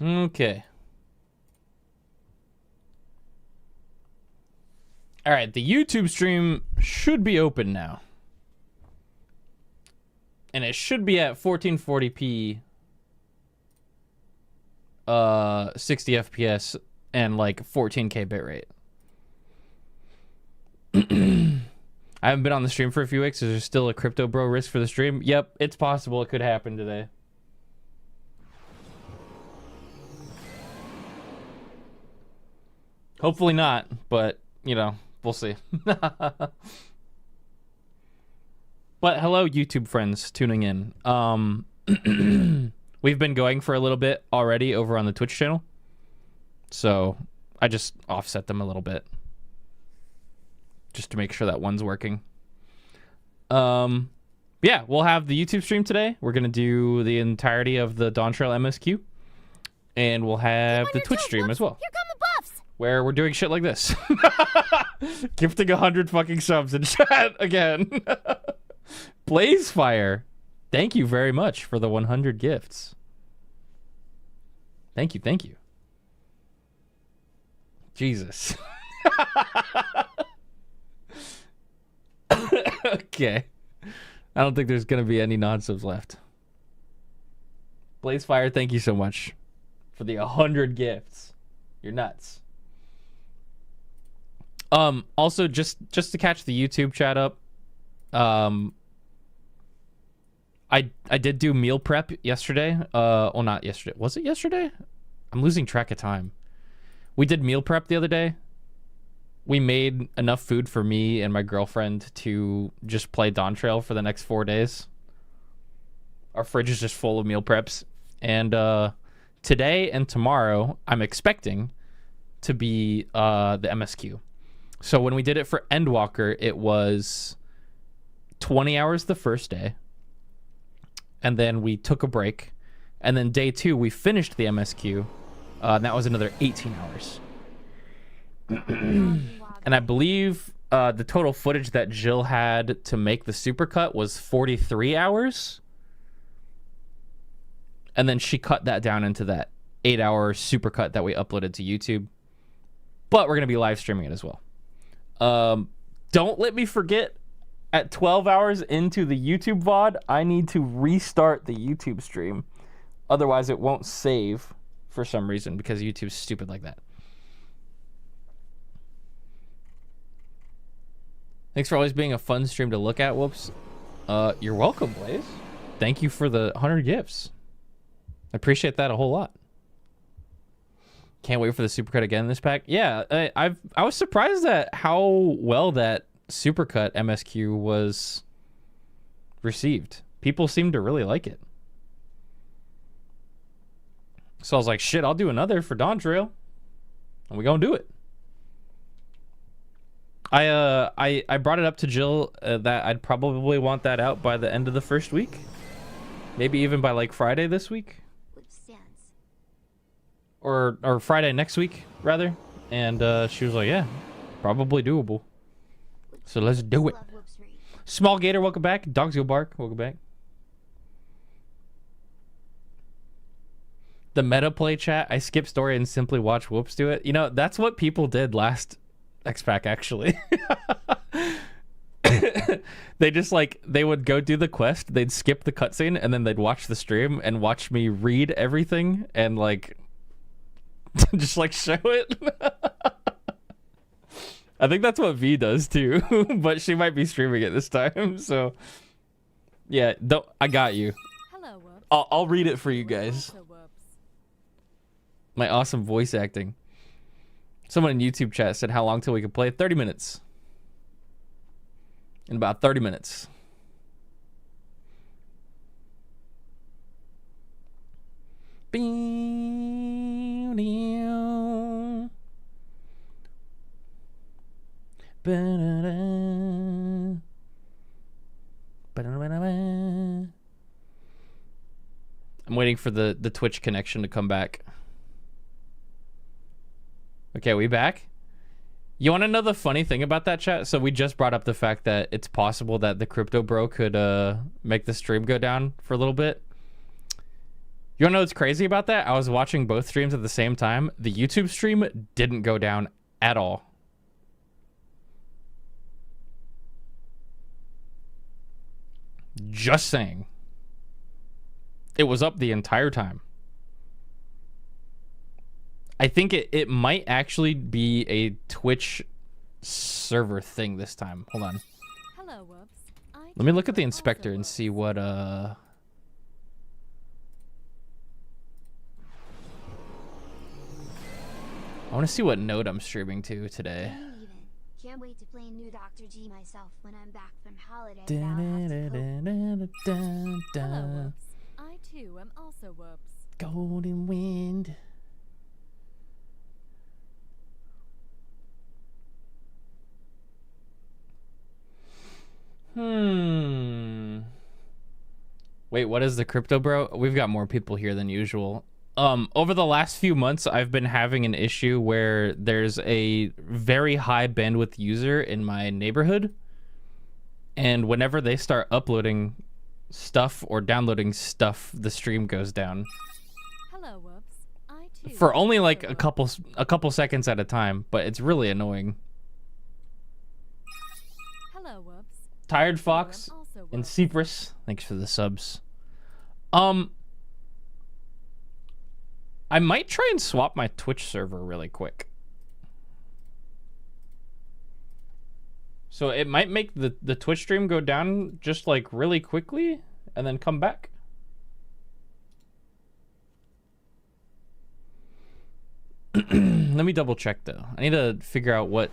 Okay. All right, the YouTube stream should be open now. And it should be at 1440p, 60 FPS, and like 14K bitrate. I haven't been on the stream for a few weeks. Is there still a crypto bro risk for the stream? Yep, it's possible it could happen today. Hopefully not, but, you know, we'll see. But hello, YouTube friends tuning in. We've been going for a little bit already over on the Twitch channel. So I just offset them a little bit, just to make sure that one's working. Yeah, we'll have the YouTube stream today. We're going to do the entirety of the Dawntrail MSQ. And we'll have the Twitch stream as well. Here come the buffs! Where we're doing shit like this. Gifting 100 fucking subs in chat again. Blazefire, thank you very much for the 100 gifts. Thank you, thank you. Jesus. Okay. I don't think there's going to be any non-subs left. Blazefire, thank you so much for the 100 gifts. You're nuts. Also, just to catch the YouTube chat up, I did do meal prep yesterday. Well, not yesterday. Was it yesterday? I'm losing track of time. We did meal prep the other day. We made enough food for me and my girlfriend to just play Dawntrail for the next 4 days. Our fridge is just full of meal preps. And today and tomorrow, I'm expecting to be the MSQ. So when we did it for Endwalker, it was 20 hours the first day. And then we took a break. And then day 2, we finished the MSQ. And that was another 18 hours. And I believe the total footage that Jill had to make the supercut was 43 hours. And then she cut that down into that 8-hour supercut that we uploaded to YouTube. But we're going to be live streaming it as well. Don't let me forget, at 12 hours into the YouTube VOD, I need to restart the YouTube stream. Otherwise, it won't save for some reason because YouTube's stupid like that. Thanks for always being a fun stream to look at, Whoops. You're welcome, Blaze. Thank you for the 100 gifts. I appreciate that a whole lot. Can't wait for the supercut again in this pack. Yeah, I was surprised at how well that supercut MSQ was received. People seem to really like it. So I was like, shit, I'll do another for Dawntrail. And we gonna do it. I brought it up to Jill that I'd probably want that out by the end of the first week. Maybe even by like Friday this week. Or Friday next week, rather. And she was like, yeah, probably doable. So let's do it. Small Gator, welcome back. Dogs Go Bark, welcome back. The meta play chat, I skip story and simply watch Whoops do it. You know, that's what people did last X-Pack, actually. They just, like, they would go do the quest, they'd skip the cutscene, and then they'd watch the stream and watch me read everything and, like, just, like, show it. I think that's what V does, too. But she might be streaming it this time, so... Yeah, I got you. Hello, Whoops. I'll read it for you guys. My awesome voice acting. Someone in YouTube chat said how long till we can play? 30 minutes. In about 30 minutes. I'm waiting for the Twitch connection to come back. Okay, we back? You want to know the funny thing about that, chat? So we just brought up the fact that it's possible that the crypto bro could make the stream go down for a little bit. You wanna know what's crazy about that? I was watching both streams at the same time. The YouTube stream didn't go down at all. Just saying. It was up the entire time. I think it might actually be a Twitch server thing this time. Hold on. Hello, Woops. Let me look at the inspector and see what I want to see what node I'm streaming to today. Can't wait to play new Dr. G myself when I'm back from holiday. Hello, Woops. I too am also Woops. Golden wind. Wait, what is the crypto bro? We've got more people here than usual. Over the last few months, I've been having an issue where there's a very high bandwidth user in my neighborhood. And whenever they start uploading stuff or downloading stuff, the stream goes down. Hello, Woops. I too For only like a couple seconds at a time, but it's really annoying. Hello, Woops. Tired Fox and Cypress, thanks for the subs. I might try and swap my Twitch server really quick. So it might make the Twitch stream go down just like really quickly and then come back. Let me double check though. I need to figure out what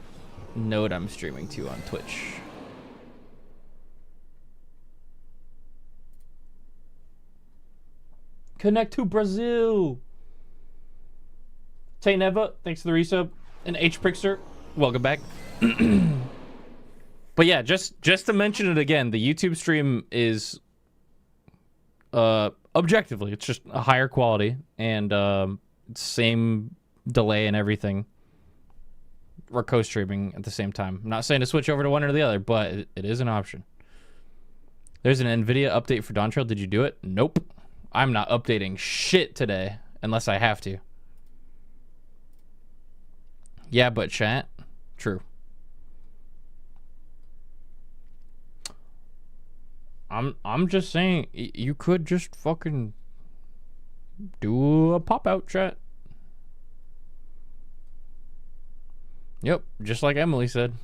node I'm streaming to on Twitch. Connect to Brazil. Tay Neva, thanks for the resub. And H Prixer, welcome back. But yeah, just to mention it again, the YouTube stream is objectively, it's just a higher quality and same delay and everything. We're co-streaming at the same time. I'm not saying to switch over to one or the other, but it is an option. There's an NVIDIA update for Dawntrail. Did you do it? Nope. I'm not updating shit today unless I have to. Yeah, but chat. True. I'm just saying you could just fucking do a pop out chat. Yep, just like Emily said.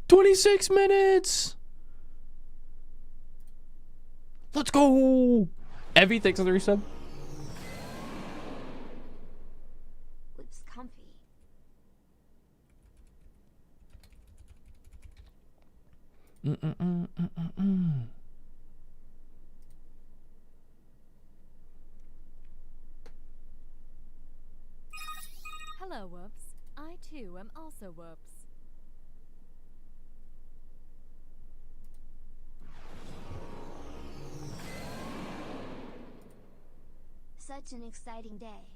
26 minutes. Let's go. Evie, thanks for the resub. Looks comfy. Hello, Woops. I too am also Woops. Such an exciting day.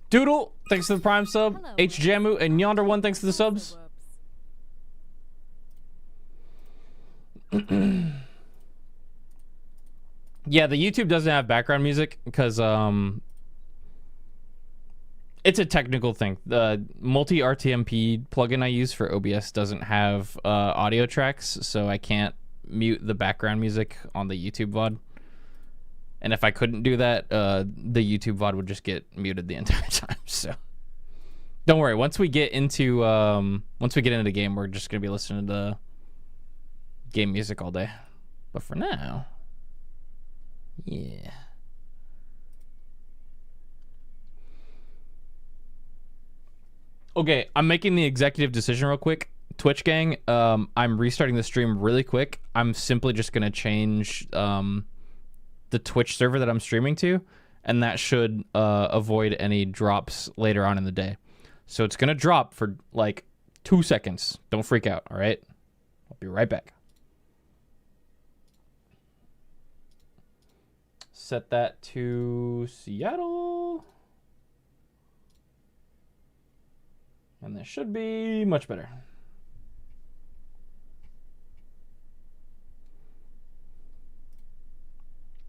Doodle, thanks for the prime sub. Hello, H Jamu and Yonder One, thanks for the subs. Yeah, the YouTube doesn't have background music because it's a technical thing. The multi RTMP plugin I use for OBS doesn't have audio tracks, so I can't mute the background music on the YouTube VOD. And if I couldn't do that, the YouTube VOD would just get muted the entire time. So don't worry. Once we get into the game, we're just gonna be listening to game music all day. But for now, yeah. Okay, I'm making the executive decision real quick. Twitch gang, I'm restarting the stream really quick. I'm simply just gonna change the Twitch server that I'm streaming to, and that should avoid any drops later on in the day. So it's gonna drop for like 2 seconds. Don't freak out, all right? I'll be right back. Set that to Seattle. And this should be much better.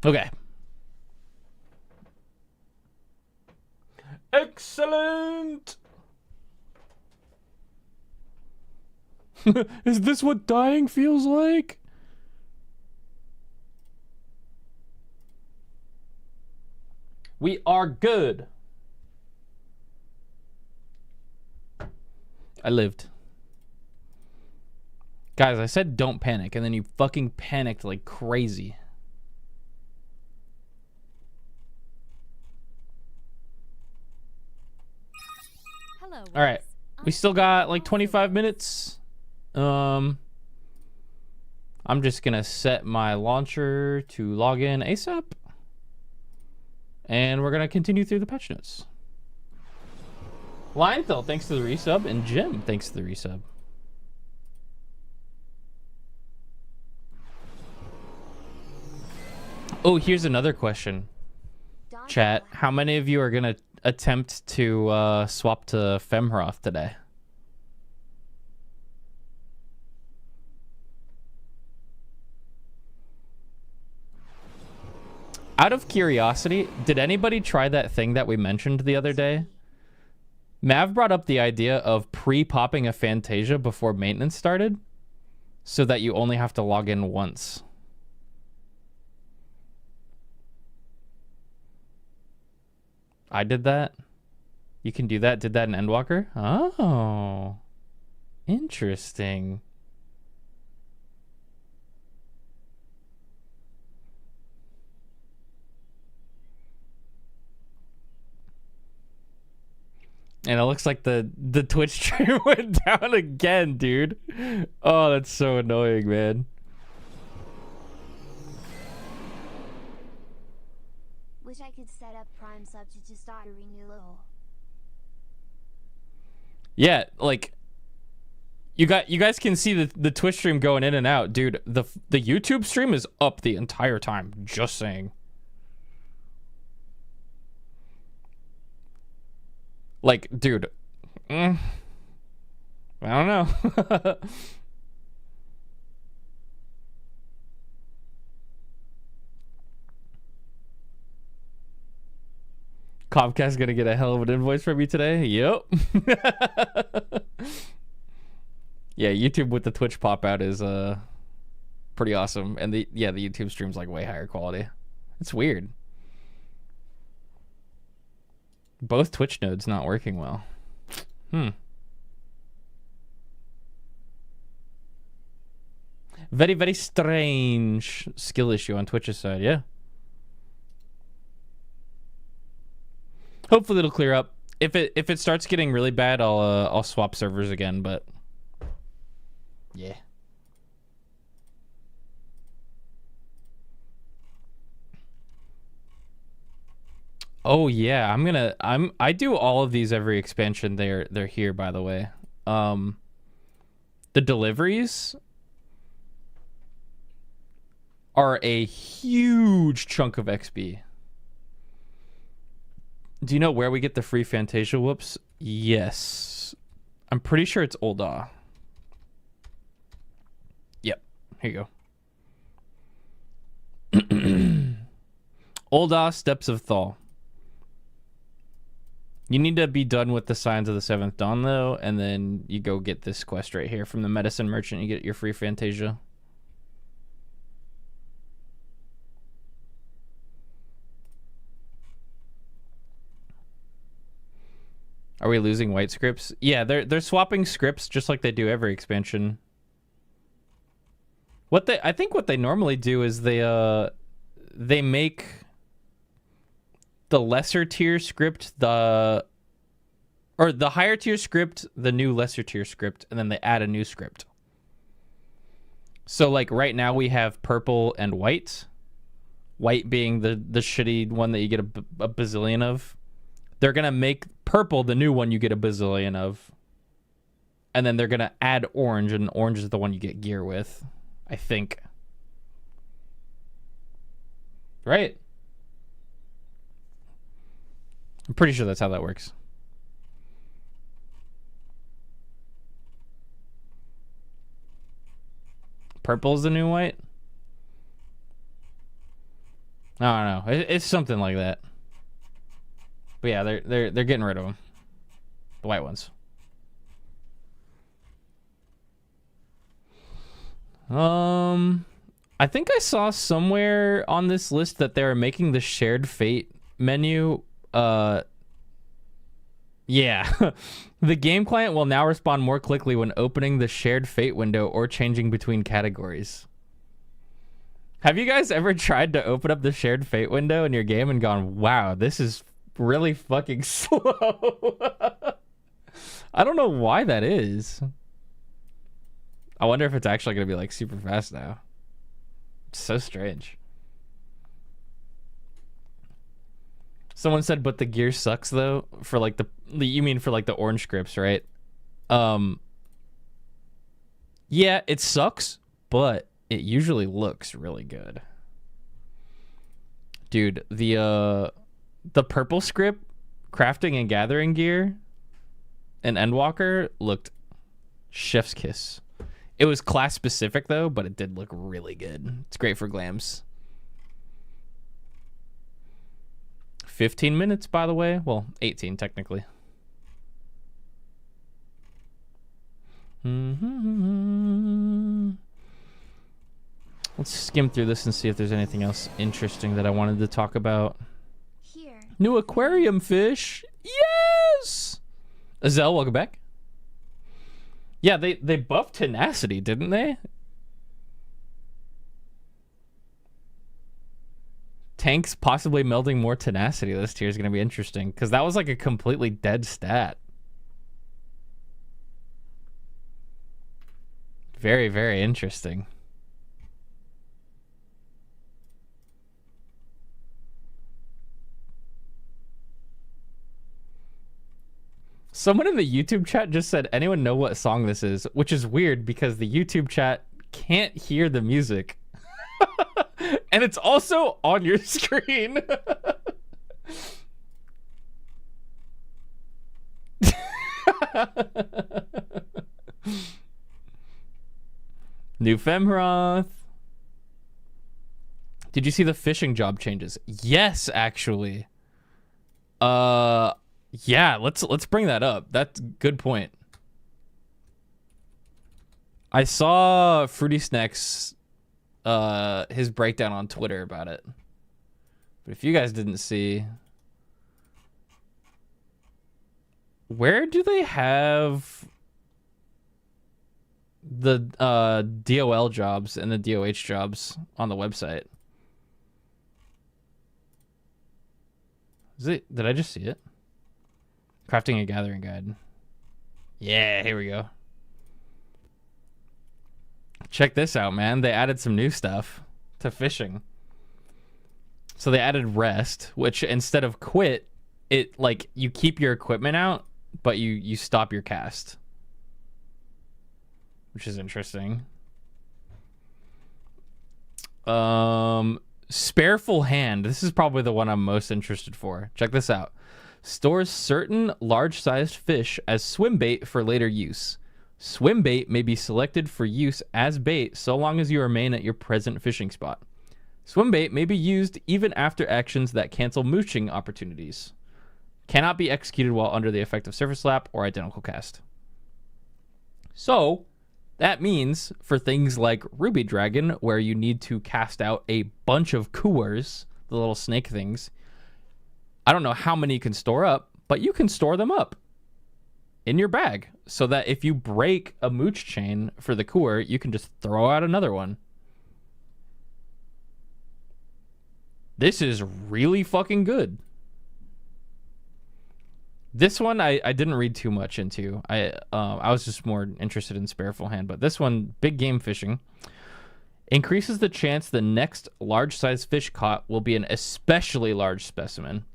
Okay. Excellent. Is this what dying feels like? We are good. I lived. Guys, I said don't panic, and then you fucking panicked like crazy. Hello. All right. We still got like 25 minutes. I'm just going to set my launcher to log in ASAP. And we're going to continue through the patch notes. Lionthal, thanks to the resub. And Jim, thanks to the resub. Oh, here's another question. Chat, how many of you are going to attempt to swap to Femroth today? Out of curiosity, did anybody try that thing that we mentioned the other day? Mav brought up the idea of pre-popping a Fantasia before maintenance started, so that you only have to log in once. I did that. You can do that. Did that in Endwalker? Oh. Interesting. And it looks like the Twitch stream went down again, dude. Oh, that's so annoying, man. Wish I could set up Prime Sub to just auto renewal. Yeah, like you guys can see the Twitch stream going in and out, dude. The YouTube stream is up the entire time. Just saying. Like, dude, I don't know. Comcast gonna get a hell of an invoice from you today. Yep. Yeah, YouTube with the Twitch pop out is pretty awesome, and the YouTube stream's like way higher quality. It's weird. Both Twitch nodes not working well. Very, very strange skill issue on Twitch's side, yeah. Hopefully it'll clear up. If it starts getting really bad, I'll swap servers again, but yeah. Oh yeah, I do all of these every expansion. They're here, by the way. The deliveries are a huge chunk of XP. Do you know where we get the free Fantasia whoops? Yes. I'm pretty sure it's Ul'dah. Yep. Here you go. Ul'dah, Steps of Thal. You need to be done with the Signs of the Seventh Dawn, though, and then you go get this quest right here from the Medicine Merchant. You get your free Fantasia. Are we losing white scripts? Yeah, they're swapping scripts just like they do every expansion. I think what they normally do is they make the lesser tier script the higher tier script the new lesser tier script, and then they add a new script. So like right now we have purple and white. White being the shitty one that you get a bazillion of. They're gonna make purple the new one you get a bazillion of, and then they're gonna add orange, and orange is the one you get gear with, I think. Right? I'm pretty sure that's how that works. Purple's the new white? I don't know. It's something like that. But yeah, they're getting rid of them. The white ones. I think I saw somewhere on this list that they were making the shared fate menu. Yeah. The game client will now respond more quickly when opening the shared fate window or changing between categories. Have you guys ever tried to open up the shared fate window in your game and gone, wow, this is really fucking slow? I don't know why that is. I wonder if it's actually going to be like super fast now. It's so strange. Someone said, but the gear sucks though, for like you mean for like the orange scripts, right? Yeah, it sucks, but it usually looks really good. Dude, the purple script, crafting and gathering gear, and Endwalker looked chef's kiss. It was class specific though, but it did look really good. It's great for glams. 15 minutes, by the way. Well, 18 technically. Let's skim through this and see if there's anything else interesting that I wanted to talk about. Here. New aquarium fish. Yes! Azel, welcome back. Yeah, they buffed tenacity, didn't they? Tanks possibly melding more tenacity this tier is going to be interesting, because that was like a completely dead stat. Very, very interesting. Someone in the YouTube chat just said, anyone know what song this is? Which is weird because the YouTube chat can't hear the music. And it's also on your screen. New Femroth. Did you see the fishing job changes? Yes, actually. Yeah, let's bring that up. That's a good point. I saw Fruity Snacks his breakdown on Twitter about it. But if you guys didn't see, where do they have the DOL jobs and the DOH jobs on the website? Is it? Did I just see it? Crafting and gathering guide. Yeah, here we go. Check this out, man. They added some new stuff to fishing. So they added rest, which instead of quit, it like you keep your equipment out, but you stop your cast. Which is interesting. Spareful Hand. This is probably the one I'm most interested for. Check this out. Stores certain large-sized fish as swim bait for later use. Swim bait may be selected for use as bait so long as you remain at your present fishing spot. Swim bait may be used even after actions that cancel mooching opportunities. Cannot be executed while under the effect of surface slap or identical cast. So, that means for things like Ruby Dragon, where you need to cast out a bunch of cooers, the little snake things, I don't know how many you can store up, but you can store them up in your bag so that if you break a mooch chain for the cooer, you can just throw out another one. This is really fucking good. This one I didn't read too much into. I was just more interested in Spareful Hand, but this one, big game fishing, increases the chance the next large-sized fish caught will be an especially large specimen.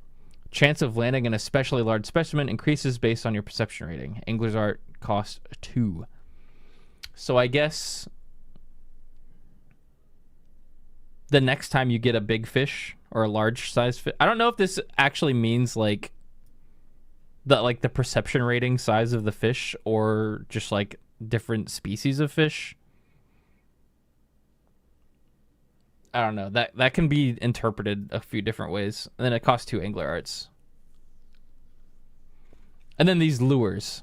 Chance of landing an especially large specimen increases based on your perception rating. Angler's Art cost 2. So I guess the next time you get a big fish or a large size fish, I don't know if this actually means like the perception rating size of the fish or just like different species of fish. I don't know. That can be interpreted a few different ways. And then it costs 2 angler arts. And then these lures.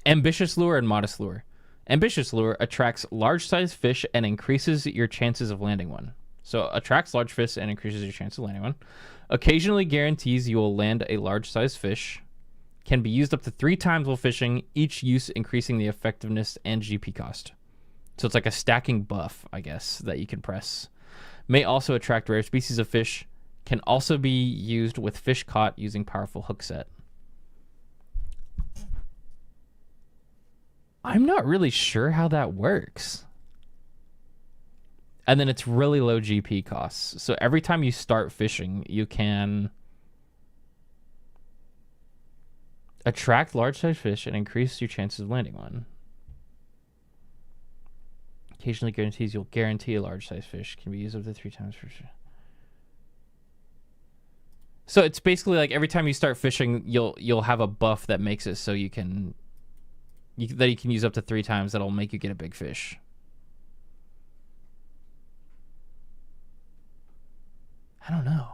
Ambitious lure and modest lure. Ambitious lure attracts large-sized fish and increases your chances of landing one. So attracts large fish and increases your chance of landing one. Occasionally guarantees you will land a large-sized fish. Can be used up to 3 times while fishing, each use increasing the effectiveness and GP cost. So it's like a stacking buff, I guess, that you can press. May also attract rare species of fish. Can also be used with fish caught using powerful hook set. I'm not really sure how that works. And then it's really low GP costs. So every time you start fishing, you can attract large-sized fish and increase your chances of landing one. Occasionally guarantees you'll guarantee a large-sized fish. Can be used up to 3 times per fish. So it's basically like every time you start fishing, you'll have a buff that makes it so you can use up to 3 times. That'll make you get a big fish. I don't know.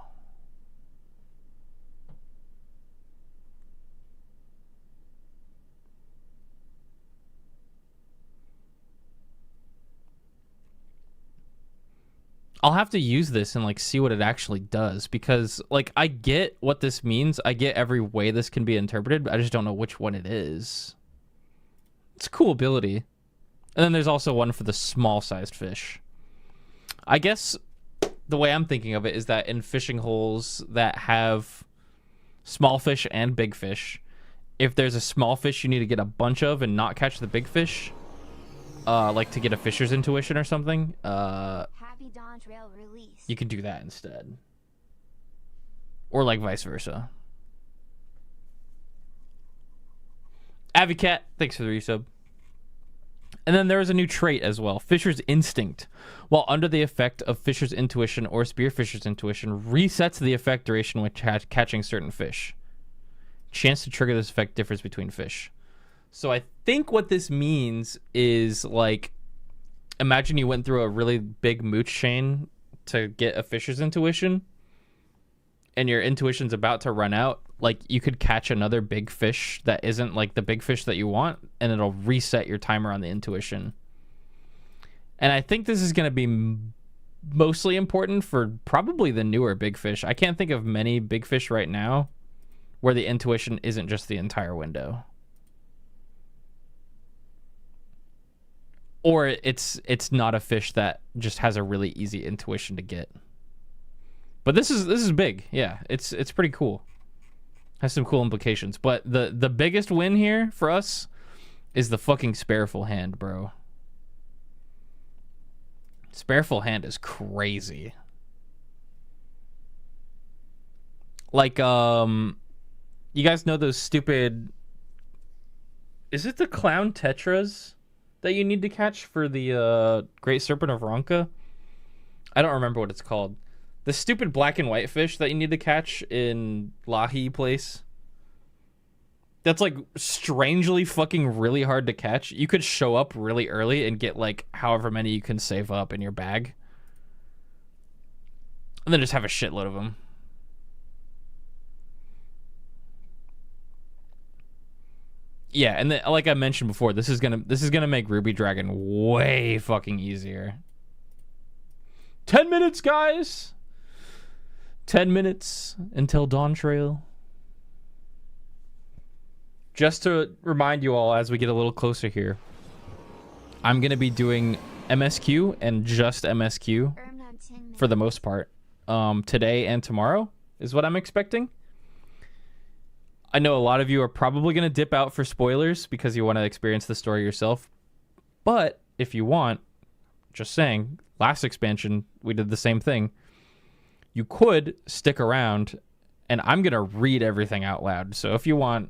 I'll have to use this and like see what it actually does, because like I get what this means. I get every way this can be interpreted, but I just don't know which one it is. It's a cool ability. And then there's also one for the small-sized fish. I guess the way I'm thinking of it is that in fishing holes that have small fish and big fish, if there's a small fish you need to get a bunch of and not catch the big fish, like to get a fisher's intuition or something, Happy Dawntrail release. you can do that instead. Or like vice versa. Avicat, thanks for the resub. And then there is a new trait as well, Fisher's Instinct. While under the effect of Fisher's Intuition or Spearfisher's Intuition, resets the effect duration when catching certain fish. Chance to trigger this effect differs between fish. So I think what this means is, like, imagine you went through a really big mooch chain to get a Fisher's Intuition, and your intuition's about to run out. Like, you could catch another big fish that isn't like the big fish that you want, and it'll reset your timer on the intuition. And I think this is going to be mostly important for probably the newer big fish. I can't think of many big fish right now where the intuition isn't just the entire window. Or it's not a fish that just has a really easy intuition to get. But this is big. Yeah, it's pretty cool. Has some cool implications. But the biggest win here for us is the fucking Spareful Hand, bro. Spareful Hand is crazy. Like, you guys know those stupid... Is it the clown tetras that you need to catch for the Great Serpent of Ronka? I don't remember what it's called. The stupid black and white fish that you need to catch in Lahi place. That's like strangely fucking really hard to catch. You could show up really early and get like however many you can save up in your bag. And then just have a shitload of them. Yeah, and then, like I mentioned before, this is gonna make Ruby Dragon way fucking easier. 10 minutes, guys! 10 minutes until Dawntrail. Just to remind you all as we get a little closer here, I'm going to be doing MSQ and just MSQ for the most part. Today and tomorrow is what I'm expecting. I know a lot of you are probably going to dip out for spoilers because you want to experience the story yourself. But if you want, just saying, last expansion, we did the same thing. You could stick around, and I'm going to read everything out loud. So if you want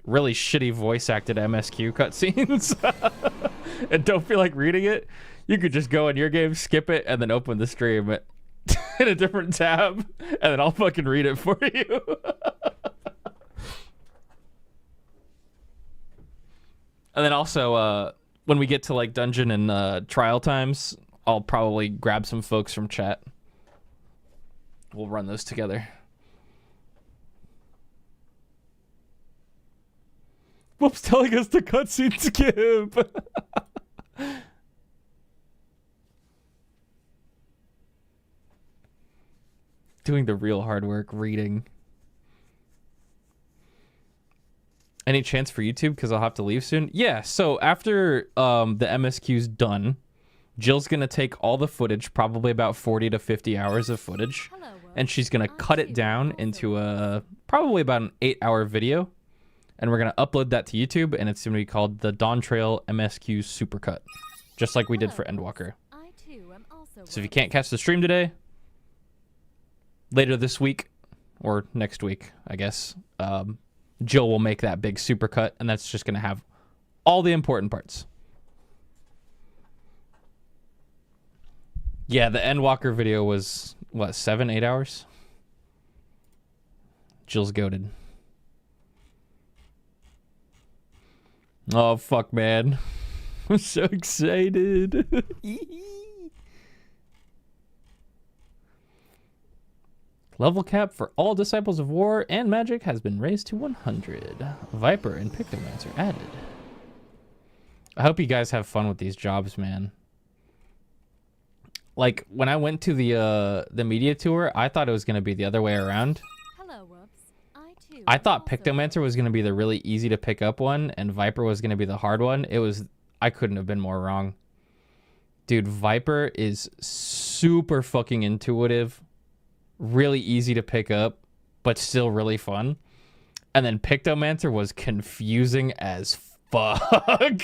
really shitty voice-acted MSQ cutscenes and don't feel like reading it, you could just go in your game, skip it, and then open the stream in a different tab, and then I'll fucking read it for you. And then also, when we get to like dungeon and trial times, I'll probably grab some folks from chat. We'll run those together. Whoops, telling us to cutscene skip. Doing the real hard work, reading. Any chance for YouTube? Because I'll have to leave soon. Yeah, so after the MSQ's done, Jill's going to take all the footage, probably about 40 to 50 hours of footage, and she's going to cut it down into probably about an 8-hour video, and we're going to upload that to YouTube, and it's going to be called the Dawntrail MSQ Supercut, just like we did for Endwalker. So if you can't catch the stream today, later this week, or next week, I guess, Jill will make that big supercut, and that's just going to have all the important parts. Yeah, the Endwalker video was, what, 7-8 hours? Jill's goated. Oh, fuck, man. I'm so excited. Level cap for all Disciples of War and Magic has been raised to 100. Viper and Pictomancer added. I hope you guys have fun with these jobs, man. Like, when I went to the media tour, I thought it was going to be the other way around. Hello, Whoops. I thought Pictomancer was going to be the really easy to pick up one, and Viper was going to be the hard one. I couldn't have been more wrong. Dude, Viper is super fucking intuitive, really easy to pick up, but still really fun. And then Pictomancer was confusing as fuck.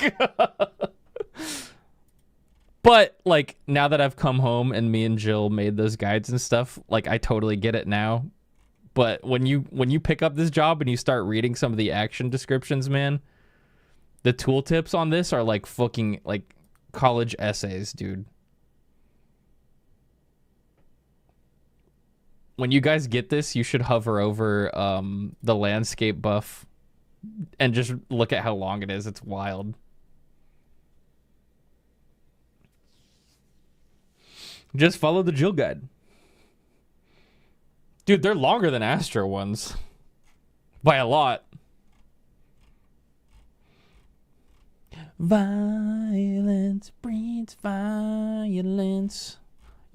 But, like, now that I've come home and me and Jill made those guides and stuff, like, I totally get it now. But when you pick up this job and you start reading some of the action descriptions, man, the tooltips on this are like fucking, like, college essays, dude. When you guys get this, you should hover over the landscape buff and just look at how long it is. It's wild. Just follow the Jill guide. Dude, they're longer than Astro ones. By a lot. Violence breeds violence.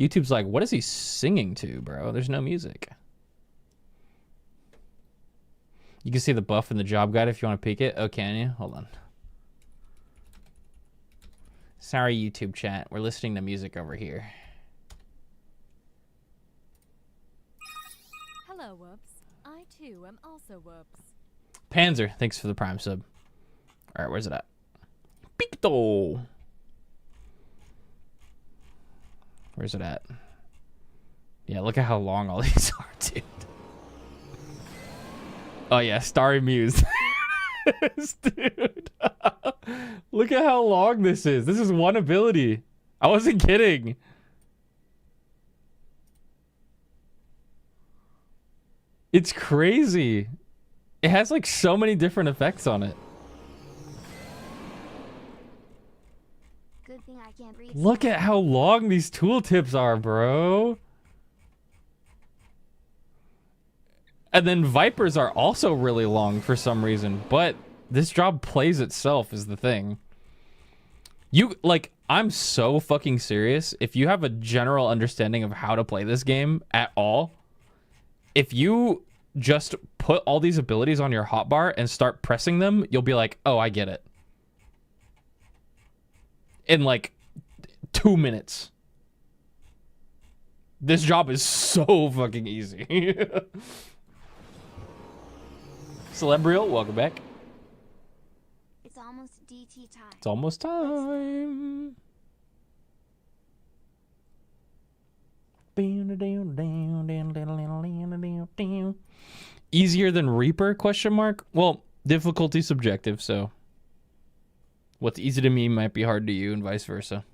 YouTube's like, what is he singing to, bro? There's no music. You can see the buff in the job guide if you want to peek it. Oh, can you? Hold on. Sorry, YouTube chat. We're listening to music over here. Hello, Whoops. I too am also Whoops. Panzer, thanks for the Prime sub. All right, where's it at? Picto. Where's it at? Yeah, look at how long all these are, dude. Oh yeah, Starry Muse. Dude. Look at how long this is. This is one ability. I wasn't kidding. It's crazy. It has like so many different effects on it. Good thing I can't read. Look at how long these tooltips are, bro. And then Vipers are also really long for some reason, but this job plays itself is the thing. You, like, I'm so fucking serious. If you have a general understanding of how to play this game at all, if you just put all these abilities on your hotbar and start pressing them, you'll be like, oh, I get it. In like 2 minutes. This job is so fucking easy. Celebrial, welcome back. It's almost DT time. It's almost time. Easier than Reaper? Question mark. Well, difficulty subjective, so what's easy to me might be hard to you, and vice versa.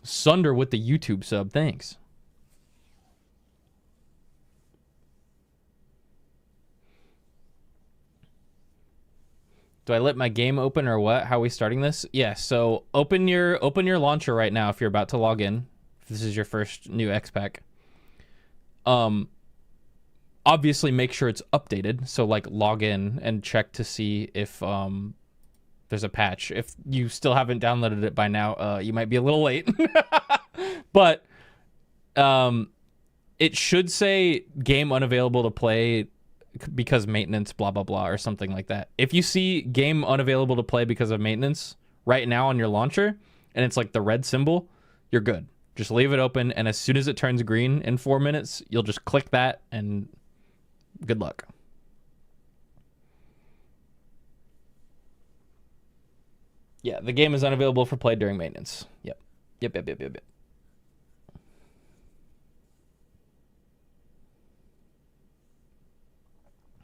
Sunder with the YouTube sub, thanks. Do I let my game open or what? How are we starting this? Yeah, so open your launcher right now if you're about to log in. If this is your first new X-Pack. Obviously make sure it's updated. So like log in and check to see if there's a patch. If you still haven't downloaded it by now, you might be a little late. But it should say game unavailable to play because maintenance, blah, blah, blah, or something like that. If you see game unavailable to play because of maintenance right now on your launcher, and it's like the red symbol, you're good. Just leave it open, and as soon as it turns green in 4 minutes, you'll just click that, and good luck. Yeah, the game is unavailable for play during maintenance. Yep. Yep.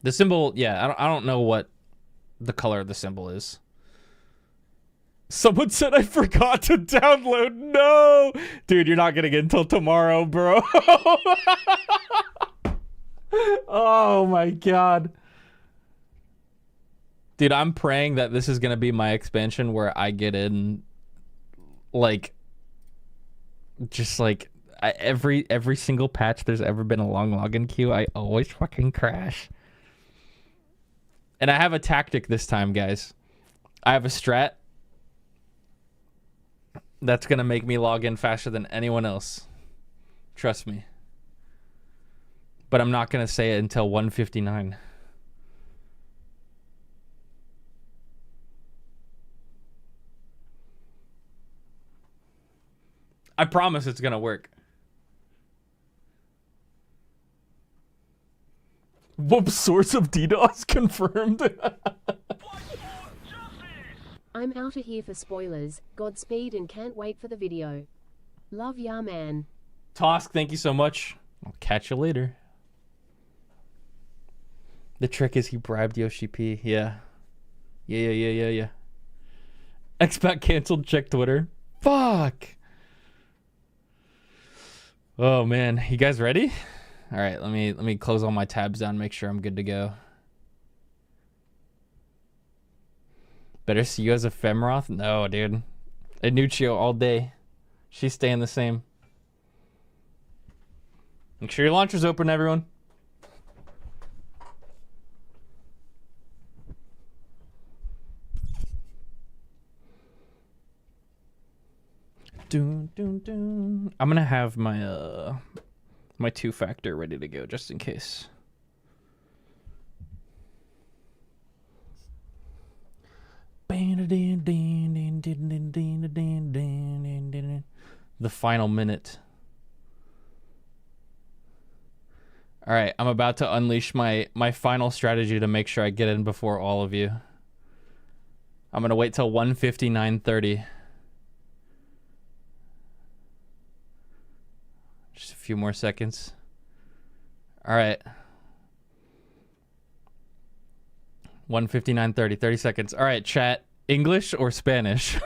The symbol, yeah, I don't know what the color of the symbol is. Someone said I forgot to download. No! Dude, you're not getting it until tomorrow, bro. Oh my god. Dude, I'm praying that this is going to be my expansion where I get in, like, just like, every single patch there's ever been a long login queue, I always fucking crash. And I have a tactic this time, guys. I have a strat that's going to make me log in faster than anyone else. Trust me. But I'm not going to say it until 1:59. I promise it's going to work. Whoops, source of DDoS confirmed. I'm outta here for spoilers. Godspeed and can't wait for the video. Love ya, man. Tosk, thank you so much. I'll catch you later. The trick is he bribed Yoshi P. Yeah. Yeah. Xpac canceled. Check Twitter. Fuck. Oh man, you guys ready? All right, let me close all my tabs down, make sure I'm good to go. Better see you as a Femroth? No, dude. Inuccio all day. She's staying the same. Make sure your launcher's open, everyone. I'm gonna have my my two-factor ready to go just in case. The final minute. All right, I'm about to unleash my final strategy to make sure I get in before all of you. I'm gonna wait till 1:59:30. Just a few more seconds. All right. 1:59:30. 30 seconds. All right, chat. English or Spanish?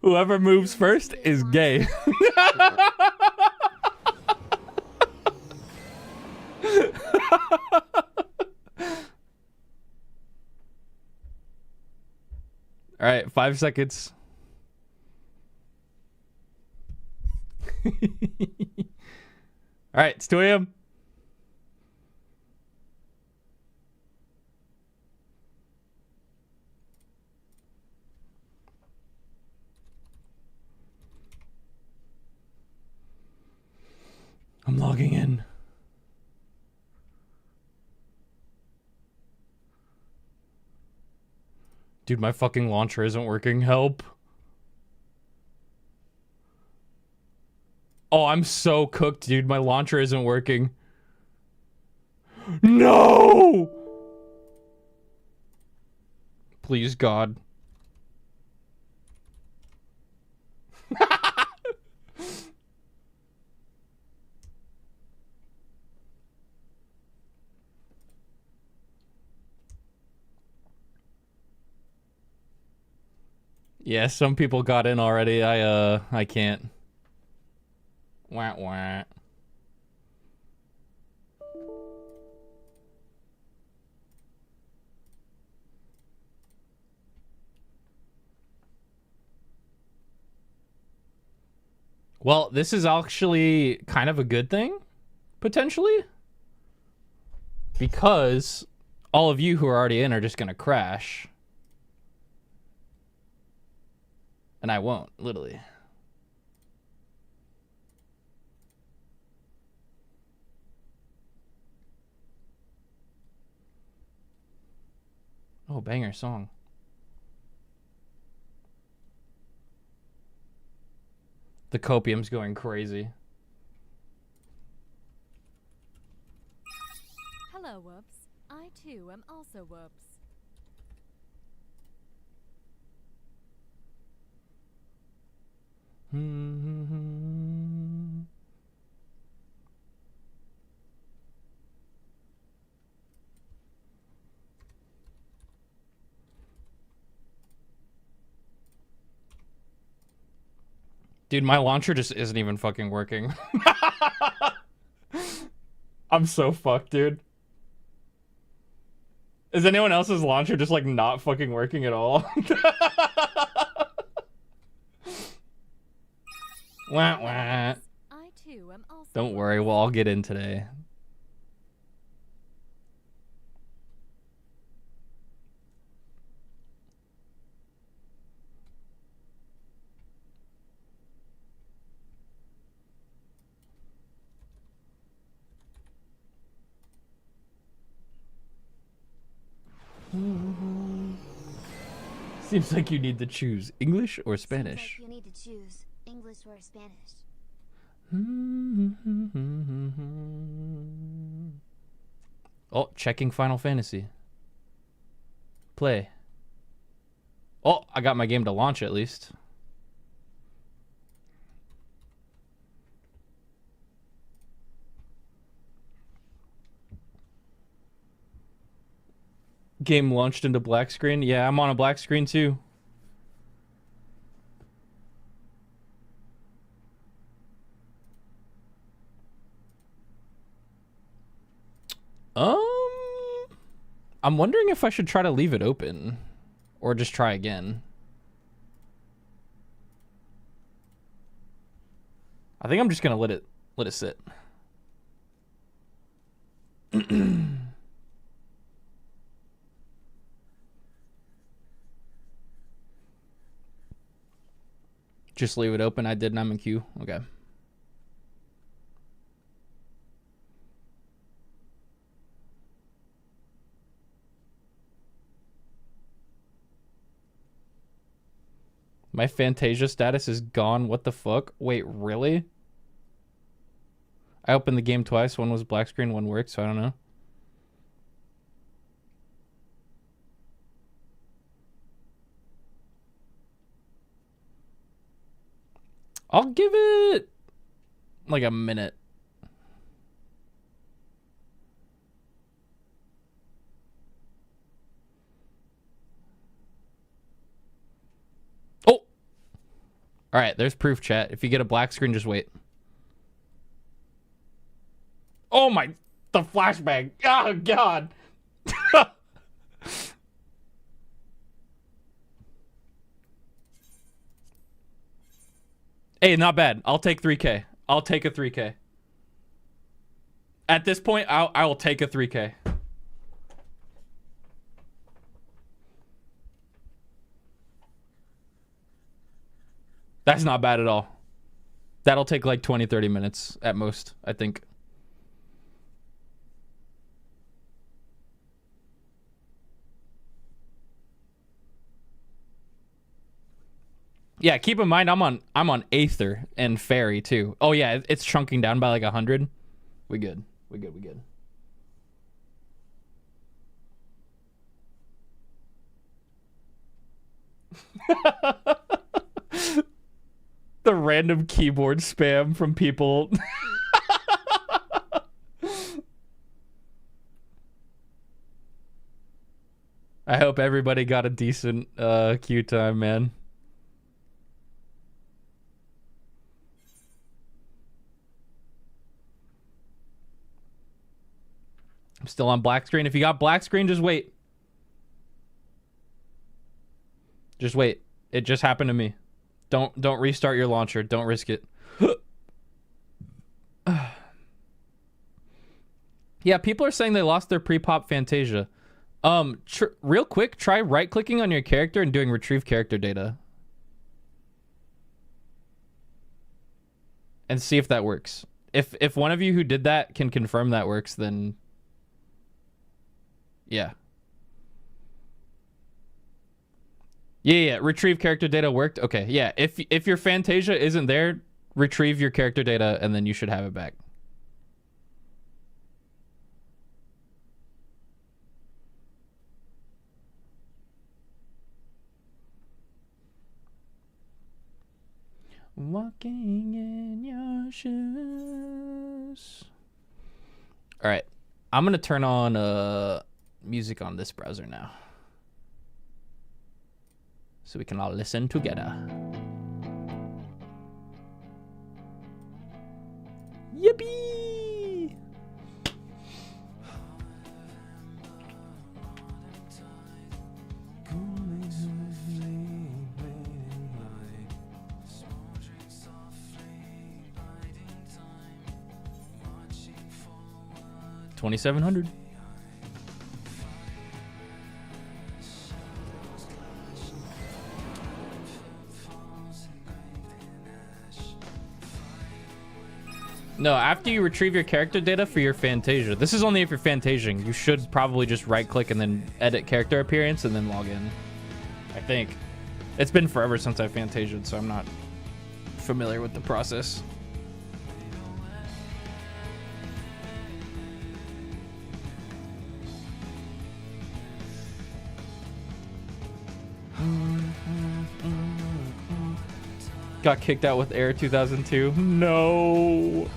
Whoever moves first is gay. All right, 5 seconds. All right, it's 2 a.m. I'm logging in. Dude, my fucking launcher isn't working. Help. Oh, I'm so cooked, dude. My launcher isn't working. No! Please, God. Yeah, some people got in already. I can't. Wah, wah. Well, this is actually kind of a good thing, potentially. Because all of you who are already in are just going to crash. And I won't, literally. Oh, banger song. The copium's going crazy. Hello, Woops. I too am also Woops. Dude, my launcher just isn't even fucking working. I'm so fucked, dude. Is anyone else's launcher just like not fucking working at all? Wah, wah. I too am also Don't worry, we'll all get in today. Seems like you need to choose English or Spanish. Seems like you need to choose English or Spanish. Oh, checking Final Fantasy. Play. Oh, I got my game to launch at least. Game launched into black screen. Yeah, I'm on a black screen too. I'm wondering if I should try to leave it open or just try again. I think I'm just gonna let it sit. Just leave it open. I did an MSQ. Okay. My Fantasia status is gone. What the fuck? Wait, really? I opened the game twice. One was black screen, one worked, so I don't know. I'll give it like a minute. Oh! Alright, there's proof, chat. If you get a black screen, just wait. Oh my... The flashbang. Oh, God. Hey, not bad. I'll take 3K. I'll take a 3K. At this point, I will take a 3K. That's not bad at all. That'll take like 20, 30 minutes at most, I think. Yeah, keep in mind I'm on Aether and Fairy too. Oh yeah, it's chunking down by like 100. We good. We good. We good. The random keyboard spam from people. I hope everybody got a decent queue time, man. I'm still on black screen. If you got black screen, just wait. Just wait. It just happened to me. Don't restart your launcher. Don't risk it. Yeah, people are saying they lost their pre-pop Fantasia. Real quick, try right-clicking on your character and doing retrieve character data. And see if that works. If one of you who did that can confirm that works, then yeah. Yeah, retrieve character data worked. Okay, yeah. If your Fantasia isn't there, retrieve your character data and then you should have it back. Walking in your shoes. All right. I'm going to turn on music on this browser now. So we can all listen together. Yippee! $2,700. No, after you retrieve your character data for your Fantasia. This is only if you're Fantasiaing. You should probably just right-click and then edit character appearance and then log in. I think. It's been forever since I Fantasia'd, so I'm not familiar with the process. Got kicked out with Air 2002. No.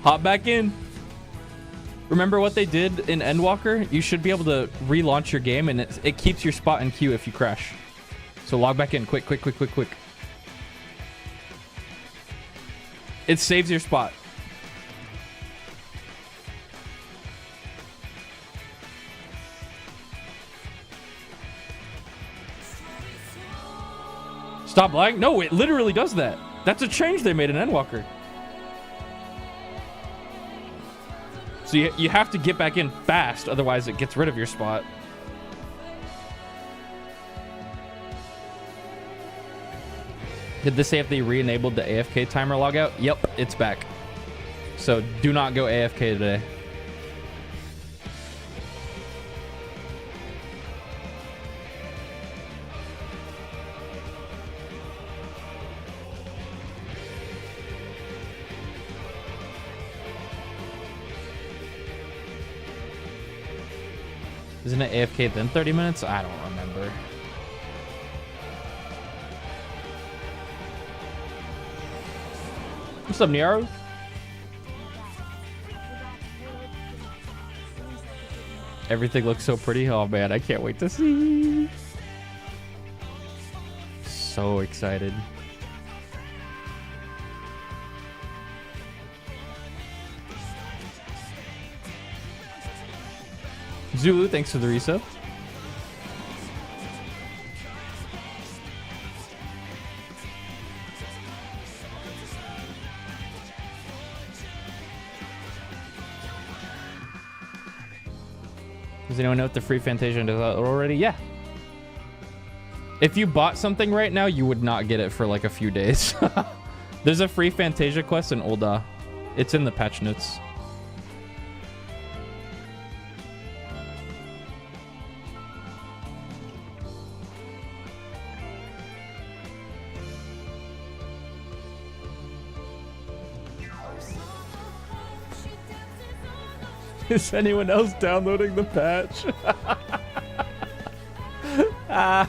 Hop back in. Remember what they did in Endwalker? You should be able to relaunch your game and it keeps your spot in queue if you crash. So log back in. Quick. It saves your spot. Stop lagging? No, it literally does that. That's a change they made in Endwalker. So you have to get back in fast, otherwise it gets rid of your spot. Did this say if they re-enabled the AFK timer logout? Yep, it's back. So do not go AFK today. Isn't it AFK then 30 minutes? I don't remember. What's up, Niaro? Everything looks so pretty. Oh man, I can't wait to see. So excited. Zulu, thanks for the resub. Does anyone know if the free Fantasia is out already? Yeah. If you bought something right now, you would not get it for like a few days. There's a free Fantasia quest in Ul'dah. It's in the patch notes. Is anyone else downloading the patch? I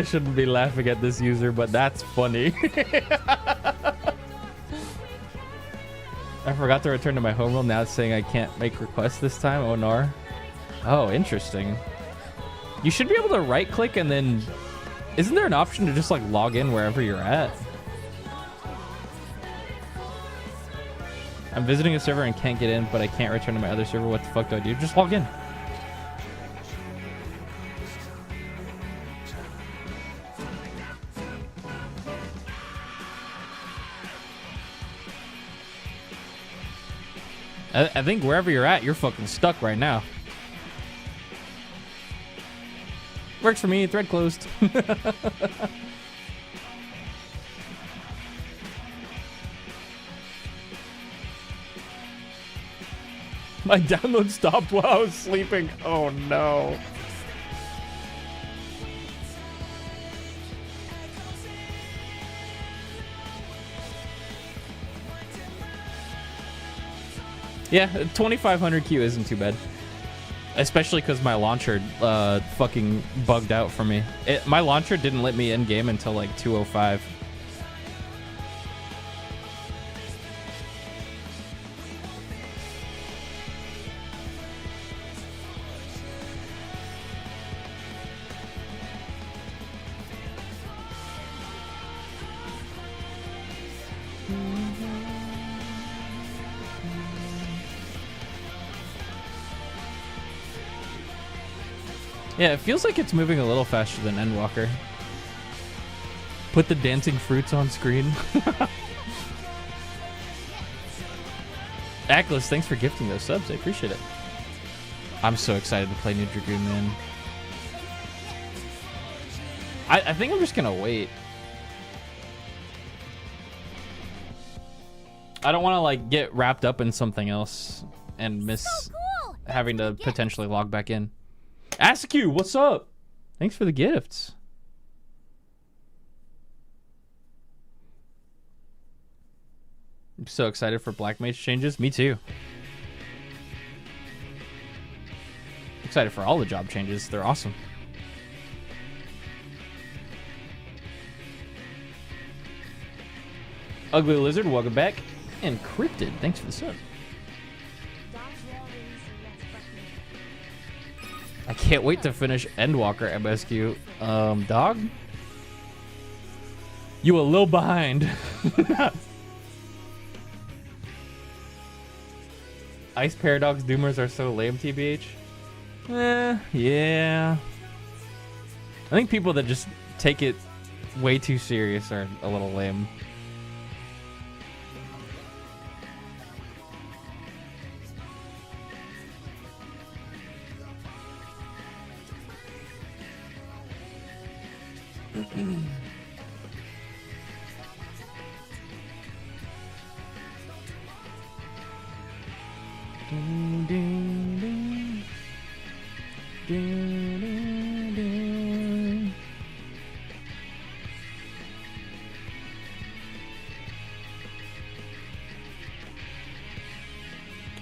shouldn't be laughing at this user, but that's funny. I forgot to return to my home role. Now it's saying I can't make requests this time. Oh, no. Oh, interesting. You should be able to right click and then... Isn't there an option to just like log in wherever you're at? I'm visiting a server and can't get in, but I can't return to my other server. What the fuck do I do? Just log in. I think wherever you're at, you're fucking stuck right now. Works for me. Thread closed. My download stopped while I was sleeping. Oh no. Yeah, 2500 Q isn't too bad. Especially because my launcher fucking bugged out for me. My launcher didn't let me in game until like 205. Yeah, it feels like it's moving a little faster than Endwalker. Put the dancing fruits on screen. Atlas, thanks for gifting those subs. I appreciate it. I'm so excited to play New Dragoon, man. I think I'm just gonna wait. I don't want to like get wrapped up in something else and miss having to potentially log back in. MSQ, what's up? Thanks for the gifts. I'm so excited for Black Mage changes. Me too. Excited for all the job changes. They're awesome. Ugly Lizard, welcome back. And Cryptid, thanks for the sub. I can't wait to finish Endwalker MSQ. Dog? You a little behind. Ice Paradox Doomers are so lame, TBH. Yeah. I think people that just take it way too serious are a little lame.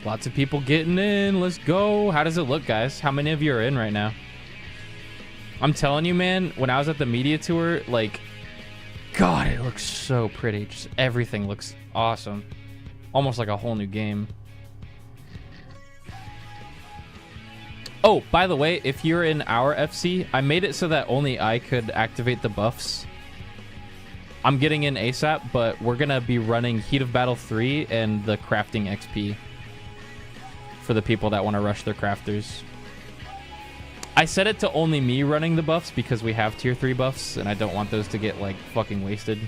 Lots of people getting in. Let's go. How does it look, guys? How many of you are in right now? I'm telling you, man, when I was at the media tour, like, God, it looks so pretty. Just everything looks awesome. Almost like a whole new game. Oh, by the way, if you're in our FC, I made it so that only I could activate the buffs. I'm getting in ASAP, but we're going to be running Heat of Battle 3 and the crafting XP for the people that want to rush their crafters. I set it to only me running the buffs because we have tier 3 buffs and I don't want those to get like fucking wasted.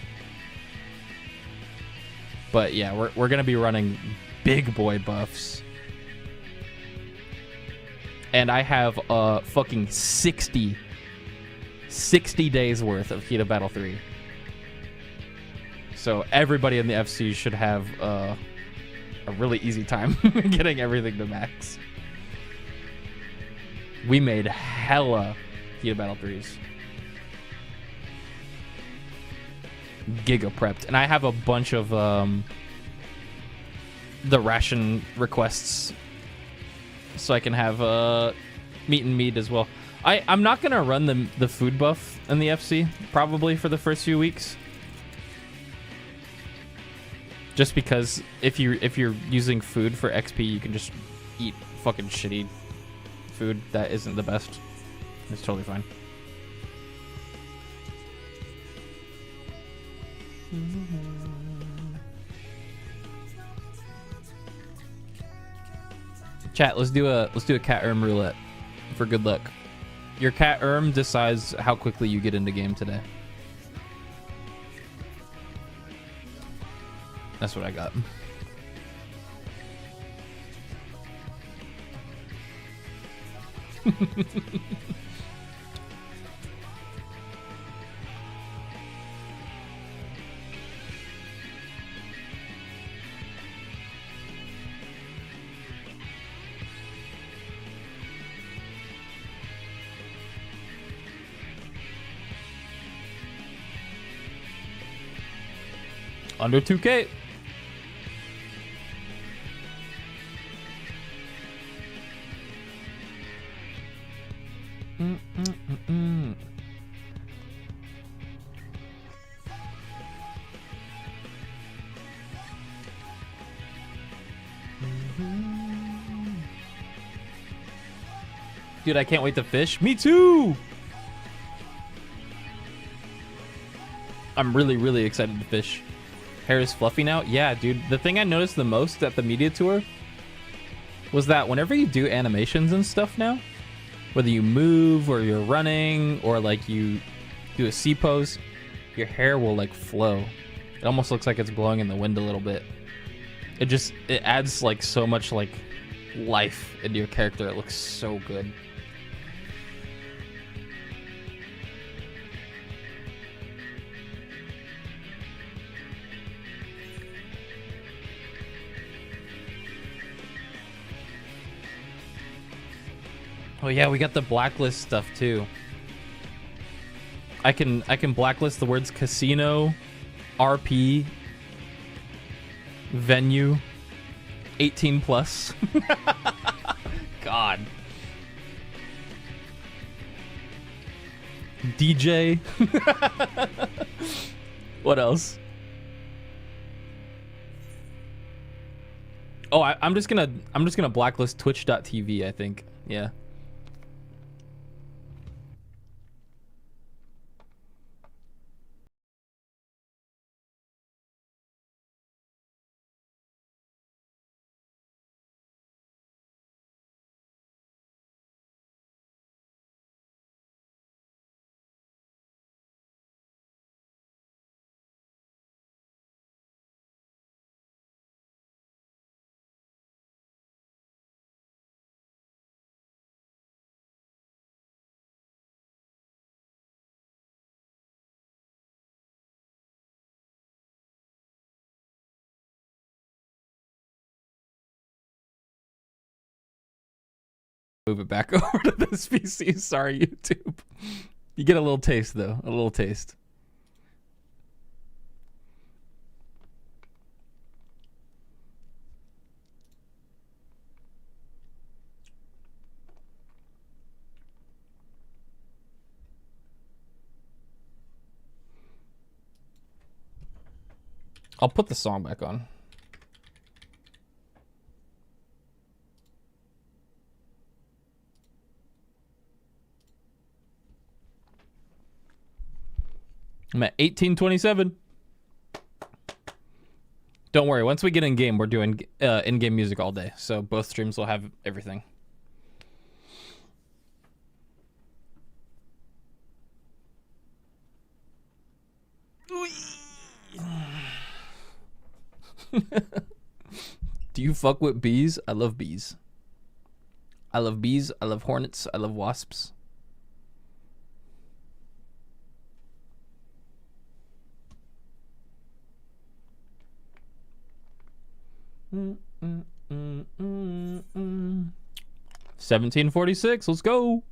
But yeah, we're going to be running big boy buffs. And I have fucking 60 days worth of Heat of Battle 3. So everybody in the FC should have a really easy time getting everything to max. We made hella Heat of Battle 3s. Giga prepped. And I have a bunch of the ration requests so I can have meat and meat as well. I'm not going to run the food buff in the FC probably for the first few weeks. Just because if you're using food for XP, you can just eat fucking shitty food that isn't the best. It's totally fine. Chat, let's do a cat erm roulette for good luck. Your cat erm decides how quickly you get into game today. That's what I got. Under 2K. Dude, I can't wait to fish. Me too. I'm really excited to fish. Hair is fluffy now? Yeah, dude. The thing I noticed the most at the media tour was that whenever you do animations and stuff now, whether you move or you're running or like you do a C pose, your hair will like flow. It almost looks like it's blowing in the wind a little bit. It adds like so much like life into your character. It looks so good. Oh yeah, we got the blacklist stuff too. I can blacklist the words casino, RP, venue, 18 plus. God. DJ. What else? Oh, I'm just gonna blacklist twitch.tv, I think. Yeah. Move it back over to this PC. Sorry, YouTube. You get a little taste, though. A little taste. I'll put the song back on. I'm at 1827. Don't worry. Once we get in game, we're doing in-game music all day. So both streams will have everything. Do you fuck with bees? I love bees. I love bees. I love hornets. I love wasps. Mm, mm, mm, mm, mm. 1746. Let's go.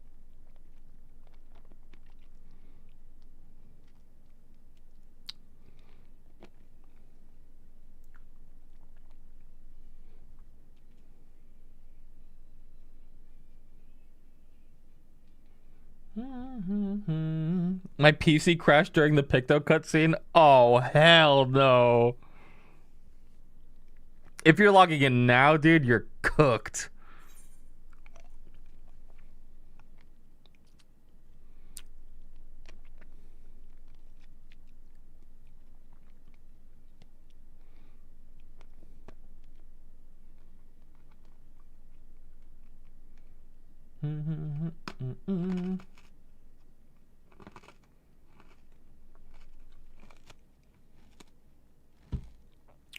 My PC crashed during the Picto cutscene. Oh, hell no. If you're logging in now, dude, you're cooked.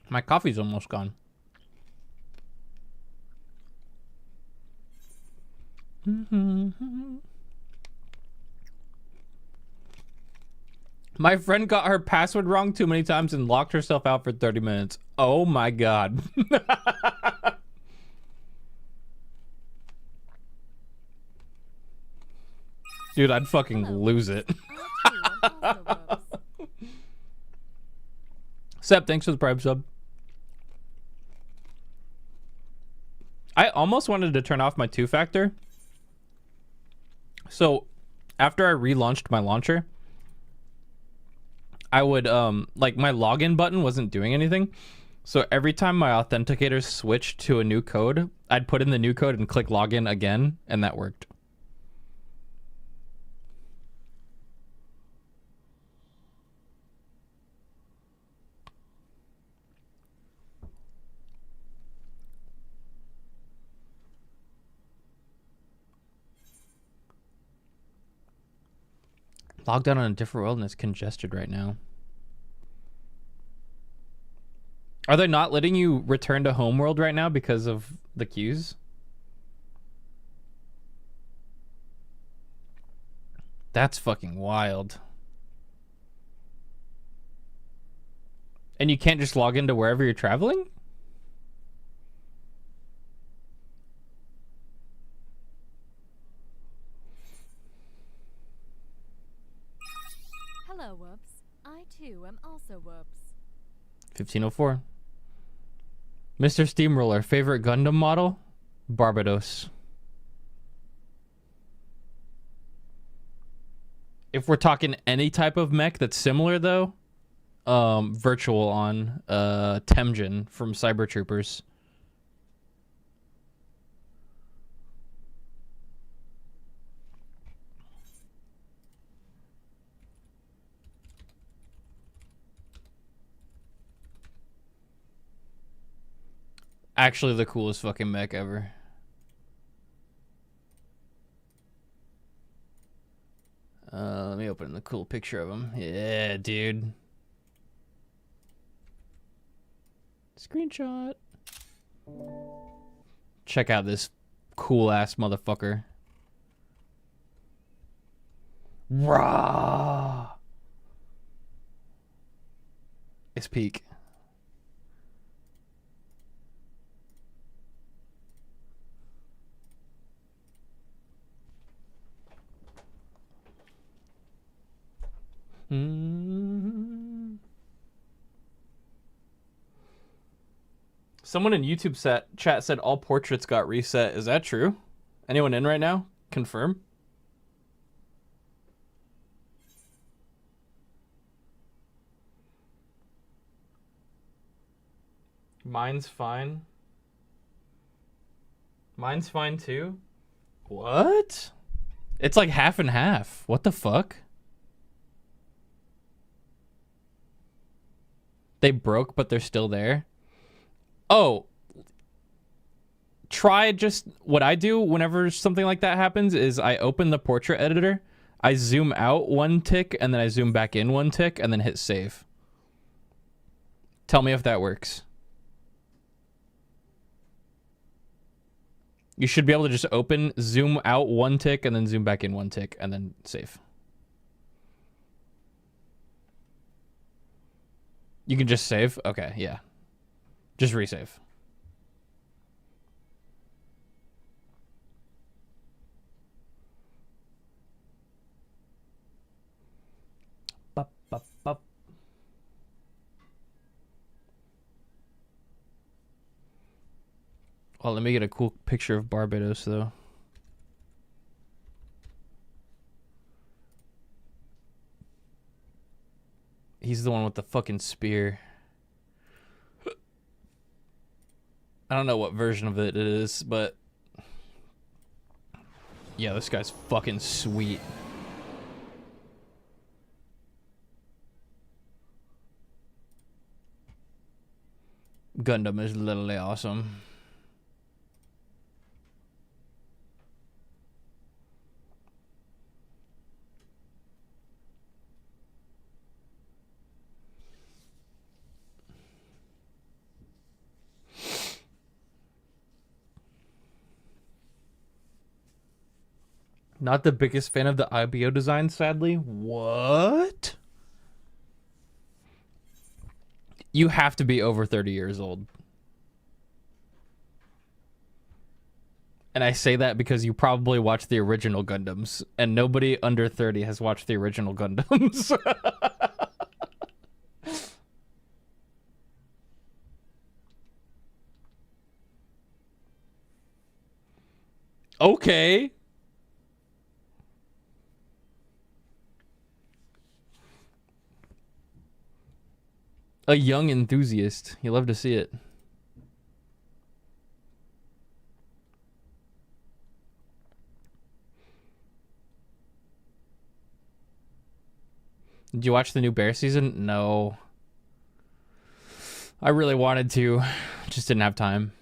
My coffee's almost gone. My friend got her password wrong too many times and locked herself out for 30 minutes. Oh my god. Dude, I'd fucking lose it. I too am also Whoops. Sep, thanks for the Prime sub. I almost wanted to turn off my two-factor. So, after I relaunched my launcher, I would, like, my login button wasn't doing anything. So every time my authenticator switched to a new code, I'd put in the new code and click login again, and that worked. Logged out on a different world and it's congested right now. Are they not letting you return to homeworld right now because of the queues? That's fucking wild. And you can't just log into wherever you're traveling? Hello, Whoops. I too am also Whoops. 1504. Mr. Steamroller, favorite Gundam model? Barbados. If we're talking any type of mech that's similar though, Virtual on Temjin from Cyber Troopers. Actually the coolest fucking mech ever. Let me open the cool picture of him. Yeah, dude. Screenshot. Check out this cool ass motherfucker. Rah! It's peak. Someone in YouTube chat said all portraits got reset. Is that true? Anyone in right now? Confirm. Mine's fine. Mine's fine too. What? It's like half and half. What the fuck? They broke, but they're still there. Oh, try just what I do whenever something like that happens is I open the portrait editor, I zoom out one tick, and then I zoom back in one tick, and then hit save. Tell me if that works. You should be able to just open, zoom out one tick, and then zoom back in one tick, and then save. You can just save? Okay, yeah. Just resave. Bup, bup, bup. Oh, let me get a cool picture of Barbados, though. He's the one with the fucking spear. I don't know what version of it is, but yeah, this guy's fucking sweet. Gundam is literally awesome. Not the biggest fan of the IBO design, sadly. What? You have to be over 30 years old. And I say that because you probably watched the original Gundams, and nobody under 30 has watched the original Gundams. Okay. A young enthusiast. You love to see it. Did you watch the new Bear season? No. I really wanted to. Just didn't have time.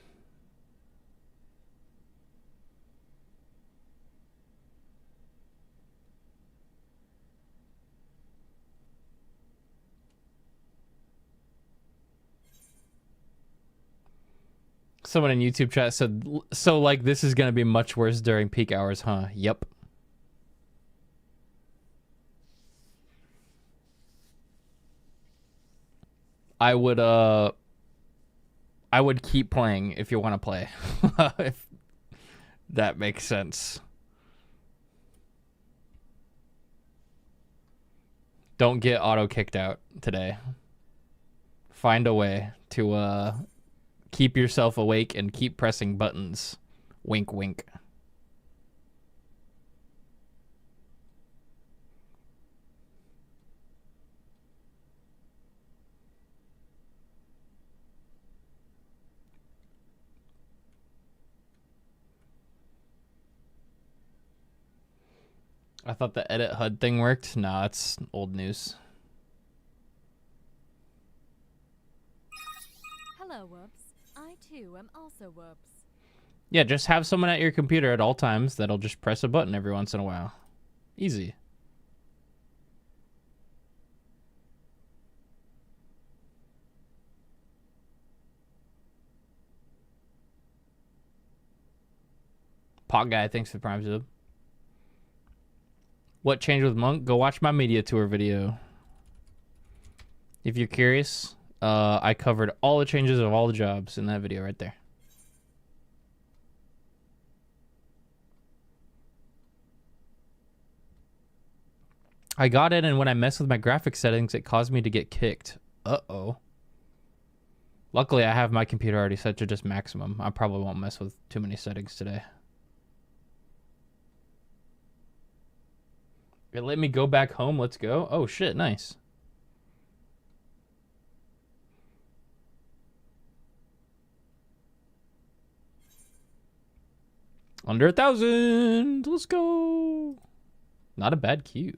Someone in YouTube chat said, so like this is going to be much worse during peak hours, huh? Yep. I would keep playing if you want to play. If that makes sense. Don't get auto kicked out today. Find a way to keep yourself awake and keep pressing buttons. Wink, wink. I thought the edit HUD thing worked. Nah, it's old news. Hello, Woops. I too am also Woops. Yeah, just have someone at your computer at all times that'll just press a button every once in a while. Easy. Pot guy, thanks for the prime sub. What changed with Monk? Go watch my media tour video. If you're curious, I covered all the changes of all the jobs in that video right there. I got it, and when I messed with my graphics settings, it caused me to get kicked. Uh-oh. Luckily, I have my computer already set to just maximum. I probably won't mess with too many settings today. It let me go back home. Let's go. Oh, shit. Nice. Under 1,000. Let's go. Not a bad queue.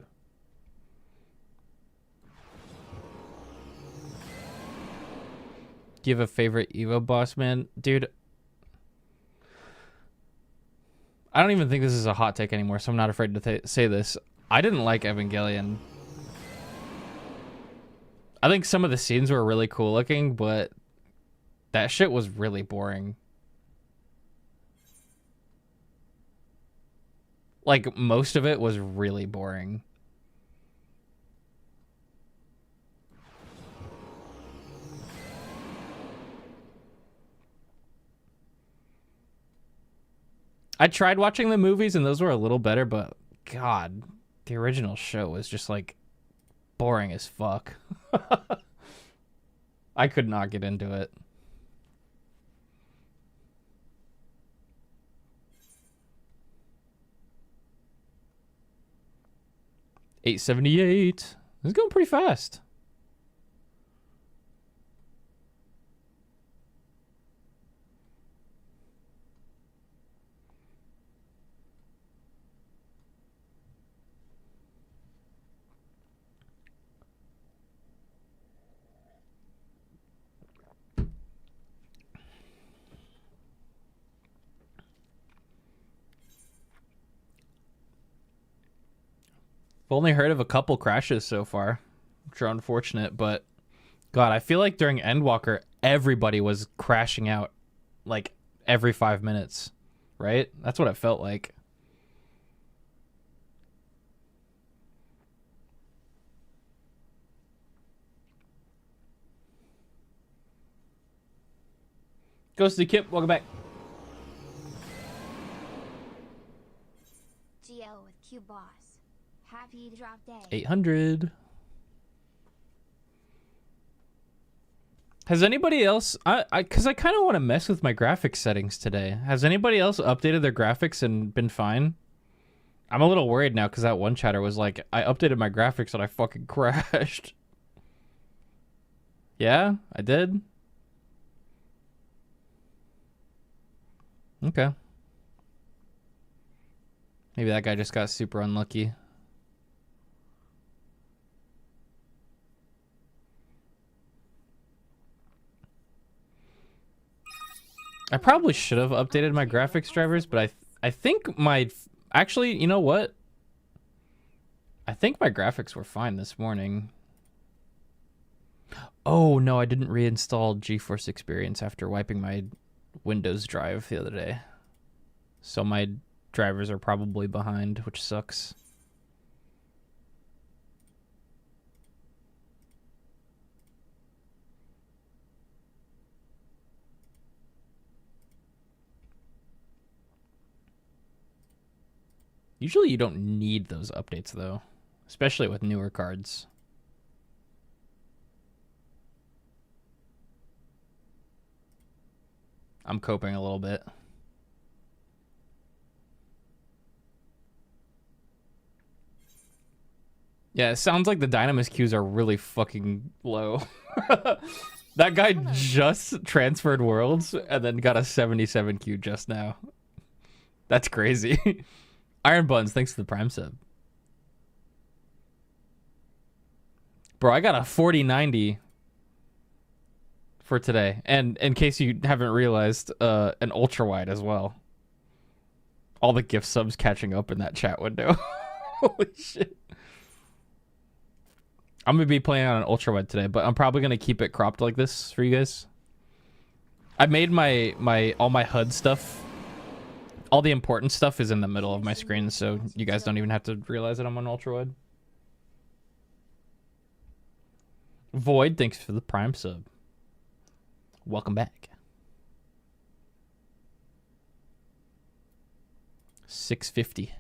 Do you have a favorite Evo boss, man? Dude, I don't even think this is a hot take anymore, so I'm not afraid to say this. I didn't like Evangelion. I think some of the scenes were really cool looking, but that shit was really boring. Like, most of it was really boring. I tried watching the movies, and those were a little better, but God, the original show was just, like, boring as fuck. I could not get into it. $878. This is going pretty fast. I've only heard of a couple crashes so far, which are unfortunate, but God, I feel like during Endwalker, everybody was crashing out like every 5 minutes, right? That's what it felt like. Ghosty Kip, welcome back. GL with Q Boss. Happy drop day. 800. Has anybody else, because I kind of want to mess with my graphics settings today. Has anybody else updated their graphics and been fine? I'm a little worried now because that one chatter was like, I updated my graphics and I fucking crashed. Yeah, I did. Okay. Maybe that guy just got super unlucky. I probably should have updated my graphics drivers, but I think my... Actually, you know what? I think my graphics were fine this morning. Oh, no, I didn't reinstall GeForce Experience after wiping my Windows drive the other day. So my drivers are probably behind, which sucks. Usually you don't need those updates, though. Especially with newer cards. I'm coping a little bit. Yeah, it sounds like the Dynamis Qs are really fucking low. That guy just transferred worlds and then got a 77 Q just now. That's crazy. Iron Buns, thanks for the Prime sub. Bro, I got a 4090 for today. And in case you haven't realized, an ultra wide as well. All the gift subs catching up in that chat window. Holy shit. I'm going to be playing on an ultra wide today, but I'm probably going to keep it cropped like this for you guys. I made all my HUD stuff. All the important stuff is in the middle of my screen, so you guys don't even have to realize that I'm on ultra wide. Void, thanks for the Prime sub. Welcome back. 650.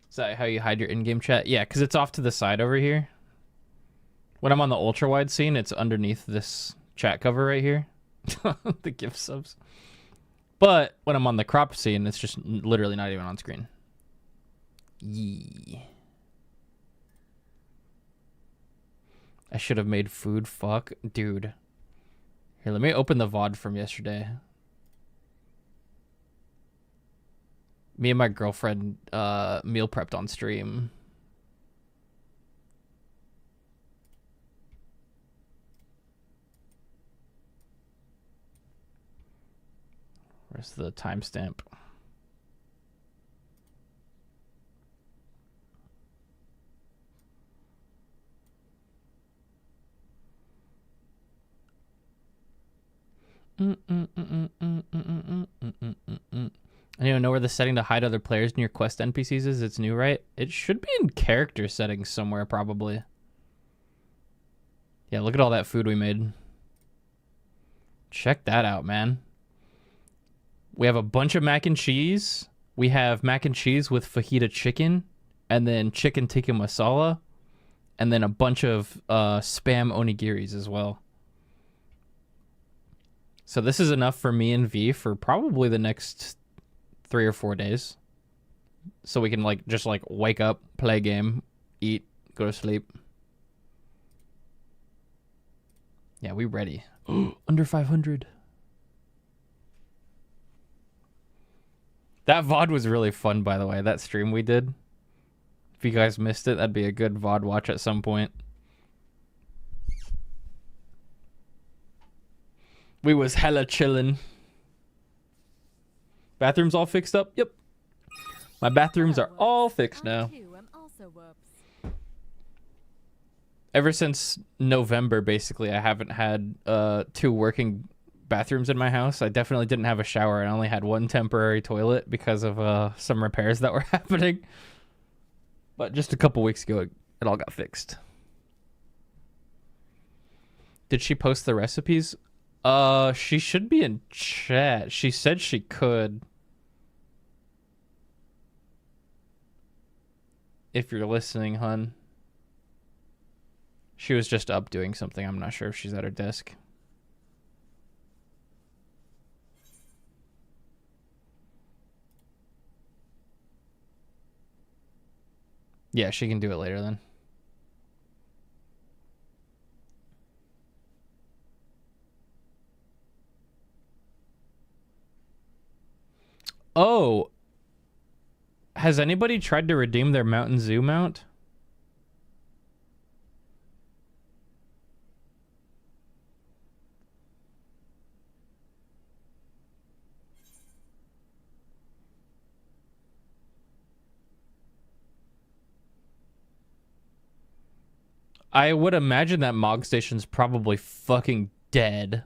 Is that how you hide your in-game chat? Yeah, because it's off to the side over here. When I'm on the ultra-wide scene, it's underneath this chat cover right here. The gift subs. But when I'm on the cropped scene, it's just literally not even on screen. Yee. I should have made food. Fuck. Dude. Here, let me open the VOD from yesterday. Me and my girlfriend meal prepped on stream. Where's the timestamp? I don't know where the setting to hide other players in your quest NPCs is. It's new, right? It should be in character settings somewhere, probably. Yeah, look at all that food we made. Check that out, man. We have a bunch of mac and cheese. We have mac and cheese with fajita chicken, and then chicken tikka masala, and then a bunch of spam onigiris as well. So this is enough for me and V for probably the next 3 or 4 days. So we can just wake up, play a game, eat, go to sleep. Yeah, we ready. Under 500. That VOD was really fun, by the way. That stream we did. If you guys missed it, that'd be a good VOD watch at some point. We was hella chillin'. Bathrooms all fixed up? Yep. My bathrooms are all fixed now. Ever since November, basically, I haven't had 2 working bathrooms in my house. I definitely didn't have a shower. I only had 1 temporary toilet because of some repairs that were happening. But just a couple weeks ago, it all got fixed. Did she post the recipes? She should be in chat. She said she could. If you're listening, hun. She was just up doing something. I'm not sure if she's at her desk. Yeah, she can do it later then. Oh. Has anybody tried to redeem their Mountain Zoo mount? I would imagine that Mog Station's probably fucking dead.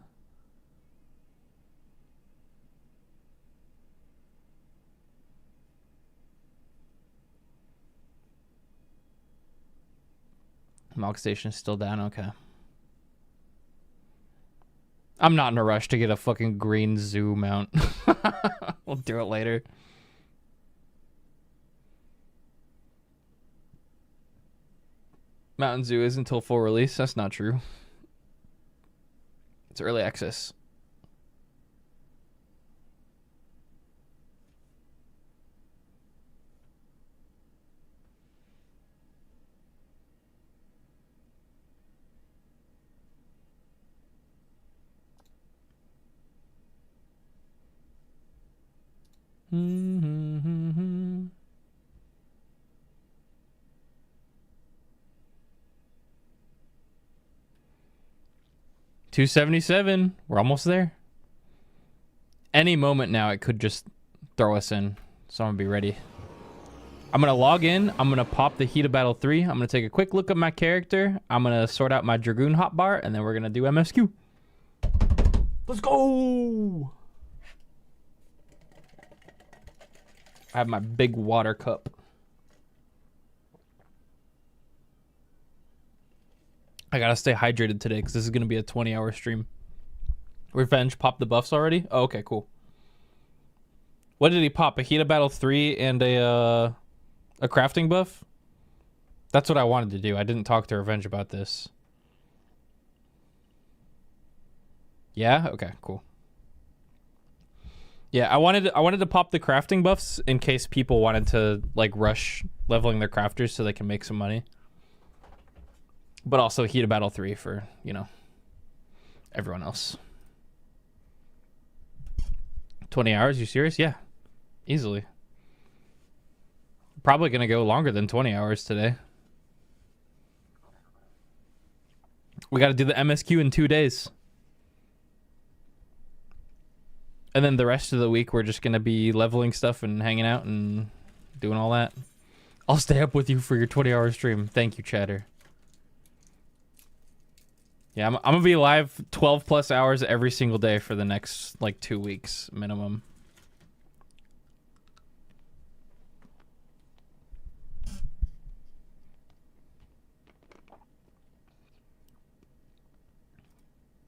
Mog Station's still down, okay. I'm not in a rush to get a fucking green zoo mount. We'll do it later. Mountain Zoo is until full release. That's not true. It's early access. Mm-hmm. 277. We're almost there. Any moment now, it could just throw us in. So I'm going to be ready. I'm going to log in. I'm going to pop the Heat of Battle 3. I'm going to take a quick look at my character. I'm going to sort out my Dragoon hotbar. And then we're going to do MSQ. Let's go! I have my big water cup. I gotta stay hydrated today because this is gonna be a 20-hour stream. Revenge popped the buffs already? Oh, okay, cool. What did he pop? A Heat of Battle 3 and a crafting buff? That's what I wanted to do. I didn't talk to Revenge about this. Yeah? Okay, cool. Yeah, I wanted to pop the crafting buffs in case people wanted to like rush leveling their crafters so they can make some money. But also Heat of Battle 3 for, you know, everyone else. 20 hours, you serious? Yeah. Easily. Probably going to go longer than 20 hours today. We got to do the MSQ in 2 days. And then the rest of the week, we're just going to be leveling stuff and hanging out and doing all that. I'll stay up with you for your 20-hour stream. Thank you, chatter. Yeah, I'm going to be live 12 plus hours every single day for the next, like, 2 weeks minimum.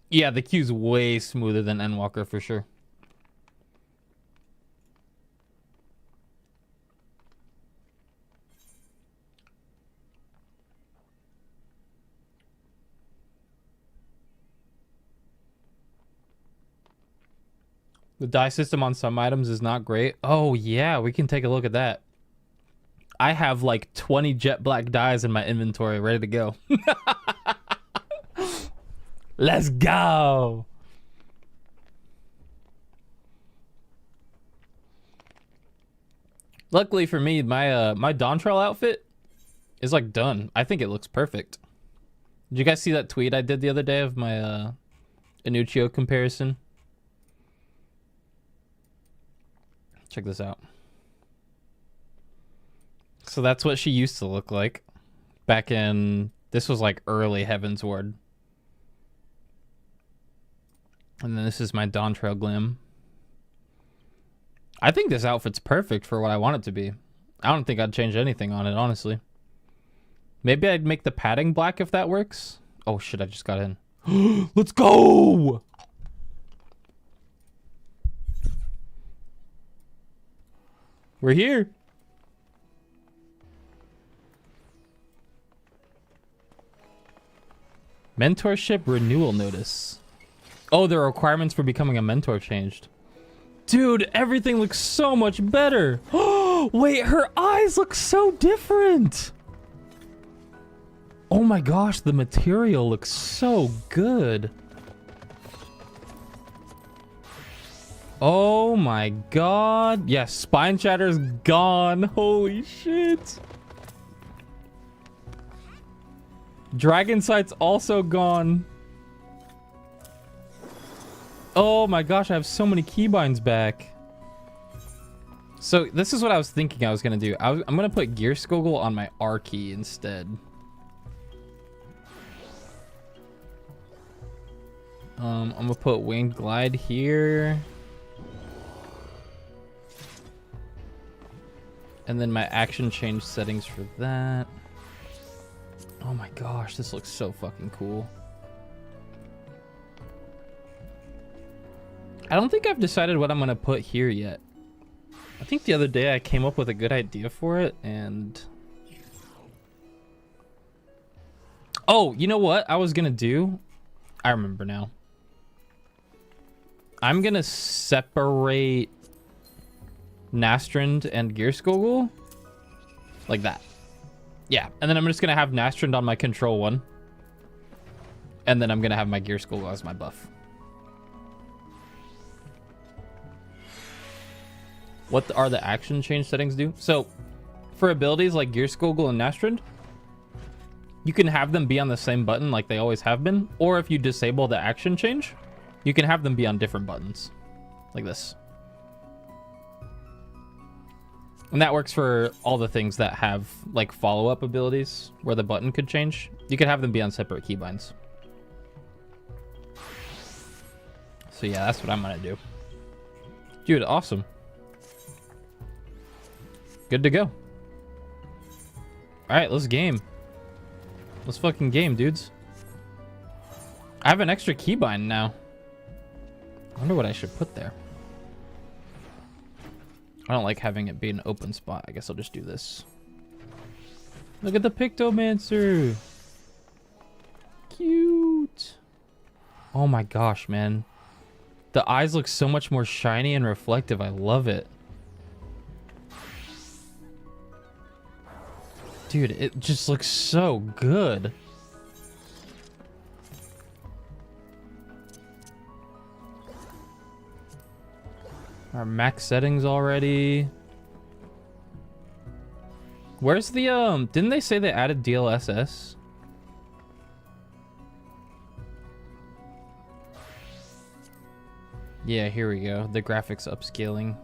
Yeah, the queue's way smoother than Endwalker for sure. The dye system on some items is not great. Oh, yeah, we can take a look at that. I have like 20 jet black dyes in my inventory ready to go. Let's go. Luckily for me, my Dawntrail outfit is like done. I think it looks perfect. Did you guys see that tweet I did the other day of my Inuchio comparison? Check this out. So that's what she used to look like back in, this was like early Heaven's Ward. And then this is my Dawntrail Glim. I think this outfit's perfect for what I want it to be. I don't think I'd change anything on it, honestly. Maybe I'd make the padding black if that works. Oh shit, I just got in. Let's go! We're here. Mentorship renewal notice. Oh, the requirements for becoming a mentor changed. Dude, everything looks so much better. Oh, wait, her eyes look so different. Oh my gosh, the material looks so good. Oh my god. Yes, spine chatter's gone. Holy shit. Dragon sight's also gone. Oh my gosh, I have so many keybinds back. So this is what I was thinking I was gonna do. I'm gonna put Gear Skoggle on my R key instead. I'm gonna put Winged Glide here. And then my action change settings for that. Oh my gosh, this looks so fucking cool. I don't think I've decided what I'm gonna put here yet. I think the other day I came up with a good idea for it and... Oh, you know what I was gonna do? I remember now. I'm gonna separate Nastrand and Gear Skoggle like that. Yeah, and then I'm just gonna have Nastrand on my control one. And then I'm gonna have my Gear Skoggle as my buff. What are the action change settings do? So, for abilities like Gear Skoggle and Nastrand, you can have them be on the same button like they always have been. Or if you disable the action change, you can have them be on different buttons. Like this. And that works for all the things that have like follow-up abilities where the button could change. You could have them be on separate keybinds. So yeah, that's what I'm gonna do. Dude, awesome. Good to go. Alright, let's game. Let's fucking game, dudes. I have an extra keybind now. I wonder what I should put there. I don't like having it be an open spot. I guess I'll just do this. Look at the Pictomancer. Cute. Oh my gosh, man. The eyes look so much more shiny and reflective. I love it. Dude, it just looks so good. Our max settings already. Where's the didn't they say they added DLSS? Yeah, here we go. The graphics upscaling.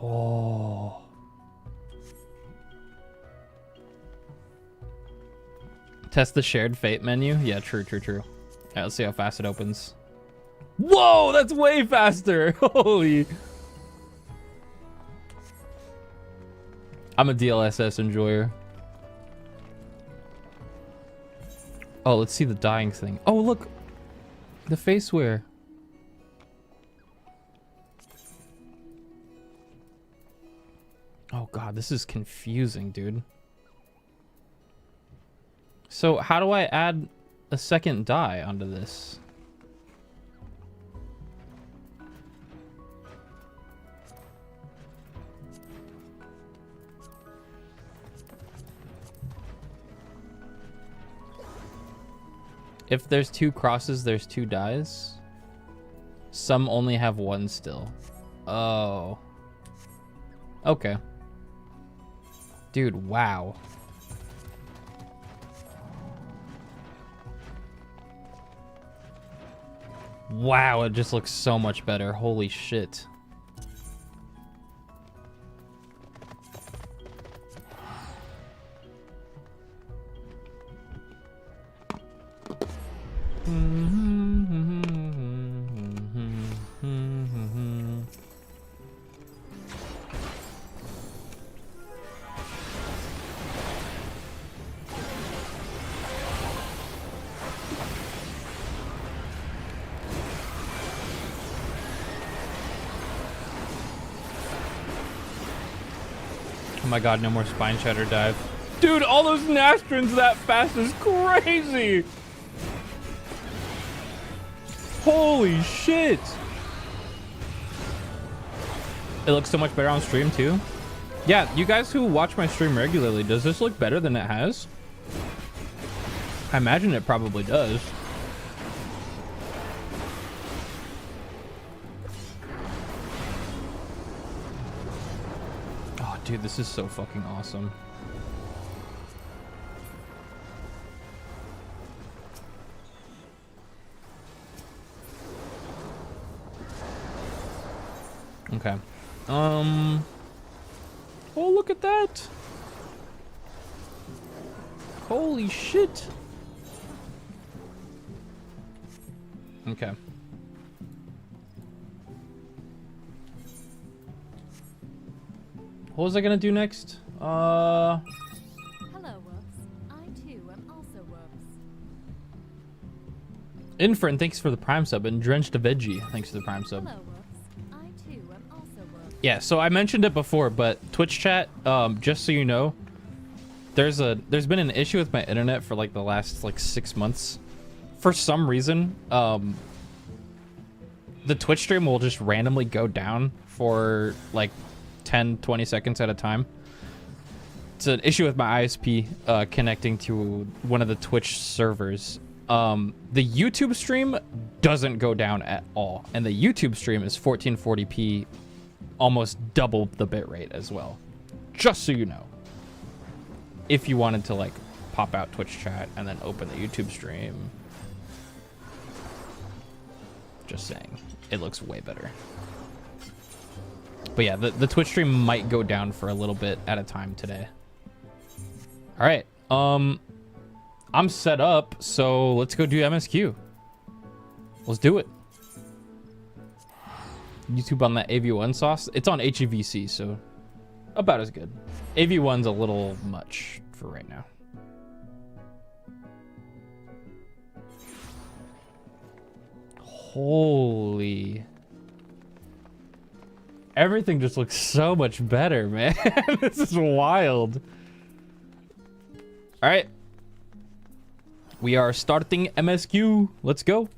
Oh. Test the shared fate menu. Yeah, true. Alright, let's see how fast it opens. Whoa, that's way faster. Holy. I'm a DLSS enjoyer. Oh, let's see the dying thing. Oh, look. The face wear. Oh god, this is confusing, dude. So how do I add a second die onto this? If there's two crosses, there's two dies. Some only have one still. Oh. Okay. Dude, wow. Wow, it just looks so much better. Holy shit. Oh my god, no more Spine Shatter dive. Dude, all those Nastrons that fast is crazy! Holy shit! It looks so much better on stream too. Yeah, you guys who watch my stream regularly, does this look better than it has? I imagine it probably does. Oh, dude, this is so fucking awesome. Okay. Oh, look at that. Holy shit. Okay. What was I gonna do next? Hello, Woops. I too am also Woops. Infern, thanks for the Prime sub, and Drenched a Veggie, thanks for the Prime sub. Hello, Woops. I too am also Woops. Yeah, so I mentioned it before, but Twitch chat, just so you know, there's been an issue with my internet for like the last like 6 months. For some reason, the Twitch stream will just randomly go down for like 10-20 seconds at a time. It's an issue with my ISP connecting to one of the Twitch servers. The YouTube stream doesn't go down at all, and the YouTube stream is 1440p, almost double the bitrate as well. Just so you know, if you wanted to like pop out Twitch chat and then open the YouTube stream, just saying, it looks way better. But yeah, the Twitch stream might go down for a little bit at a time today. All right, I'm set up, so let's go do MSQ. Let's do it. YouTube on that AV1 sauce. It's on HEVC, so about as good. AV1's a little much for right now. Holy. Everything just looks so much better, man. This is wild. All right. We are starting MSQ. Let's go.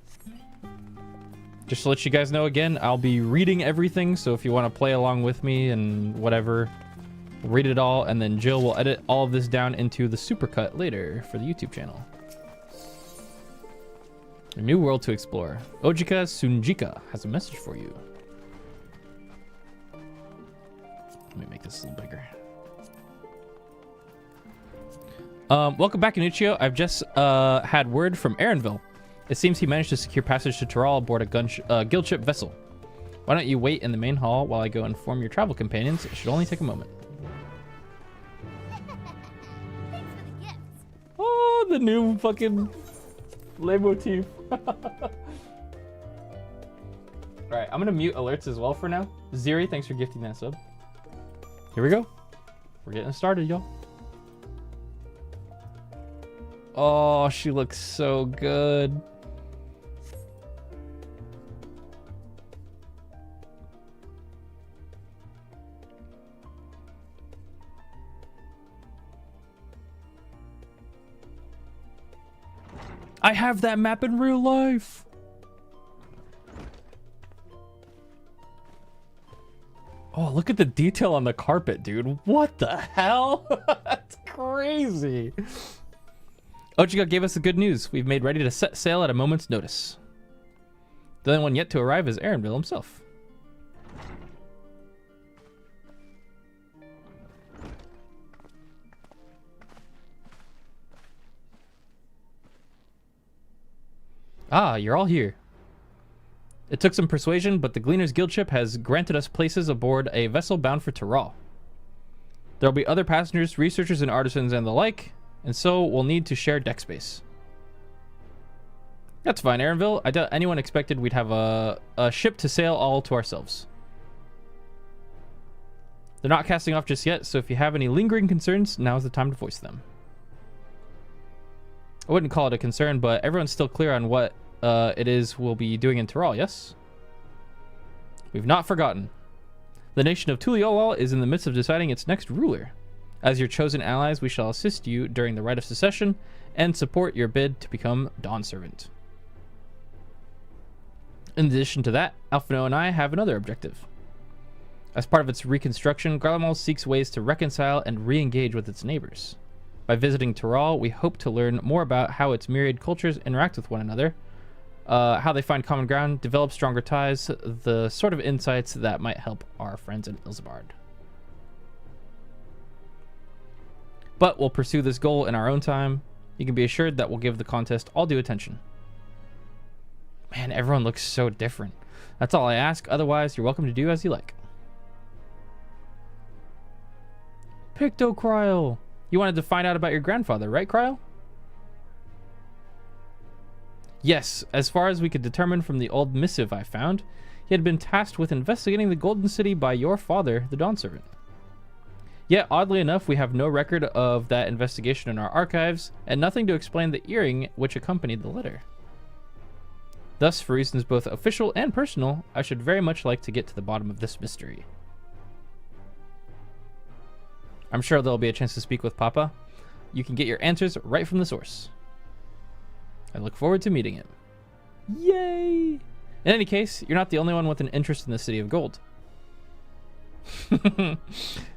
Just to let you guys know again, I'll be reading everything. So if you want to play along with me and whatever, read it all. And then Jill will edit all of this down into the supercut later for the YouTube channel. A new world to explore. Ojika Sunjika has a message for you. Let me make this a little bigger. Welcome back, Inuccio. I've just had word from Aaronville. It seems he managed to secure passage to Tyrol aboard a guild ship vessel. Why don't you wait in the main hall while I go inform your travel companions? It should only take a moment. Thanks for the gift. Oh, the new fucking leitmotif. Alright, I'm gonna mute alerts as well for now. Ziri, thanks for gifting that sub. Here we go. We're getting started, y'all. Oh, she looks so good. I have that map in real life. Oh, look at the detail on the carpet, dude. What the hell? That's crazy. Ojika gave us the good news. We've made ready to set sail at a moment's notice. The only one yet to arrive is Aaronville himself. Ah, you're all here. It took some persuasion, but the Gleaner's Guild ship has granted us places aboard a vessel bound for Tyrol. There'll be other passengers, researchers, and artisans and the like, and so we'll need to share deck space. That's fine, Aaronville. I doubt anyone expected we'd have a ship to sail all to ourselves. They're not casting off just yet, so if you have any lingering concerns, now's the time to voice them. I wouldn't call it a concern, but everyone's still clear on what it is we'll be doing in Tyrol, yes? We've not forgotten. The nation of Tuliolol is in the midst of deciding its next ruler. As your chosen allies, we shall assist you during the rite of secession and support your bid to become Dawn Servant. In addition to that, Alphino and I have another objective. As part of its reconstruction, Garlemald seeks ways to reconcile and re-engage with its neighbors. By visiting Tyrol, we hope to learn more about how its myriad cultures interact with one another, how they find common ground, develop stronger ties, the sort of insights that might help our friends in Ilsabard. But we'll pursue this goal in our own time. You can be assured that we'll give the contest all due attention. Man, everyone looks so different. That's all I ask. Otherwise, you're welcome to do as you like. Pictocryl! You wanted to find out about your grandfather, right, Kryl? Yes, as far as we could determine from the old missive I found, he had been tasked with investigating the Golden City by your father, the Dawn Servant. Yet, oddly enough, we have no record of that investigation in our archives, and nothing to explain the earring which accompanied the letter. Thus, for reasons both official and personal, I should very much like to get to the bottom of this mystery. I'm sure there'll be a chance to speak with Papa. You can get your answers right from the source. I look forward to meeting him. Yay! In any case, you're not the only one with an interest in the City of Gold. The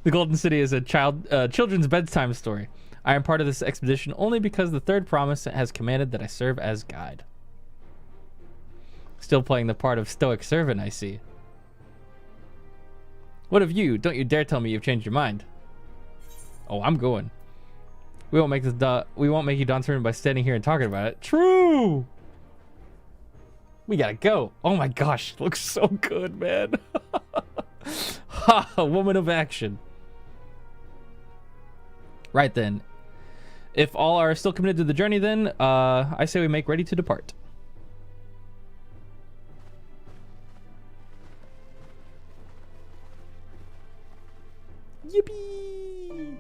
Golden City is a children's bedtime story. I am part of this expedition only because the Third Promise has commanded that I serve as guide. Still playing the part of stoic servant, I see. What of you? Don't you dare tell me you've changed your mind. Oh, I'm going. We won't make you Dawn Servant by standing here and talking about it. True. We gotta go. Oh my gosh, looks so good, man. Ha, a woman of action. Right then. If all are still committed to the journey, then I say we make ready to depart. Yippee!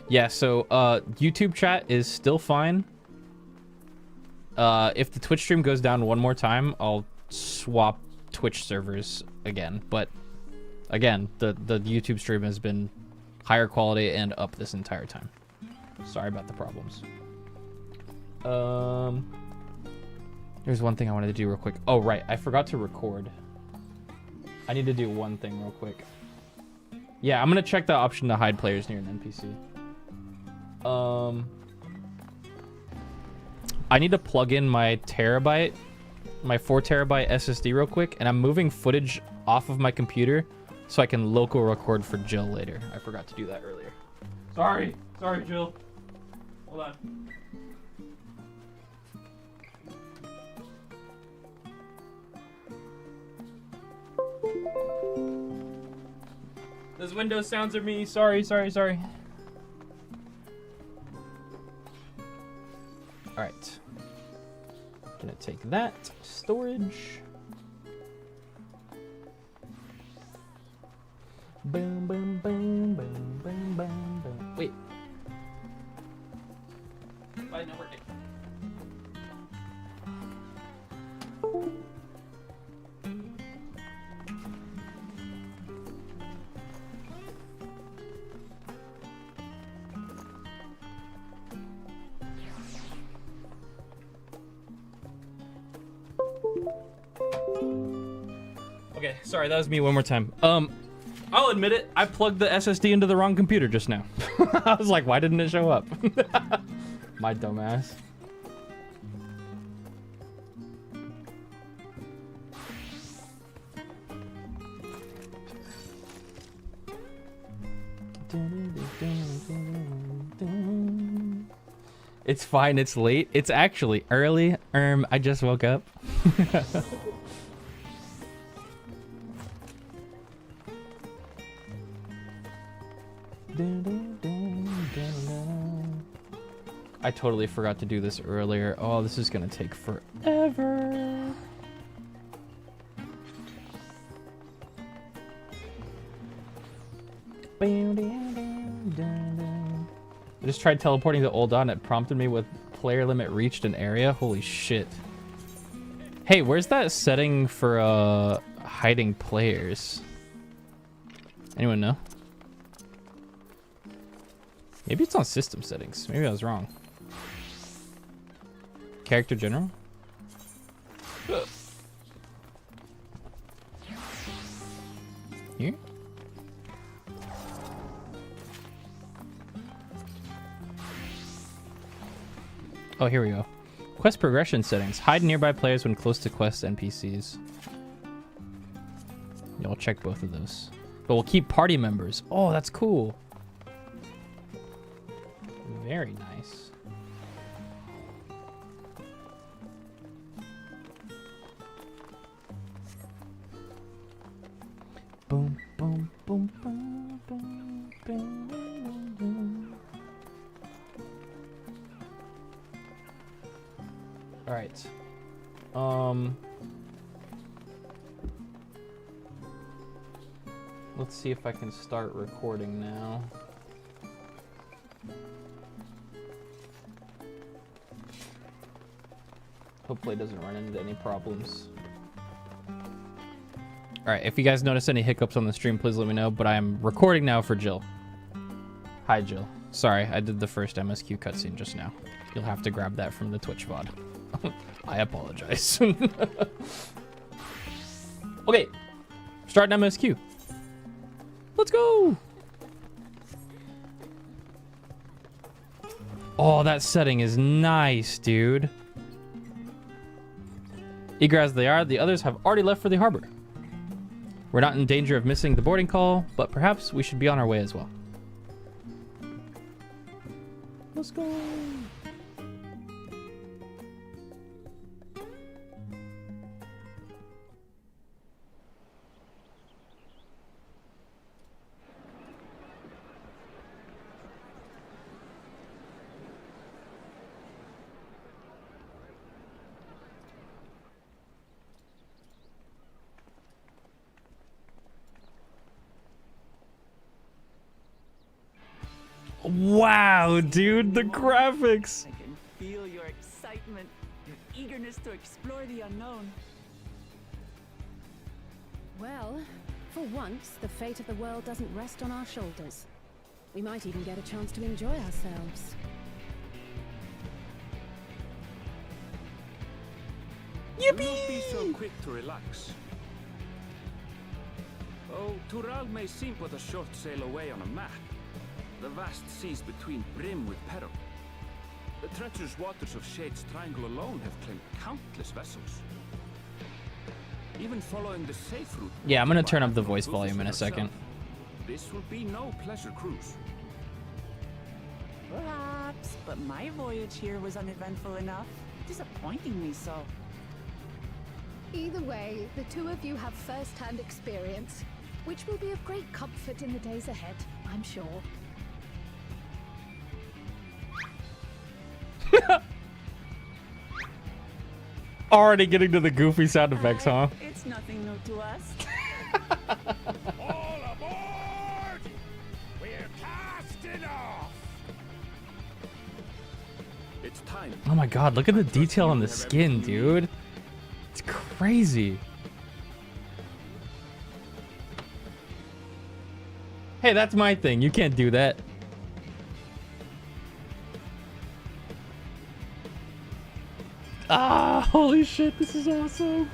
Yeah, so YouTube chat is still fine. If the Twitch stream goes down one more time, I'll swap Twitch servers again. But again, the YouTube stream has been higher quality and up this entire time. Sorry about the problems. There's one thing I wanted to do real quick. Oh, right. I forgot to record. I need to do one thing real quick. Yeah, I'm going to check the option to hide players near an NPC. I need to plug in my 4 terabyte SSD real quick, and I'm moving footage off of my computer so I can local record for Jill later. I forgot to do that earlier. Sorry, Jill. Hold on. Those Windows sounds are me. Sorry. Alright. Gonna take that. Storage. Boom, boom, boom, boom, boom, boom, boom. Wait. Why not working? Okay, sorry, that was me one more time. I'll admit it, I plugged the SSD into the wrong computer just now. I was like, why didn't it show up? My dumbass. It's fine, it's late. It's actually early. I just woke up. I totally forgot to do this earlier. Oh, this is gonna take forever. I just tried teleporting to Old Dawn. It prompted me with player limit reached an area. Holy shit. Hey, where's that setting for hiding players? Anyone know? Maybe it's on system settings. Maybe I was wrong. Character general? Here? Oh, here we go. Quest progression settings. Hide nearby players when close to quest NPCs. Yeah, we'll check both of those. But we'll keep party members. Oh, that's cool. Very nice. Boom, boom, boom, boom, boom, boom, boom, boom. All right. Let's see if I can start recording now. Hopefully it doesn't run into any problems. All right, if you guys notice any hiccups on the stream, please let me know, but I am recording now for Jill. Hi, Jill. Sorry, I did the first MSQ cutscene just now. You'll have to grab that from the Twitch VOD. I apologize. Okay, start an MSQ. Let's go. Oh, that setting is nice, dude. Eager as they are, the others have already left for the harbor. We're not in danger of missing the boarding call, but perhaps we should be on our way as well. Let's go. Wow, dude, the graphics. I can feel your excitement, your eagerness to explore the unknown. Well, for once, the fate of the world doesn't rest on our shoulders. We might even get a chance to enjoy ourselves. Do not be so quick to relax. Oh, Tural may seem but a short sail away on a map. The vast seas between brim with peril. The treacherous waters of Shade's Triangle alone have claimed countless vessels. Even following the safe route... Yeah, I'm gonna turn up the voice volume in a second. This will be no pleasure cruise. Perhaps, but my voyage here was uneventful enough, disappointingly so. Either way, the two of you have first-hand experience, which will be of great comfort in the days ahead, I'm sure. Already getting to the goofy sound effects, huh? It's nothing new to us. All aboard! We're casting off! It's time. Oh my god, look at the detail on the skin, dude. It's crazy. Hey, that's my thing. You can't do that. Ah, holy shit, this is awesome.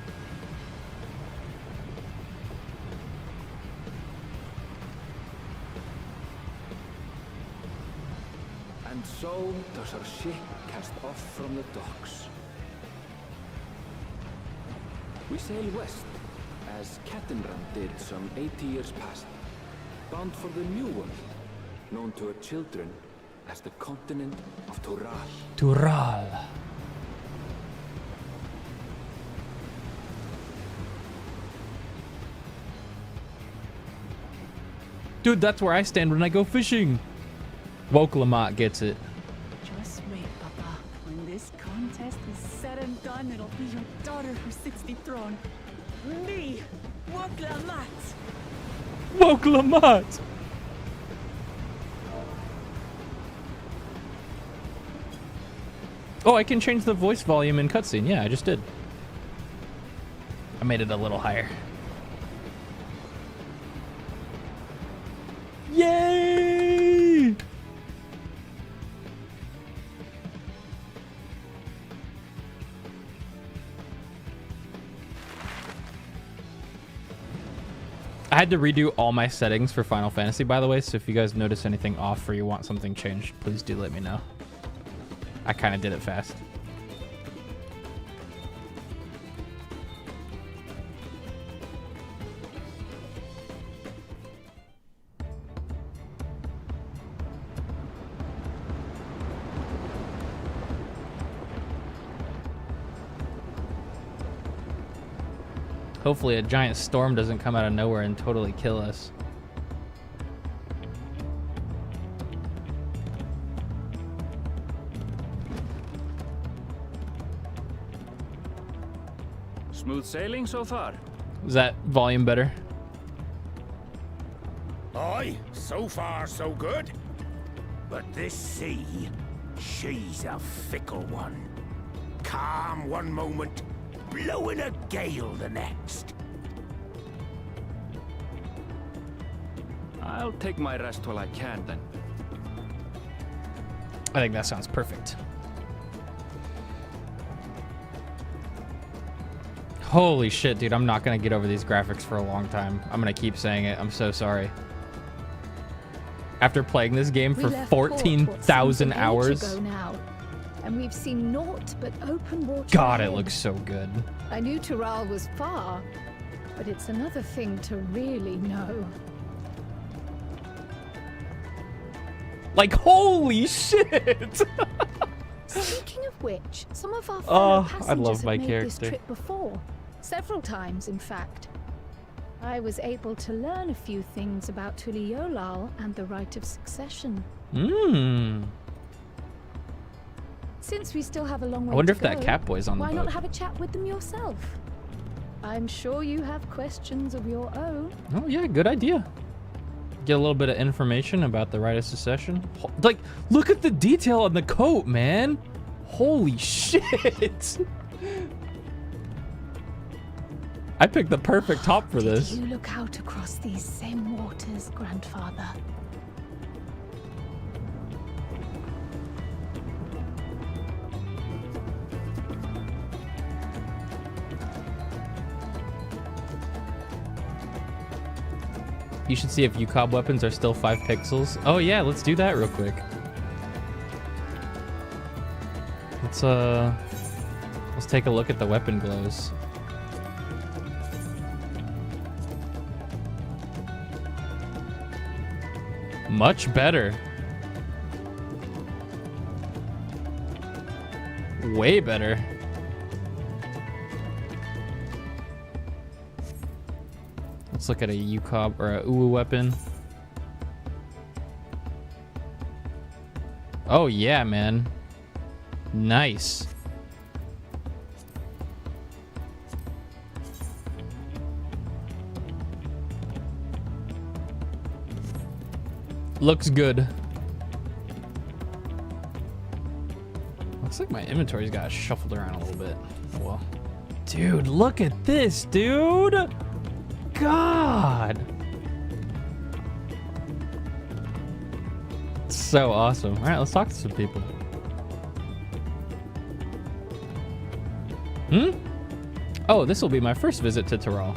And so does our ship cast off from the docks. We sail west, as Cattenram did some 80 years past, bound for the new world, known to her children as the continent of Tural. Tural. Dude, that's where I stand when I go fishing. Woke Lamont gets it. Just wait, Papa. When this contest is said and done, it'll be your daughter who sits the throne. Me, Woklamat. Woke Lamont. Oh, I can change the voice volume in cutscene. Yeah, I just did. I made it a little higher. I had to redo all my settings for Final Fantasy, by the way, so if you guys notice anything off or you want something changed, please do let me know. I kind of did it fast. Hopefully a giant storm doesn't come out of nowhere and totally kill us. Smooth sailing so far? Is that volume better? Aye, so far so good. But this sea, she's a fickle one. Calm one moment, blowing a gale the next. I'll take my rest while I can then. I think that sounds perfect. Holy shit, dude. I'm not going to get over these graphics for a long time. I'm going to keep saying it. I'm so sorry. After playing this game for 14,000 hours. Ago now, and we've seen naught but open water. God, ahead. it looks so good. I knew Tural was far, but it's another thing to really know. Like, holy shit! Speaking of which, some of our Oh, fellow I love passengers my have made character. this trip before. Several times, in fact. I was able to learn a few things about Tuliolal and the right of succession. Mmm. Since we still have a long way I wonder to if that go, Catboy's on the why boat. not have a chat with them yourself? I'm sure you have questions of your own. Oh, yeah, good idea. Get a little bit of information about the right of succession. Like, look at the detail on the coat, man. Holy shit. I picked the perfect top for this. Did you look out across these same waters, grandfather? You should see if UCOB weapons are still 5 pixels. Oh yeah, let's do that real quick. Let's take a look at the weapon glows. Much better. Way better. Let's look at a UCOB or a UU weapon. Oh yeah, man. Nice. Looks good. Looks like my inventory's got shuffled around a little bit. Well, dude, look at this, dude. God. So awesome. All right, let's talk to some people. Oh, this will be my first visit to Tyrol.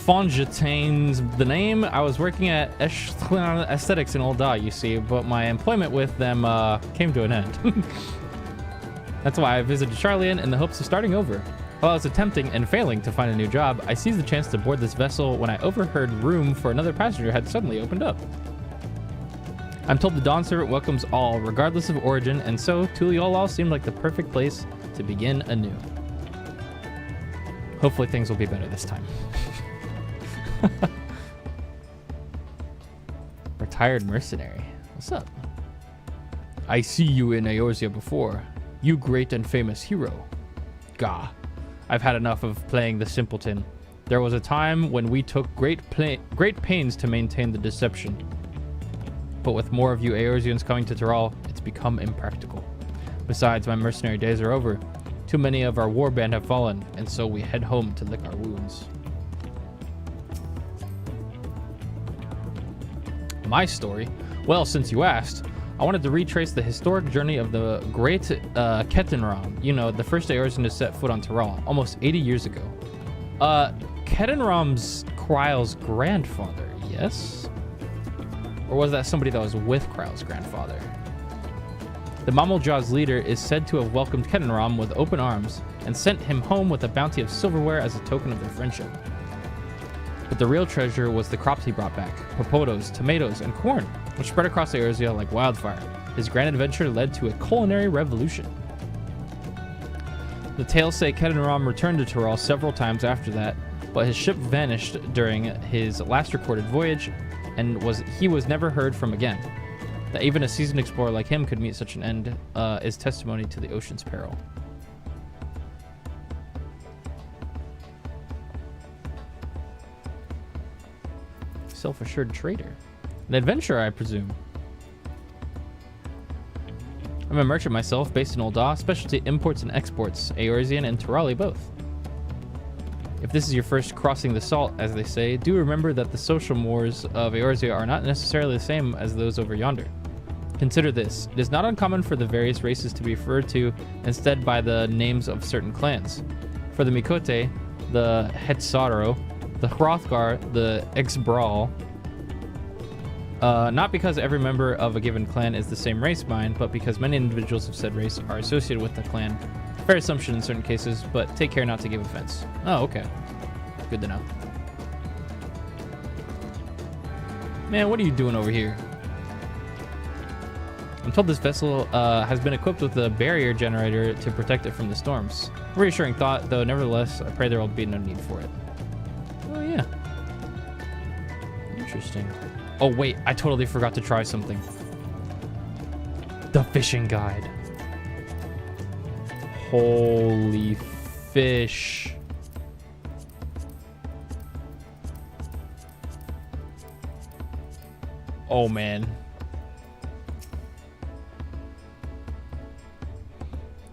Fonjetain's the name. I was working at Aesthetics in Old Da, you see, but my employment with them came to an end. That's why I visited Charlian in the hopes of starting over. While I was attempting and failing to find a new job, I seized the chance to board this vessel when I overheard room for another passenger had suddenly opened up. I'm told the Dawn Servant welcomes all, regardless of origin, and so Tuliolal seemed like the perfect place to begin anew. Hopefully things will be better this time. Retired mercenary. What's up? I see you in Eorzea before. You great and famous hero. Gah. I've had enough of playing the simpleton. There was a time when we took great pains to maintain the deception. But with more of you Eorzeans coming to Tyrol, it's become impractical. Besides, my mercenary days are over. Too many of our warband have fallen, and so we head home to lick our wounds. My story? Well, since you asked, I wanted to retrace the historic journey of the great Kettenram. You know, the first Eorzean to set foot on Tyrol, almost 80 years ago. Kedenram's Kryle's grandfather, yes? Or was that somebody that was with Kryle's grandfather? The Mamoljaw's leader is said to have welcomed Kedenram with open arms and sent him home with a bounty of silverware as a token of their friendship. But the real treasure was the crops he brought back, popotos, tomatoes, and corn, which spread across Eorzea like wildfire. His grand adventure led to a culinary revolution. The tales say Kedenram returned to Tural several times after that, but his ship vanished during his last recorded voyage, and he was never heard from again. That even a seasoned explorer like him could meet such an end is testimony to the ocean's peril. Self-assured trader. An adventurer, I presume. I'm a merchant myself, based in Ul'dah, specialty imports and exports, Eorzean and Turali both. If this is your first crossing the salt, as they say, do remember that the social mores of Eorzea are not necessarily the same as those over yonder. Consider this. It is not uncommon for the various races to be referred to instead by the names of certain clans. For the Mikote, the Hetsaro, the Hrothgar, the Exbrawl, not because every member of a given clan is the same race mind, but because many individuals of said race are associated with the clan. Fair assumption in certain cases, but take care not to give offense. Oh, okay. Good to know. Man, what are you doing over here? I'm told this vessel has been equipped with a barrier generator to protect it from the storms. Reassuring thought, though nevertheless, I pray there will be no need for it. Oh, yeah. Interesting. Oh, wait, I totally forgot to try something. The fishing guide. Holy fish. Oh, man.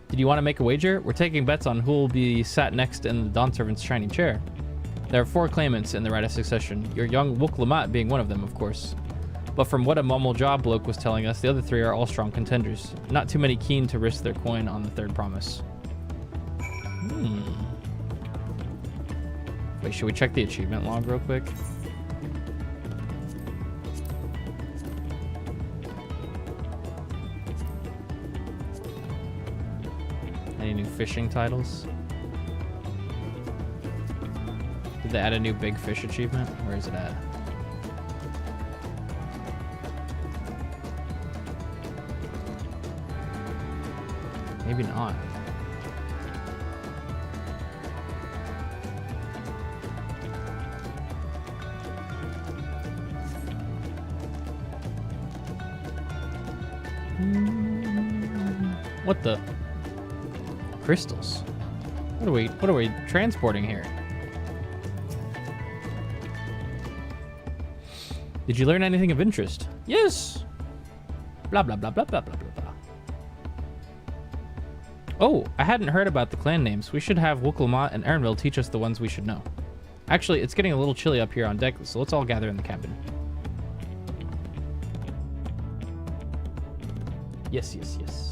Did you want to make a wager? We're taking bets on who will be sat next in the Dawn Servant's shiny chair. There are 4 claimants in the right of succession, your young Wook Lamat being one of them, of course. But from what a Mamoljah bloke was telling us, the other 3 are all strong contenders. Not too many keen to risk their coin on the third promise. Wait, should we check the achievement log real quick? Any new fishing titles? Did they add a new big fish achievement? Where is it at? Maybe not. What the? Crystals. What are we transporting here? Did you learn anything of interest? Yes. Blah blah blah blah blah blah blah blah. Oh, I hadn't heard about the clan names. We should have Wook Lamat and Erinville teach us the ones we should know. Actually, it's getting a little chilly up here on deck, so let's all gather in the cabin. Yes, yes, yes.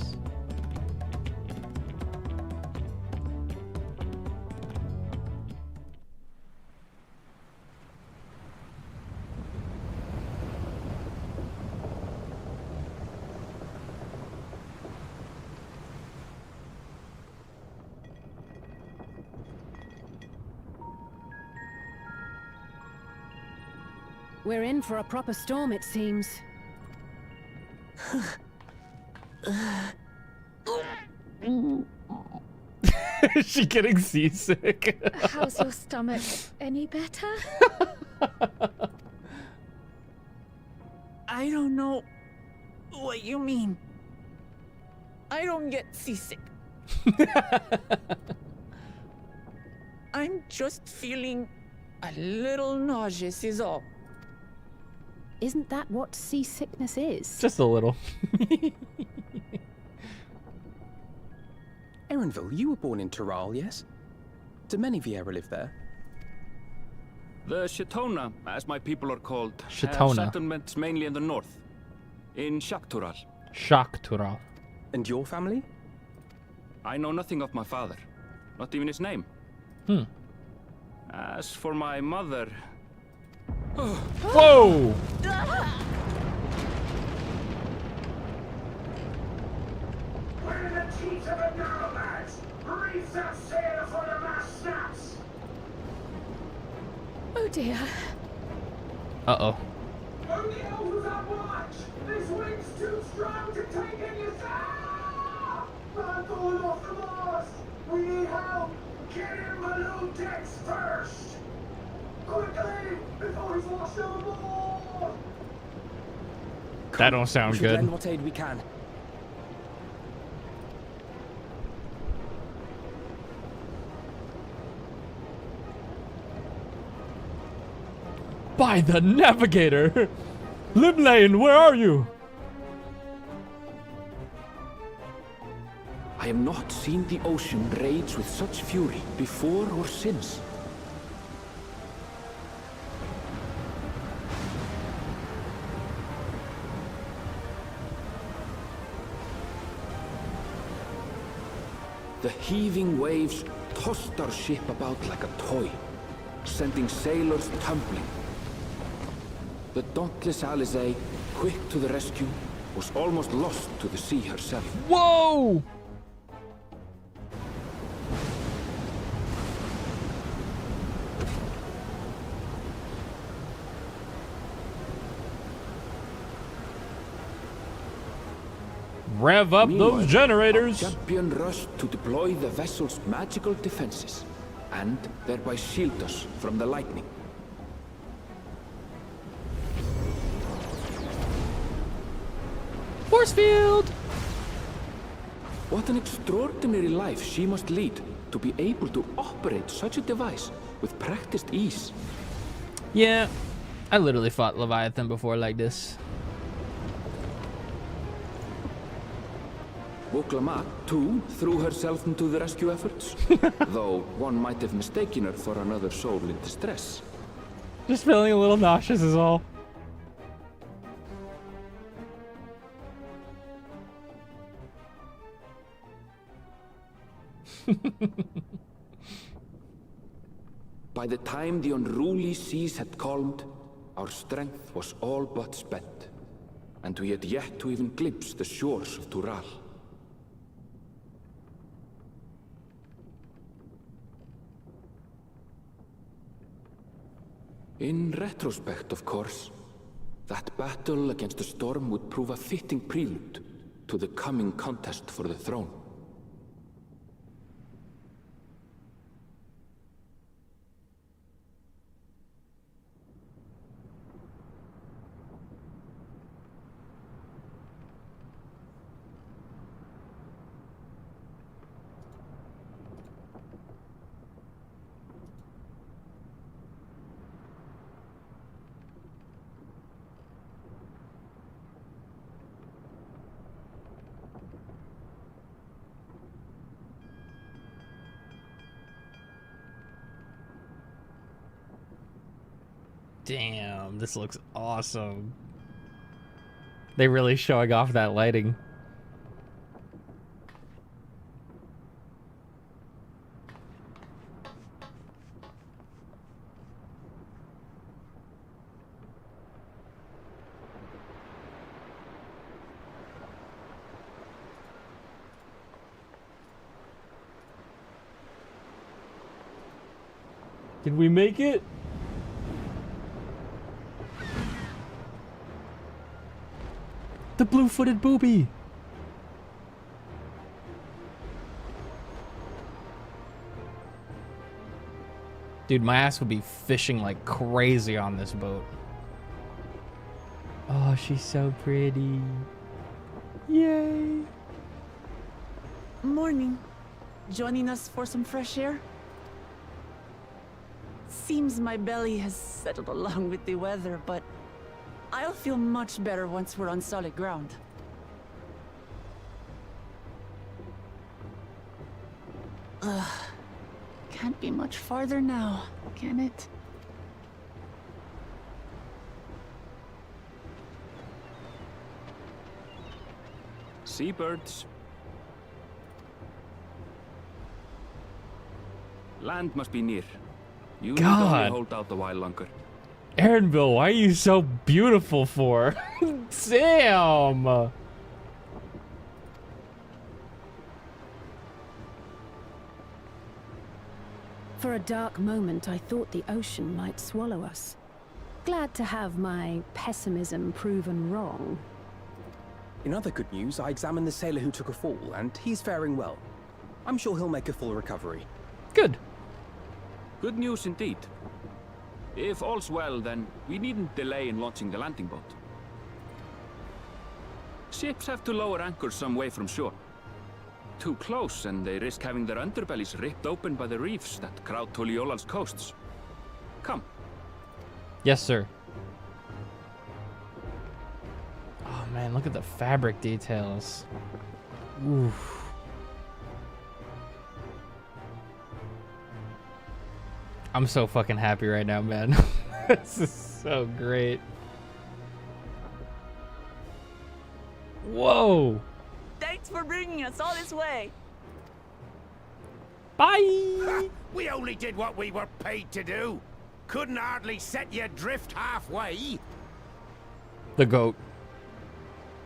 We're in for a proper storm, it seems. Is she getting seasick? How's your stomach? Any better? I don't know what you mean. I don't get seasick. I'm just feeling a little nauseous is all. Isn't that what seasickness is? Just a little. Erinville, you were born in Tural, yes? Do many Viera live there? The Shatona, as my people are called, Shatona. have settlements mainly in the north, in Shaktural. Shaktural. And your family? I know nothing of my father, not even his name. As for my mother... Whoa! Where are the teeth of the girl, lads? Reef that sail before the mast snaps! Oh dear. Uh-oh. Only Elvis on watch! This wind's too strong to take in your sail! Man falling off the mast! We need help! Get him below decks first! Quickly! Before he's washed overboard! That don't sound We should good. lend what aid we can. By the navigator! Limlane, where are you? I have not seen the ocean rage with such fury before or since. The heaving waves tossed our ship about like a toy, sending sailors tumbling. The dauntless Alizé, quick to the rescue, was almost lost to the sea herself. Whoa! Rev up Meanwhile, those generators! our champion rushed to deploy the vessel's magical defenses, and thereby shield us from the lightning. Force field! What an extraordinary life she must lead to be able to operate such a device with practiced ease. Yeah, I literally fought Leviathan before like this. Woklamat, too, threw herself into the rescue efforts, though one might have mistaken her for another soul in distress. Just feeling a little nauseous is all. By the time the unruly seas had calmed, our strength was all but spent, and we had yet to even glimpse the shores of Tural. In retrospect, of course, that battle against the storm would prove a fitting prelude to the coming contest for the throne. Damn, this looks awesome. They really showing off that lighting. Did we make it? The blue-footed booby. Dude, my ass would be fishing like crazy on this boat. Oh, she's so pretty. Yay. Morning. Joining us for some fresh air? Seems my belly has settled along with the weather, but I'll feel much better once we're on solid ground. Ugh. Can't be much farther now, can it? Seabirds. Land must be near. You God. need only hold out a while longer. Aaronville, why are you so beautiful for? Damn. For a dark moment, I thought the ocean might swallow us. Glad to have my pessimism proven wrong. In other good news, I examined the sailor who took a fall, and he's faring well. I'm sure he'll make a full recovery. Good. Good news indeed. If all's well, then we needn't delay in launching the landing boat. Ships have to lower anchor some way from shore. Too close, and they risk having their underbellies ripped open by the reefs that crowd Tuliola's coasts. Come. Yes, sir. Oh man, look at the fabric details. Oof. I'm so fucking happy right now, man. This is so great. Whoa. Thanks for bringing us all this way. Bye. We only did what we were paid to do. Couldn't hardly set you adrift halfway. The goat.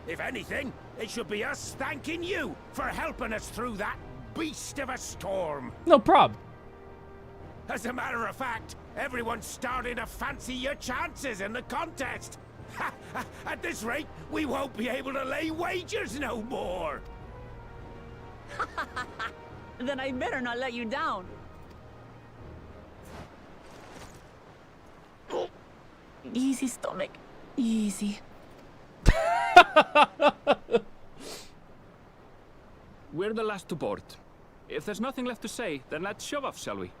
If anything, it should be us thanking you for helping us through that beast of a storm. No prob. As a matter of fact, everyone's starting to fancy your chances in the contest. At this rate, we won't be able to lay wagers no more. Then I better not let you down. Easy, stomach. Easy. We're the last to board. If there's nothing left to say, then let's shove off, shall we?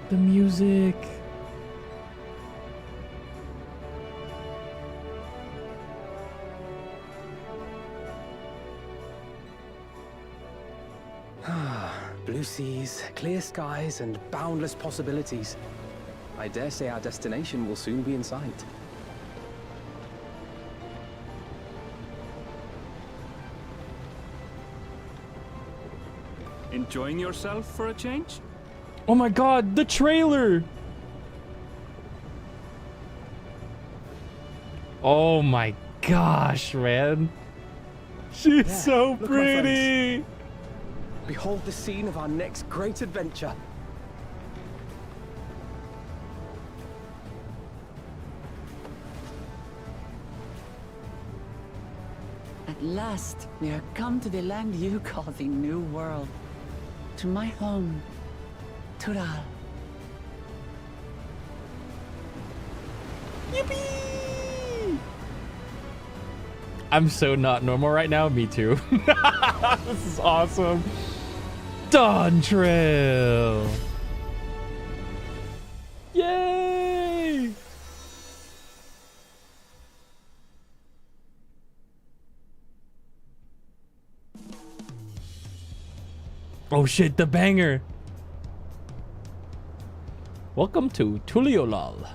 The music. Blue seas, clear skies, and boundless possibilities. I dare say our destination will soon be in sight. Enjoying yourself for a change? Oh my god, the trailer. Oh my gosh, man. She's so look, my pretty. Behold the scene of our next great adventure. At last, we are come to the land you call the New World. To my home, Tural. Yippee! I'm so not normal right now. Me too. This is awesome. Dawntrail. Yay! Oh shit, the banger. Welcome to Tuliolal.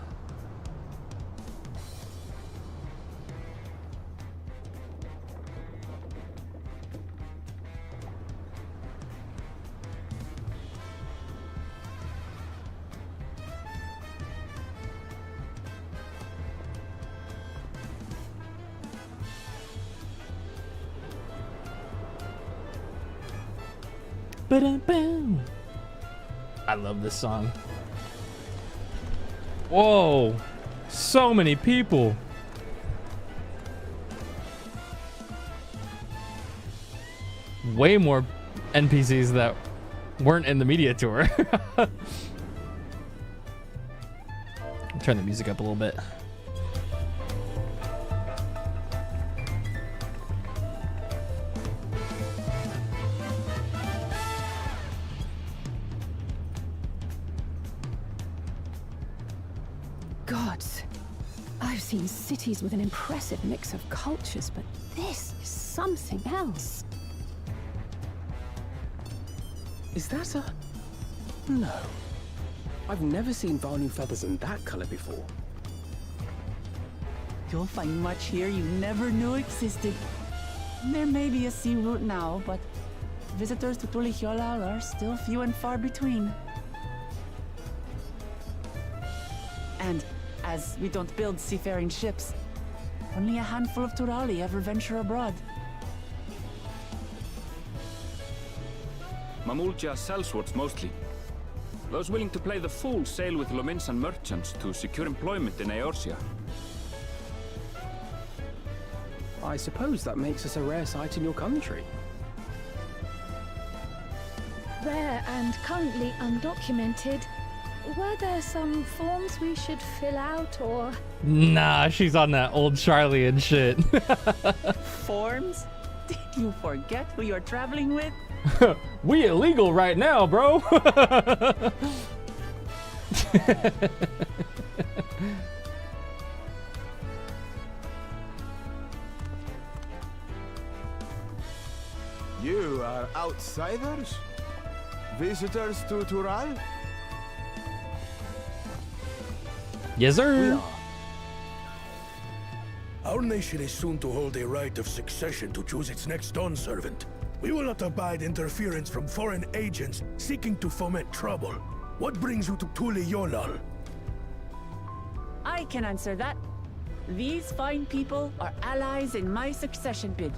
I love this song. Whoa, so many people. Way more NPCs that weren't in the media tour. Turn the music up a little bit. Gods, I've seen cities with an impressive mix of cultures, but this is something else. Is that a... No. I've never seen Vanu feathers in that color before. You'll find much here you never knew existed. There may be a sea route now, but visitors to Tulihyolal are still few and far between. And as we don't build seafaring ships, only a handful of Turali ever venture abroad. Mamulja sellswords mostly. Those willing to play the fool sail with Lominsan merchants to secure employment in Eorzea. I suppose that makes us a rare sight in your country. Rare and currently undocumented. Were there some forms we should fill out or... Nah, she's on that old Charlie and shit. Forms? Did you forget who you're traveling with? We illegal right now, bro. You are outsiders? Visitors to Tural? Yes, sir. Our nation is soon to hold a right of succession to choose its next Dawn servant. We will not abide interference from foreign agents seeking to foment trouble. What brings you to Tulihyolal? I can answer that. These fine people are allies in my succession bid.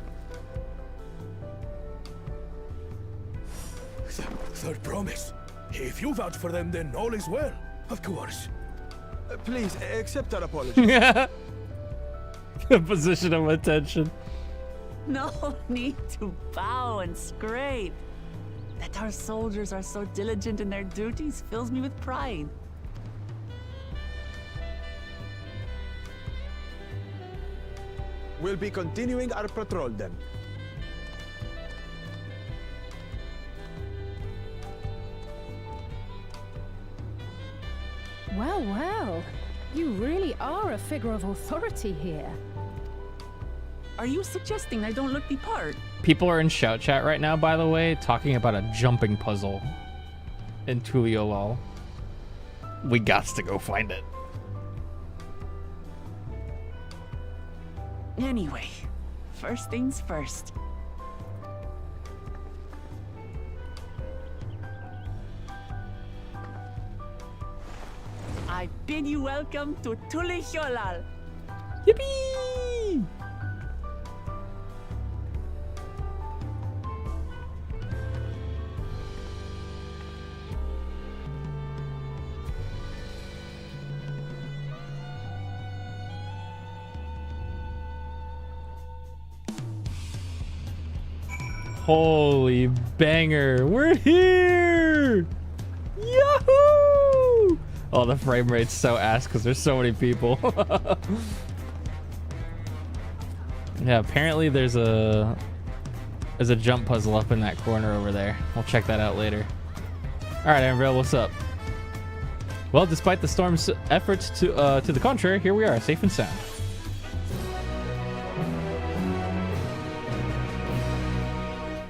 Third promise. If you vouch for them, then all is well. Of course. Please, accept our apologies. Position of attention. No need to bow and scrape. That our soldiers are so diligent in their duties fills me with pride. We'll be continuing our patrol then. Well, well. You really are a figure of authority here. Are you suggesting I don't look the part? People are in shout chat right now, by the way, talking about a jumping puzzle in Tulihyolal. We gots to go find it. Anyway, first things first. I bid you welcome to Tulihyolal. Yippee! Holy banger, we're here! Yahoo! Oh, the frame rate's so ass because there's so many people. Yeah, apparently there's a jump puzzle up in that corner over there. We'll check that out later. All right, Ambril, what's up? Well, despite the storm's efforts to the contrary, here we are, safe and sound.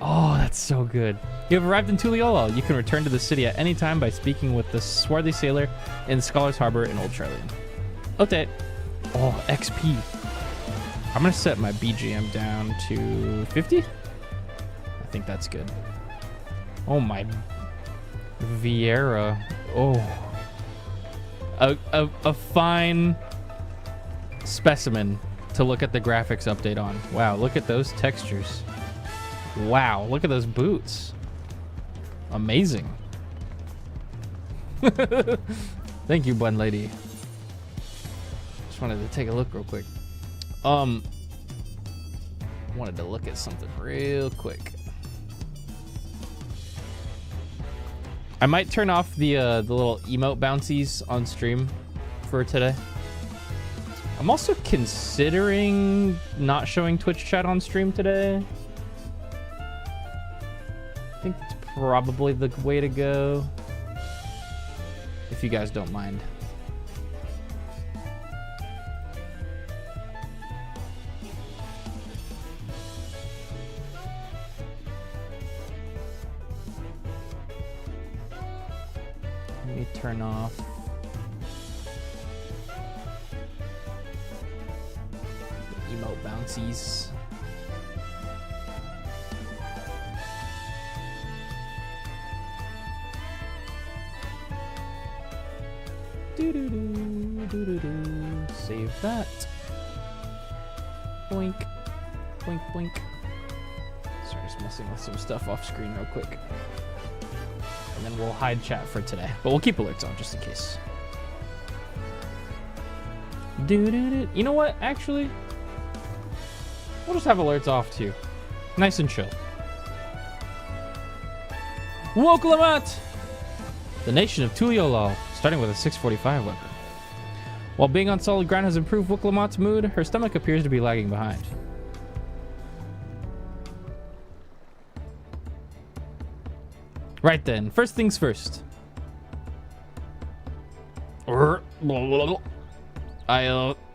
Oh, that's so good. You have arrived in Tulihyolal. You can return to the city at any time by speaking with the swarthy sailor in Scholar's Harbor in Old Charlian. Okay. Oh, XP. I'm going to set my BGM down to 50. I think that's good. Oh, my Vieira. Oh. A fine specimen to look at the graphics update on. Wow, look at those textures. Wow, look at those boots. Amazing. Thank you, bun lady. Just wanted to take a look real quick. Wanted to look at something real quick. I might turn off the little emote bouncies on stream for today. I'm also considering not showing Twitch chat on stream today. I think that's probably the way to go, if you guys don't mind. Let me me turn off. The emote bouncies. Save that. Boink. Boink, boink. Sorry, just messing with some stuff off screen real quick. And then we'll hide chat for today. But we'll keep alerts on just in case. You know what? Actually, we'll just have alerts off too. Nice and chill. Woklamat! The nation of Tuliolal, starting with a 645 weapon. While being on solid ground has improved Woklamat's mood, her stomach appears to be lagging behind. Right then, first things first.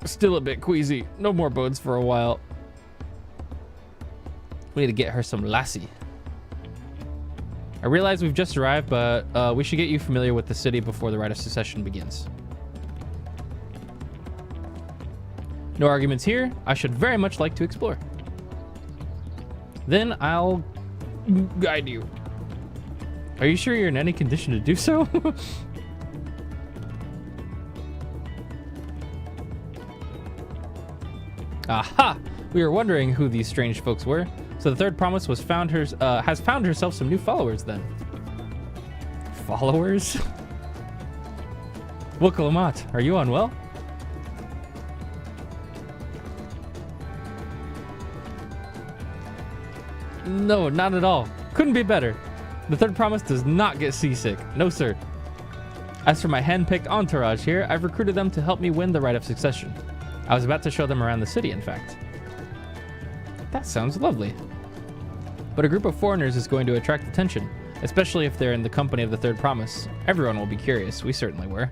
Still a bit queasy. No more bones for a while. We need to get her some lassie. I realize we've just arrived, but we should get you familiar with the city before the Rite of Succession begins. No arguments here. I should very much like to explore. Then I'll guide you. Are you sure you're in any condition to do so? Aha! We were wondering who these strange folks were. So the third promise has found herself some new followers then. Followers? Woklamat, are you unwell? No, not at all. Couldn't be better. The third promise does not get seasick. No, sir. As for my hand-picked entourage here, I've recruited them to help me win the Rite of Succession. I was about to show them around the city, in fact. That sounds lovely. But a group of foreigners is going to attract attention, especially if they're in the company of the third promise. Everyone will be curious. We certainly were.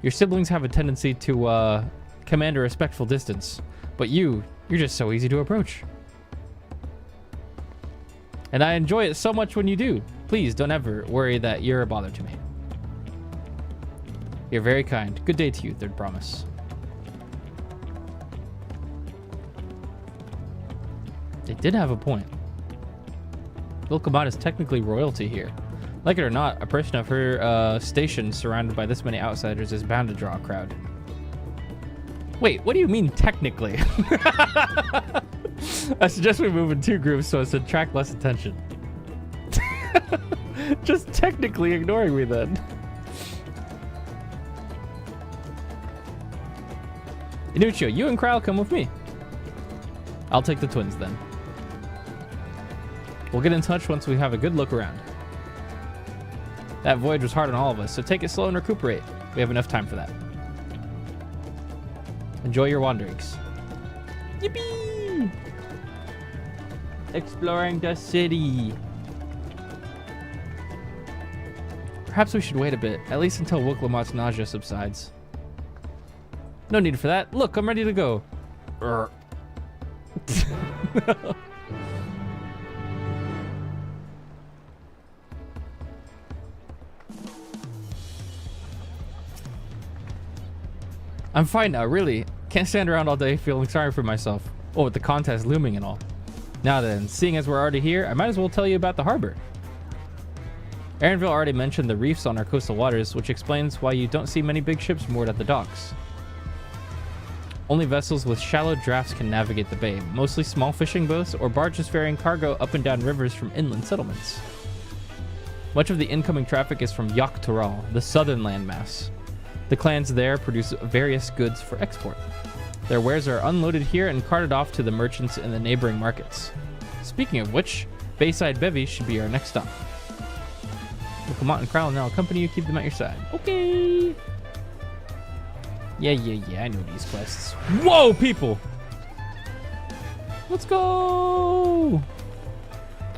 Your siblings have a tendency to command a respectful distance, but you're just so easy to approach. And I enjoy it so much when you do. Please don't ever worry that you're a bother to me. You're very kind. Good day to you, third promise. They did have a point. Woklamat is technically royalty here. Like it or not, a person of her station surrounded by this many outsiders is bound to draw a crowd. Wait, what do you mean technically? I suggest we move in two groups so as to attract less attention. Just technically ignoring me then. Inucho, you and Kryle come with me. I'll take the twins then. We'll get in touch once we have a good look around. That voyage was hard on all of us, so take it slow and recuperate. We have enough time for that. Enjoy your wanderings. Yippee! Exploring the city. Perhaps we should wait a bit, at least until Woklamat's nausea subsides. No need for that. Look, I'm ready to go. I'm fine now, really. Can't stand around all day feeling sorry for myself. Oh, with the contest looming and all. Now then, seeing as we're already here, I might as well tell you about the harbor. Aaronville already mentioned the reefs on our coastal waters, which explains why you don't see many big ships moored at the docks. Only vessels with shallow drafts can navigate the bay, mostly small fishing boats or barges ferrying cargo up and down rivers from inland settlements. Much of the incoming traffic is from Yak Toral, the southern landmass. The clans there produce various goods for export. Their wares are unloaded here and carted off to the merchants in the neighboring markets. Speaking of which, Bayside Bevy should be our next stop. Woklamat and Kryle now accompany you, keep them at your side. Okay. Yeah, I know these quests. Whoa, people! Let's go!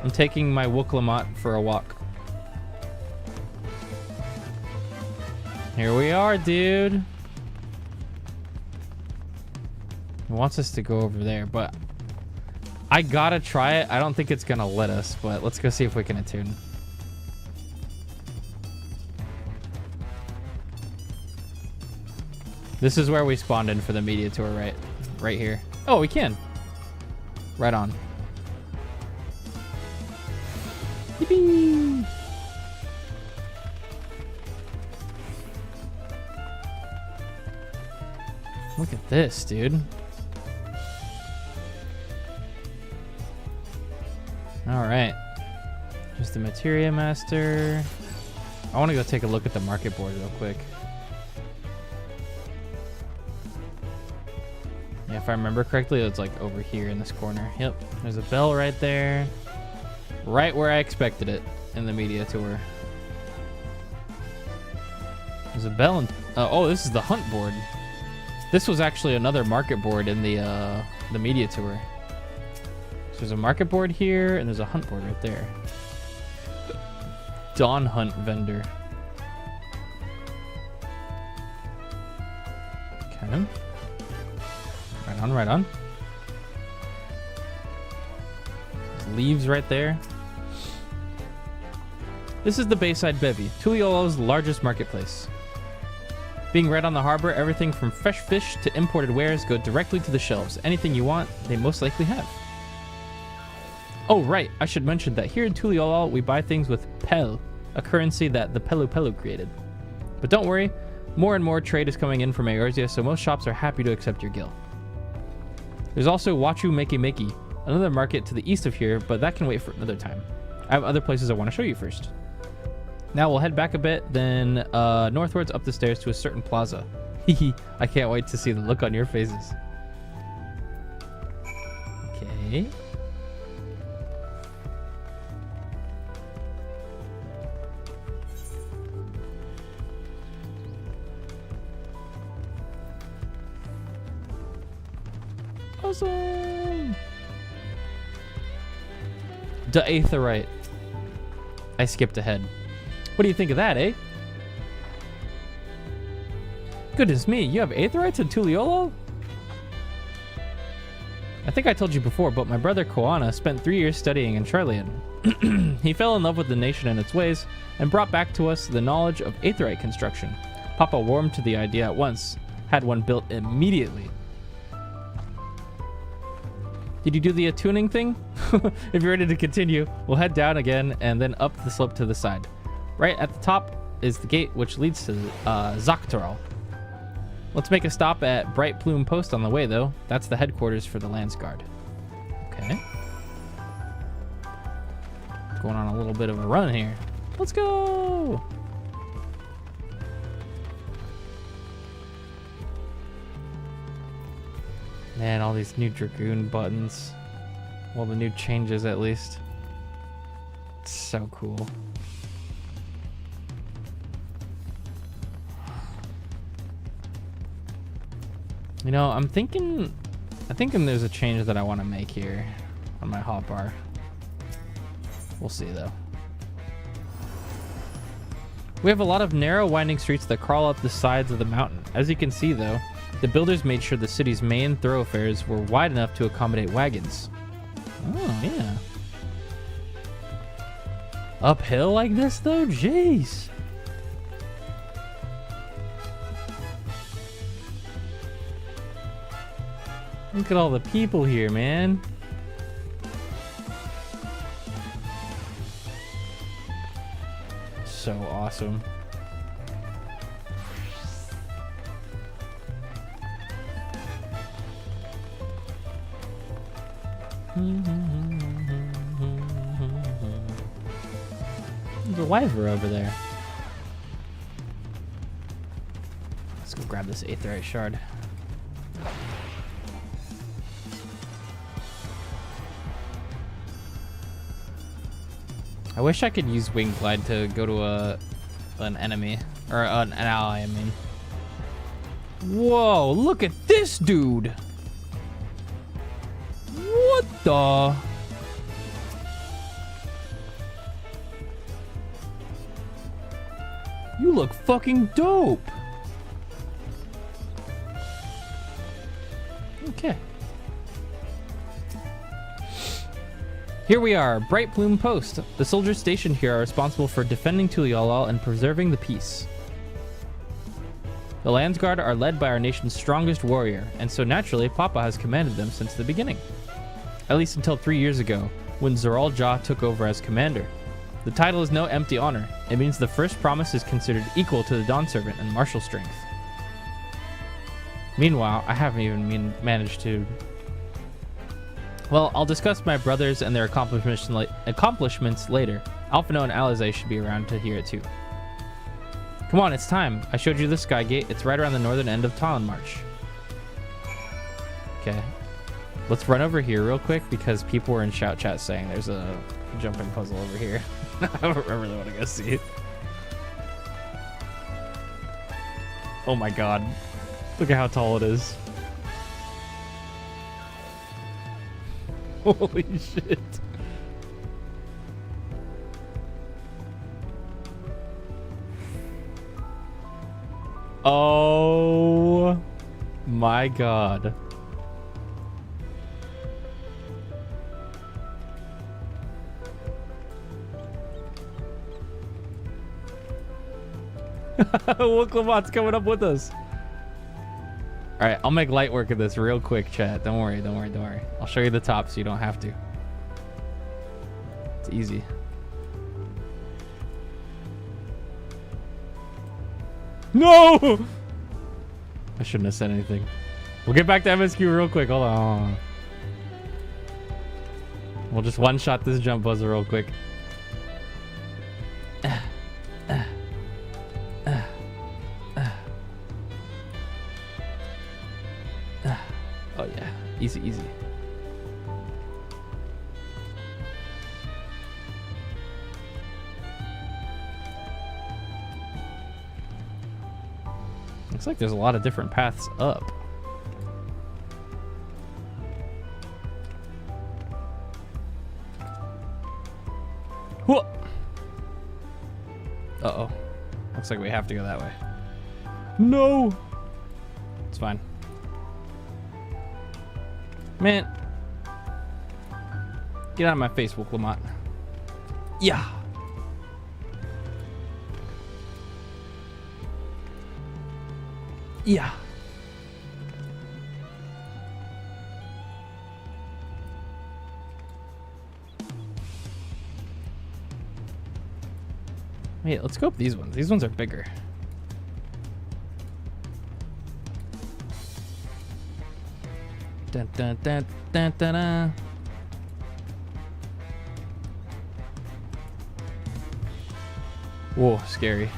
I'm taking my Woklamat for a walk. Here we are, dude. He wants us to go over there, but I gotta try it. I don't think it's gonna let us, but let's go see if we can attune. This is where we spawned in for the media tour, right? Right here. Oh, we can. Right on. Yippee! Look at this, dude. All right. Just the Materia Master. I want to go take a look at the market board real quick. Yeah, if I remember correctly, it's like over here in this corner. Yep. There's a bell right there. Right where I expected it in the media tour. There's a bell and oh, this is the hunt board. This was actually another market board in the media tour. So there's a market board here and there's a hunt board right there. Dawn Hunt vendor. Okay. Right on, right on. There's leaves right there. This is the Bayside Bevy, Tuliolo's largest marketplace. Being right on the harbor, everything from fresh fish to imported wares go directly to the shelves. Anything you want, they most likely have. Oh, right, I should mention that here in Tuliolo, we buy things with Pel, a currency that the Pelu Pelu created. But don't worry, more and more trade is coming in from Eorzea, so most shops are happy to accept your gil. There's also Wachu Meki Meki, another market to the east of here, but that can wait for another time. I have other places I want to show you first. Now we'll head back a bit, then northwards up the stairs to a certain plaza. Hehe, I can't wait to see the look on your faces. Okay. Awesome! Aetherite. I skipped ahead. What do you think of that, eh? Goodness me, you have Aetherites in Tuliolo? I think I told you before, but my brother Koana spent 3 years studying in Charlian. He fell in love with the nation and its ways, and brought back to us the knowledge of Aetherite construction. Papa warmed to the idea at once, had one built immediately. Did you do the attuning thing? If you're ready to continue, we'll head down again and then up the slope to the side. Right at the top is the gate which leads to Dawntrail. Let's make a stop at Bright Plume Post on the way, though. That's the headquarters for the Lance Guard. Okay. Going on a little bit of a run here. Let's go! Man, all these new Dragoon buttons. Well, the new changes, at least. It's so cool. You know, I think there's a change that I want to make here on my hotbar. We'll see, though. We have a lot of narrow, winding streets that crawl up the sides of the mountain. As you can see, though, the builders made sure the city's main thoroughfares were wide enough to accommodate wagons. Oh, yeah. Uphill like this, though? Jeez. Look at all the people here, man. So awesome. There's a wyvern over there. Let's go grab this Aetherite shard. I wish I could use Wing Glide to go to an enemy. Or an ally, I mean. Whoa, look at this dude! What the? You look fucking dope! Okay. Here we are, Bright Plume Post. The soldiers stationed here are responsible for defending Tuliolal and preserving the peace. The Landsguard are led by our nation's strongest warrior, and so naturally, Papa has commanded them since the beginning. At least until 3 years ago, when Zoral Ja took over as commander. The title is no empty honor. It means the first promise is considered equal to the Dawn Servant in martial strength. Meanwhile, I haven't even managed to... Well, I'll discuss my brothers and their accomplishments later. Alphino and Alizé should be around to hear it too. Come on, it's time. I showed you the Sky Gate. It's right around the northern end of Talon March. Okay. Let's run over here real quick because people were in shout chat saying there's a jumping puzzle over here. I really want to go see it. Oh my god. Look at how tall it is. Holy shit. Oh my god. Wooklamot's coming up with us. Alright, I'll make light work of this real quick, chat. Don't worry. I'll show you the top so you don't have to. It's easy. No! I shouldn't have said anything. We'll get back to MSQ real quick. Hold on. We'll just one-shot this jump puzzle real quick. Oh yeah, easy. Looks like there's a lot of different paths up. Whoa! Uh-oh. Looks like we have to go that way. No! It's fine. Man. Get out of my face, Wooklamot. Yeah. Yeah. Wait, let's go up these ones. These ones are bigger. Dun, dun, dun, dun, dun, dun. Whoa, scary.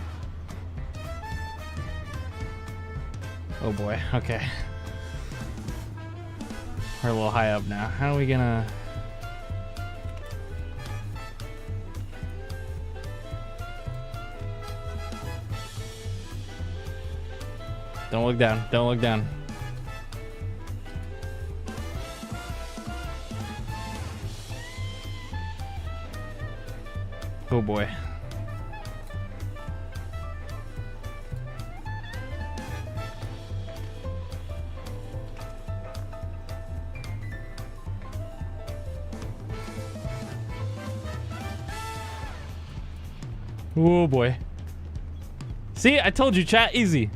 Oh boy, okay. We're a little high up now. How are we gonna... Don't look down, don't look down. Oh boy. Oh boy. See, I told you, chat, easy.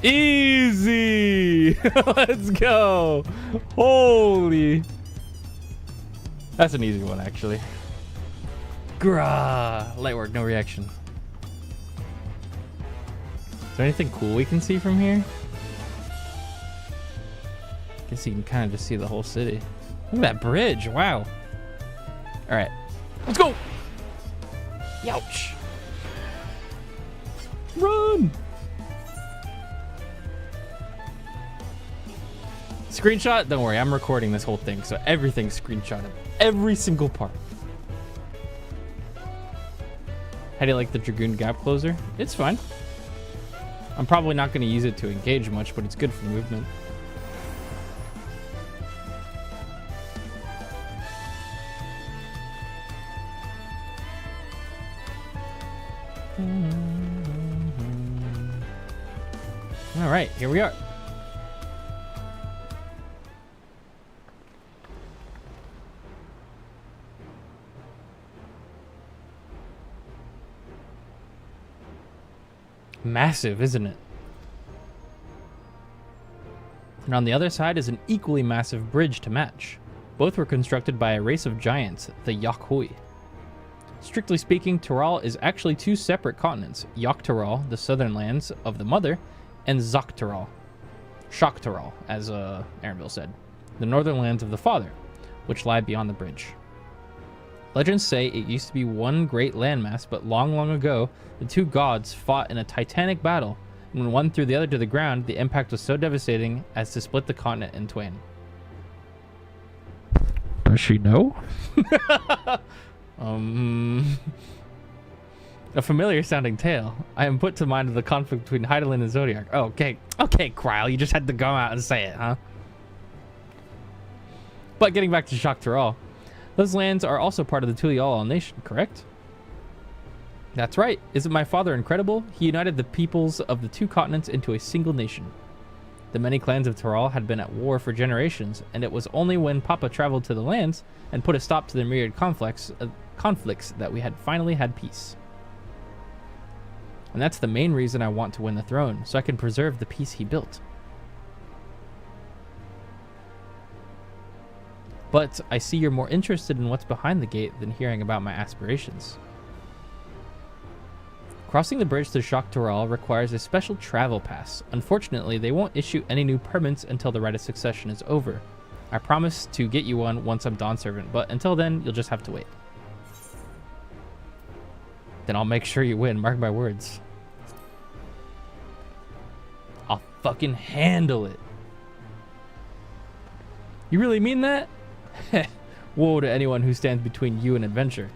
Easy. Let's go. Holy. That's an easy one, actually. Grah. Light work, no reaction. Is there anything cool we can see from here? Guess you can kind of just see the whole city. Look at that bridge. Wow. All right, let's go. Youch. Run. Screenshot? Don't worry, I'm recording this whole thing, so everything's screenshotted. Every single part. How do you like the Dragoon Gap Closer? It's fine. I'm probably not going to use it to engage much, but it's good for movement. All right, here we are. Massive, isn't it? And on the other side is an equally massive bridge to match. Both were constructed by a race of giants, the Yakhui. Strictly speaking, Tural is actually two separate continents, Yaktural, the southern lands of the mother, and Zaktural, Shaktural, as Aaronville said, the northern lands of the father, which lie beyond the bridge. Legends say it used to be one great landmass, but long, long ago, the two gods fought in a titanic battle, and when one threw the other to the ground, the impact was so devastating as to split the continent in twain. Does she know? A familiar sounding tale. I am put to mind of the conflict between Hydaelyn and Zodiac. Oh, okay. Okay, Kryle, you just had to go out and say it, huh? But getting back to Shaktural, those lands are also part of the Tuliolal nation, correct? That's right. Isn't my father incredible? He united the peoples of the two continents into a single nation. The many clans of Tural had been at war for generations, and it was only when Papa traveled to the lands and put a stop to the myriad conflicts that we had finally had peace. And that's the main reason I want to win the throne, so I can preserve the peace he built. But I see you're more interested in what's behind the gate than hearing about my aspirations. Crossing the bridge to Shaktural requires a special travel pass. Unfortunately, they won't issue any new permits until the Rite of Succession is over. I promise to get you one once I'm Dawn Servant, but until then, you'll just have to wait. Then I'll make sure you win, mark my words. I'll fucking handle it. You really mean that? Woe to anyone who stands between you and adventure.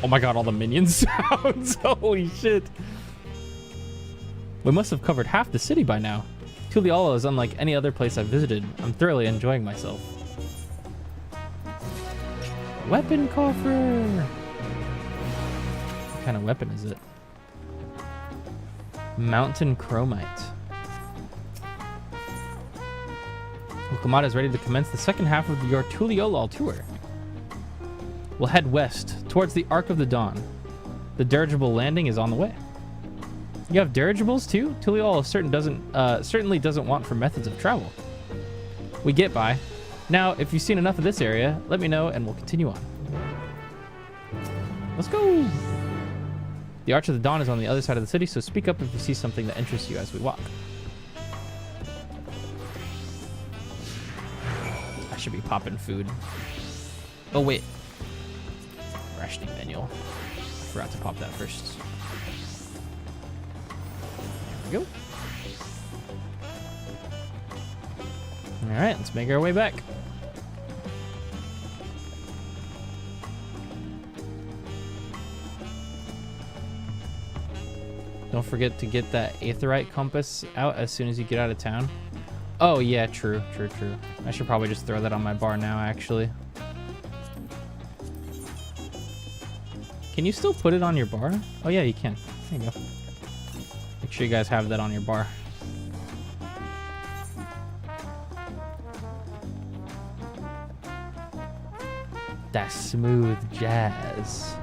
Oh my god, all the minion sounds. Holy shit. We must have covered half the city by now. Tuliolal is unlike any other place I've visited. I'm thoroughly enjoying myself. Weapon coffer! What kind of weapon is it? Mountain Chromite. Ukamata is ready to commence the second half of your Tuliolal tour. We'll head west, towards the Arc of the Dawn. The dirigible landing is on the way. You have dirigibles too? Tuliolal certainly doesn't want for methods of travel. We get by. Now, if you've seen enough of this area, let me know and we'll continue on. Let's go! The Arch of the Dawn is on the other side of the city, so speak up if you see something that interests you as we walk. I should be popping food. Oh, wait. Rationing manual. I forgot to pop that first. There we go. Alright, let's make our way back. Don't forget to get that aetherite compass out as soon as you get out of town. Oh yeah, true. I should probably just throw that on my bar now, actually. Can you still put it on your bar? Oh yeah, you can. There you go. Make sure you guys have that on your bar. That smooth jazz.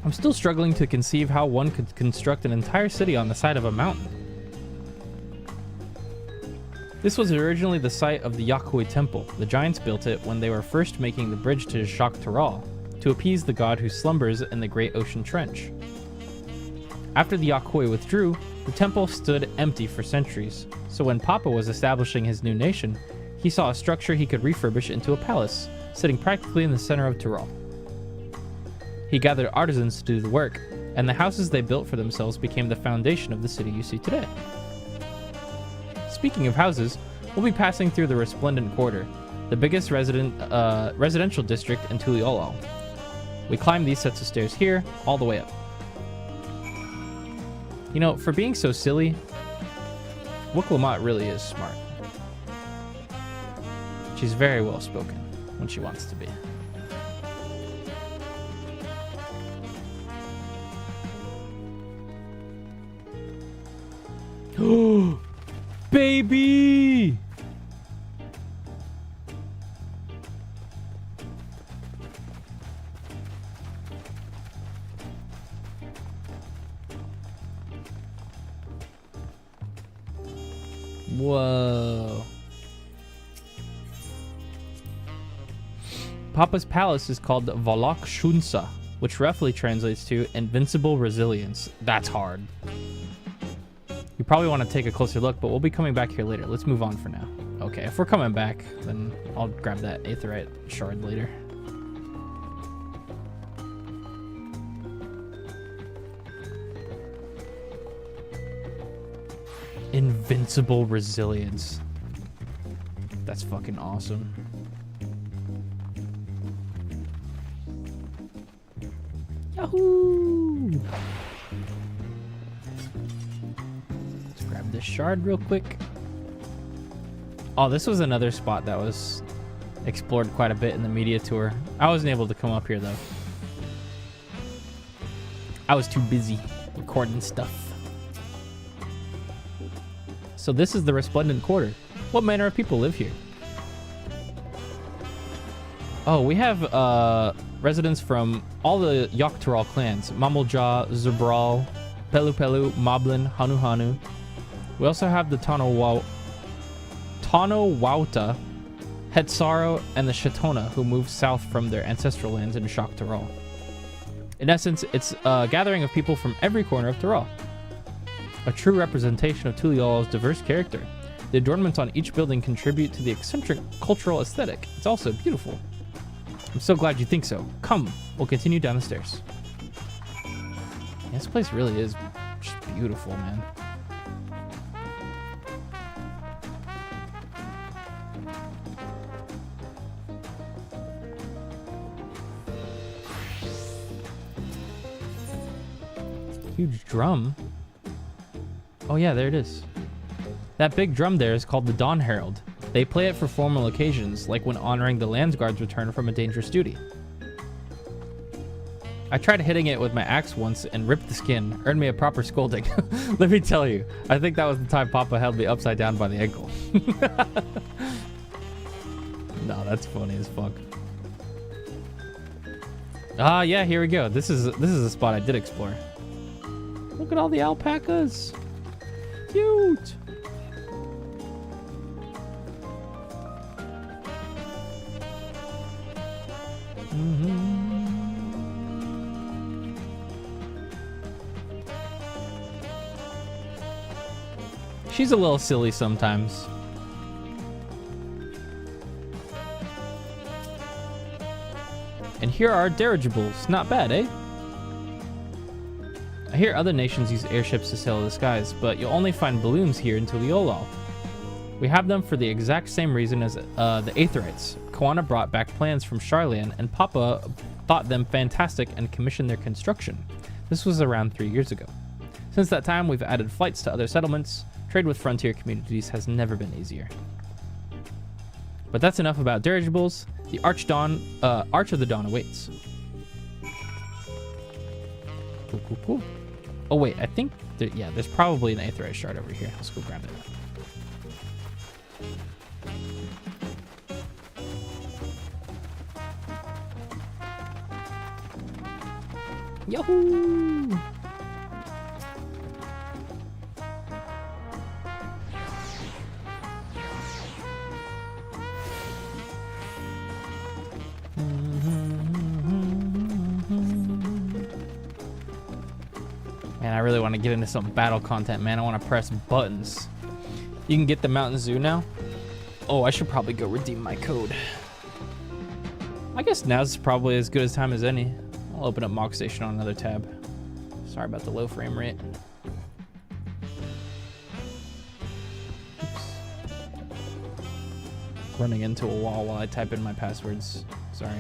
I'm still struggling to conceive how one could construct an entire city on the side of a mountain. This was originally the site of the Yakhui Temple. The giants built it when they were first making the bridge to Shaktural to appease the god who slumbers in the Great Ocean Trench. After the Yakhui withdrew, the temple stood empty for centuries, so when Papa was establishing his new nation, he saw a structure he could refurbish into a palace, sitting practically in the center of Tural. He gathered artisans to do the work, and the houses they built for themselves became the foundation of the city you see today. Speaking of houses, we'll be passing through the Resplendent Quarter, the biggest residential district in Tuliolal. We climb these sets of stairs here, all the way up. You know, for being so silly, Wooklamat really is smart. She's very well spoken. when she wants to be. Oh, baby! Whoa. Papa's palace is called Valak Shunsa, which roughly translates to Invincible Resilience. That's hard. You probably want to take a closer look, but we'll be coming back here later. Let's move on for now. Okay, if we're coming back, then I'll grab that aetheryte shard later. Invincible Resilience. That's fucking awesome. Yahoo! Let's grab this shard real quick. Oh, this was another spot that was explored quite a bit in the media tour. I wasn't able to come up here though. I was too busy recording stuff. So this is the Resplendent Quarter. What manner of people live here? Oh, we have residents from all the Yogg-Toroth clans. Mamulja, Zubral, Pelu Pelu, Moblin, Hanu Hanu. We also have the Tanowauta, Hetsaro, and the Shatona, who moved south from their ancestral lands in Yogg-Toroth. In essence, it's a gathering of people from every corner of Toroth. A true representation of Tuliyolal's diverse character. The adornments on each building contribute to the eccentric cultural aesthetic. It's also beautiful. I'm so glad you think so. Come, we'll continue down the stairs. Yeah, this place really is just beautiful, man. Huge drum. Oh yeah, there it is. That big drum there is called the Dawn Herald. They play it for formal occasions, like when honoring the Landsguard's return from a dangerous duty. I tried hitting it with my axe once and ripped the skin, earned me a proper scolding. Let me tell you, I think that was the time Papa held me upside down by the ankle. No, that's funny as fuck. Ah, yeah, here we go. This is a spot I did explore. Look at all the alpacas. Cute. She's a little silly sometimes. And here are dirigibles. Not bad, eh? I hear other nations use airships to sail the skies, but you'll only find balloons here in Tuliyollal. We have them for the exact same reason as the Aetherites. Koana brought back plans from Sharlayan, and Papa thought them fantastic and commissioned their construction. This was around 3 years ago. Since that time, we've added flights to other settlements. Trade with frontier communities has never been easier. But that's enough about dirigibles. The Arch of the Dawn awaits. Cool, cool, cool. Oh wait, I think there's probably an Aetherite shard over here. Let's go grab it. Yahoo! Man, I really want to get into some battle content, man. I want to press buttons. You can get the Mountain Zoo now. Oh, I should probably go redeem my code. I guess now's probably as good a time as any. I'll open up Mog Station on another tab. Sorry about the low frame rate. Oops. Running into a wall while I type in my passwords. Sorry.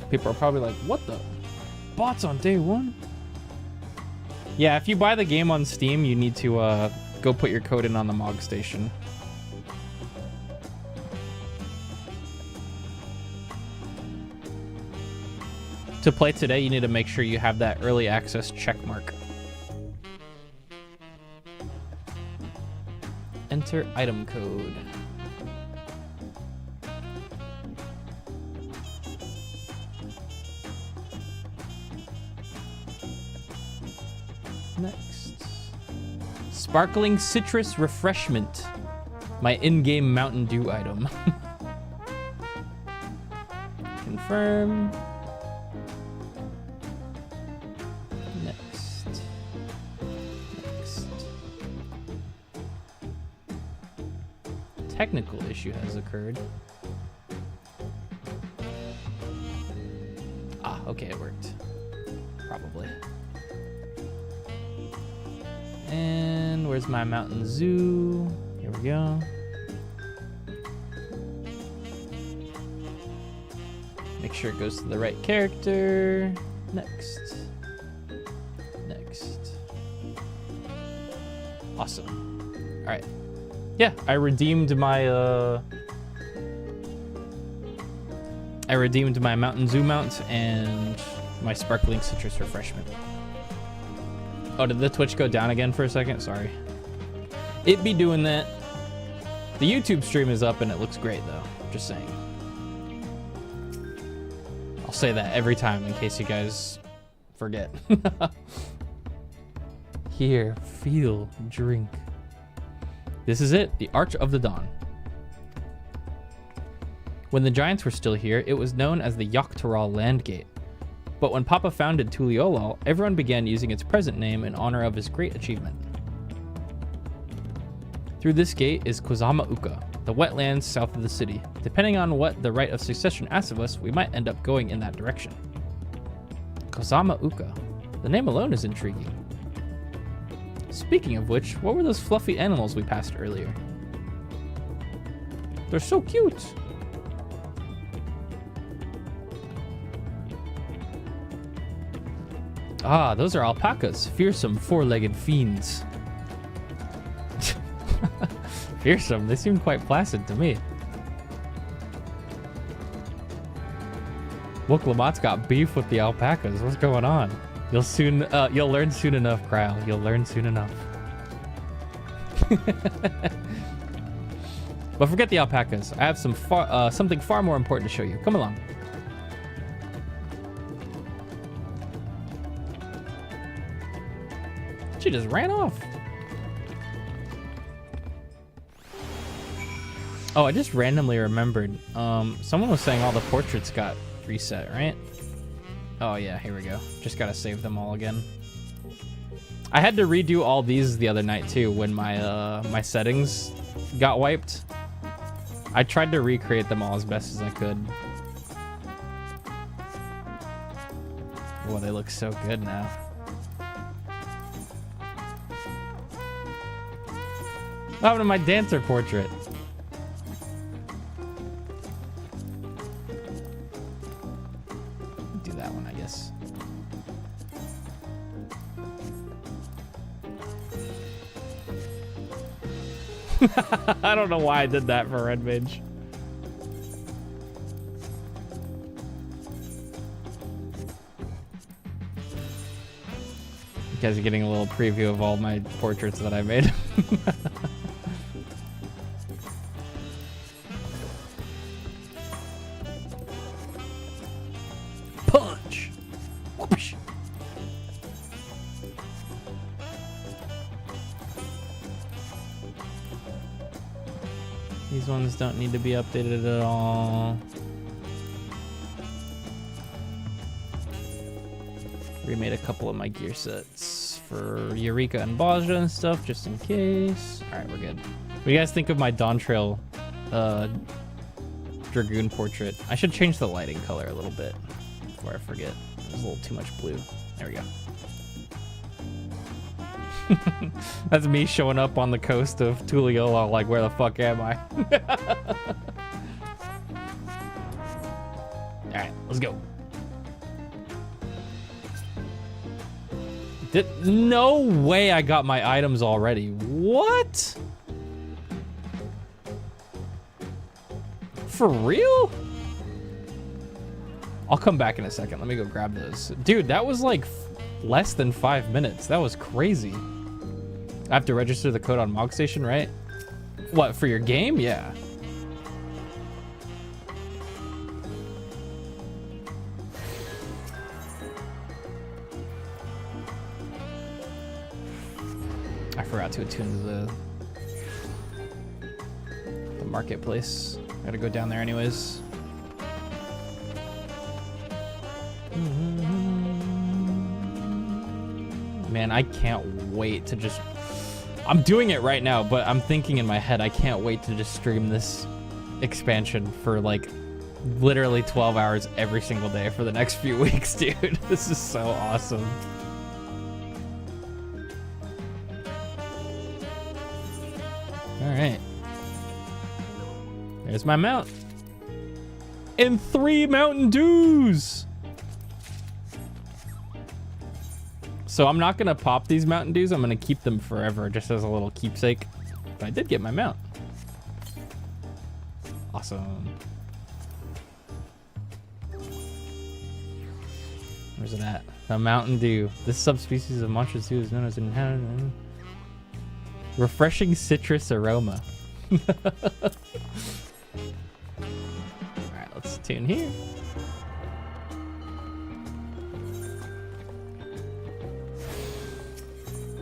People are probably like, what the? Bots on day one? Yeah, if you buy the game on Steam, you need to go put your code in on the Mog Station. To play today, you need to make sure you have that early access check mark. Enter item code. Next. Sparkling citrus refreshment. My in-game Mountain Dew item. Confirm. Next. Next. Technical issue has occurred. Ah, okay, it worked. Probably. And where's my Mountain Zoo? Here we go. Make sure it goes to the right character. Next. Next. Awesome. All right. Yeah, I redeemed my Mountain Zoo mount and my sparkling citrus refreshment. Oh, did the Twitch go down again for a second? Sorry. It be doing that. The YouTube stream is up and it looks great though. Just saying. I'll say that every time in case you guys forget. Here, feel, drink. This is it, the Arch of the Dawn. When the Giants were still here, it was known as the Yoctoral Landgate. But when Papa founded Tuliolal, everyone began using its present name in honor of his great achievement. Through this gate is Kozama Uka, the wetlands south of the city. Depending on what the right of succession asks of us, we might end up going in that direction. Kozama Uka. The name alone is intriguing. Speaking of which, what were those fluffy animals we passed earlier? They're so cute! Ah, those are alpacas, fearsome four-legged fiends. Fearsome, they seem quite placid to me. Woklamat's got beef with the alpacas. What's going on? You'll learn soon enough, Kryle. You'll learn soon enough. But forget the alpacas. I have something far more important to show you. Come along. She just ran off. Oh, I just randomly remembered. Someone was saying all the portraits got reset, right? Oh yeah, here we go. Just gotta save them all again. I had to redo all these the other night too when my my settings got wiped. I tried to recreate them all as best as I could. Oh, they look so good now. What happened to my dancer portrait? Do that one, I guess. I don't know why I did that for Red Mage. You guys are getting a little preview of all my portraits that I made. Punch! Whoosh. These ones don't need to be updated at all. Remade a couple of my gear sets for Eureka and Baja and stuff, just in case. Alright, we're good. What do you guys think of my Dawntrail Dragoon portrait? I should change the lighting color a little bit before I forget. There's a little too much blue. There we go. That's me showing up on the coast of Tuliolal, like, where the fuck am I? Alright, let's go. No way I got my items already. What? For real? I'll come back in a second. Let me go grab those. Dude, that was like less than 5 minutes. That was crazy. I have to register the code on Mog Station, right? What, for your game? Yeah. I forgot to attune to the marketplace. I gotta go down there anyways. Man, I can't wait to just... I'm doing it right now, but I'm thinking in my head, I can't wait to just stream this expansion for like literally 12 hours every single day for the next few weeks, dude. This is so awesome. All right. There's my mount. And 3 Mountain Dews. So I'm not going to pop these Mountain Dews. I'm going to keep them forever just as a little keepsake. But I did get my mount. Awesome. Where's it at? A Mountain Dew. This subspecies of monstrous dew is known as refreshing citrus aroma. Alright, let's tune here.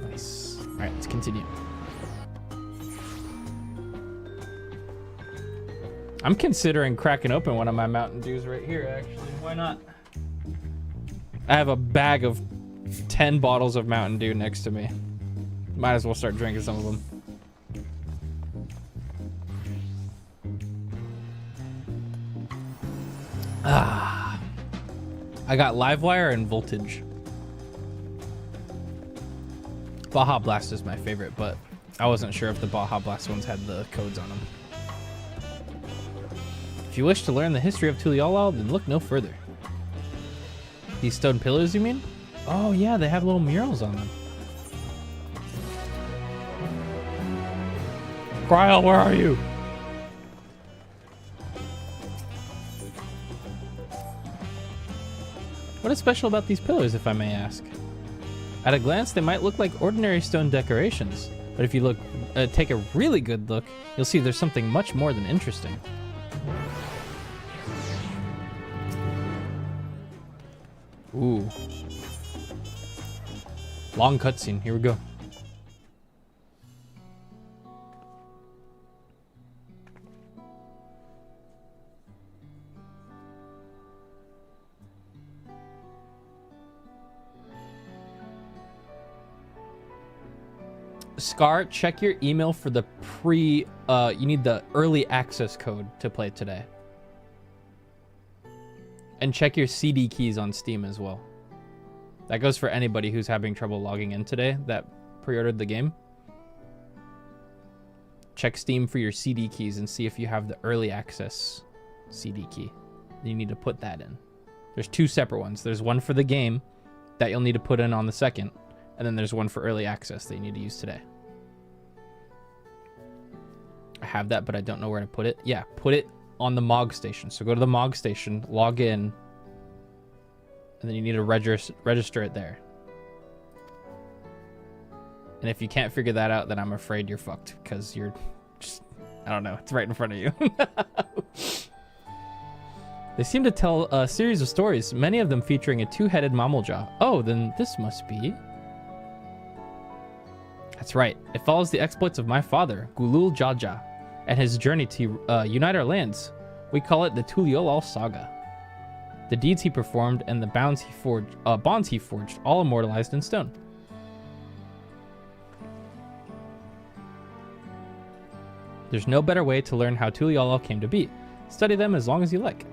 Nice. Alright, let's continue. I'm considering cracking open one of my Mountain Dews right here, actually. Why not? I have a bag of 10 bottles of Mountain Dew next to me. Might as well start drinking some of them. Ah, I got Livewire and Voltage. Baja Blast is my favorite, but I wasn't sure if the Baja Blast ones had the codes on them. If you wish to learn the history of Tuliolal, then look no further. These stone pillars, you mean? Oh yeah, they have little murals on them. Cryle, where are you? What is special about these pillars, if I may ask? At a glance, they might look like ordinary stone decorations, but if you take a really good look, you'll see there's something much more than interesting. Ooh. Long cutscene. Here we go. Scar, check your email for the you need the early access code to play today. And check your CD keys on Steam as well. That goes for anybody who's having trouble logging in today that pre-ordered the game. Check Steam for your CD keys and see if you have the early access CD key. You need to put that in. There's 2 separate ones. There's one for the game that you'll need to put in on the 2nd, and then there's one for early access that you need to use today. I have that, but I don't know where to put it. Yeah, put it on the Mog Station. So go to the Mog Station, log in, and then you need to register it there. And if you can't figure that out, then I'm afraid you're fucked, because you're just, I don't know, it's right in front of you. They seem to tell a series of stories, many of them featuring a 2-headed Mammaljaw. Oh, then this must be... That's right. It follows the exploits of my father, Gulul Jaja, and his journey to unite our lands. We call it the Tuliolal Saga. The deeds he performed and the bonds he forged, all immortalized in stone. There's no better way to learn how Tuliolal came to be. Study them as long as you like.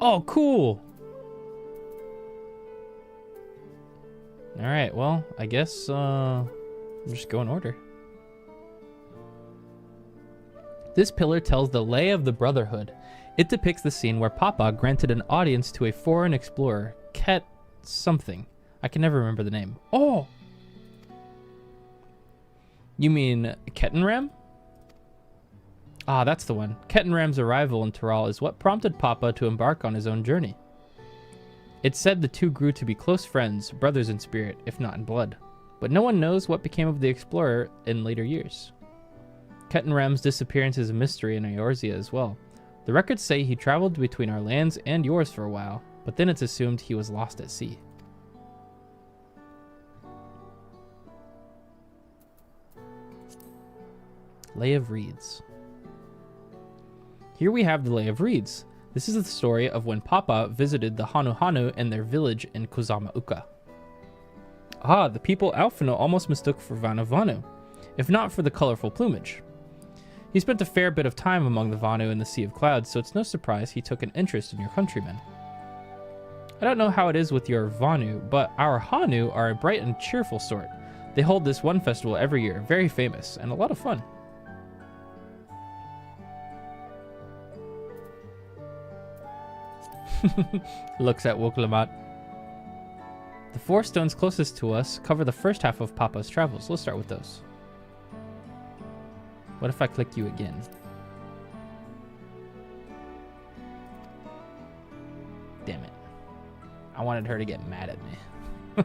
Oh, cool. All right, well, I guess I'll just go in order. This pillar tells the lay of the Brotherhood. It depicts the scene where Papa granted an audience to a foreign explorer, Ket something. I can never remember the name. Oh! You mean Kettenram? Ah, that's the one. Kettenram's arrival in Tyrol is what prompted Papa to embark on his own journey. It's said the two grew to be close friends, brothers in spirit, if not in blood. But no one knows what became of the explorer in later years. Kettenram's disappearance is a mystery in Eorzea as well. The records say he traveled between our lands and yours for a while, but then it's assumed he was lost at sea. Lay of Reeds. Here we have the Lay of Reeds. This is the story of when Papa visited the Hanu Hanu in their village in Kusama-uka. Ah, the people Alphino almost mistook for Vanu Vanu, if not for the colorful plumage. He spent a fair bit of time among the Vanu in the Sea of Clouds, so it's no surprise he took an interest in your countrymen. I don't know how it is with your Vanu, but our Hanu are a bright and cheerful sort. They hold this one festival every year, very famous, and a lot of fun. Looks at Woklamat. The 4 stones closest to us cover the first half of Papa's travels. Let's start with those. What if I click you again? Damn it. I wanted her to get mad at me.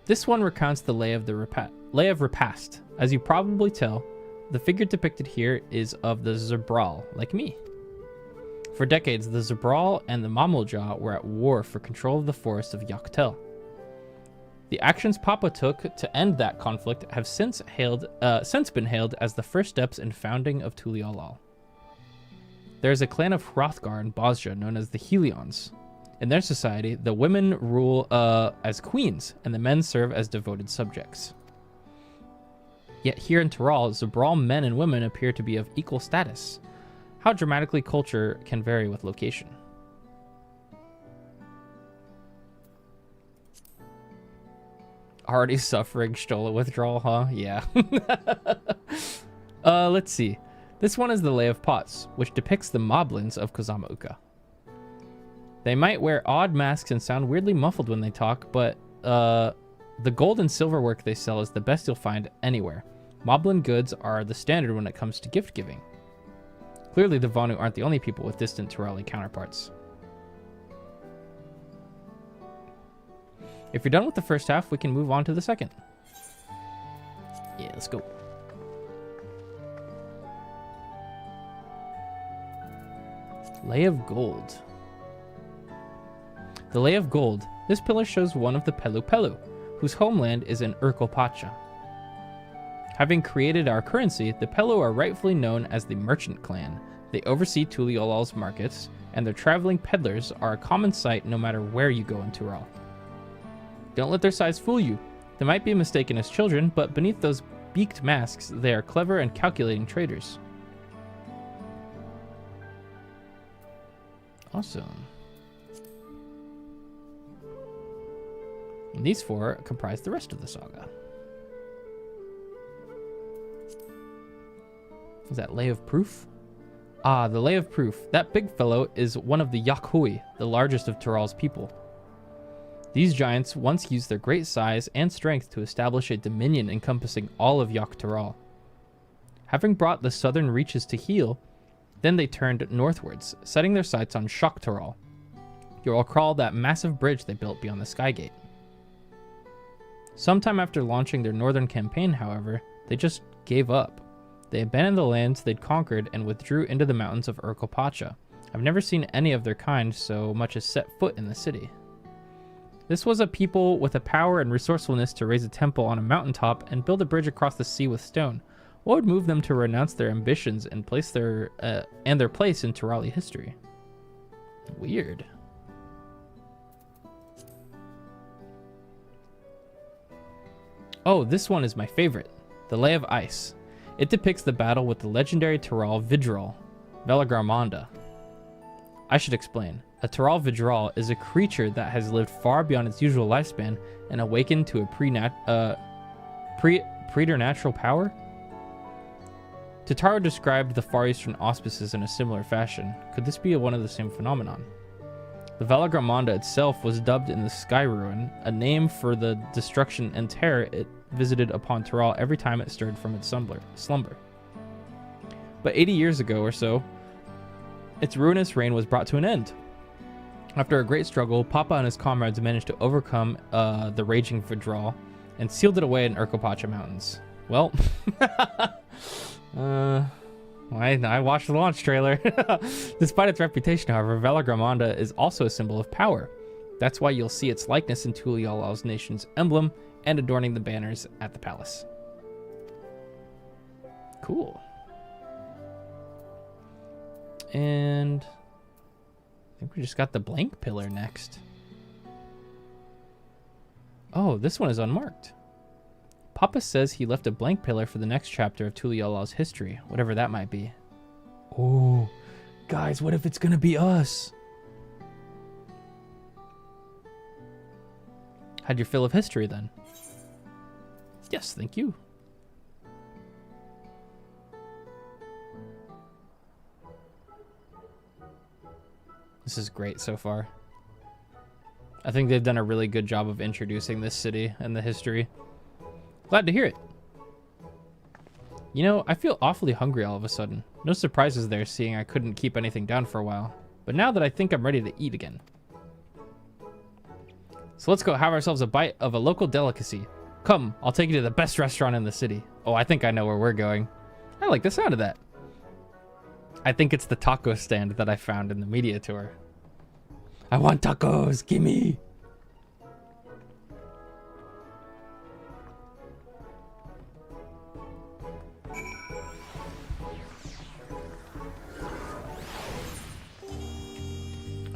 This one recounts the lay of Repast. As you probably tell, the figure depicted here is of the Zabral, like me. For decades, the Zabral and the Mamulja were at war for control of the forest of Yaktel. The actions Papa took to end that conflict have since been hailed as the first steps in founding of Tuliolal. There is a clan of Hrothgar in Bosja known as the Helions. In their society, the women rule as queens, and the men serve as devoted subjects. Yet here in Tyrol, Zabral men and women appear to be of equal status. How dramatically culture can vary with location. Already suffering Stola withdrawal, huh? Yeah. Let's see. This one is the Lay of Pots, which depicts the moblins of Kusama-uka. They might wear odd masks and sound weirdly muffled when they talk, but the gold and silver work they sell is the best you'll find anywhere. Moblin goods are the standard when it comes to gift giving. Clearly, the Vanu aren't the only people with distant Tyroli counterparts. If you're done with the first half, we can move on to the second. Yeah, let's go. Lay of Gold. The Lay of Gold. This pillar shows one of the Pelu Pelu, whose homeland is in Urkopacha. Having created our currency, the Pelu are rightfully known as the Merchant Clan. They oversee Tuliolal's markets, and their traveling peddlers are a common sight no matter where you go in Tyrol. Don't let their size fool you. They might be mistaken as children, but beneath those beaked masks, they are clever and calculating traders. Awesome. And these 4 comprise the rest of the saga. Was that Lay of Proof? Ah, the Lay of Proof. That big fellow is one of the Yakhui, the largest of Tyrol's people. These giants once used their great size and strength to establish a dominion encompassing all of Yak Tyrol. Having brought the southern reaches to heel, then they turned northwards, setting their sights on Shok Tyrol. You'll recall that massive bridge they built beyond the Skygate. Sometime after launching their northern campaign, however, they just gave up. They abandoned the lands they'd conquered and withdrew into the mountains of Urkopacha. I've never seen any of their kind so much as set foot in the city. This was a people with a power and resourcefulness to raise a temple on a mountaintop and build a bridge across the sea with stone. What would move them to renounce their ambitions and place their place in Tyroli history? Weird. Oh, this one is my favorite. The Lay of Ice. It depicts the battle with the legendary Tyrol Vidral, Velagarmonda. I should explain. A Tyrol Vidral is a creature that has lived far beyond its usual lifespan and awakened to a preternatural power. Totaro described the Far Eastern auspices in a similar fashion. Could this be one of the same phenomenon? The Valagramanda itself was dubbed in the Sky Ruin, a name for the destruction and terror it visited upon Tyrrell every time it stirred from its slumber. But 80 years ago or so, its ruinous reign was brought to an end. After a great struggle, Papa and his comrades managed to overcome the raging withdrawal and sealed it away in Urkopacha Mountains. Well, I watched the launch trailer. Despite its reputation, however, Valagramanda is also a symbol of power. That's why you'll see its likeness in Tuliyolal's nation's emblem and adorning the banners at the palace. Cool. And I think we just got the blank pillar next. Oh, this one is unmarked. Papa says he left a blank pillar for the next chapter of Tuliyolal's history, whatever that might be. Oh, guys, what if it's gonna be us? Had your fill of history then? Yes, thank you. This is great so far. I think they've done a really good job of introducing this city and the history. Glad to hear it. You know, I feel awfully hungry all of a sudden. No surprises there, seeing I couldn't keep anything down for a while. But now that I think I'm ready to eat again. So let's go have ourselves a bite of a local delicacy. Come, I'll take you to the best restaurant in the city. Oh, I think I know where we're going. I like the sound of that. I think it's the taco stand that I found in the media tour. I want tacos, gimme!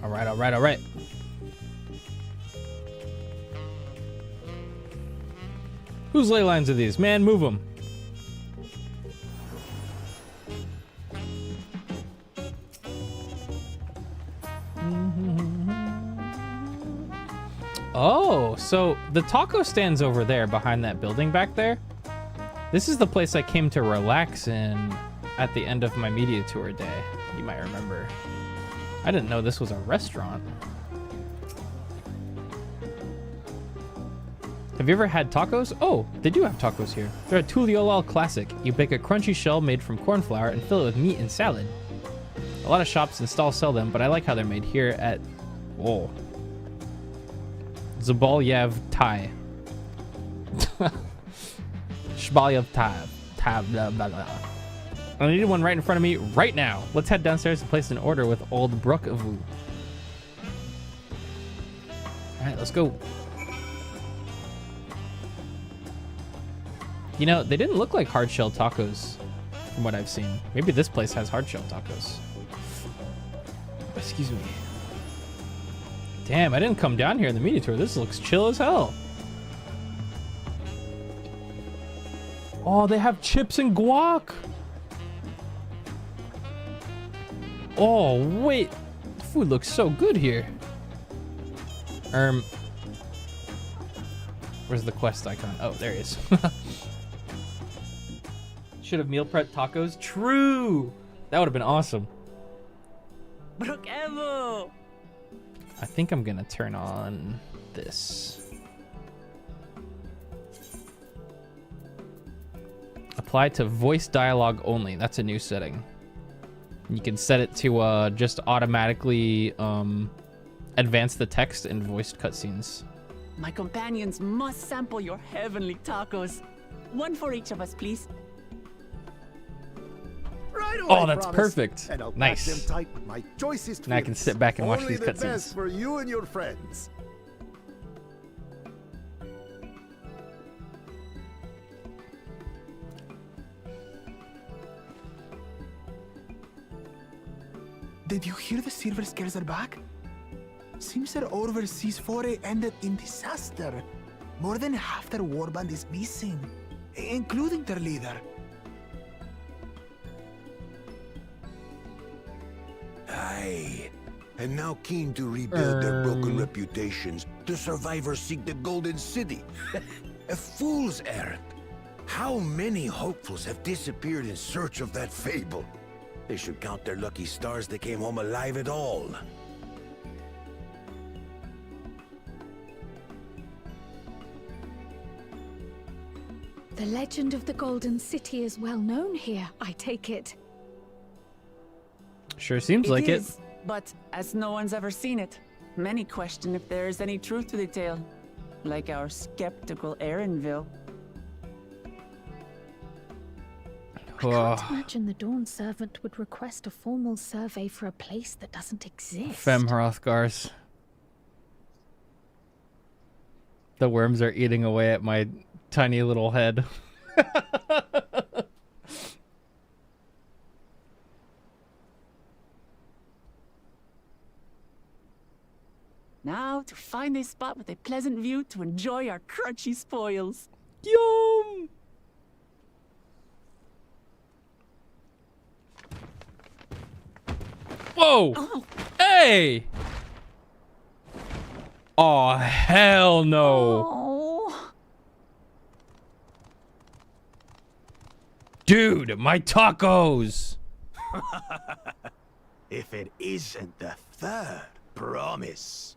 All right. Whose ley lines are these? Man, move them. Oh, so the taco stand's over there behind that building back there. This is the place I came to relax in at the end of my media tour day. You might remember. I didn't know this was a restaurant. Have you ever had tacos? Oh, they do have tacos here. They're a Tuliolal classic. You bake a crunchy shell made from corn flour and fill it with meat and salad. A lot of shops and stalls sell them, but I like how they're made here at... Whoa. Zabalyev Thai. Shbalyev Thai. Blah, blah, blah. I need one right in front of me right now. Let's head downstairs and place an order with Old Brookavu. Alright, let's go. You know, they didn't look like hard-shell tacos from what I've seen. Maybe this place has hard-shell tacos. Excuse me. Damn, I didn't come down here in the media tour. This looks chill as hell. Oh, they have chips and guac. Oh, wait. The food looks so good here. Where's the quest icon? Oh, there he is. Should have meal prepped tacos. True. That would have been awesome. I think I'm gonna turn on this. Apply to voice dialogue only. That's a new setting. You can set it to just automatically advance the text in voiced cutscenes. My companions must sample your heavenly tacos. One for each of us, please. Right away, Oh, that's promise. perfect. And I'll Nice. pack them tight with my choicest Now I can foods. sit back and watch Only these the cutscenes. best for you and your friends. Did you hear the Silver Scares are back? Seems their overseas foray ended in disaster. More than half their warband is missing, including their leader. Aye. And now keen to rebuild their broken reputations, the survivors seek the Golden City. A fool's errand. How many hopefuls have disappeared in search of that fable? They should count their lucky stars they came home alive at all. The legend of the Golden City is well known here, I take it. Sure seems like It is, but as no one's ever seen it, many question if there is any truth to the tale. Like our skeptical Erinville. I can't imagine the Dawn Servant would request a formal survey for a place that doesn't exist. Fem Hrothgars. The worms are eating away at my tiny little head. Now to find a spot with a pleasant view to enjoy our crunchy spoils. Yum! Whoa! Oh. Hey! Oh, hell no. Oh. Dude, my tacos! If it isn't the third promise.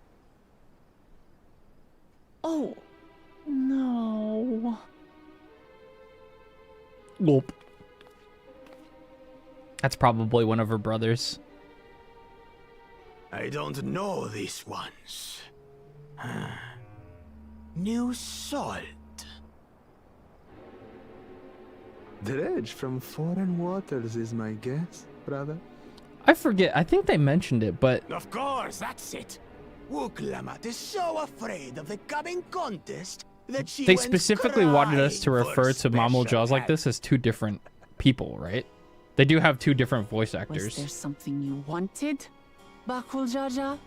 Oh. No. Nope. That's probably one of her brothers. I don't know these ones. New salt. Dredge from foreign waters is my guess, brother. I forget. I think they mentioned it, but Of course, that's it. Wuklamat is so afraid of the coming contest that she they went specifically wanted us to crying refer for to Mamo special Jaws like help. this as two different people, right? They do have two different voice Was actors. there something you wanted, Bakul Jaja?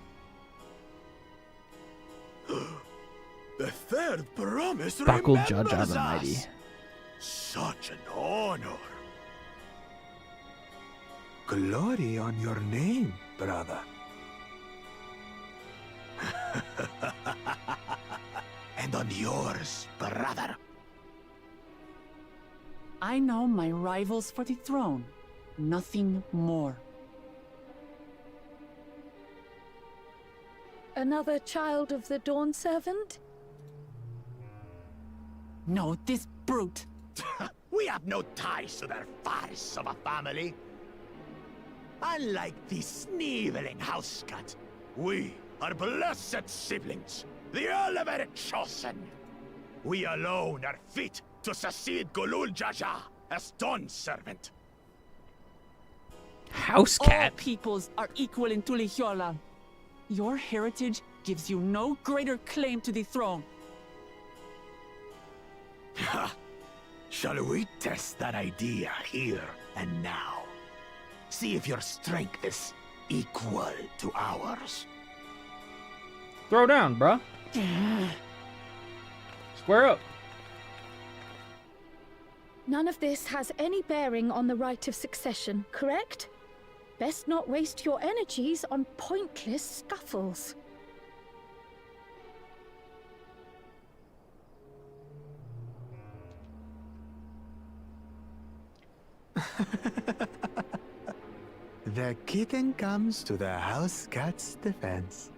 The third promise Bakul remembers Jaja the us. Mighty. Such an honor. Glory on your name, brother. And on yours, brother. I know my rivals for the throne. Nothing more. Another child of the Dawn Servant? No, this brute. We have no ties to their farce of a family. Unlike the sneevling housecut, we are blessed siblings, the elevated chosen. We alone are fit to succeed Golul Jaja as Dawn Servant. House All cat. peoples are equal in Tulihiola. Your heritage gives you no greater claim to the throne. Ha! Shall we test that idea here and now? See if your strength is equal to ours. Throw down, bruh. Square up. None of this has any bearing on the right of succession, correct? Best not waste your energies on pointless scuffles. The kitten comes to the house cat's defense.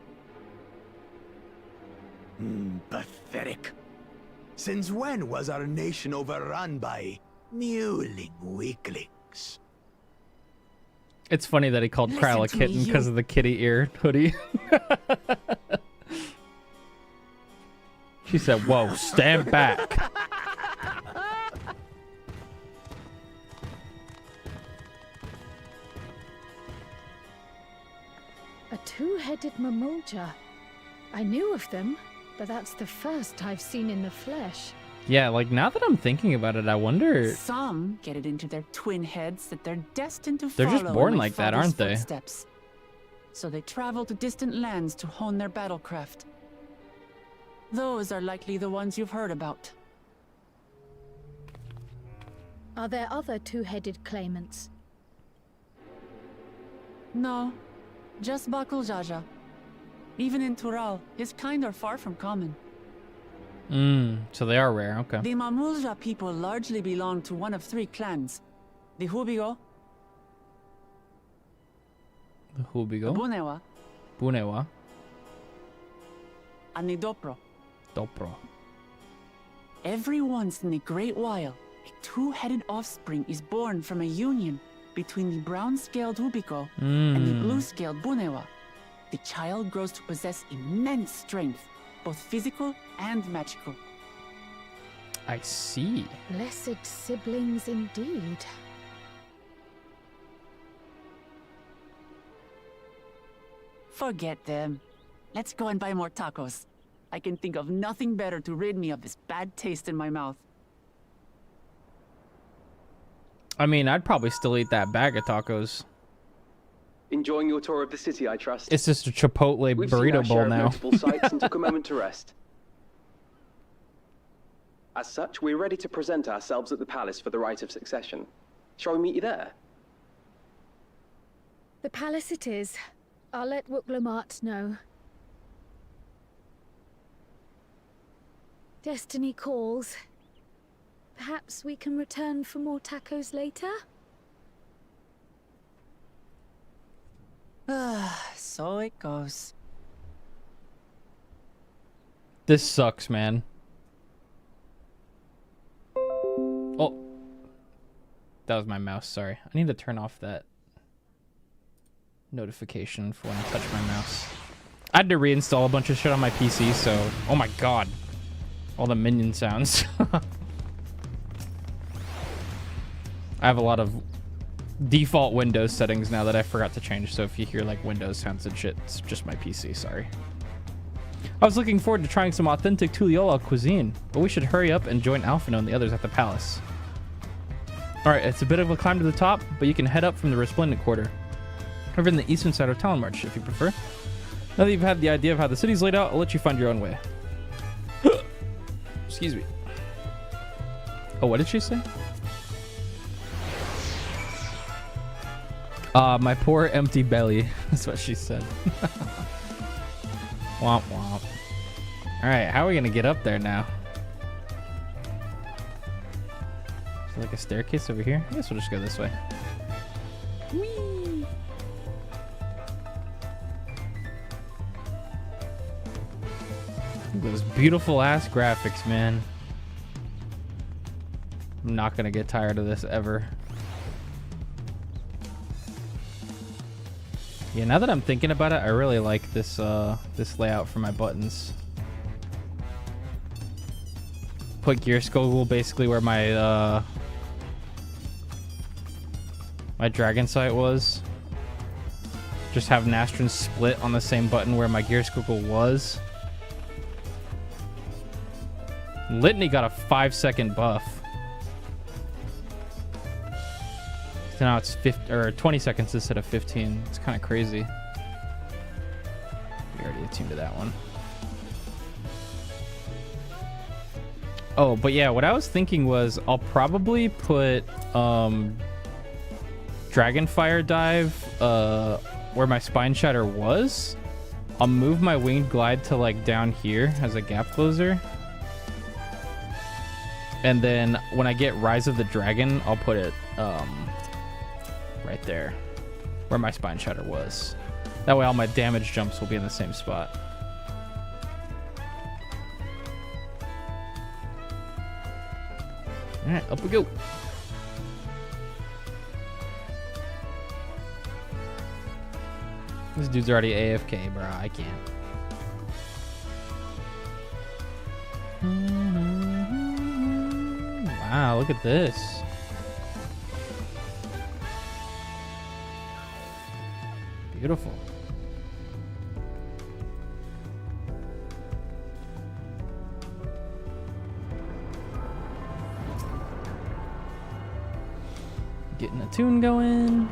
Pathetic. Since when was our nation overrun by mewling weaklings? It's funny that he called Listen Kryl a to me, kitten because you- of the kitty ear hoodie. She said, whoa, stand back. A two-headed Mamulja. I knew of them, but that's the first I've seen in the flesh. Yeah, like now that I'm thinking about it, I wonder. Some get it into their twin heads that they're destined to They're follow just in born my like that, father's aren't they? footsteps. So they travel to distant lands to hone their battlecraft. Those are likely the ones you've heard about. Are there other two-headed claimants? No, just Bakul Jaja. Even in Tural, his kind are far from common. So they are rare, okay. The Mamulja people largely belong to one of three clans. The Hubigo, The Hubigo, Bunewa, Bunewa, and the Dopro. Dopro. Every once in a great while, a two-headed offspring is born from a union between the brown-scaled Ubico and the blue-scaled Bunewa. The child grows to possess immense strength, both physical and magical. I see. Blessed siblings indeed. Forget them. Let's go and buy more tacos. I can think of nothing better to rid me of this bad taste in my mouth. I mean, I'd probably still eat that bag of tacos. Enjoying your tour of the city, I trust. It's just a Chipotle We've seen our burrito share bowl of now. notable sights and took a moment to rest. As such, we're ready to present ourselves at the palace for the rite of succession. Shall we meet you there? The palace it is. I'll let Wooklamart know. Destiny calls. Perhaps we can return for more tacos later? So it goes. This sucks, man. Oh. That was my mouse, sorry. I need to turn off that notification for when I touch my mouse. I had to reinstall a bunch of shit on my PC, so... Oh my god. All the minion sounds. I have a lot of default Windows settings now that I forgot to change, so if you hear like Windows sounds and shit, it's just my PC, sorry. I was looking forward to trying some authentic Tuliyola cuisine, but we should hurry up and join Alphino and the others at the palace. Alright, it's a bit of a climb to the top, but you can head up from the Resplendent Quarter. Over in the eastern side of Talonmarch, if you prefer. Now that you've had the idea of how the city's laid out, I'll let you find your own way. Excuse me. Oh, what did she say? My poor empty belly. That's what she said. Womp womp. Alright, how are we gonna get up there now? Is there like a staircase over here? I guess we'll just go this way. Whee! Those beautiful ass graphics, man. I'm not gonna get tired of this ever. Yeah, now that I'm thinking about it, I really like this this layout for my buttons. Put Gear Skogul basically where my my dragon sight was. Just have Nastrin split on the same button where my Gear Skogul was. Litany got a 5-second buff. So now it's 20 seconds instead of 15. It's kind of crazy. We already attuned to that one. Oh, but yeah, what I was thinking was I'll probably put Dragonfire Dive where my Spine Shatter was. I'll move my Winged Glide to like down here as a gap closer. And then when I get Rise of the Dragon, I'll put it right there where my Spine Shatter was. That way all my damage jumps will be in the same spot. Alright, up we go. This dude's already AFK, bro. I can't. Wow, look at this. Beautiful. Getting a tune going.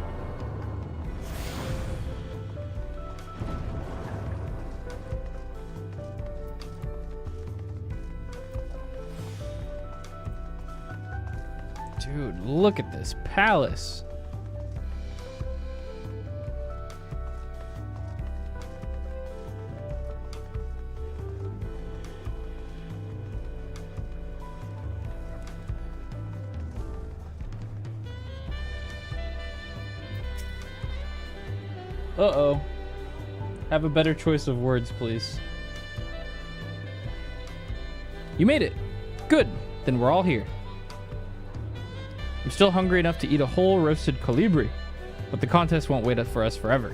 Dude, look at this palace. Uh-oh. Have a better choice of words, please. You made it. Good. then we're all here. I'm still hungry enough to eat a whole roasted colibri, but the contest won't wait for us forever.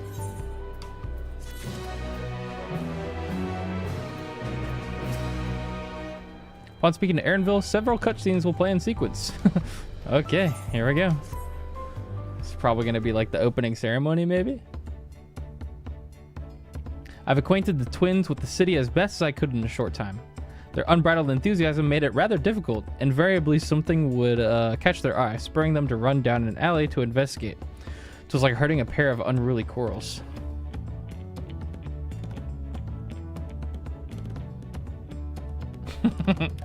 Upon speaking to Aaronville, several cutscenes will play in sequence. Okay, here we go. It's probably going to be like the opening ceremony, maybe? I've acquainted the twins with the city as best as I could in a short time. Their unbridled enthusiasm made it rather difficult. Invariably, something would catch their eye, spurring them to run down an alley to investigate. It was like herding a pair of unruly corals.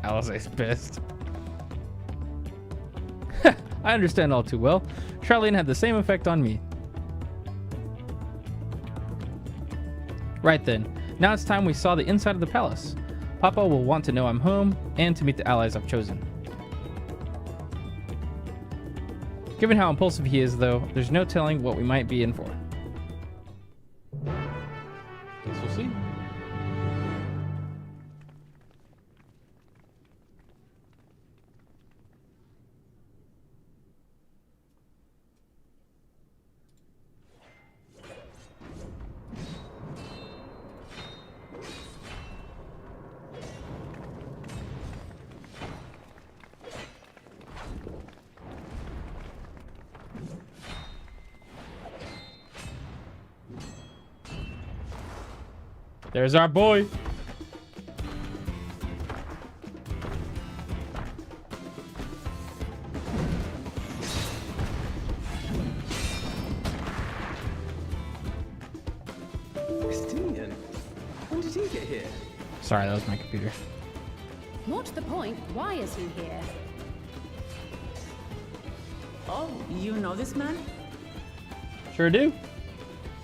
Alice's pissed. I understand all too well. Charlene had the same effect on me. Right then, now it's time we saw the inside of the palace. Papa will want to know I'm home and to meet the allies I've chosen. Given how impulsive he is, though, there's no telling what we might be in for. Guess we'll see. There's our boy. Estinian? When did he get here? Sorry, that was my computer. More to the point, why is he here? Oh, you know this man? Sure do.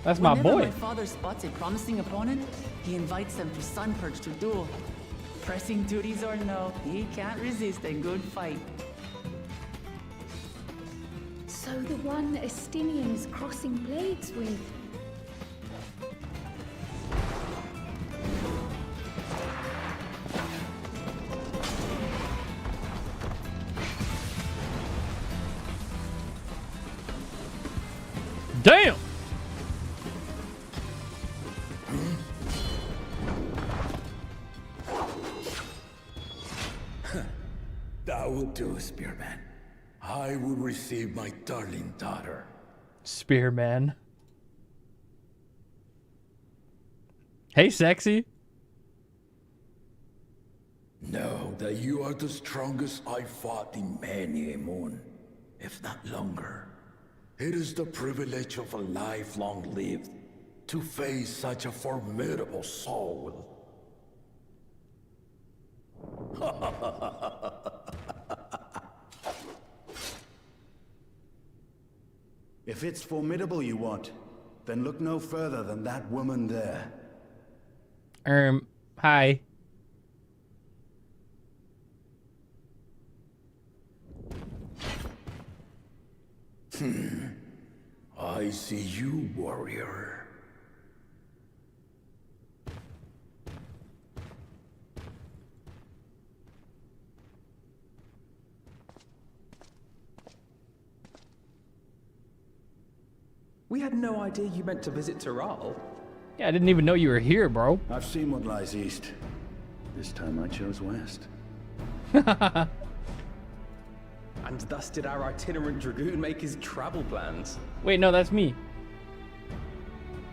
That's my Whenever boy. my father spots a promising opponent, he invites them to Sunperch to duel. Pressing duties or no, he can't resist a good fight. So the one Estinian's crossing blades with. Damn! That will do, Spearman. I will receive my darling daughter. Spearman. Hey, sexy. Know that you are the strongest I fought in many a moon, if not longer. It is the privilege of a life long lived to face such a formidable soul. If it's formidable you want, then look no further than that woman there. Hi. I see you, warrior. We had no idea you meant to visit Taral. Yeah, I didn't even know you were here, bro. I've seen what lies east. This time I chose west. And thus did our itinerant dragoon make his travel plans. Wait, no, that's me.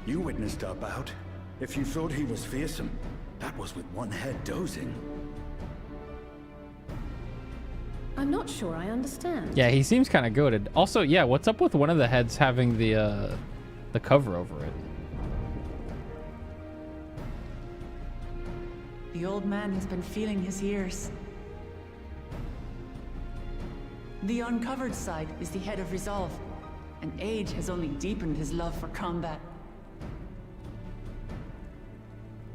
You witnessed our bout. If you thought he was fearsome, that was with one head dozing. I'm not sure I understand. Yeah, he seems kind of goated. Also, yeah, what's up with one of the heads having the cover over it? The old man has been feeling his years. The uncovered side is the head of resolve, and age has only deepened his love for combat.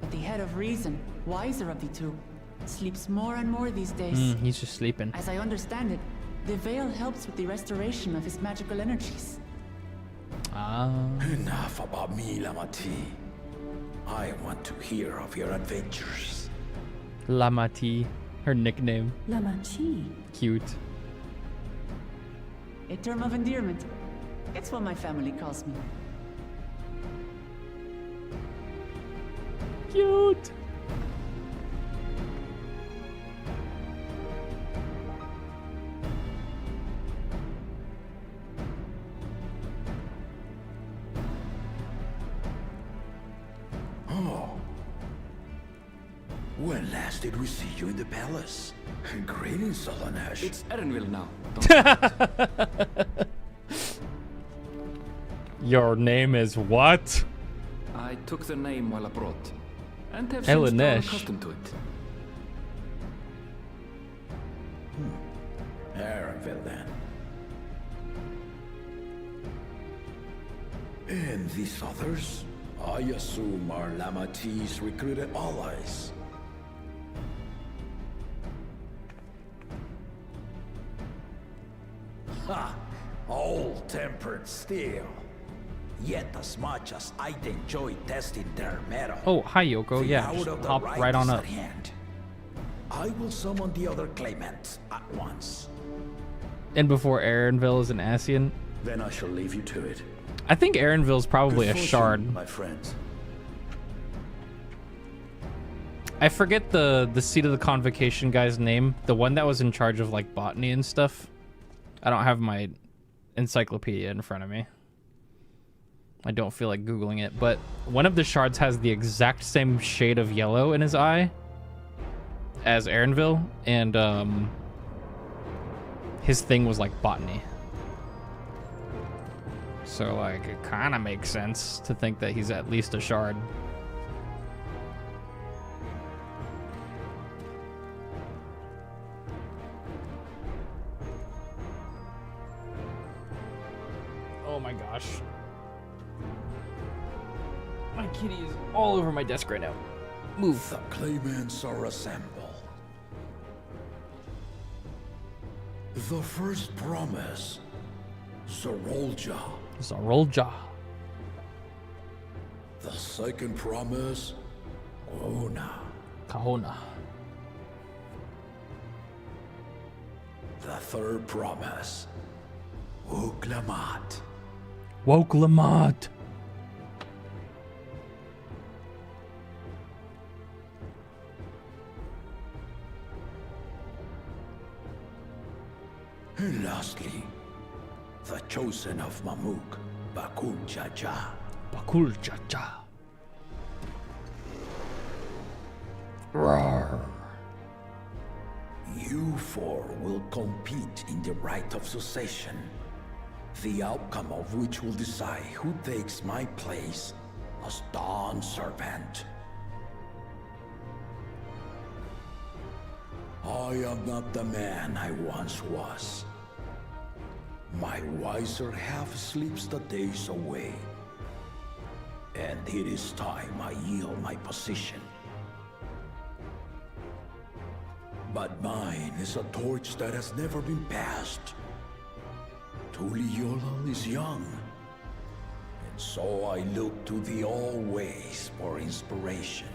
But the head of reason, wiser of the two, sleeps more and more these days. He's just sleeping. As I understand it, the veil helps with the restoration of his magical energies. Enough about me, Lamati. I want to hear of your adventures. Lamati. Her nickname. Lamachi. Cute. A term of endearment. It's what my family calls me. Cute. Oh. When last did we see you in the palace? Greetings, Solonesh. It's Erenville now. Your name is what? I took the name while abroad, and have since grown Elenesh. accustomed to it. Erenville, then. And these others? I assume are Lamati's recruited allies. Ha! Old-tempered still. Yet as much as I'd enjoy testing their metal. Oh, hi Yoko. the Yeah, hour just of the hop right on is up. at hand. I will summon the other claimants at once. And before Erenville is an Ascian. Then I shall leave you to it. I think Erenville's probably Good a fortune, shard. my friends. I forget the seat of the convocation guy's name. The one that was in charge of like botany and stuff. I don't have my encyclopedia in front of me. I don't feel like Googling it, but one of the shards has the exact same shade of yellow in his eye as Erenville, and his thing was like botany. So like it kind of makes sense to think that he's at least a shard. Oh my gosh. My kitty is all over my desk right now. Move. The claimants are assembled. The first promise, Zorolja. Zorolja. The second promise, Kahona. Kahona. The third promise, Uklamat. Woke Lamont. And lastly, the chosen of Mamuk, Bakul Jaja. Bakul Jaja. Roar. You four will compete in the right of succession, the outcome of which will decide who takes my place as Dawn Servant. I am not the man I once was. My wiser half sleeps the days away, and it is time I yield my position. But mine is a torch that has never been passed. Tuliyola is young, and so I look to the always for inspiration.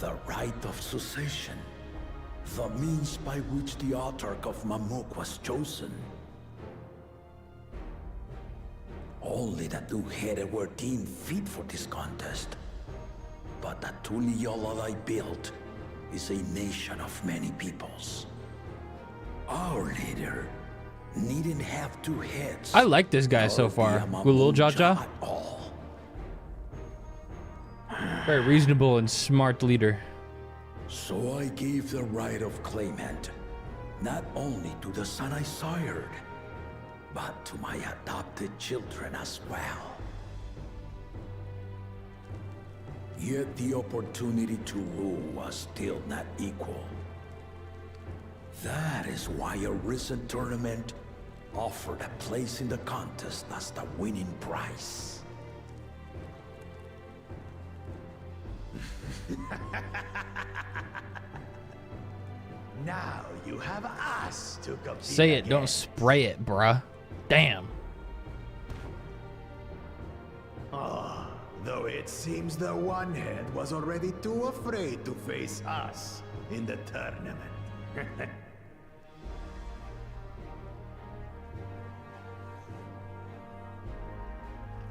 The rite of succession, the means by which the autarch of Mamuk was chosen. Only the two-headed were deemed fit for this contest. But the Tuliyola I built is a nation of many peoples. Our leader needn't have two heads. I like this guy so far. Gulul Jaja. Very reasonable and smart leader. So I gave the right of claimant, not only to the son I sired, but to my adopted children as well. Yet the opportunity to rule was still not equal. That is why a recent tournament offered a place in the contest as the winning prize. Now you have us to compete. Say it, again. don't spray it, bruh. Damn. Though it seems the one head was already too afraid to face us. in the tournament.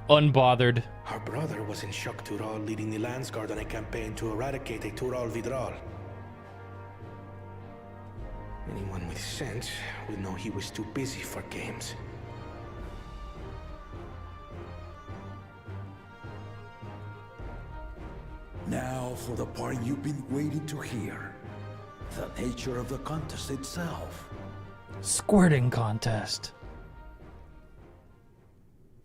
Unbothered. Our brother was in Shok Tural leading the Landsguard on a campaign to eradicate a Tural Vidral. Anyone with sense would know he was too busy for games. Now for the part you've been waiting to hear. The nature of the contest itself. Squirting contest.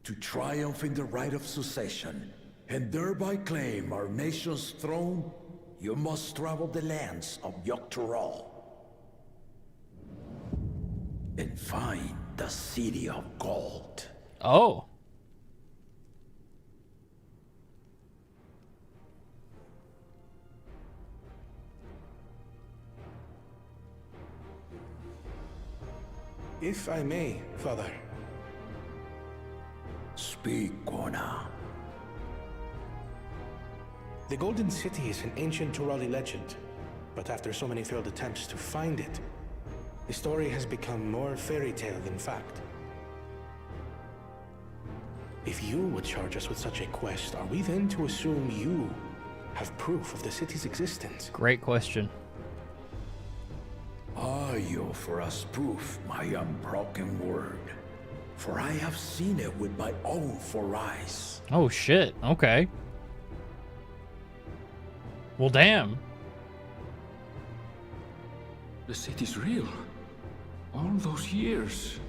To triumph in the right of succession, and thereby claim our nation's throne, you must travel the lands of Yogg-Tural and find the City of Gold. Oh. If I may, Father. Speak, Kona. The Golden City is an ancient Turali legend, but after so many failed attempts to find it, the story has become more fairy tale than fact. If you would charge us with such a quest, are we then to assume you have proof of the city's existence? Great question. I offer us proof, my unbroken word. For I have seen it with my own 4 eyes. Oh shit, okay. Well, damn. The city's real. All those years.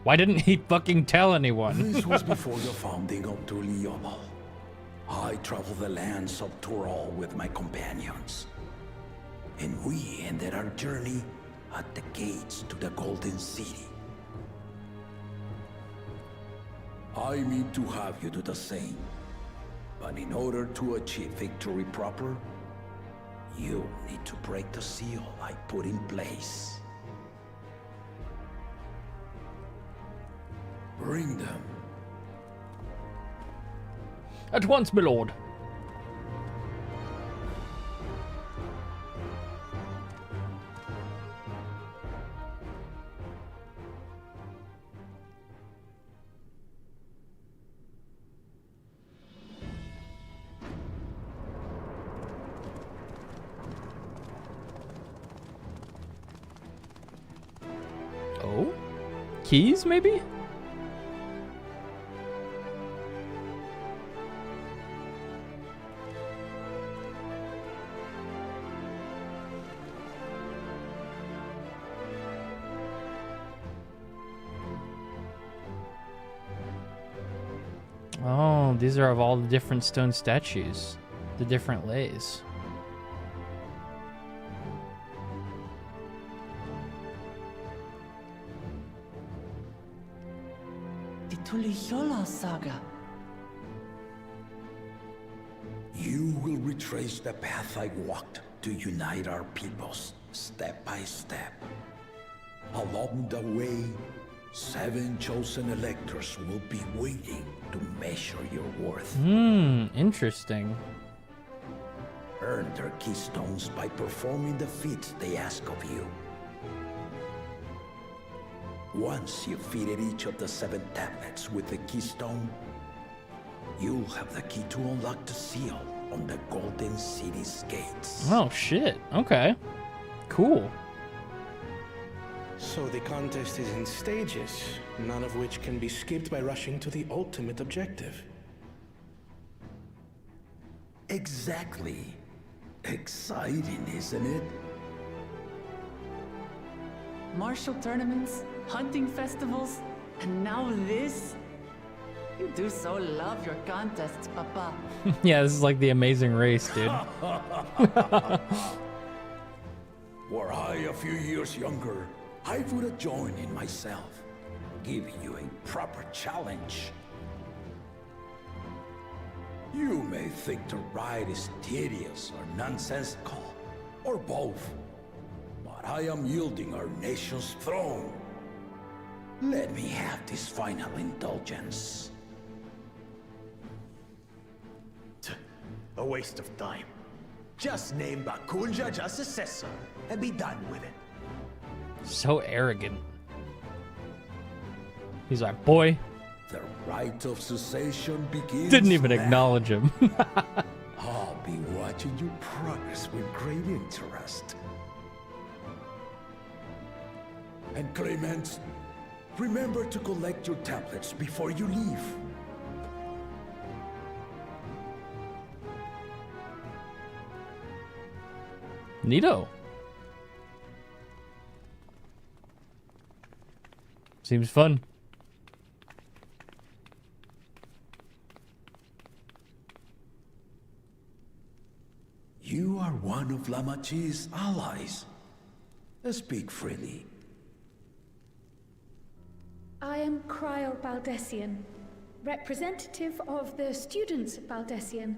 Why didn't he fucking tell anyone? This was before the founding of Tuliyola. I traveled the lands of Tural with my companions. And we ended our journey at the gates to the Golden City. I mean to have you do the same. But in order to achieve victory proper, you need to break the seal I put in place. Bring them. At once, my lord. Oh? Keys, maybe? Oh, these are of all the different stone statues. The different lays. The Tuliyola saga. You will retrace the path I walked to unite our peoples, step by step. Along the way, 7 chosen electors will be waiting to measure your worth. Interesting. Earn their keystones by performing the feats they ask of you. Once you've fitted each of the 7 tablets with the keystone, you'll have the key to unlock the seal on the Golden City's gates. Oh, shit. Okay. Cool. So the contest is in stages, none of which can be skipped by rushing to the ultimate objective. Exactly. Exciting, isn't it? Martial tournaments, hunting festivals, and now this? You do so love your contests, Papa. Yeah, this is like the Amazing Race, dude. Were I a few years younger, I would have joined in myself, giving you a proper challenge. You may think the ride is tedious or nonsensical, or both, but I am yielding our nation's throne. Let me have this final indulgence. A waste of time. Just name Bakunja just successor and be done with it. So arrogant. He's like, boy. The rite of cessation begins. Didn't even now. acknowledge him. I'll be watching your progress with great interest. And Clemens, remember to collect your tablets before you leave. Neato. Seems fun. You are one of Lamachi's allies. Speak freely. I am Cryle Baldessian, representative of the students of Baldessian.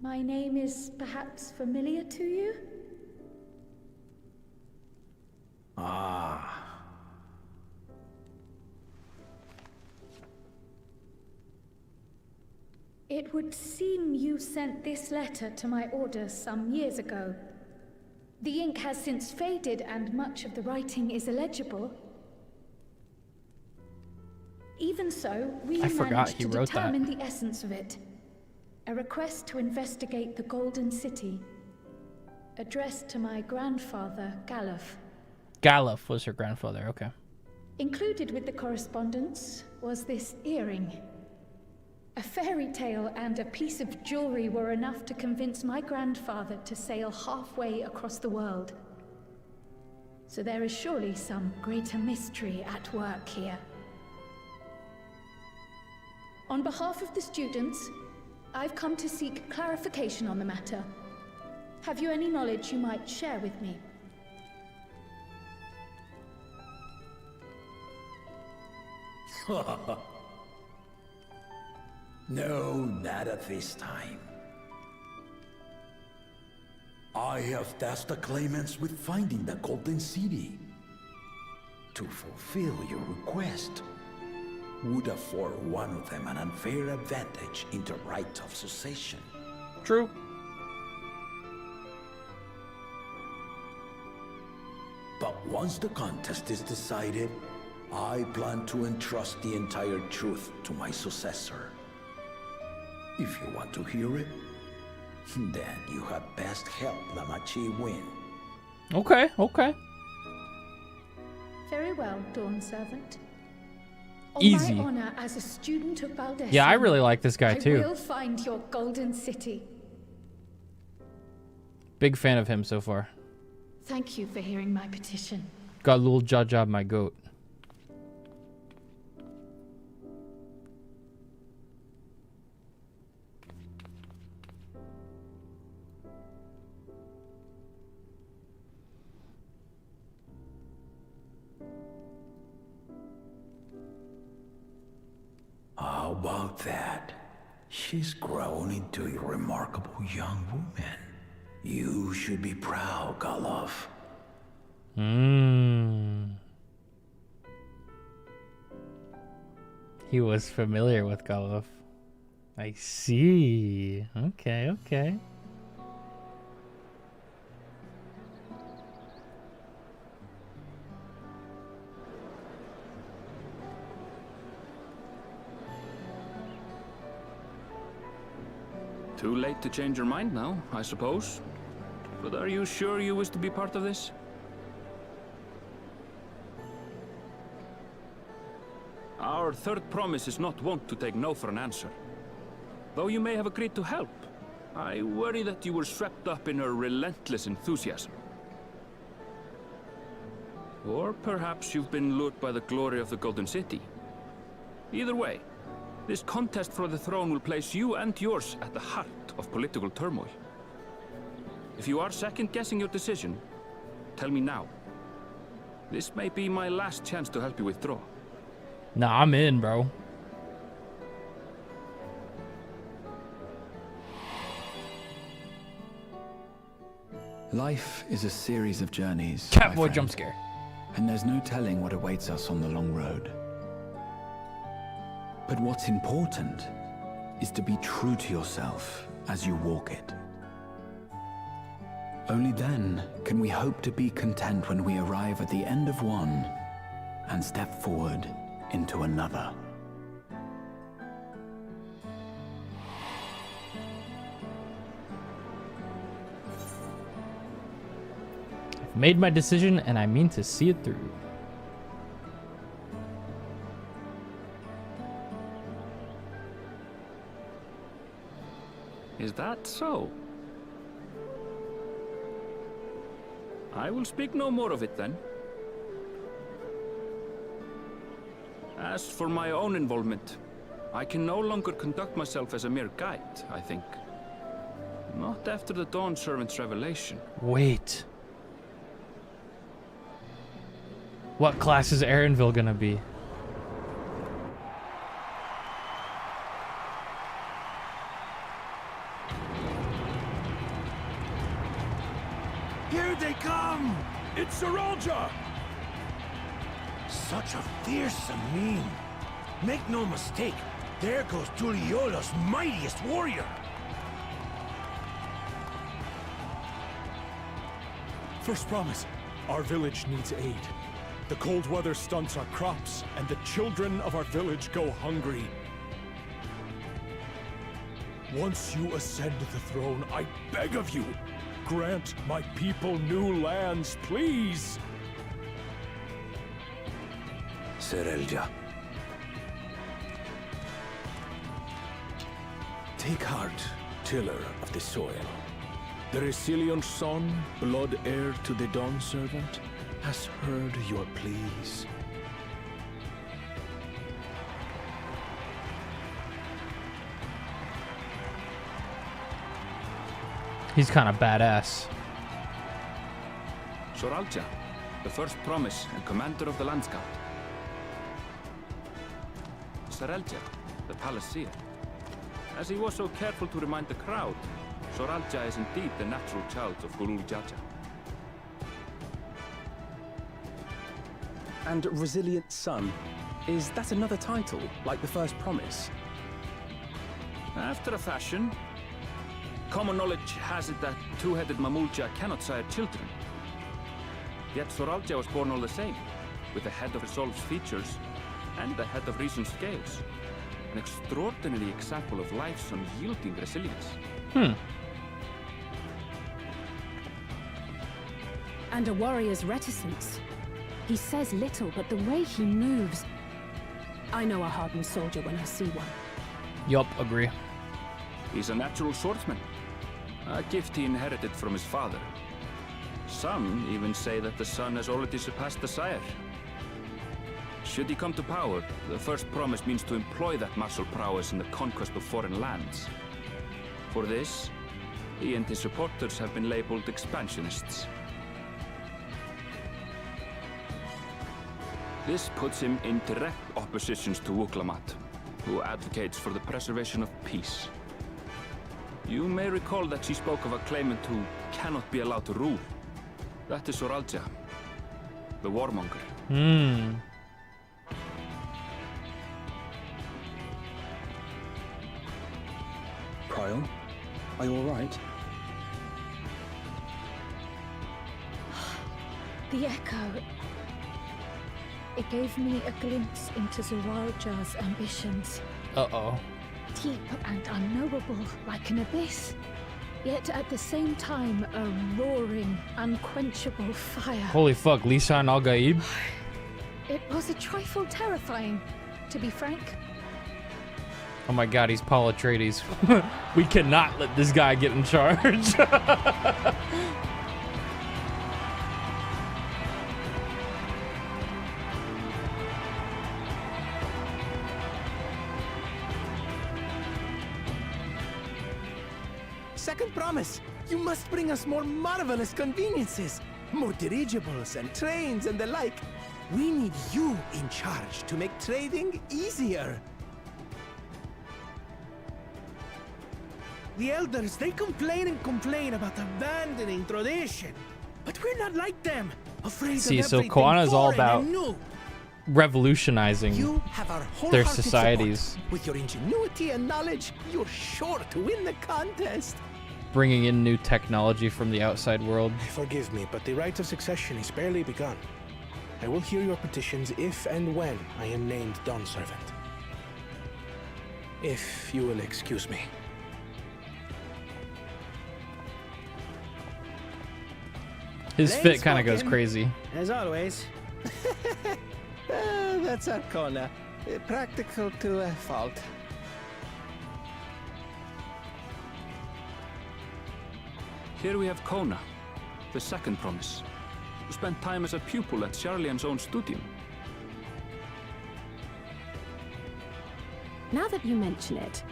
My name is perhaps familiar to you? Ah. It would seem you sent this letter to my orders some years ago. The ink has since faded and much of the writing is illegible. Even so, we managed to determine the essence of it. A request to investigate the Golden City, addressed to my grandfather, Galuf. Galuf was her grandfather, okay. Included with the correspondence was this earring. A fairy tale and a piece of jewelry were enough to convince my grandfather to sail halfway across the world. So there is surely some greater mystery at work here. On behalf of the students, I've come to seek clarification on the matter. Have you any knowledge you might share with me? No, not at this time. I have tasked the claimants with finding the Golden City. To fulfill your request would afford one of them an unfair advantage in the right of succession. True. But once the contest is decided, I plan to entrust the entire truth to my successor. If you want to hear it, then you had best help Lamachi win. Okay, okay. Very well, Dawn Servant. Easy. On my honor as a student of Baldessian, Yeah, I really like this guy too. I will find your Golden City. Big fan of him so far. Thank you for hearing my petition. Got a little Jaja, my goat. How about that? She's grown into a remarkable young woman. You should be proud, Galuf. He was familiar with Galuf. I see. Okay, okay. Too late to change your mind now, I suppose. But are you sure you wish to be part of this? Our third promise is not wont to take no for an answer. Though you may have agreed to help, I worry that you were swept up in her relentless enthusiasm. Or perhaps you've been lured by the glory of the Golden City. Either way, this contest for the throne will place you and yours at the heart of political turmoil. If you are second-guessing your decision, tell me now. This may be my last chance to help you withdraw. Nah, I'm in, bro. Life is a series of journeys. Catboy jump scare. And there's no telling what awaits us on the long road. But what's important is to be true to yourself as you walk it. Only then can we hope to be content when we arrive at the end of one and step forward into another. I've made my decision and I mean to see it through. Is that so? I will speak no more of it then. As for my own involvement, I can no longer conduct myself as a mere guide, I think. Not after the Dawn Servant's revelation. Wait. What class is Aaronville gonna be? Here they come! It's Saralja! Such a fearsome mien. Make no mistake, there goes Tuliola's mightiest warrior. First promise, our village needs aid. The cold weather stunts our crops, and the children of our village go hungry. Once you ascend the throne, I beg of you, grant my people new lands, please! Saralja. Take heart, tiller of the soil. The resilient son, blood heir to the Dawn Servant, has heard your pleas. He's kind of badass. Saralja, the first promise and commander of the Landscape. Saralja, the Palaceer. As he was so careful to remind the crowd, Saralja is indeed the natural child of Gulul Jaja. And Resilient Son, is that another title, like the first promise? After a fashion. Common knowledge has it that two-headed Mamulja cannot sire children. Yet Saralja was born all the same, with a head of resolved features and a head of reasoned scales. An extraordinary example of life's unyielding resilience. And a warrior's reticence. He says little, but the way he moves... I know a hardened soldier when I see one. Yup, agree. He's a natural swordsman. A gift he inherited from his father. Some even say that the son has already surpassed the sire. Should he come to power, the first promise means to employ that martial prowess in the conquest of foreign lands. For this, he and his supporters have been labeled expansionists. This puts him in direct opposition to Wuklamat, who advocates for the preservation of peace. You may recall that she spoke of a claimant who cannot be allowed to rule. That is Saralja, the warmonger. Prion, are you alright? The echo. It gave me a glimpse into Saralja's ambitions. Uh-oh. Deep and unknowable, like an abyss. Yet at the same time, a roaring, unquenchable fire. Holy fuck, Lisan Al-Gaib? It was a trifle terrifying, to be frank. Oh my god, he's Paul Atreides. We cannot let this guy get in charge. Second promise, you must bring us more marvelous conveniences. More dirigibles and trains and the like. We need you in charge to make trading easier. The elders, they complain and complain about abandoning tradition. But we're not like them, afraid See, of so everything Koana is all foreign about and new. revolutionizing You have our their wholehearted societies. support. With your ingenuity and knowledge, you're sure to win the contest. bringing in new technology from the outside world. Forgive me, but the right of succession is barely begun. I will hear your petitions if and when I am named Dawn Servant. If you will excuse me. His fit kind of goes crazy. As always. That's Arcona. Practical to a fault. Here we have Kona, the second promise, who spent time as a pupil at Charlian's own studio. Now that you mention it,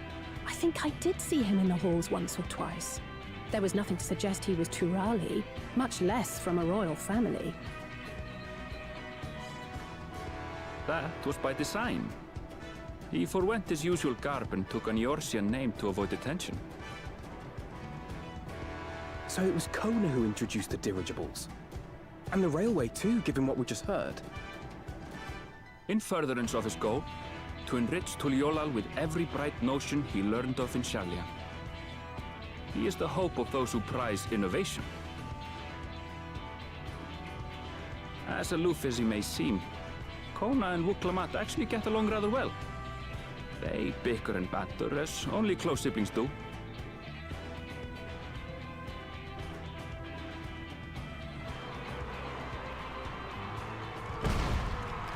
I think I did see him in the halls once or twice. There was nothing to suggest he was Turali, much less from a royal family. That was by design. He forwent his usual garb and took an Eorzean name to avoid attention. So it was Kona who introduced the dirigibles. And the railway too, given what we just heard. In furtherance of his goal, to enrich Tuliolal with every bright notion he learned of in Charlian. He is the hope of those who prize innovation. As aloof as he may seem, Kona and Wuklamat actually get along rather well. They bicker and banter as only close siblings do.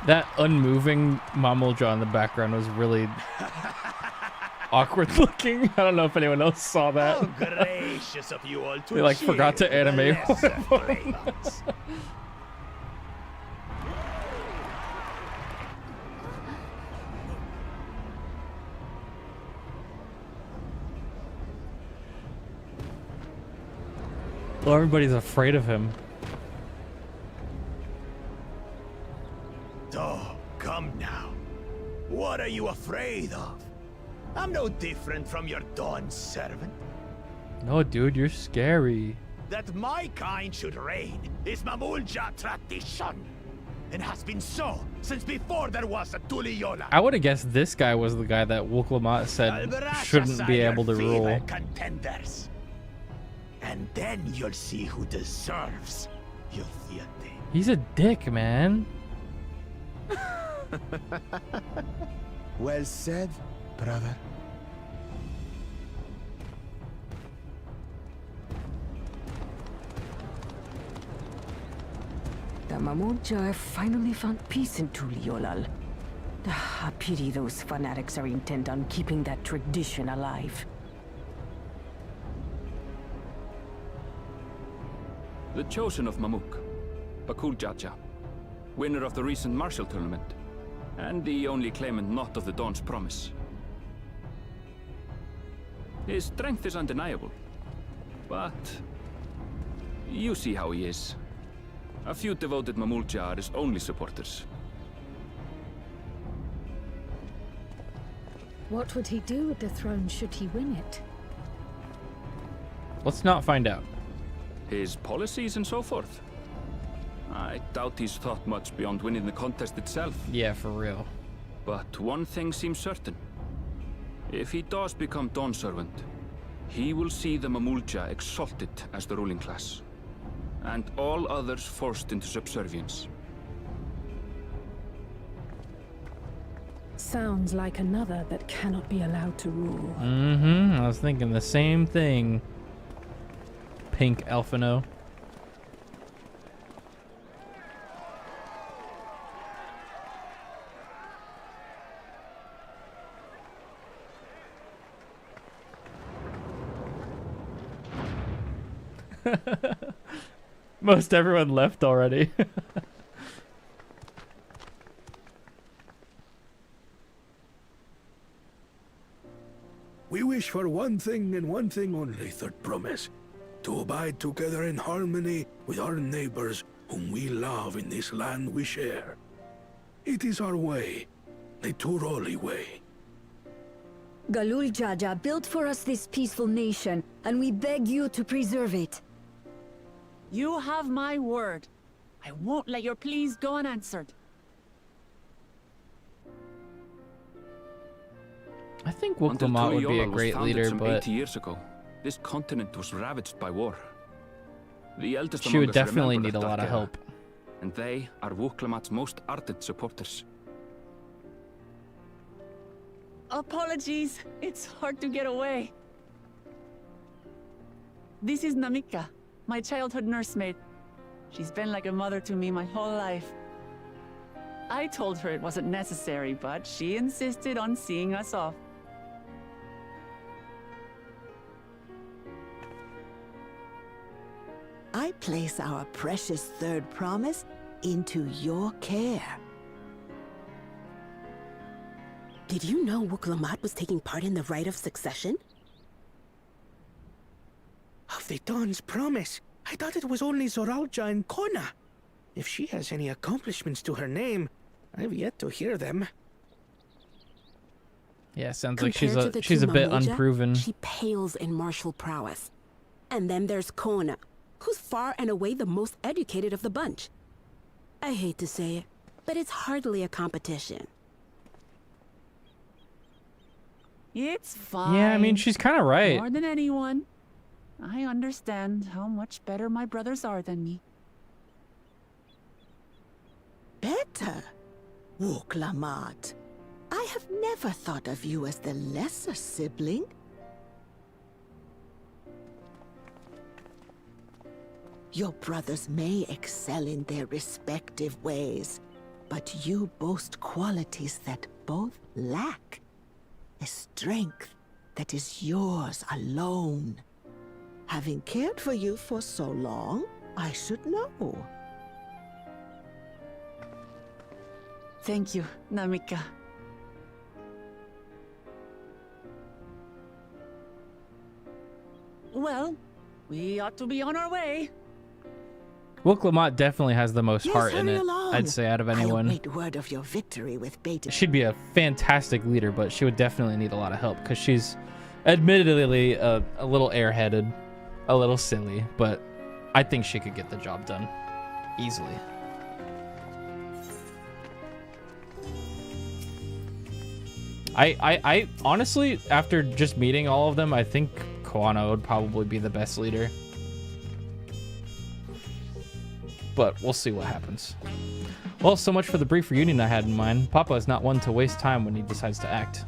That unmoving Mamulja in the background was really awkward looking. I don't know if anyone else saw that. How gracious of you all to They like forgot to animate one of them. playmates. Well, everybody's afraid of him. Oh, come now. What are you afraid of? I'm no different from your Dawn servant. No, dude, you're scary. That my kind should reign is Mamulja tradition, and has been so since before there was a Tuliyola. I would have guessed this guy was the guy that Wuklamat said shouldn't be able to rule. Contenders. And then you'll see who deserves your theater. He's a dick, man. Well said, brother. The Mamulja have finally found peace in Tuliolal. I pity those fanatics are intent on keeping that tradition alive. The chosen of Mamuk, Bakul Jaja, winner of the recent martial tournament, and the only claimant not of the Dawn's promise. His strength is undeniable, but you see how he is. A few devoted Mamulja are his only supporters. What would he do with the throne should he win it? Let's not find out. His policies and so forth. I doubt he's thought much beyond winning the contest itself. Yeah, for real. But one thing seems certain. If he does become Dawn Servant, he will see the Mamulja exalted as the ruling class, and all others forced into subservience. Sounds like another that cannot be allowed to rule. I was thinking the same thing. Pink Alphino. Most everyone left already. We wish for one thing and one thing only, third promise. To abide together in harmony with our neighbors whom we love in this land we share. It is our way, the Turoli way. Galul Jaja built for us this peaceful nation, and we beg you to preserve it. You have my word. I won't let your pleas go unanswered. I think Wuklamat would be a great leader, but 80 years ago. this continent was ravaged by war. The eldest She among would us definitely remember need a that lot of era, help. And they are Woklamat's most ardent supporters. Apologies. It's hard to get away. This is Namika, my childhood nursemaid. She's been like a mother to me my whole life. I told her it wasn't necessary, but she insisted on seeing us off. I place our precious third promise into your care. Did you know Woklamat was taking part in the rite of succession? Of the Dawn's promise? I thought it was only Zoralja and Kona. If she has any accomplishments to her name, I've yet to hear them. Yeah, sounds like Compared to the she's two a bit Mamoja, unproven. She pales in martial prowess. And then there's Kona, who's far and away the most educated of the bunch. I hate to say it, but it's hardly a competition. It's fine. Yeah, I mean, she's kind of right. More than anyone. I understand how much better my brothers are than me. Better? Woklamat. I have never thought of you as the lesser sibling. Your brothers may excel in their respective ways, but you boast qualities that both lack. A strength that is yours alone. Having cared for you for so long, I should know. Thank you, Namika. Well, we ought to be on our way. Woklamat definitely has the most Yes, heart in hurry it, along. I'd say, out of anyone. I await word of your victory with bated. She'd be a fantastic leader, but she would definitely need a lot of help because she's admittedly a little airheaded, a little silly, but I think she could get the job done easily. I honestly, after just meeting all of them, I think Koana would probably be the best leader. But we'll see what happens. Well, so much for the brief reunion I had in mind. Papa is not one to waste time when he decides to act.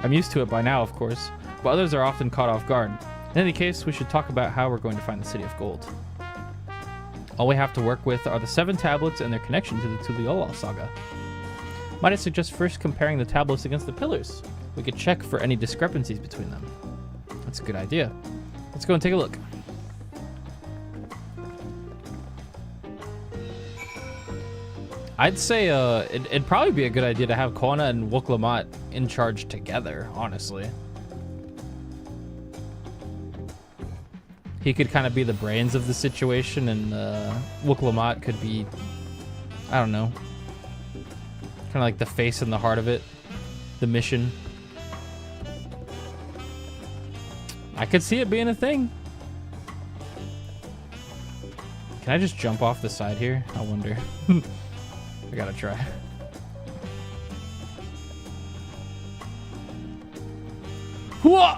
I'm used to it by now, of course, but others are often caught off guard. In any case, we should talk about how we're going to find the City of Gold. All we have to work with are the 7 tablets and their connection to the Tuliolal saga. Might I suggest first comparing the tablets against the pillars? We could check for any discrepancies between them. That's a good idea. Let's go and take a look. I'd say it'd probably be a good idea to have Kona and Woklamat in charge together, honestly. He could kind of be the brains of the situation, and Woklamat could be, I don't know, kind of like the face and the heart of it, the mission. I could see it being a thing. Can I just jump off the side here? I wonder. I gotta try. Whoa!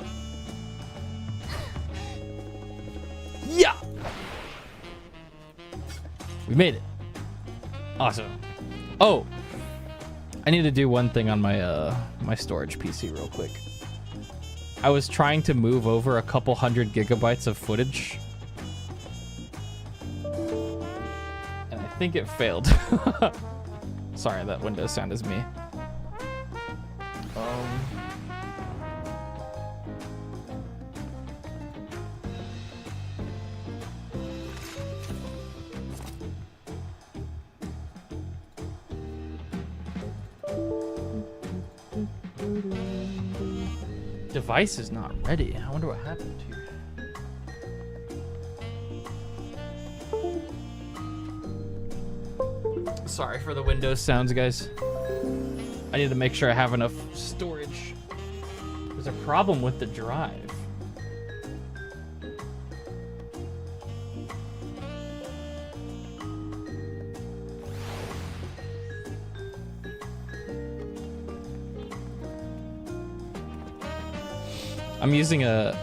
Yeah! We made it. Awesome. Oh, I need to do one thing on my my storage PC real quick. I was trying to move over a couple 100 gigabytes of footage, and I think it failed. Sorry, that Windows sound is me. Device is not ready. I wonder what happened here. Sorry for the Windows sounds, guys. I need to make sure I have enough storage. There's a problem with the drive. I'm using a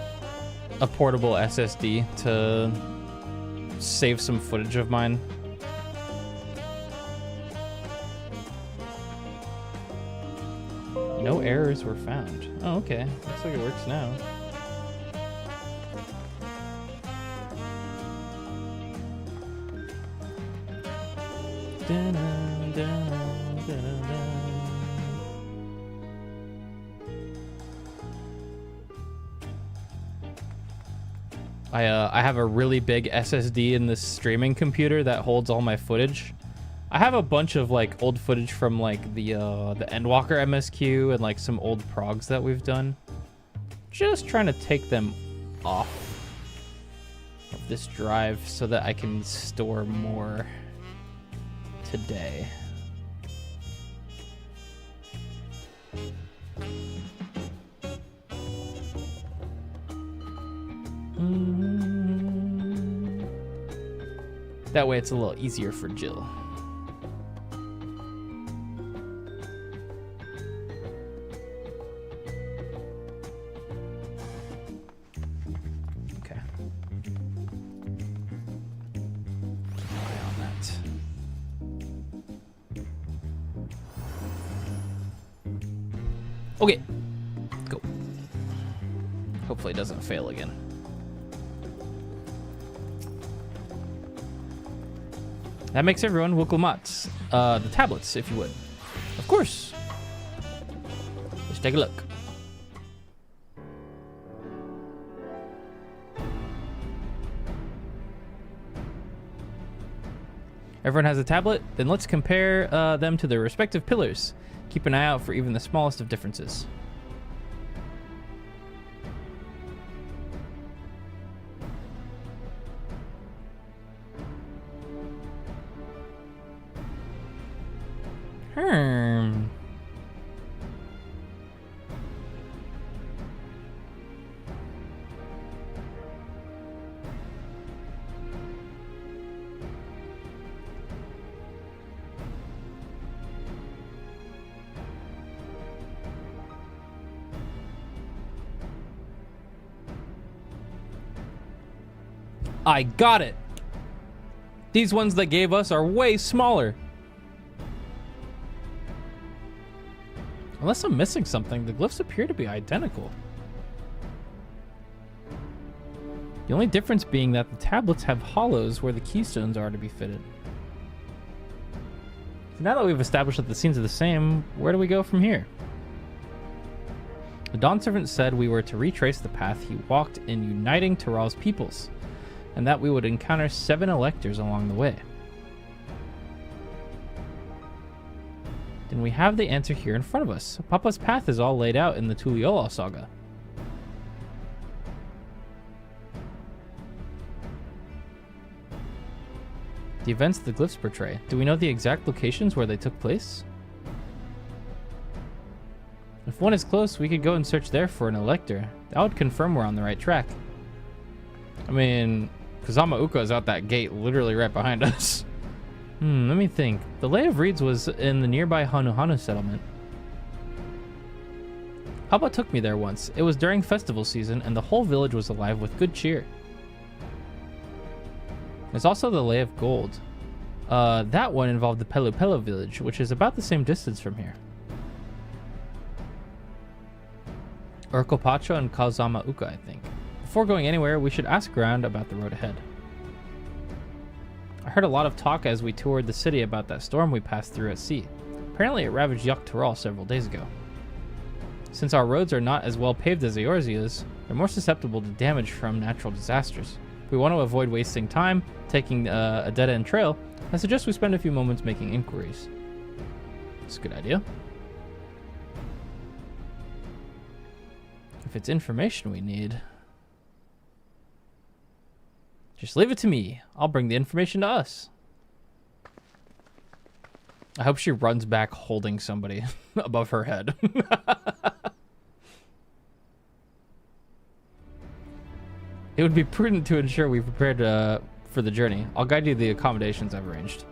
a portable SSD to save some footage of mine. No errors were found. Oh, okay. Looks like it works now. I have a really big SSD in this streaming computer that holds all my footage. I have a bunch of like old footage from like the Endwalker MSQ and like some old progs that we've done. Just trying to take them off of this drive so that I can store more today. That way it's a little easier for Jill. Okay. Eye on that. Okay. Go. Hopefully it doesn't fail again. That makes everyone Wukulmats. The tablets, if you would. Of course. Let's take a look. Everyone has a tablet? Then let's compare them to their respective pillars. Keep an eye out for even the smallest of differences. I got it. These ones they gave us are way smaller. Unless I'm missing something, the glyphs appear to be identical. The only difference being that the tablets have hollows where the keystones are to be fitted. So now that we've established that the scenes are the same, where do we go from here? The Dawn Servant said we were to retrace the path he walked in uniting Tyrell's peoples, and that we would encounter 7 electors along the way. Then we have the answer here in front of us. Papa's path is all laid out in the Tuliyola saga. The events the glyphs portray. Do we know the exact locations where they took place? If one is close, we could go and search there for an elector. That would confirm we're on the right track. I mean, Kazama Uka is out that gate literally right behind us. Let me think. The Lay of Reeds was in the nearby Hanuhanu settlement. Papa took me there once. It was during festival season and the whole village was alive with good cheer. There's also the Lay of Gold. That one involved the Pelu Pelu village, which is about the same distance from here. Urkopacho and Kazama Uka, I think. Before going anywhere, we should ask around about the road ahead. I heard a lot of talk as we toured the city about that storm we passed through at sea. Apparently it ravaged Yok Tural several days ago. Since our roads are not as well paved as Eorzea's, they're more susceptible to damage from natural disasters. If we want to avoid wasting time taking a dead-end trail, I suggest we spend a few moments making inquiries. It's a good idea. If it's information we need, just leave it to me. I'll bring the information to us. I hope she runs back holding somebody above her head. It would be prudent to ensure we've prepared for the journey. I'll guide you to the accommodations I've arranged.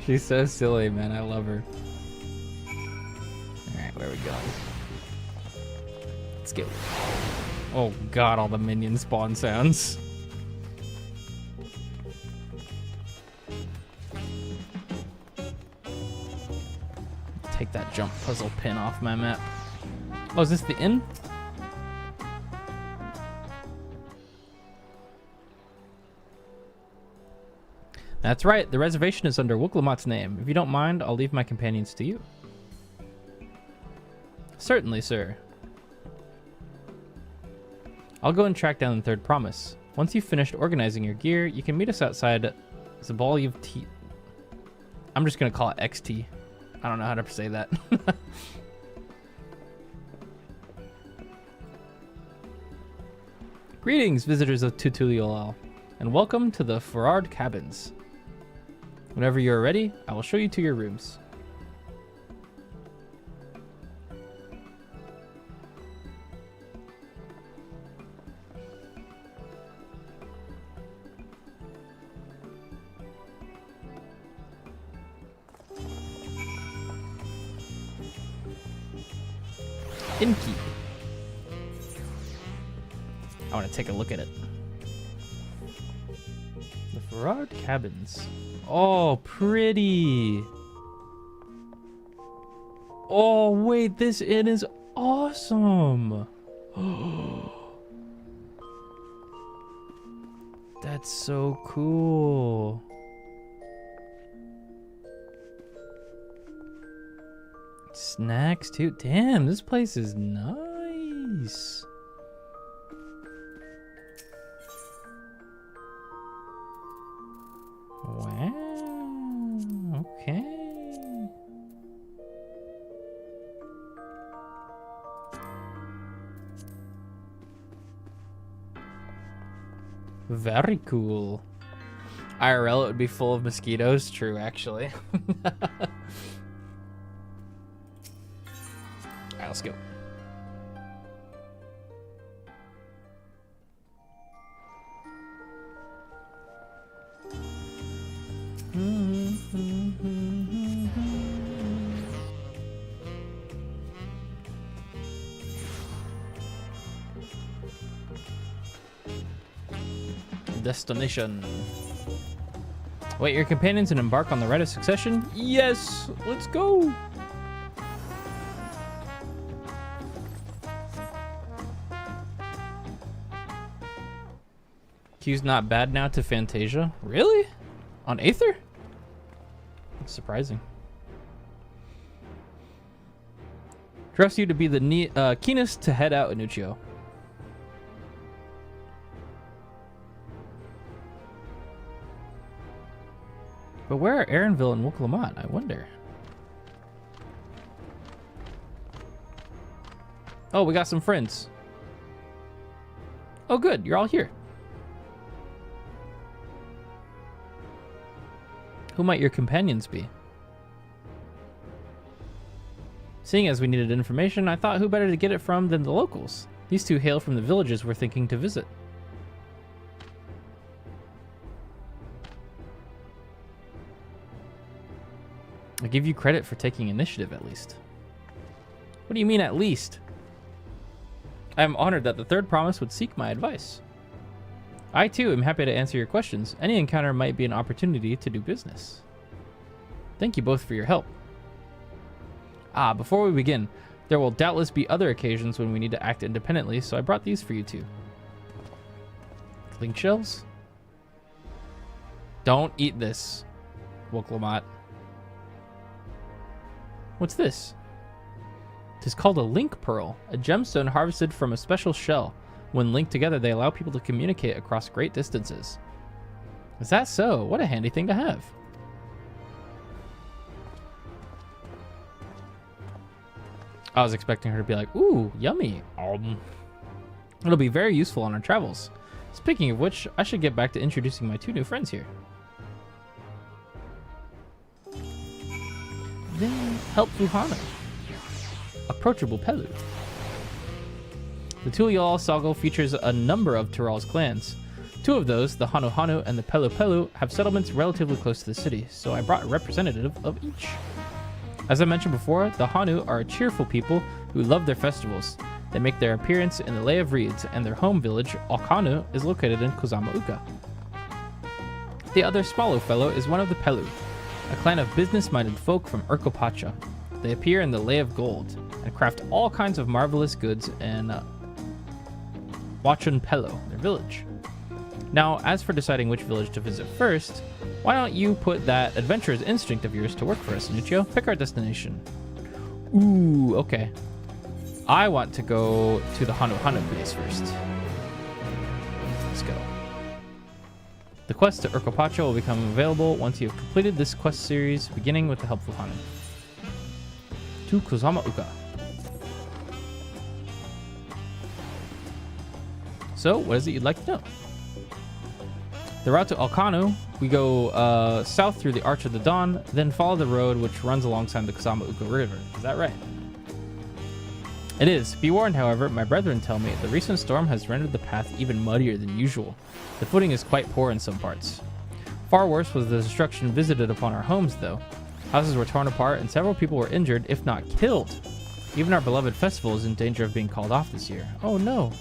She's so silly, man. I love her. Where are we going? Let's go. Oh god, all the minion spawn sounds. Take that jump puzzle pin off my map. Oh, is this the inn? That's right, the reservation is under Wooklamot's name. If you don't mind, I'll leave my companions to you. Certainly, sir. I'll go and track down the third promise. Once you've finished organizing your gear, you can meet us outside Zabalyev T. I'm just gonna call it XT. I don't know how to say that. Greetings, visitors of Tutuliolal, and welcome to the Farard Cabins. Whenever you are ready, I will show you to your rooms. Inn key. I want to take a look at it. The Farard Cabins. Oh, pretty. Oh, wait, this inn is awesome. That's so cool. Snacks too. Damn, this place is nice. Wow. Okay. Very cool. IRL, it would be full of mosquitoes. True, actually. Alright, let's go. Destination. Wait your companions and embark on the rite of succession? Yes! Let's go! Q's not bad now to Fantasia? Really? On Aether? That's surprising. Trust you to be the keenest to head out, Inuchio. But where are Aaronville and Wooklamot? I wonder. Oh, we got some friends. Oh, good. You're all here. Who might your companions be? Seeing as we needed information, I thought who better to get it from than the locals. These two hail from the villages we're thinking to visit. I give you credit for taking initiative, at least. What do you mean, at least? I am honored that the third promise would seek my advice. I, too, am happy to answer your questions. Any encounter might be an opportunity to do business. Thank you both for your help. Ah, before we begin, there will doubtless be other occasions when we need to act independently, so I brought these for you two. Link shells? Don't eat this, Wooklamot. What's this? It is called a link pearl, a gemstone harvested from a special shell. When linked together, they allow people to communicate across great distances. Is that so? What a handy thing to have. I was expecting her to be like, ooh, yummy. It'll be very useful on our travels. Speaking of which, I should get back to introducing my two new friends here. Then help Vuhana. Approachable Pelu. The Tuliol Soggle features a number of Tiral's clans. Two of those, the Hanu Hanu and the Pelu Pelu, have settlements relatively close to the city, so I brought a representative of each. As I mentioned before, the Hanu are a cheerful people who love their festivals. They make their appearance in the Lay of Reeds, and their home village, Alkanu, is located in Kozama-uka. The other smaller fellow is one of the Pelu, a clan of business-minded folk from Urkopacha. They appear in the Lay of Gold and craft all kinds of marvelous goods in Wachun Pelo, their village. Now, as for deciding which village to visit first, why don't you put that adventurous instinct of yours to work for us, Nuccio? Pick our destination. Ooh, okay. I want to go to the Hanu place first. Let's go. The quest to Urkopacha will become available once you have completed this quest series, beginning with the helpful Hanu. To Kozama-uka. So, what is it you'd like to know? The route to Alkanu, we go south through the Arch of the Dawn, then follow the road which runs alongside the Kozama-uka River. Is that right? It is. Be warned, however, my brethren tell me the recent storm has rendered the path even muddier than usual. The footing is quite poor in some parts. Far worse was the destruction visited upon our homes, though. Houses were torn apart and several people were injured, if not killed. Even our beloved festival is in danger of being called off this year. Oh no.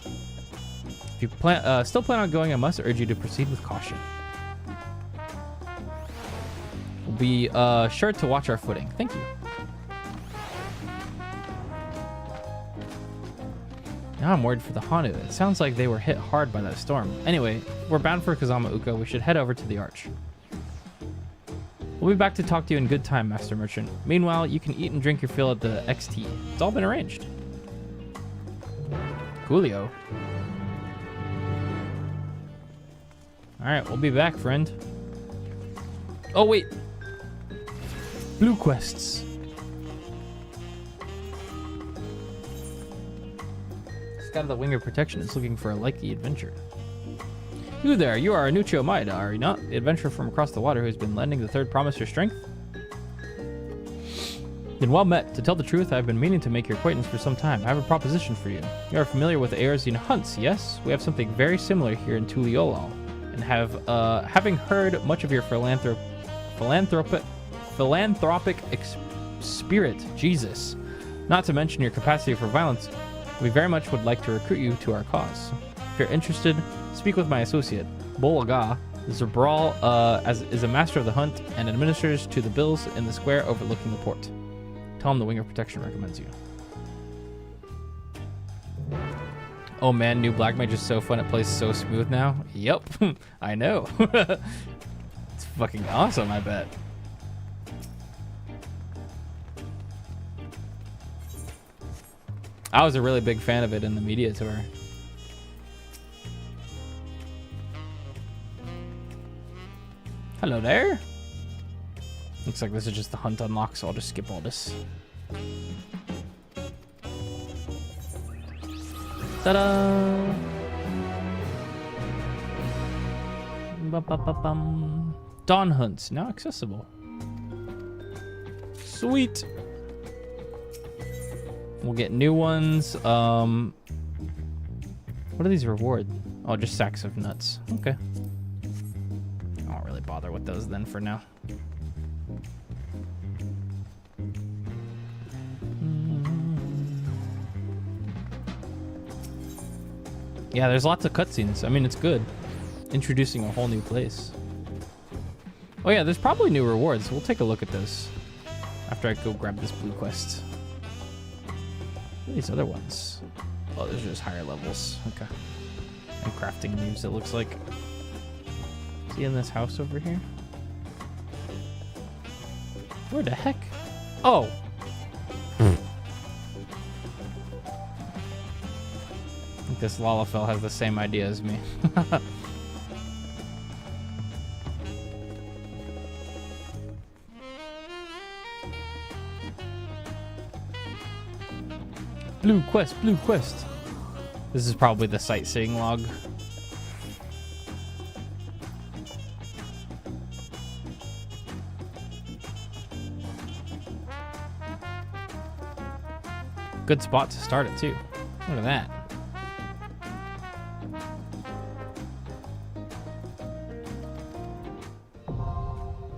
If you still plan on going, I must urge you to proceed with caution. We'll be sure to watch our footing. Thank you. Now I'm worried for the Hanu. It sounds like they were hit hard by that storm. Anyway, we're bound for Kozama-uka. We should head over to the Arch. We'll be back to talk to you in good time, Master Merchant. Meanwhile, you can eat and drink your fill at the XT. It's all been arranged. Coolio. Alright, we'll be back, friend. Oh, wait. Blue quests. Scout of the Wing of Protection is looking for a likely adventure. You there, you are Nuccio Maeda, are you not? The adventurer from across the water who has been lending the third promise your strength? Then well met. To tell the truth, I have been meaning to make your acquaintance for some time. I have a proposition for you. You are familiar with Erzine hunts, yes? We have something very similar here in Tuliolal, and having heard much of your philanthropic spirit, Jesus, not to mention your capacity for violence, we very much would like to recruit you to our cause. If you're interested, speak with my associate, Bolaga. Zabral is a master of the hunt and administers to the bills in the square overlooking the port. Tell him the Wing of Protection recommends you. Oh man, new Black Mage is so fun. It plays so smooth now. Yep, I know. It's fucking awesome, I bet. I was a really big fan of it in the media tour. Hello there. Looks like this is just the hunt unlock, so I'll just skip all this. Ta-da! Ba-ba-ba-bum. Dawn hunts now accessible. Sweet. We'll get new ones. What are these reward? Oh, just sacks of nuts. Okay. I won't really bother with those then for now. Yeah, there's lots of cutscenes. I mean, it's good. Introducing a whole new place. Oh yeah, there's probably new rewards. We'll take a look at this after I go grab this blue quest. What are these other ones? Oh, those are just higher levels. Okay. And crafting news, it looks like. Is he in this house over here? Where the heck? Oh! I think this Lalafell has the same idea as me. Blue quest, blue quest. This is probably the sightseeing log. Good spot to start it too. Look at that.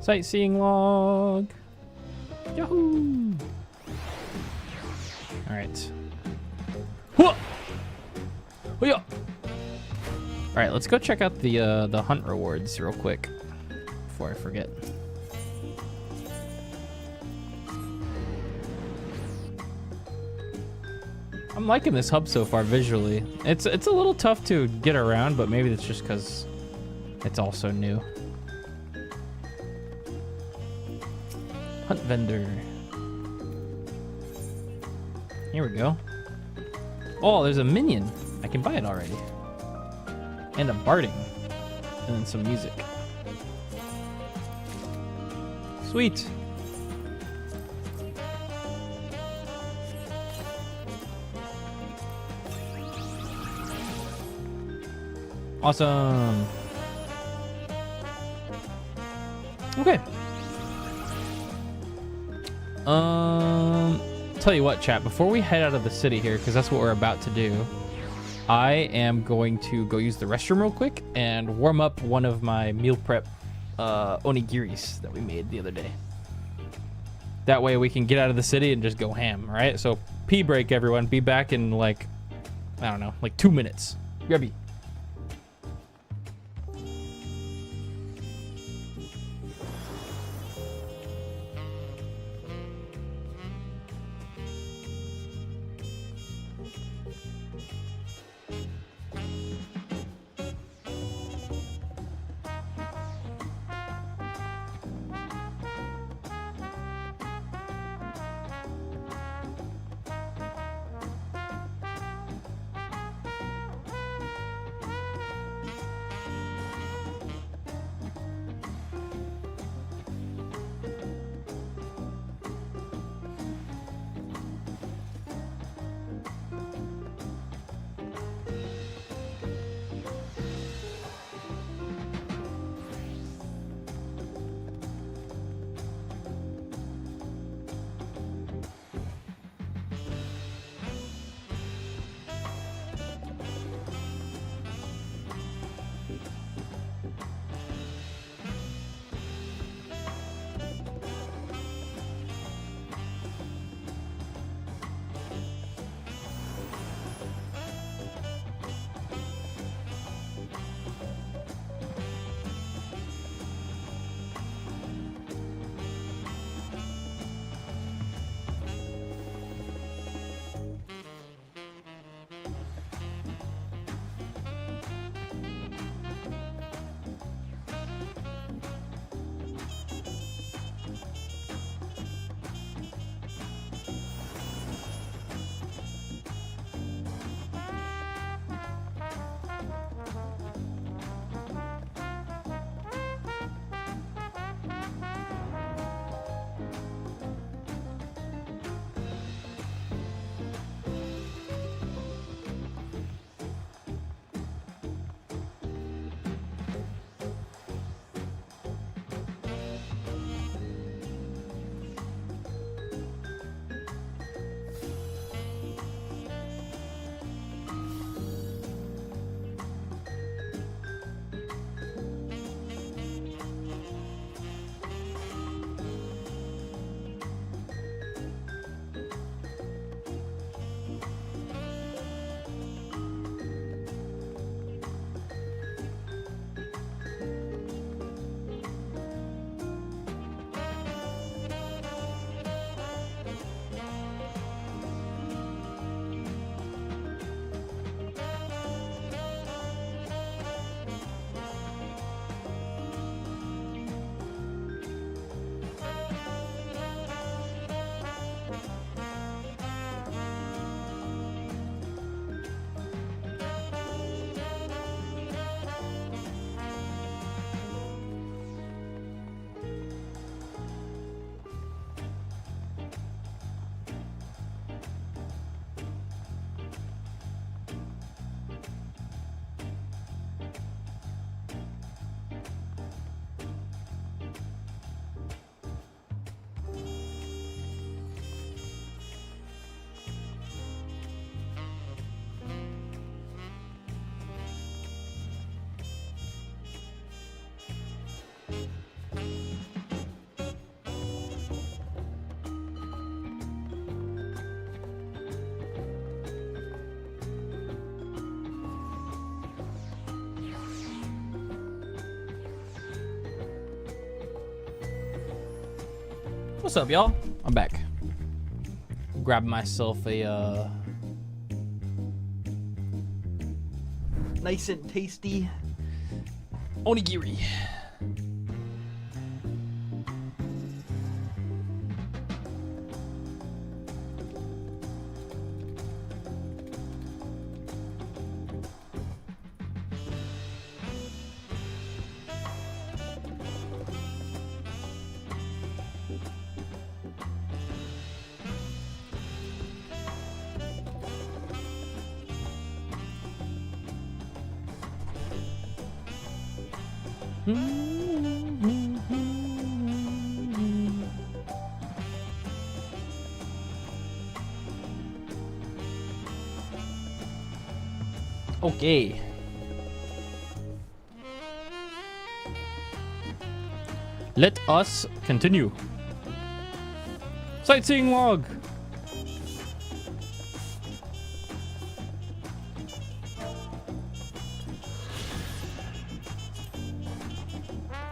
Sightseeing log. Yahoo! All right. Whoa! All right, let's go check out the hunt rewards real quick before I forget. I'm liking this hub so far visually. It's a little tough to get around, but maybe it's just because it's also new. Hunt vendor. Here we go. Oh, there's a minion. I can buy it already. And a barding. And then some music. Sweet. Awesome. Okay. Tell you what, chat, before we head out of the city here, because that's what we're about to do, I am going to go use the restroom real quick and warm up one of my meal prep onigiris that we made the other day. That way we can get out of the city and just go ham, right? So pee break, everyone. Be back in like, I don't know, like 2 minutes. Grabby. What's up, y'all? I'm back. Grab myself a nice and tasty onigiri. Okay. Let us continue. Sightseeing log.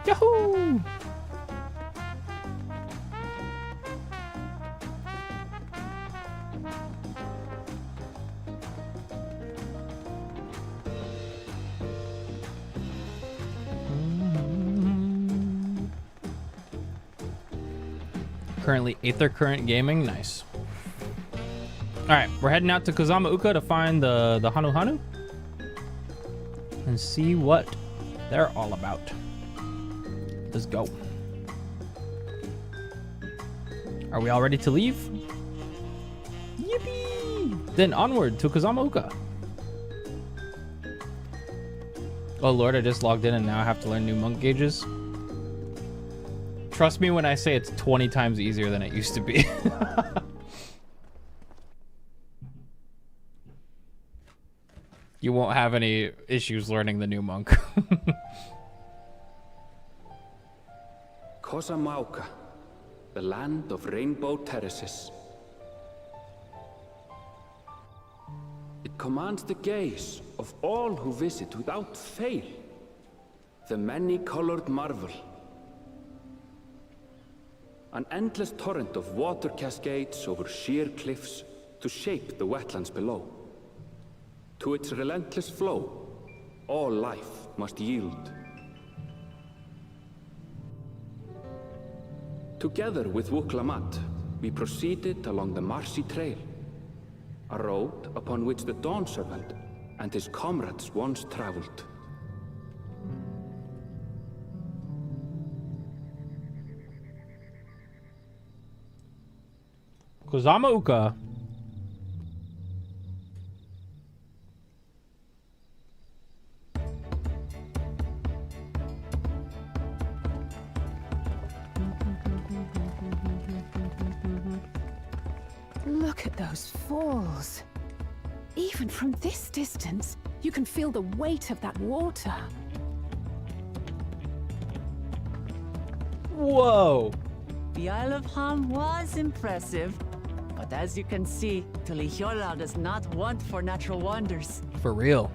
Yahoo! Currently Aether Current Gaming. Nice. Alright, we're heading out to Kozama Uka to find the Hanu Hanu and see what they're all about. Let's go. Are we all ready to leave? Yippee! Then onward to Kozama Uka. Oh lord, I just logged in and now I have to learn new monk gauges. Trust me when I say it's 20 times easier than it used to be. You won't have any issues learning the new monk. Kozamauka, the land of rainbow terraces. It commands the gaze of all who visit without fail. The many-colored marvel. An endless torrent of water cascades over sheer cliffs to shape the wetlands below. To its relentless flow, all life must yield. Together with Wuklamat, we proceeded along the Marcy Trail, a road upon which the Dawn Servant and his comrades once traveled. Kozama Uka. Look at those falls. Even from this distance, you can feel the weight of that water. Whoa! The Isle of Ham was impressive, but as you can see, Tulihiola does not want for natural wonders. For real.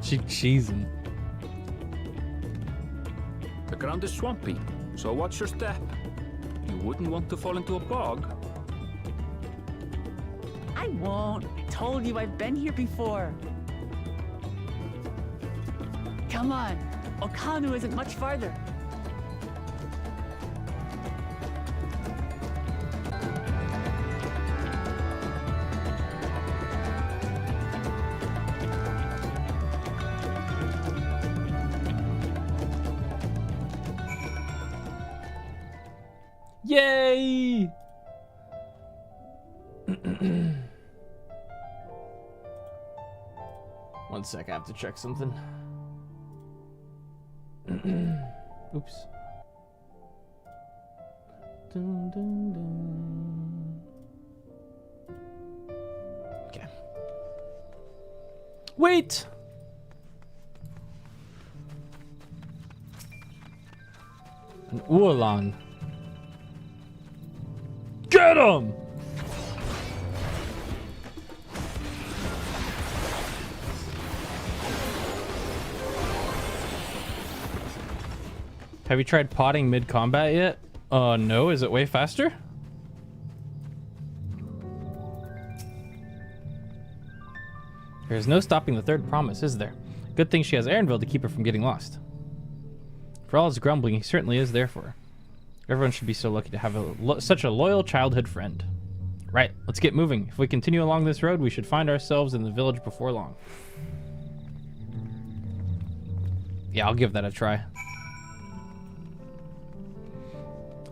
She cheesing. The ground is swampy, so watch your step. You wouldn't want to fall into a bog. I won't. I told you I've been here before. Come on. Okanu isn't much farther. Yay! One sec, I have to check something. Oops. Dun, dun, dun. Okay. Wait! An Uolan. Get him! Have you tried potting mid-combat yet? No. Is it way faster? There's no stopping the third promise, is there? Good thing she has Erenville to keep her from getting lost. For all his grumbling, he certainly is there for her. Everyone should be so lucky to have such a loyal childhood friend. Right, let's get moving. If we continue along this road, we should find ourselves in the village before long. Yeah, I'll give that a try.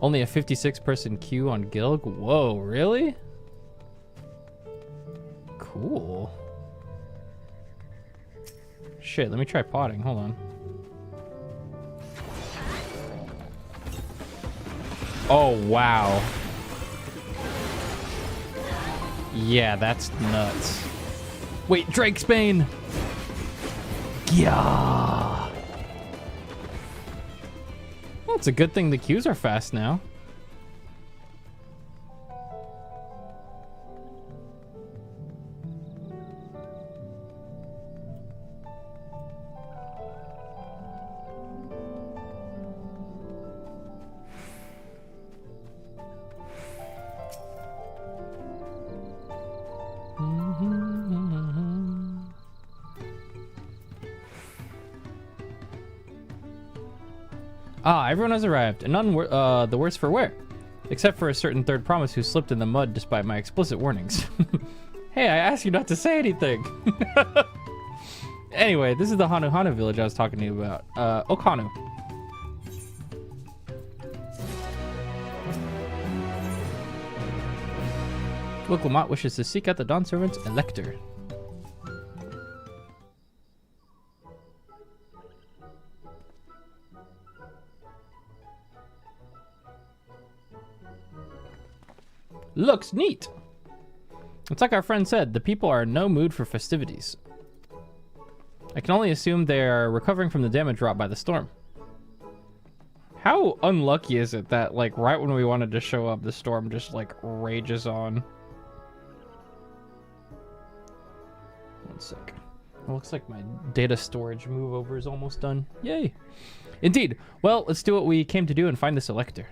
Only a 56-person queue on Gilg? Whoa, really? Cool. Shit, let me try potting. Hold on. Oh, wow. Yeah, that's nuts. Wait, Drakesbane! Yeah. Well, it's a good thing the queues are fast now. Ah, everyone has arrived, and none the worse for wear. Except for a certain third promise who slipped in the mud despite my explicit warnings. Hey, I asked you not to say anything! Anyway, this is the Hanu village I was talking to you about. Okanu. Look, Lamont wishes to seek out the Dawn Servant's Elector. Looks neat. It's like our friend said, the people are in no mood for festivities. I can only assume they are recovering from the damage wrought by the storm. How unlucky is it that, like, right when we wanted to show up, the storm just, like, rages on? One sec. It looks like my data storage move over is almost done. Yay. Indeed. Well, let's do what we came to do and find this Elector.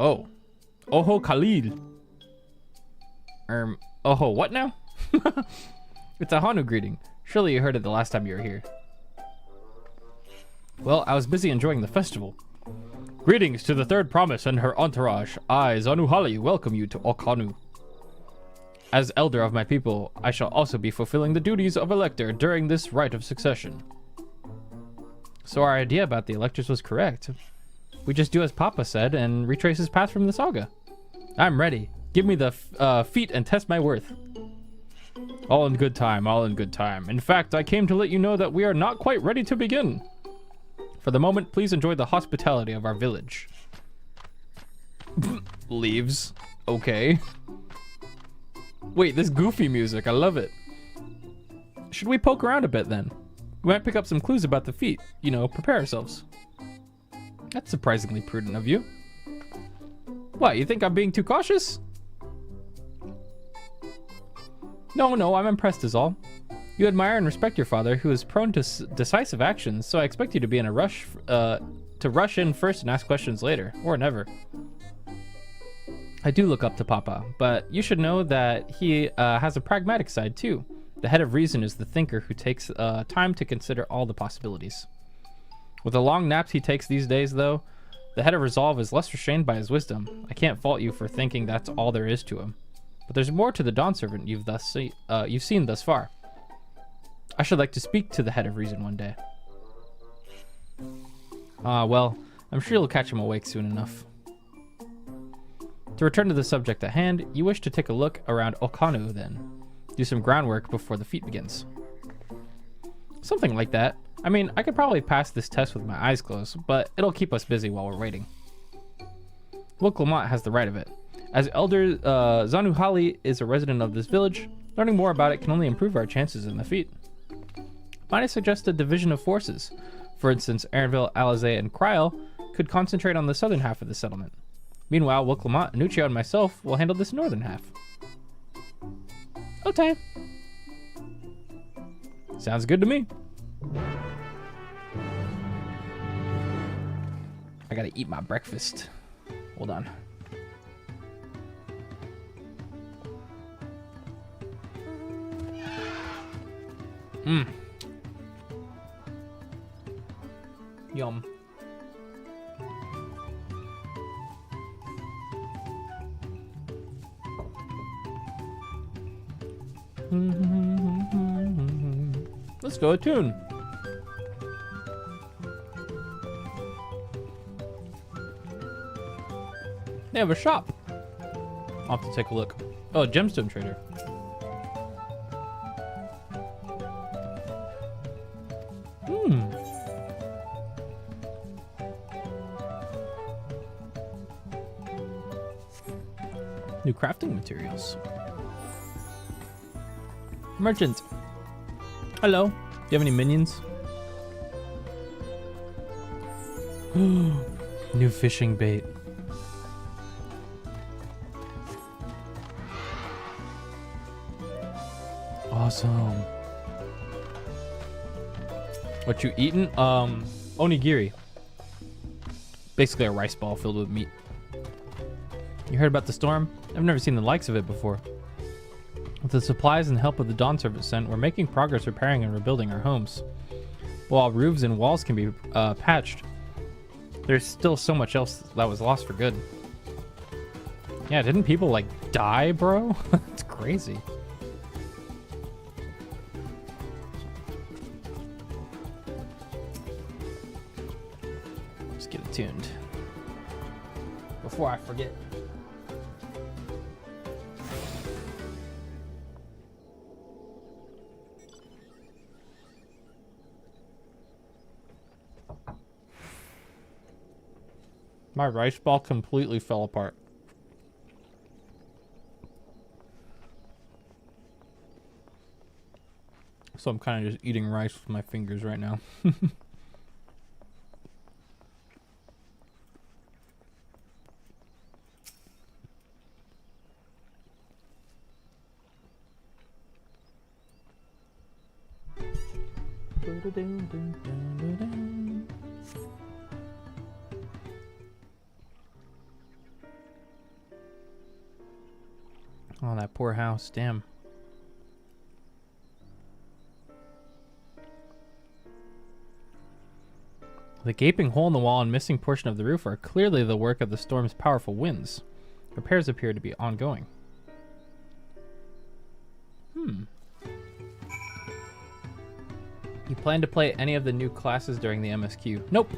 Oh. Oho Khalil. Oho, what now? It's a Hanu greeting. Surely you heard it the last time you were here. Well, I was busy enjoying the festival. Greetings to the third promise and her entourage. I, Zanuhali, welcome you to Okanu. As elder of my people, I shall also be fulfilling the duties of Elector during this rite of succession. So our idea about the Electors was correct. We just do as Papa said and retrace his path from the saga. I'm ready. Give me the feat and test my worth. All in good time, all in good time. In fact, I came to let you know that we are not quite ready to begin. For the moment, please enjoy the hospitality of our village. Leaves. Okay. Wait, this goofy music, I love it. Should we poke around a bit then? We might pick up some clues about the feat. You know, prepare ourselves. That's surprisingly prudent of you. What, you think I'm being too cautious? No, I'm impressed is all. You admire and respect your father, who is prone to decisive actions, so I expect you to be in a rush to rush in first and ask questions later, or never. I do look up to Papa, but you should know that he has a pragmatic side too. The head of reason is the thinker who takes time to consider all the possibilities. With the long naps he takes these days, though, the head of resolve is less restrained by his wisdom. I can't fault you for thinking that's all there is to him. But there's more to the Dawn Servant you've seen thus far. I should like to speak to the head of reason one day. Well, I'm sure you'll catch him awake soon enough. To return to the subject at hand, you wish to take a look around Okanu then. Do some groundwork before the feat begins. Something like that. I mean, I could probably pass this test with my eyes closed, but it'll keep us busy while we're waiting. Look, Lamont has the right of it. As Elder Zanuhali is a resident of this village, learning more about it can only improve our chances in the feat. Might I suggest a division of forces? For instance, Erenville, Alizé, and Kryl could concentrate on the southern half of the settlement. Meanwhile, Wooklamat, Nuccio, and myself will handle this northern half. Okay. Sounds good to me. I gotta eat my breakfast. Hold on. Yum. Let's go attune. They have a shop. I'll have to take a look. Oh, gemstone trader. New crafting materials. Merchant. Hello. Do you have any minions? New fishing bait. Awesome. What you eating? Onigiri. Basically a rice ball filled with meat. You heard about the storm? I've never seen the likes of it before. With the supplies and help of the Dawn Service sent, we're making progress repairing and rebuilding our homes. While roofs and walls can be patched, there's still so much else that was lost for good. Yeah, didn't people like die, bro? That's crazy. Let's get attuned before I forget. My rice ball completely fell apart. So I'm kind of just eating rice with my fingers right now. Oh, that poor house. Damn. The gaping hole in the wall and missing portion of the roof are clearly the work of the storm's powerful winds. Repairs appear to be ongoing. You plan to play any of the new classes during the MSQ? Nope.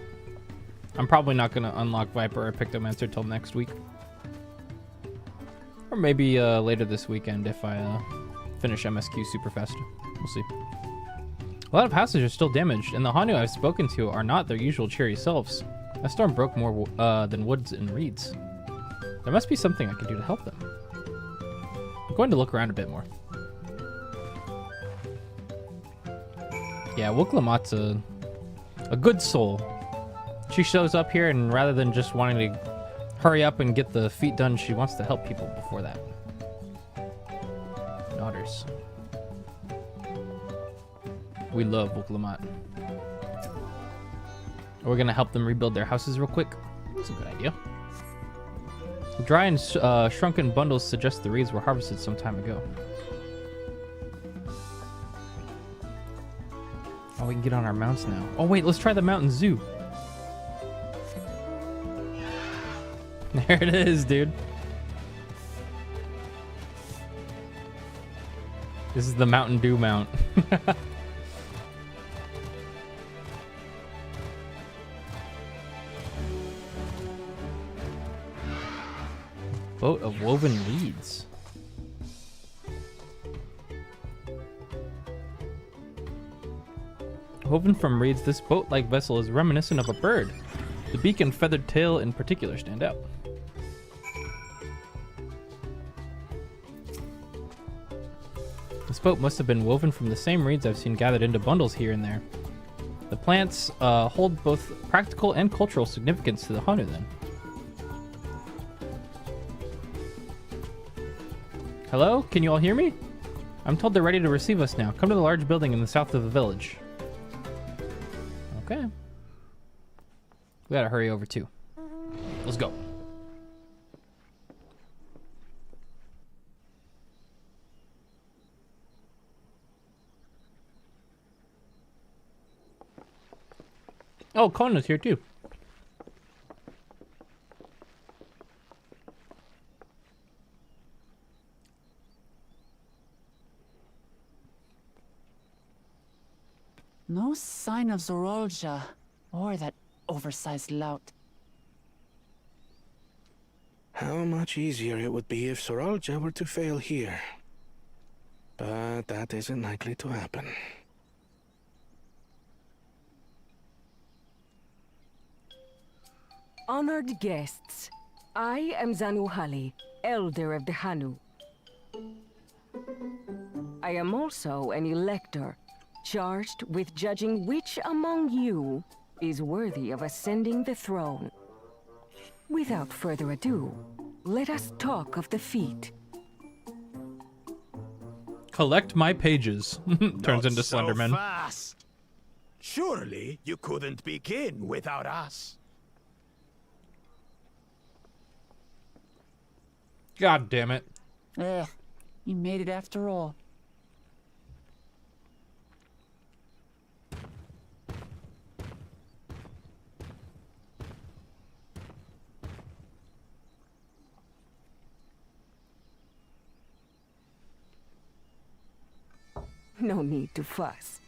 I'm probably not going to unlock Viper or Pictomancer till next week. Or maybe later this weekend if I finish MSQ super fast. We'll see. A lot of houses are still damaged, and the Hanu I've spoken to are not their usual cheery selves. That storm broke more than woods and reeds. There must be something I can do to help them. I'm going to look around a bit more. Yeah, Wooklamat's a good soul. She shows up here, and rather than just wanting to hurry up and get the feet done, she wants to help people before that. Daughters. We love Wooklamat. We're gonna help them rebuild their houses real quick. That's a good idea. Dry and shrunken bundles suggest the reeds were harvested some time ago. Oh, we can get on our mounts now. Oh wait, let's try the mountain zoo. There it is, dude. This is the Mountain Dew mount. Boat of woven reeds. Woven from reeds, this boat-like vessel is reminiscent of a bird. The beak and feathered tail in particular stand out. This boat must have been woven from the same reeds I've seen gathered into bundles here and there. The plants hold both practical and cultural significance to the Hanu then. Hello? Can you all hear me? I'm told they're ready to receive us now. Come to the large building in the south of the village. Okay. We gotta hurry over too. Let's go. Oh, Kona's here too. No sign of Zorolja or that oversized lout. How much easier it would be if Soralja were to fail here. But that isn't likely to happen. Honored guests, I am Zanuhali, Elder of the Hanu. I am also an elector, charged with judging which among you is worthy of ascending the throne. Without further ado, let us talk of the feat. Collect my pages. Turns into so Slenderman. Fast. Surely you couldn't begin without us. God damn it. Ugh, you made it after all. No need to fuss.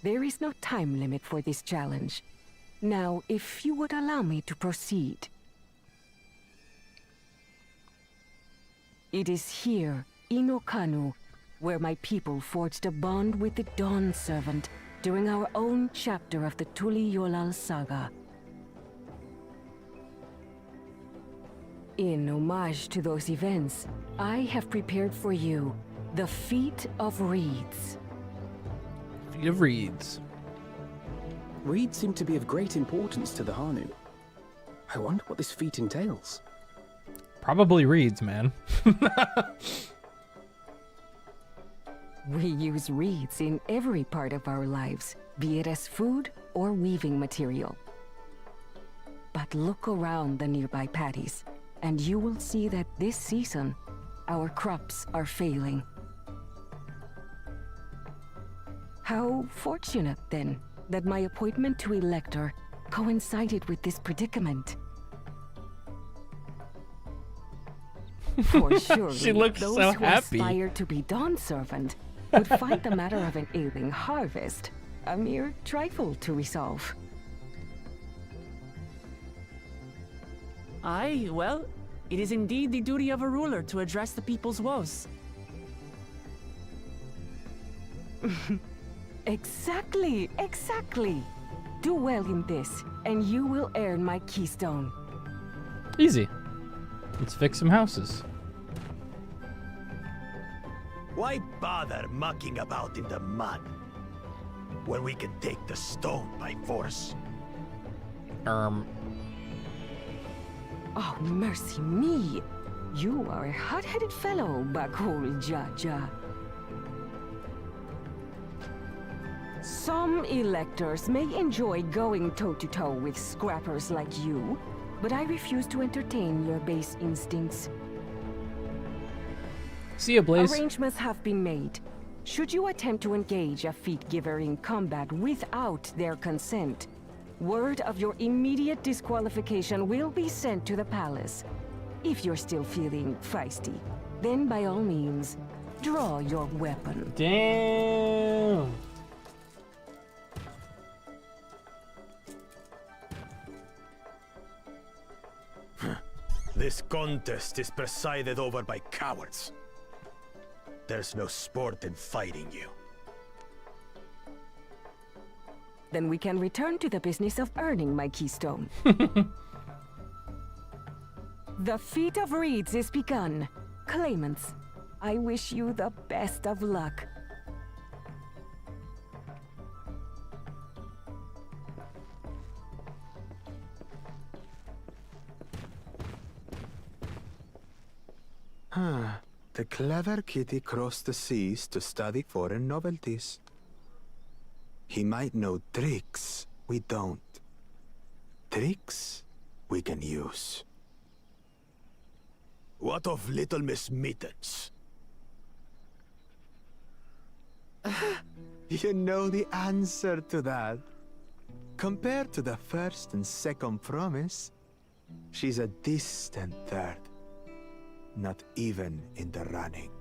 There is no time limit for this challenge. Now, if you would allow me to proceed. It is here, in Okanu, where my people forged a bond with the Dawn Servant during our own chapter of the Tuli Yolal saga. In homage to those events, I have prepared for you the Feat of Reeds. Feat of Reeds. Reeds seem to be of great importance to the Hanu. I wonder what this feat entails. Probably reeds, man. We use reeds in every part of our lives, be it as food or weaving material. But look around the nearby paddies, and you will see that this season, our crops are failing. How fortunate, then, that my appointment to Elector coincided with this predicament. For surely, She looks those so who happy. aspire to be Dawn Servant would find the matter of an ailing harvest a mere trifle to resolve. Aye, well, it is indeed the duty of a ruler to address the people's woes. Exactly, exactly. Do well in this, and you will earn my keystone. Easy. Let's fix some houses. Why bother mucking about in the mud when we can take the stone by force? Oh, mercy me. You are a hot-headed fellow, Bakul Jaja. Some electors may enjoy going toe-to-toe with scrappers like you, but I refuse to entertain your base instincts. See ya, Blaze. Arrangements have been made. Should you attempt to engage a feat giver in combat without their consent, word of your immediate disqualification will be sent to the palace. If you're still feeling feisty, then by all means, draw your weapon. Damn. This contest is presided over by cowards. There's no sport in fighting you. Then we can return to the business of earning my keystone. The Feat of Reeds is begun. Claimants, I wish you the best of luck. The clever kitty crossed the seas to study foreign novelties. He might know tricks we don't. Tricks we can use. What of Little Miss Mittens? You know the answer to that. Compared to the first and second promise, she's a distant third. Not even in the running.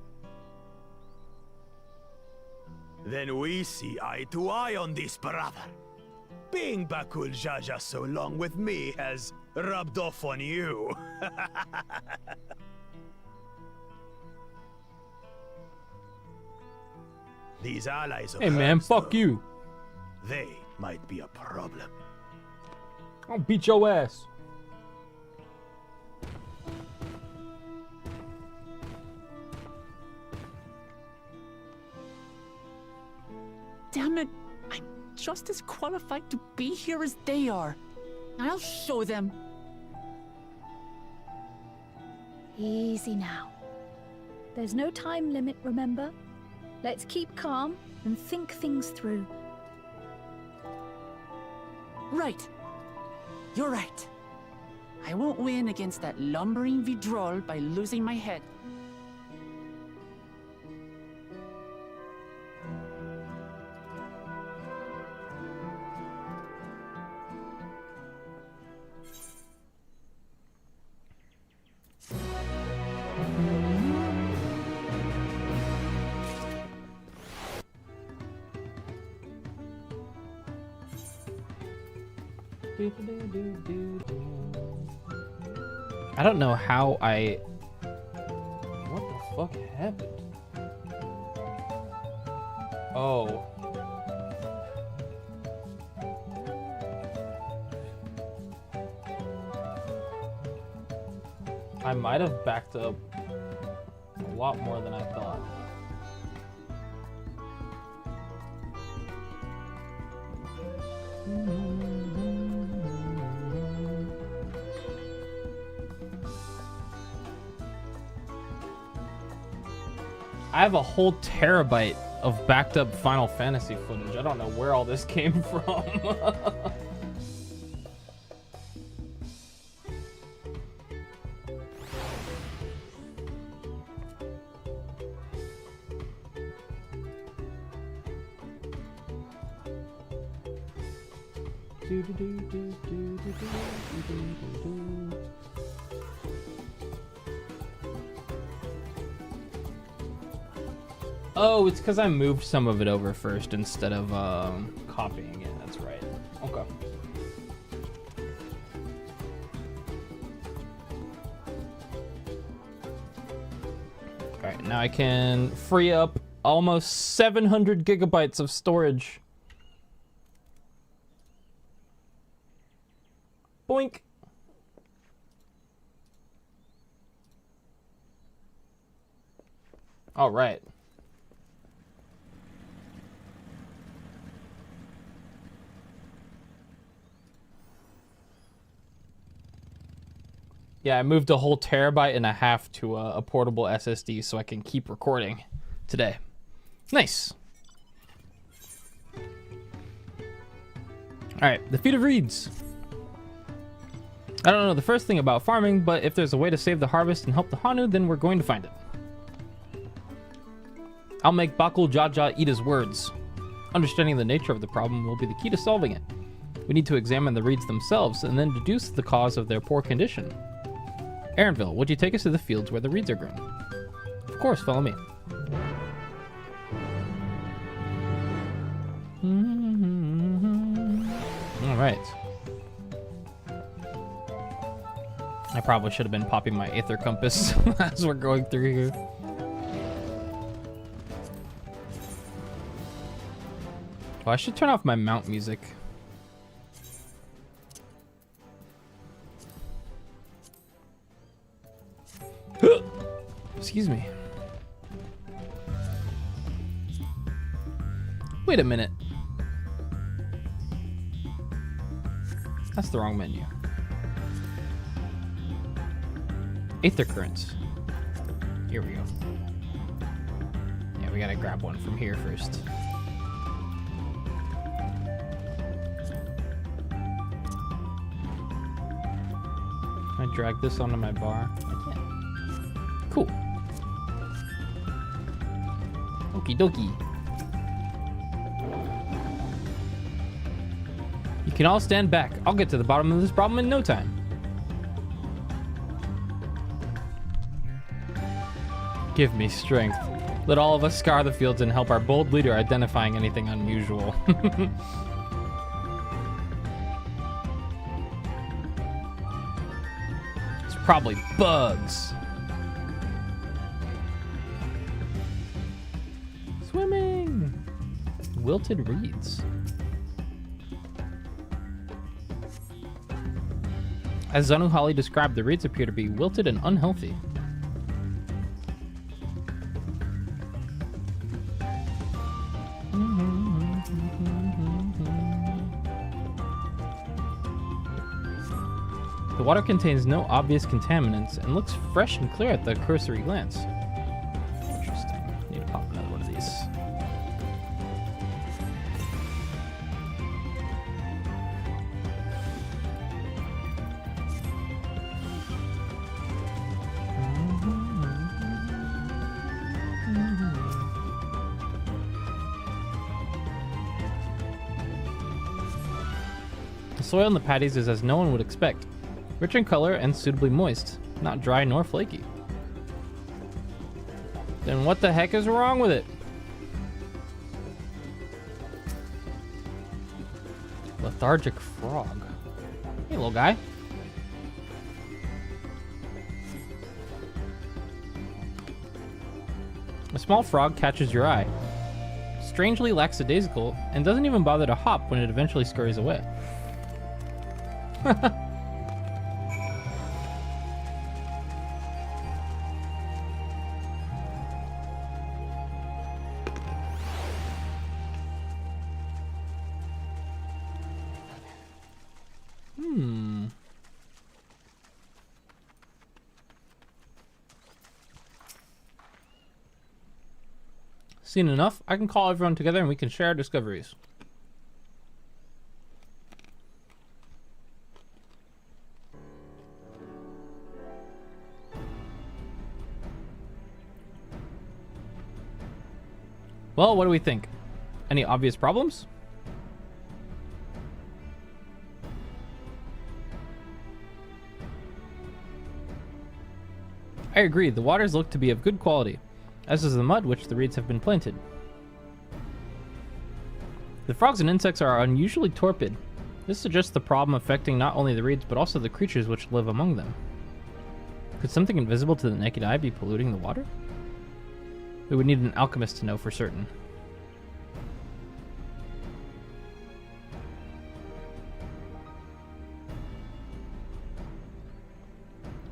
Then we see eye to eye on this, brother. Being Bakul Jaja so long with me has rubbed off on you. These allies of Hey man, hers, fuck though, you. They might be a problem. I'll beat your ass. Damn it! I'm just as qualified to be here as they are. I'll show them. Easy now. There's no time limit, remember? Let's keep calm and think things through. Right. You're right. I won't win against that lumbering Vidrol by losing my head. I don't know how I... What the fuck happened? Oh. I might have backed up a lot more than I thought. I have a whole terabyte of backed up Final Fantasy footage. I don't know where all this came from. Oh, it's because I moved some of it over first instead of copying it. That's right. Okay. Alright, now I can free up almost 700 gigabytes of storage. Boink. All right. Yeah, I moved a whole terabyte and a half to a portable SSD so I can keep recording today. Nice. All right, the Feat of Reeds. I don't know the first thing about farming, but if there's a way to save the harvest and help the Hanu, then we're going to find it. I'll make Bakul Jaja eat his words. Understanding the nature of the problem will be the key to solving it. We need to examine the reeds themselves and then deduce the cause of their poor condition. Aaronville, would you take us to the fields where the reeds are grown? Of course, follow me. All right. I probably should have been popping my Aether Compass as we're going through here. Oh, I should turn off my mount music. Excuse me. Wait a minute. That's the wrong menu. Aether Currents. Here we go. we gotta grab one from here first. I drag this onto my bar. I can't. Cool. Okie dokie. You can all stand back. I'll get to the bottom of this problem in no time. Give me strength. Let all of us scour the fields and help our bold leader identifying anything unusual. It's probably bugs. Swimming. Wilted reeds. As Zanuhali described, the reeds appear to be wilted and unhealthy. The water contains no obvious contaminants and looks fresh and clear at the cursory glance. Interesting. Need to pop another one of these. The soil in the patties is as no one would expect. Rich in color and suitably moist, not dry nor flaky. Then what the heck is wrong with it? Lethargic frog. Hey, little guy. A small frog catches your eye. Strangely lackadaisical and doesn't even bother to hop when it eventually scurries away. Seen enough? I can call everyone together and we can share our discoveries. Well, what do we think? Any obvious problems? I agree, the waters look to be of good quality, as is the mud which the reeds have been planted. The frogs and insects are unusually torpid. This suggests the problem affecting not only the reeds but also the creatures which live among them. Could something invisible to the naked eye be polluting the water? We would need an alchemist to know for certain.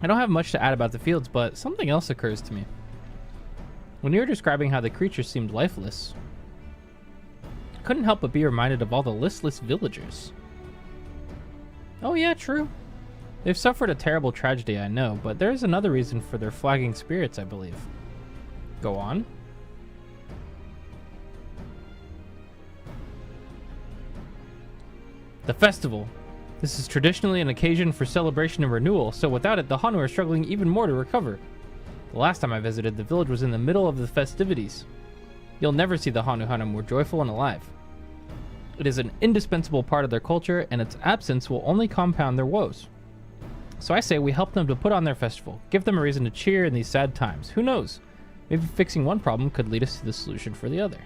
I don't have much to add about the fields, but something else occurs to me. When you were describing how the creatures seemed lifeless, I couldn't help but be reminded of all the listless villagers. Oh yeah, true. They've suffered a terrible tragedy, I know, but there is another reason for their flagging spirits, I believe. Go on. The festival. This is traditionally an occasion for celebration and renewal, so without it, the Hanu are struggling even more to recover. The last time I visited, the village was in the middle of the festivities. You'll never see the Hanu more joyful and alive. It is an indispensable part of their culture, and its absence will only compound their woes. So I say we help them to put on their festival, give them a reason to cheer in these sad times. Who knows? Maybe fixing one problem could lead us to the solution for the other.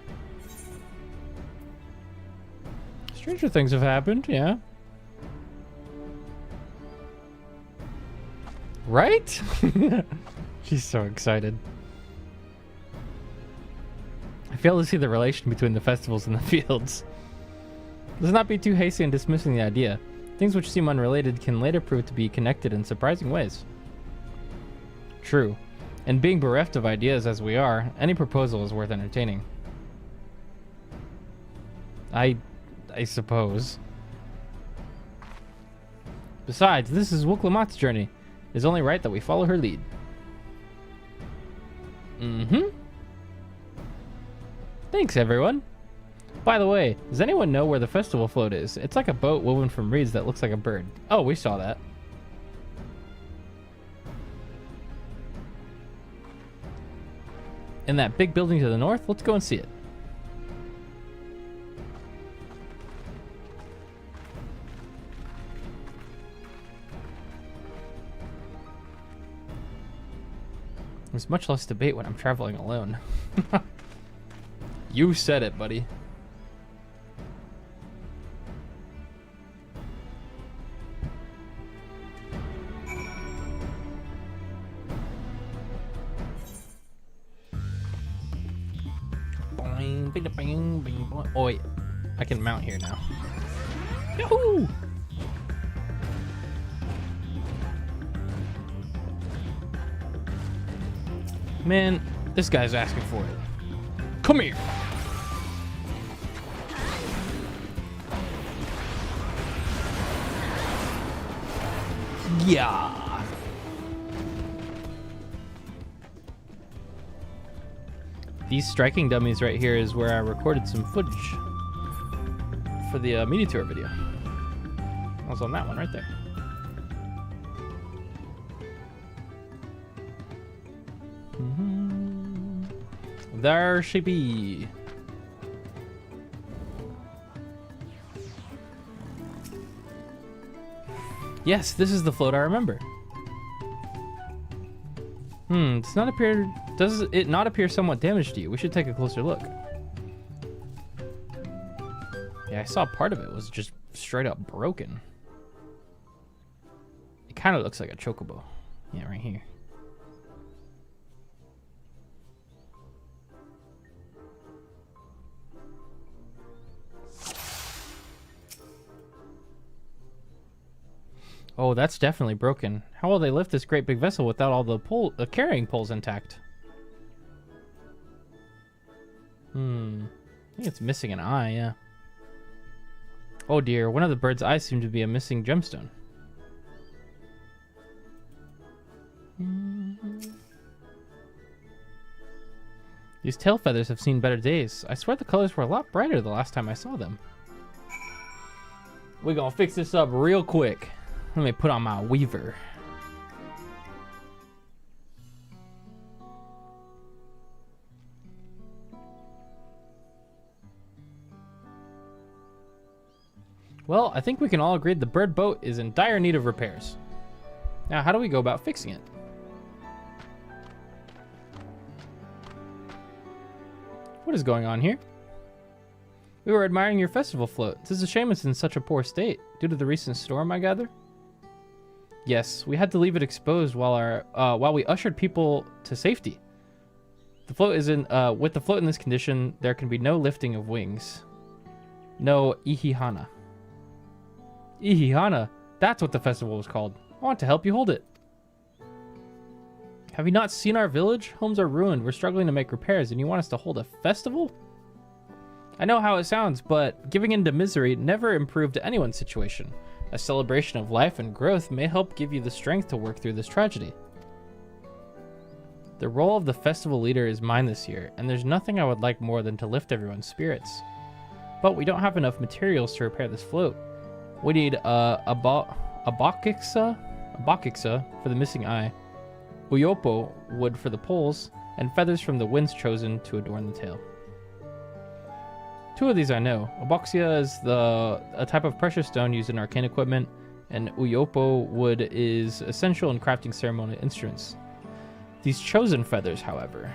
Stranger things have happened, yeah. Right? She's so excited. I fail to see the relation between the festivals and the fields. Let's not be too hasty in dismissing the idea. Things which seem unrelated can later prove to be connected in surprising ways. True. And being bereft of ideas as we are, any proposal is worth entertaining. I suppose. Besides, this is Wuklamat's journey. It is only right that we follow her lead. Thanks, everyone. By the way, does anyone know where the festival float is? It's like a boat woven from reeds that looks like a bird. Oh, we saw that. In that big building to the north? Let's go and see it. There's much less debate when I'm traveling alone. You said it, buddy. Boing, bing, bing, bing, boing. Oh wait, I can mount here now. Yahoo! Man, this guy's asking for it. Come here. Yeah. These striking dummies right here is where I recorded some footage for the media tour video. I was on that one right there. There she be. Yes, this is the float I remember. Does it not appear somewhat damaged to you? We should take a closer look. Yeah, I saw part of it was just straight up broken. It kind of looks like a chocobo. Yeah, right here. Oh, that's definitely broken. How will they lift this great big vessel without all the carrying poles intact? I think it's missing an eye, yeah. Oh dear, one of the bird's eyes seemed to be a missing gemstone. These tail feathers have seen better days. I swear the colors were a lot brighter the last time I saw them. We're gonna fix this up real quick. Let me put on my weaver. Well, I think we can all agree the bird boat is in dire need of repairs. Now, how do we go about fixing it? What is going on here? We were admiring your festival float. It's a shame it's in such a poor state. Due to the recent storm, I gather? Yes, we had to leave it exposed while we ushered people to safety. The float is in with the float in this condition, there can be no lifting of wings. No ihihana. Ihihana, that's what the festival was called. I want to help you hold it. Have you not seen our village? Homes are ruined. We're struggling to make repairs, and you want us to hold a festival? I know how it sounds, but giving in to misery never improved anyone's situation. A celebration of life and growth may help give you the strength to work through this tragedy. The role of the festival leader is mine this year, and there's nothing I would like more than to lift everyone's spirits. But we don't have enough materials to repair this float. We need a bakiksa for the missing eye, uyopo wood for the poles, and feathers from the winds chosen to adorn the tail. Two of these I know. Aboxia is a type of precious stone used in arcane equipment, and uyopo wood is essential in crafting ceremonial instruments. These chosen feathers, however.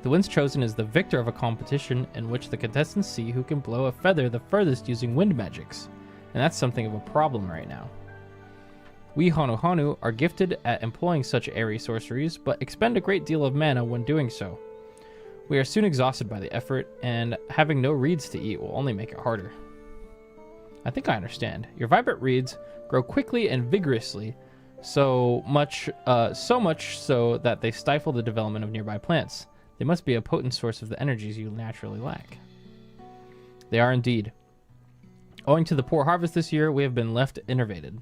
The winds chosen is the victor of a competition in which the contestants see who can blow a feather the furthest using wind magics, and that's something of a problem right now. We Hanu are gifted at employing such airy sorceries, but expend a great deal of mana when doing so. We are soon exhausted by the effort, and having no reeds to eat will only make it harder. I think I understand. Your vibrant reeds grow quickly and vigorously, so much so that they stifle the development of nearby plants. They must be a potent source of the energies you naturally lack. They are indeed. Owing to the poor harvest this year, we have been left innervated.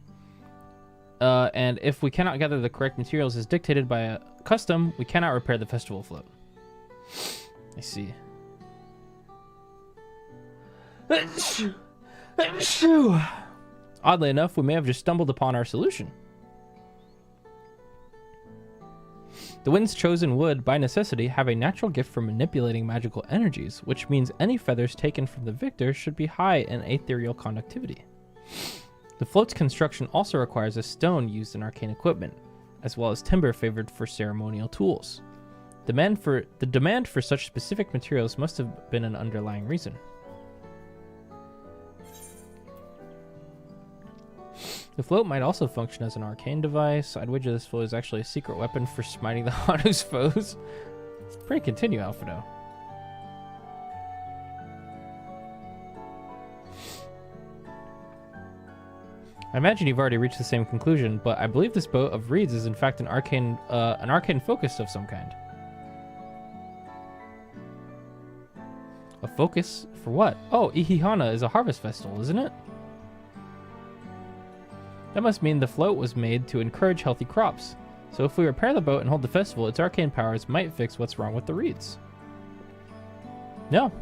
And if we cannot gather the correct materials as dictated by a custom, we cannot repair the festival float. I see. Oddly enough, we may have just stumbled upon our solution. The winds chosen would, by necessity, have a natural gift for manipulating magical energies, which means any feathers taken from the victor should be high in ethereal conductivity. The float's construction also requires a stone used in arcane equipment, as well as timber favored for ceremonial tools. The demand for such specific materials must have been an underlying reason. The float might also function as an arcane device. I'd wager this float is actually a secret weapon for smiting the Hanu's foes. Pray continue, Alfredo. I imagine you've already reached the same conclusion, but I believe this boat of reeds is in fact an arcane focus of some kind. A focus? For what? Oh, Ihihana is a harvest festival, isn't it? That must mean the float was made to encourage healthy crops. So if we repair the boat and hold the festival, its arcane powers might fix what's wrong with the reeds. No.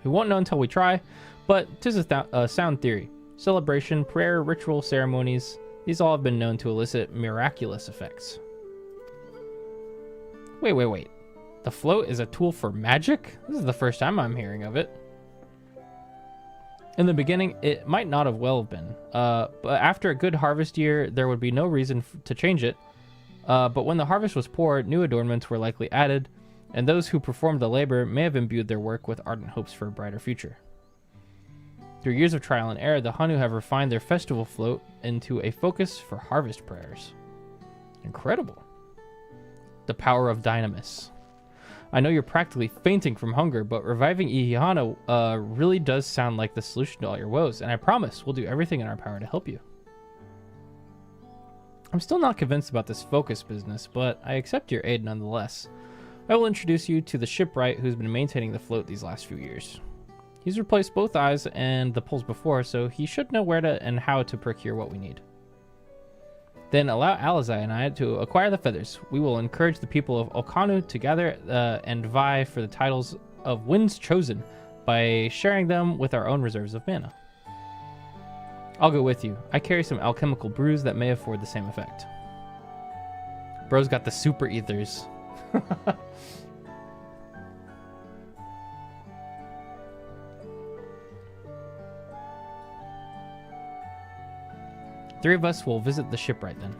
We won't know until we try, but 'tis a sound theory. Celebration, prayer, ritual, ceremonies, these all have been known to elicit miraculous effects. Wait. The float is a tool for magic? This is the first time I'm hearing of it. In the beginning, it might not have well been, but after a good harvest year, there would be no reason to change it. But when the harvest was poor, new adornments were likely added, and those who performed the labor may have imbued their work with ardent hopes for a brighter future. Through years of trial and error, the Hanu have refined their festival float into a focus for harvest prayers. Incredible. The power of Dynamis. I know you're practically fainting from hunger, but reviving Ihihana really does sound like the solution to all your woes, and I promise we'll do everything in our power to help you. I'm still not convinced about this focus business, but I accept your aid nonetheless. I will introduce you to the shipwright who's been maintaining the float these last few years. He's replaced both eyes and the poles before, so he should know where to and how to procure what we need. Then allow Alizai and I to acquire the feathers. We will encourage the people of Okanu to gather and vie for the titles of Winds Chosen by sharing them with our own reserves of mana. I'll go with you. I carry some alchemical brews that may afford the same effect. Bro's got the super ethers. Three of us will visit the shipwright then.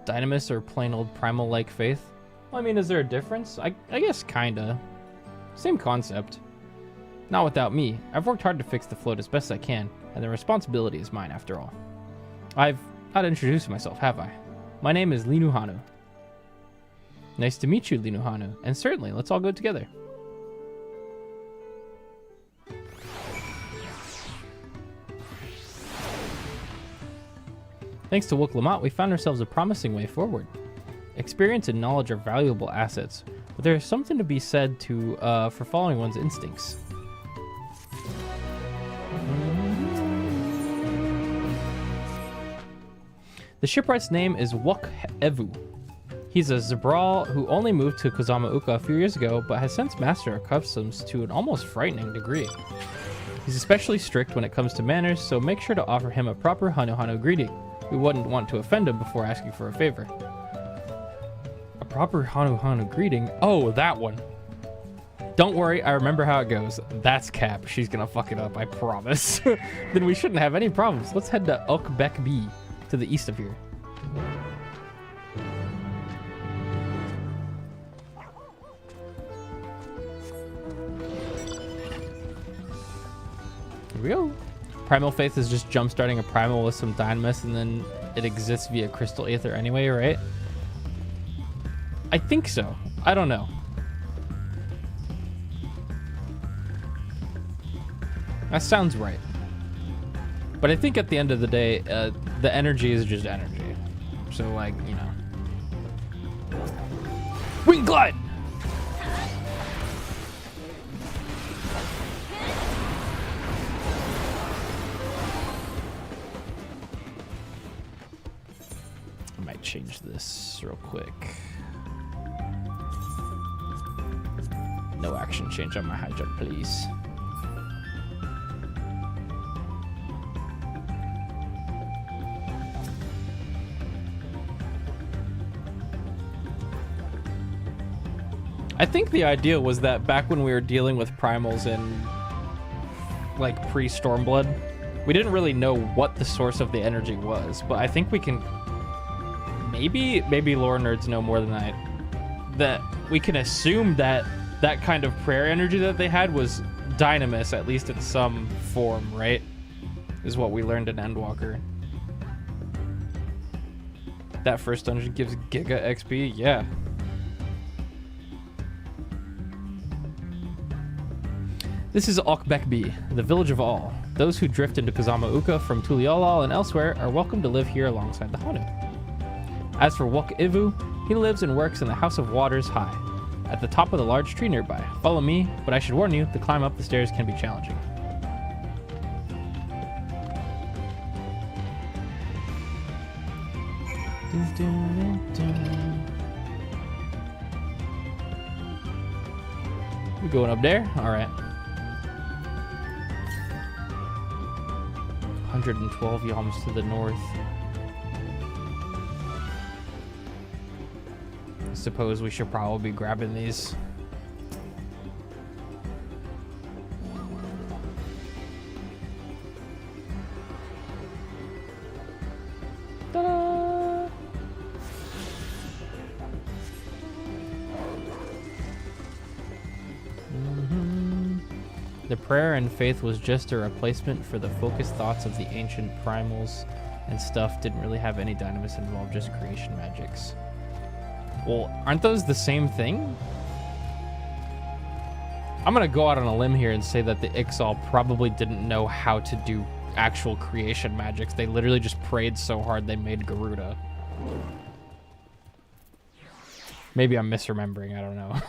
Dynamis or plain old primal-like faith? Well, I mean, is there a difference? I guess kinda. Same concept. Not without me. I've worked hard to fix the float as best I can, and the responsibility is mine after all. I've not introduced myself, have I? My name is Linu Hanu. Nice to meet you, Linu Hanu, and certainly, let's all go together. Thanks to Wook Lamont, we found ourselves a promising way forward. Experience and knowledge are valuable assets, but there is something to be said for following one's instincts. The shipwright's name is Wook Evu. He's a Zabral who only moved to Kozama-uka a few years ago, but has since mastered our customs to an almost frightening degree. He's especially strict when it comes to manners, so make sure to offer him a proper Hanu greeting. We wouldn't want to offend him before asking for a favor. A proper Hanu greeting? Oh, that one. Don't worry, I remember how it goes. That's Cap. She's gonna fuck it up, I promise. Then we shouldn't have any problems. Let's head to Ukbek B, to the east of here. Here we go. Primal Faith is just jump-starting a primal with some Dynamis, and then it exists via Crystal Aether anyway, right? I think so. I don't know. That sounds right. But I think at the end of the day, the energy is just energy. So, like, you know. Wing Glide! I might change this real quick. No action change on my hydra, please. I think the idea was that back when we were dealing with primals in like pre-Stormblood, we didn't really know what the source of the energy was, but I think we can maybe lore nerds know more than I, that we can assume that that kind of prayer energy that they had was dynamis, at least in some form, right? Is what we learned in Endwalker. That first dungeon gives Giga XP, yeah. This is Okbekbi, the village of all. Those who drift into Kazama Uka from Tuliolal and elsewhere are welcome to live here alongside the Hanu. As for Wok Ivu, he lives and works in the House of Waters High, at the top of the large tree nearby. Follow me, but I should warn you, the climb up the stairs can be challenging. We going up there? All right. 112 yalms to the north. I suppose we should probably be grabbing these. Ta-da! The prayer and faith was just a replacement for the focused thoughts of the ancient primals, and stuff didn't really have any dynamis involved, just creation magics. Well, aren't those the same thing? I'm gonna go out on a limb here and say that the Ixal probably didn't know how to do actual creation magics. They literally just prayed so hard they made Garuda. Maybe I'm misremembering, I don't know.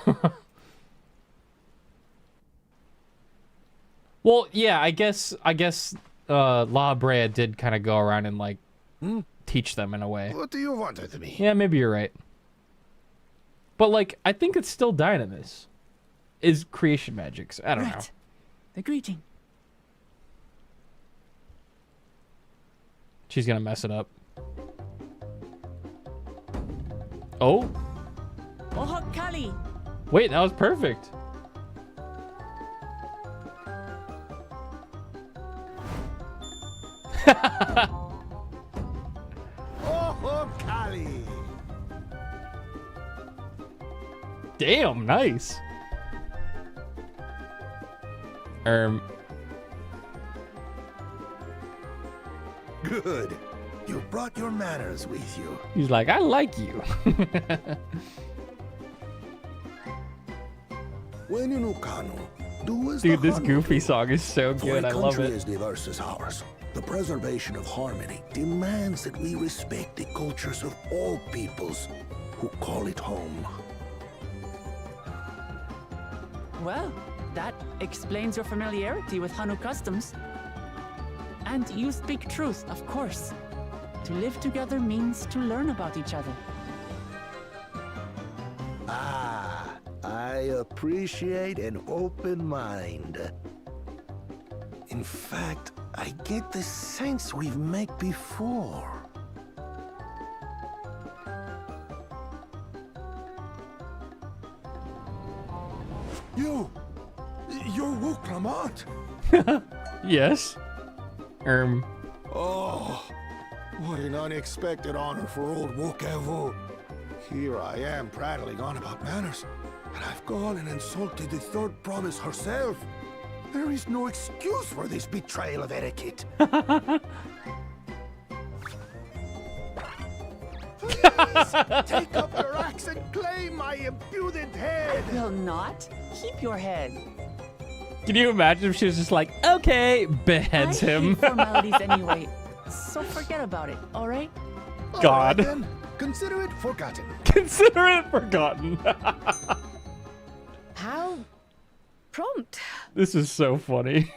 Well, yeah, I guess La Brea did kind of go around and like teach them in a way. What do you want of me? Yeah, maybe you're right. But like, I think it's still dynamis. Is creation magics. I don't know. The greeting. She's gonna mess it up. Oh. Ohok Kali. Wait, that was perfect. Oh, Kali. Damn, nice. Good. You brought your manners with you. He's like, I like you. When in Ukano, do as Dude, the this Hanu goofy do. song is so For good. a I love country it. as diverse as ours, the preservation of harmony demands that we respect the cultures of all peoples who call it home. Well, that explains your familiarity with Hanu customs. And you speak truth, of course. To live together means to learn about each other. Ah, I appreciate an open mind. In fact, I get the sense we've met before. You're Wook Lamont. Yes. Oh, what an unexpected honor for old Wook Evu. Here I am prattling on about manners, and I've gone and insulted the third promise herself. There is no excuse for this betrayal of etiquette. Please, take up your axe and claim my impudent head. I will not. Keep your head. Can you imagine if she was just like, okay, beheads I him? hate formalities anyway, so forget about it, all right? God. All right, then. Consider it forgotten. Consider it forgotten. How prompt. This is so funny.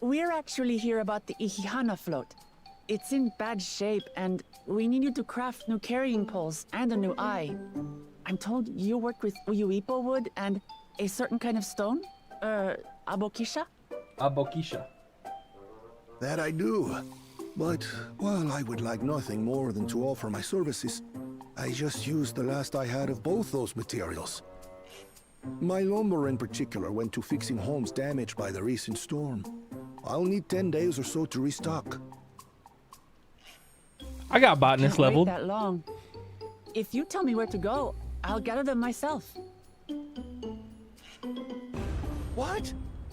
We're actually here about the Ihihana float. It's in bad shape, and we need you to craft new carrying poles and a new eye. I'm told you work with Uyuipo wood and a certain kind of stone? Abokisha? Abokisha. That I do. But while I would like nothing more than to offer my services, I just used the last I had of both those materials. My lumber in particular went to fixing homes damaged by the recent storm. I'll need 10 days or so to restock. I got botanist Can't level. wait that long. If you tell me where to go, I'll gather them myself. What?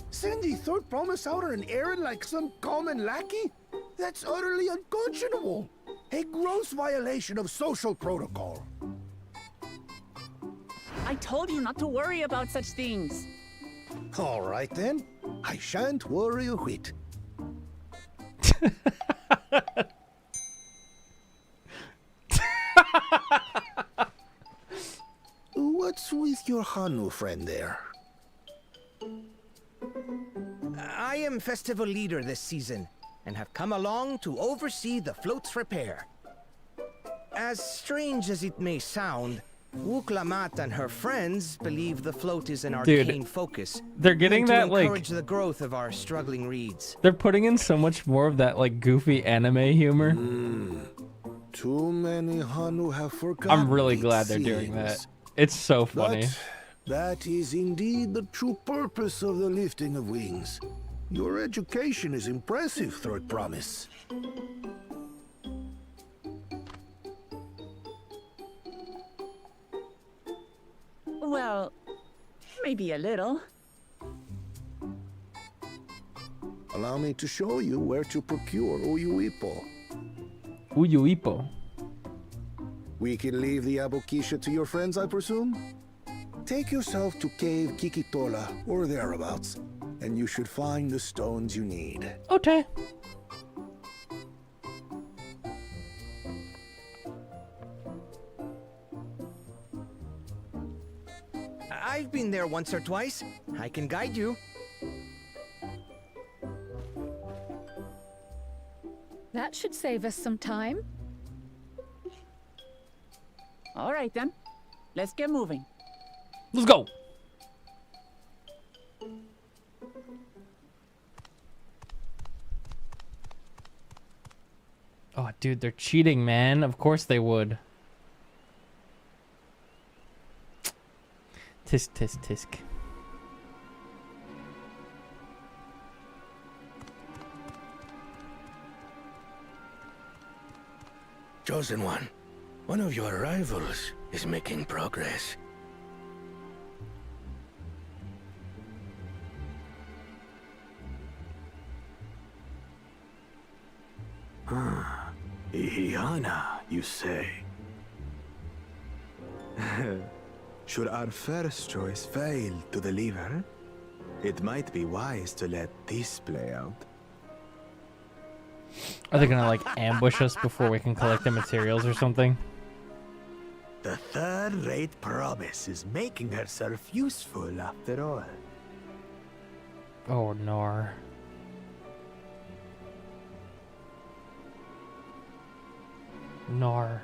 Send the third promise out on an errand like some common lackey? That's utterly unconscionable. A gross violation of social protocol. I told you not to worry about such things. All right then. I shan't worry a whit. What's with your Hanu friend there? I am festival leader this season, and have come along to oversee the float's repair. As strange as it may sound, Wuklamat and her friends believe the float is an arcane focus. They're getting that, to like... encourage the growth of our struggling reeds. They're putting in so much more of that, like, goofy anime humor. Too many Hanu have forgotten. I'm really glad they're doing that. It's so funny. That is indeed the true purpose of the lifting of wings. Your education is impressive, Third Promise. Well, maybe a little. Allow me to show you where to procure Uyuipo. Uyuipo. We can leave the Abokisha to your friends, I presume? Take yourself to Cave Kikitola or thereabouts, and you should find the stones you need. Okay. I've been there once or twice. I can guide you. That should save us some time. All right then. Let's get moving. Let's go. Oh, dude, they're cheating, man. Of course they would. Tisk, tisk, tisk. Chosen one of your rivals is making progress. Ihiana, you say? Should our first choice fail to deliver, it might be wise to let this play out. Are they gonna, like, ambush us before we can collect the materials or something? The third-rate promise is making herself useful after all. Oh, no. Nar.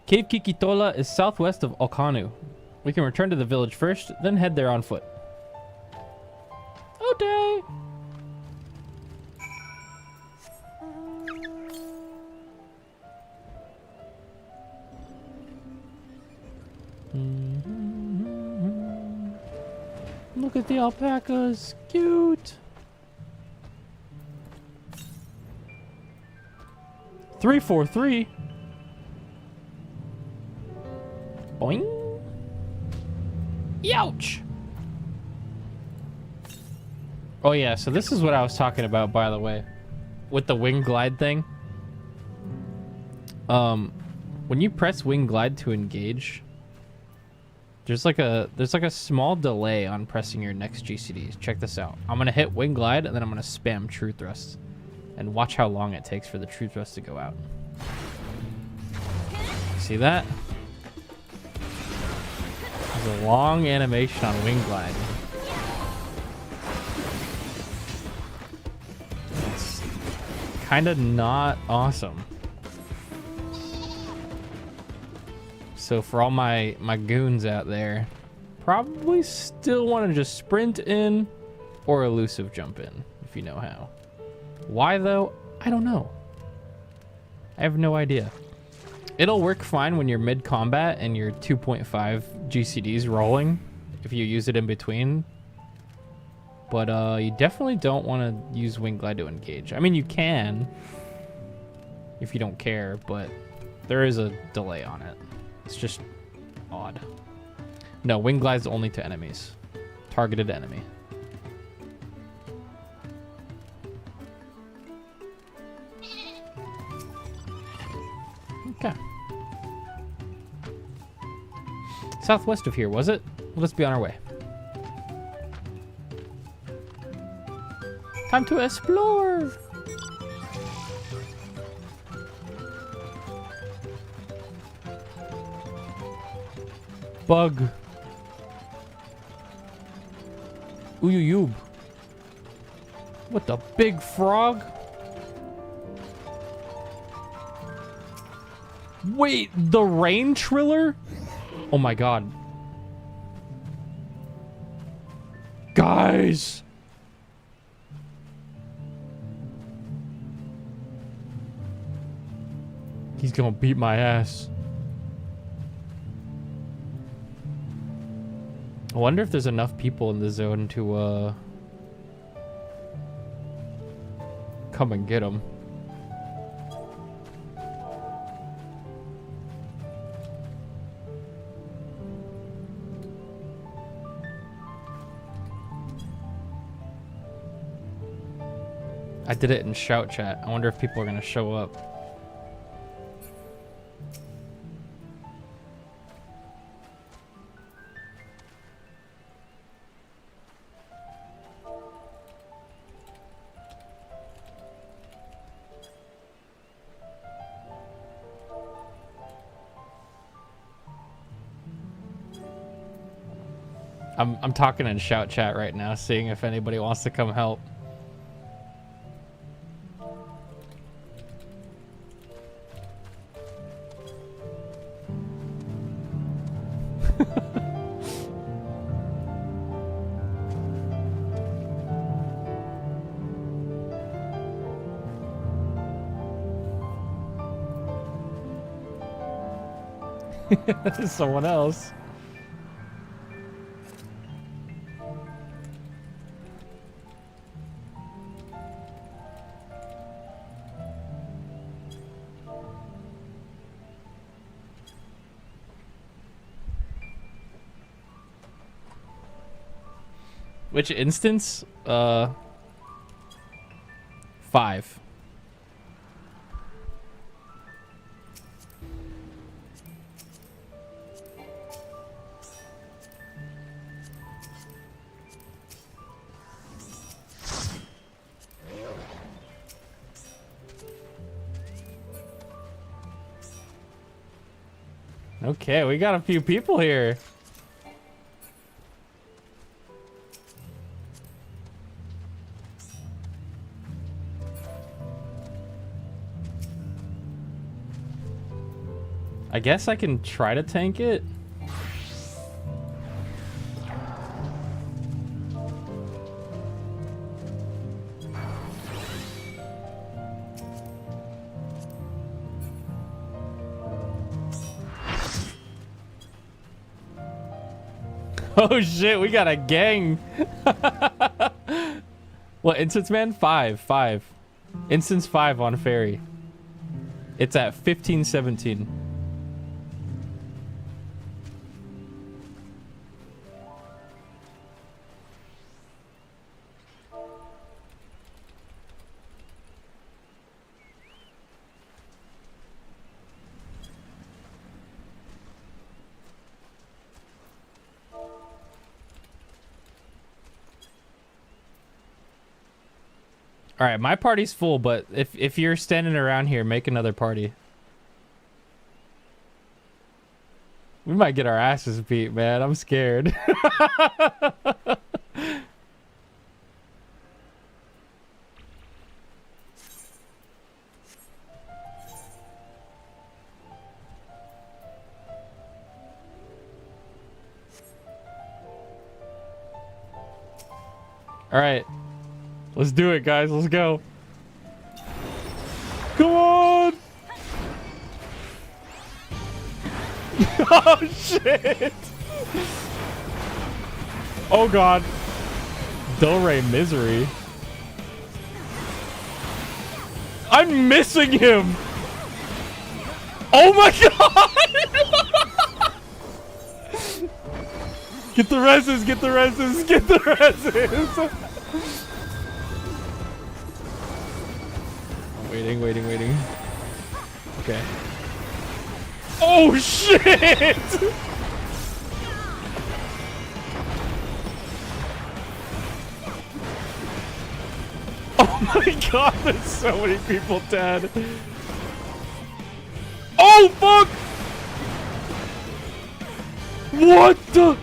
Cave Kikitola is southwest of Okanu. We can return to the village first, then head there on foot. Okay. Look at the alpacas, cute. 343. Boing. Youch. Oh yeah, so this is what I was talking about, by the way, with the wing glide thing. When you press wing glide to engage, there's like a small delay on pressing your next GCD. Check this out. I'm gonna hit wing glide and then I'm gonna spam true thrust, and watch how long it takes for the true thrust to go out. See that? There's a long animation on wing glide. It's kind of not awesome. So for all my goons out there, probably still want to just sprint in or elusive jump in, if you know how. Why though? I don't know. I have no idea. It'll work fine when you're mid-combat and you're 2.5 GCDs rolling, if you use it in between. But you definitely don't want to use Wing Glide to engage. I mean, you can, if you don't care, but there is a delay on it. It's just odd. No, Wing Glide's only to enemies. Targeted enemy. Okay. Southwest of here, was it? Let's be on our way. Time to explore! Bug. Uyuyub. What the big frog? Wait, the rain triller? Oh my god. Guys. He's gonna beat my ass. I wonder if there's enough people in the zone to come and get him. I did it in shout chat. I wonder if people are gonna show up. I'm talking in shout chat right now, seeing if anybody wants to come help. Someone else. Which instance? 5. Okay, we got a few people here. I guess I can try to tank it. Oh shit, we got a gang. What instance, man? 5. Instance 5 on ferry. It's at 1517. All right, my party's full, but if you're standing around here, make another party. We might get our asses beat, man. I'm scared. All right, let's do it, guys. Let's go. Come on! Oh shit! Oh god. Delray misery. I'm missing him! Oh my god! Get the reses, get the reses, get the reses! Waiting, waiting, waiting. Okay. Oh shit! Oh my god, there's so many people dead. Oh fuck! What the?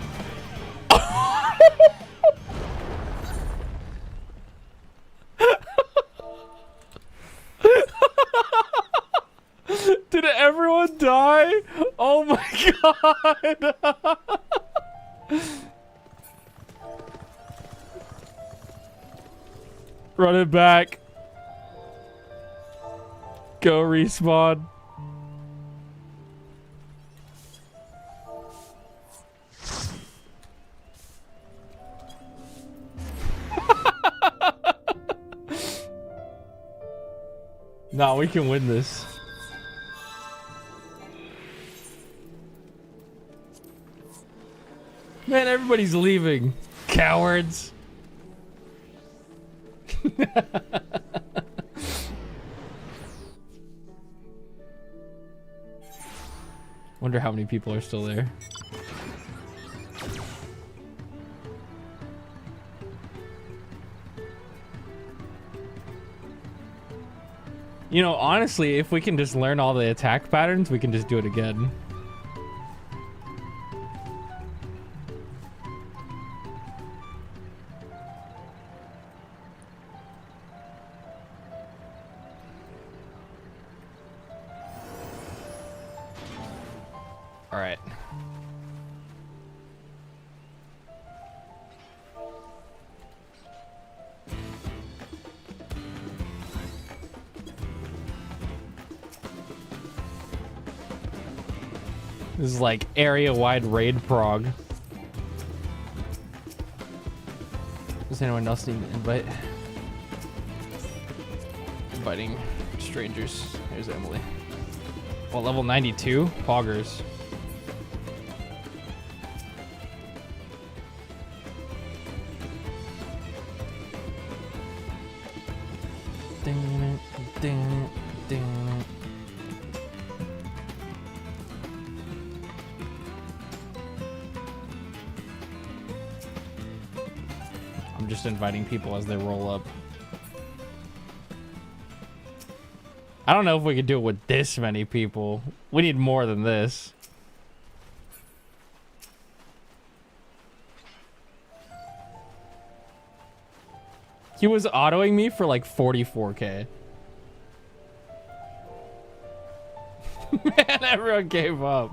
Did everyone die? Oh my god! Run it back. Go respawn. Nah, we can win this. Man, everybody's leaving. Cowards. Wonder how many people are still there. You know, honestly, if we can just learn all the attack patterns, we can just do it again. All right. This is like area-wide raid prog. Does anyone else need an invite? Inviting strangers. Here's Emily. Well, level 92? Poggers. I'm just inviting people as they roll up. I don't know if we could do it with this many people. We need more than this. He was autoing me for like 44k. Man, everyone gave up.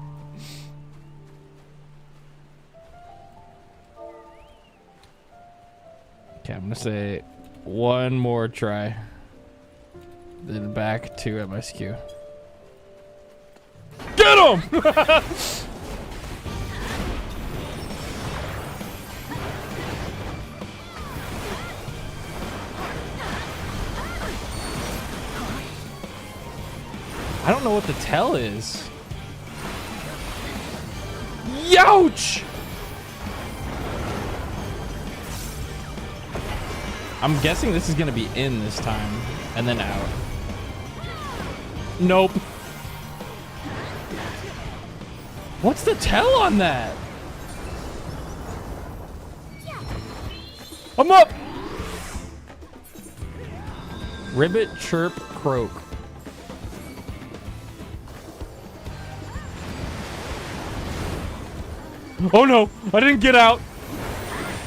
Okay, I'm gonna say one more try. Then back to MSQ. Get him! I don't know what the tell is. Youch! I'm guessing this is gonna be in this time and then out. Nope. What's the tell on that? I'm up! Ribbit, chirp, croak. Oh no, I didn't get out.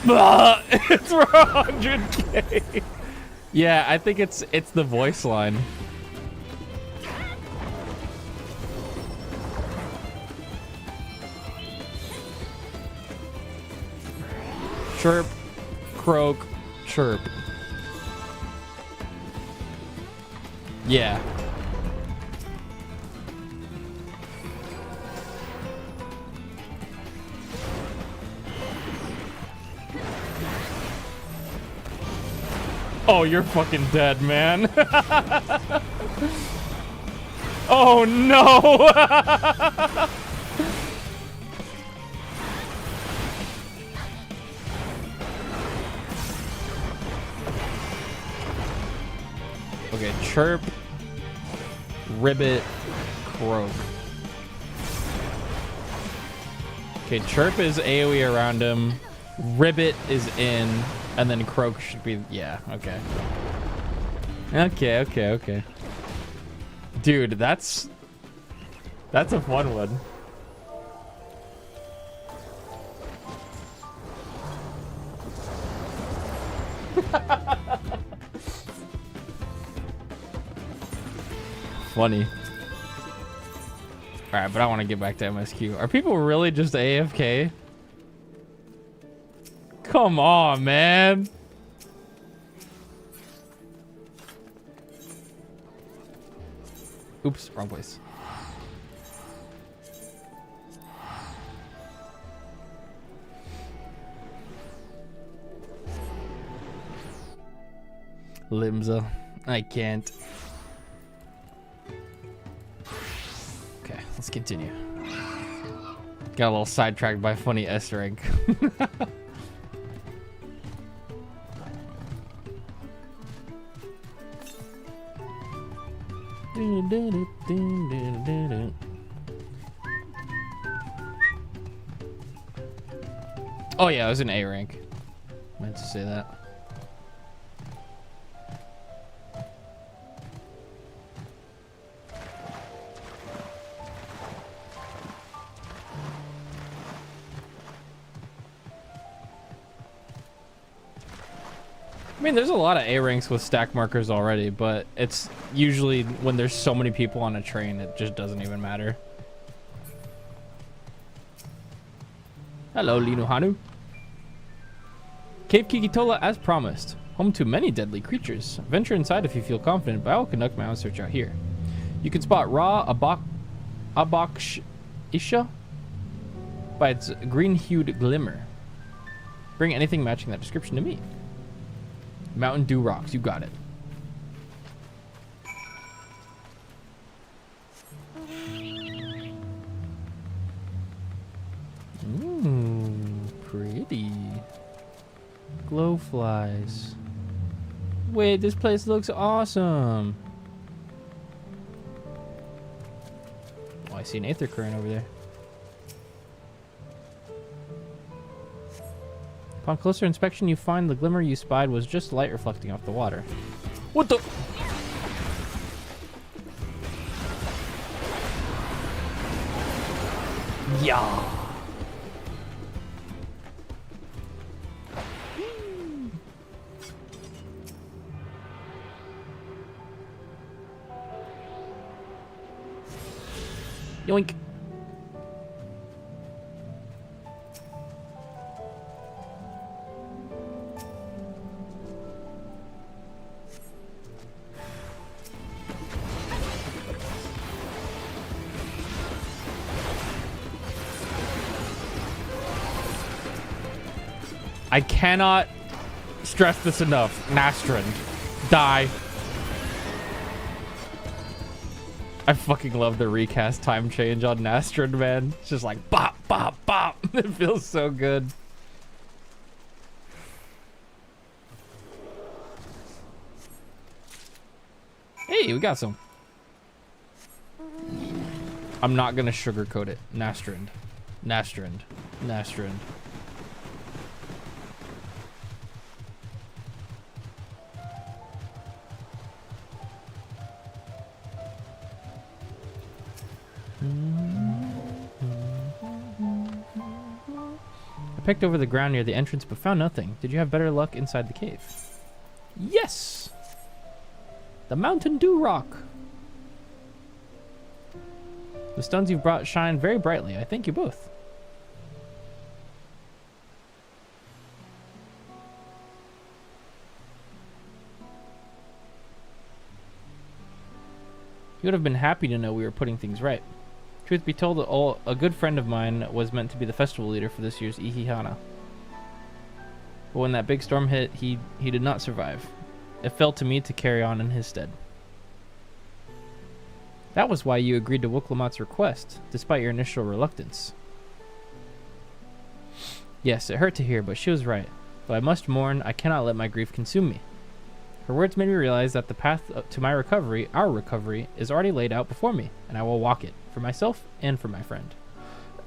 It's for 100K. Yeah, I think it's the voice line. Chirp, croak, chirp. Yeah. Oh, you're fucking dead, man. Oh no. Okay, chirp, ribbit, croak. Okay, chirp is AoE around him, ribbit is in, and then croak should be, yeah, okay. Okay. Dude, that's a fun one. Funny. Alright, but I want to get back to MSQ. Are people really just AFK? Come on, man. Oops, wrong place. Limza. I can't. Okay, let's continue. Got a little sidetracked by funny S rank. Oh yeah, I was in A rank. Meant to say that. I mean, there's a lot of A ranks with stack markers already, but it's usually when there's so many people on a train, it just doesn't even matter. Hello, Linuhanu. Cave Kikitola as promised. Home to many deadly creatures. Venture inside if you feel confident, but I will conduct my own search out here. You can spot Ra Isha by its green-hued glimmer. Bring anything matching that description to me. Mountain Dew rocks, you got it. Pretty. Glowflies. Wait, this place looks awesome. Oh, I see an aether current over there. Upon closer inspection, you find the glimmer you spied was just light reflecting off the water. What the? Yeah. Yoink. I cannot stress this enough. Nastrin, die. I fucking love the recast time change on Nastrin, man. It's just like bop, bop, bop. It feels so good. Hey, we got some. I'm not gonna sugarcoat it. Nastrin. Nastrin. Nastrin. picked over the ground near the entrance but found nothing. Did you have better luck inside the cave? Yes! The Mountain Dew Rock. The stones you've brought shine very brightly. I thank you both. You would have been happy to know we were putting things right. Truth be told, a good friend of mine was meant to be the festival leader for this year's Ihihana. But when that big storm hit, he did not survive. It fell to me to carry on in his stead. That was why you agreed to Wooklamat's request, despite your initial reluctance. Yes, it hurt to hear, but she was right. Though I must mourn, I cannot let my grief consume me. Her words made me realize that the path to my recovery, our recovery, is already laid out before me, and I will walk it, for myself and for my friend.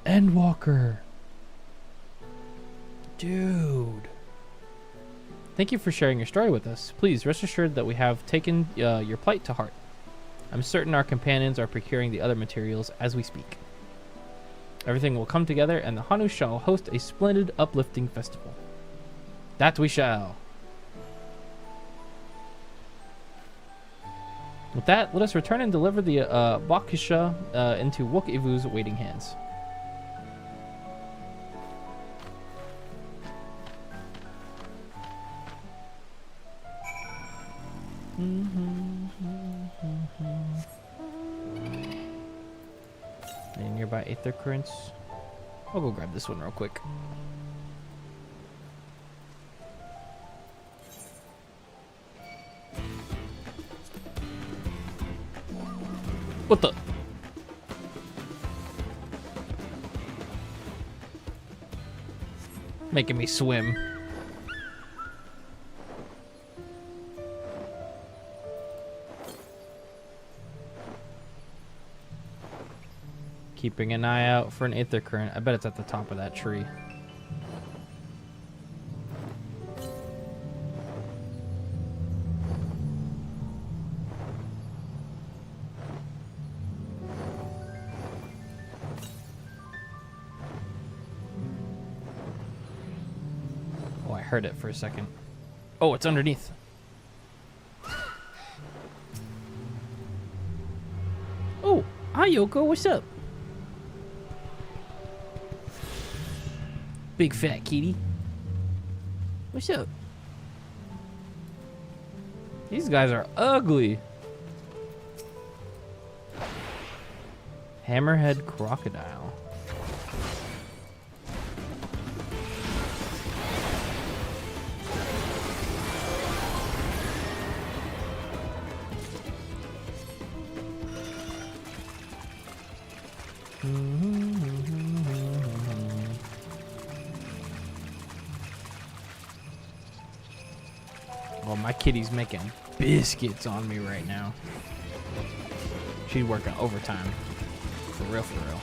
Endwalker! Dude. Thank you for sharing your story with us. Please rest assured that we have taken your plight to heart. I'm certain our companions are procuring the other materials as we speak. Everything will come together and the Hanu shall host a splendid, uplifting festival. That we shall. With that, let us return and deliver the Bakisha into Wook Ivu's waiting hands. Any nearby aether currents? I'll go grab this one real quick. What the? Making me swim. Keeping an eye out for an aether current. I bet it's at the top of that tree. Oh, I heard it for a second. Oh, it's underneath. Oh, hi Yoko, what's up? Big fat kitty. What's up? These guys are ugly. Hammerhead crocodile. Oh, my kitty's making biscuits on me right now. She's working overtime. For real, for real.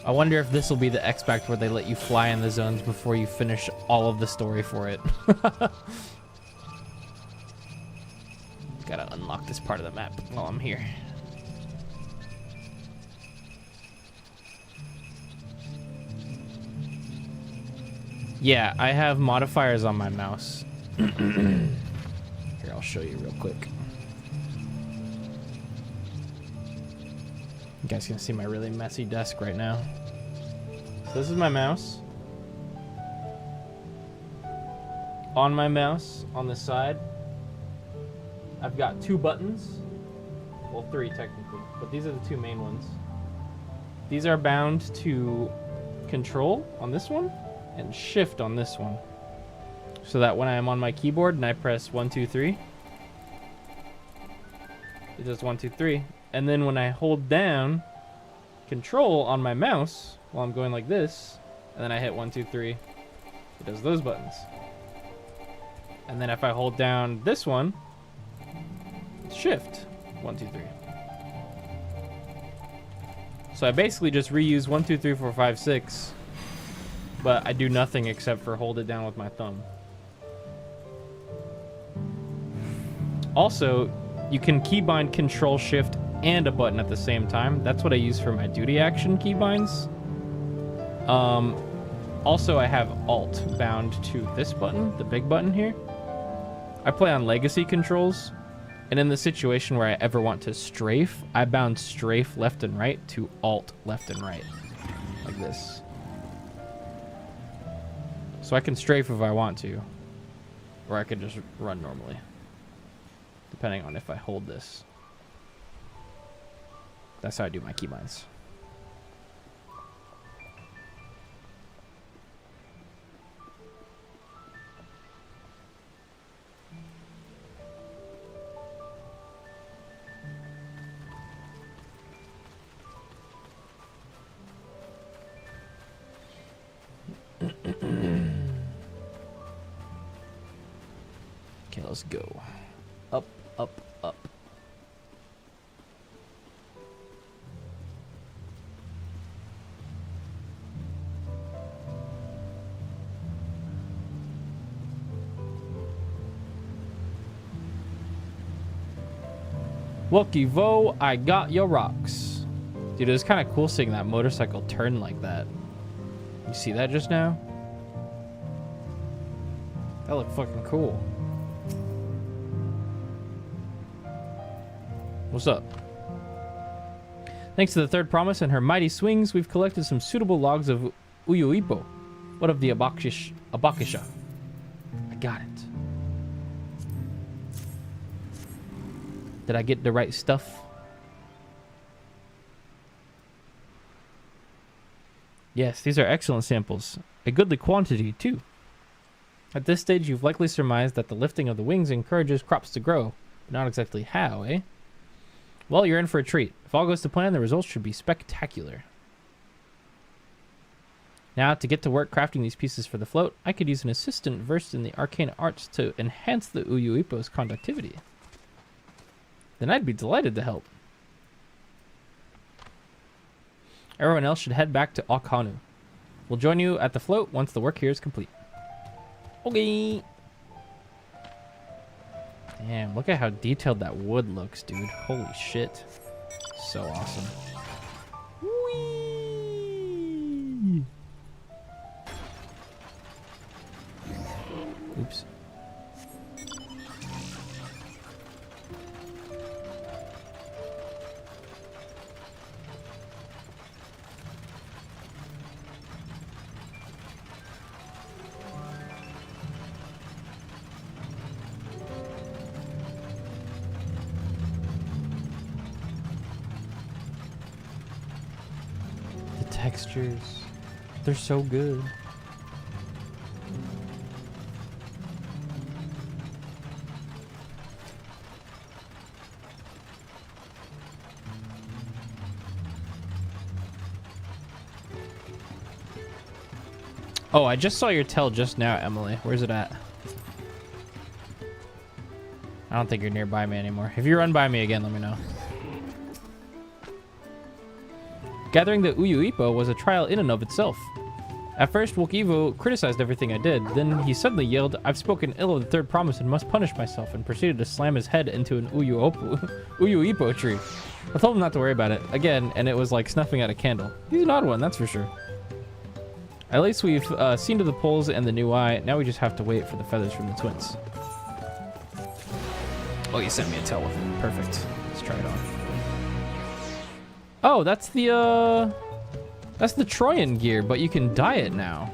I wonder if this will be the X-Pact where they let you fly in the zones before you finish all of the story for it. Gotta unlock this part of the map while I'm here. Yeah, I have modifiers on my mouse. Here, I'll show you real quick. You guys can see my really messy desk right now. So this is my mouse. On my mouse, on the side, I've got 2 buttons. Well, 3 technically, but these are the 2 main ones. These are bound to Control on this one and Shift on this one. So that when I am on my keyboard and I press 1, 2, 3, it does 1, 2, 3. And then when I hold down Control on my mouse while I'm going like this, and then I hit 1, 2, 3, it does those buttons. And then if I hold down this one, Shift 1, 2, 3. So I basically just reuse 1, 2, 3, 4, 5, 6, but I do nothing except for hold it down with my thumb. Also, you can keybind Control, Shift, and a button at the same time. That's what I use for my duty action keybinds. Also, I have Alt bound to this button, the big button here. I play on legacy controls, and in the situation where I ever want to strafe, I bound strafe left and right to Alt left and right, like this. So I can strafe if I want to, or I could just run normally, depending on if I hold this. That's how I do my keybinds. Okay, let's go. Up, up, up. Wookie Vo, I got your rocks. Dude, it was kind of cool seeing that motorcycle turn like that. You see that just now? That looked fucking cool. What's up? Thanks to the third promise and her mighty swings, we've collected some suitable logs of Uyuipo. What of the Abakisha? I got it. Did I get the right stuff? Yes, these are excellent samples. A goodly quantity, too. At this stage, you've likely surmised that the lifting of the wings encourages crops to grow, but not exactly how, eh? Well, you're in for a treat. If all goes to plan, the results should be spectacular. Now, to get to work crafting these pieces for the float, I could use an assistant versed in the arcane arts to enhance the Uyuipo's conductivity. Then I'd be delighted to help. Everyone else should head back to Okanu. We'll join you at the float once the work here is complete. Okay. Damn, look at how detailed that wood looks, dude. Holy shit. So awesome. Whee! Oops. Textures, they're so good. Oh, I just saw your tail just now, Emily. Where's it at? I don't think you're nearby me anymore. If you run by me again, let me know. Gathering the Uyuipo was a trial in and of itself. At first, Wokivo criticized everything I did. Then he suddenly yelled, "I've spoken ill of the third promise and must punish myself," and proceeded to slam his head into an Uyuipo tree. I told him not to worry about it again, and it was like snuffing out a candle. He's an odd one, that's for sure. At least we've seen to the poles and the new eye. Now we just have to wait for the feathers from the twins. Oh, you sent me a tail with it. Perfect. Let's try it on. Oh, that's the Troyan gear, but you can dye it now.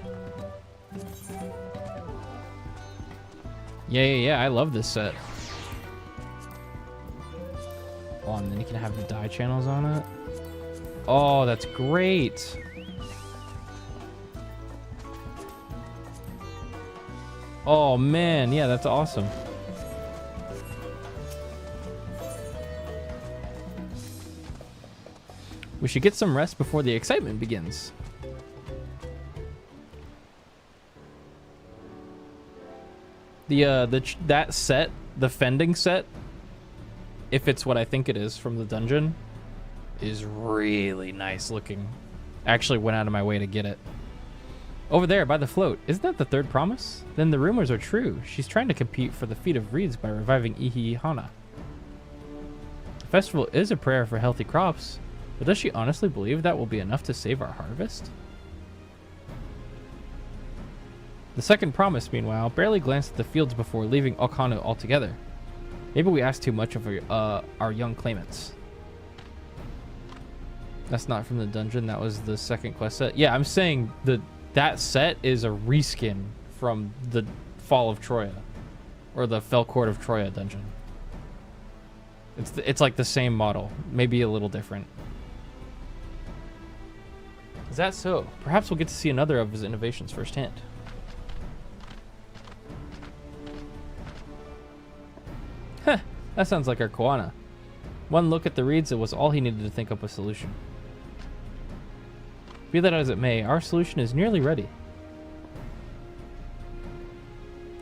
Yeah, I love this set. Oh, and then you can have the dye channels on it. Oh, that's great. Oh man, yeah, that's awesome. We should get some rest before the excitement begins. That set, the fending set, if it's what I think it is from the dungeon, is really nice looking. Actually went out of my way to get it. Over there by the float, isn't that the third promise? Then the rumors are true. She's trying to compete for the feat of reeds by reviving Ihihana. The festival is a prayer for healthy crops, but does she honestly believe that will be enough to save our harvest? The second promise, meanwhile, barely glanced at the fields before leaving Okanu altogether. Maybe we asked too much of our young claimants. That's not from the dungeon. That was the second quest set. Yeah, I'm saying that set is a reskin from the Fall of Troya, or the Fell Court of Troya dungeon. It's like the same model, maybe a little different. Is that so? Perhaps we'll get to see another of his innovations firsthand. Heh, that sounds like our Koana. One look at the reeds, it was all he needed to think up a solution. Be that as it may, our solution is nearly ready.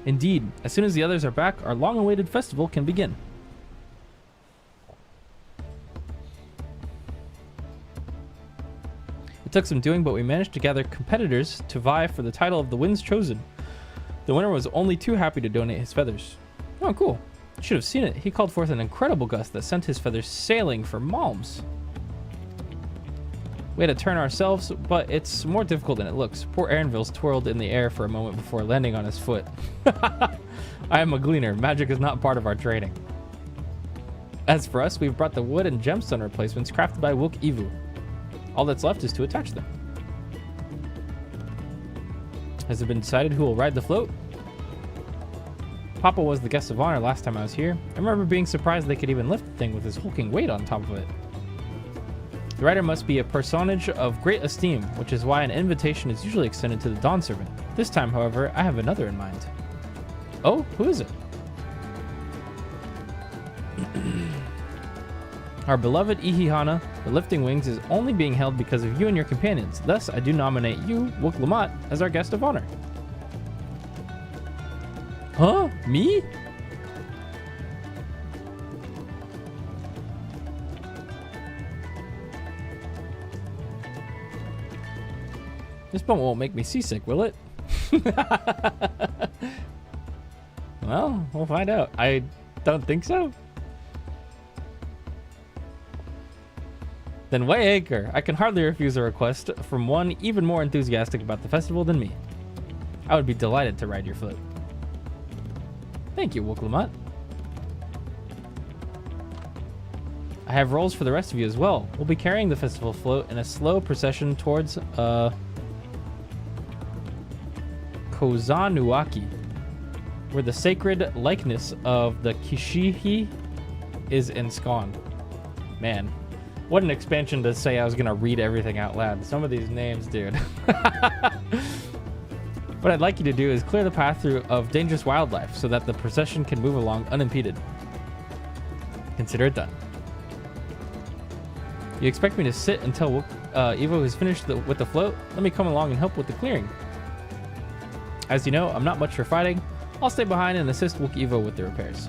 Indeed, as soon as the others are back, our long-awaited festival can begin. It took some doing, but we managed to gather competitors to vie for the title of the Winds Chosen. The winner was only too happy to donate his feathers. Oh, cool. You should have seen it. He called forth an incredible gust that sent his feathers sailing for Malms. We had to turn ourselves, but it's more difficult than it looks. Poor Aaronville's twirled in the air for a moment before landing on his foot. I am a gleaner. Magic is not part of our training. As for us, we've brought the wood and gemstone replacements crafted by Wook Ivu. All that's left is to attach them. Has it been decided who will ride the float? Papa was the guest of honor last time I was here. I remember being surprised they could even lift the thing with his hulking weight on top of it. The rider must be a personage of great esteem, which is why an invitation is usually extended to the Dawn Servant. This time, however, I have another in mind. Oh, who is it? Our beloved Ihihana, the lifting wings, is only being held because of you and your companions. Thus, I do nominate you, Wook Lamat, as our guest of honor. Huh? Me? This bump won't make me seasick, will it? Well, we'll find out. I don't think so. Then weigh anchor. I can hardly refuse a request from one even more enthusiastic about the festival than me. I would be delighted to ride your float. Thank you, Wook Lamat. I have roles for the rest of you as well. We'll be carrying the festival float in a slow procession towards Kozanuaki, where the sacred likeness of the Kishihi is ensconced. Man, what an expansion to say I was gonna read everything out loud. Some of these names, dude. What I'd like you to do is clear the path through of dangerous wildlife so that the procession can move along unimpeded. Consider it done. You expect me to sit until Evo is finished with the float? Let me come along and help with the clearing. As you know, I'm not much for fighting. I'll stay behind and assist Wook Evo with the repairs.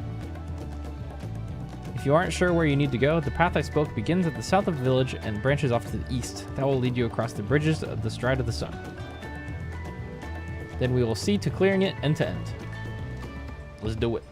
If you aren't sure where you need to go, the path I spoke begins at the south of the village and branches off to the east. That will lead you across the bridges of the Stride of the Sun. Then we will see to clearing it end to end. Let's do it.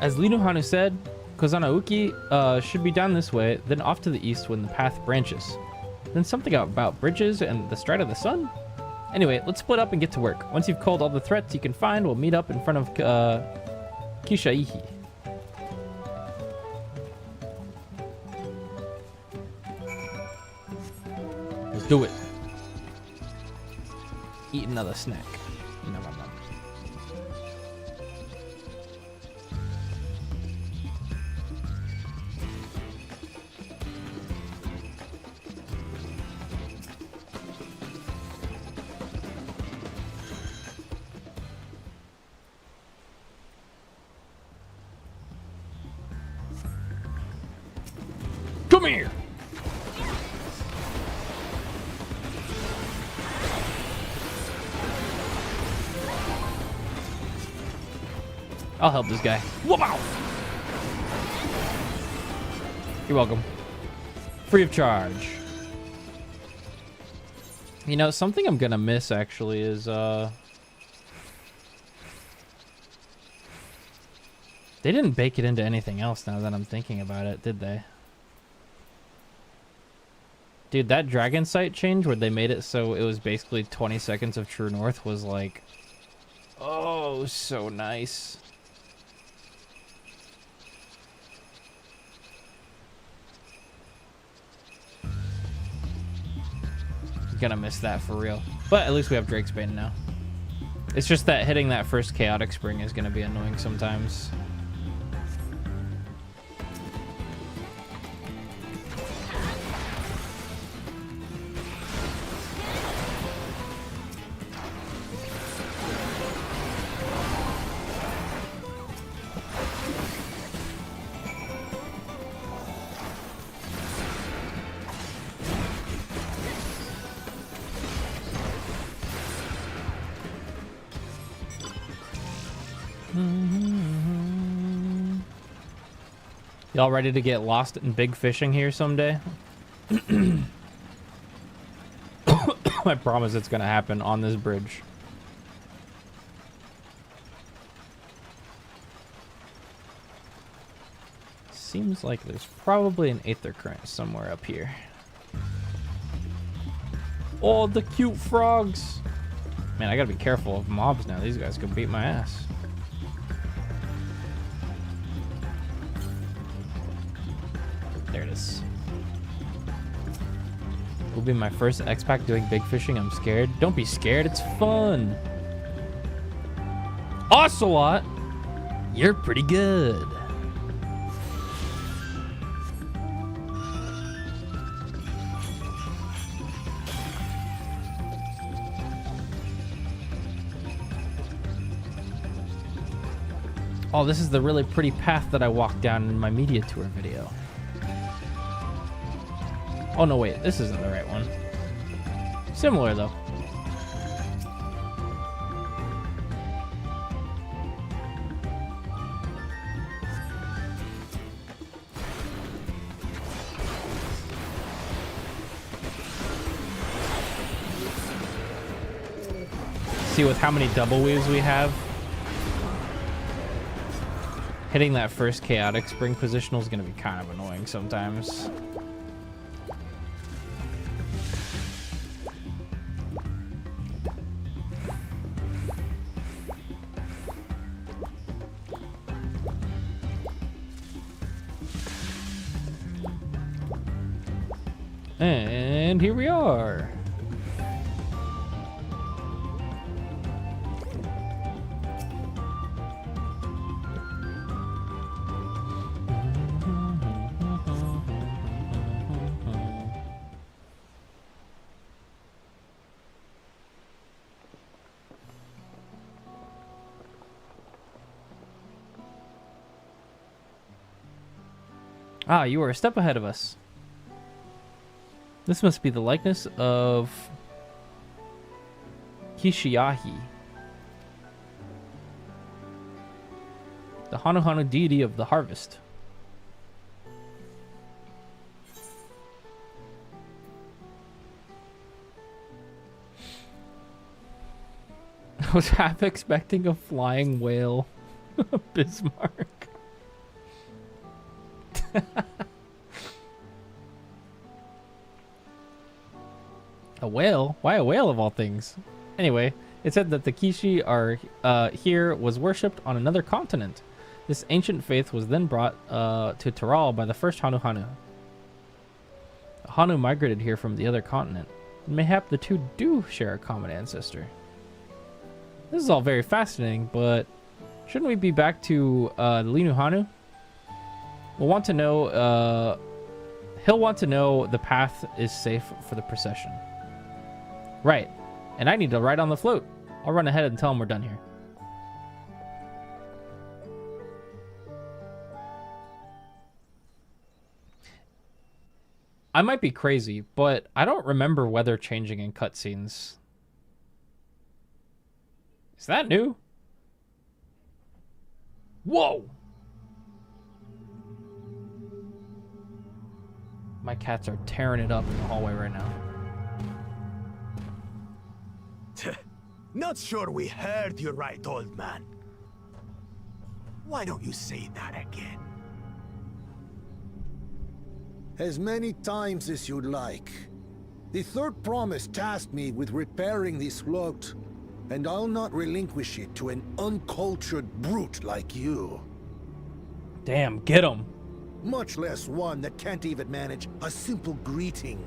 As Linuhanu said, Kozanauki should be down this way, then off to the east when the path branches. Then something about bridges and the stride of the sun? Anyway, let's split up and get to work. Once you've called all the threats you can find, we'll meet up in front of Kishaihi. Let's do it. Eat another snack. Nom, nom, nom. Come here. I'll help this guy. Whoop out! You're welcome. Free of charge. You know, something I'm gonna miss actually is they didn't bake it into anything else now that I'm thinking about it, did they? Dude, that dragon sight change where they made it so it was basically 20 seconds of True North was like, oh, so nice. Gonna miss that for real. But at least we have Drake's Bane now. It's just that hitting that first chaotic spring is gonna be annoying sometimes. Y'all ready to get lost in big fishing here someday? I promise it's gonna happen on this bridge. Seems like there's probably an Aether Current somewhere up here. Oh, the cute frogs! Man, I gotta be careful of mobs now. These guys could beat my ass. There it is. Will be my first X-Pack doing big fishing. I'm scared. Don't be scared. It's fun. Ocelot, you're pretty good. Oh, this is the really pretty path that I walked down in my media tour video. Oh, no, wait. This isn't the right one. Similar, though. See, with how many double weaves we have, hitting that first chaotic spring positional is going to be kind of annoying sometimes. And here we are. Ah, you are a step ahead of us. This must be the likeness of Kishiahi, the Hanuhanu deity of the harvest. I was half expecting a flying whale. Bismarck. A whale? Why a whale of all things? Anyway, it said that the Kishi are here was worshipped on another continent. This ancient faith was then brought to Taral by the first Hanu. The Hanu migrated here from the other continent. Mayhap the two do share a common ancestor. This is all very fascinating, but shouldn't we be back to the Linu Hanu? We'll want to know. He'll want to know the path is safe for the procession. Right, and I need to ride on the float. I'll run ahead and tell him we're done here. I might be crazy, but I don't remember weather changing in cutscenes. Is that new? Whoa! My cats are tearing it up in the hallway right now. Not sure we heard you right, old man. Why don't you say that again? As many times as you'd like. The third promise tasked me with repairing this float, and I'll not relinquish it to an uncultured brute like you. Damn, get him. Much less one that can't even manage a simple greeting.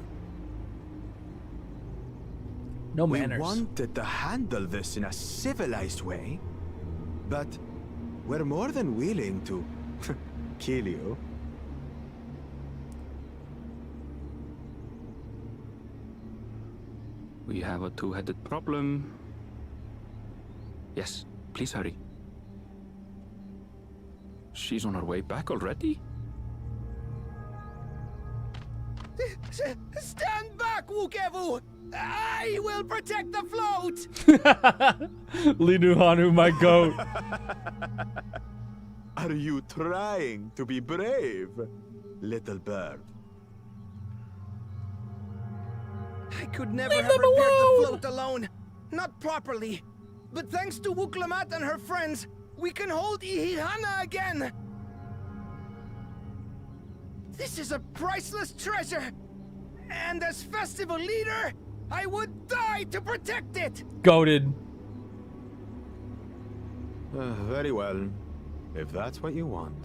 No manners. We wanted to handle this in a civilized way, but we're more than willing to kill you. We have a two-headed problem. Yes, please hurry. She's on her way back already? Stand back, Wukevu! I will protect the float! Linu Hanu, my goat. Are you trying to be brave, little bird? I could never have repaired the float alone. Not properly. But thanks to Wuklamat and her friends, we can hold Ihihana again! This is a priceless treasure! And as festival leader, I would die to protect it! Goated. Very well, if that's what you want.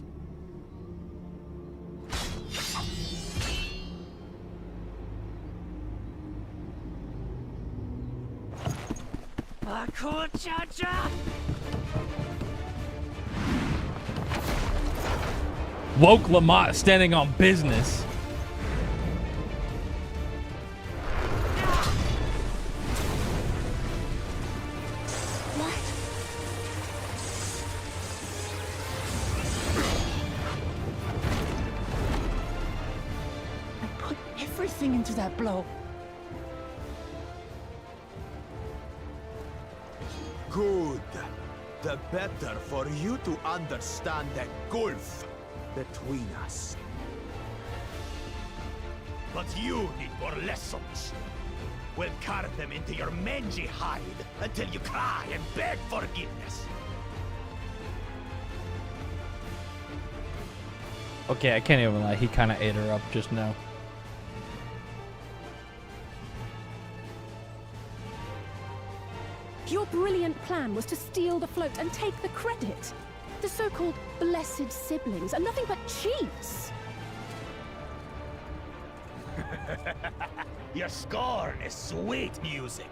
Woke Lamont standing on business. I put everything into that blow. Good. The better for you to understand the gulf between us. But you need more lessons. We'll carve them into your mangy hide until you cry and beg forgiveness. Okay, I can't even lie. He kind of ate her up just now. Your brilliant plan was to steal the float and take the credit. The so-called blessed siblings are nothing but cheats. Your scorn is sweet music.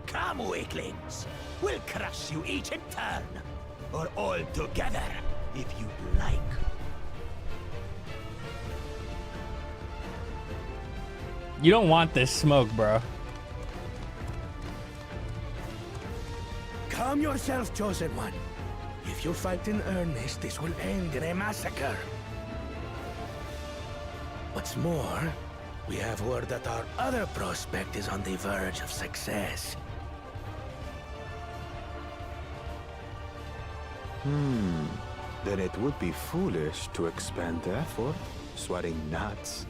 Come, weaklings. We'll crush you each in turn. Or all together, if you'd like. You don't want this smoke, bro. Calm yourself, Chosen One. If you fight in earnest, this will end in a massacre. What's more, we have word that our other prospect is on the verge of success. Then it would be foolish to expend effort sweating nuts.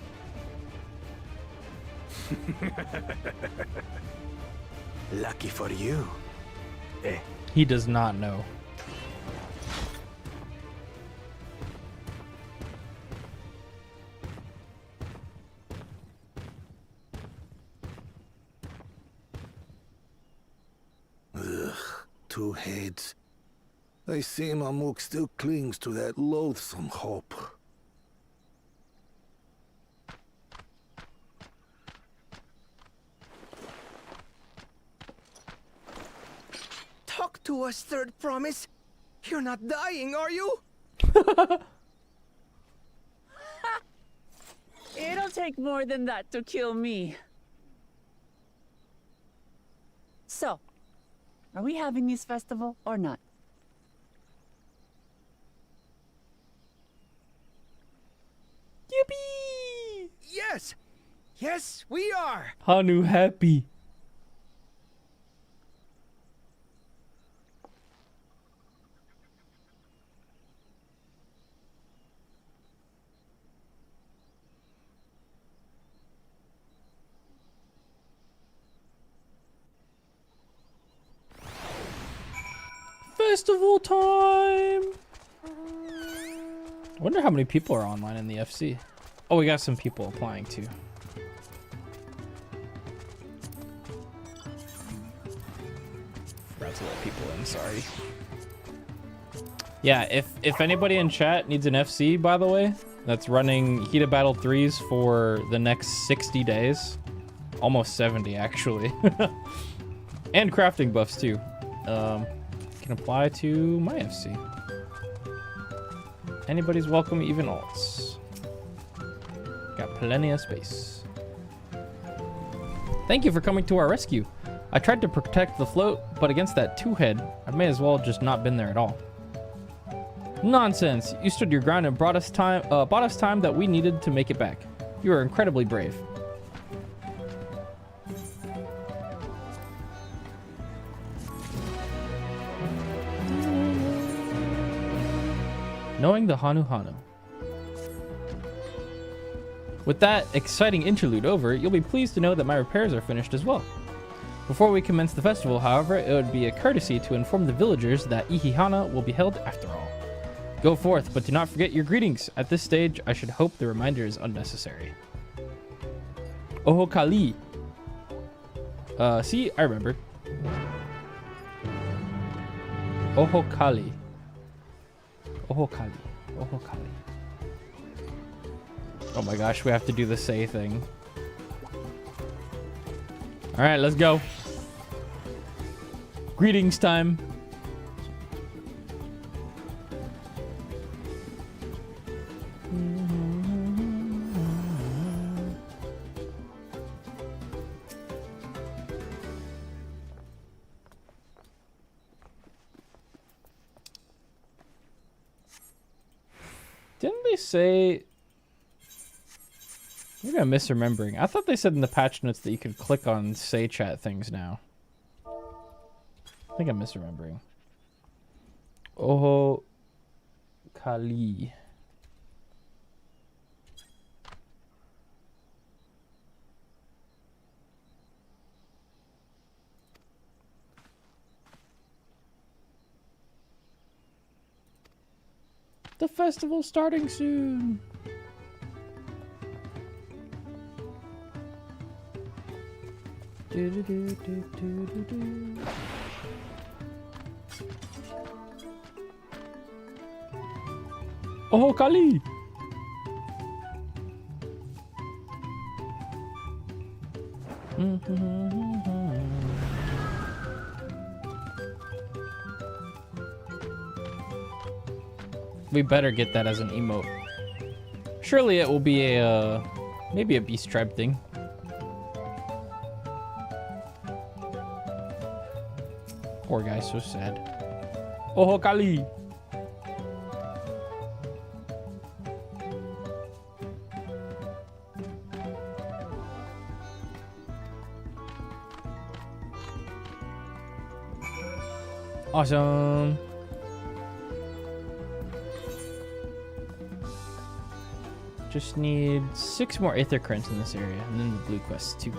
Lucky for you. He does not know. two heads. I see Mamuk still clings to that loathsome hope. Talk to us, Third Promise. You're not dying, are you? It'll take more than that to kill me. So, are we having this festival or not? Yippee! Yes! Yes, we are! Hanu happy. Festival time! I wonder how many people are online in the FC. Oh, we got some people applying too. Forgot to let people in, sorry. Yeah, if anybody in chat needs an FC, by the way, that's running Heat of Battle 3s for the next 60 days. Almost 70, actually. And crafting buffs too. Can apply to my FC. Anybody's welcome, even alts. Got plenty of space. Thank you for coming to our rescue. I tried to protect the float, but against that two-head, I may as well just not been there at all. Nonsense! You stood your ground and bought us time that we needed to make it back. You are incredibly brave. Knowing the Hanu Hanu. With that exciting interlude over, you'll be pleased to know that my repairs are finished as well. Before we commence the festival, however, it would be a courtesy to inform the villagers that Ihihana will be held after all. Go forth, but do not forget your greetings. At this stage, I should hope the reminder is unnecessary. Oho Kali. See, I remembered. Oho Kali. Oho Kali. Oho Kali. Oh my gosh, we have to do the say thing. Alright, let's go. Greetings time. Didn't they say... Maybe I'm misremembering. I thought they said in the patch notes that you could click on say chat things now. I think I'm misremembering. Oho Kali. The festival's starting soon. Oh, Kali! We better get that as an emote. Surely it will be a, maybe a Beast Tribe thing. Poor guy, so sad. Oh, Kali! Awesome! Just need 6 more Aether Currents in this area, and then the blue quests too.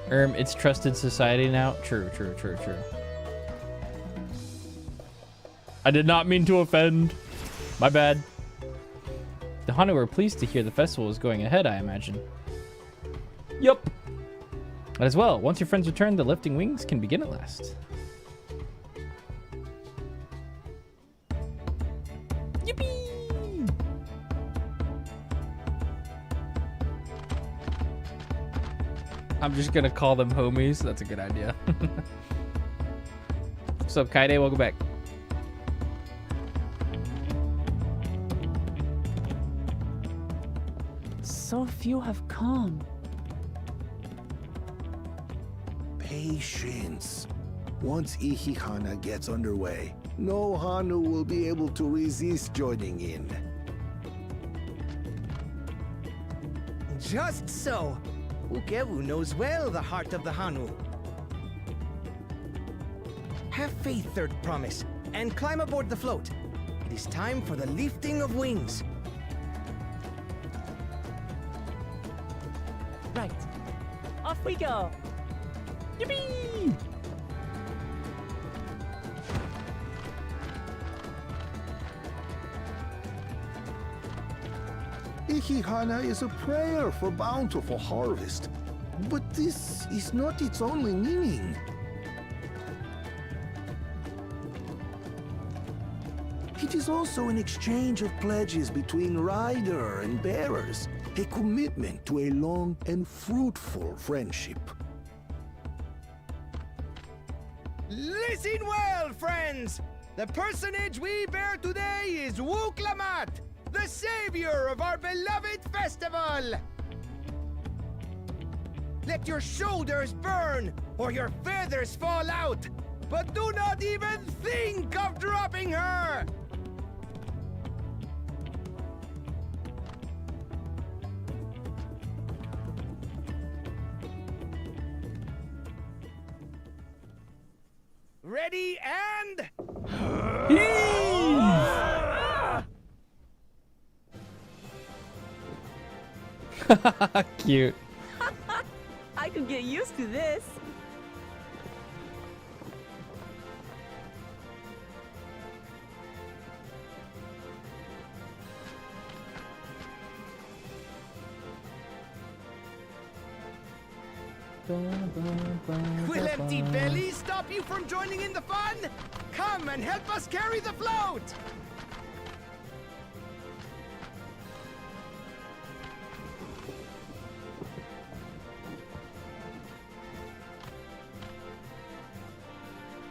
It's trusted society now. True. I did not mean to offend. My bad. The Hanu were pleased to hear the festival is going ahead, I imagine. Yup. As well, once your friends return, the lifting wings can begin at last. I'm just gonna call them homies. That's a good idea. What's up, Kaide? Welcome back. So few have come. Patience. Once Ihihana gets underway, no Hanu will be able to resist joining in. Just so. Ukewu knows well the heart of the Hanu. Have faith, Third Promise, and climb aboard the float. It is time for the lifting of wings. Right. Off we go. Yippee! Ihihana is a prayer for bountiful harvest, but this is not its only meaning. It is also an exchange of pledges between rider and bearers, a commitment to a long and fruitful friendship. Listen well, friends! The personage we bear today is Wuklamat, the savior of our beloved festival! Let your shoulders burn, or your feathers fall out, but do not even think of dropping her! Ready and... Cute. I could get used to this. Will empty bellies stop you from joining in the fun? Come and help us carry the float!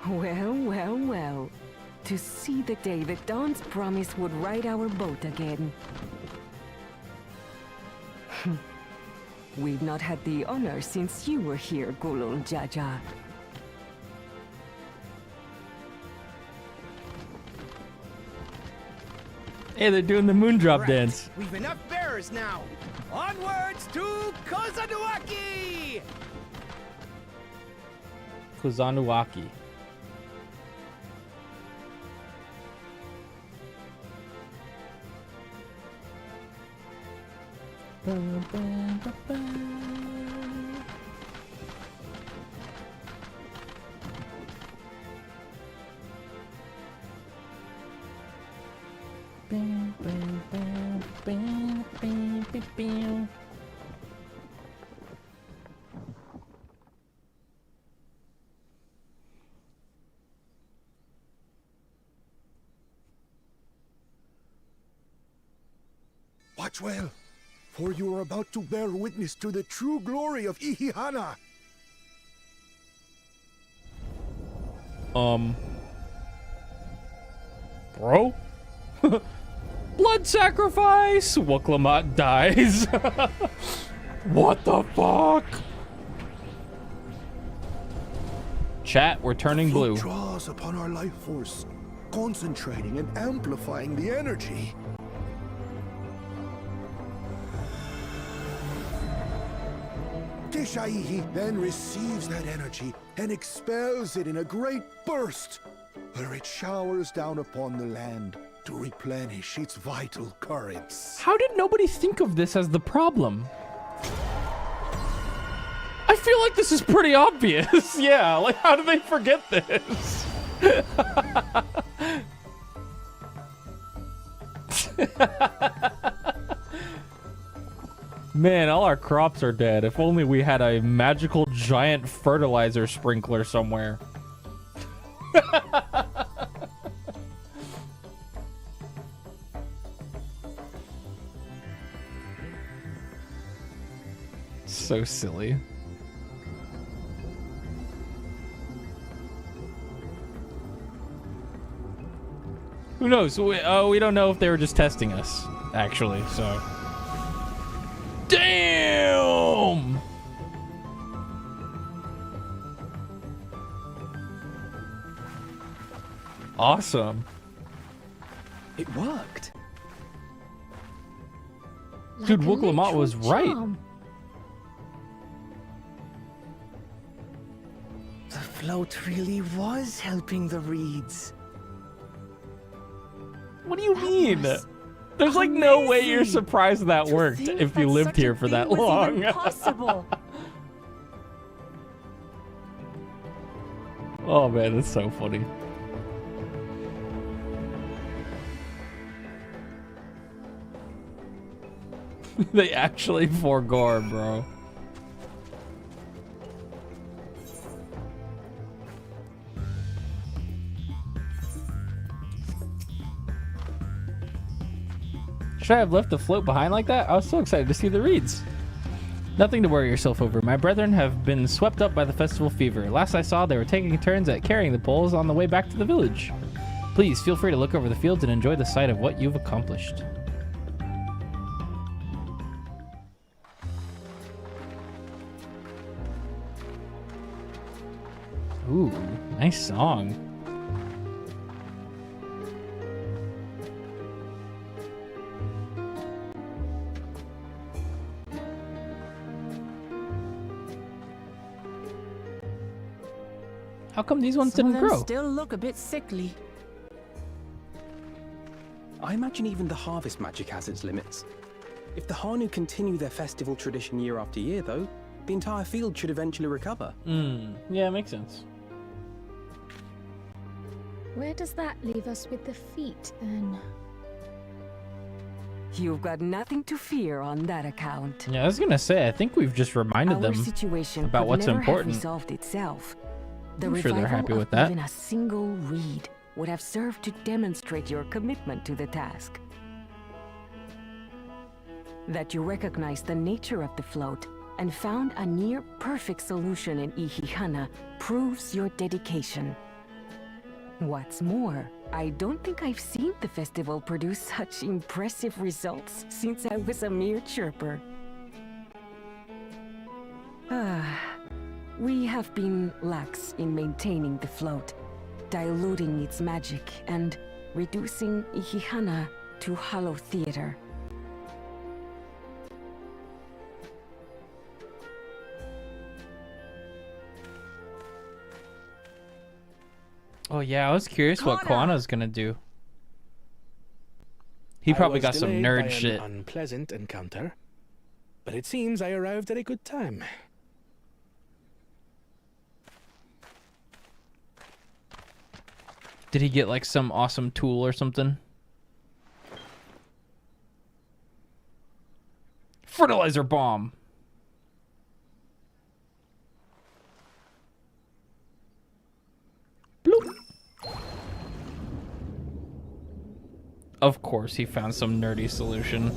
Well, well, well. To see the day that Dawn's promise would ride our boat again. We've not had the honor since you were here, Gulul Jaja. Hey, they're doing the moondrop Right. dance. We've enough bearers now. Onwards to Kozanuaki! Kuzanuaki. Watch well, for you are about to bear witness to the true glory of Ihihana. Bro? Blood sacrifice! Wuklamat dies. What the fuck? Chat, we're turning blue. It draws upon our life force, concentrating and amplifying the energy. Teshaihi then receives that energy and expels it in a great burst, where it showers down upon the land to replenish its vital currents. How did nobody think of this as the problem? I feel like this is pretty obvious. Yeah, like how did they forget this? Man, all our crops are dead. If only we had a magical giant fertilizer sprinkler somewhere. So silly. Who knows? We don't know if they were just testing us, actually, so. Damn! Awesome. It worked. Dude, Wooklamat was right. The float really was helping the reeds. What do you mean? There's like no way you're surprised that worked if you lived here for that long. Oh man, that's so funny. They actually forgore, bro. Should I have left the float behind like that? I was so excited to see the reeds. Nothing to worry yourself over. My brethren have been swept up by the festival fever. Last I saw, they were taking turns at carrying the poles on the way back to the village. Please feel free to look over the fields and enjoy the sight of what you've accomplished. Ooh, nice song. How come these ones Some didn't of them grow? still look a bit sickly. I imagine even the harvest magic has its limits. If the Hanu continue their festival tradition year after year, though, the entire field should eventually recover. Yeah, makes sense. Where does that leave us with the feet, then? You've got nothing to fear on that account. Yeah, I was gonna say, I think we've just reminded Our them situation about could what's never important. Have resolved itself. The I'm sure they're revival happy of with that. Even a single reed would have served to demonstrate your commitment to the task. That you recognize the nature of the float and found a near-perfect solution in Ihihana proves your dedication. What's more, I don't think I've seen the festival produce such impressive results since I was a mere chirper. We have been lax in maintaining the float, diluting its magic and reducing Ihihana to hollow theater. Oh yeah, I was curious what Kwana's gonna do. He probably got some nerd shit. An unpleasant encounter, but it seems I arrived at a good time. Did he get like some awesome tool or something? Fertilizer bomb. Bloop. Of course, he found some nerdy solution.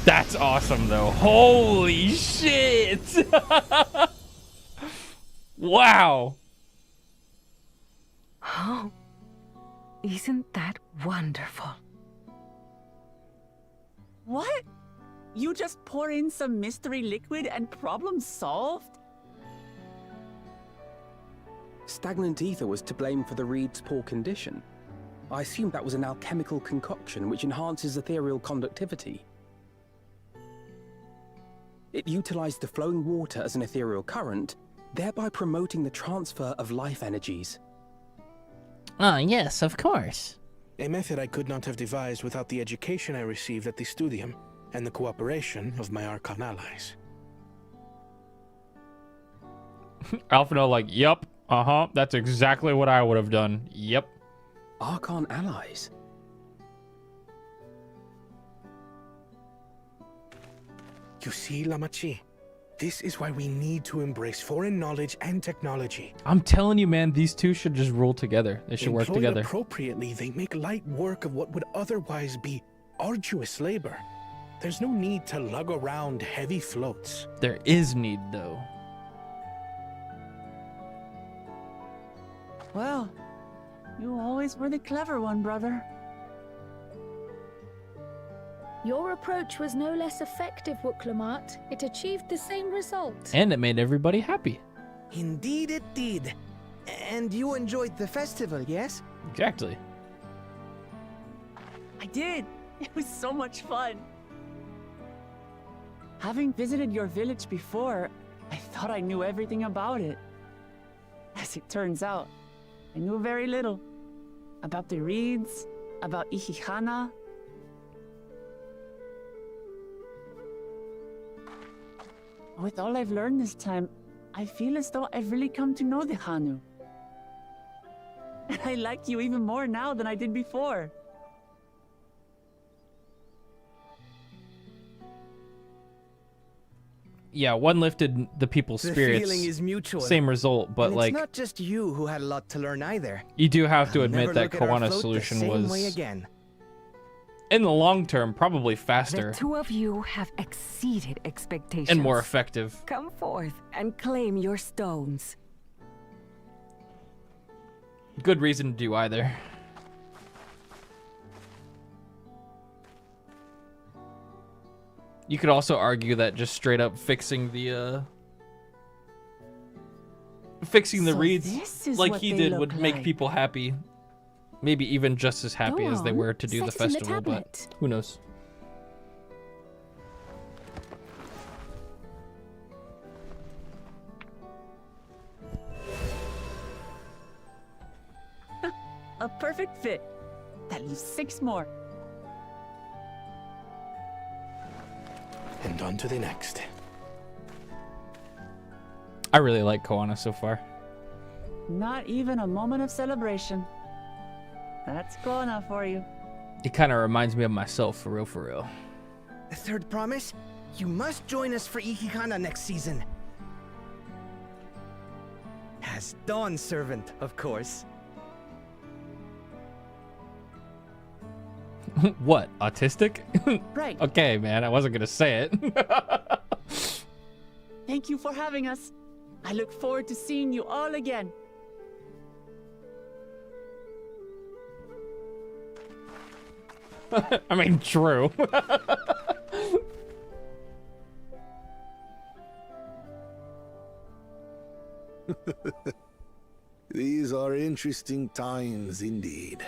That's awesome, though. Holy shit! Wow. Oh, isn't that wonderful? What? You just pour in some mystery liquid and problem solved? Stagnant ether was to blame for the reed's poor condition. I assumed that was an alchemical concoction which enhances ethereal conductivity. It utilized the flowing water as an ethereal current, thereby promoting the transfer of life energies. Ah, yes, of course. A method I could not have devised without the education I received at the studium and the cooperation of my Archon allies. Alphino like, yep, that's exactly what I would have done. Yep. Archon allies? You see, Lamachi, this is why we need to embrace foreign knowledge and technology. I'm telling you, man, these two should just rule together. They should work Employed together. appropriately, they make light work of what would otherwise be arduous labor. There's no need to lug around heavy floats. There is need, though. Well, You always were the clever one, brother. Your approach was no less effective, Wooklamat. It achieved the same result. And it made everybody happy. Indeed it did. And you enjoyed the festival, yes? Exactly. I did. It was so much fun. Having visited your village before, I thought I knew everything about it. As it turns out, I knew very little. About the reeds, about Ihihana. With all I've learned this time, I feel as though I've really come to know the Hanu. And I like you even more now than I did before. Yeah, one lifted the people's spirits. The feeling is mutual. Same result, but and like it's not just you who had a lot to learn either. you do have to I'll admit never that look at our Koana's float solution the same was way again. in the long term probably The faster two of you have exceeded expectations. and more effective. Come forth and claim your stones. Good reason to do either. You could also argue that just straight up fixing the So reeds this is like what he they did would look make like. people happy. Maybe even just as happy Go as they on, were to do the set it in the festival, but tablet. who knows? A perfect fit. That leaves 6 more. And on to the next. I really like Koana so far. Not even a moment of celebration. That's Koana for you. It kind of reminds me of myself, for real, for real. The third promise? You must join us for Ihihana next season. As Dawn's servant, of course. What, autistic? Right. Okay, man, I wasn't gonna say it. Thank you for having us. I look forward to seeing you all again. I mean, true. These are interesting times indeed.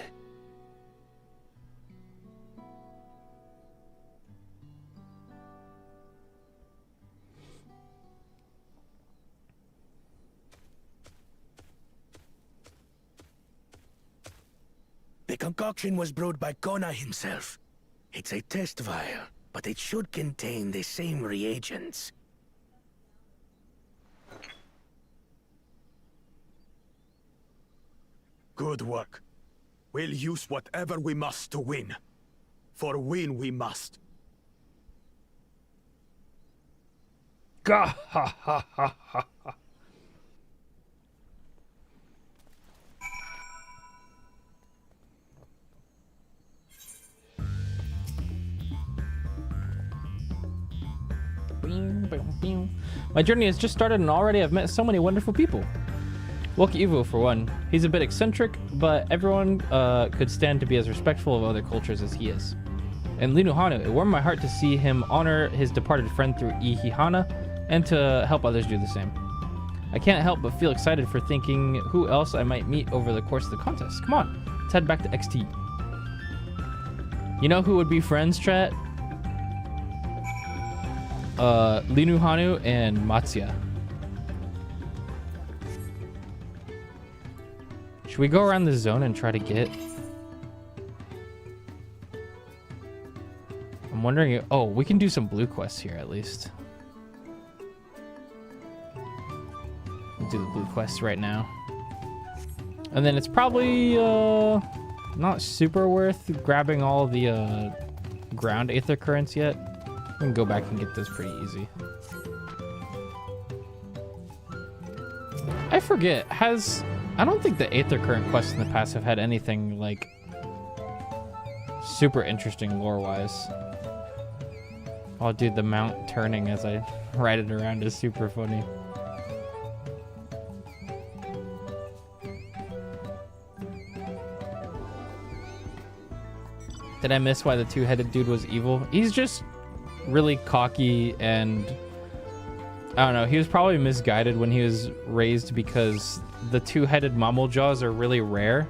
The concoction was brewed by Kona himself. It's a test vial, but it should contain the same reagents. Good work. We'll use whatever we must to win. For win we must. Gah ha ha ha ha ha. My journey has just started and already I've met so many wonderful people. Woke Evo for one. He's a bit eccentric, but everyone could stand to be as respectful of other cultures as he is. And Linuhanu, it warmed my heart to see him honor his departed friend through Ihihana and to help others do the same. I can't help but feel excited for thinking who else I might meet over the course of the contest. Come on, let's head back to XT. You know who would be friends, chat? Linuhanu and Matsuya. Should we go around the zone and try to get... I'm wondering if... Oh, we can do some blue quests here at least. We'll do the blue quests right now. And then it's probably not super worth grabbing all the ground aether currents yet. We can go back and get this pretty easy. I forget, I don't think the Aether Current quests in the past have had anything, like, super interesting lore-wise. Oh, dude, the mount turning as I ride it around is super funny. Did I miss why the two-headed dude was evil? He's just really cocky and I don't know. He was probably misguided when he was raised because the two-headed mammal jaws are really rare.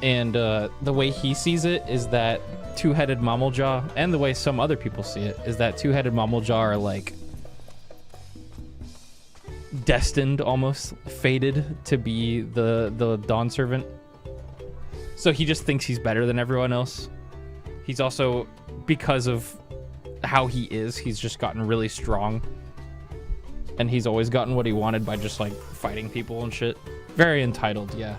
And the way he sees it is that two-headed mammal jaw, and the way some other people see it, is that two-headed mammal jaw are like destined, almost fated to be the Dawn Servant. So he just thinks he's better than everyone else. He's also, because of how he is, he's just gotten really strong. And he's always gotten what he wanted by just like fighting people and shit. Very entitled, yeah.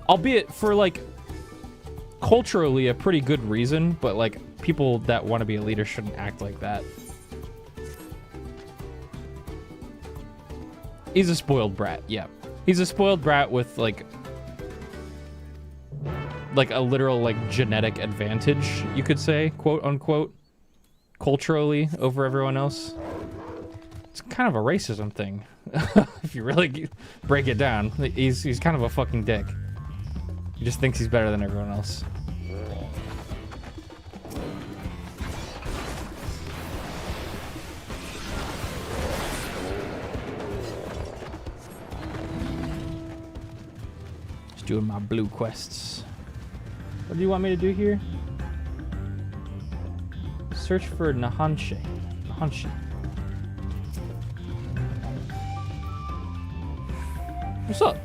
Albeit for like culturally a pretty good reason, but like people that want to be a leader shouldn't act like that. He's a spoiled brat, yeah. He's a spoiled brat with like a literal like genetic advantage, you could say, quote unquote, culturally over everyone else. It's kind of a racism thing, if you really break it down. He's kind of a fucking dick. He just thinks he's better than everyone else. Just doing my blue quests. What do you want me to do here? Search for Nahanshi. What's up?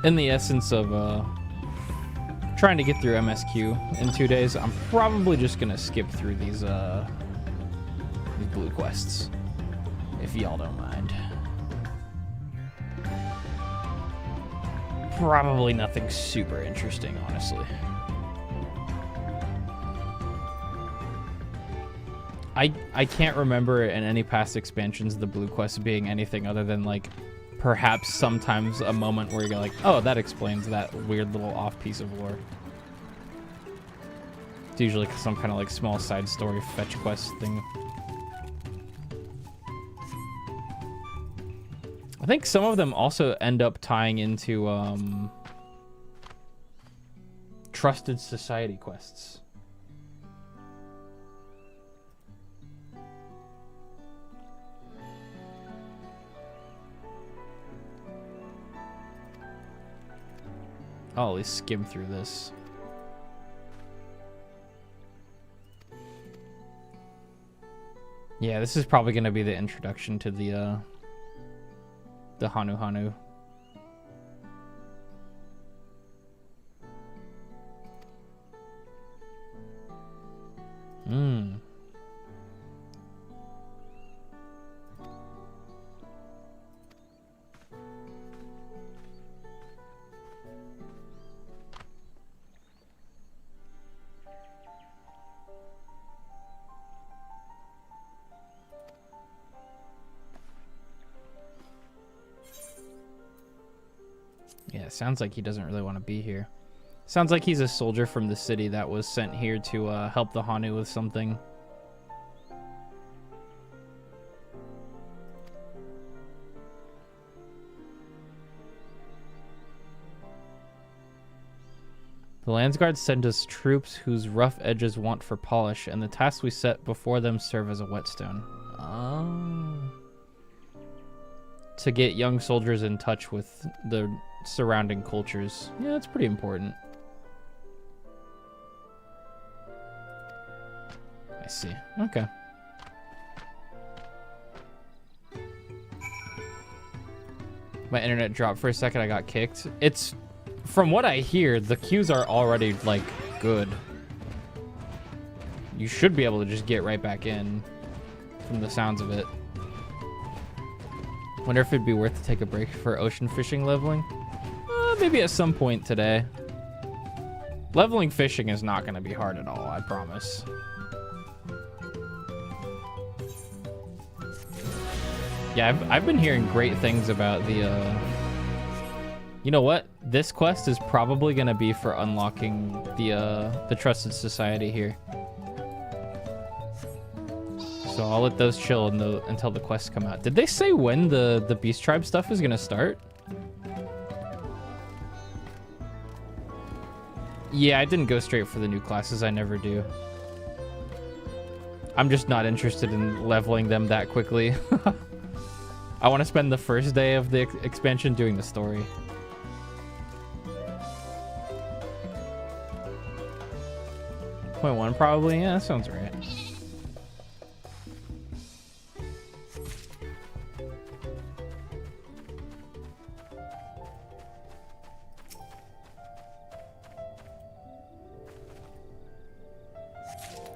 In the essence of trying to get through MSQ in 2 days, I'm probably just gonna skip through these blue quests, if y'all don't mind. Probably nothing super interesting, honestly. I can't remember in any past expansions the blue quests being anything other than like perhaps sometimes a moment where you're like, oh, that explains that weird little off piece of lore. It's usually some kind of like small side story fetch quest thing. I think some of them also end up tying into Trusted Society quests. I'll at least skim through this. Yeah, this is probably going to be the introduction to the Hanu. Yeah, sounds like he doesn't really want to be here. Sounds like he's a soldier from the city that was sent here to help the Hanu with something. The Landsguard sent us troops whose rough edges want for polish, and the tasks we set before them serve as a whetstone. Oh. To get young soldiers in touch with the surrounding cultures. Yeah, that's pretty important. I see. Okay. My internet dropped for a second. I got kicked. It's, from what I hear, the queues are already, like, good. You should be able to just get right back in from the sounds of it. Wonder if it'd be worth to take a break for ocean fishing leveling. Maybe at some point today. Leveling fishing is not going to be hard at all, I promise. Yeah, I've been hearing great things about the, You know what? This quest is probably going to be for unlocking the Trusted Society here. So I'll let those chill until the quests come out. Did they say when the Beast Tribe stuff is gonna start? Yeah, I didn't go straight for the new classes. I never do. I'm just not interested in leveling them that quickly. I want to spend the first day of the expansion doing the story. Point 1 probably. Yeah, that sounds right.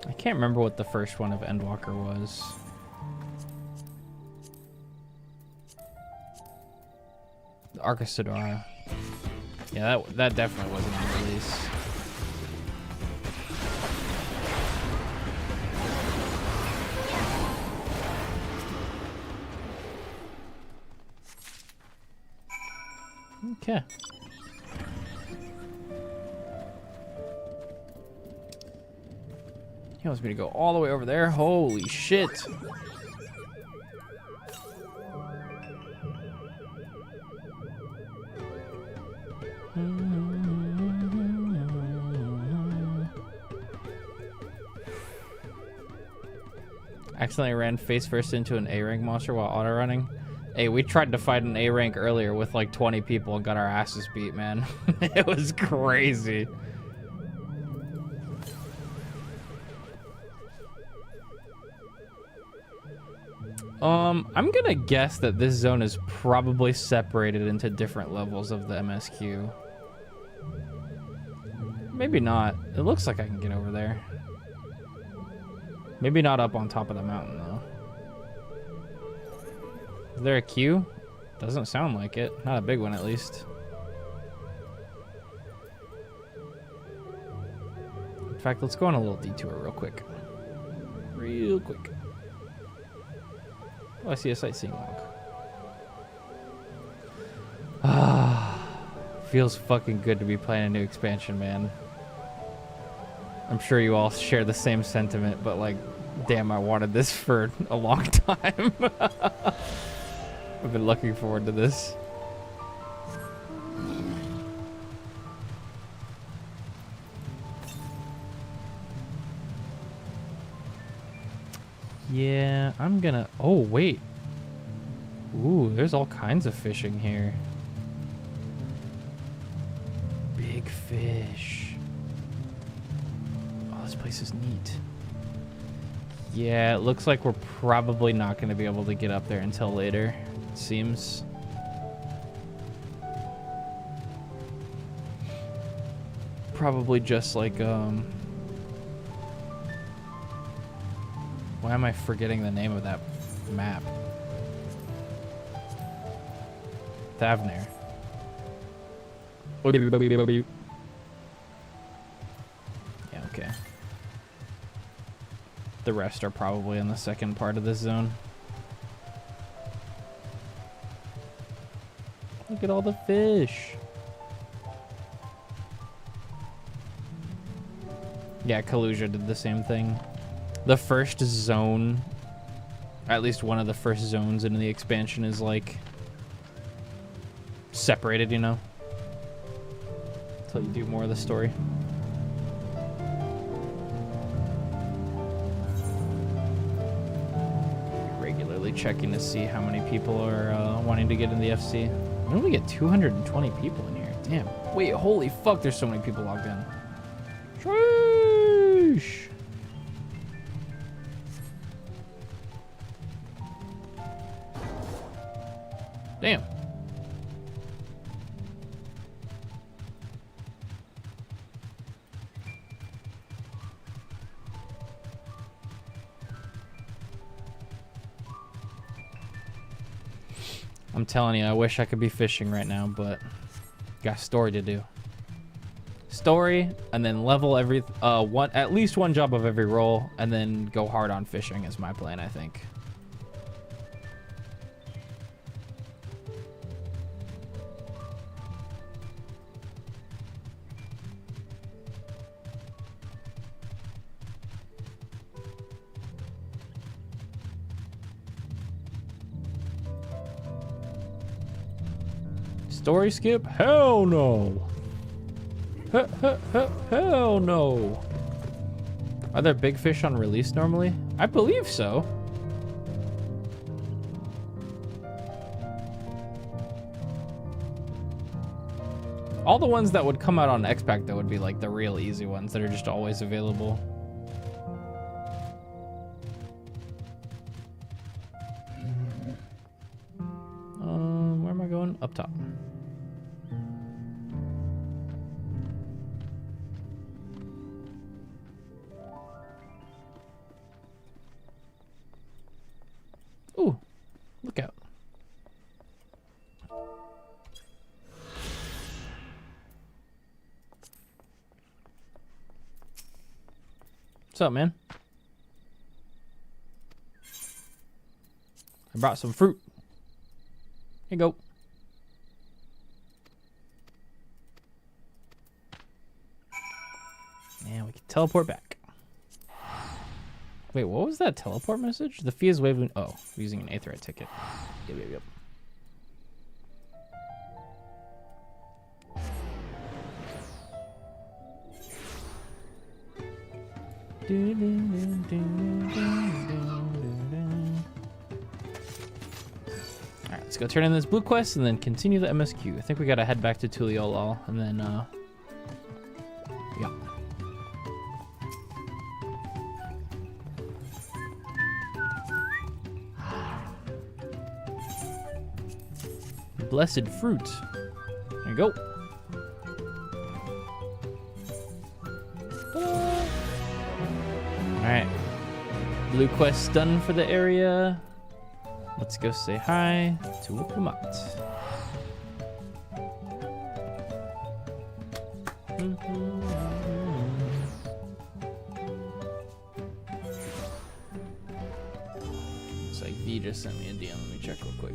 I can't remember what the first one of Endwalker was. The Arc of Sidara. Yeah, that definitely wasn't on release. Okay. He wants me to go all the way over there. Holy shit. Accidentally ran face first into an A-rank monster while auto running. Hey, we tried to fight an A-rank earlier with like 20 people and got our asses beat, man. It was crazy. I'm gonna guess that this zone is probably separated into different levels of the MSQ. Maybe not. It looks like I can get over there. Maybe not up on top of the mountain, though. Is there a queue? Doesn't sound like it. Not a big one, at least. In fact, let's go on a little detour real quick. Real quick. Oh, I see a sightseeing log. Ah, feels fucking good to be playing a new expansion, man. I'm sure you all share the same sentiment, but like, damn, I wanted this for a long time. I've been looking forward to this. Yeah, I'm gonna... Oh, wait. Ooh, there's all kinds of fishing here. Big fish. Oh, this place is neat. Yeah, it looks like we're probably not going to be able to get up there until later, it seems. Probably just like, why am I forgetting the name of that map? Thavner. Yeah, okay. The rest are probably in the second part of this zone. Look at all the fish. Yeah, Kalusia did the same thing. The first zone, at least one of the first zones in the expansion, is like separated, you know, until you do more of the story. Regularly checking to see how many people are wanting to get in the FC. We only get 220 people in here. Damn. Wait, holy fuck, there's so many people logged in. Sheesh. Damn. I'm telling you, I wish I could be fishing right now, but got a story to do. Story, and then level every at least one job of every role, and then go hard on fishing is my plan, I think. Story skip? Hell no. Hell no. Are there big fish on release normally? I believe so. All the ones that would come out on X-Pack though would be like the real easy ones that are just always available. Where am I going? Up top. Ooh, look out. What's up, man? I brought some fruit. Here you go. And we can teleport back. Wait, what was that teleport message? The fee is waived. Oh, using an Aetheryte ticket. Yep. Alright, let's go turn in this blue quest and then continue the MSQ. I think we gotta head back to Tuliolol and then yeah. Blessed fruit. There you go. Alright. Blue quest done for the area. Let's go say hi to Wookamat. It's like V just sent me a DM. Let me check real quick.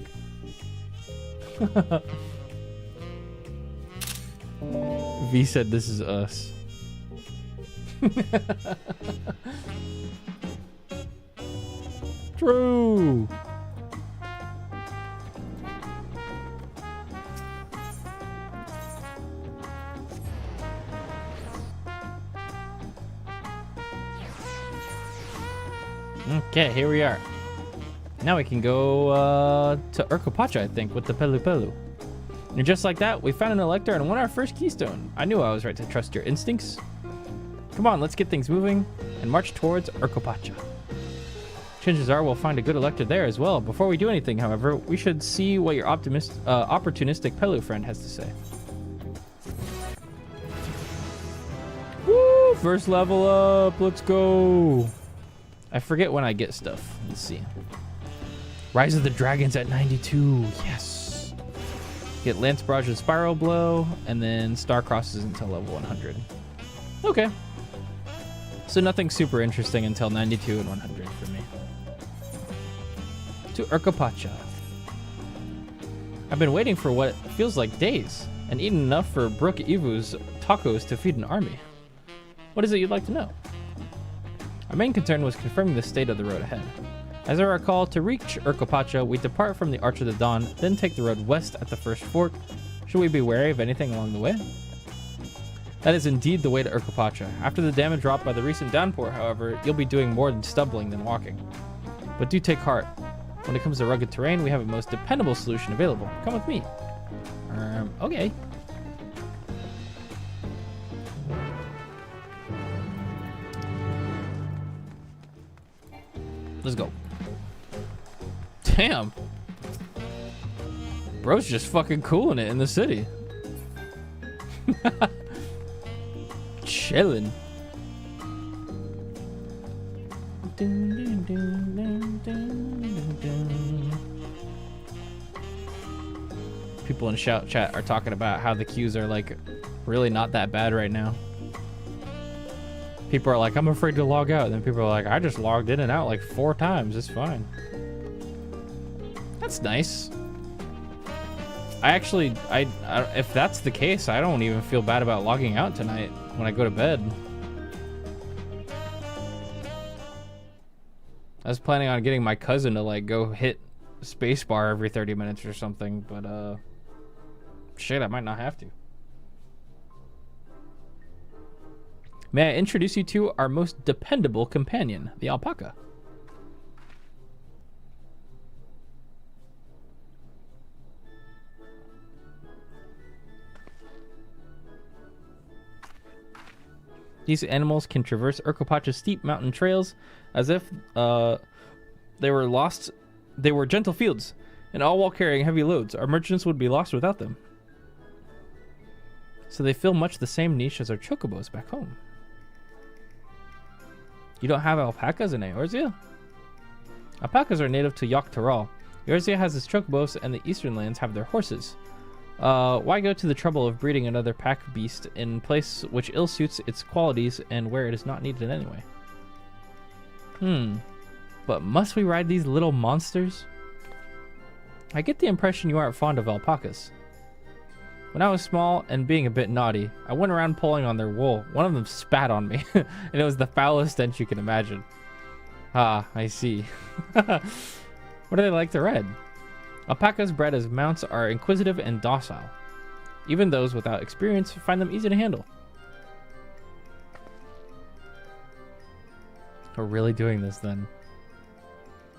V said this is us. True. Okay, here we are. Now we can go to Urkopacha, I think, with the Pelu Pelu. And just like that, we found an elector and won our first keystone. I knew I was right to trust your instincts. Come on, let's get things moving and march towards Urkopacha. Chances are we'll find a good elector there as well. Before we do anything, however, we should see what your opportunistic Pelu friend has to say. Woo! First level up. Let's go. I forget when I get stuff. Let's see. Rise of the Dragons at 92. Yes. Get Lance Barrage's Spiral Blow, and then Star Crosses until level 100. Okay. So nothing super interesting until 92 and 100 for me. To Urkopacha. I've been waiting for what feels like days, and eaten enough for Brook Ivu's tacos to feed an army. What is it you'd like to know? Our main concern was confirming the state of the road ahead. As I recall, to reach Urkopacha, we depart from the Arch of the Dawn, then take the road west at the first fork. Should we be wary of anything along the way? That is indeed the way to Urkopacha. After the damage wrought by the recent downpour, however, you'll be doing more than stumbling than walking. But do take heart. When it comes to rugged terrain, we have a most dependable solution available. Come with me. Okay. Let's go. Damn. Bro's just fucking cooling it in the city. Chilling. People in shout chat are talking about how the queues are like really not that bad right now. People are like, I'm afraid to log out. And then people are like, I just logged in and out like 4 times. It's fine. That's nice. If that's the case, I don't even feel bad about logging out tonight when I go to bed. I was planning on getting my cousin to like go hit spacebar every 30 minutes or something, but Shit, I might not have to. May I introduce you to our most dependable companion, the alpaca? These animals can traverse Urquepacha's steep mountain trails as if they were gentle fields, and all while carrying heavy loads. Our merchants would be lost without them. So they fill much the same niche as our chocobos back home. You don't have alpacas in Eorzea? Alpacas are native to Yogg-Toghrul. Eorzea has its chocobos, and the eastern lands have their horses. Why go to the trouble of breeding another pack beast in place which ill suits its qualities and where it is not needed anyway? But must we ride these little monsters? I get the impression you aren't fond of alpacas. When I was small and being a bit naughty, I went around pulling on their wool. One of them spat on me, and it was the foulest stench you can imagine. Ah, I see. What do they like to ride? Alpacas bred as mounts are inquisitive and docile. Even those without experience find them easy to handle. We're really doing this then.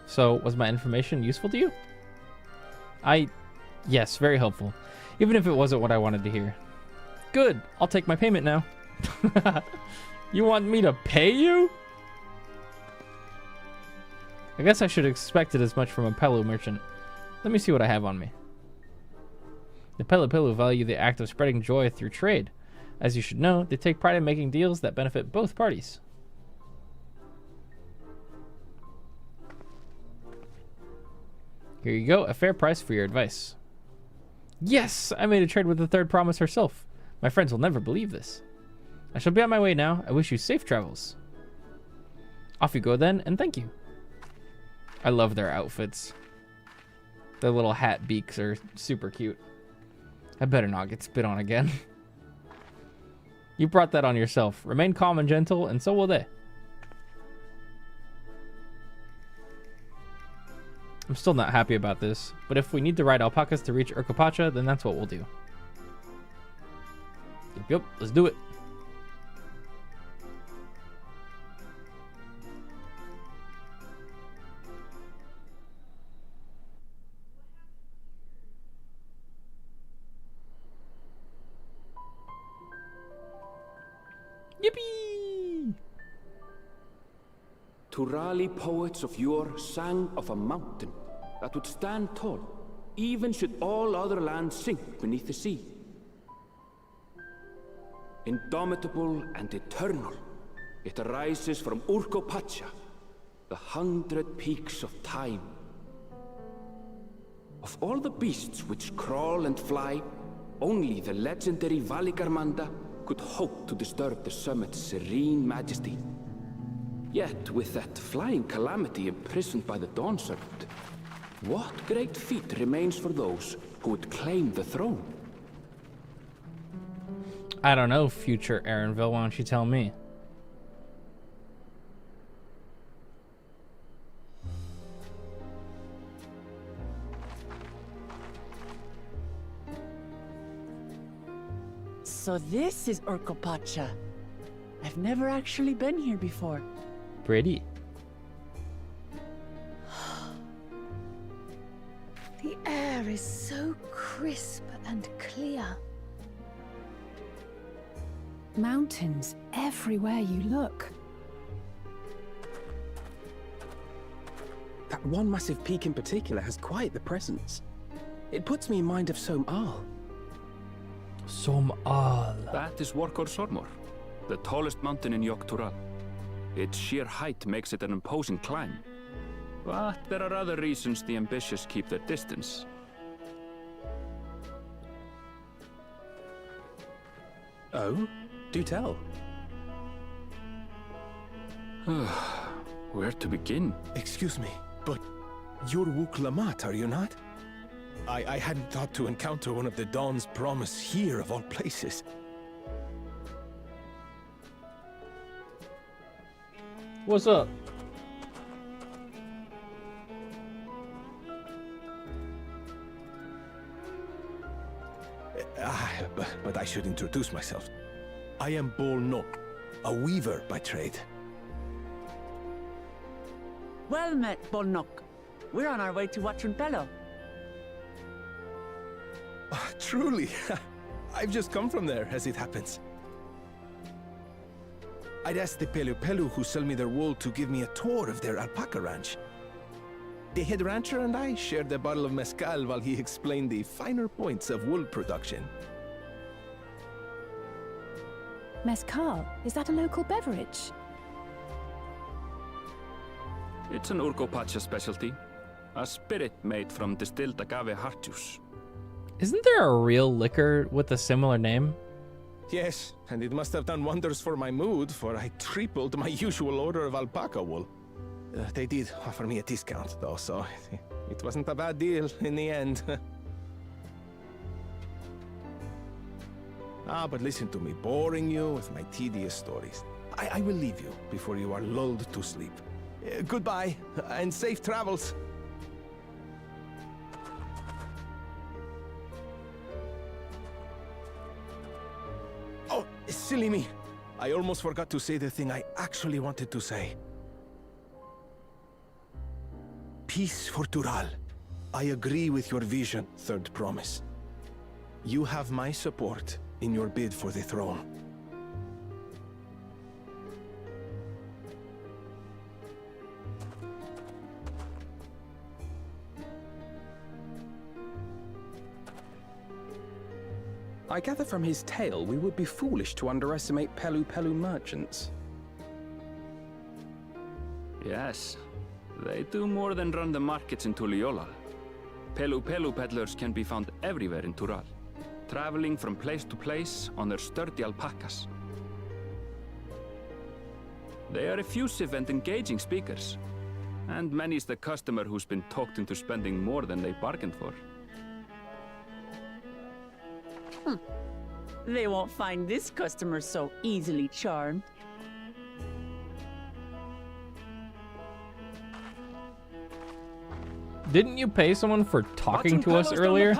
So, was my information useful to you? Yes, very helpful. Even if it wasn't what I wanted to hear. Good, I'll take my payment now. You want me to pay you? I guess I should have expected as much from a Pelu merchant. Let me see what I have on me. The Pelu value the act of spreading joy through trade. As you should know, they take pride in making deals that benefit both parties. Here you go, a fair price for your advice. Yes, I made a trade with the third promise herself. My friends will never believe this. I shall be on my way now. I wish you safe travels. Off you go then, and thank you. I love their outfits. Their little hat beaks are super cute. I better not get spit on again. You brought that on yourself. Remain calm and gentle, and so will they. I'm still not happy about this, but if we need to ride alpacas to reach Urquepacha, then that's what we'll do. Yep, let's do it. Yippee! Turali poets of yore sang of a mountain that would stand tall, even should all other lands sink beneath the sea. Indomitable and eternal, it arises from Urquepacha, the 100 peaks of time. Of all the beasts which crawl and fly, only the legendary Valigarmanda could hope to disturb the summit's serene majesty. Yet, with that flying calamity imprisoned by the Dawn Serpent, what great feat remains for those who would claim the throne? I don't know, future Aaronville. Why don't you tell me? So this is Urquepacha. I've never actually been here before. Pretty. The air is so crisp and clear. Mountains everywhere you look. That one massive peak in particular has quite the presence. It puts me in mind of Som-Al. Som-Al. That is Workor Sormor, the tallest mountain in Yogg-Toghrul. Its sheer height makes it an imposing climb. But there are other reasons the ambitious keep their distance. Oh? Do tell. Where to begin? Excuse me, but you're Wuk-Lamat, are you not? I hadn't thought to encounter one of the Dawn's promise here, of all places. What's up? should introduce myself. I am Bolnok, a weaver by trade. Well met, Bolnok. We're on our way to Watranpelo. Truly, I've just come from there, as it happens. I'd asked the Pelu who sell me their wool to give me a tour of their alpaca ranch. The head rancher and I shared a bottle of mezcal while he explained the finer points of wool production. Mezcal? Is that a local beverage? It's an Urgopacha specialty. A spirit made from distilled agave heart juice. Isn't there a real liquor with a similar name? Yes, and it must have done wonders for my mood, for I tripled my usual order of alpaca wool. They did offer me a discount, though, so it wasn't a bad deal in the end. But listen to me, boring you with my tedious stories. I will leave you before you are lulled to sleep. Goodbye, and safe travels. Oh, silly me. I almost forgot to say the thing I actually wanted to say. Peace for Tural. I agree with your vision, Third Promise. You have my support in your bid for the throne. I gather from his tale we would be foolish to underestimate Pelu merchants. Yes, they do more than run the markets in Tuliyollal. Pelu peddlers can be found everywhere in Tural, traveling from place to place on their sturdy alpacas. They are effusive and engaging speakers, and many's the customer who's been talked into spending more than they bargained for. They won't find this customer so easily charmed. Didn't you pay someone for talking to us earlier?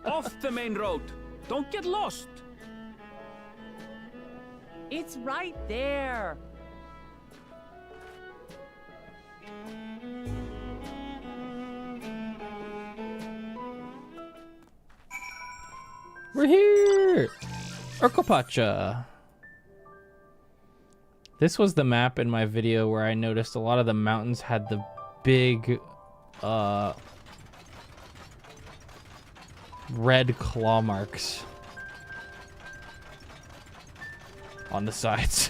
Off the main road. Don't get lost. It's right there. We're here! Urgopacha. This was the map in my video where I noticed a lot of the mountains had the big red claw marks on the sides.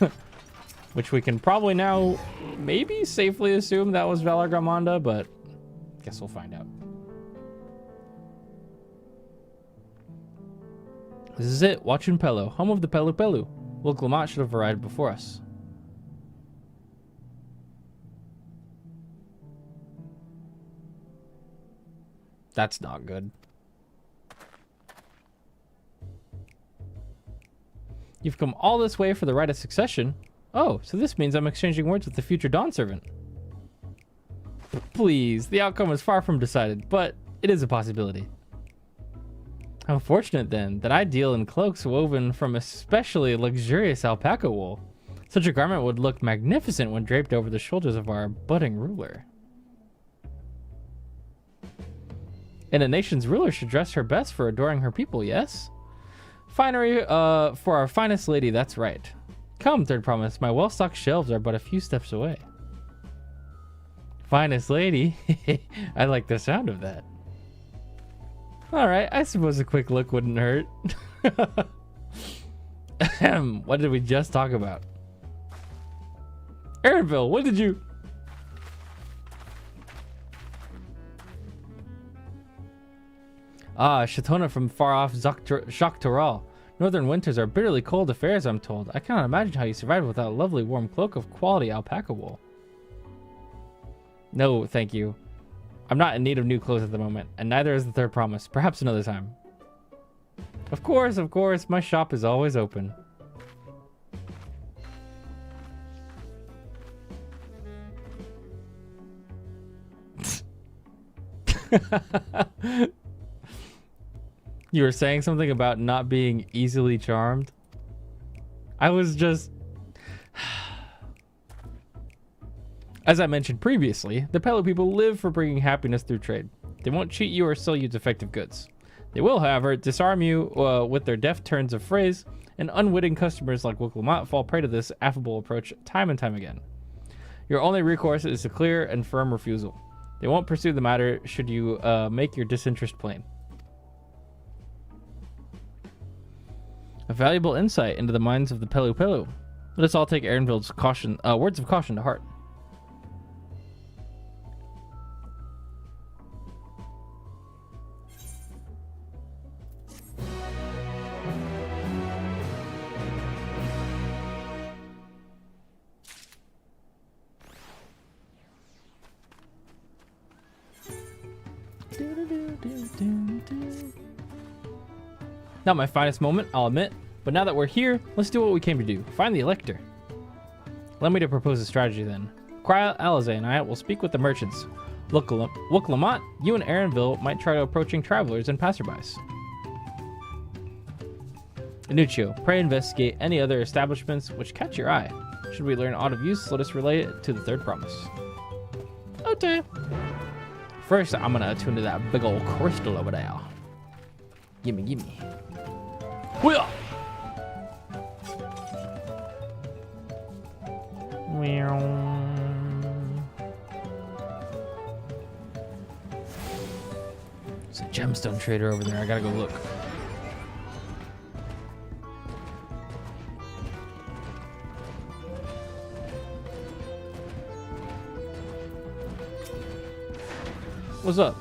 Which we can probably now maybe safely assume that was Valargamanda, but guess we'll find out. This is it, Watranpelo, home of the Pelu. Will Glamat should have arrived before us. That's not good. You've come all this way for the right of succession? Oh, so this means I'm exchanging words with the future Dawn Servant. Please, the outcome is far from decided, but it is a possibility. How fortunate then that I deal in cloaks woven from especially luxurious alpaca wool. Such a garment would look magnificent when draped over the shoulders of our budding ruler. And a nation's ruler should dress her best for adoring her people, yes? Finery for our finest lady, that's right. Come, Third Promise, my well-stocked shelves are but a few steps away. Finest lady? I like the sound of that. Alright, I suppose a quick look wouldn't hurt. What did we just talk about? Aaronville, what did you... Ah, Shatona from far-off Shaktoral. Northern winters are bitterly cold affairs, I'm told. I cannot imagine how you survived without a lovely warm cloak of quality alpaca wool. No, thank you. I'm not in need of new clothes at the moment, and neither is the Third Promise. Perhaps another time. Of course, my shop is always open. You were saying something about not being easily charmed. I was just... As I mentioned previously, the Pelu people live for bringing happiness through trade. They won't cheat you or sell you defective goods. They will, however, disarm you with their deft turns of phrase, and unwitting customers like Woops fall prey to this affable approach time and time again. Your only recourse is a clear and firm refusal. They won't pursue the matter should you make your disinterest plain. A valuable insight into the minds of the Pelu Pelu. Let us all take Aaronville's words of caution to heart. Not my finest moment, I'll admit, but now that we're here, let's do what we came to do. Find the Elector. Allow me to propose a strategy then. Cry Alize and I will speak with the merchants. Look, Lamont, you and Aaronville might try approaching travelers and passerbys. Inuccio, pray investigate any other establishments which catch your eye. Should we learn aught of use, let us relay it to the third promise. Okay. First, I'm gonna attune to that big old crystal over there. Gimme, gimme. Wheel! There's a gemstone trader over there. I gotta go look. What's up?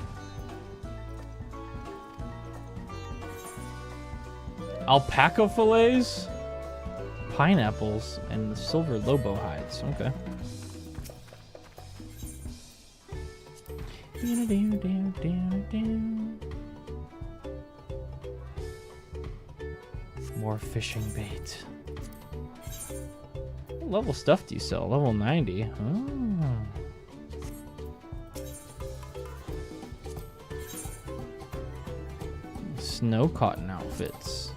Alpaca fillets, pineapples, and the silver lobo hides. Okay. More fishing bait. What level stuff do you sell? Level 90. Oh. Snow cotton outfits.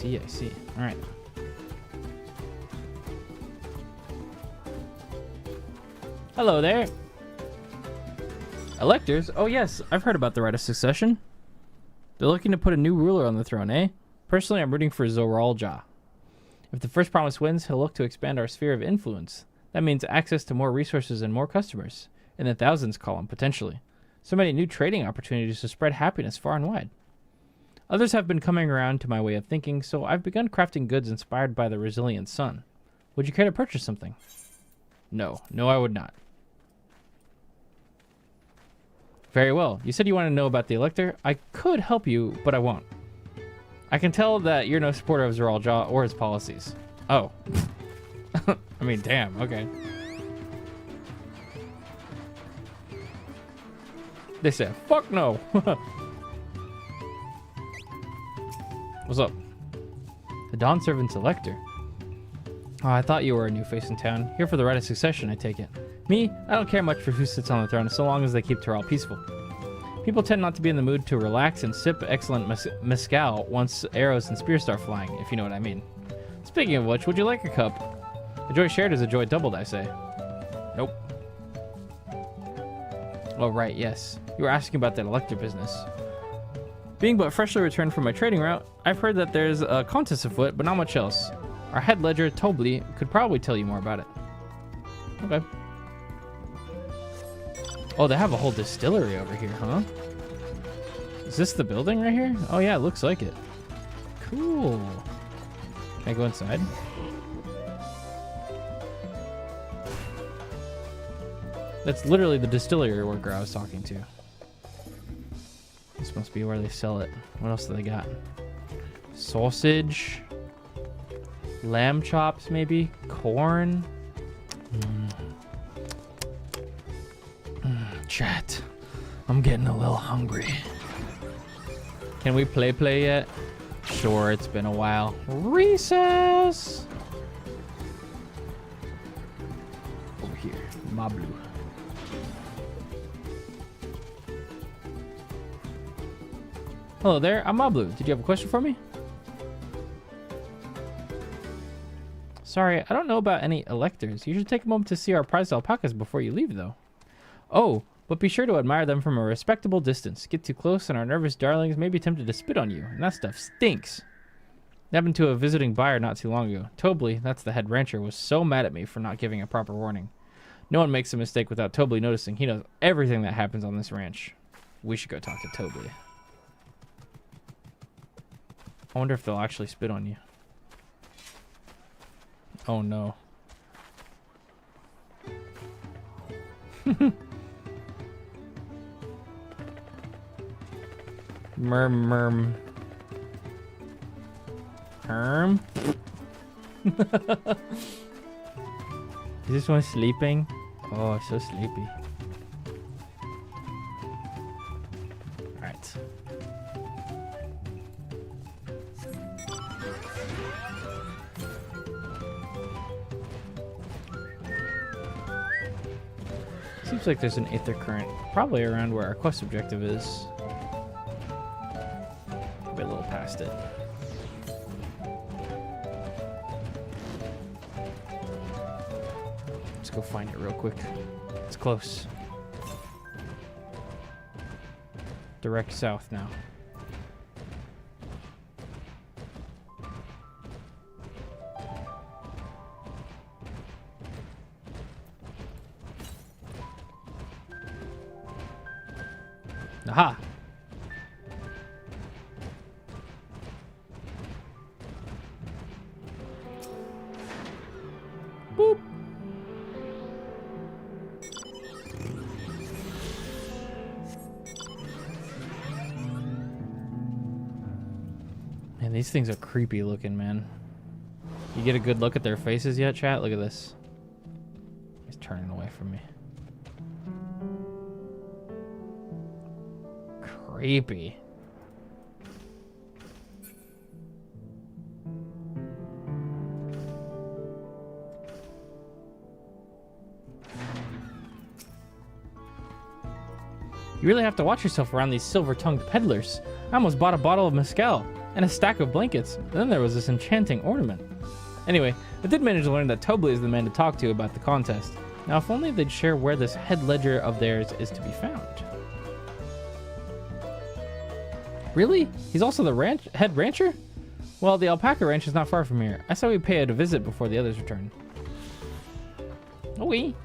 I see. All right. Hello there. Electors? Oh yes, I've heard about the right of succession. They're looking to put a new ruler on the throne, eh? Personally, I'm rooting for Zoralja. If the first promise wins, he'll look to expand our sphere of influence. That means access to more resources and more customers. In the thousands column, potentially. So many new trading opportunities to spread happiness far and wide. Others have been coming around to my way of thinking, so I've begun crafting goods inspired by the resilient sun. Would you care to purchase something? No, I would not. Very well. You said you want to know about the Elector. I could help you, but I won't. I can tell that you're no supporter of Zoralja or his policies. Oh. I mean, damn, okay. They said, fuck no. What's up? The Dawn Servant's Elector. Oh, I thought you were a new face in town. Here for the right of succession, I take it. Me? I don't care much for who sits on the throne, so long as they keep Terral peaceful. People tend not to be in the mood to relax and sip excellent mezcal once arrows and spears start flying, if you know what I mean. Speaking of which, would you like a cup? A joy shared is a joy doubled, I say. Nope. Oh, right, yes. You were asking about that Elector business. Being but freshly returned from my trading route, I've heard that there's a contest afoot, but not much else. Our head ledger, Tobli, could probably tell you more about it. Okay. Oh, they have a whole distillery over here, huh? Is this the building right here? Oh yeah, it looks like it. Cool. Can I go inside? That's literally the distillery worker I was talking to. This must be where they sell it. What else do they got? Sausage. Lamb chops, maybe? Corn. Chat. I'm getting a little hungry. Can we play yet? Sure, it's been a while. Recess! Over here. Mablu. Hello there, I'm Mablu. Did you have a question for me? Sorry, I don't know about any electors. You should take a moment to see our prized alpacas before you leave, though. Oh, but be sure to admire them from a respectable distance. Get too close and our nervous darlings may be tempted to spit on you, and that stuff stinks. It happened to a visiting buyer not too long ago. Tobley, that's the head rancher, was so mad at me for not giving a proper warning. No one makes a mistake without Tobley noticing. He knows everything that happens on this ranch. We should go talk to Tobley. I wonder if they'll actually spit on you. Oh no. Merm. Herm? Is this one sleeping? Oh, so sleepy. Alright. Seems like there's an aether current, probably around where our quest objective is. Maybe a little past it. Let's go find it real quick. It's close. Direct south now. Aha! Boop! Man, these things are creepy looking, man. You get a good look at their faces yet, chat? Look at this. He's turning away from me. Creepy. You really have to watch yourself around these silver-tongued peddlers. I almost bought a bottle of mezcal and a stack of blankets. And then there was this enchanting ornament. Anyway, I did manage to learn that Tobley is the man to talk to about the contest. Now, if only they'd share where this head ledger of theirs is to be found. Really? He's also the head rancher? Well, the alpaca ranch is not far from here. I saw we pay it a visit before the others return. Oh, we.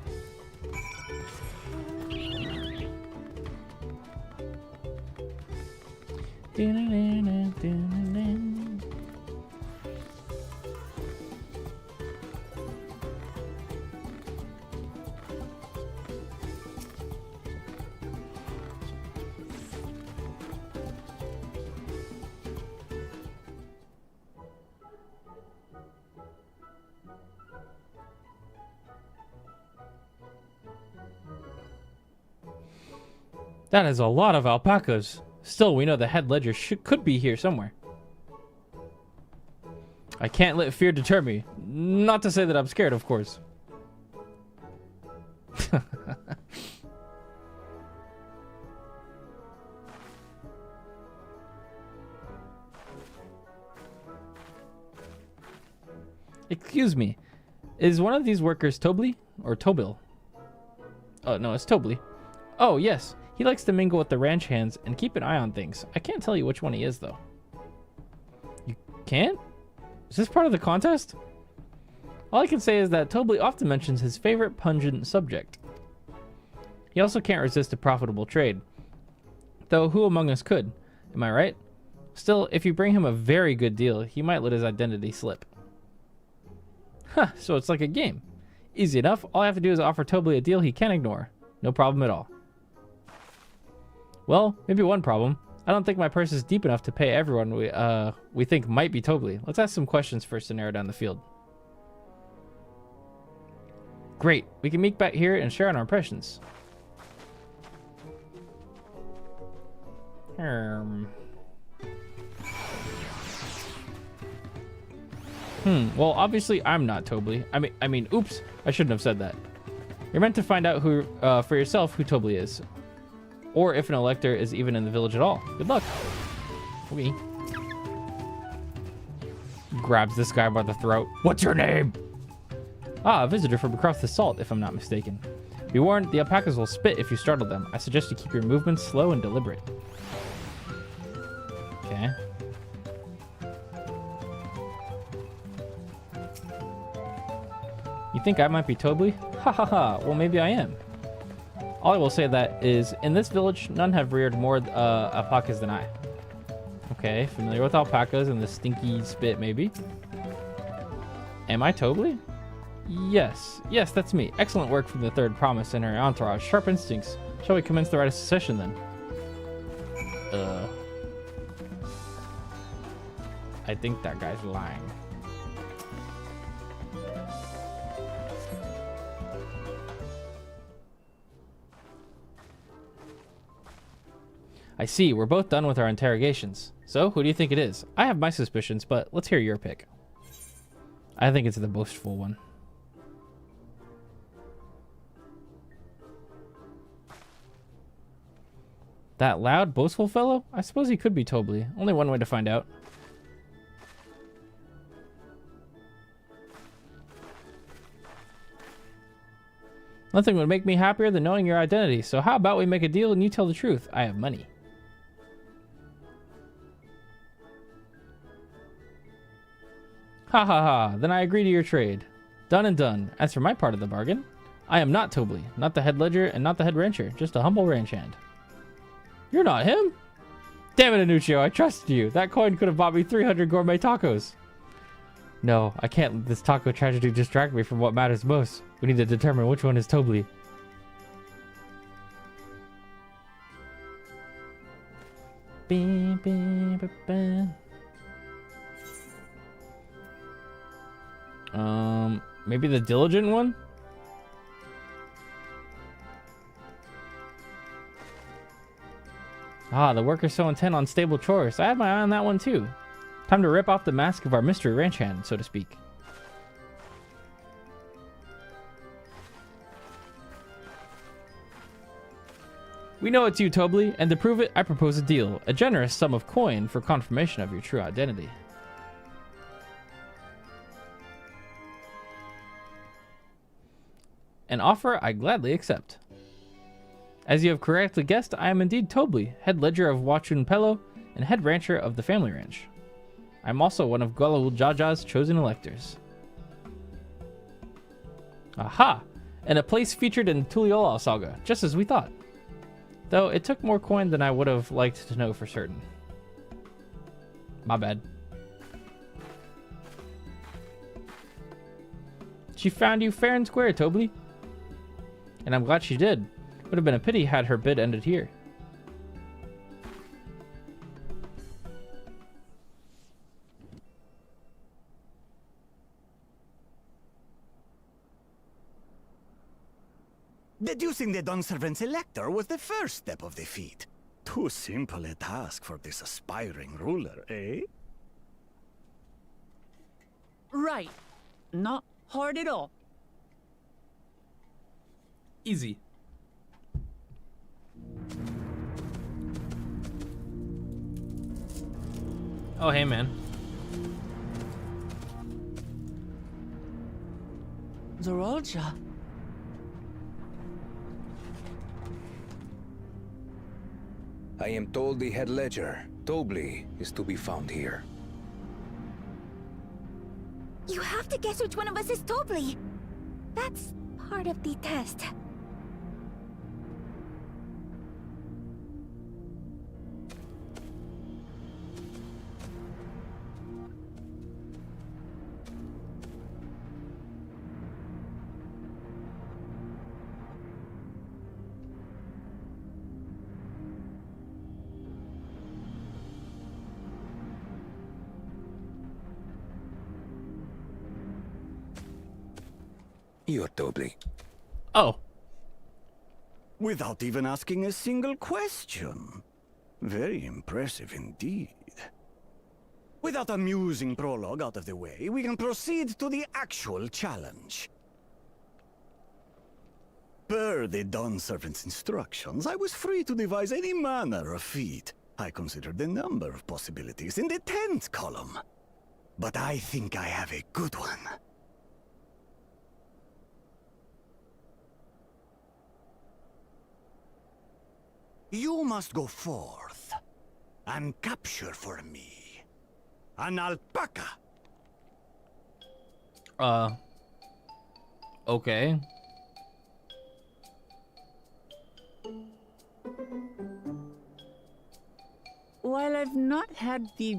That is a lot of alpacas. Still, we know the head ledger could be here somewhere. I can't let fear deter me. Not to say that I'm scared, of course. Excuse me. Is one of these workers Tobley or Tobil? Oh, no, it's Tobley. Oh, yes. He likes to mingle with the ranch hands and keep an eye on things. I can't tell you which one he is, though. You can't? Is this part of the contest? All I can say is that Tobley often mentions his favorite pungent subject. He also can't resist a profitable trade. Though who among us could? Am I right? Still, if you bring him a very good deal, he might let his identity slip. Huh, so it's like a game. Easy enough. All I have to do is offer Tobley a deal he can't ignore. No problem at all. Well, maybe one problem. I don't think my purse is deep enough to pay everyone we think might be Tobley. Let's ask some questions first to narrow down the field. Great. We can meet back here and share on our impressions. Well, obviously I'm not Tobley. I mean, oops. I shouldn't have said that. You're meant to find out who for yourself who Tobley is. Or if an elector is even in the village at all. Good luck. Okay. Grabs this guy by the throat. What's your name? Ah, a visitor from across the salt, if I'm not mistaken. Be warned, the alpacas will spit if you startle them. I suggest you keep your movements slow and deliberate. Okay. You think I might be Tobly? Ha ha ha, well maybe I am. All I will say that is, in this village, none have reared more alpacas than I. Okay, familiar with alpacas and the stinky spit, maybe. Am I Tobly? Yes, that's me. Excellent work from the Third Promise and her entourage. Sharp instincts. Shall we commence the rite of succession then? I think that guy's lying. I see, we're both done with our interrogations. So, who do you think it is? I have my suspicions, but let's hear your pick. I think it's the boastful one. That loud, boastful fellow? I suppose he could be Tobly. Only one way to find out. Nothing would make me happier than knowing your identity, so how about we make a deal and you tell the truth? I have money. Ha ha ha, then I agree to your trade. Done and done. As for my part of the bargain, I am not Tobly, not the head ledger and not the head rancher, just a humble ranch hand. You're not him? Damn it, Anuccio, I trusted you. That coin could have bought me 300 gourmet tacos. No, I can't let this taco tragedy distract me from what matters most. We need to determine which one is Tobly. Maybe the diligent one? Ah, the worker's so intent on stable chores. I had my eye on that one too. Time to rip off the mask of our mystery ranch hand, so to speak. We know it's you, Tobly, and to prove it, I propose a deal. A generous sum of coin for confirmation of your true identity. An offer I gladly accept. As you have correctly guessed, I am indeed Tobly, head ledger of Wachun Pello and head rancher of the family ranch. I am also one of Galul Jaja's chosen electors. Aha! And a place featured in Tuliyola saga, just as we thought. Though it took more coin than I would have liked to know for certain. My bad. She found you fair and square, Tobly. And I'm glad she did. Would have been a pity had her bid ended here. Deducing the Dawnservant's elector was the first step of the feat. Too simple a task for this aspiring ruler, eh? Right. Not hard at all. Easy. Oh, hey, man. Zorolja. I am told the head ledger, Tobly, is to be found here. You have to guess which one of us is Tobly. That's part of the test. You're Tobly. Oh. Without even asking a single question. Very impressive indeed. With that amusing prologue out of the way, we can proceed to the actual challenge. Per the Dawnservant's instructions, I was free to devise any manner of feat. I considered a number of possibilities in the 10th column. But I think I have a good one. You must go forth and capture for me an alpaca. Okay. While I've not had the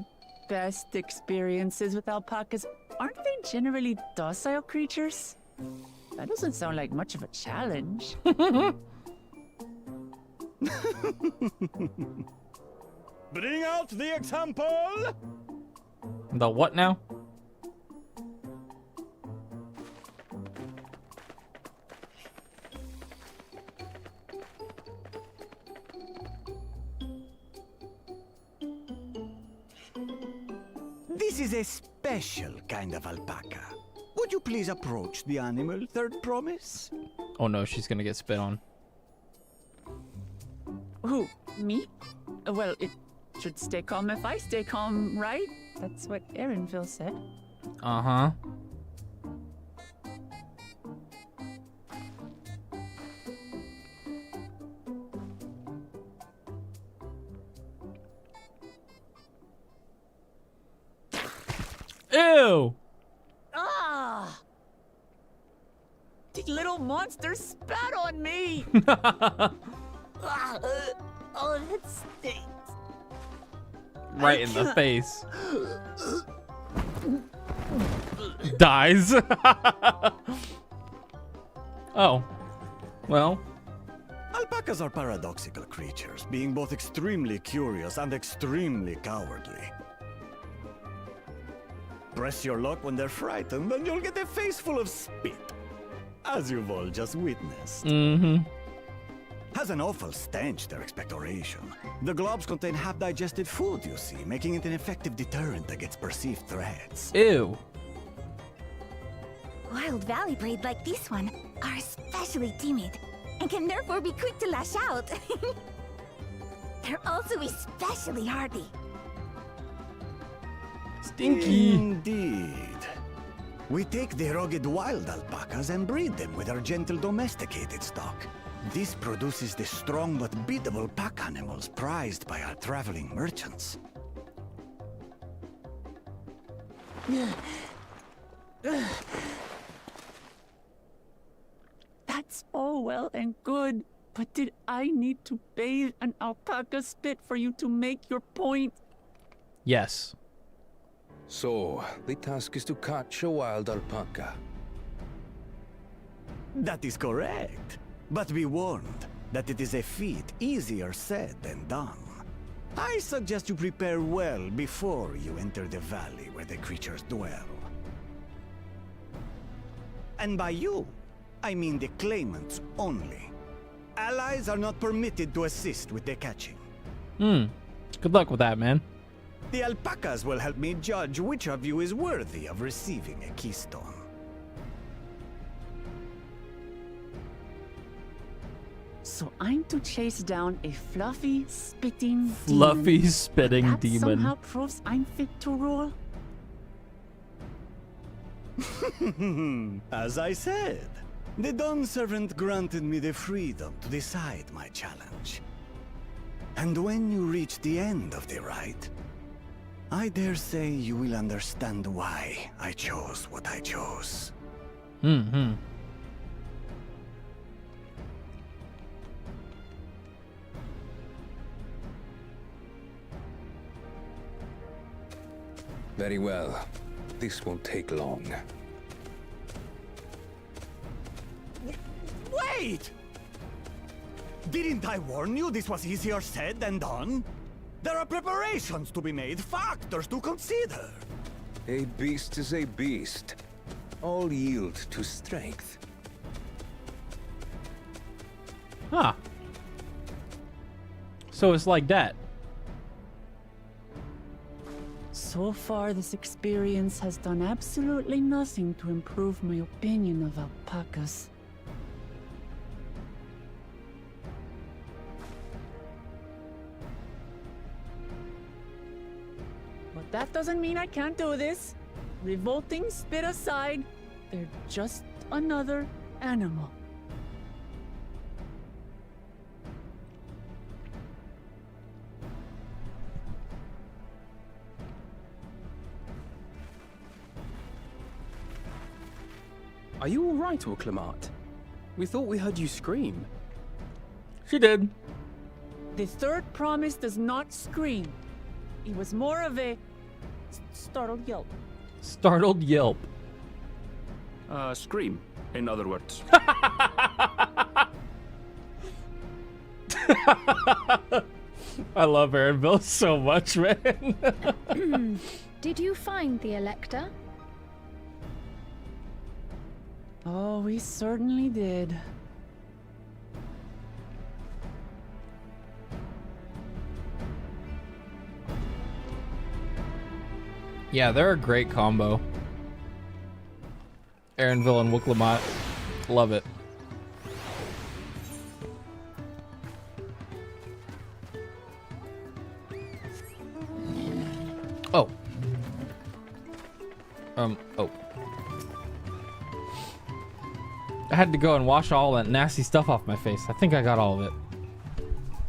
best experiences with alpacas, aren't they generally docile creatures? That doesn't sound like much of a challenge. Bring out the example! The what now? This is a special kind of alpaca. Would you please approach the animal, third promise? Oh no, she's gonna get spit on. Who? Me? Well, it should stay calm if I stay calm, right? That's what Erinville said. Uh-huh. Ew! Ah! The little monster spat on me! Oh, that stinks. Right in the face. Dies. Oh. Well. Alpacas are paradoxical creatures, being both extremely curious and extremely cowardly. Press your luck when they're frightened, and you'll get a face full of spit, as you've all just witnessed. Mm-hmm. Has an awful stench, their expectoration. The globs contain half-digested food, you see, making it an effective deterrent against perceived threats. Ew. Wild valley braid like this one are especially timid and can therefore be quick to lash out. They're also especially hardy. Stinky. Indeed. We take the rugged wild alpacas and breed them with our gentle domesticated stock. This produces the strong but beatable pack animals prized by our traveling merchants. That's all well and good, but did I need to bathe an alpaca spit for you to make your point? Yes. So, the task is to catch a wild alpaca. That is correct. But be warned that it is a feat easier said than done. I suggest you prepare well before you enter the valley where the creatures dwell. And by you, I mean the claimants only. Allies are not permitted to assist with the catching. Good luck with that, man. The alpacas will help me judge which of you is worthy of receiving a keystone. So I'm to chase down a fluffy, spitting Fluffy, demon. spitting That demon. somehow proves I'm fit to rule? As I said, the Dawn Servant granted me the freedom to decide my challenge. And when you reach the end of the ride, I dare say you will understand why I chose what I chose. Mm-hmm. Very well. This won't take long. Wait! Didn't I warn you this was easier said than done? There are preparations to be made, factors to consider. A beast is a beast. All yield to strength. Huh. So it's like that. So far, this experience has done absolutely nothing to improve my opinion of alpacas. that doesn't mean I can't do this. Revolting spit aside, they're just another animal. Are you all right, Orklamat? We thought we heard you scream. She did. The third promise does not scream. It was more of a startled yelp. Startled yelp. Scream, in other words. I love Aaronville so much, man. Did you find the Elector? Oh, we certainly did. Yeah, they're a great combo. Aaronville and Wooklamat. Love it. Oh. Oh. I had to go and wash all that nasty stuff off my face. I think I got all of it.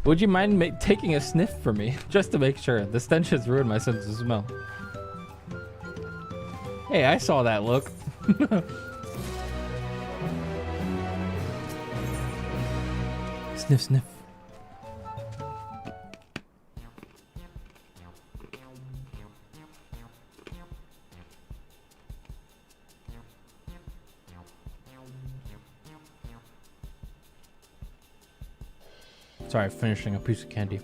Would you mind taking a sniff for me? Just to make sure. The stench has ruined my sense of smell. Hey, I saw that look. Sniff, sniff. Sorry, finishing a piece of candy.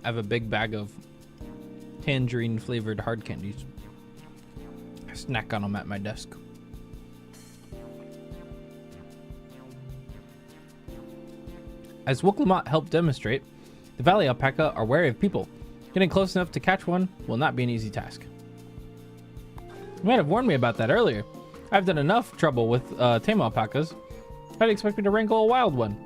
I have a big bag of tangerine flavored hard candies. I snack on them at my desk. As Wooklamat helped demonstrate, the valley alpaca are wary of people. Getting close enough to catch one will not be an easy task. You might have warned me about that earlier. I've done enough trouble with tame alpacas. How do you expect me to wrangle a wild one?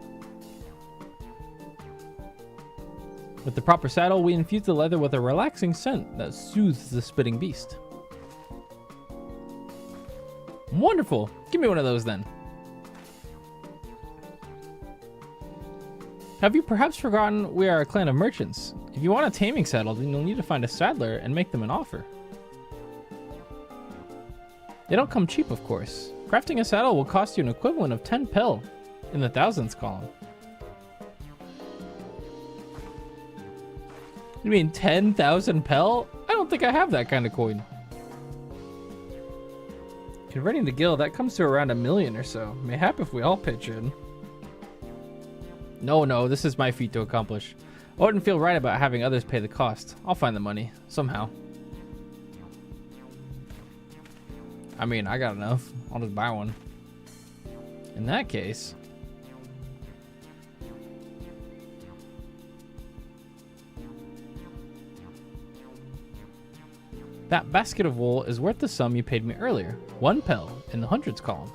With the proper saddle, we infuse the leather with a relaxing scent that soothes the spitting beast. Wonderful! Give me one of those then. Have you perhaps forgotten we are a clan of merchants? If you want a taming saddle, then you'll need to find a saddler and make them an offer. They don't come cheap, of course. Crafting a saddle will cost you an equivalent of 10 pel in the thousands column. You mean 10,000 pel? I don't think I have that kind of coin. Converting to gil, that comes to around 1 million or so. Mayhap if we all pitch in. No, this is my feat to accomplish. I wouldn't feel right about having others pay the cost. I'll find the money, somehow. I mean, I got enough. I'll just buy one. In that case... that basket of wool is worth the sum you paid me earlier. 1 pel in the hundreds column.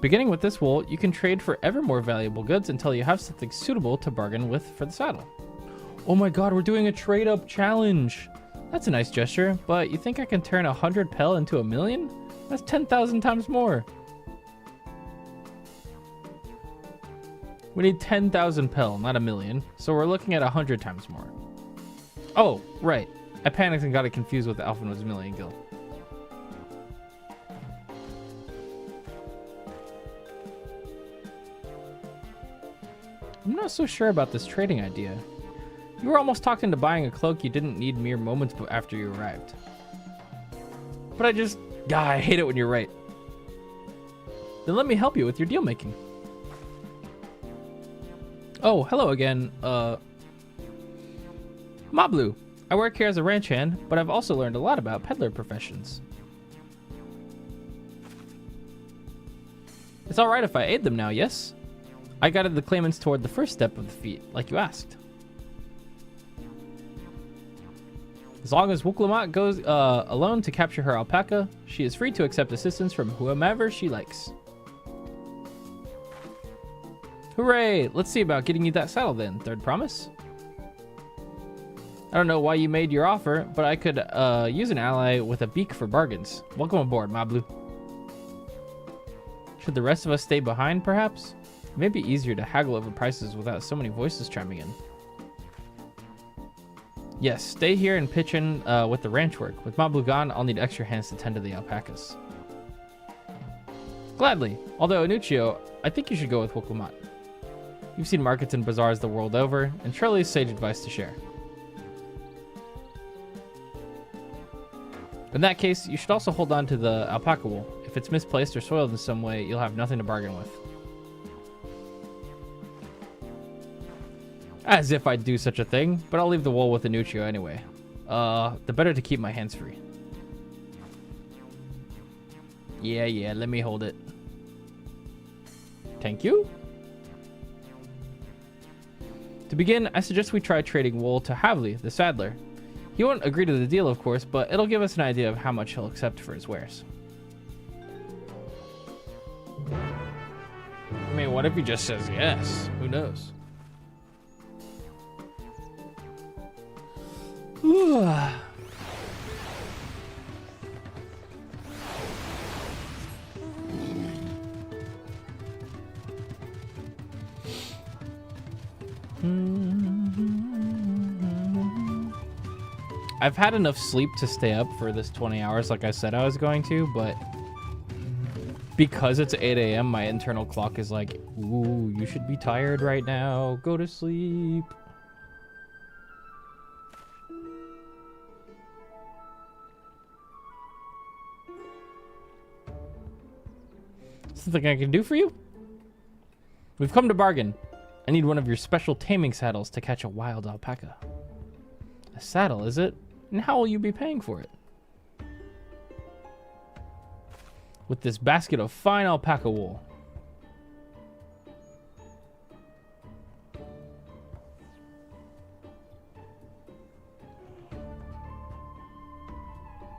Beginning with this wool, you can trade for ever more valuable goods until you have something suitable to bargain with for the saddle. Oh my god, we're doing a trade-up challenge! That's a nice gesture, but you think I can turn 100 pel into 1 million? That's 10,000 times more. We need 10,000 pel, not 1 million, so we're looking at 100 times more. Oh, right. I panicked and got it confused with Alphenwood's million gil. I'm not so sure about this trading idea. You were almost talked into buying a cloak you didn't need mere moments after you arrived. But I hate it when you're right. Then let me help you with your deal making. Oh, hello again, Mablu. I work here as a ranch hand, but I've also learned a lot about peddler professions. It's alright if I aid them now, yes? I guided the claimants toward the first step of the feat, like you asked. As long as Wooklamat goes alone to capture her alpaca, she is free to accept assistance from whomever she likes. Hooray! Let's see about getting you that saddle then, third promise. I don't know why you made your offer, but I could use an ally with a beak for bargains. Welcome aboard, Mablu. Should the rest of us stay behind, perhaps? It may be easier to haggle over prices without so many voices chiming in. Yes, stay here and pitch in with the ranch work. With Mablu gone, I'll need extra hands to tend to the alpacas. Gladly. Although, Anuccio, I think you should go with Woklamat. You've seen markets and bazaars the world over, and surely sage advice to share. In that case, you should also hold on to the alpaca wool. If it's misplaced or soiled in some way, you'll have nothing to bargain with. As if I'd do such a thing, but I'll leave the wool with Anuccio anyway. The better to keep my hands free. Yeah, let me hold it. Thank you. To begin, I suggest we try trading wool to Havli, the saddler. He won't agree to the deal, of course, but it'll give us an idea of how much he'll accept for his wares. I mean, what if he just says yes? Who knows? I've had enough sleep to stay up for this 20 hours like I said I was going to, but because it's 8 a.m., my internal clock is like, ooh, you should be tired right now. Go to sleep. Something I can do for you? We've come to bargain. I need one of your special taming saddles to catch a wild alpaca. A saddle, is it? And how will you be paying for it? With this basket of fine alpaca wool.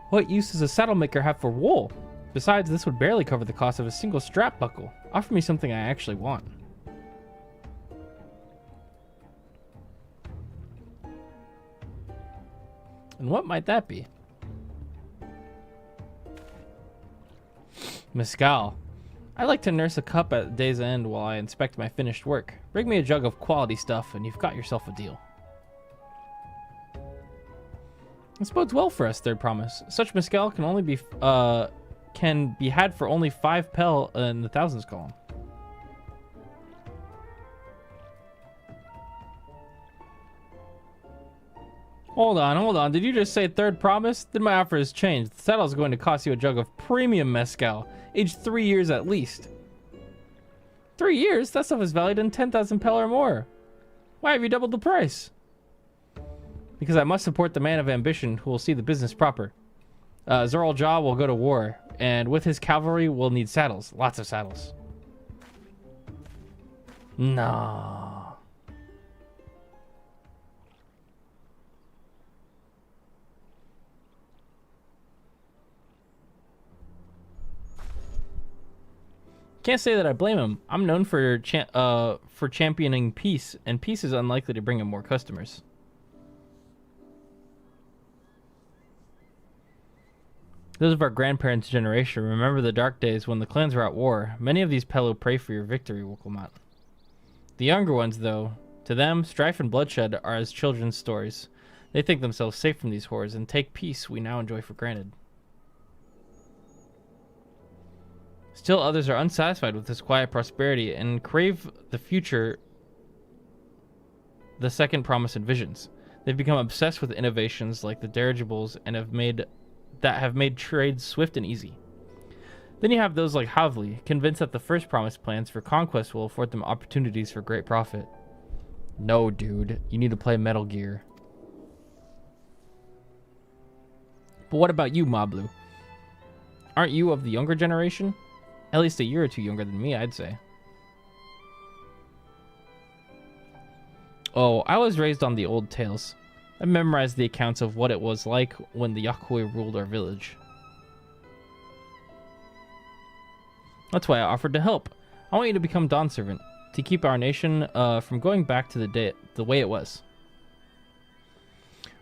What use does a saddle maker have for wool? Besides, this would barely cover the cost of a single strap buckle. Offer me something I actually want. And what might that be? Mescal. I like to nurse a cup at day's end while I inspect my finished work. Bring me a jug of quality stuff and you've got yourself a deal. This bodes well for us, Third Promise. Such mescal can only be had for only 5 pel in the thousands column. Hold on. Did you just say Third Promise? Then my offer has changed. The saddle is going to cost you a jug of premium mezcal, aged 3 years at least. 3 years? That stuff is valued in 10,000 pel or more. Why have you doubled the price? Because I must support the man of ambition who will see the business proper. Zoral Jaw will go to war, and with his cavalry we'll need saddles. Lots of saddles. No. Can't say that I blame him. I'm known for championing peace, and peace is unlikely to bring him more customers. Those of our grandparents' generation remember the dark days when the clans were at war. Many of these Pelo pray for your victory, Woklamat. The younger ones, though, to them, strife and bloodshed are as children's stories. They think themselves safe from these horrors and take peace we now enjoy for granted. Still others are unsatisfied with this quiet prosperity and crave the future the Second Promise envisions. They've become obsessed with innovations like the dirigibles and have made trade swift and easy. Then you have those like Havli, convinced that the First Promise plans for conquest will afford them opportunities for great profit. No, dude, you need to play Metal Gear. But what about you, Mablu? Aren't you of the younger generation? At least a year or two younger than me, I'd say. Oh, I was raised on the old tales. I memorized the accounts of what it was like when the Yakui ruled our village. That's why I offered to help. I want you to become Dawn Servant, to keep our nation from going back to the way it was.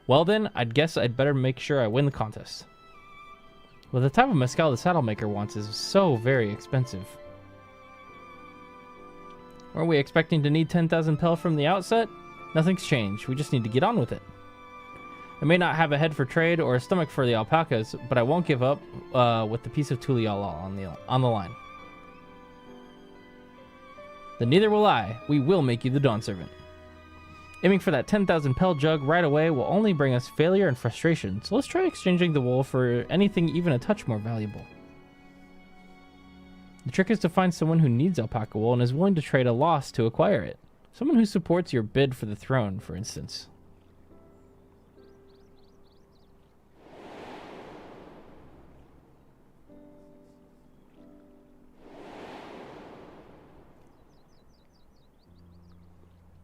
Well then, I'd guess I'd better make sure I win the contest. Well, the type of mezcal the saddle maker wants is so very expensive. Weren't we expecting to need 10,000 pel from the outset? Nothing's changed. We just need to get on with it. I may not have a head for trade or a stomach for the alpacas, but I won't give up with the piece of Tuliala on the line. Then neither will I. We will make you the Dawn Servant. Aiming for that 10,000 pel jug right away will only bring us failure and frustration, so let's try exchanging the wool for anything even a touch more valuable. The trick is to find someone who needs alpaca wool and is willing to trade a loss to acquire it. Someone who supports your bid for the throne, for instance.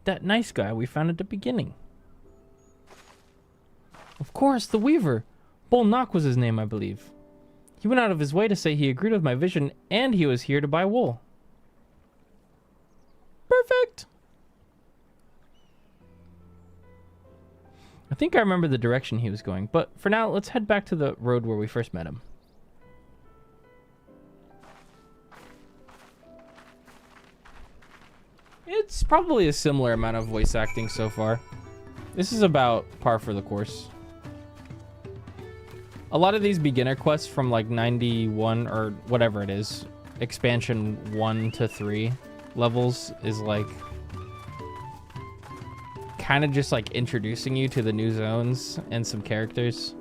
That nice guy we found at the beginning. Of course, the Weaver. Bolnock was his name, I believe. He went out of his way to say he agreed with my vision and he was here to buy wool. Perfect! I think I remember the direction he was going, but for now, let's head back to the road where we first met him. It's probably a similar amount of voice acting so far. This is about par for the course. A lot of these beginner quests from like 91 or whatever it is, expansion 1 to 3 levels is like kind of just like introducing you to the new zones and some characters.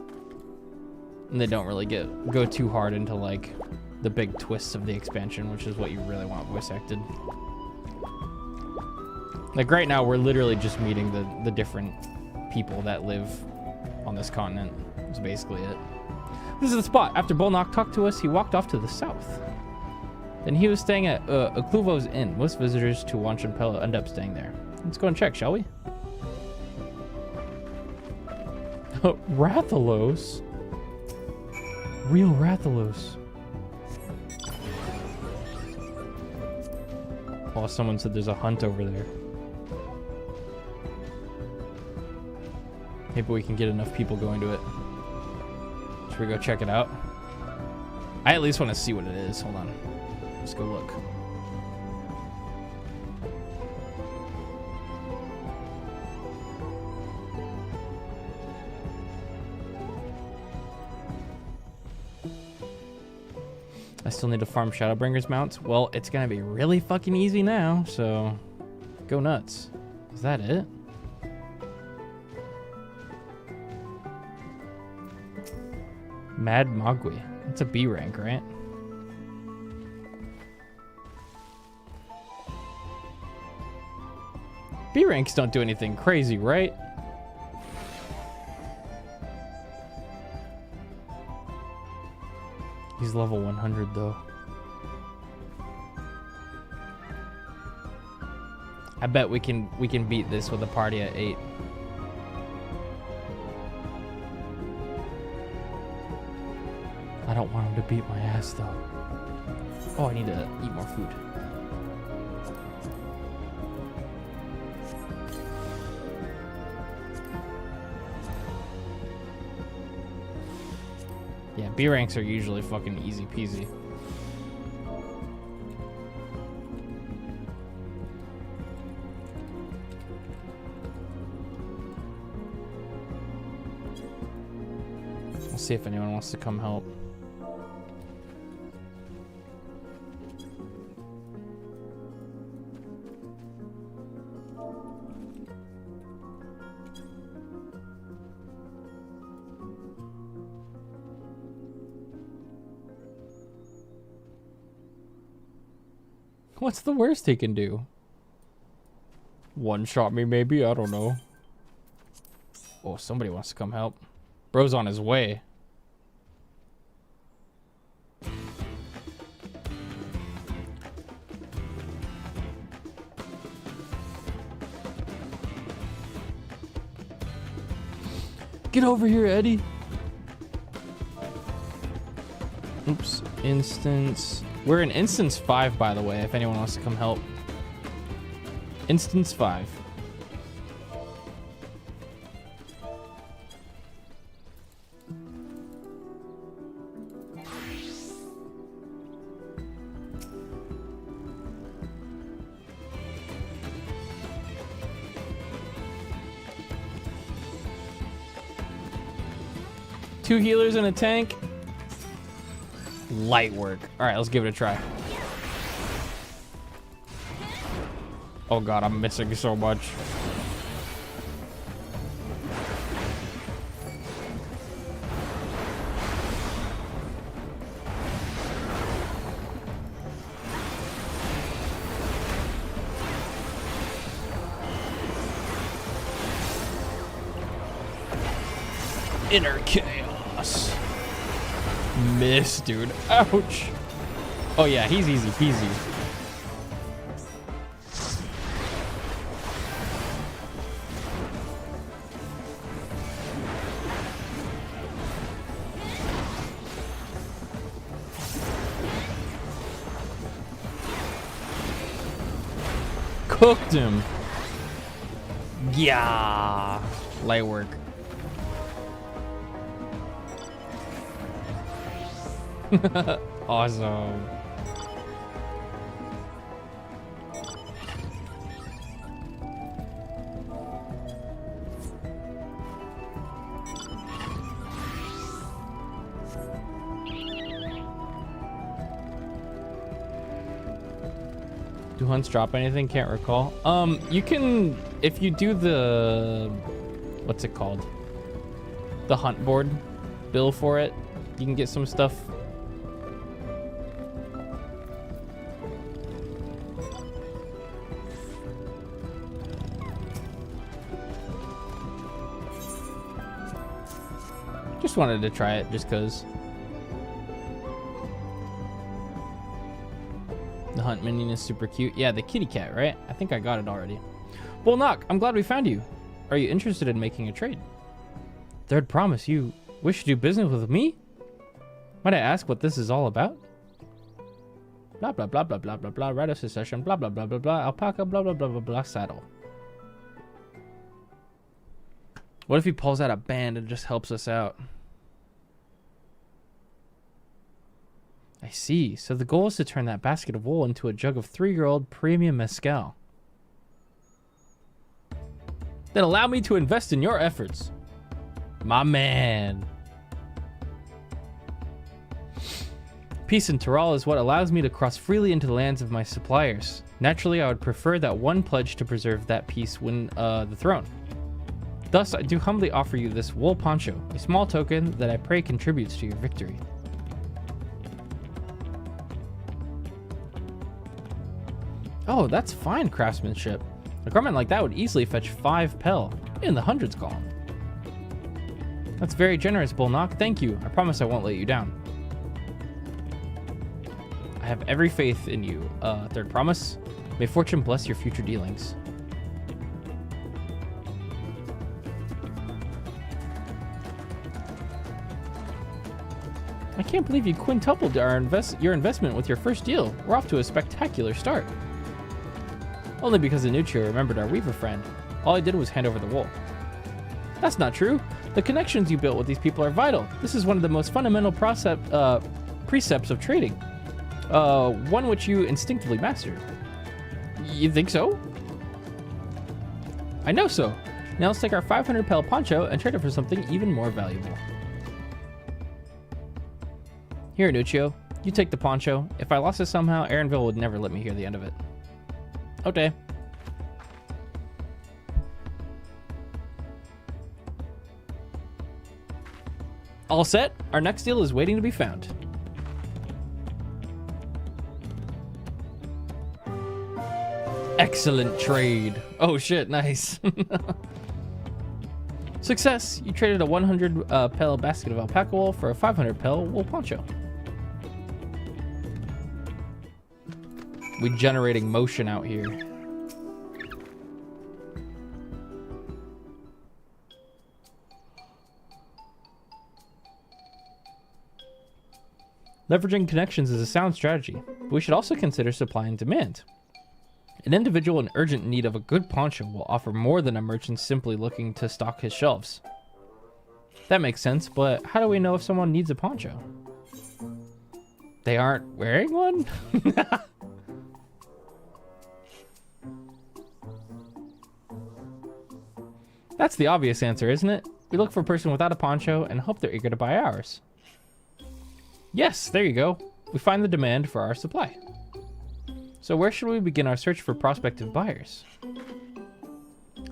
And they don't really go too hard into like the big twists of the expansion, which is what you really want voice acted. Like right now, we're literally just meeting the different people that live on this continent. That's basically it. This is the spot. After Bolnock talked to us, he walked off to the south. Then he was staying at Okluvo's Inn. Most visitors to Wanchampel end up staying there. Let's go and check, shall we? Rathalos? Real Rathalos. Oh, someone said there's a hunt over there. Maybe we can get enough people going to it. Should we go check it out? I at least want to see what it is. Hold on. Let's go look. I still need to farm Shadowbringer's mounts. Well, it's going to be really fucking easy now, so go nuts. Is that it? Mad Mogwai. That's a B rank, right? B ranks don't do anything crazy, right? He's level 100 though. I bet we can beat this with a party at 8. I don't want him to beat my ass though. Oh, I need to eat more food. Yeah, B ranks are usually fucking easy peasy. We'll see if anyone wants to come help. What's the worst he can do? One shot me maybe? I don't know. Oh, somebody wants to come help. Bro's on his way. Get over here, Eddie. Oops. Instance. We're in Instance 5, by the way, if anyone wants to come help. Instance 5. 2 healers and a tank. Light work. All right, let's give it a try. Oh god, I'm missing so much. Inner chaos. Miss, dude. Ouch. Oh yeah, he's easy peasy. Cooked him. Yeah. Light work. Awesome. Do hunts drop anything? Can't recall. You can, if you do the, what's it called? The hunt board bill for it, you can get some stuff. Just wanted to try it just because. The hunt minion is super cute. Yeah, the kitty cat, right? I think I got it already. Well, Nock, I'm glad we found you. Are you interested in making a trade? Third promise, you wish to do business with me? Might I ask what this is all about? Blah, blah, blah, blah, blah, blah, blah, right of secession, blah, blah, blah, blah, blah, alpaca, blah, blah, blah, blah, blah, saddle. What if he pulls out a band and just helps us out? I see. So the goal is to turn that basket of wool into a jug of 3-year-old premium mezcal. Then allow me to invest in your efforts. My man. Peace in Tyrol is what allows me to cross freely into the lands of my suppliers. Naturally, I would prefer that one pledge to preserve that peace win the throne. Thus, I do humbly offer you this wool poncho, a small token that I pray contributes to your victory. Oh, that's fine craftsmanship. A garment like that would easily fetch 5 pel, in the hundreds column. That's very generous, Bullnock. Thank you. I promise I won't let you down. I have every faith in you. Third promise. May fortune bless your future dealings. I can't believe you quintupled your investment with your first deal. We're off to a spectacular start. Only because Anuccio remembered our weaver friend. All I did was hand over the wool. That's not true. The connections you built with these people are vital. This is one of the most fundamental precepts of trading. One which you instinctively mastered. You think so? I know so. Now let's take our 500 pel poncho and trade it for something even more valuable. Here, Anuccio. You take the poncho. If I lost it somehow, Aaronville would never let me hear the end of it. Okay. All set. Our next deal is waiting to be found. Excellent trade. Oh shit, nice. Success. You traded a 100 pel basket of alpaca wool for a 500 pel wool poncho. We generating motion out here. Leveraging connections is a sound strategy, but we should also consider supply and demand. An individual in urgent need of a good poncho will offer more than a merchant simply looking to stock his shelves. That makes sense, but how do we know if someone needs a poncho? They aren't wearing one? That's the obvious answer, isn't it? We look for a person without a poncho and hope they're eager to buy ours. Yes, there you go. We find the demand for our supply. So where should we begin our search for prospective buyers?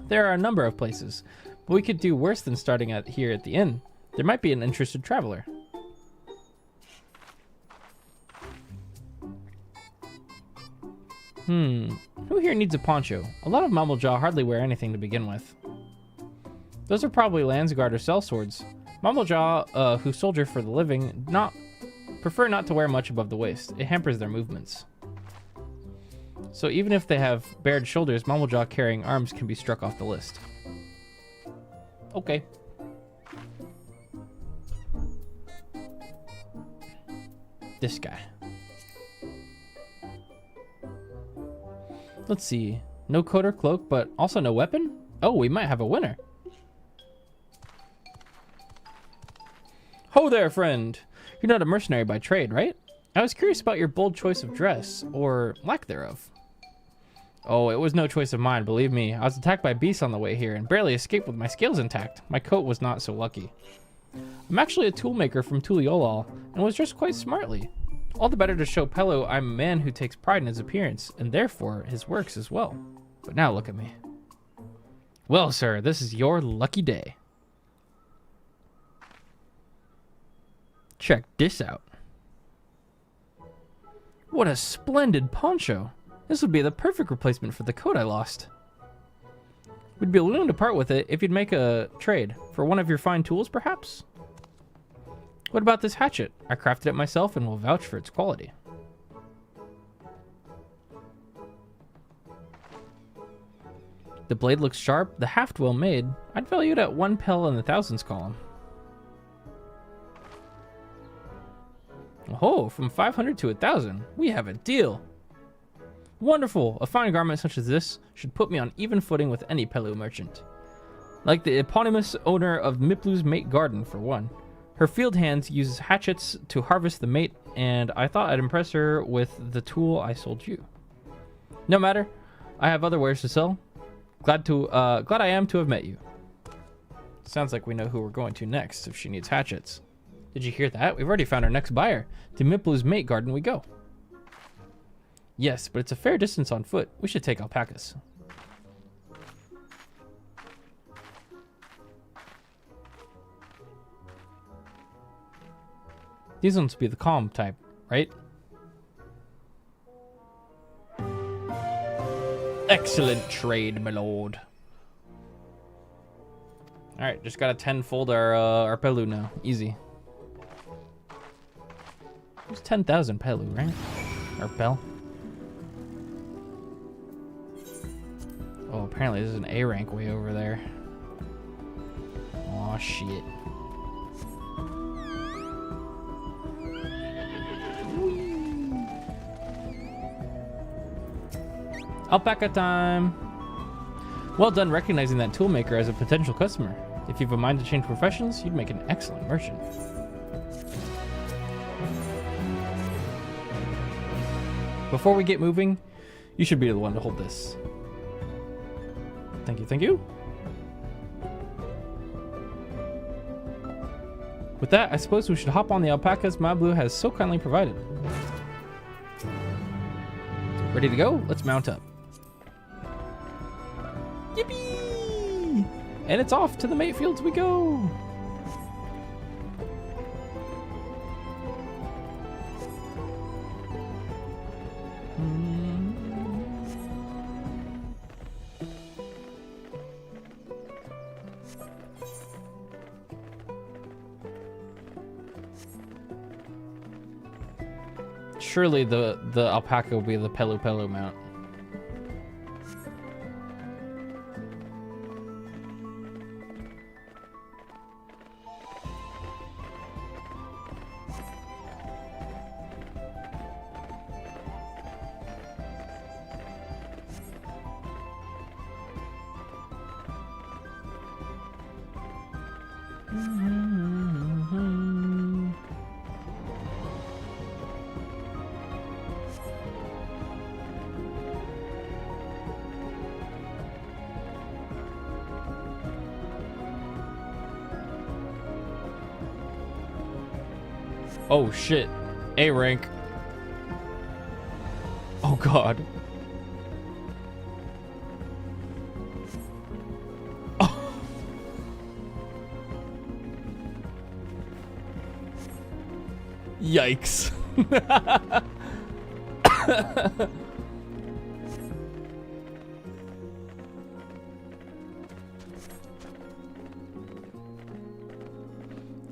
There are a number of places, but we could do worse than starting here at the inn. There might be an interested traveler. Who here needs a poncho? A lot of Mumblejaw hardly wear anything to begin with. Those are probably Landsguard or sellswords. Mumblejaw, who soldier for the living, prefer not to wear much above the waist. It hampers their movements. So even if they have bared shoulders, Mumblejaw carrying arms can be struck off the list. Okay. This guy. Let's see. No coat or cloak, but also no weapon? Oh, we might have a winner. Ho there, friend. You're not a mercenary by trade, right? I was curious about your bold choice of dress, or lack thereof. Oh, it was no choice of mine, believe me. I was attacked by beasts on the way here and barely escaped with my scales intact. My coat was not so lucky. I'm actually a toolmaker from Tuliolal and was dressed quite smartly. All the better to show Pello I'm a man who takes pride in his appearance, and therefore his works as well. But now look at me. Well, sir, this is your lucky day. Check this out. What a splendid poncho. This would be the perfect replacement for the coat I lost. We'd be willing to part with it if you'd make a trade. For one of your fine tools, perhaps? What about this hatchet? I crafted it myself and will vouch for its quality. The blade looks sharp, the haft well made. I'd value it at 1 pel in the thousands column. Oh, from 500 to 1,000. We have a deal. Wonderful. A fine garment such as this should put me on even footing with any Pelu merchant. Like the eponymous owner of Miplu's Mate Garden, for one. Her field hands uses hatchets to harvest the mate, and I thought I'd impress her with the tool I sold you. No matter. I have other wares to sell. Glad I am to have met you. Sounds like we know who we're going to next if she needs hatchets. Did you hear that? We've already found our next buyer. To Miplu's Mate Garden we go. Yes, but it's a fair distance on foot. We should take alpacas. These ones be the calm type, right? Excellent trade, my lord. Alright, just gotta tenfold our Pelu now. Easy. It was 10,000 Pelu, right? Or Pel. Oh, apparently there's an A rank way over there. Aw, shit. Alpaca time! Well done recognizing that toolmaker as a potential customer. If you've a mind to change professions, you'd make an excellent merchant. Before we get moving, you should be the one to hold this. Thank you, thank you. With that, I suppose we should hop on the alpacas Mablu has so kindly provided. Ready to go? Let's mount up. Yippee! And it's off to the mate fields we go. Surely the alpaca will be the Pelu Pelu mount. Oh shit. A rank. Oh god. Oh. Yikes.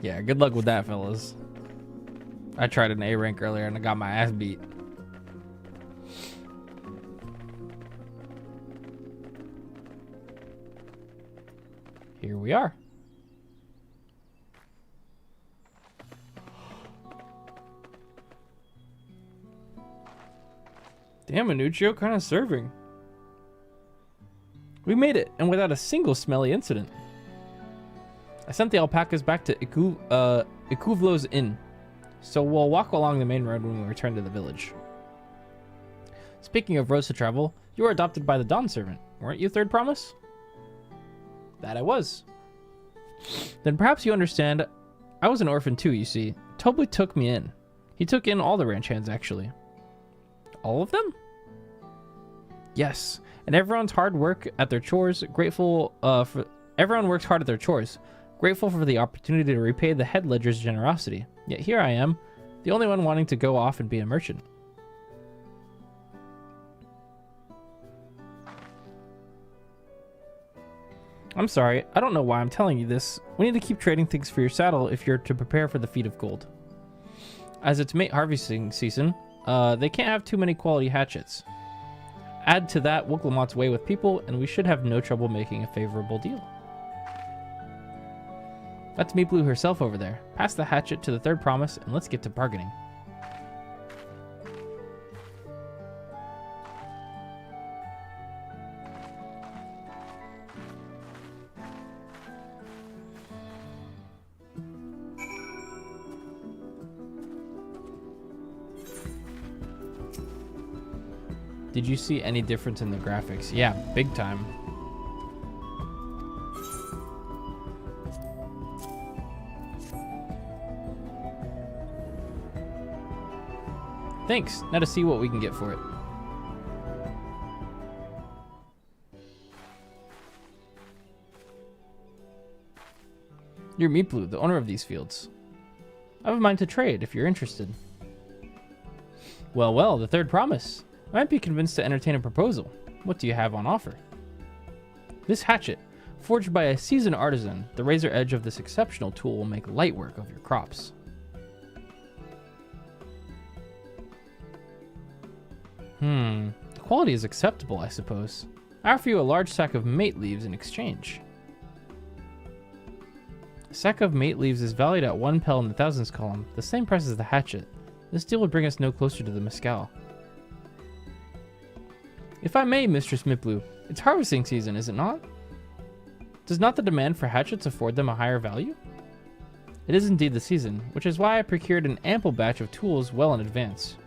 Yeah, good luck with that, fellas. I tried an A rank earlier and I got my ass beat. Here we are. Damn, Anuccio, kind of serving. We made it, and without a single smelly incident. I sent the alpacas back to Ikuvlo's inn, so we'll walk along the main road when we return to the village. Speaking of roads to travel, you were adopted by the Dawn servant, weren't you, Third Promise? That I was. Then perhaps you understand, I was an orphan too, you see. Tobly took me in. He took in all the ranch hands, actually. All of them? Yes, and everyone's hard work at their chores, everyone works hard at their chores, grateful for the opportunity to repay the head ledger's generosity. Yet here I am, the only one wanting to go off and be a merchant. I'm sorry, I don't know why I'm telling you this. We need to keep trading things for your saddle if you're to prepare for the feat of gold. As it's mate harvesting season, they can't have too many quality hatchets. Add to that Wooklamot's way with people, and we should have no trouble making a favorable deal. That's Meatblue herself over there. Pass the hatchet to the Third Promise, and let's get to bargaining. Did you see any difference in the graphics? Yeah, big time. Thanks. Now to see what we can get for it. You're Meatblue, the owner of these fields. I have a mind to trade if you're interested. Well, well, the Third Promise. I might be convinced to entertain a proposal. What do you have on offer? This hatchet, forged by a seasoned artisan, the razor edge of this exceptional tool will make light work of your crops. The quality is acceptable, I suppose. I offer you a large sack of mate leaves in exchange. A sack of mate leaves is valued at 1 pel in the thousands column, the same price as the hatchet. This deal would bring us no closer to the mescal. If I may, Mistress Meatblue, it's harvesting season, is it not? Does not the demand for hatchets afford them a higher value? It is indeed the season, which is why I procured an ample batch of tools well in advance.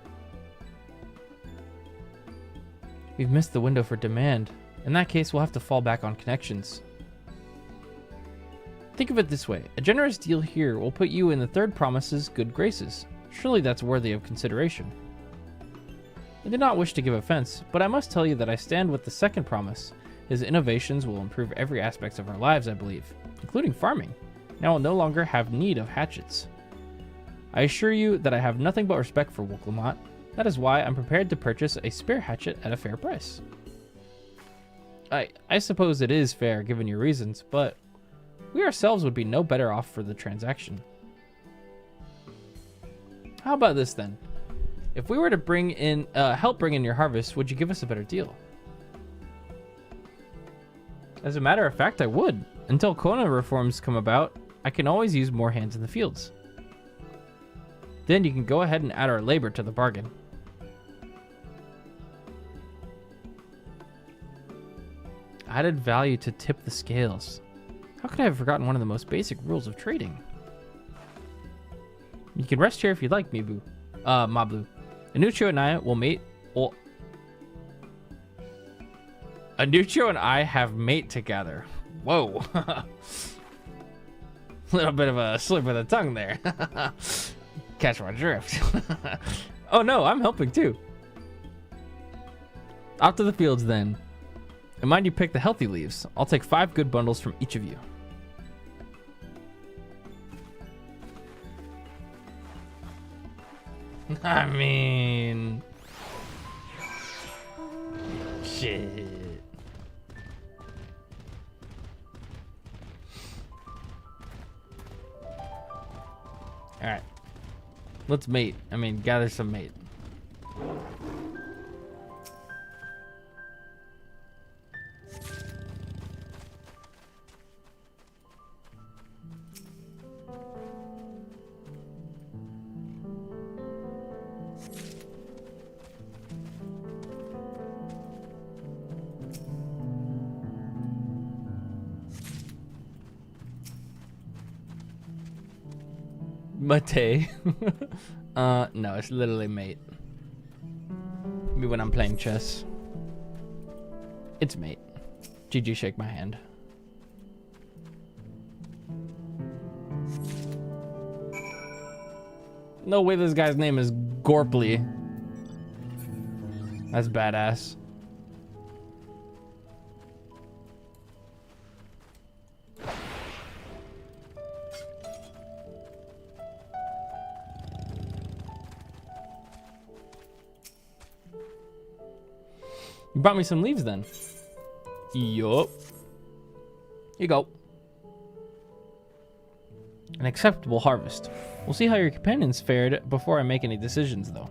We've missed the window for demand. In that case, we'll have to fall back on connections. Think of it this way. A generous deal here will put you in the Third Promise's good graces. Surely that's worthy of consideration. I do not wish to give offense, but I must tell you that I stand with the Second Promise. His innovations will improve every aspect of our lives, I believe, including farming. Now we'll no longer have need of hatchets. I assure you that I have nothing but respect for Wooklamot. That is why I'm prepared to purchase a spare hatchet at a fair price. I suppose it is fair given your reasons, but we ourselves would be no better off for the transaction. How about this then? If we were to help bring in your harvest, would you give us a better deal? As a matter of fact, I would. Until Kona reforms come about, I can always use more hands in the fields. Then you can go ahead and add our labor to the bargain. Added value to tip the scales. How could I have forgotten one of the most basic rules of trading? You can rest here if you'd like, Mablu. Anuccio and I will mate. Well, Anuccio and I have mate together. Whoa. Little bit of a slip of the tongue there. Catch my drift. Oh no, I'm helping too. Off to the fields then. And mind you pick the healthy leaves. I'll take 5 good bundles from each of you. I mean... Shit. Alright. Let's mate. I mean, gather some mate. Mate. No, it's literally mate. Me when I'm playing chess. It's mate. GG, shake my hand. No way this guy's name is Gorply. That's badass. You brought me some leaves then. Yup. Here you go. An acceptable harvest. We'll see how your companions fared before I make any decisions, though.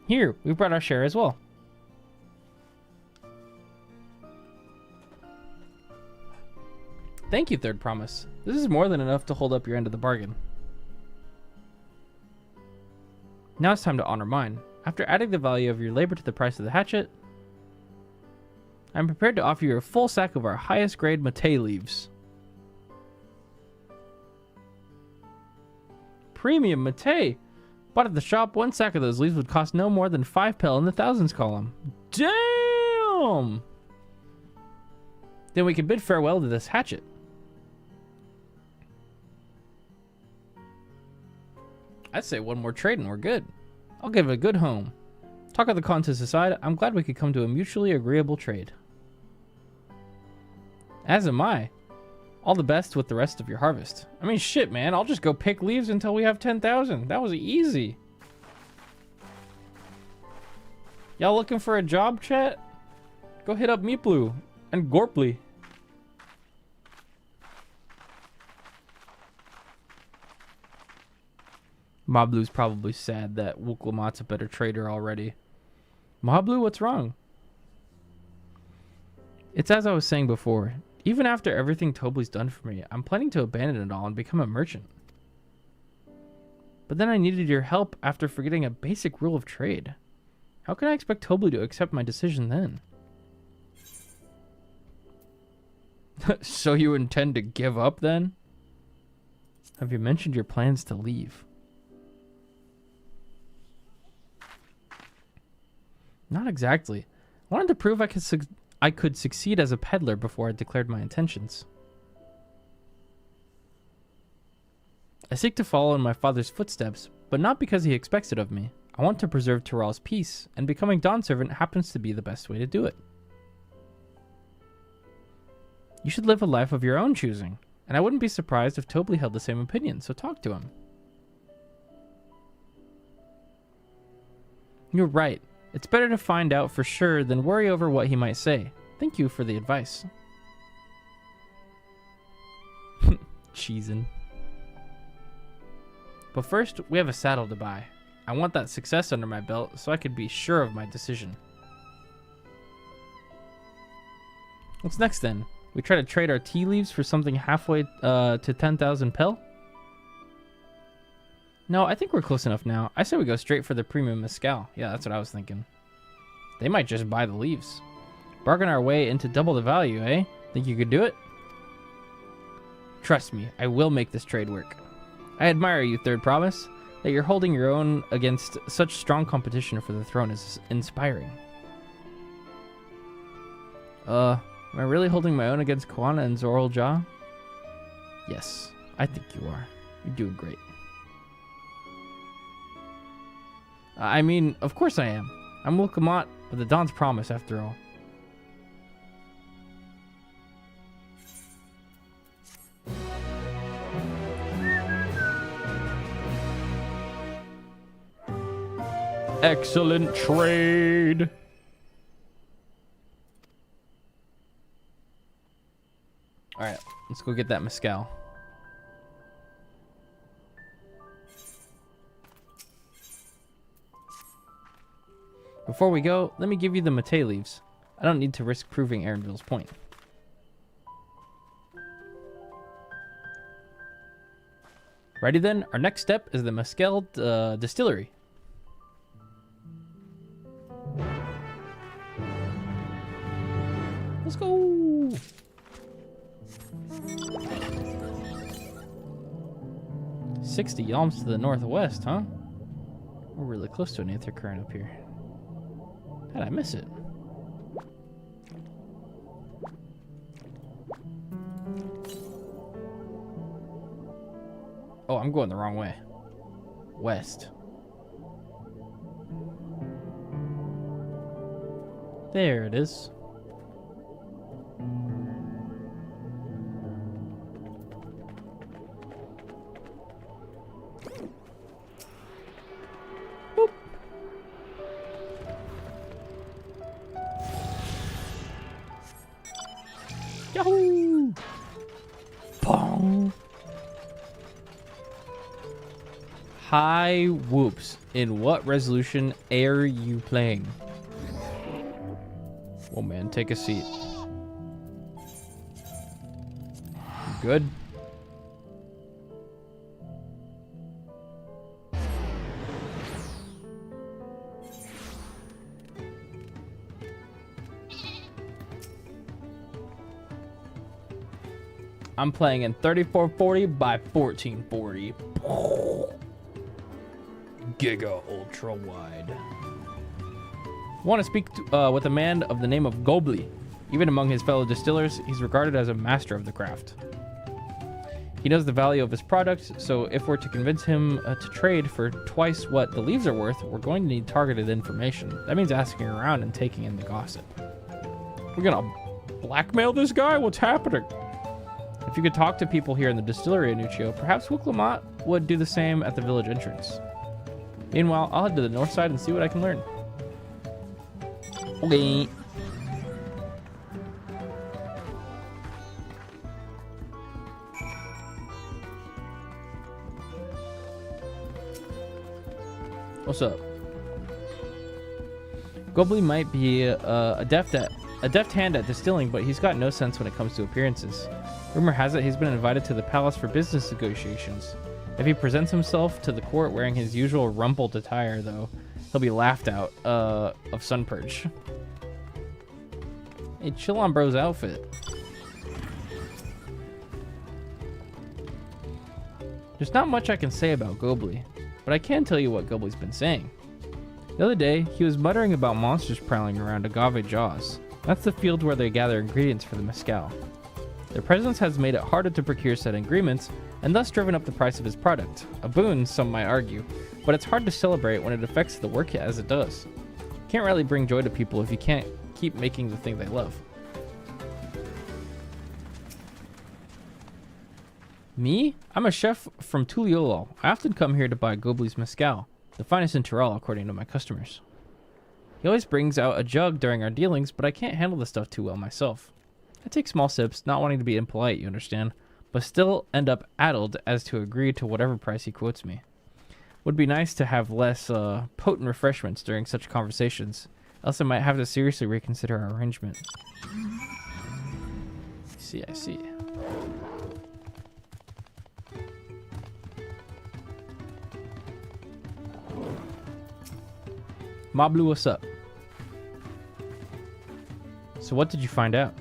Here, we brought our share as well. Thank you, Third Promise. This is more than enough to hold up your end of the bargain. Now it's time to honor mine. After adding the value of your labor to the price of the hatchet, I'm prepared to offer you a full sack of our highest grade mate leaves. Premium mate! Bought at the shop, 1 sack of those leaves would cost no more than 5 pel in the thousands column. Damn! Then we can bid farewell to this hatchet. I'd say one more trade and we're good. I'll give it a good home. Talk of the contest aside, I'm glad we could come to a mutually agreeable trade. As am I. All the best with the rest of your harvest. I mean, shit, man. I'll just go pick leaves until we have 10,000. That was easy. Y'all looking for a job, chat? Go hit up Meatblue and Gorply. Moblu's probably sad that Wooklamat's a better trader already. Moblu, what's wrong? It's as I was saying before. Even after everything Tobli's done for me, I'm planning to abandon it all and become a merchant. But then I needed your help after forgetting a basic rule of trade. How can I expect Tobli to accept my decision then? So you intend to give up then? Have you mentioned your plans to leave? Not exactly. I wanted to prove I could succeed as a peddler before I declared my intentions. I seek to follow in my father's footsteps, but not because he expects it of me. I want to preserve Tyrell's peace, and becoming Dawn Servant happens to be the best way to do it. You should live a life of your own choosing, and I wouldn't be surprised if Tobli held the same opinion, so talk to him. You're right. It's better to find out for sure than worry over what he might say. Thank you for the advice. Cheesin'. But first, we have a saddle to buy. I want that success under my belt so I could be sure of my decision. What's next then? We try to trade our tea leaves for something halfway to 10,000 pel? No, I think we're close enough now. I say we go straight for the premium mezcal. Yeah, that's what I was thinking. They might just buy the leaves. Bargain our way into double the value, eh? Think you could do it? Trust me, I will make this trade work. I admire you, Third Promise. That you're holding your own against such strong competition for the throne is inspiring. Am I really holding my own against Koana and Zoral Ja? Yes, I think you are. You're doing great. I mean, of course I am. I'm Wilkamat of the Dawn's Promise, after all. Excellent trade. All right, let's go get that mezcal. Before we go, let me give you the mate leaves. I don't need to risk proving Erenville's point. Righty then, our next step is the mezcal distillery. Let's go. $60 yalms to the northwest, huh? We're really close to an aether current up here. How'd I miss it? Oh, I'm going the wrong way. West. There it is. Boop. Yahoo! Pong! Hi, Woops. In what resolution are you playing? Oh man, take a seat. Good. I'm playing in 3440 by 1440. Giga ultra wide. Want to speak with a man of the name of Gobli. Even among his fellow distillers, he's regarded as a master of the craft. He knows the value of his product, so if we're to convince him to trade for twice what the leaves are worth, we're going to need targeted information. That means asking around and taking in the gossip. We're gonna blackmail this guy? What's happening? If you could talk to people here in the distillery, Anuccio, perhaps Wilkamat would do the same at the village entrance. Meanwhile, I'll head to the north side and see what I can learn. Okay. What's up? Gobli might be a deft hand at distilling, but he's got no sense when it comes to appearances. Rumor has it he's been invited to the palace for business negotiations. If he presents himself to the court wearing his usual rumpled attire, though, he'll be laughed out of Sunpurge. Hey, chill on bro's outfit. There's not much I can say about Gobli, but I can tell you what Gobli's been saying. The other day, he was muttering about monsters prowling around Agave Jaws. That's the field where they gather ingredients for the mezcal. Their presence has made it harder to procure said ingredients, and thus driven up the price of his product. A boon, some might argue, but it's hard to celebrate when it affects the work as it does. Can't really bring joy to people if you can't keep making the thing they love. Me? I'm a chef from Tuliolo. I often come here to buy Gobli's mezcal, the finest in Tyrol according to my customers. He always brings out a jug during our dealings, but I can't handle the stuff too well myself. I take small sips, not wanting to be impolite, you understand, but still end up addled as to agree to whatever price he quotes me. Would be nice to have less potent refreshments during such conversations, else I might have to seriously reconsider our arrangement. I see. Moblu, what's up? So what did you find out?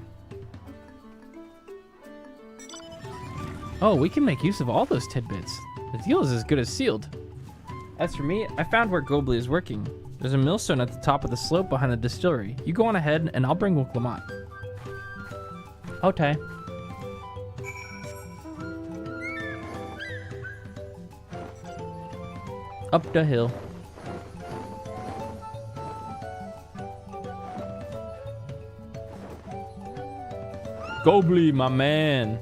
Oh, we can make use of all those tidbits. The deal is as good as sealed. As for me, I found where Gobli is working. There's a millstone at the top of the slope behind the distillery. You go on ahead, and I'll bring Wilkamat. Okay. Up the hill. Gobly, my man.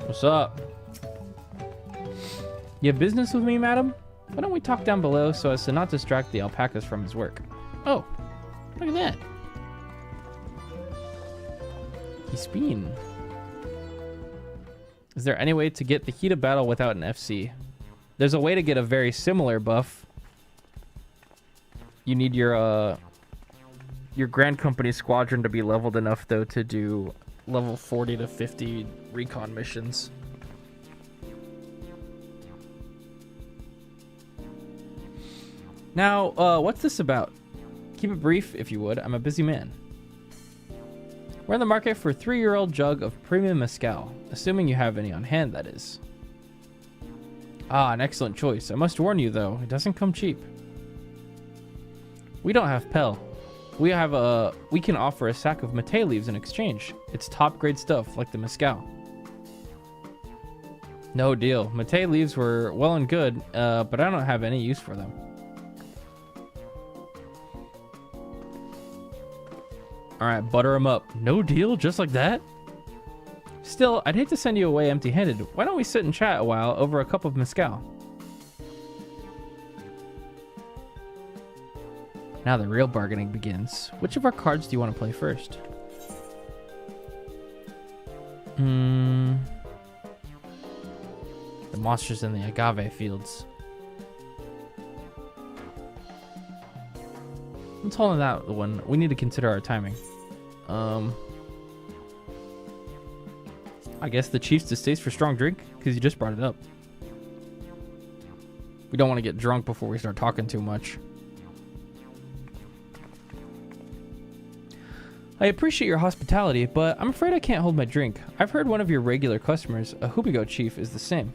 What's up? You have business with me, madam? Why don't we talk down below so as to not distract the alpacas from his work? Oh, look at that. He's spin. Is there any way to get the heat of battle without an FC? There's a way to get a very similar buff. You need your Grand Company squadron to be leveled enough, though, to do level 40 to 50 recon missions. Now, what's this about? Keep it brief, if you would. I'm a busy man. We're in the market for a 3-year-old jug of premium mezcal, assuming you have any on hand, that is. Ah, an excellent choice. I must warn you, though, it doesn't come cheap. We don't have Pel. We can offer a sack of mate leaves in exchange. It's top-grade stuff, like the mezcal. No deal. Mate leaves were well and good, but I don't have any use for them. Alright, butter them up. No deal? Just like that? Still, I'd hate to send you away empty-handed. Why don't we sit and chat a while over a cup of mezcal? Now the real bargaining begins. Which of our cards do you want to play first? The monsters in the agave fields. Let's hold on that one. We need to consider our timing. I guess the Chief's distaste for strong drink, because you just brought it up. We don't want to get drunk before we start talking too much. I appreciate your hospitality, but I'm afraid I can't hold my drink. I've heard one of your regular customers, a Hubigo chief, is the same.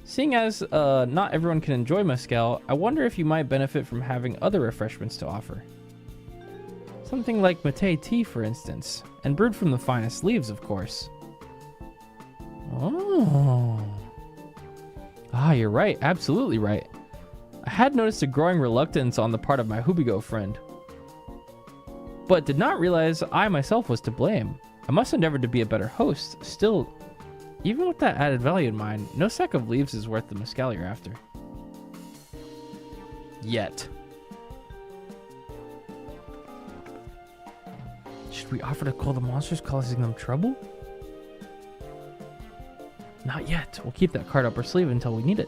Seeing as not everyone can enjoy mezcal, I wonder if you might benefit from having other refreshments to offer. Something like mate tea, for instance, and brewed from the finest leaves, of course. Oh. Ah, you're right. Absolutely right. I had noticed a growing reluctance on the part of my Hubigo friend, but did not realize I myself was to blame. I must endeavor to be a better host. Still, even with that added value in mind, no sack of leaves is worth the mezcal you're after. Yet. Should we offer to call the monsters, causing them trouble? Not yet. We'll keep that card up our sleeve until we need it.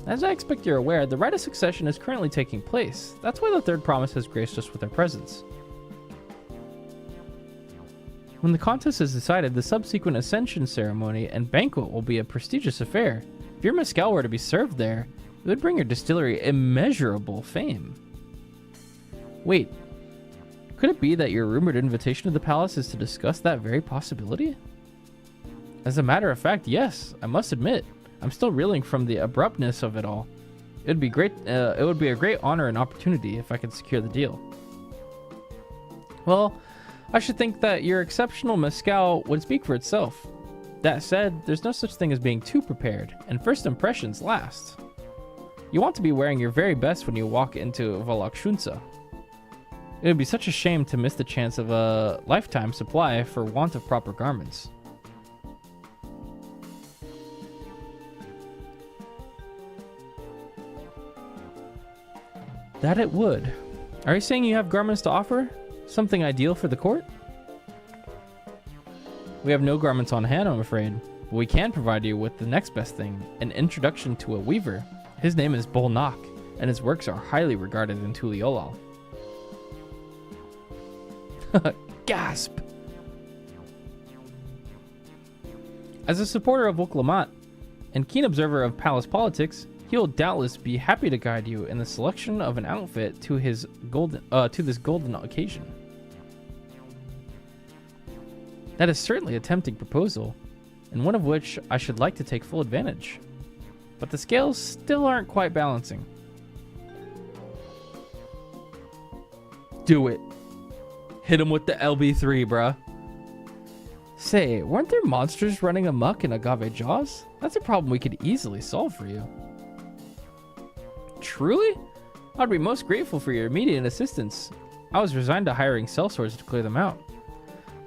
As I expect you're aware, the rite of succession is currently taking place. That's why the third promise has graced us with their presence. When the contest is decided, the subsequent ascension ceremony and banquet will be a prestigious affair. If your mezcal were to be served there, it would bring your distillery immeasurable fame. Wait, could it be that your rumored invitation to the palace is to discuss that very possibility? As a matter of fact, yes, I must admit, I'm still reeling from the abruptness of it all. It would be great. It would be a great honor and opportunity if I could secure the deal. Well, I should think that your exceptional mezcal would speak for itself. That said, there's no such thing as being too prepared, and first impressions last. You want to be wearing your very best when you walk into Valakshunsa. It would be such a shame to miss the chance of a lifetime supply for want of proper garments. That it would. Are you saying you have garments to offer? Something ideal for the court? We have no garments on hand, I'm afraid. But we can provide you with the next best thing, an introduction to a weaver. His name is Bolnak, and his works are highly regarded in Tuliolal. Gasp! As a supporter of Wuklamat and keen observer of palace politics, he will doubtless be happy to guide you in the selection of an outfit to this golden occasion. That is certainly a tempting proposal, and one of which I should like to take full advantage. But the scales still aren't quite balancing. do it. Hit him with the LB3, bruh. Say, weren't there monsters running amok in Agave Jaws? That's a problem we could easily solve for you. Truly? I'd be most grateful for your immediate assistance. I was resigned to hiring sellswords to clear them out.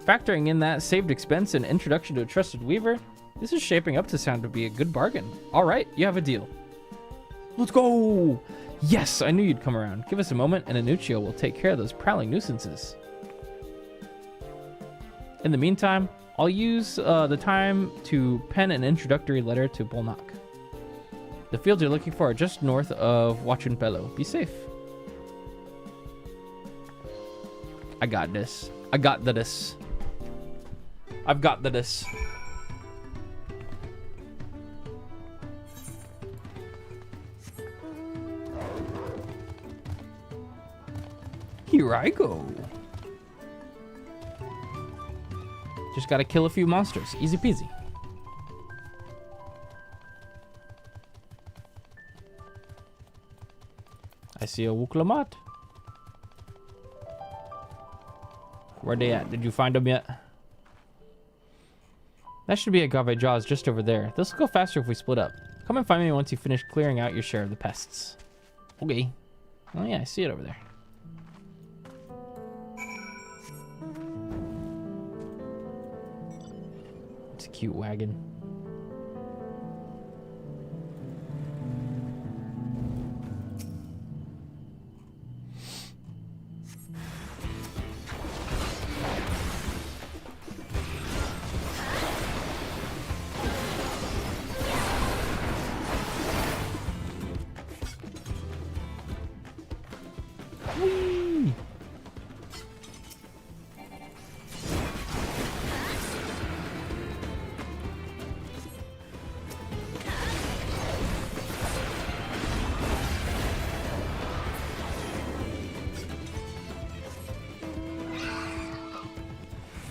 Factoring in that saved expense and introduction to a trusted weaver, this is shaping up to sound to be a good bargain. All right, you have a deal. Let's go! Yes, I knew you'd come around. Give us a moment and Anuccio will take care of those prowling nuisances. In the meantime, I'll use the time to pen an introductory letter to Bolnak. The fields you're looking for are just north of Huachunpelo. Be safe. I got this. I got this. I've got this. Here I go. Just gotta kill a few monsters. Easy peasy. I see a Wuklamat. Where they at? Did you find them yet? That should be Agave Jaws just over there. This will go faster if we split up. Come and find me once you finish clearing out your share of the pests. Okay. Oh yeah, I see it over there. It's a cute wagon.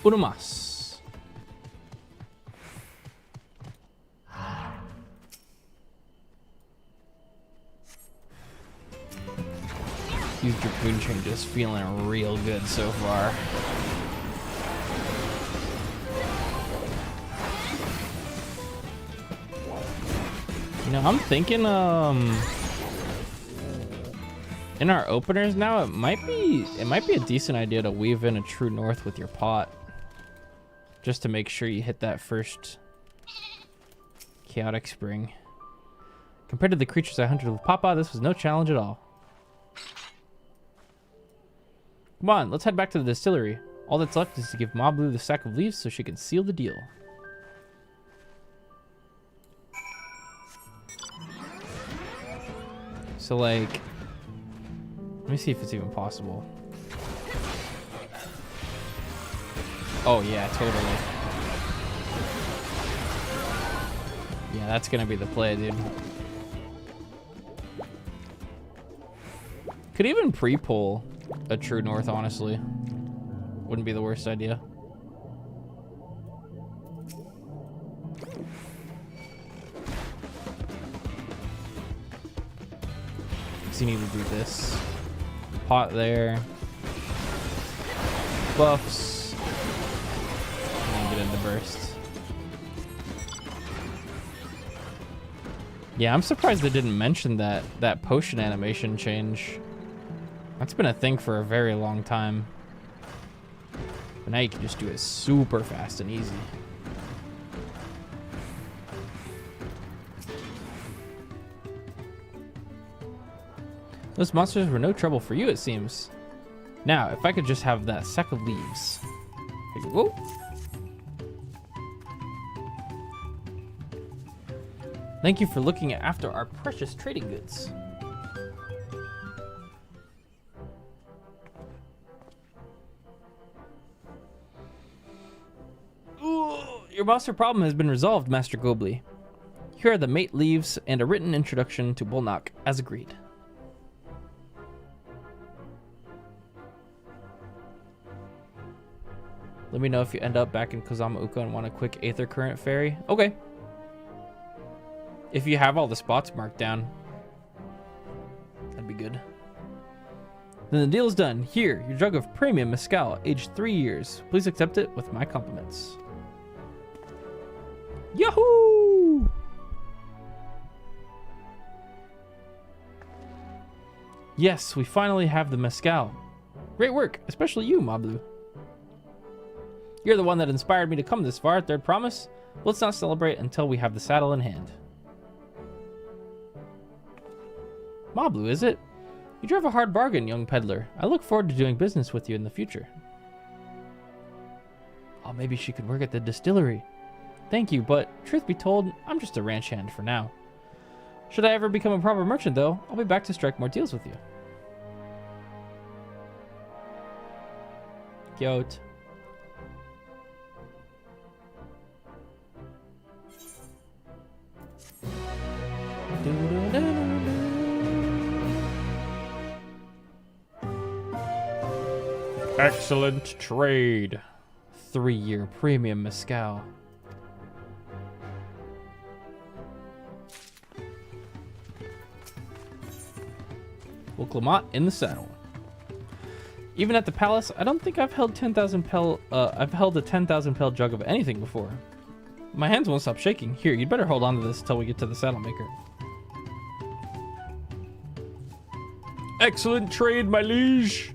Uno más. These Dracoon changes feeling real good so far. You know, I'm thinking in our openers now, it might be a decent idea to weave in a true north with your pot. Just to make sure you hit that first chaotic spring. Compared to the creatures I hunted with Papa, this was no challenge at all. Come on, let's head back to the distillery. All that's left is to give Mablu the sack of leaves so she can seal the deal. So like, let me see if it's even possible. Oh yeah, totally. Yeah, that's gonna be the play, dude. Could even pre-pull a true north, honestly. Wouldn't be the worst idea. So you need to do this. Pot there. Buffs. Get into burst. Yeah, I'm surprised they didn't mention that potion animation change. That's been a thing for a very long time. But now you can just do it super fast and easy. Those monsters were no trouble for you, it seems. Now, if I could just have that sack of leaves. Here you go. Thank you for looking after our precious trading goods. Ooh, your monster problem has been resolved, Master Gobly. Here are the mate leaves and a written introduction to Bolnak, as agreed. Let me know if you end up back in Kozama Uka and want a quick Aether Current Fairy. Okay. If you have all the spots marked down, that'd be good. Then the deal's done. Here, your jug of premium mezcal, aged 3 years. Please accept it with my compliments. Yahoo! Yes, we finally have the mezcal. Great work, especially you, Mablu. You're the one that inspired me to come this far, Third Promise. Let's not celebrate until we have the saddle in hand. Mablu, is it? You drove a hard bargain, young peddler. I look forward to doing business with you in the future. Oh, maybe she could work at the distillery. Thank you, but truth be told, I'm just a ranch hand for now. Should I ever become a proper merchant, though, I'll be back to strike more deals with you. Cute. Excellent trade. 3-year premium mezcal. Wooklamat in the saddle. Even at the palace, I don't think I've held 10,000 pel. I've held a 10,000 pel jug of anything before. My hands won't stop shaking. Here, you'd better hold on to this till we get to the saddle maker. Excellent trade, my liege.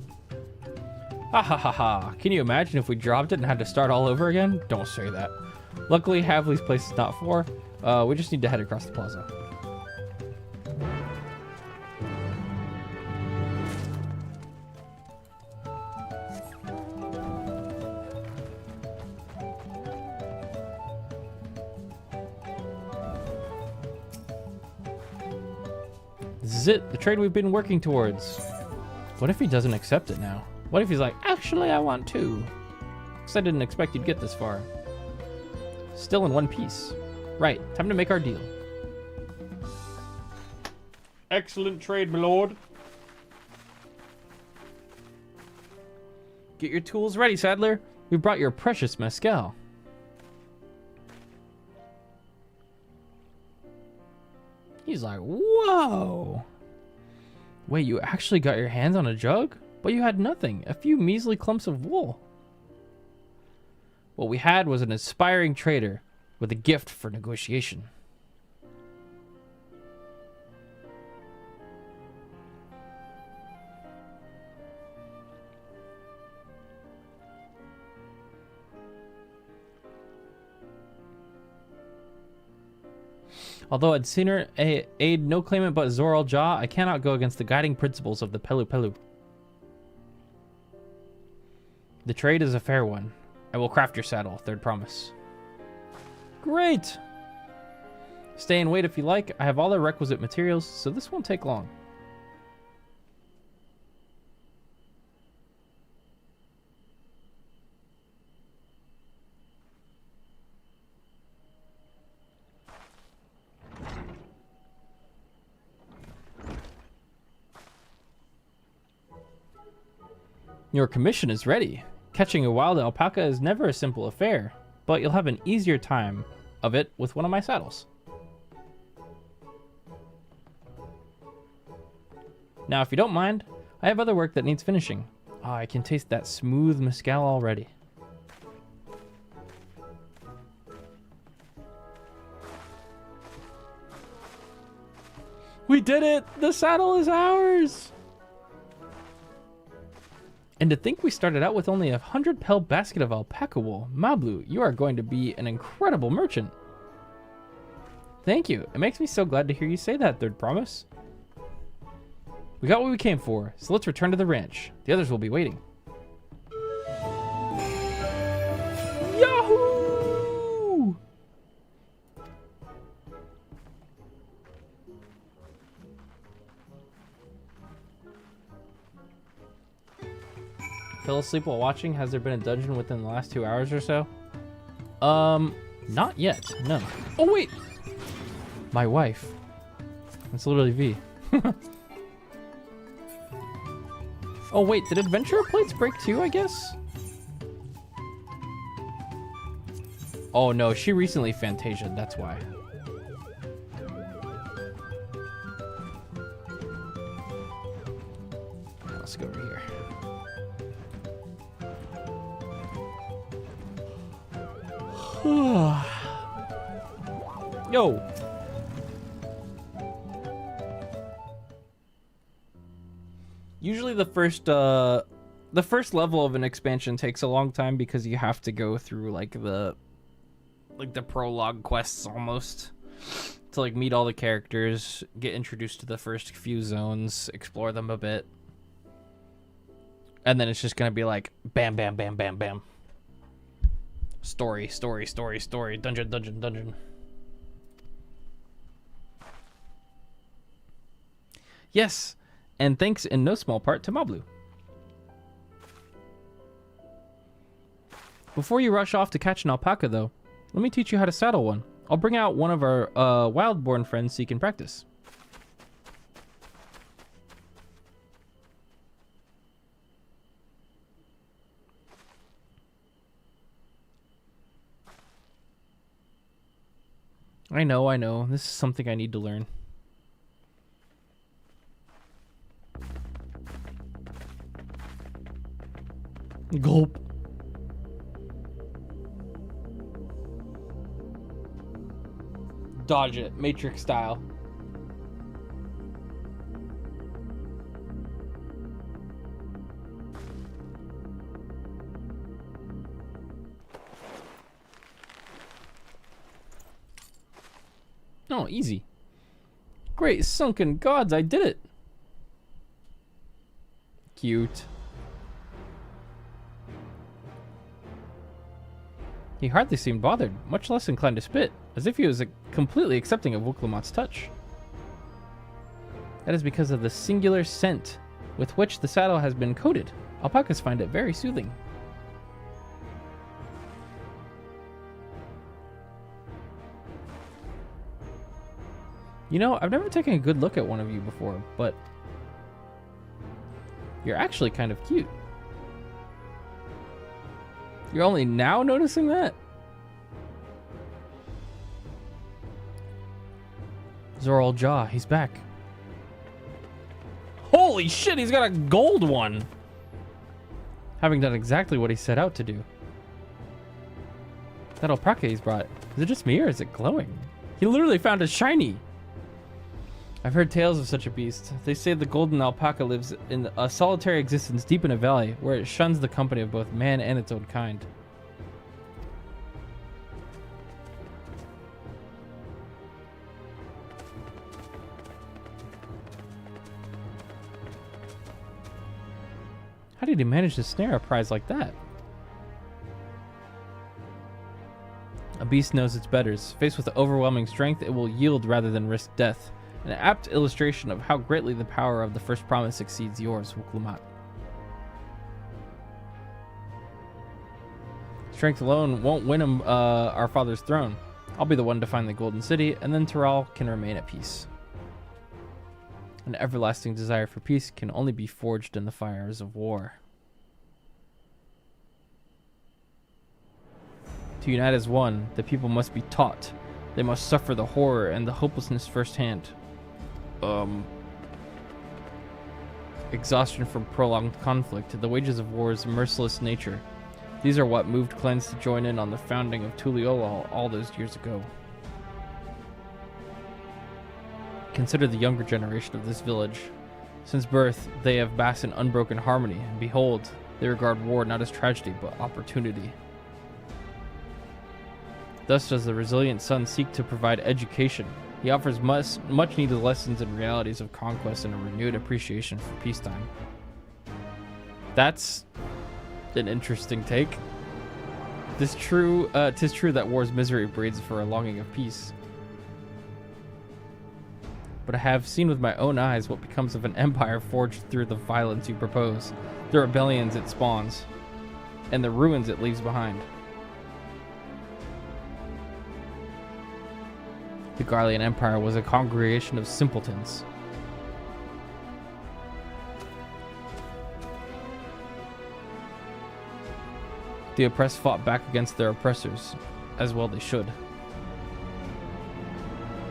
Ha ha ha ha. Can you imagine if we dropped it and had to start all over again? Don't say that. Luckily, Havley's place is not far. We just need to head across the plaza. This is it, the trade we've been working towards. What if he doesn't accept it now? What if he's like, actually, I want to? Because I didn't expect you'd get this far. Still in one piece. Right, time to make our deal. Excellent trade, my lord. Get your tools ready, saddler. We brought your precious mezcal. He's like, whoa. Wait, you actually got your hands on a jug? But you had nothing, a few measly clumps of wool. What we had was an aspiring trader with a gift for negotiation. Although I'd sooner aid no claimant but Zoral Jaw, I cannot go against the guiding principles of the Pelu Pelu. The trade is a fair one. I will craft your saddle, Third Promise. Great! Stay and wait if you like. I have all the requisite materials, so this won't take long. Your commission is ready. Catching a wild alpaca is never a simple affair, but you'll have an easier time of it with one of my saddles. Now, if you don't mind, I have other work that needs finishing. Oh, I can taste that smooth mezcal already. We did it! The saddle is ours! And to think we started out with only a 100 pel basket of alpaca wool. Mablu, you are going to be an incredible merchant. Thank you. It makes me so glad to hear you say that, Third Promise. We got what we came for, so let's return to the ranch. The others will be waiting. Yahoo! Fell asleep while watching? Has there been a dungeon within the last 2 hours or so? Not yet, no. Oh, wait! My wife. It's literally V. Oh, wait, did adventurer plates break too, I guess? Oh, no, she recently Fantasia'd, that's why. Let's go over here. Yo. Usually the first level of an expansion takes a long time because you have to go through like the prologue quests almost to like meet all the characters, get introduced to the first few zones, explore them a bit. And then it's just going to be like bam bam bam bam bam. Story, story, story, story, dungeon, dungeon, dungeon. Yes, and thanks in no small part to Mablu. Before you rush off to catch an alpaca, though, let me teach you how to saddle one. I'll bring out one of our wild-born friends so you can practice. I know. This is something I need to learn. Gulp. Dodge it, Matrix style. Oh, easy. Great sunken gods, I did it. Cute. He hardly seemed bothered, much less inclined to spit, as if he was completely accepting of Wooklamat's touch. That is because of the singular scent with which the saddle has been coated. Alpacas find it very soothing. You know, I've never taken a good look at one of you before, but you're actually kind of cute. You're only now noticing that? Zoral Jaw, he's back. Holy shit, he's got a gold one! Having done exactly what he set out to do. That alpaca he's brought, is it just me or is it glowing? He literally found a shiny! I've heard tales of such a beast. They say the golden alpaca lives in a solitary existence deep in a valley, where it shuns the company of both man and its own kind. How did he manage to snare a prize like that? A beast knows its betters. Faced with overwhelming strength, it will yield rather than risk death. An apt illustration of how greatly the power of the first promise exceeds yours, Wooklamat. Strength alone won't win him our father's throne. I'll be the one to find the Golden City, and then Taral can remain at peace. An everlasting desire for peace can only be forged in the fires of war. To unite as one, the people must be taught. They must suffer the horror and the hopelessness firsthand. Exhaustion from prolonged conflict, the wages of war's merciless nature. These are what moved clans to join in on the founding of Tuliolal all those years ago. Consider the younger generation of this village. Since birth, they have basked in unbroken harmony, and behold, they regard war not as tragedy, but opportunity. Thus does the resilient son seek to provide education. He offers much needed lessons and realities of conquest and a renewed appreciation for peacetime. That's an interesting take. Tis true that war's misery breeds for a longing of peace. But I have seen with my own eyes what becomes of an empire forged through the violence you propose, the rebellions it spawns, and the ruins it leaves behind. The Garlean Empire was a congregation of simpletons. The oppressed fought back against their oppressors, as well they should.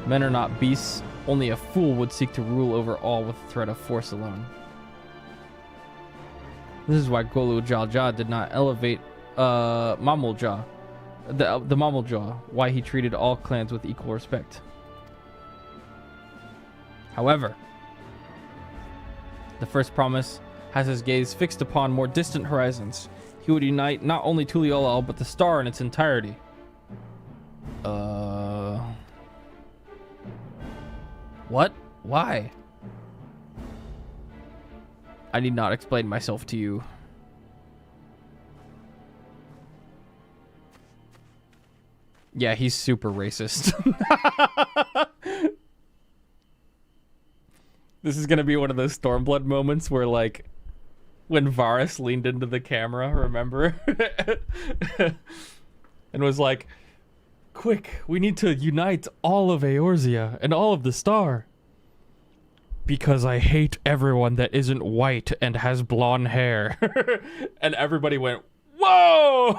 Men are not beasts, only a fool would seek to rule over all with the threat of force alone. This is why Golu Jalja did not elevate Mamulja, the Mamulja, why he treated all clans with equal respect. However, the first promise has his gaze fixed upon more distant horizons. He would unite not only Tuliolal, but the star in its entirety. What? Why? I need not explain myself to you. Yeah, he's super racist. This is gonna be one of those Stormblood moments where, like, when Varus leaned into the camera, remember? And was like, quick, we need to unite all of Eorzea and all of the star. Because I hate everyone that isn't white and has blonde hair. And everybody went, whoa!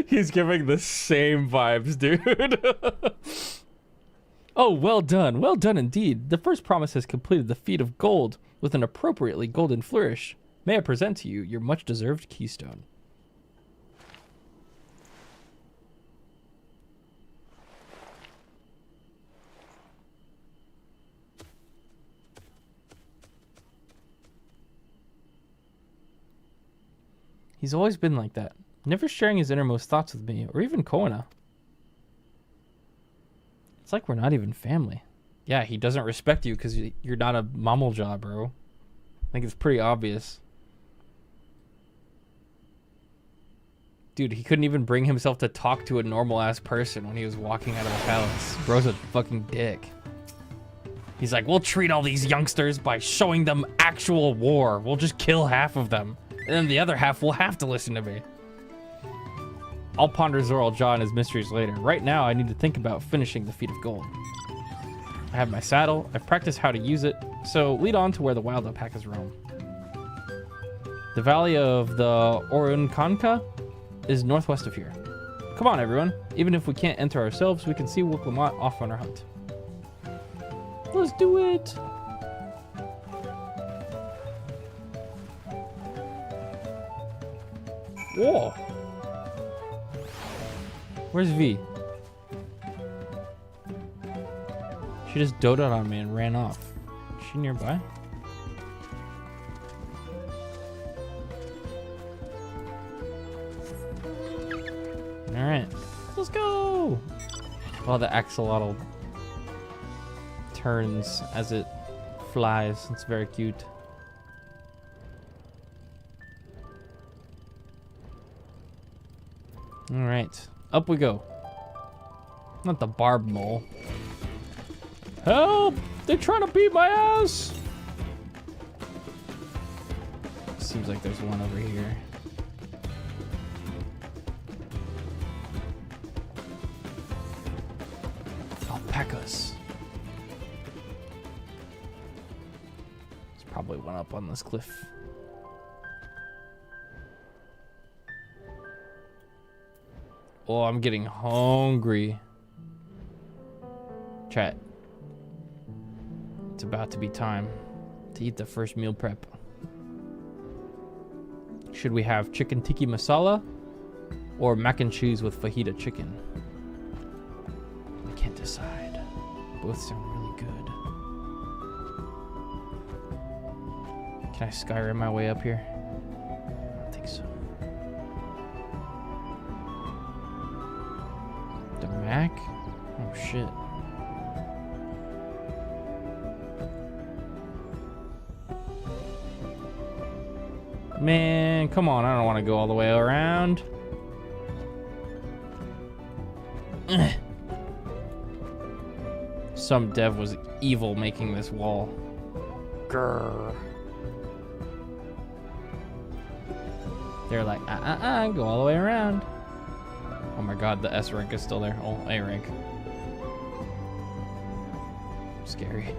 He's giving the same vibes, dude. Oh, well done indeed. The first promise has completed the feat of gold with an appropriately golden flourish. May I present to you your much-deserved keystone. He's always been like that, never sharing his innermost thoughts with me, or even Koana. It's like we're not even family. Yeah, he doesn't respect you because you're not a Mamulja, bro. I think it's pretty obvious. Dude, he couldn't even bring himself to talk to a normal-ass person when he was walking out of the palace. Bro's a fucking dick. He's like, we'll treat all these youngsters by showing them actual war. We'll just kill half of them. And then the other half will have to listen to me. I'll ponder Zoral Jaw and his mysteries later. Right now, I need to think about finishing the feat of gold. I have my saddle. I've practiced how to use it. So lead on to where the wild alpacas roam. The valley of the Orunkanka is northwest of here. Come on, everyone. Even if we can't enter ourselves, we can see Wooklamat off on our hunt. Let's do it. Whoa. Where's V? She just doted on me and ran off. Is she nearby? Alright. Let's go! Oh, the axolotl turns as it flies. It's very cute. Alright. Up we go. Not the barb mole. Help! They're trying to beat my ass! Seems like there's one over here. Alpacas. There's probably one up on this cliff. Oh, I'm getting hungry. Chat. It's about to be time to eat the first meal prep. Should we have chicken tikka masala or mac and cheese with fajita chicken? I can't decide. Both sound really good. Can I Skyrim my way up here? I don't think so. The Mac? Oh shit. Man, come on, I don't want to go all the way around. Some dev was evil making this wall. Grrr. They're like, go all the way around. Oh my god, the S rank is still there. Oh, A rank. Scary.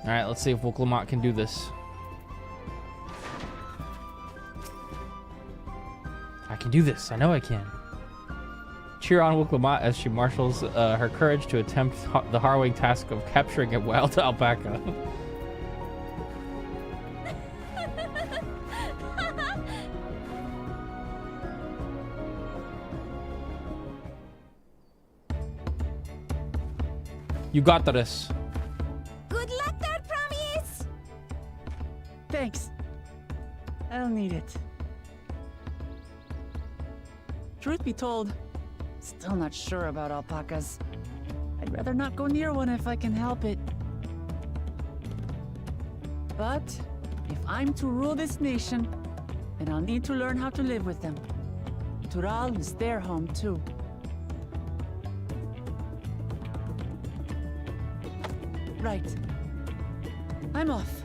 All right, let's see if Wooklamat can do this. I can do this. I know I can. Cheer on Wooklamat as she marshals her courage to attempt the harrowing task of capturing a wild alpaca. You got this. Good luck there, Promise! Thanks. I'll need it. Truth be told, still not sure about alpacas. I'd rather not go near one if I can help it. But if I'm to rule this nation, then I'll need to learn how to live with them. Tural is their home too. Right. I'm off.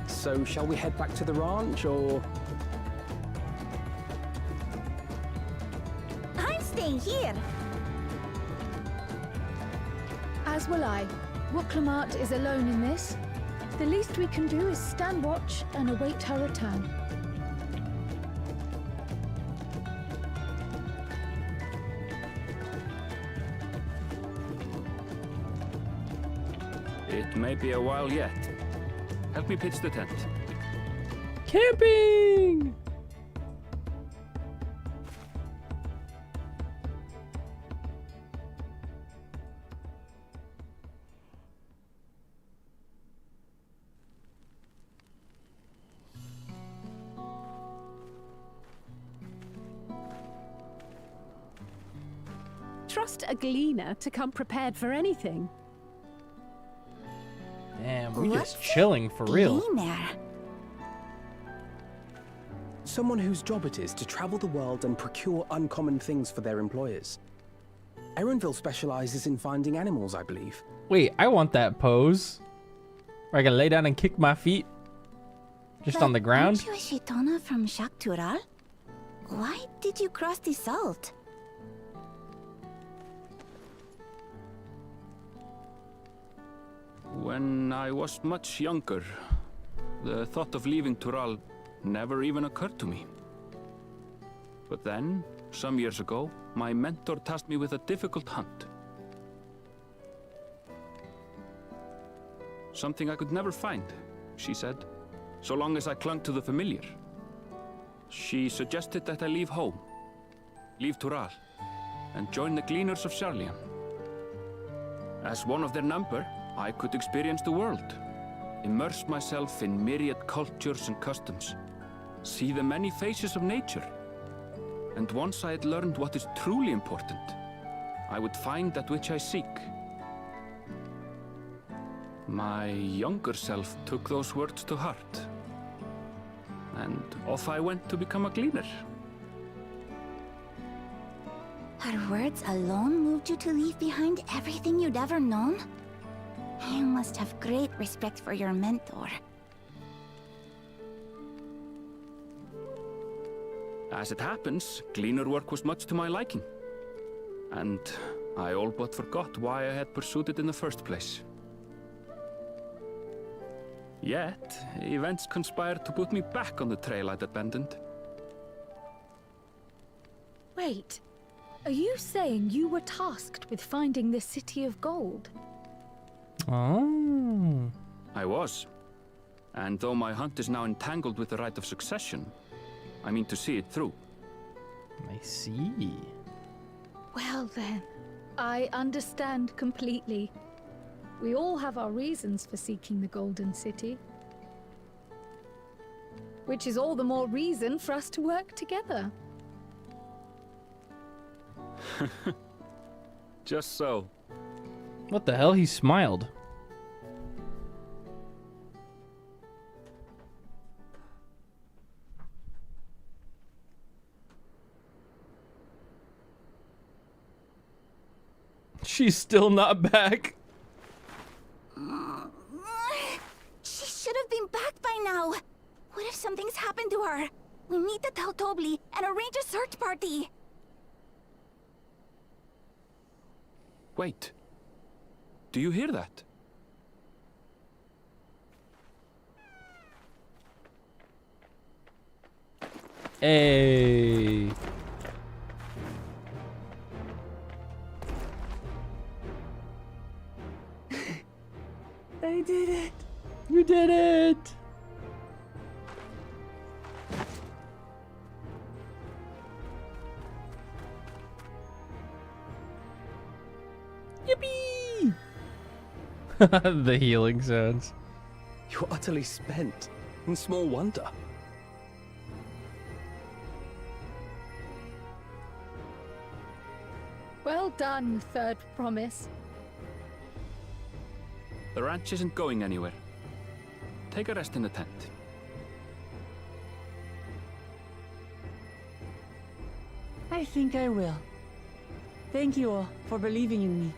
So, shall we head back to the ranch, or...? I'm staying here. As will I. Wooklamat is alone in this. The least we can do is stand watch and await her return. It may be a while yet. Help me pitch the tent. Camping! Trust a gleaner to come prepared for anything. Damn, we're just chilling for real. Someone whose job it is to travel the world and procure uncommon things for their employers. Erenville specializes in finding animals, I believe. Wait, I want that pose. Where I can lay down and kick my feet. Just on the ground. Aren't you a Shaitana from Shak Tural? Why did you cross the salt? When I was much younger, the thought of leaving Tural never even occurred to me. But then, some years ago, my mentor tasked me with a difficult hunt. Something I could never find, she said, so long as I clung to the familiar. She suggested that I leave home, leave Tural, and join the Gleaners of Sharlian. As one of their number, I could experience the world, immerse myself in myriad cultures and customs, see the many faces of nature. And once I had learned what is truly important, I would find that which I seek. My younger self took those words to heart, and off I went to become a gleaner. Her words alone moved you to leave behind everything you'd ever known? You must have great respect for your mentor. As it happens, gleaner work was much to my liking. And I all but forgot why I had pursued it in the first place. Yet, events conspired to put me back on the trail I'd abandoned. Wait, are you saying you were tasked with finding the City of Gold? Oh. I was. And though my hunt is now entangled with the right of succession, I mean to see it through. I see. Well then, I understand completely. We all have our reasons for seeking the Golden City. Which is all the more reason for us to work together. Just so. What the hell? He smiled. She's still not back. She should have been back by now. What if something's happened to her? We need to tell Tobli and arrange a search party. Wait. Do you hear that? Hey. I did it. You did it. Yippee! The healing sounds. You're utterly spent, and small wonder. Well done, Third Promise. The ranch isn't going anywhere. Take a rest in the tent. I think I will. Thank you all for believing in me.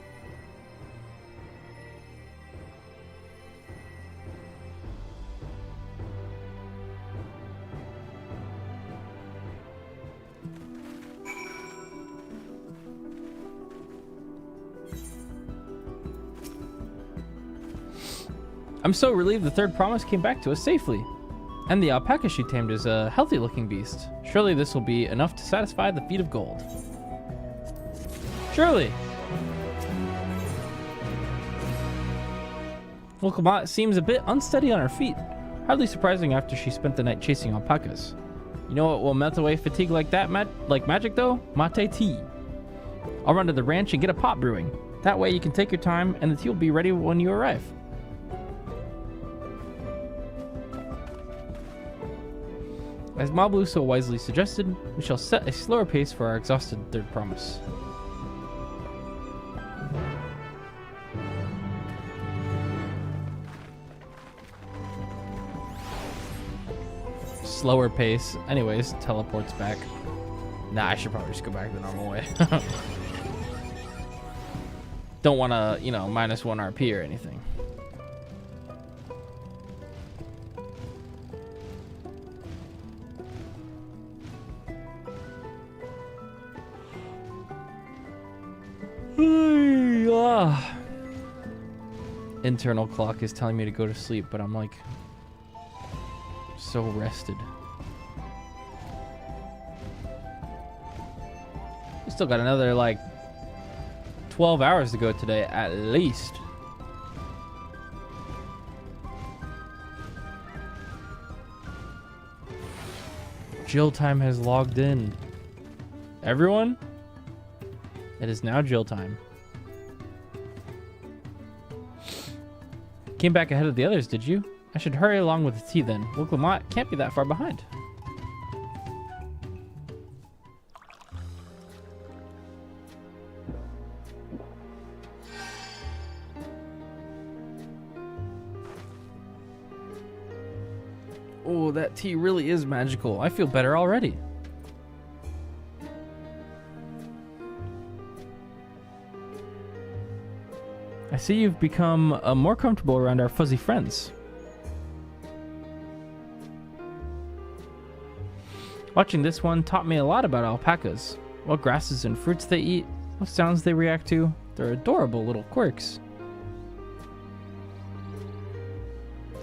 I'm so relieved the Third Promise came back to us safely. And the alpaca she tamed is a healthy-looking beast. Surely this will be enough to satisfy the feet of gold. Surely. Well, Kamat seems a bit unsteady on her feet. Hardly surprising after she spent the night chasing alpacas. You know what will melt away fatigue like that, like magic though? Mate tea. I'll run to the ranch and get a pot brewing. That way you can take your time and the tea will be ready when you arrive. As Mablu so wisely suggested, we shall set a slower pace for our exhausted Third Promise. Slower pace. Anyways, teleports back. Nah, I should probably just go back the normal way. Don't want to, you know, -1 RP or anything. Internal clock is telling me to go to sleep, but I'm like so rested. We still got another like 12 hours to go today at least. Jill time has logged in. Everyone? It is now Jill time. Came back ahead of the others, did you? I should hurry along with the tea then. Wilclamot can't be that far behind. Oh, that tea really is magical. I feel better already. I see you've become more comfortable around our fuzzy friends. Watching this one taught me a lot about alpacas. What grasses and fruits they eat, what sounds they react to. They're adorable little quirks.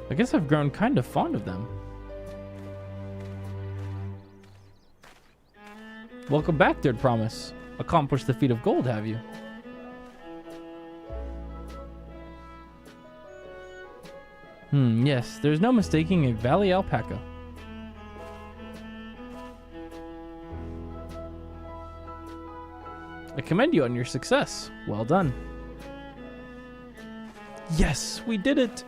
I guess I've grown kind of fond of them. Welcome back, Third Promise. Accomplished the feat of gold, have you? Yes, there's no mistaking a valley alpaca. I commend you on your success. Well done. Yes, we did it!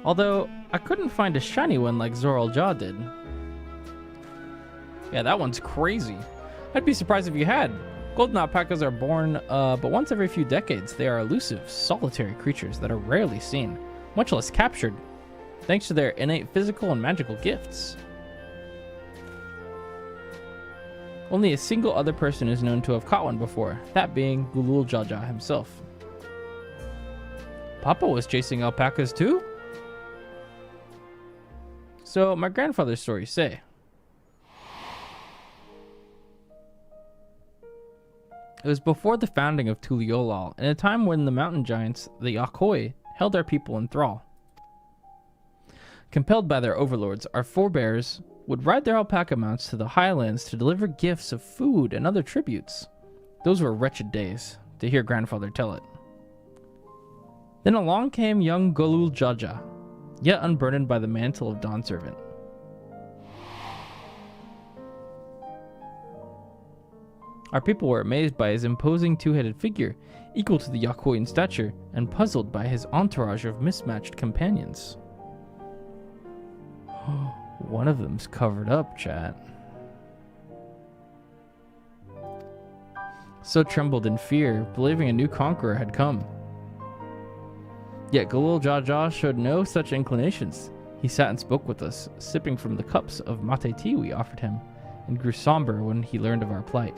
Although, I couldn't find a shiny one like Zoral Jaw did. Yeah, that one's crazy. I'd be surprised if you had. Golden alpacas are born, but once every few decades. They are elusive, solitary creatures that are rarely seen, much less captured, thanks to their innate physical and magical gifts. Only a single other person is known to have caught one before, that being Gulul Jaja himself. Papa was chasing alpacas too? So, my grandfather's stories say, it was before the founding of Tuliolal, in a time when the mountain giants, the Yakoi, held our people in thrall. Compelled by their overlords, our forebears would ride their alpaca mounts to the highlands to deliver gifts of food and other tributes. Those were wretched days, to hear grandfather tell it. Then along came young Golul Jaja, yet unburdened by the mantle of Dawn Servant. Our people were amazed by his imposing two-headed figure, equal to the Yakoi in stature, and puzzled by his entourage of mismatched companions. One of them's covered up, chat. So trembled in fear, believing a new conqueror had come. Yet Golul Jaja showed no such inclinations. He sat and spoke with us, sipping from the cups of mate tea we offered him, and grew somber when he learned of our plight.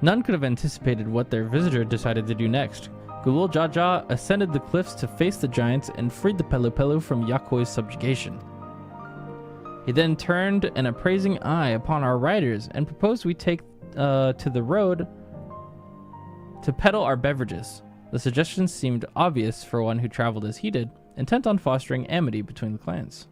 None could have anticipated what their visitor decided to do next. Golul Jaja ascended the cliffs to face the giants and freed the Pelu Pelu from Yakoi's subjugation. He then turned an appraising eye upon our riders and proposed we take to the road to peddle our beverages. The suggestion seemed obvious for one who traveled as he did, intent on fostering amity between the clans.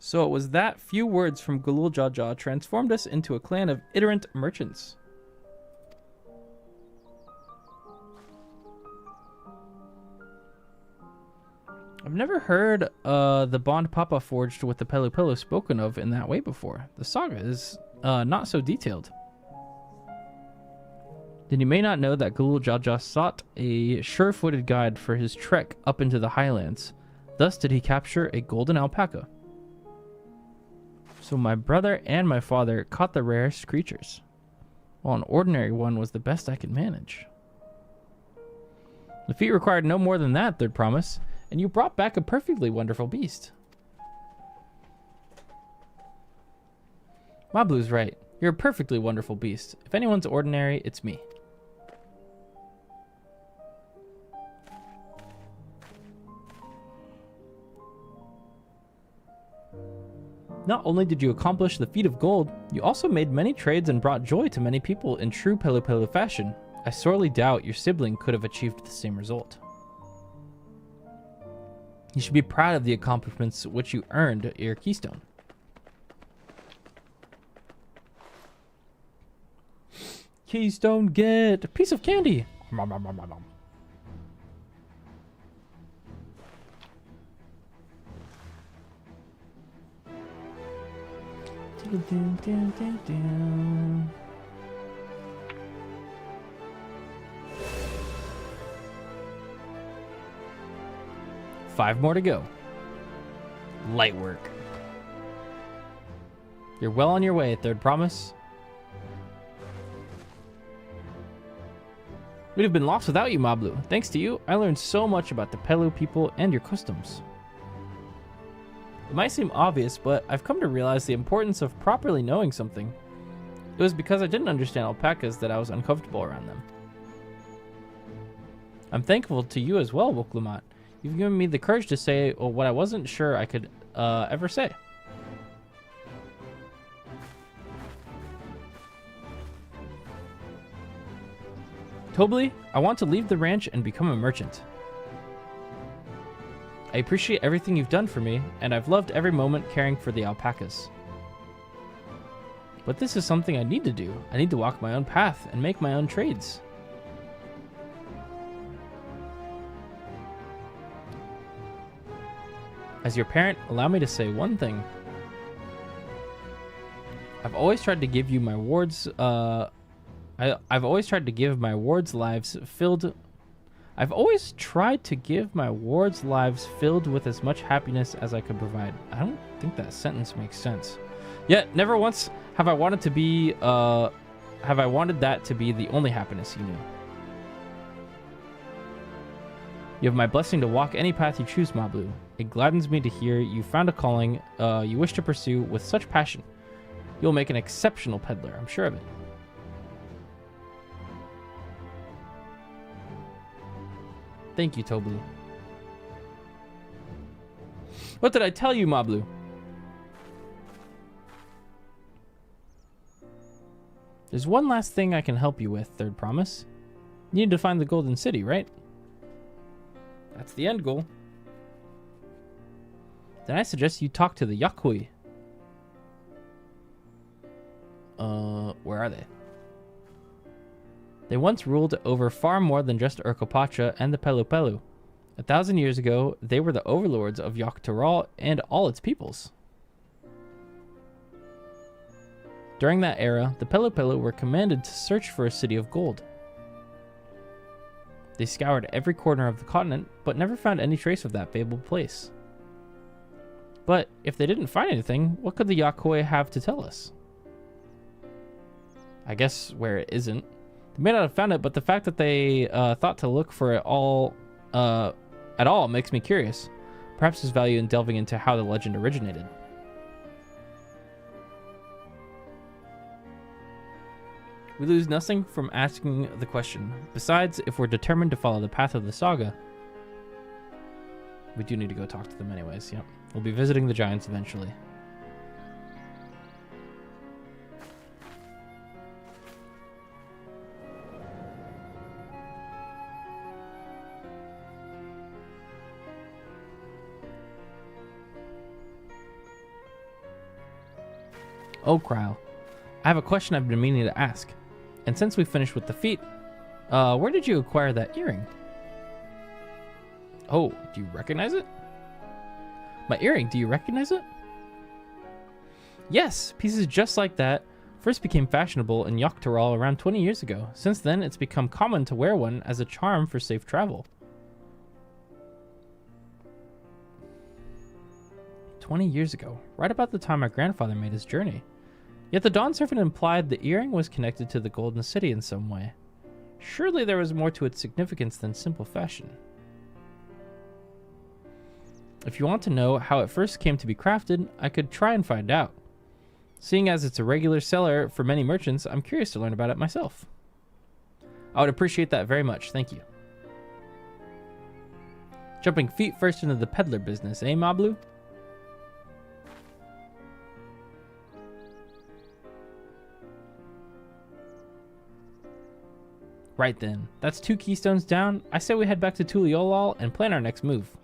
So it was that few words from Golul Jaja transformed us into a clan of iterant merchants. I've never heard the bond Papa forged with the Pelu Pelu spoken of in that way before. The saga is not so detailed. Then you may not know that Golul Jaja sought a sure-footed guide for his trek up into the highlands. Thus did he capture a golden alpaca. So my brother and my father caught the rarest creatures, while an ordinary one was the best I could manage. The feat required no more than that, Third Promise, and you brought back a perfectly wonderful beast. Mablu's right. You're a perfectly wonderful beast. If anyone's ordinary, it's me. Not only did you accomplish the feat of gold, you also made many trades and brought joy to many people in true Pelu Pelu fashion. I sorely doubt your sibling could have achieved the same result. You should be proud of the accomplishments which you earned at your keystone. Keystone, get a piece of candy. Five more to go. Light work. You're well on your way, Third Promise. We'd have been lost without you, Mablu. Thanks to you, I learned so much about the Pelu people and your customs. It might seem obvious, but I've come to realize the importance of properly knowing something. It was because I didn't understand alpacas that I was uncomfortable around them. I'm thankful to you as well, Wooklamat. You've given me the courage to say what I wasn't sure I could ever say. Tobli, I want to leave the ranch and become a merchant. I appreciate everything you've done for me, and I've loved every moment caring for the alpacas. But this is something I need to do. I need to walk my own path and make my own trades. As your parent, allow me to say one thing. I've always tried to give you my wards, I've always tried to give my wards lives filled with as much happiness as I could provide. I don't think that sentence makes sense. Yet never once have I wanted that to be the only happiness you knew. You have my blessing to walk any path you choose, Mablu. It gladdens me to hear you found a calling you wish to pursue with such passion. You'll make an exceptional peddler, I'm sure of it. Thank you, Tobli. What did I tell you, Mablu? There's one last thing I can help you with, Third Promise. You need to find the Golden City, right? That's the end goal. Then I suggest you talk to the Yakui. Where are they? They once ruled over far more than just Urkopacha and the Pelu Pelu. 1,000 years ago, they were the overlords of Yogg-Toroil and all its peoples. During that era, the Pelu Pelu were commanded to search for a city of gold. They scoured every corner of the continent, but never found any trace of that fabled place. But if they didn't find anything, what could the Yakui have to tell us? I guess where it isn't. They may not have found it, but the fact that they thought to look for it at all makes me curious. Perhaps there's value in delving into how the legend originated. We lose nothing from asking the question. Besides, if we're determined to follow the path of the saga, we do need to go talk to them anyways, yep. We'll be visiting the giants eventually. Oh, Kryl. I have a question I've been meaning to ask. And since we finished with the feat, where did you acquire that earring? Oh, do you recognize it? My earring, do you recognize it? Yes, pieces just like that first became fashionable in Yogg-Toroil around 20 years ago. Since then, it's become common to wear one as a charm for safe travel. 20 years ago, right about the time my grandfather made his journey. Yet the Dawn Servant implied the earring was connected to the Golden City in some way. Surely there was more to its significance than simple fashion. If you want to know how it first came to be crafted, I could try and find out. Seeing as it's a regular seller for many merchants, I'm curious to learn about it myself. I would appreciate that very much, thank you. Jumping feet first into the peddler business, eh, Mablu? Right then, that's 2 keystones down. I say we head back to Tuliolal and plan our next move.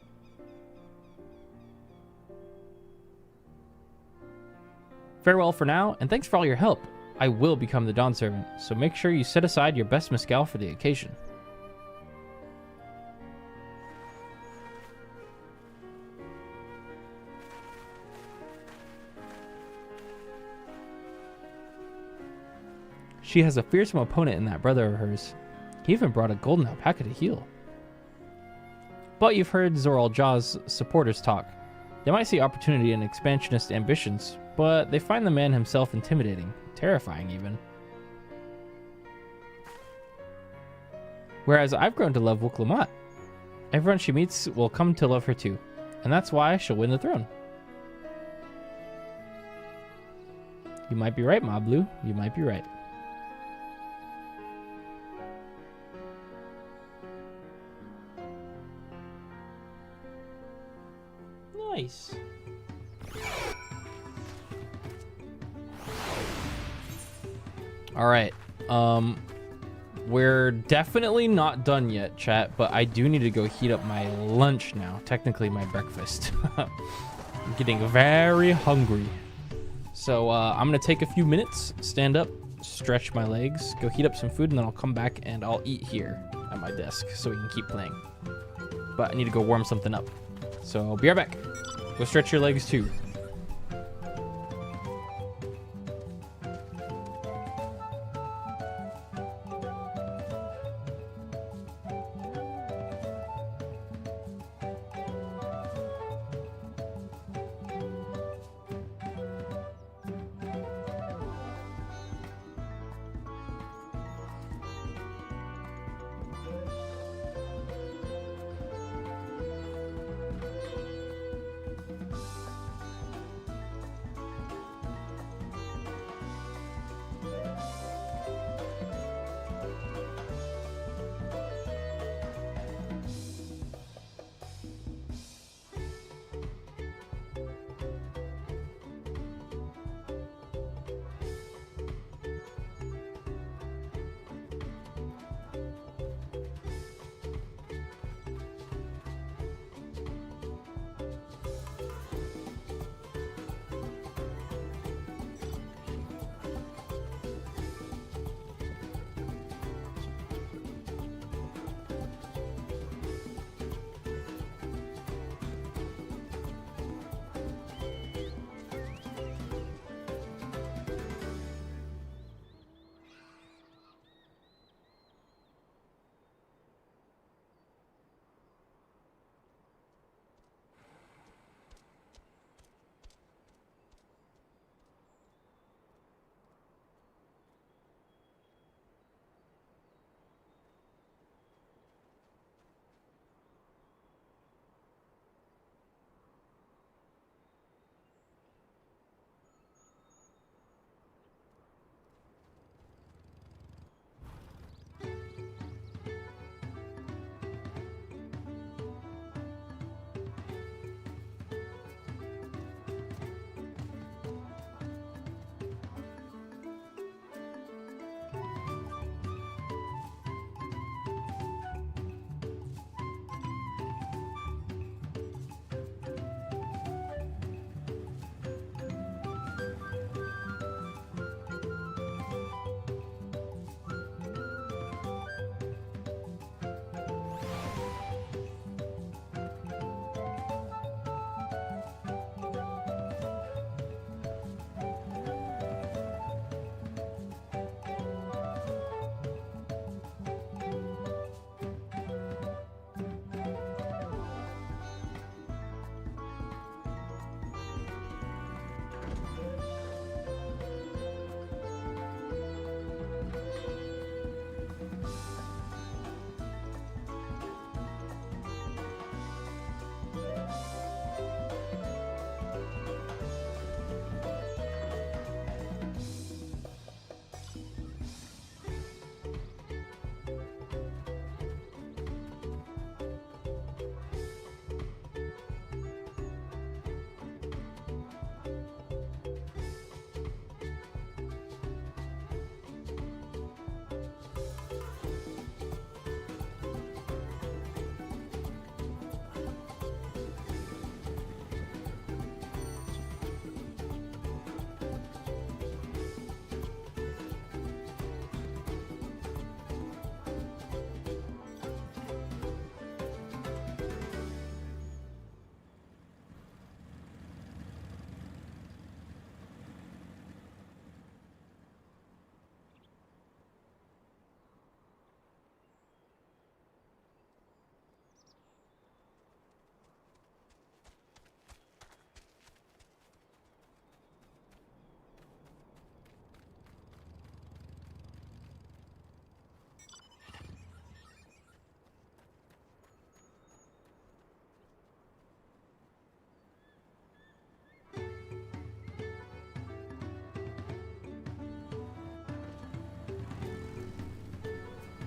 Farewell for now, and thanks for all your help. I will become the Dawn Servant, so make sure you set aside your best mescal for the occasion. She has a fearsome opponent in that brother of hers. He even brought a golden alpaca to heal. But you've heard Zoral Jaw's supporters talk. They might see opportunity in expansionist ambitions, but they find the man himself intimidating, terrifying even. Whereas I've grown to love Wooklamat. Everyone she meets will come to love her too, and that's why she'll win the throne. You might be right, Mablu. You might be right. Nice. All right. We're definitely not done yet, chat, but I do need to go heat up my lunch now. Technically my breakfast. I'm getting very hungry. So I'm gonna take a few minutes, stand up, stretch my legs, go heat up some food, and then I'll come back and I'll eat here at my desk so we can keep playing. But I need to go warm something up. So I'll be right back. Go stretch your legs too.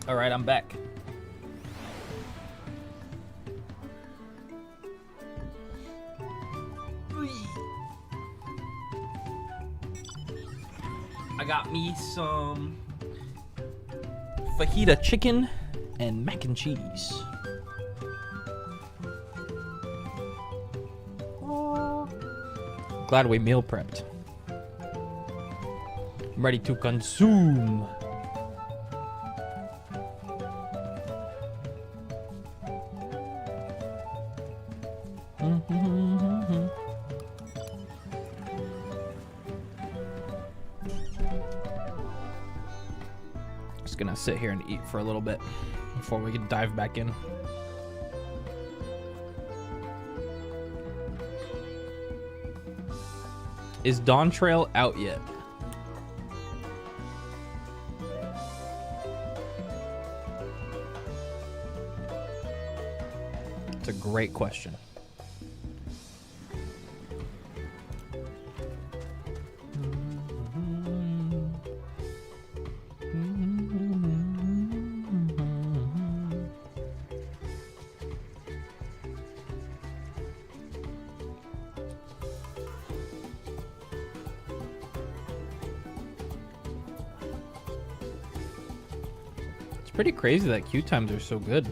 All right, I'm back. I got me some fajita chicken and mac and cheese. Glad we meal prepped. I'm ready to consume. Just gonna sit here and eat for a little bit before we can dive back in. Is Dawntrail out yet? It's a great question. Pretty crazy that queue times are so good.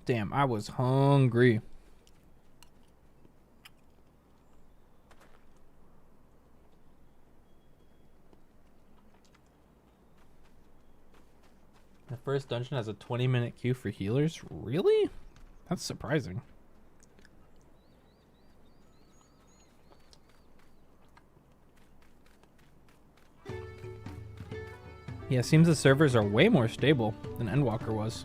Damn, I was hungry. The first dungeon has a 20-minute queue for healers? Really? That's surprising. Yeah, seems the servers are way more stable than Endwalker was.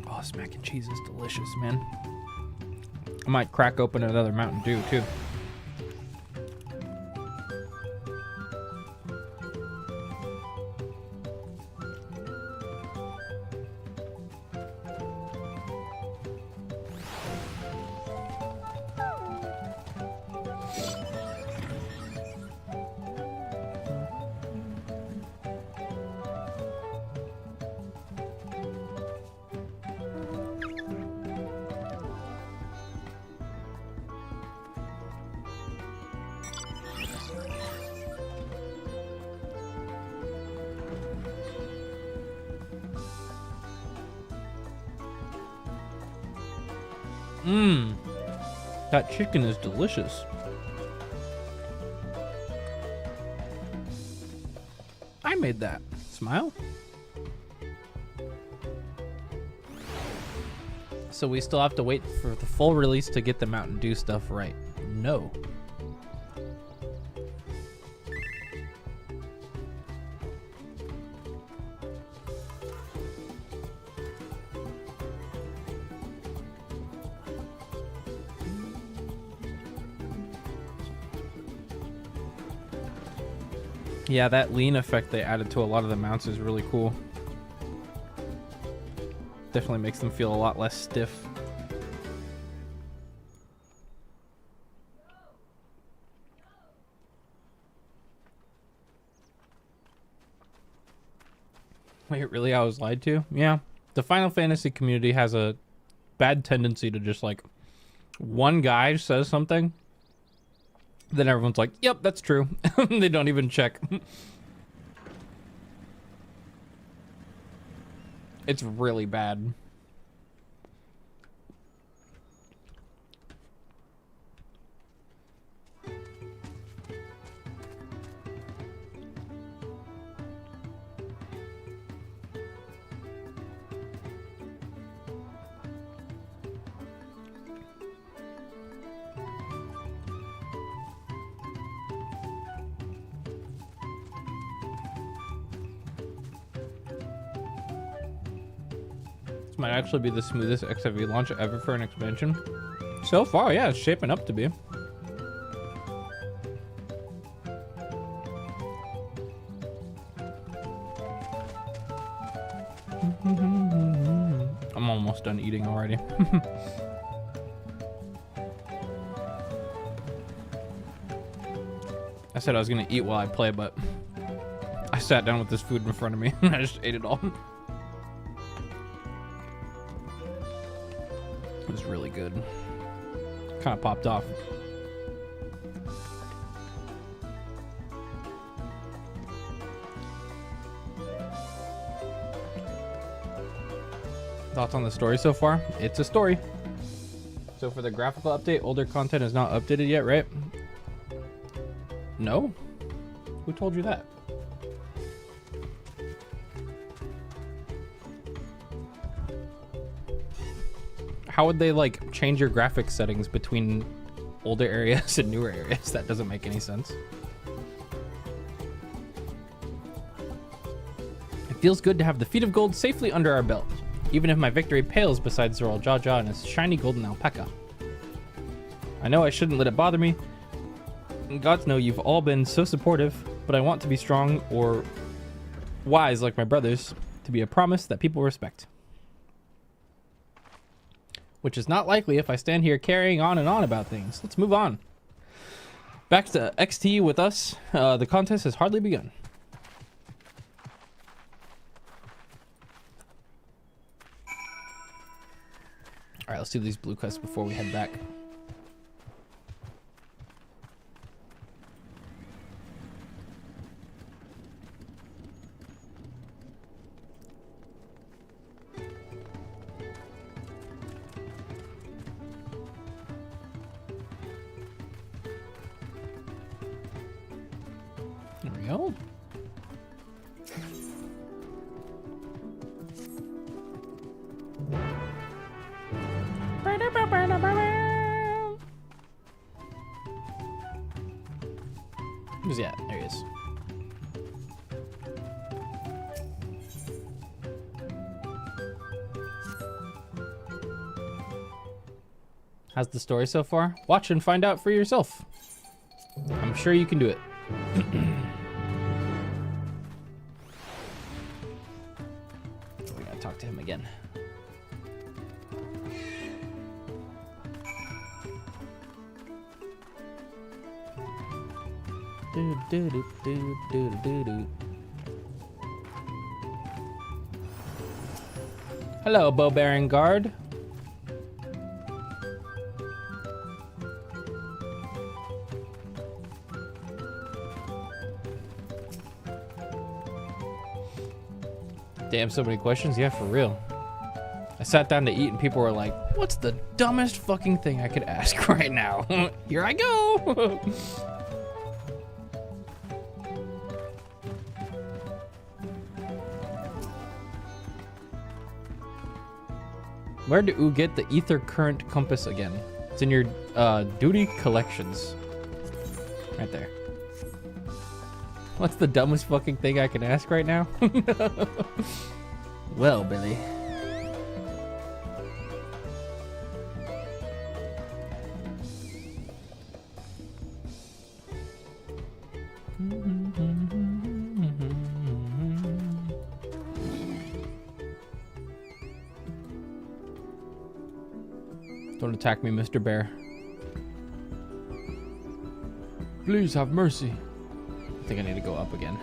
Oh, this mac and cheese is delicious, man. I might crack open another Mountain Dew, too. Mmm, that chicken is delicious. I made that. Smile. So we still have to wait for the full release to get the Mountain Dew stuff right. No. Yeah, that lean effect they added to a lot of the mounts is really cool. Definitely makes them feel a lot less stiff. Wait, really? I was lied to? Yeah. The Final Fantasy community has a bad tendency to just like, one guy says something, then everyone's like, yep, that's true. They don't even check. It's really bad. This might actually be the smoothest XIV launch ever for an expansion. So far, yeah, it's shaping up to be. I'm almost done eating already. I said I was gonna eat while I play, but I sat down with this food in front of me and I just ate it all. It was really good. Kind of popped off. Thoughts on the story so far? It's a story. So for the graphical update, older content is not updated yet, right? No? Who told you that? How would they like change your graphics settings between older areas and newer areas? That doesn't make any sense. It feels good to have the feet of gold safely under our belt, even if my victory pales beside Zoral Jaja and his shiny golden alpaca. I know I shouldn't let it bother me. And gods know you've all been so supportive, but I want to be strong or wise like my brothers, to be a promise that people respect. Which is not likely if I stand here carrying on and on about things. Let's move on. Back to XT with us. The contest has hardly begun. Alright, let's do these blue quests before we head back. There we go. Who's he at? There he is. How's the story so far? Watch and find out for yourself. I'm sure you can do it. We gotta talk to him again. Hello, bow bearing guard. Damn, so many questions. Yeah, for real. I sat down to eat and people were like, what's the dumbest fucking thing I could ask right now? Here I go. Where do you get the ether current compass again? It's in your duty collections. Right there. What's the dumbest fucking thing I can ask right now? Well, Billy. Don't attack me, Mr. Bear. Please have mercy. I think I need to go up again.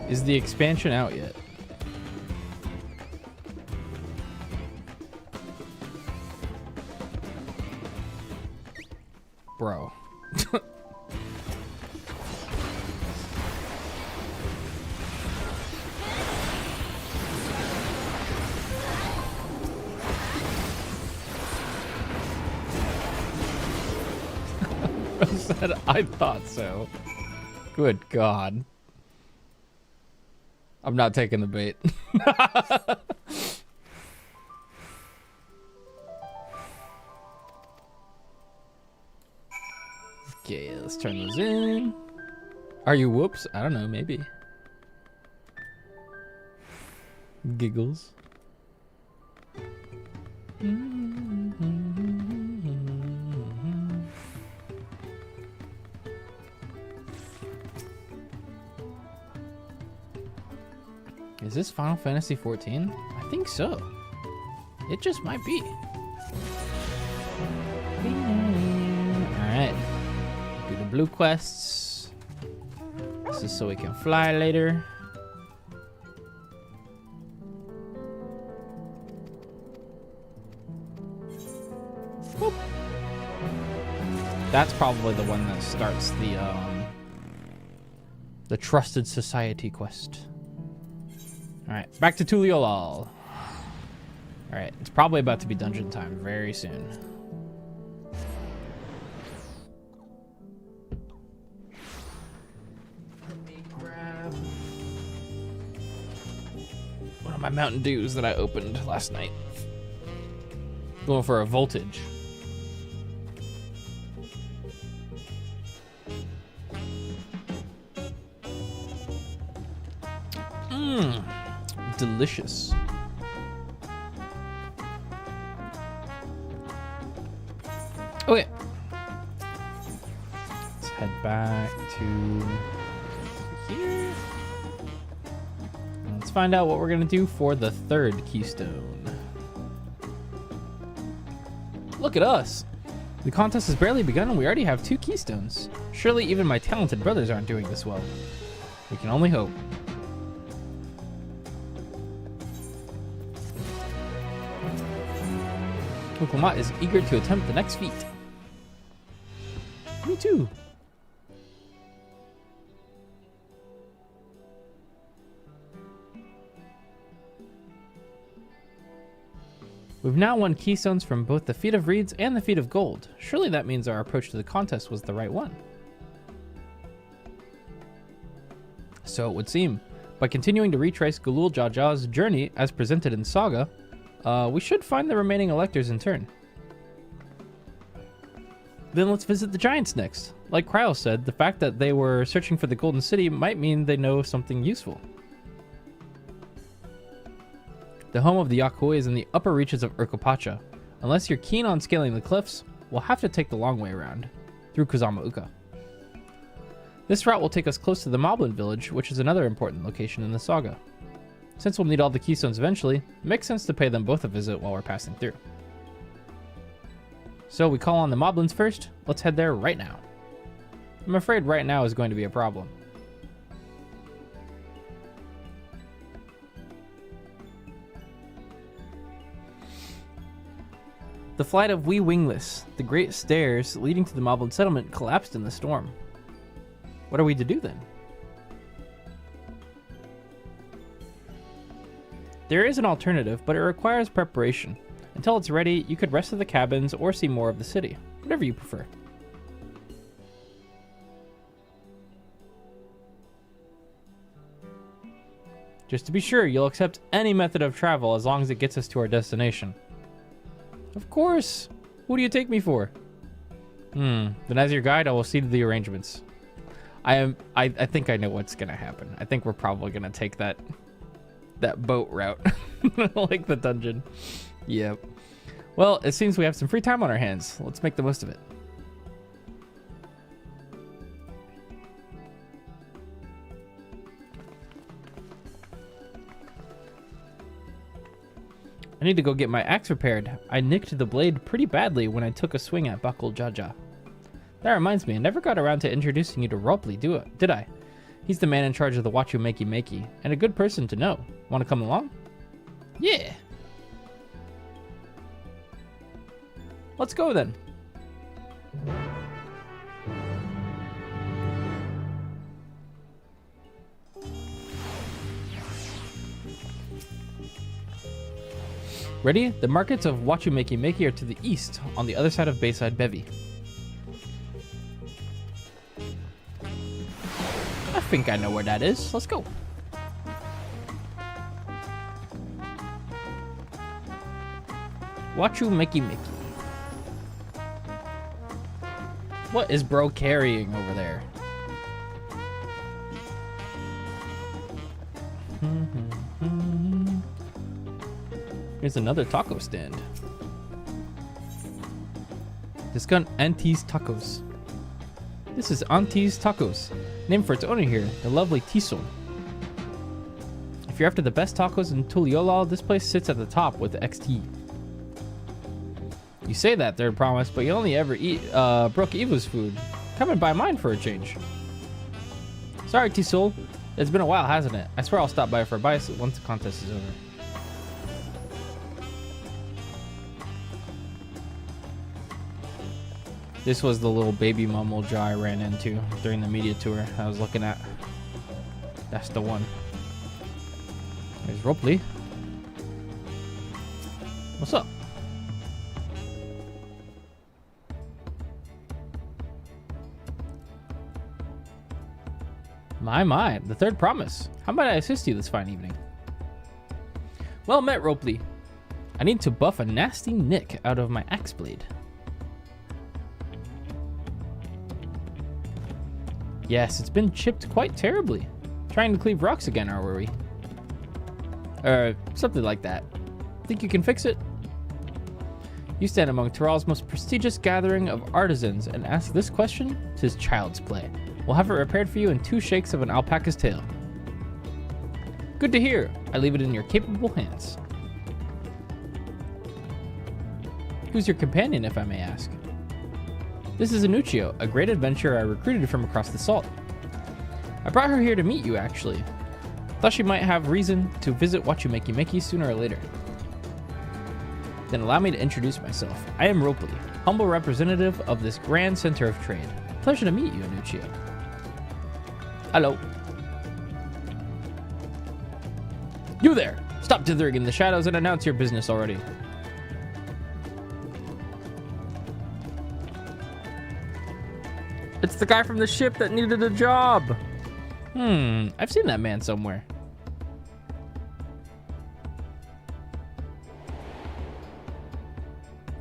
Is the expansion out yet? Bro. Said I thought so. Good God. I'm not taking the bait. Okay, let's turn those in. Are you Whoops? I don't know, maybe. Giggles. Is this Final Fantasy XIV? I think so. It just might be. Alright. Do the blue quests. This is so we can fly later. Whoop. That's probably the one that starts the Trusted Society quest. Alright, back to Tuliolal. Alright, it's probably about to be dungeon time very soon. Let me grab one of my Mountain Dews that I opened last night. Going for a voltage. Mmm. Delicious. Okay. Let's head back to here. Let's find out what we're gonna do for the third keystone. Look at us. The contest has barely begun and we already have 2 keystones. Surely even my talented brothers aren't doing this well. We can only hope. Wooklamat is eager to attempt the next feat. Me too. We've now won keystones from both the Feat of Reeds and the Feat of Gold. Surely that means our approach to the contest was the right one. So it would seem. By continuing to retrace Galul Jaja's journey as presented in Saga, we should find the remaining electors in turn. Then let's visit the Giants next. Like Cryo said, the fact that they were searching for the Golden City might mean they know something useful. The home of the Yakoi is in the upper reaches of Urkopacha. Unless you're keen on scaling the cliffs, we'll have to take the long way around, through Kozama-uka. This route will take us close to the Moblin village, which is another important location in the saga. Since we'll need all the keystones eventually, it makes sense to pay them both a visit while we're passing through. So we call on the Moblins first. Let's head there right now. I'm afraid right now is going to be a problem. The flight of Wee Wingless, the great stairs leading to the Moblin settlement, collapsed in the storm. What are we to do then? There is an alternative, but it requires preparation. Until it's ready, you could rest at the cabins or see more of the city, whatever you prefer. Just to be sure, you'll accept any method of travel as long as it gets us to our destination. Of course! Who do you take me for? Then as your guide, I will see to the arrangements. I think I know what's gonna happen. I think we're probably gonna take that boat route. Like the dungeon. Yep. Well, it seems we have some free time on our hands. Let's make the most of it. I need to go get my axe repaired. I nicked the blade pretty badly when I took a swing at Buckle Jaja. That reminds me, I never got around to introducing you to Ropley, did I? He's the man in charge of the Wachu Makey Makey, and a good person to know. Want to come along? Yeah! Let's go then. Ready? The markets of Wachu Makey Makey are to the east, on the other side of Bayside Bevy. I think I know where that is. Let's go. Wachu Makey Makey. What is bro carrying over there? Here's another taco stand. Discount Auntie's Tacos. This is Auntie's Tacos, named for its owner here, the lovely Tisol. If you're after the best tacos in Tuliolal, this place sits at the top with the XT. You say that, Third Promise, but you only ever eat Brooke Eva's food. Come and buy mine for a change. Sorry, Tisol. It's been a while, hasn't it? I swear I'll stop by for a bite once the contest is over. This was the little baby mumble jaw I ran into during the media tour I was looking at. That's the one. There's Ropley. What's up? My, the Third Promise. How might I assist you this fine evening? Well met, Ropley. I need to buff a nasty nick out of my axe blade. Yes, it's been chipped quite terribly. Trying to cleave rocks again, are we? Something like that. Think you can fix it? You stand among Tyrell's most prestigious gathering of artisans and ask this question? 'Tis child's play. We'll have it repaired for you in 2 shakes of an alpaca's tail. Good to hear. I leave it in your capable hands. Who's your companion, if I may ask? This is Anuccio, a great adventurer I recruited from across the salt. I brought her here to meet you, actually. Thought she might have reason to visit Wachumeki sooner or later. Then allow me to introduce myself. I am Ropley, humble representative of this grand center of trade. Pleasure to meet you, Anuccio. Hello. You there! Stop dithering in the shadows and announce your business already. It's the guy from the ship that needed a job. I've seen that man somewhere.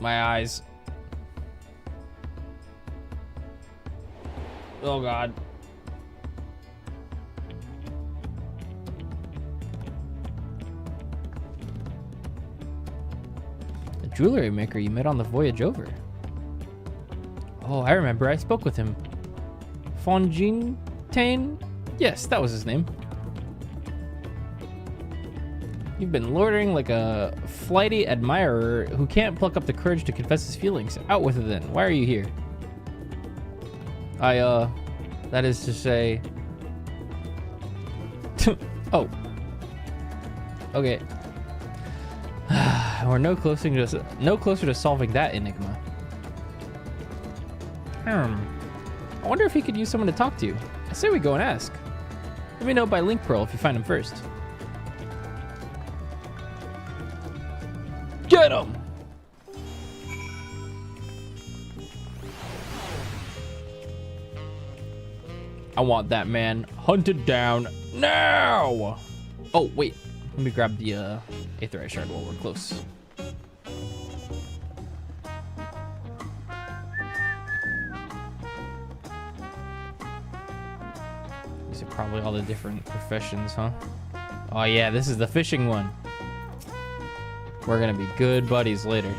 My eyes. Oh God. The jewelry maker you met on the voyage over. Oh, I remember. I spoke with him. Fongintain? Yes, that was his name. You've been loitering like a flighty admirer who can't pluck up the courage to confess his feelings. Out with it then. Why are you here? That is to say... Oh. Okay. We're no closer to solving that enigma. I wonder if he could use someone to talk to. I say we go and ask. Let me know by link pearl if you find him first. Get him! I want that man hunted down now! Oh, wait. Let me grab the Aetheryte shard while we're close. These are probably all the different professions, huh? Oh yeah, this is the fishing one. We're gonna be good buddies later.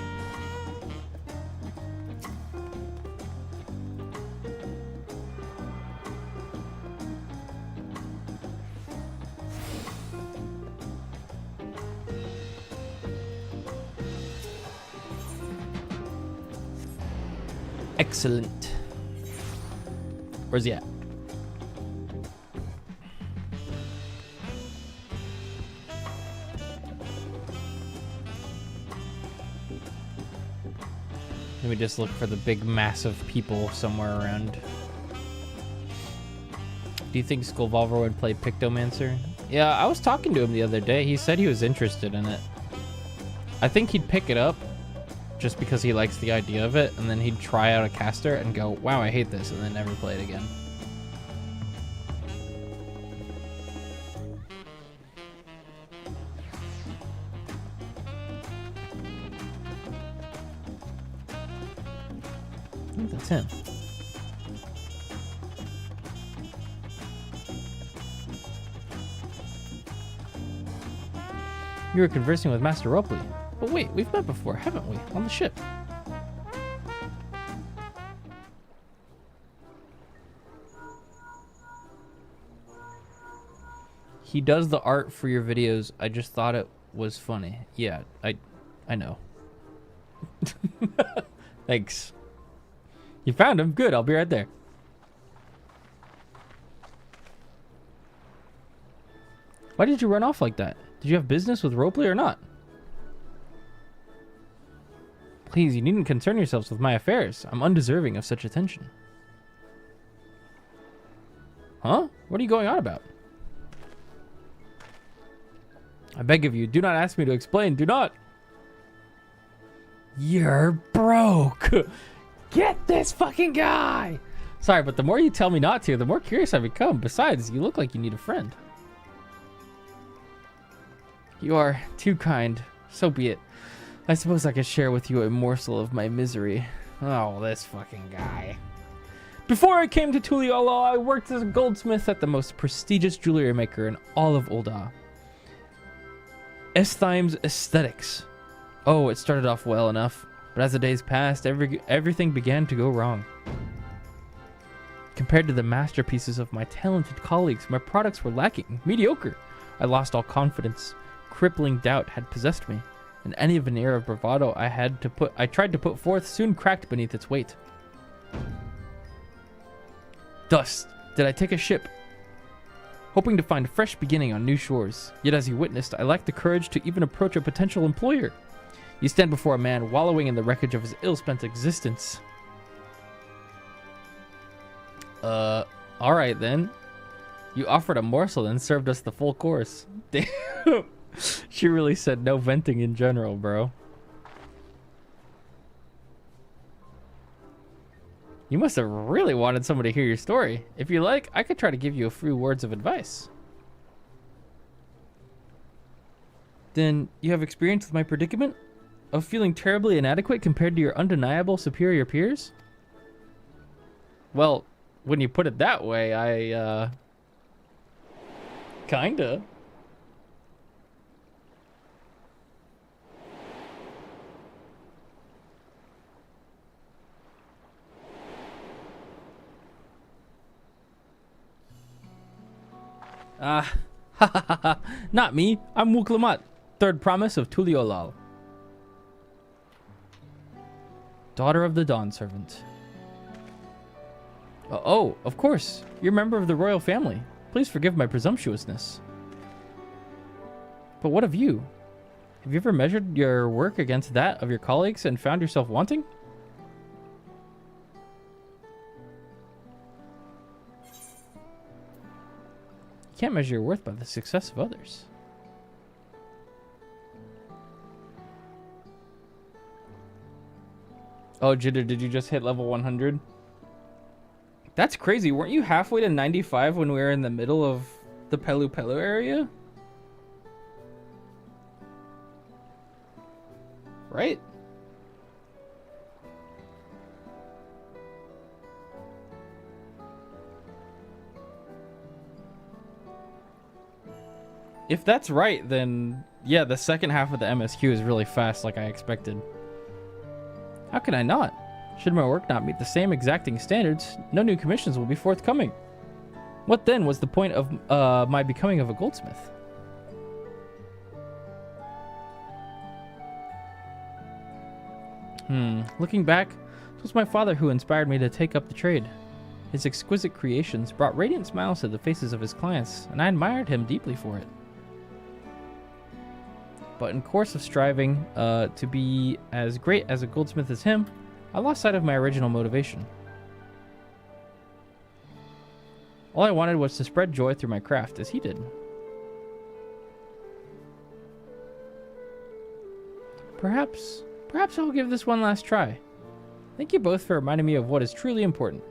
Excellent. Where's he at? Let me just look for the big mass of people somewhere around. Do you think Skullvolver would play Pictomancer? Yeah, I was talking to him the other day. He said he was interested in it. I think he'd pick it up just because he likes the idea of it, and then he'd try out a caster and go, wow, I hate this, and then never play it again. I think that's him. You were conversing with Master Ropley. But wait, we've met before, haven't we? On the ship. He does the art for your videos. I just thought it was funny. Yeah, I know. Thanks. You found him? Good, I'll be right there. Why did you run off like that? Did you have business with Ropley or not? Please, you needn't concern yourselves with my affairs. I'm undeserving of such attention. Huh? What are you going on about? I beg of you, do not ask me to explain. Do not. You're broke. Get this fucking guy. Sorry, but the more you tell me not to, the more curious I become. Besides, you look like you need a friend. You are too kind. So be it. I suppose I could share with you a morsel of my misery. Oh, this fucking guy. Before I came to Tuliolo, I worked as a goldsmith at the most prestigious jewelry maker in all of Ul'dah. Esthime's Aesthetics. Oh, it started off well enough, but as the days passed, everything began to go wrong. Compared to the masterpieces of my talented colleagues, my products were lacking, mediocre. I lost all confidence. Crippling doubt had possessed me, and any veneer of bravado I tried to put forth soon cracked beneath its weight. Thus did I take a ship, hoping to find a fresh beginning on new shores. Yet as you witnessed, I lacked the courage to even approach a potential employer. You stand before a man wallowing in the wreckage of his ill-spent existence. Alright then. You offered a morsel and served us the full course. Damn. She really said no venting in general, bro. You must have really wanted someone to hear your story. If you like, I could try to give you a few words of advice. Then you have experience with my predicament? Of feeling terribly inadequate compared to your undeniable superior peers? Well, when you put it that way, I, kinda. Not me. I'm Wuklamat, third promise of Tuliolal. Daughter of the Dawn Servant. Oh, of course. You're a member of the royal family. Please forgive my presumptuousness. But what of you? Have you ever measured your work against that of your colleagues and found yourself wanting? You can't measure your worth by the success of others. Oh, Jitter, did you just hit level 100? That's crazy. Weren't you halfway to 95 when we were in the middle of the Pelu Pelu area? Right? If that's right, then yeah, the second half of the MSQ is really fast like I expected. How can I not? Should my work not meet the same exacting standards, no new commissions will be forthcoming. What then was the point of my becoming of a goldsmith? Looking back, it was my father who inspired me to take up the trade. His exquisite creations brought radiant smiles to the faces of his clients, and I admired him deeply for it. But in course of striving to be as great as a goldsmith as him, I lost sight of my original motivation. All I wanted was to spread joy through my craft, as he did. Perhaps I will give this one last try. Thank you both for reminding me of what is truly important.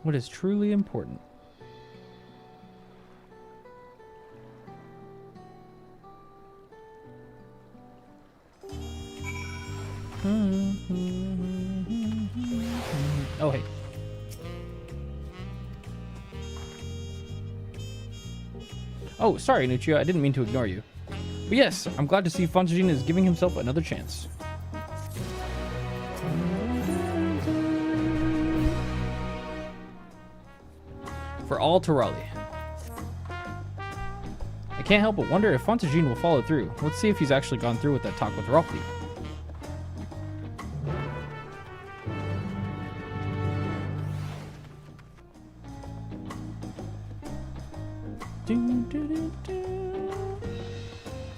What is truly important? Oh, hey. Oh, sorry, Nuccio. I didn't mean to ignore you. But yes, I'm glad to see Fontaine is giving himself another chance. For all to Raleigh. I can't help but wonder if Fontaine will follow through. Let's see if he's actually gone through with that talk with Raleigh.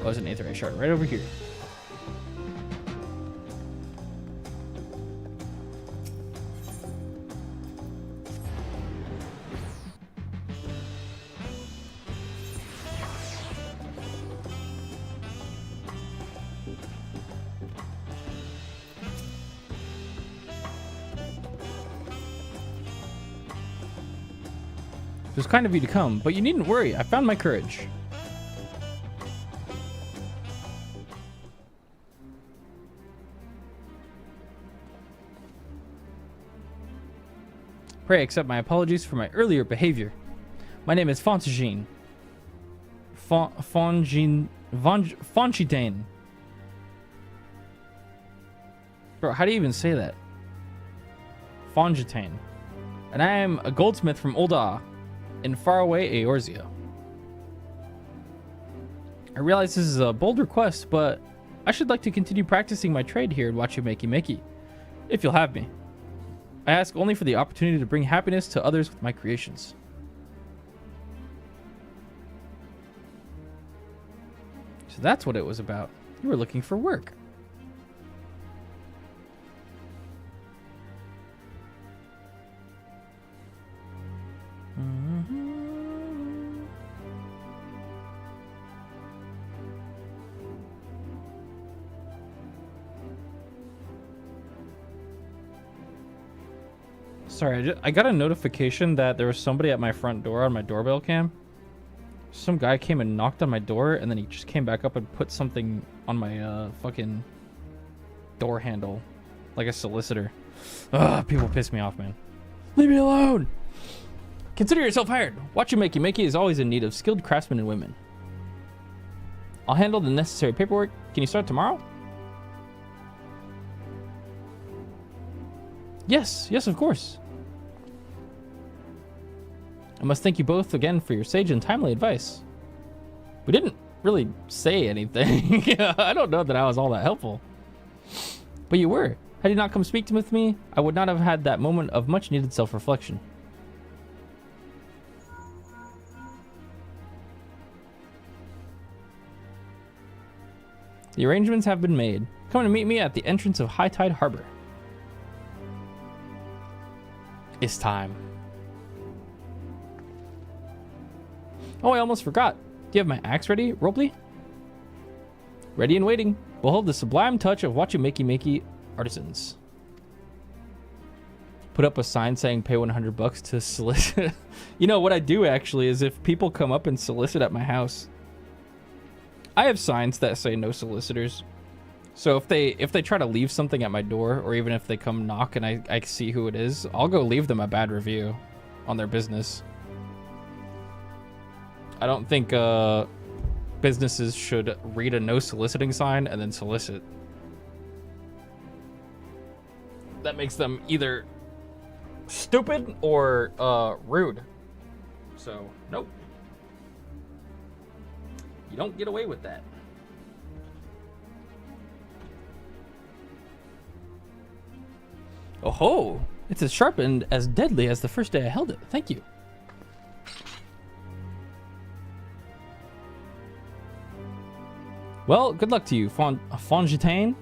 Oh, there's an aetherite shard right over here. It was kind of you to come, but you needn't worry. I found my courage. Pray accept my apologies for my earlier behavior. My name is Fontaine. Fontaine. Bro, how do you even say that? Fontaine. And I am a goldsmith from Olda in faraway Eorzea. I realize this is a bold request, but I should like to continue practicing my trade here in Wachumeki, if you'll have me. I ask only for the opportunity to bring happiness to others with my creations. So that's what it was about. You were looking for work. Sorry, I got a notification that there was somebody at my front door on my doorbell cam. Some guy came and knocked on my door, and then he just came back up and put something on my fucking door handle, like a solicitor. Ugh, people piss me off, man. Leave me alone! Consider yourself hired. Wachumeki is always in need of skilled craftsmen and women. I'll handle the necessary paperwork. Can you start tomorrow? Yes, of course. I must thank you both again for your sage and timely advice. We didn't really say anything. I don't know that I was all that helpful. But you were. Had you not come speak with me, I would not have had that moment of much needed self-reflection. The arrangements have been made. Come and meet me at the entrance of High Tide Harbor. It's time. Oh, I almost forgot. Do you have my axe ready, Robley? Ready and waiting. Behold the sublime touch of Wachumeki artisans. Put up a sign saying pay $100 to solicit. You know, what I do actually is if people come up and solicit at my house, I have signs that say no solicitors. So if they try to leave something at my door, or even if they come knock and I see who it is, I'll go leave them a bad review on their business. I don't think businesses should read a no soliciting sign and then solicit. That makes them either stupid or rude. So, nope. You don't get away with that. Oh ho! It's as sharp and as deadly as the first day I held it. Thank you. Well, good luck to you, Fontaine.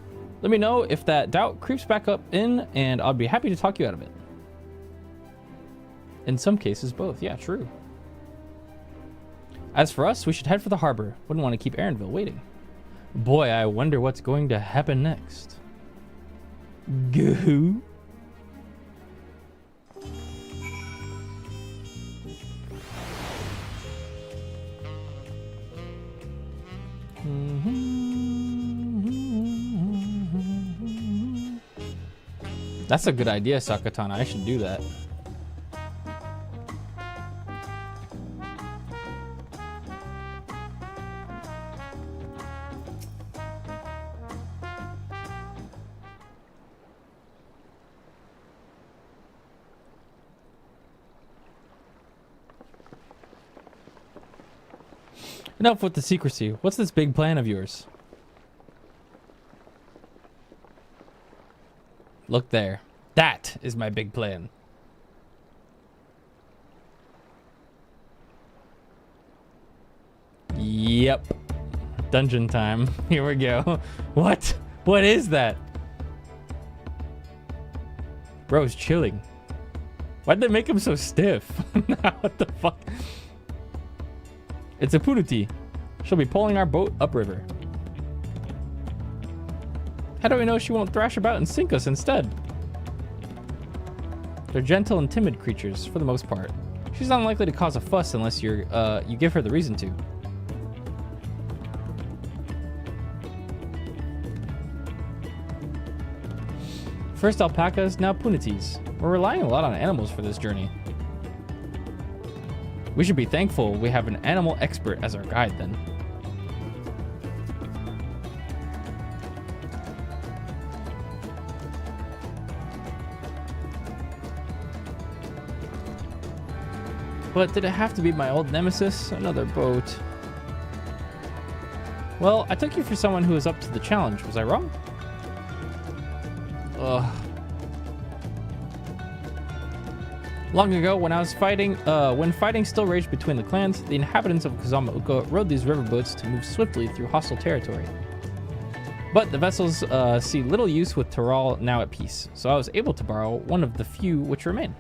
Let me know if that doubt creeps back up in, and I'll be happy to talk you out of it. In some cases, both. Yeah, true. As for us, we should head for the harbor. Wouldn't want to keep Aaronville waiting. Boy, I wonder what's going to happen next. Goo. That's a good idea, Sakatana. I should do that. Enough with the secrecy. What's this big plan of yours? Look there. That is my big plan. Yep. Dungeon time. Here we go. What? What is that? Bro's chilling. Why'd they make him so stiff? What the fuck? It's a Punuti. She'll be pulling our boat upriver. How do we know she won't thrash about and sink us instead? They're gentle and timid creatures, for the most part. She's unlikely to cause a fuss unless you give her the reason to. First alpacas, now Punutis. We're relying a lot on animals for this journey. We should be thankful we have an animal expert as our guide then. But did it have to be my old nemesis? Another boat. Well, I took you for someone who was up to the challenge. Was I wrong? Ugh. Long ago, when I was fighting, when fighting still raged between the clans, the inhabitants of Kazama-uka rode these riverboats to move swiftly through hostile territory. But the vessels see little use with Taral now at peace, so I was able to borrow one of the few which remain.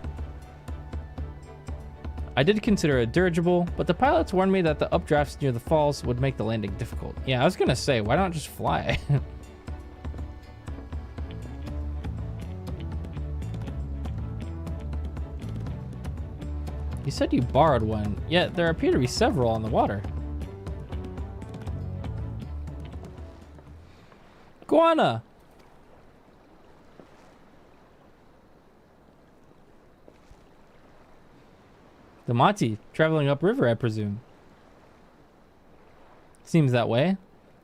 I did consider a dirigible, but the pilots warned me that the updrafts near the falls would make the landing difficult. Yeah, I was gonna say, why not just fly? You said you borrowed one, yet there appear to be several on the water. Guana! The Mati, traveling upriver, I presume. Seems that way.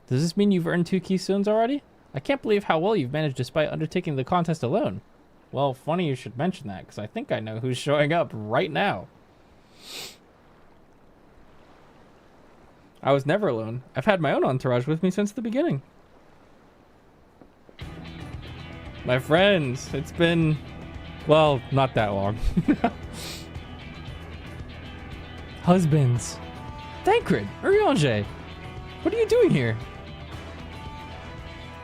Does this mean you've earned 2 keystones already? I can't believe how well you've managed despite undertaking the contest alone. Well, funny you should mention that, because I think I know who's showing up right now. I was never alone. I've had my own entourage with me since the beginning. My friends, it's been, well, not that long. Husbands. Thancred, Urianger, what are you doing here?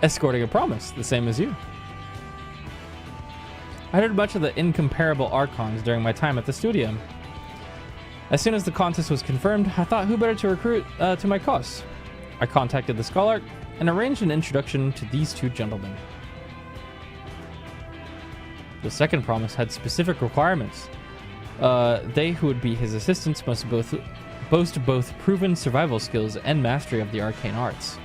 Escorting a promise, the same as you. I heard much of the incomparable Archons during my time at the studio. As soon as the contest was confirmed, I thought who better to recruit to my cause. I contacted the Scholarch and arranged an introduction to these 2 gentlemen. The second promise had specific requirements. They who would be his assistants must boast both proven survival skills and mastery of the arcane arts.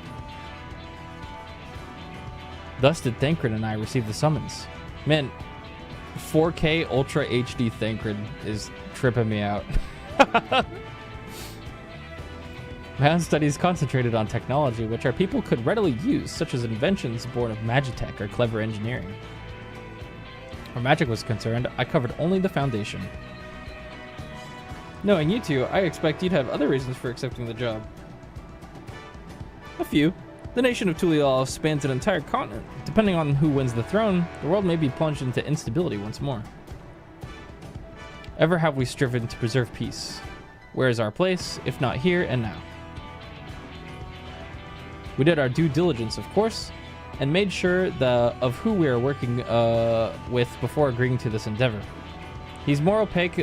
Thus did Thancred and I receive the summons. Man, 4K Ultra HD Thancred is tripping me out. My own studies concentrated on technology which our people could readily use, such as inventions born of magitech or clever engineering. Where magic was concerned, I covered only the foundation. Knowing you two, I expect you'd have other reasons for accepting the job. A few. The nation of Tulial spans an entire continent. Depending on who wins the throne, the world may be plunged into instability once more. Ever have we striven to preserve peace? Where is our place, if not here and now? We did our due diligence, of course, and made sure of who we are working with before agreeing to this endeavor. He's more opaque.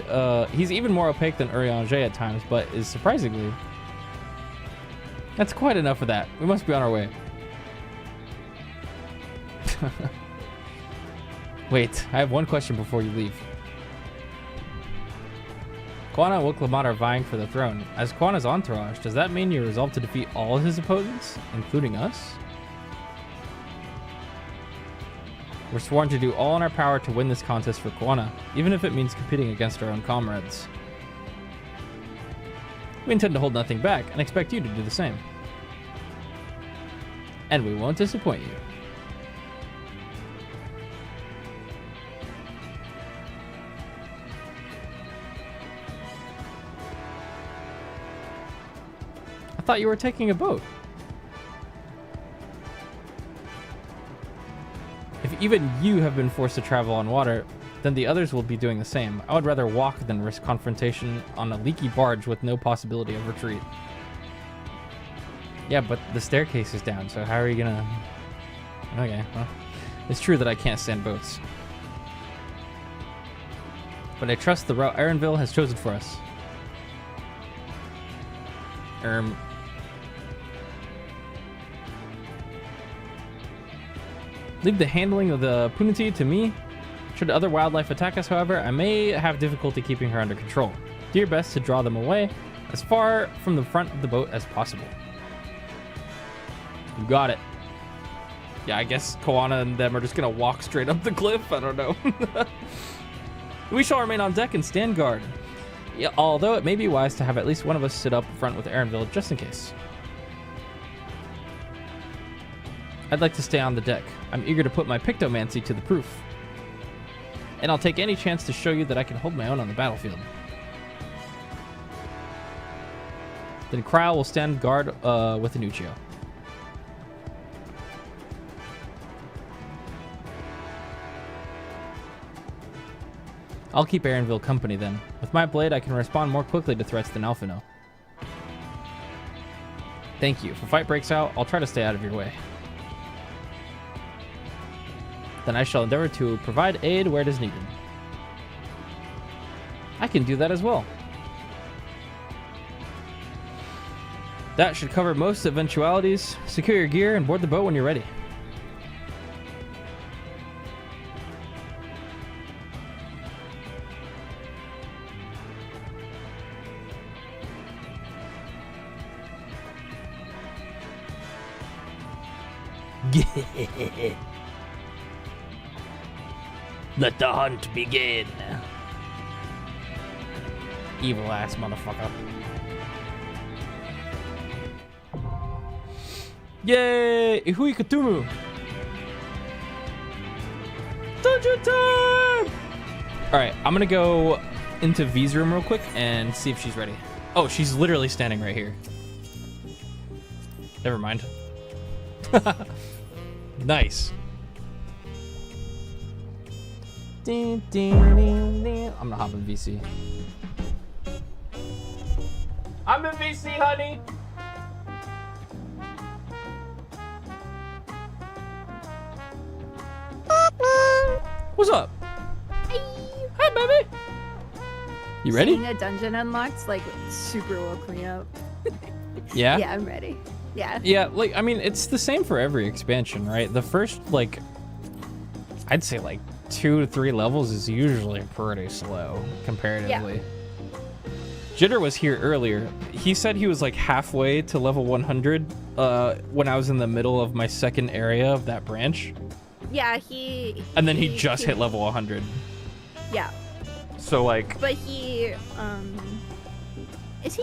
He's even more opaque than Urianger at times, but is surprisingly. That's quite enough of that. We must be on our way. Wait, I have one question before you leave. Quana and Wooklamat are vying for the throne. As Quana's entourage, does that mean you're resolved to defeat all his opponents, including us? We're sworn to do all in our power to win this contest for Koana, even if it means competing against our own comrades. We intend to hold nothing back and expect you to do the same. And we won't disappoint you. I thought you were taking a boat. If even you have been forced to travel on water, then the others will be doing the same. I would rather walk than risk confrontation on a leaky barge with no possibility of retreat. Yeah, but the staircase is down, so how are you gonna... Okay, well, it's true that I can't stand boats. But I trust the route Ironville has chosen for us. Leave the handling of the Punity to me. Should other wildlife attack us, however, I may have difficulty keeping her under control. Do your best to draw them away as far from the front of the boat as possible. You got it. Yeah, I guess Koana and them are just gonna walk straight up the cliff. I don't know. We shall remain on deck and stand guard. Yeah, although it may be wise to have at least one of us sit up front with Ironville just in case. I'd like to stay on the deck. I'm eager to put my pictomancy to the proof. And I'll take any chance to show you that I can hold my own on the battlefield. Then Kryl will stand guard with Inucio. I'll keep Ironville company then. With my blade, I can respond more quickly to threats than Alphino. Thank you. If a fight breaks out, I'll try to stay out of your way. Then I shall endeavor to provide aid where it is needed. I can do that as well. That should cover most eventualities. Secure your gear and board the boat when you're ready. Let the hunt begin. Evil ass motherfucker. Yay! Ihui Katumu! Dungeon time! Alright, I'm gonna go into V's room real quick and see if she's ready. Oh, she's literally standing right here. Never mind. Nice. I'm gonna hop in VC. I'm in VC, honey. What's up? Hi, baby. You ready? Seeing a dungeon unlocked like super woke me up. Yeah? Yeah, I'm ready. Yeah. Yeah, like, I mean, it's the same for every expansion, right? The first, like, I'd say like 2 to 3 levels is usually pretty slow comparatively. Yeah. Jitter was here earlier. He said he was like halfway to level 100 when I was in the middle of my second area of that branch. Yeah, and then he just hit level 100. Yeah. So like. But he, is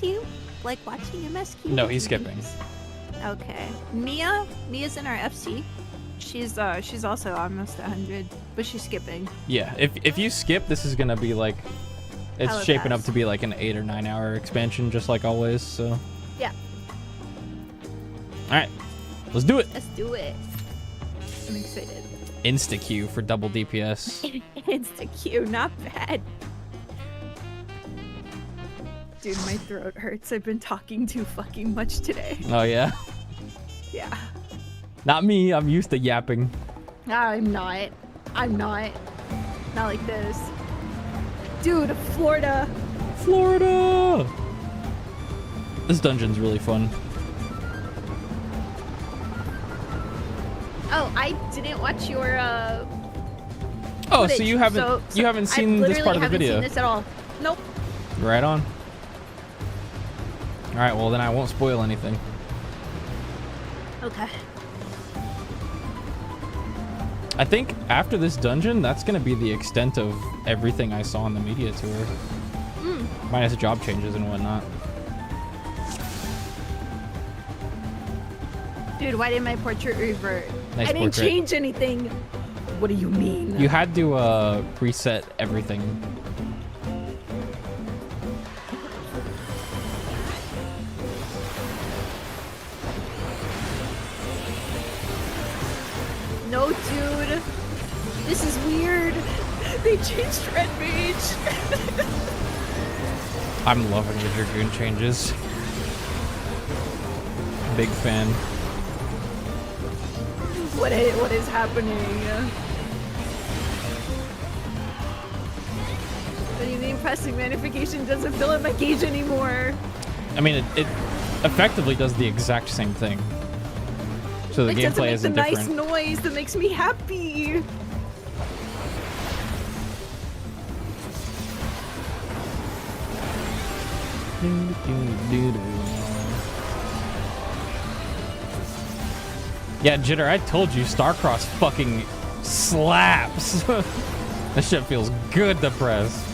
he like watching MSQ? No, he's skipping. Okay. Mia's in our FC. She's also almost 100, but she's skipping. Yeah, if you skip, this is gonna be like, it's shaping up to be like an 8 or 9 hour expansion, just like always. So. Yeah. All right, let's do it. Let's do it. I'm excited. Insta Q for double DPS. Insta Q, not bad. Dude, my throat hurts. I've been talking too fucking much today. Oh yeah. Yeah. Not me. I'm used to yapping. I'm not. Not like this. Dude, Florida. Florida. This dungeon's really fun. Oh, I didn't watch your Oh, footage, so you haven't seen this part of the video. I haven't seen this at all. Nope. Right on. All right, well then I won't spoil anything. Okay. I think after this dungeon, that's going to be the extent of everything I saw on the media tour. Minus job changes and whatnot. Dude, why didn't my portrait revert? Nice I didn't portrait. change anything. What do you mean? You had to reset everything. No, dude. This is weird. They changed Red Mage. I'm loving the Dragoon changes. Big fan. What is happening? What do you mean pressing magnification doesn't fill up my gauge anymore? I mean, it effectively does the exact same thing. So the It doesn't gameplay make isn't the nice different. noise that makes me happy. Yeah, Jitter, I told you StarCross fucking slaps. This shit feels good to press.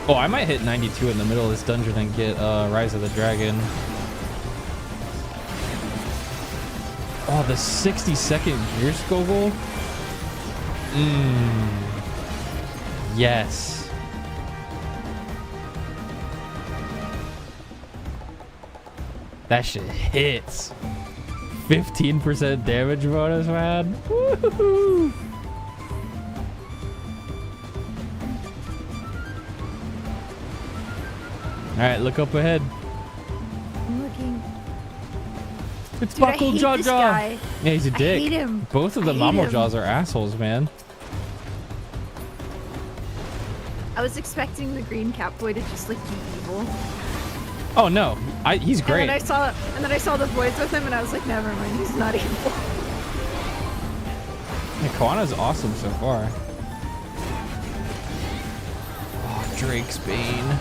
Oh, I might hit 92 in the middle of this dungeon and get Rise of the Dragon. Oh, the 60-second gear Skogul? Yes. That shit hits. 15% damage bonus, man. Woohoo! Alright, look up ahead. I'm looking. It's Dude, I Buckle hate Jaw this Jaw. guy. Yeah, he's a I dick. hate him. Both of the I hate Mamo him. Jaws are assholes, man. I was expecting the green cat boy to just like be evil. Oh no, he's great. And then I saw the voids with him, and I was like, never mind, he's not evil. Yeah, Koana's awesome so far. Oh, Drake's Bane.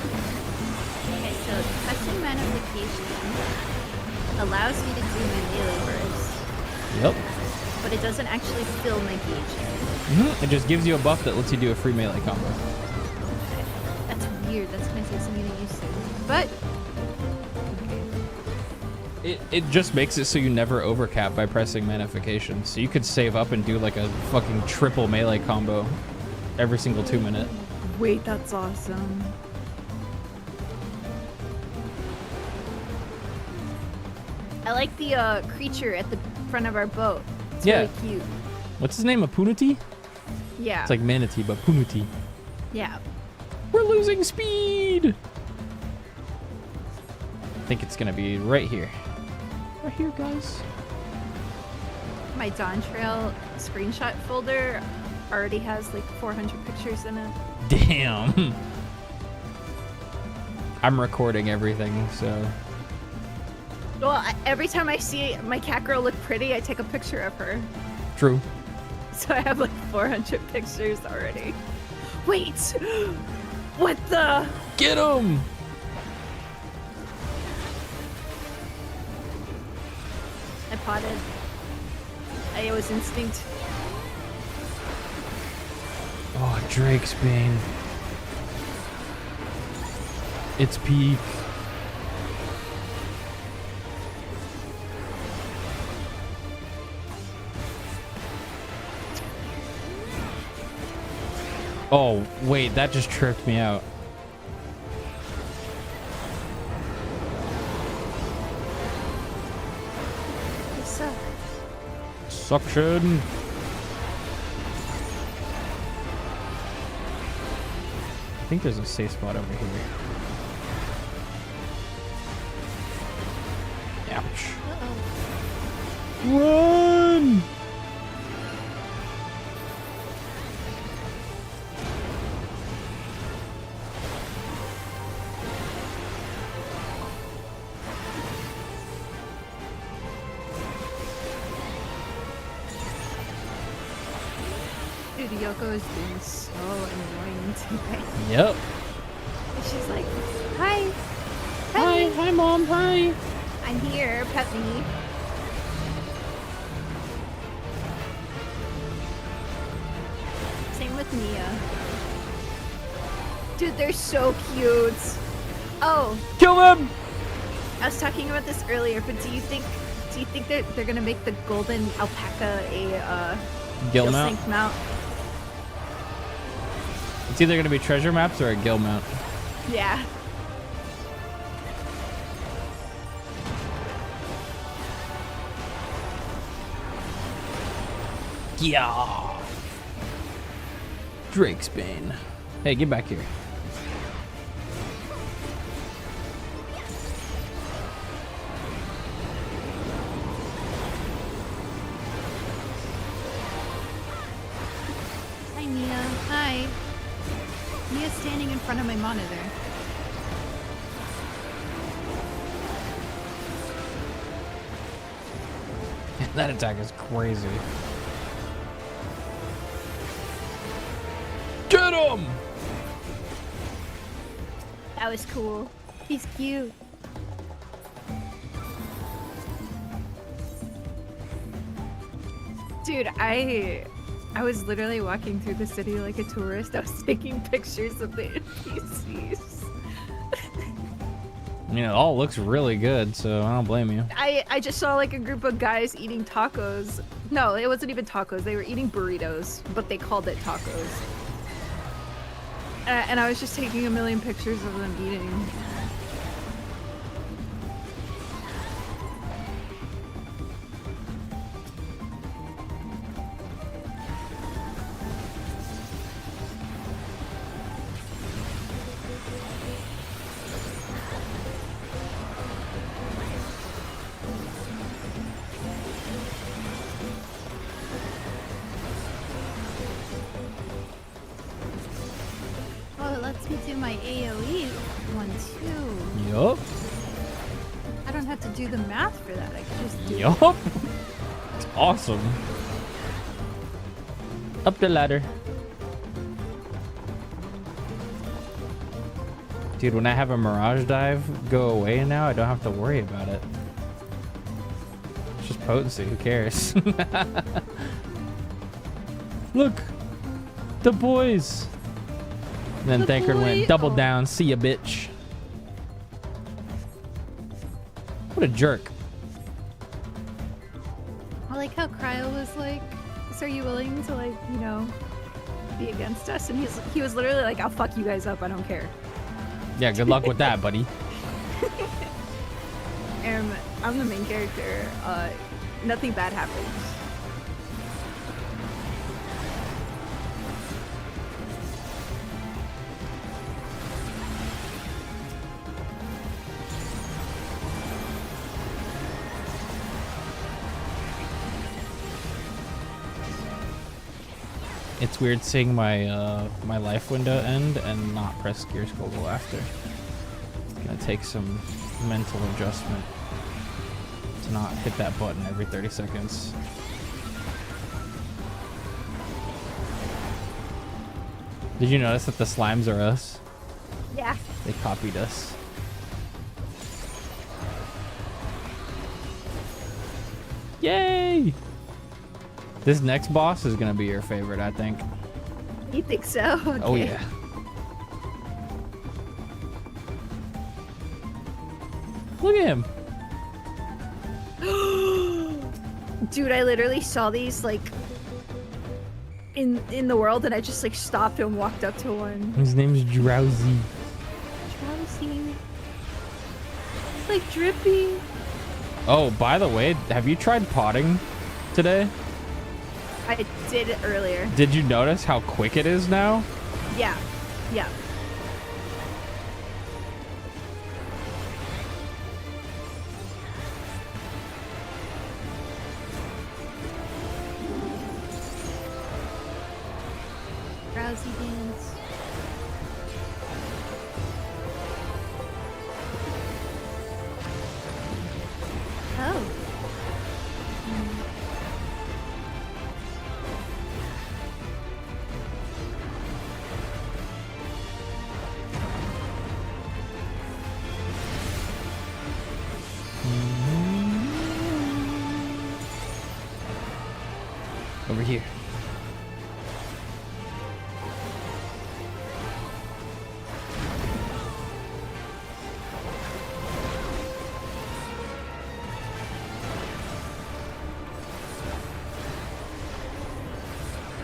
Okay, so custom magnification allows me to do my melee burst, Yep. but it doesn't actually fill my gauge. It just gives you a buff that lets you do a free melee combo. That's weird. That's gonna take some getting used to. But It just makes it so you never overcap by pressing magnification. So you could save up and do like a fucking triple melee combo every single 2 minute. wait, that's awesome. I like the creature at the front of our boat. It's Yeah. really cute. What's his name? A Punuti? Yeah. It's like Manatee, but Punuti. Yeah. We're losing speed. I think it's gonna be right here. Right here, guys. My Dawntrail screenshot folder already has like 400 pictures in it. Damn. I'm recording everything, so. Well, every time I see my cat girl look pretty, I take a picture of her. True. So I have like 400 pictures already. Wait! What the? Get him! I potted. It was instinct. Oh, Drake's Bane. It's peak. Oh, wait, that just tripped me out. They suck. Suction. I think there's a safe spot over here. Ouch. Run! Dude, Yoko is being so annoying today. Yep. She's like, hi. Hi. Hi, Mom. Hi. I'm here, pet me. Same with Mia. Dude, they're so cute. Oh, kill them! I was talking about this earlier, but do you think they're gonna make the golden alpaca a Gill mount? sync mount? It's either gonna be treasure maps or a gill mount. Yeah. Yeah. Drake's Bane. Hey, get back here. Hi, Mia. Hi. Mia's standing in front of my monitor. That attack is crazy. Get him! That was cool. He's cute. Dude, I was literally walking through the city like a tourist. I was taking pictures of the NPCs. I mean, it all looks really good, so I don't blame you. I just saw like a group of guys eating tacos. No, it wasn't even tacos. They were eating burritos, but they called it tacos. And I was just taking a million pictures of them eating. Oh, it lets me do my AoE one too. Yup. I don't have to do the math for that. I can just do it. Yup. It's awesome. Up the ladder. Dude, when I have a Mirage Dive go away now, I don't have to worry about it. It's just potency. Who cares? Look. The boys. And then Thancred went double down. See ya, bitch. What a jerk. I like how Cryo was like, so are you willing to like, you know, be against us? And he was literally like, I'll fuck you guys up. I don't care. Yeah, good luck with that, buddy. And I'm the main character. Nothing bad happens. It's weird seeing my my life window end and not press gear scroll after. It's gonna take some mental adjustment to not hit that button every 30 seconds. Did you notice that the slimes are us? Yeah. They copied us. Yay! This next boss is gonna be your favorite, I think. You think so? Okay. Oh yeah. Look at him. Dude, I literally saw these like in the world, and I just like stopped and walked up to one. His name's Drowsy. Drowsy. It's like drippy. Oh, by the way, have you tried potting today? I did it earlier. Did you notice how quick it is now? Yeah. Yeah. Drowsy dance. Oh. Over here.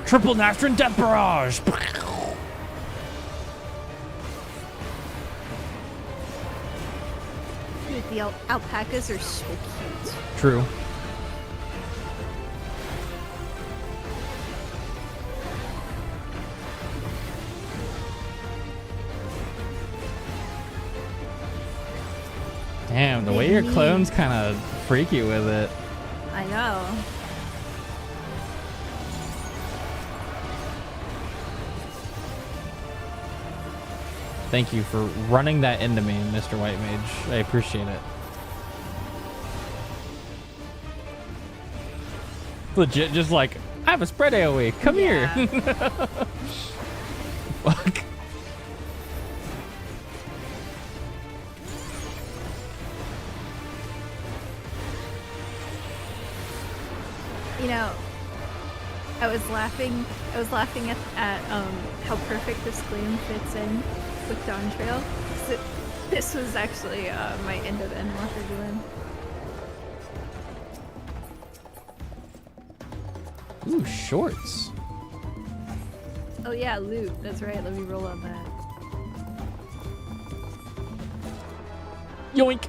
Triple Nastrin Death Barrage! Dude, the alpacas are so cute. True. Damn, the way your clone's kind of freaky with it. I know. Thank you for running that into me, Mr. White Mage. I appreciate it. Legit, just like, I have a spread AoE. Come here. Fuck. You know, I was laughing at how perfect this gleam fits in with Dawntrail. So this was actually my end of Endwalker glim. Ooh, shorts. Oh yeah, loot. That's right. Let me roll on that. Yoink.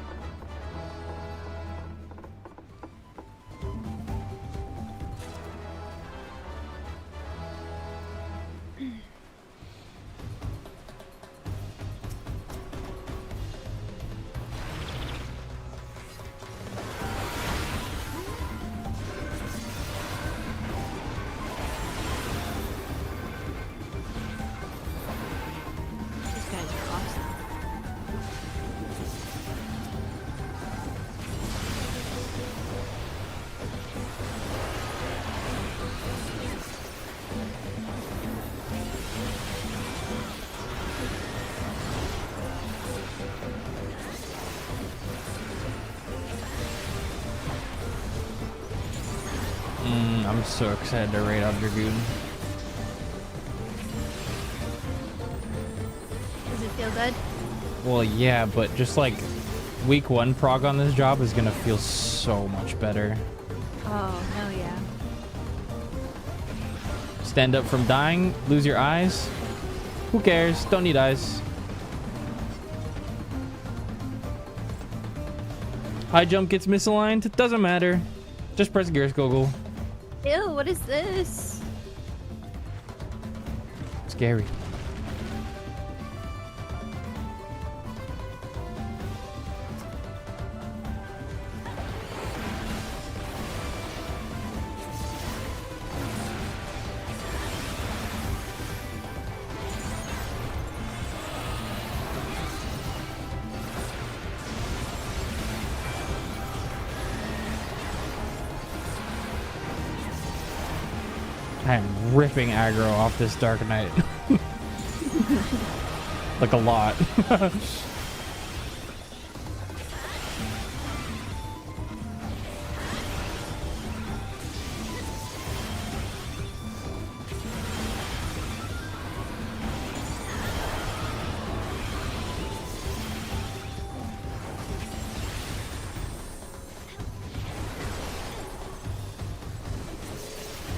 I'm so excited to raid on Dragoon. Does it feel good? Well, yeah, but just like week 1 prog on this job is gonna feel so much better. Oh, hell yeah. Stand up from dying, lose your eyes. Who cares? Don't need eyes. High jump gets misaligned. It doesn't matter. Just press gears goggle. Ew, what is this? Scary. I am ripping aggro off this Dark Knight. Like a lot.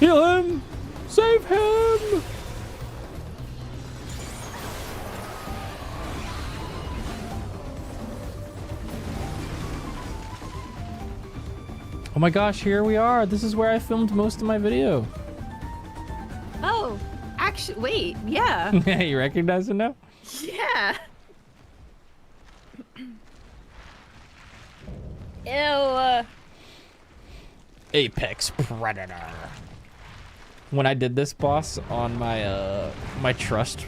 Heal him! Save him! Oh my gosh, here we are. This is where I filmed most of my video. Oh, actually, wait, yeah. Yeah, you recognize it now? Yeah. Ew. Apex Predator. When I did this boss on my my trust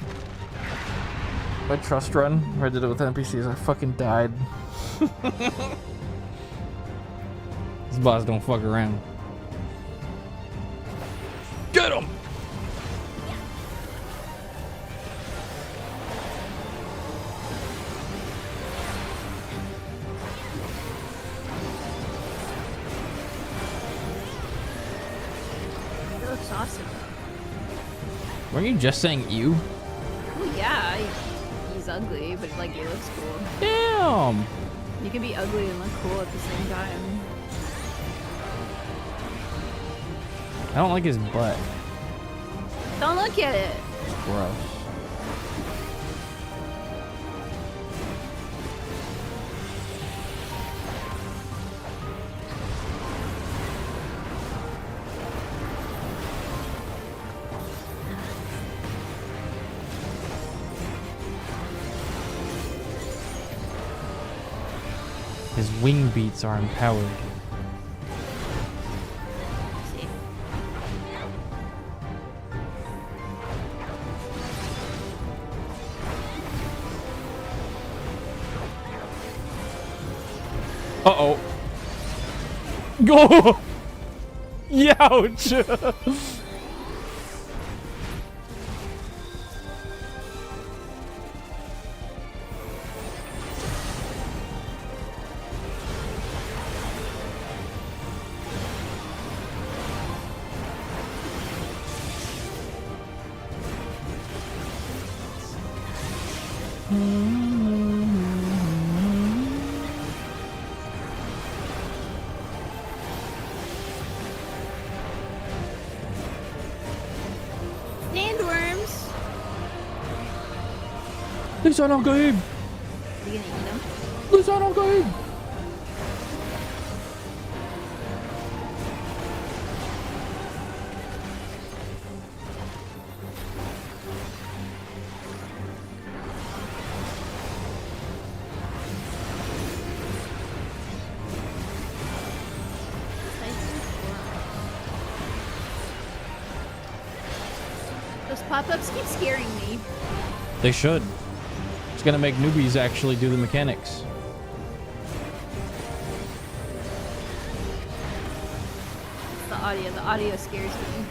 run, where I did it with NPCs, I fucking died. This boss don't fuck around. Get him! Looks awesome though. Weren't you just saying ew? Well, yeah, he's ugly, but like he looks cool. Damn. You can be ugly and look cool at the same time. I don't like his butt. Don't look at it. It's gross. His wing beats are empowered. Uh-oh. Go! Youch! Sandworms. These are not good. You gonna eat them? These are not good. Those pop-ups keep scaring me. They should. It's gonna make newbies actually do the mechanics. It's the audio. The audio scares me.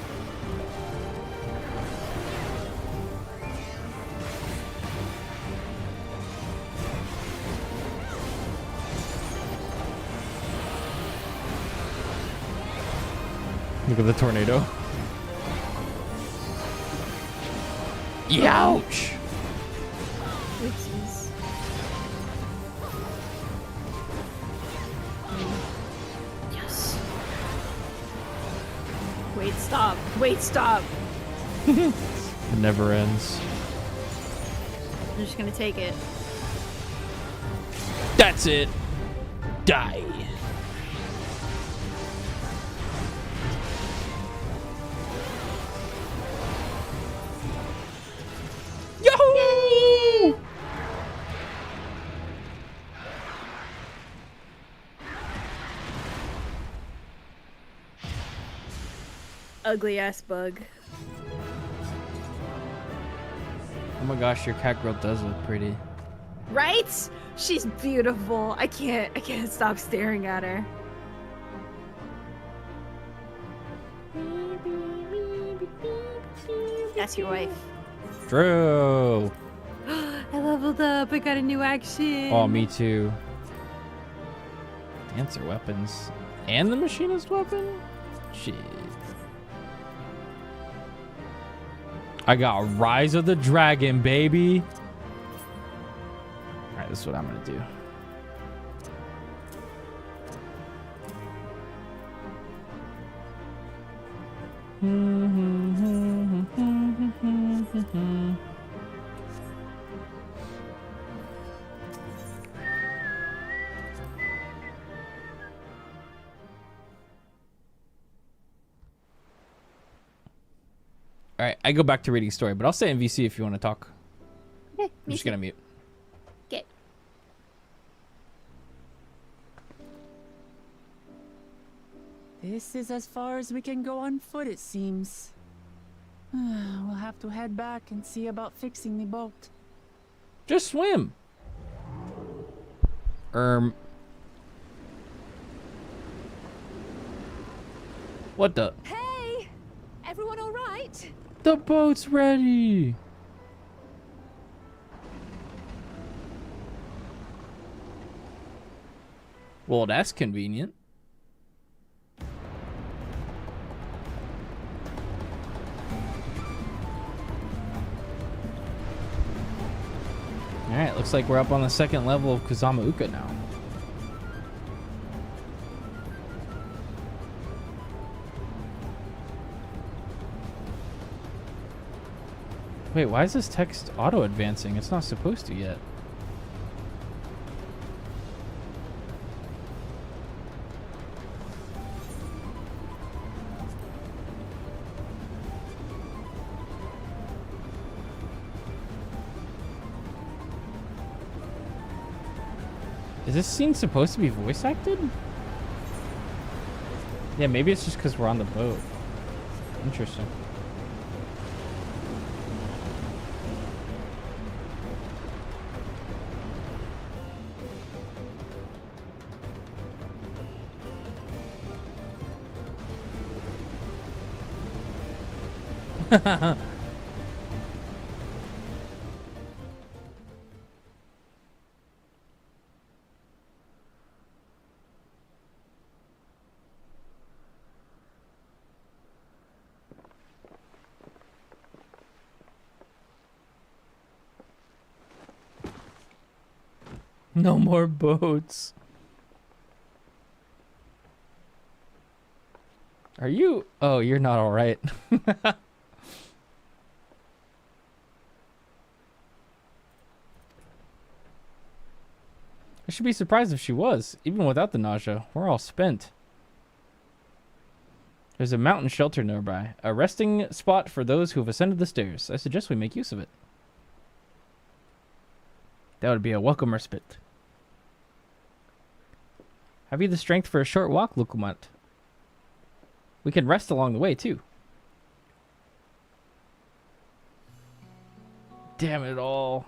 Look at the tornado. Youch! Oopsies. Yes. Wait, stop. Wait, stop. It never ends. I'm just gonna take it. That's it. Die. Yahoo! Ugly ass bug. Oh my gosh, your cat girl does look pretty. Right? She's beautiful. I can't stop staring at her. That's your wife. True. I leveled up. I got a new action. Oh, me too. Dancer weapons. And the machinist weapon? Shit. I got Rise of the Dragon, baby. Alright, this is what I'm gonna do. All right, I go back to reading story, but I'll stay in VC if you want to talk. Okay, I'm just gonna mute. Okay. This is as far as we can go on foot, it seems. We'll have to head back and see about fixing the boat. Just swim. What the? Hey! Everyone all right? The boat's ready. Well, that's convenient. Looks like we're up on the second level of Kuzama-uka now. Wait, why is this text auto-advancing? It's not supposed to yet. Is this scene supposed to be voice acted? Yeah, maybe it's just because we're on the boat. Interesting. No more boats. Are you? Oh, you're not all right. I should be surprised if she was. Even without the nausea, we're all spent. There's a mountain shelter nearby, a resting spot for those who have ascended the stairs. I suggest we make use of it. That would be a welcome respite. Have you the strength for a short walk, Lukumat? We can rest along the way, too. Damn it all.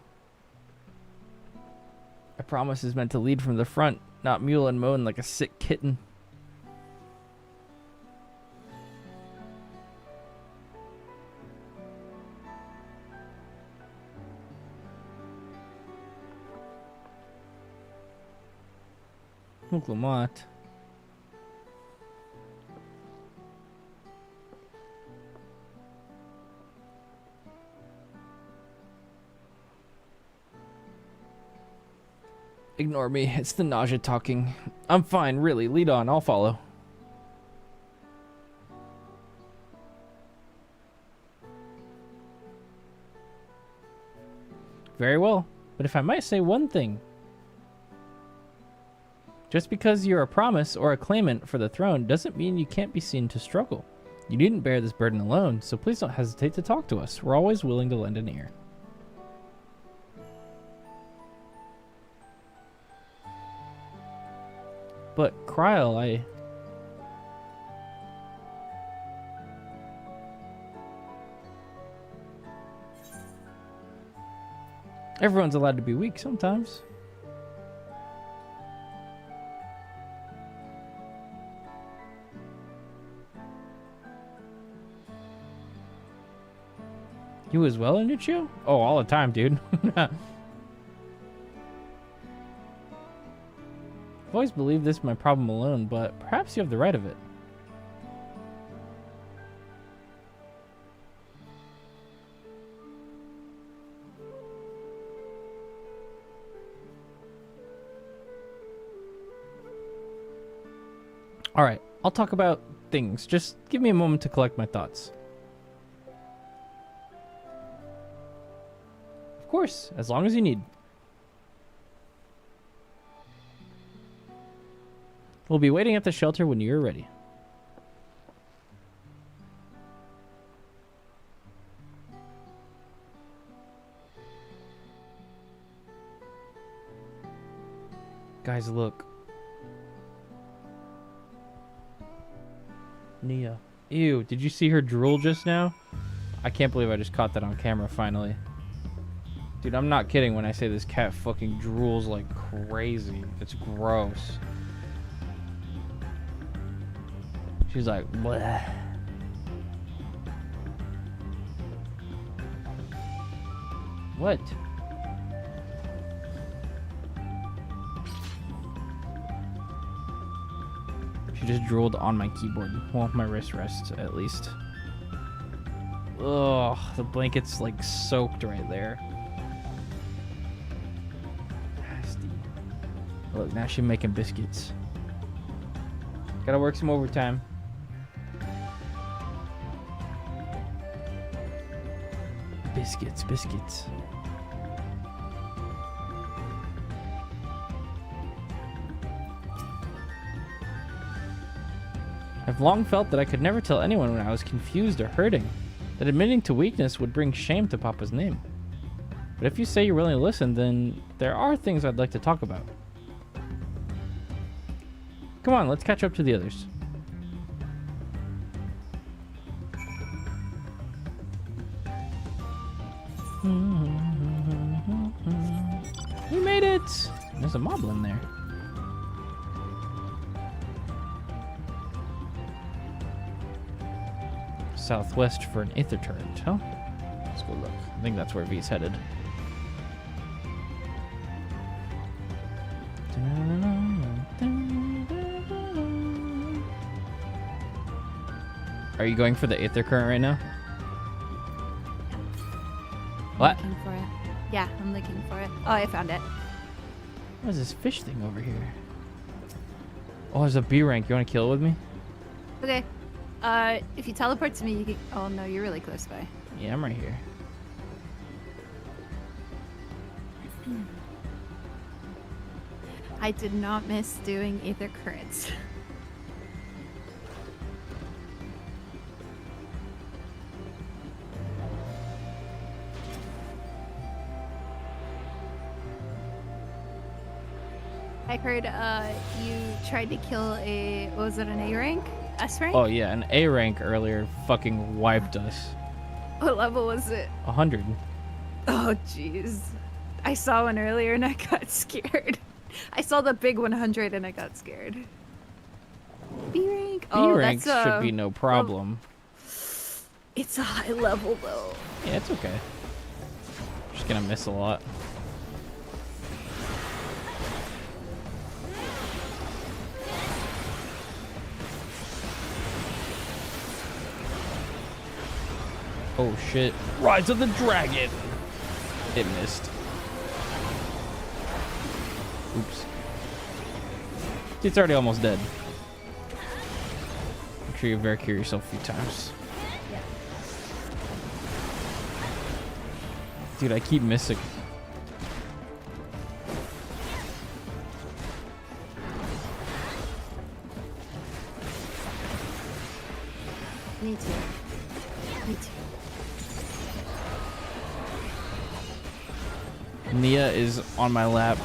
I promise is meant to lead from the front, not mule and moan like a sick kitten. Lamont. Ignore me, it's the nausea talking. I'm fine, really. Lead on, I'll follow. Very well, but if I might say one thing. Just because you're a promise or a claimant for the throne doesn't mean you can't be seen to struggle. You needn't bear this burden alone, so please don't hesitate to talk to us. We're always willing to lend an ear. But, Kryl, everyone's allowed to be weak sometimes. You as well, Inuchio? Oh, all the time, dude. I've always believed this is my problem alone, but perhaps you have the right of it. Alright, I'll talk about things. Just give me a moment to collect my thoughts. Of course, as long as you need. We'll be waiting at the shelter when you're ready. Guys, look. Nia. Ew, did you see her drool just now? I can't believe I just caught that on camera finally. Dude, I'm not kidding when I say this cat fucking drools like crazy. It's gross. She's like, bleh. What? She just drooled on my keyboard. Well, my wrist rests, at least. Ugh, the blanket's like soaked right there. Look, now she's making biscuits. Gotta work some overtime. Biscuits, biscuits. I've long felt that I could never tell anyone when I was confused or hurting, that admitting to weakness would bring shame to Papa's name. But if you say you're willing to listen, then there are things I'd like to talk about. Come on, let's catch up to the others. We made it! There's a moblin there. Southwest for an aether turret, huh? Let's go look. I think that's where V's headed. Are you going for the aether current right now? What? Looking for it. Yeah, I'm looking for it. Oh, I found it. What is this fish thing over here? Oh, there's a B rank. You want to kill it with me? Okay. If you teleport to me, you can... Oh, no, you're really close by. Yeah, I'm right here. I did not miss doing aether currents. I heard you tried to kill a, what was it, an A rank? S rank? Oh yeah, an A rank earlier fucking wiped us. What level was it? 100. Oh jeez. I saw one earlier and I got scared. I saw the big 100 and I got scared. B rank? B ranks should be no problem. It's a high level though. Yeah, it's okay. Just gonna miss a lot. Oh shit. Rise of the Dragon! It missed. Oops. It's already almost dead. Make sure you Veracure yourself a few times. Yeah. Dude, I keep missing. Me too. Me too. Nia is on my lap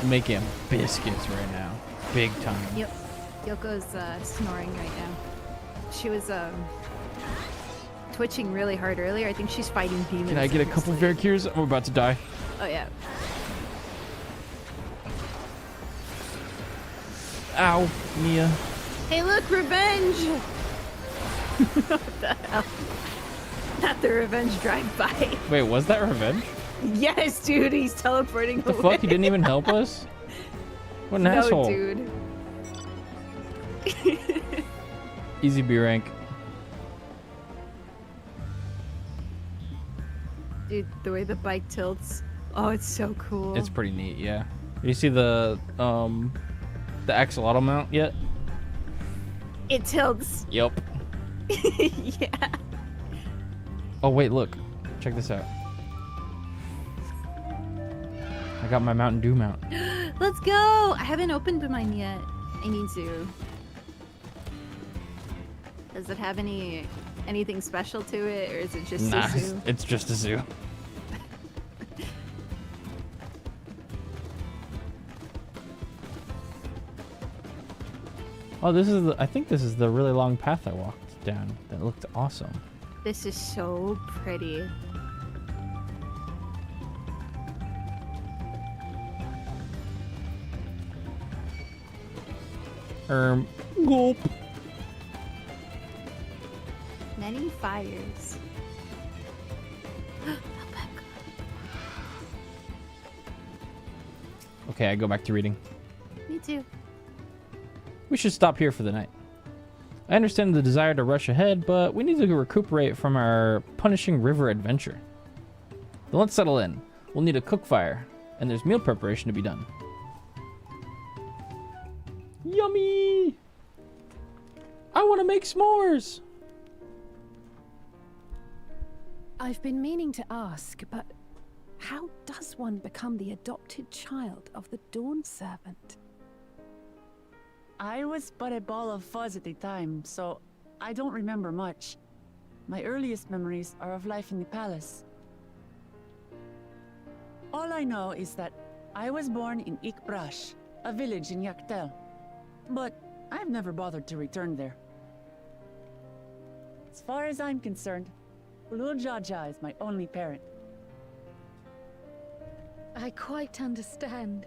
making biscuits right now. Big time. Yep. Yoko's snoring right now. She was twitching really hard earlier. I think she's fighting demons. Can I get a couple Veracures? I'm about to die. Oh yeah. Ow, Nia. Hey look, revenge! What the hell? Not the revenge drive-by. Wait, was that revenge? Yes, dude, he's teleporting What the away. fuck? He didn't even help us? What an No, asshole. dude. Easy B rank. Dude, the way the bike tilts. Oh, it's so cool. It's pretty neat, yeah. You see the axolotl mount yet? It tilts. Yep. Yeah. Oh wait, look. Check this out. I got my Mountain Dew mount. Let's go! I haven't opened mine yet. I need to. Does it have anything special to it, or is it just Nah, a zoo? it's just a zoo. Oh, this is I think this is the really long path I walked down. That looked awesome. This is so pretty. Gulp. Many fires. Okay, I go back to reading. Me too. We should stop here for the night. I understand the desire to rush ahead, but we need to recuperate from our punishing river adventure. Then let's settle in. We'll need a cook fire, and there's meal preparation to be done. want to make s'mores. I've been meaning to ask, but how does one become the adopted child of the Dawn Servant? I was but a ball of fuzz at the time, so I don't remember much. My earliest memories are of life in the palace. All I know is that I was born in Ikbrash, a village in Yaktel. But I've never bothered to return there. As far as I'm concerned, Ulul Jaja is my only parent. I quite understand.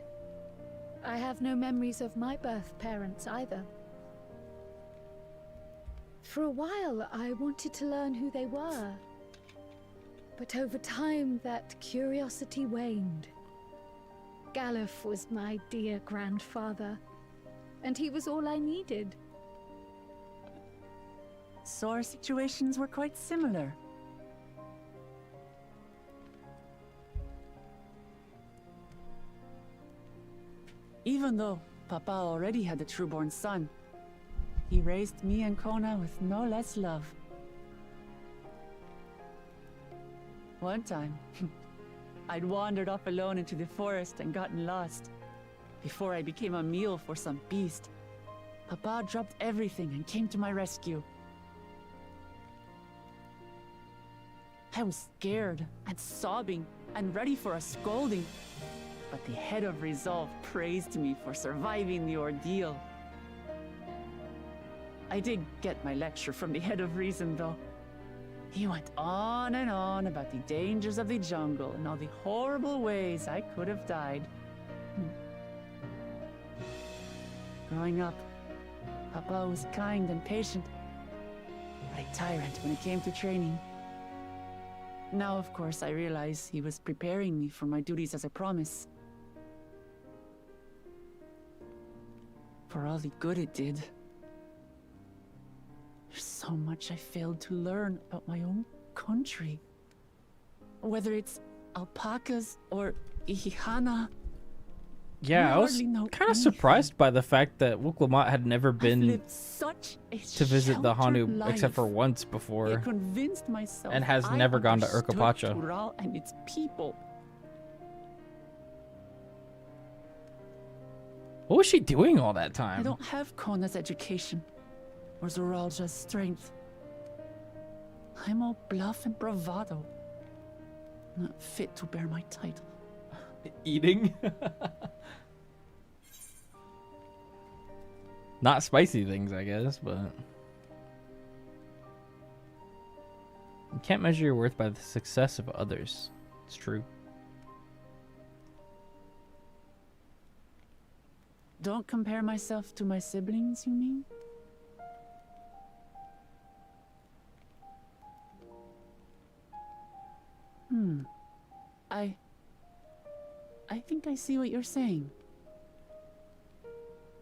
I have no memories of my birth parents either. For a while, I wanted to learn who they were. But over time, that curiosity waned. Galuf was my dear grandfather, and he was all I needed. So our situations were quite similar. Even though Papa already had a trueborn son, he raised me and Kona with no less love. One time, I'd wandered off alone into the forest and gotten lost. Before I became a meal for some beast, Papa dropped everything and came to my rescue. I was scared and sobbing and ready for a scolding. But the head of resolve praised me for surviving the ordeal. I did get my lecture from the head of reason, though. He went on and on about the dangers of the jungle and all the horrible ways I could have died. Growing up, Papa was kind and patient, but a tyrant when it came to training. Now, of course, I realize he was preparing me for my duties as a promise. For all the good it did. There's so much I failed to learn about my own country. Whether it's alpacas or Ihihana. Yeah, I was kind of surprised by the fact that Wooklamat had never been to visit the Hanu except for once before, convinced myself and has never gone to understood Urkapacha. Tural and its people. What was she doing all that I time? don't have Kona's education, or Zoralja's strength. I'm all bluff and bravado, not fit to bear my title. Eating? Not spicy things, I guess, but you can't measure your worth by the success of others. It's true. Don't compare myself to my siblings, you mean? I think I see what you're saying.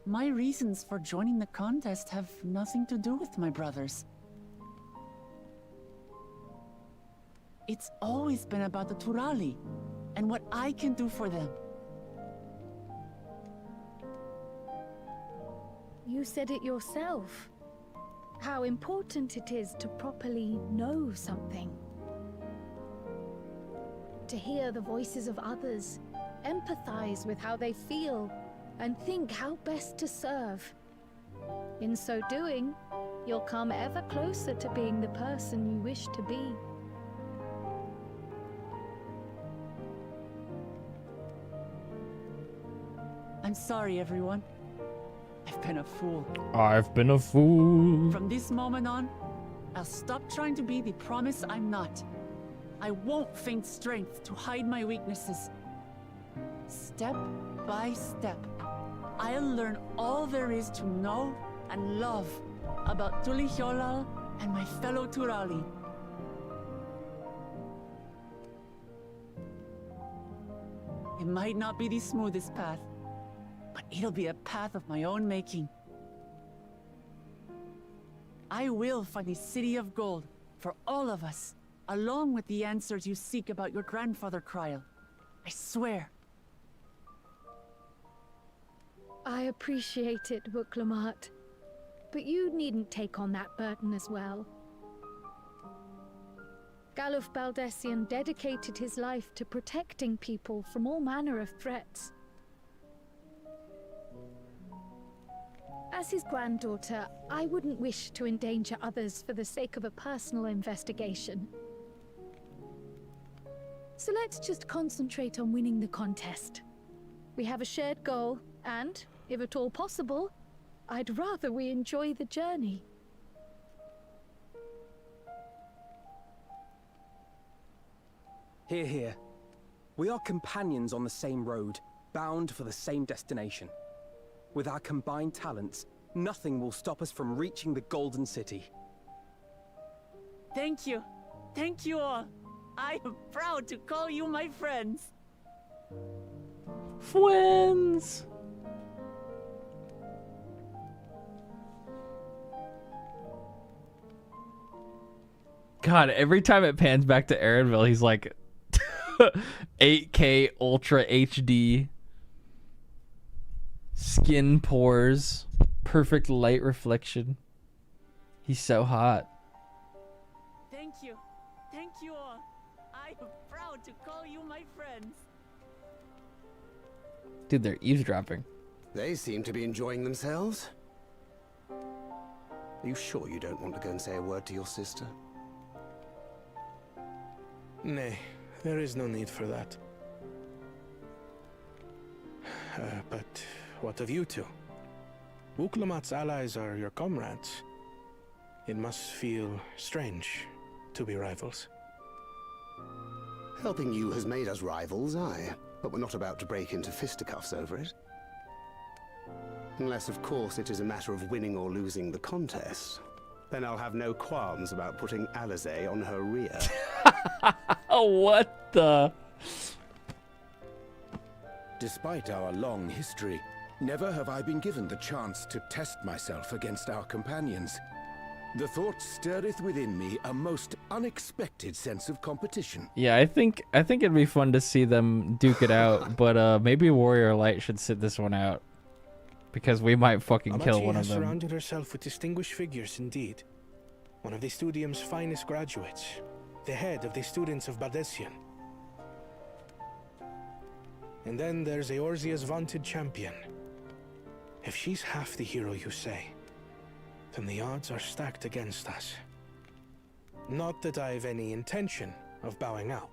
My reasons for joining the contest have nothing to do with my brothers. It's always been about the Turali and what I can do for them. You said it yourself. How important it is to properly know something. To hear the voices of others, empathize with how they feel, and think how best to serve. In so doing, you'll come ever closer to being the person you wish to be. I'm sorry, everyone. I've been a fool. I've been a fool. From this moment on, I'll stop trying to be the promise I'm not. I won't feign strength to hide my weaknesses. Step by step, I'll learn all there is to know and love about Tulihyolal and my fellow Turali. It might not be the smoothest path, but it'll be a path of my own making. I will find the City of Gold for all of us, along with the answers you seek about your grandfather, Kryl. I swear. I appreciate it, Wooklamat. but you needn't take on that burden as well. Galuf Baldessian dedicated his life to protecting people from all manner of threats. As his granddaughter, I wouldn't wish to endanger others for the sake of a personal investigation. So let's just concentrate on winning the contest. We have a shared goal, and, if at all possible, I'd rather we enjoy the journey. Hear, hear. We are companions on the same road, bound for the same destination. With our combined talents, nothing will stop us from reaching the Golden City. Thank you. Thank you all. I am proud to call you my friends. Friends. God, every time it pans back to Aaronville, he's like 8K Ultra HD. Skin pores. Perfect light reflection. He's so hot. Thank you. Thank you all. I am proud to call you my friends. Dude, they're eavesdropping. They seem to be enjoying themselves. Are you sure you don't want to go and say a word to your sister? Nay, there is no need for that. But what of you two? Wuklamat's allies are your comrades. It must feel strange to be rivals. Helping you has made us rivals, aye. But we're not about to break into fisticuffs over it. Unless, of course, it is a matter of winning or losing the contest. Then I'll have no qualms about putting Alizé on her rear. What the? Despite our long history, never have I been given the chance to test myself against our companions. The thought stirreth within me a most unexpected sense of competition. Yeah, I think it'd be fun to see them duke it out, but maybe Warrior Light should sit this one out. Because we might fucking kill one of them. Has surrounded herself with distinguished figures indeed. One of the Studium's finest graduates. The head of the students of Baldessian. And then there's Eorzea's vaunted champion. If she's half the hero you say, then the odds are stacked against us. Not that I've any intention of bowing out.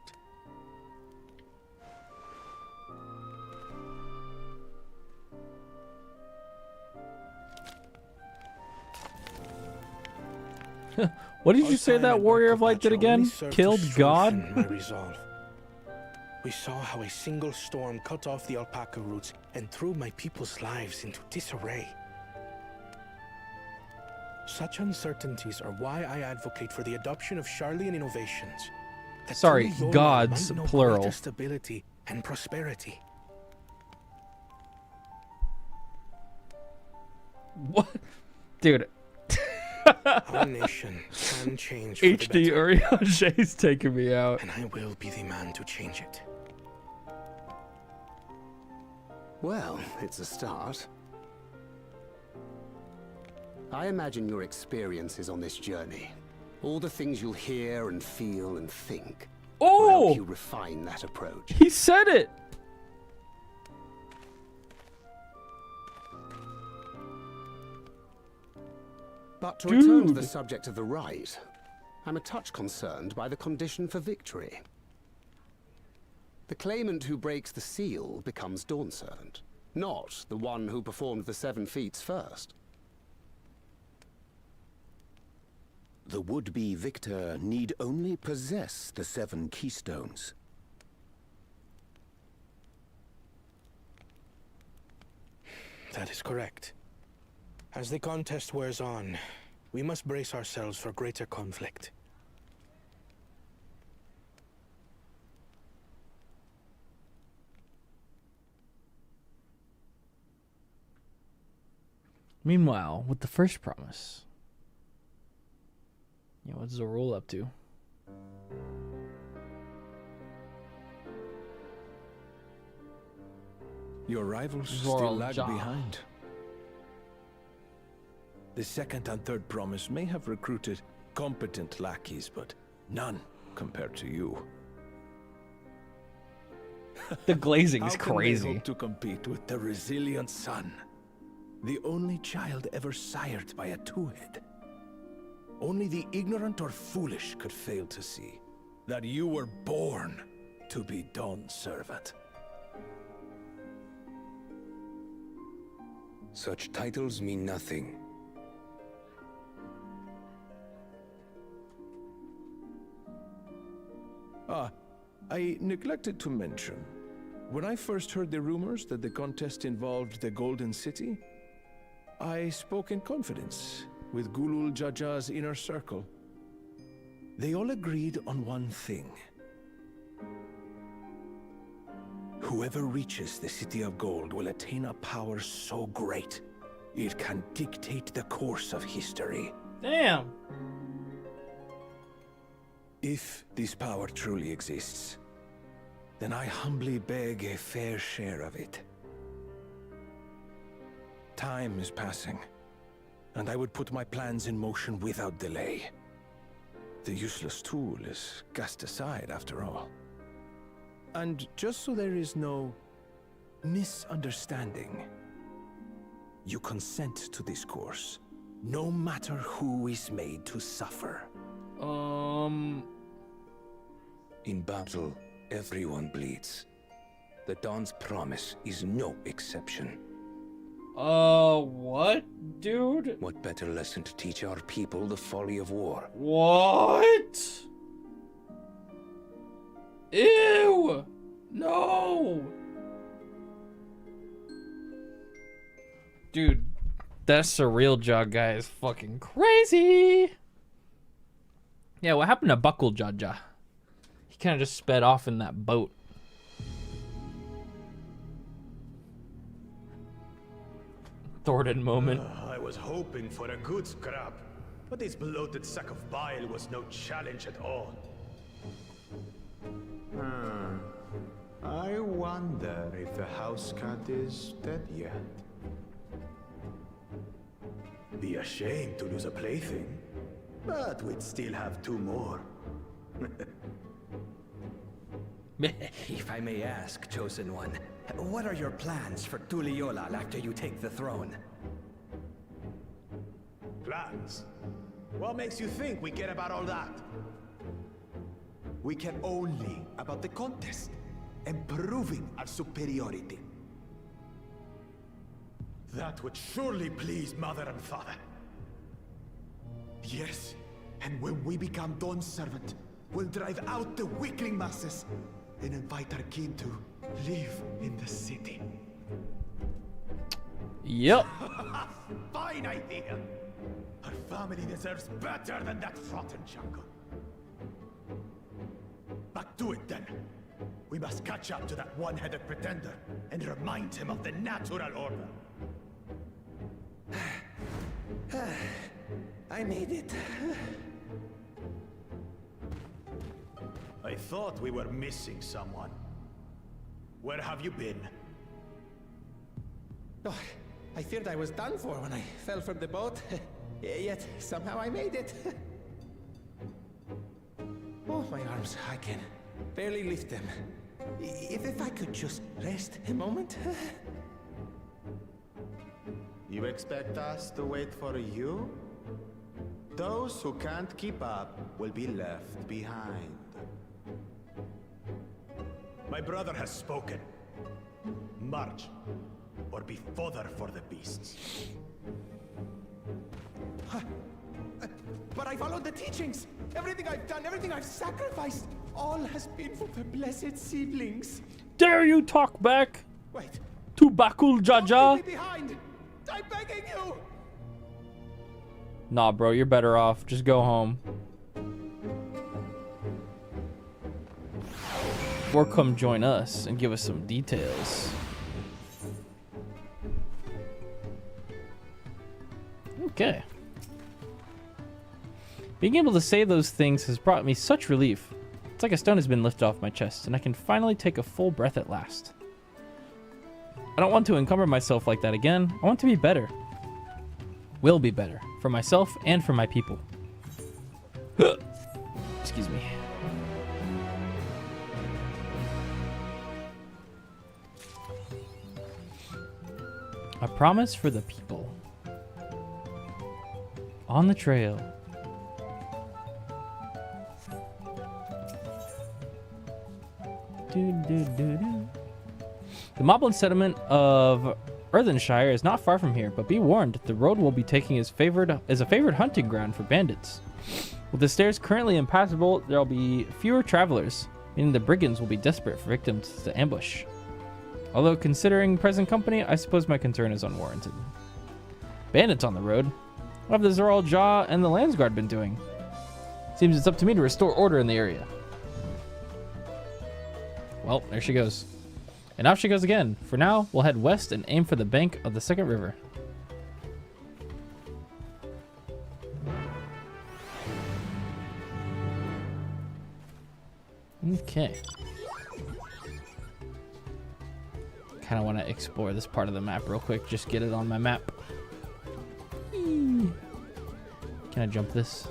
What did you say that Warrior of Light did again? Killed God? My resolve. We saw how a single storm cut off the alpaca roots and threw my people's lives into disarray. Such uncertainties are why I advocate for the adoption of Sharlayan innovations. Sorry, gods, plural. Stability and prosperity. What? Dude. Our nation can change for the HD better. Uriage's taking me out. And I will be the man to change it. Well, it's a start. I imagine your experiences on this journey, all the things you'll hear and feel and think, will help you refine that approach. He said it! But to return to the subject of the rite, I'm a touch concerned by the condition for victory. The claimant who breaks the seal becomes Dawn Servant, not the one who performed the 7 feats first. The would-be victor need only possess the 7 keystones. That is correct. As the contest wears on, we must brace ourselves for greater conflict. Meanwhile, with the first promise. Yeah, what's Zorul up to? Your rivals Zoral still lag Ja. behind. The second and third promise may have recruited competent lackeys, but none compared to you. The glazing is How can they crazy. hope to compete with the resilient sun? The only child ever sired by a two-head. Only the ignorant or foolish could fail to see that you were born to be Dawn's servant. Such titles mean nothing. I neglected to mention, when I first heard the rumors that the contest involved the Golden City, I spoke in confidence with Gulul Jaja's inner circle. They all agreed on one thing. Whoever reaches the City of Gold will attain a power so great, it can dictate the course of history. Damn. If this power truly exists, then I humbly beg a fair share of it. Time is passing, and I would put my plans in motion without delay. The useless tool is cast aside after all. And just so there is no misunderstanding, you consent to this course, no matter who is made to suffer. In battle, everyone bleeds. The Dawn's promise is no exception. What, dude? What better lesson to teach our people the folly of war? What? Ew! No! Dude, that surreal jog guy is fucking crazy! Yeah, what happened to Buckle Jaja? He kind of just sped off in that boat. Thornton moment. I was hoping for a good scrap, but this bloated sack of bile was no challenge at all. I wonder if the house cat is dead yet. Be ashamed to lose a plaything, but we'd still have two more. If I may ask, Chosen One, what are your plans for Tuliolal after you take the throne? Plans? What makes you think we care about all that? We care only about the contest and proving our superiority. That would surely please Mother and Father. Yes, and when we become Dawn's servant, we'll drive out the weakling masses and invite our kin to live in the city. Yep. Fine idea. Our family deserves better than that rotten jungle. But do it then. We must catch up to that one-headed pretender and remind him of the natural order. I made it. I thought we were missing someone. Where have you been? Oh, I feared I was done for when I fell from the boat. Yet somehow I made it. Oh, my arms, I can barely lift them. If I could just rest a moment. You expect us to wait for you? Those who can't keep up will be left behind. My brother has spoken. March, or be fodder for the beasts. But I followed the teachings. Everything I've done, everything I've sacrificed, all has been for the blessed seedlings. Dare you talk back? Wait. To Bakul Jaja? Don't leave me behind. I'm begging you. Nah, bro, you're better off. Just go home. Or come join us and give us some details. Okay. Being able to say those things has brought me such relief. It's like a stone has been lifted off my chest, and I can finally take a full breath at last. I don't want to encumber myself like that again. I want to be better. Will be better. for myself and for my people. Excuse me. A promise for the people. On the trail. The Moblin settlement of Earthenshire is not far from here, but be warned, the road will be taken as a favored hunting ground for bandits. With the stairs currently impassable, there will be fewer travelers, meaning the brigands will be desperate for victims to ambush. Although considering present company, I suppose my concern is unwarranted. Bandits on the road? What have the Zoral Jaw and the Landsguard been doing? Seems it's up to me to restore order in the area. Well, there she goes. And off she goes again. For now, we'll head west and aim for the bank of the second river. Okay. Kind of want to explore this part of the map real quick. Just get it on my map. Can I jump this?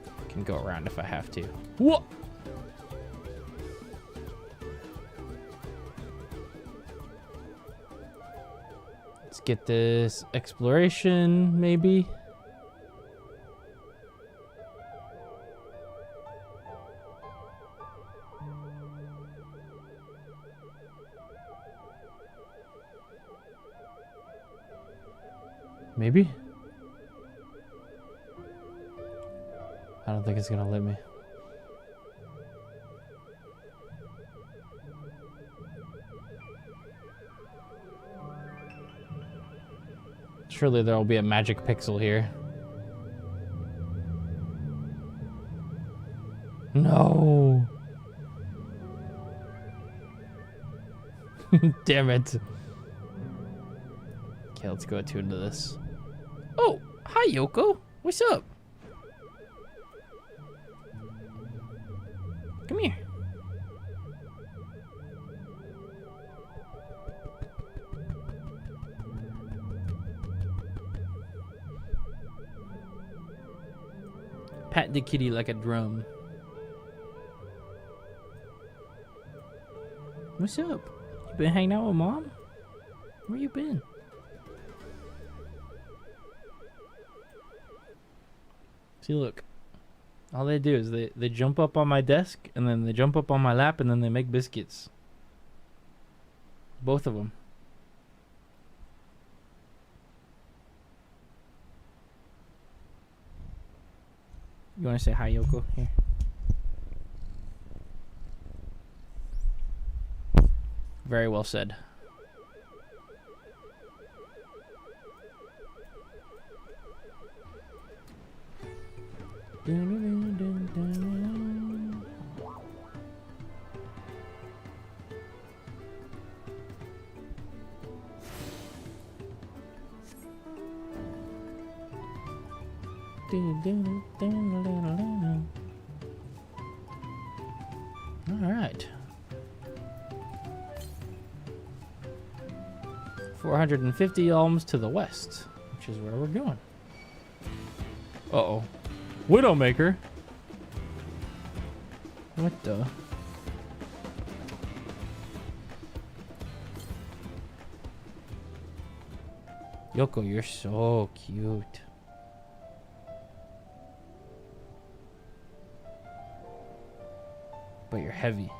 I can go around if I have to. Whoa! Let's get this exploration, maybe. Maybe? I don't think it's gonna let me. Surely there will be a magic pixel here. No. Damn it. Okay, let's go attune to this. Oh, hi Yoko. What's up? Come here. Pat the kitty like a drum. What's up? You been hanging out with Mom? Where you been? See, look. All they do is they jump up on my desk, and then they jump up on my lap, and then they make biscuits. Both of them. You want to say hi, Yoko? Here. Very well said. All right. 450 alms to the west, which is where we're going. Uh-oh. Widowmaker? What the? Yoko, you're so cute. But you're heavy.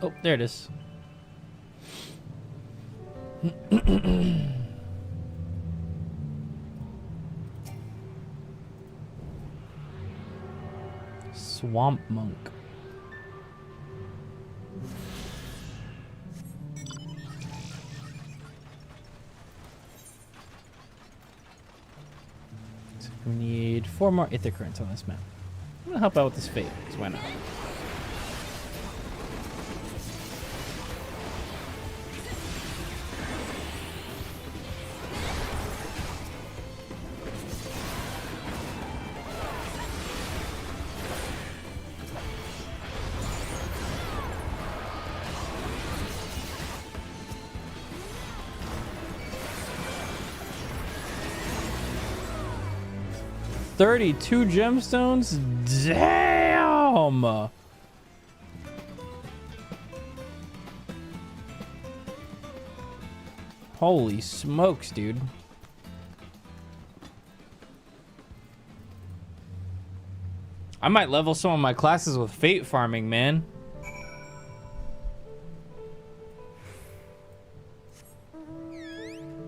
Oh, there it is. Swamp monk. So we need 4 more ether currents on this map. I'm gonna help out with this fate, because why not? 32 gemstones? Damn! Holy smokes, dude. I might level some of my classes with fate farming, man.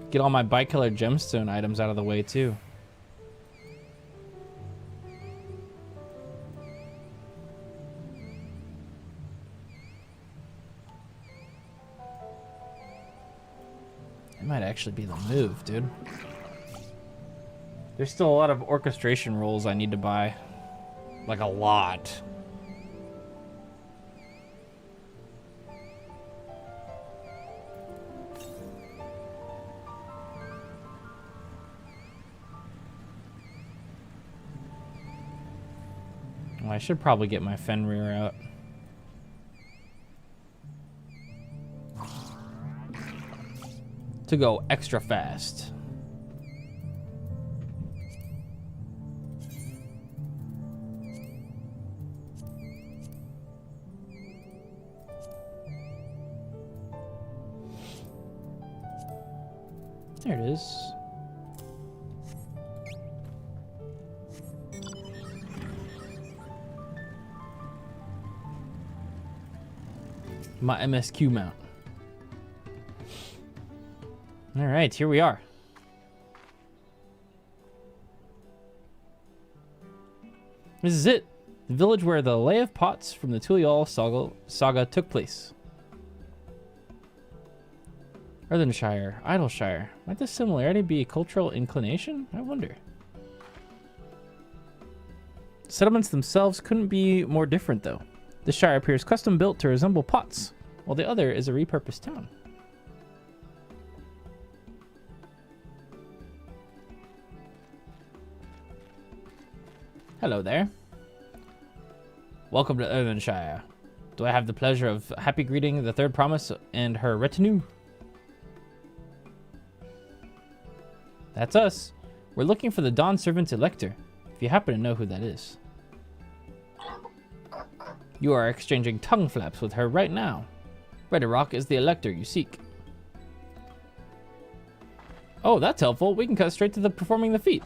Get all my bicolored gemstone items out of the way, too. It might actually be the move, dude. There's still a lot of orchestration rolls I need to buy. Like a lot. Well, I should probably get my Fenrir out. To go extra fast. There it is. My MSQ mount. All right, here we are. This is it. The village where the Lay of Pots from the Tulial saga took place. Earthenshire, Idleshire. Might this similarity be a cultural inclination? I wonder. Settlements themselves couldn't be more different, though. This shire appears custom built to resemble pots, while the other is a repurposed town. Hello there. Welcome to Earthenshire. Do I have the pleasure of happy greeting the Third Promise and her retinue? That's us. We're looking for the Dawn Servant Elector, if you happen to know who that is. You are exchanging tongue flaps with her right now. Redderock is the Elector you seek. Oh, that's helpful. We can cut straight to the performing the feat.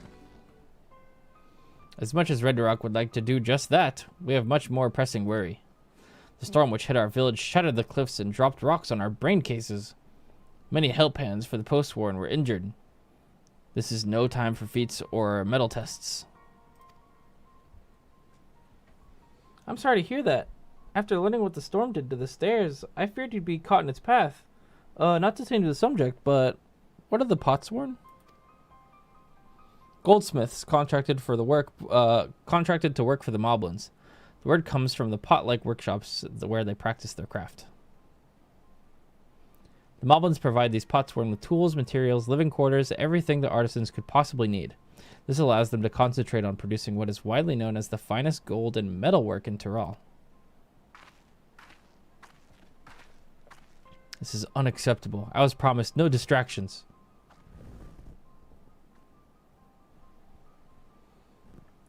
As much as Redderock would like to do just that, we have much more pressing worry. The storm which hit our village shattered the cliffs and dropped rocks on our brain cases. Many help hands for the post-war were injured. This is no time for feats or metal tests. I'm sorry to hear that. After learning what the storm did to the stairs, I feared you'd be caught in its path. Not to change the subject, but what are the Potsworn? Goldsmiths contracted to work for the Moblins. The word comes from the pot-like workshops where they practice their craft. The Moblins provide these Potsworn with tools, materials, living quarters, everything the artisans could possibly need. This allows them to concentrate on producing what is widely known as the finest gold and metalwork in Tyrol. This is unacceptable. I was promised no distractions.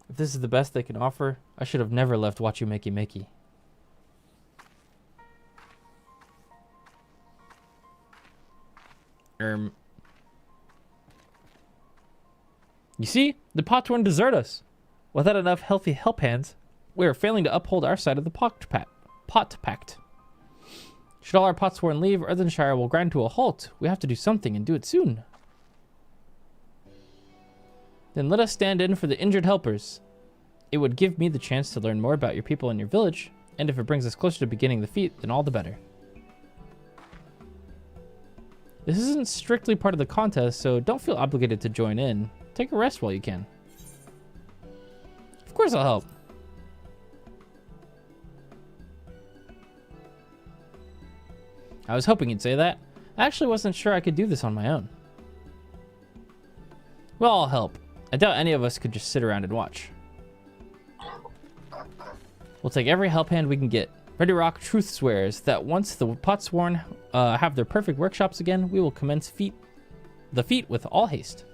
If this is the best they can offer, I should have never left Wachumakimeki. You see, the Potsworn desert us. Without enough healthy help hands, we are failing to uphold our side of the pot pact. Should all our Potsworn leave, Earthenshire will grind to a halt. We have to do something and do it soon. Then let us stand in for the injured helpers. It would give me the chance to learn more about your people and your village, and if it brings us closer to beginning the feat, then all the better. This isn't strictly part of the contest, so don't feel obligated to join in. Take a rest while you can. Of course I'll help. I was hoping you'd say that. I actually wasn't sure I could do this on my own. Well, I'll help. I doubt any of us could just sit around and watch. We'll take every help hand we can get. Redderock truth swears that once the Potsworn have their perfect workshops again, we will commence the feat with all haste.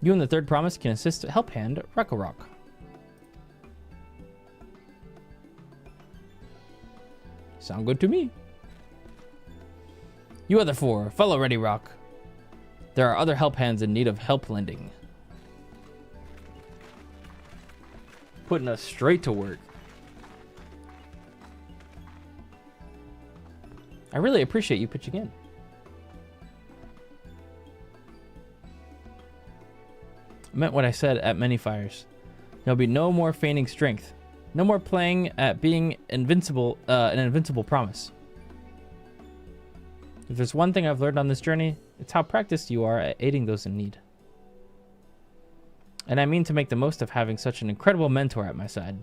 You and the third promise can assist help hand Rakarok. Sound good to me. You other four, follow Ready Rock. There are other help hands in need of help lending. Putting us straight to work. I really appreciate you pitching in. I meant what I said at many fires. There'll be no more feigning strength. No more playing at being invincible, an invincible promise. If there's one thing I've learned on this journey, it's how practiced you are at aiding those in need. And I mean to make the most of having such an incredible mentor at my side.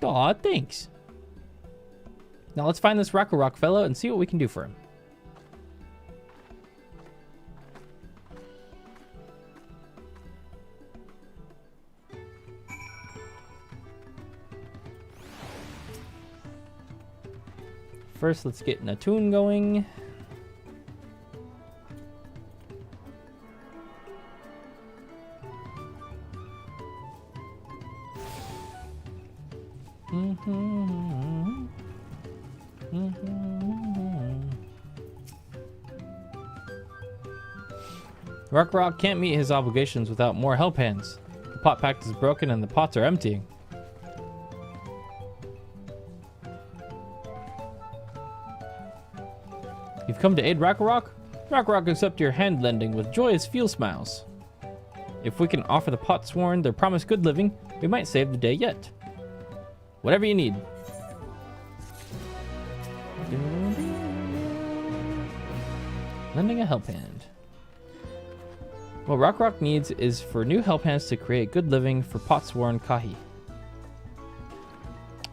Aw, thanks. Now let's find this Rakarok fellow and see what we can do for him. First, let's get Natun going. Rakarok can't meet his obligations without more help hands. The pot pact is broken and the pots are emptying. You've come to aid Rakarok? Rakarok accept your hand lending with joyous feel smiles. If we can offer the pot sworn their promised good living, we might save the day yet. Whatever you need. Lending a help hand. What Rakarok needs is for new help hands to create good living for pot-sworn Kahi.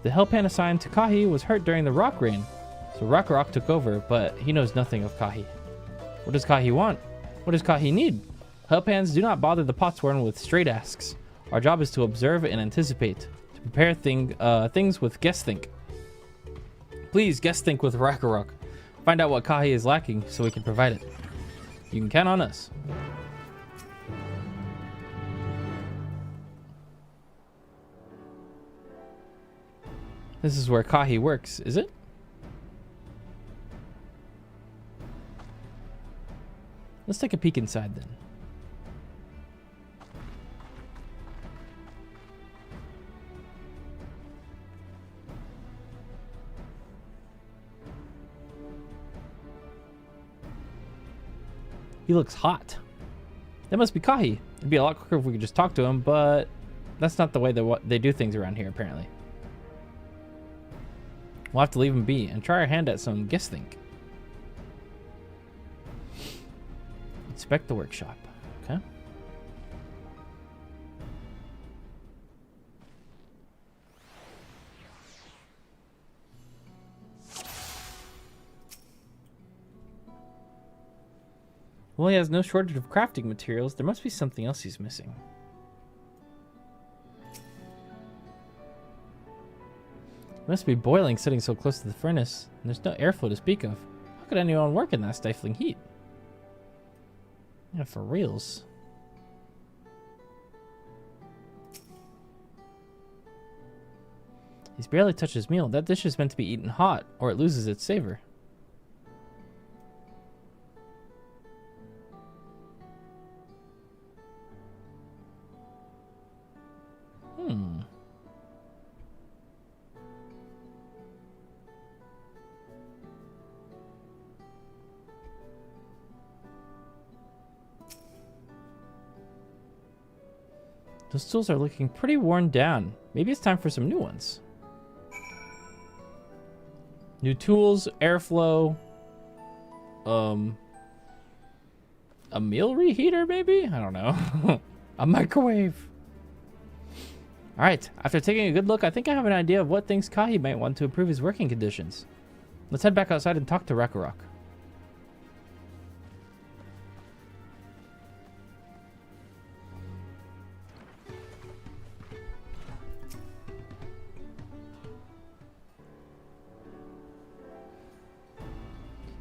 The help hand assigned to Kahi was hurt during the rock rain, so Rakarok took over, but he knows nothing of Kahi. What does Kahi want? What does Kahi need? Help hands do not bother the pot-sworn with straight asks. Our job is to observe and anticipate, to prepare things with guess think. Please guess think with Rakarok. Find out what Kahi is lacking so we can provide it. You can count on us. This is where Kahi works, is it? Let's take a peek inside then. He looks hot. That must be Kahi. It'd be a lot quicker if we could just talk to him, but that's not the way they do things around here, apparently. We'll have to leave him be and try our hand at some guess think. Inspect the workshop. Okay. Well, he has no shortage of crafting materials. There must be something else he's missing. It must be boiling sitting so close to the furnace, and there's no airflow to speak of. How could anyone work in that stifling heat? Yeah, for reals. He's barely touched his meal. That dish is meant to be eaten hot, or it loses its savor. Those tools are looking pretty worn down. Maybe it's time for some new ones. New tools, airflow, a meal reheater maybe? I don't know. A microwave. All right, after taking a good look, I think I have an idea of what things Kahi might want to improve his working conditions. Let's head back outside and talk to Rakarok.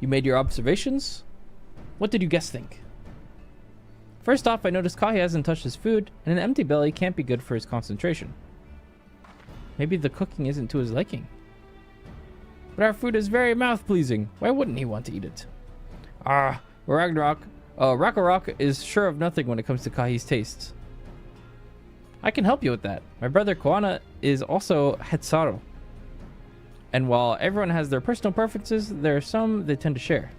You made your observations? What did you guess think? First off, I noticed Kahi hasn't touched his food, and an empty belly can't be good for his concentration. Maybe the cooking isn't to his liking. But our food is very mouth-pleasing. Why wouldn't he want to eat it? Ragnarok is sure of nothing when it comes to Kahi's tastes. I can help you with that. My brother Koana is also Hetsaru. And while everyone has their personal preferences, there are some they tend to share.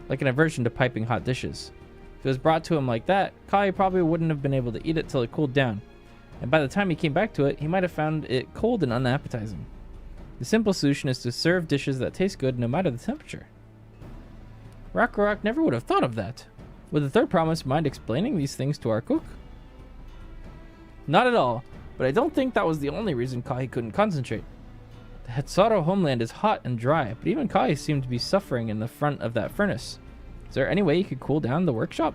Like an aversion to piping hot dishes. If it was brought to him like that, Kahi probably wouldn't have been able to eat it till it cooled down. And by the time he came back to it, he might have found it cold and unappetizing. The simple solution is to serve dishes that taste good no matter the temperature. Ragnarok never would have thought of that. Would the third promise mind explaining these things to our cook? Not at all, but I don't think that was the only reason Kahi couldn't concentrate. The Hetsaru homeland is hot and dry, but even Kahi seemed to be suffering in the front of that furnace. Is there any way you could cool down the workshop?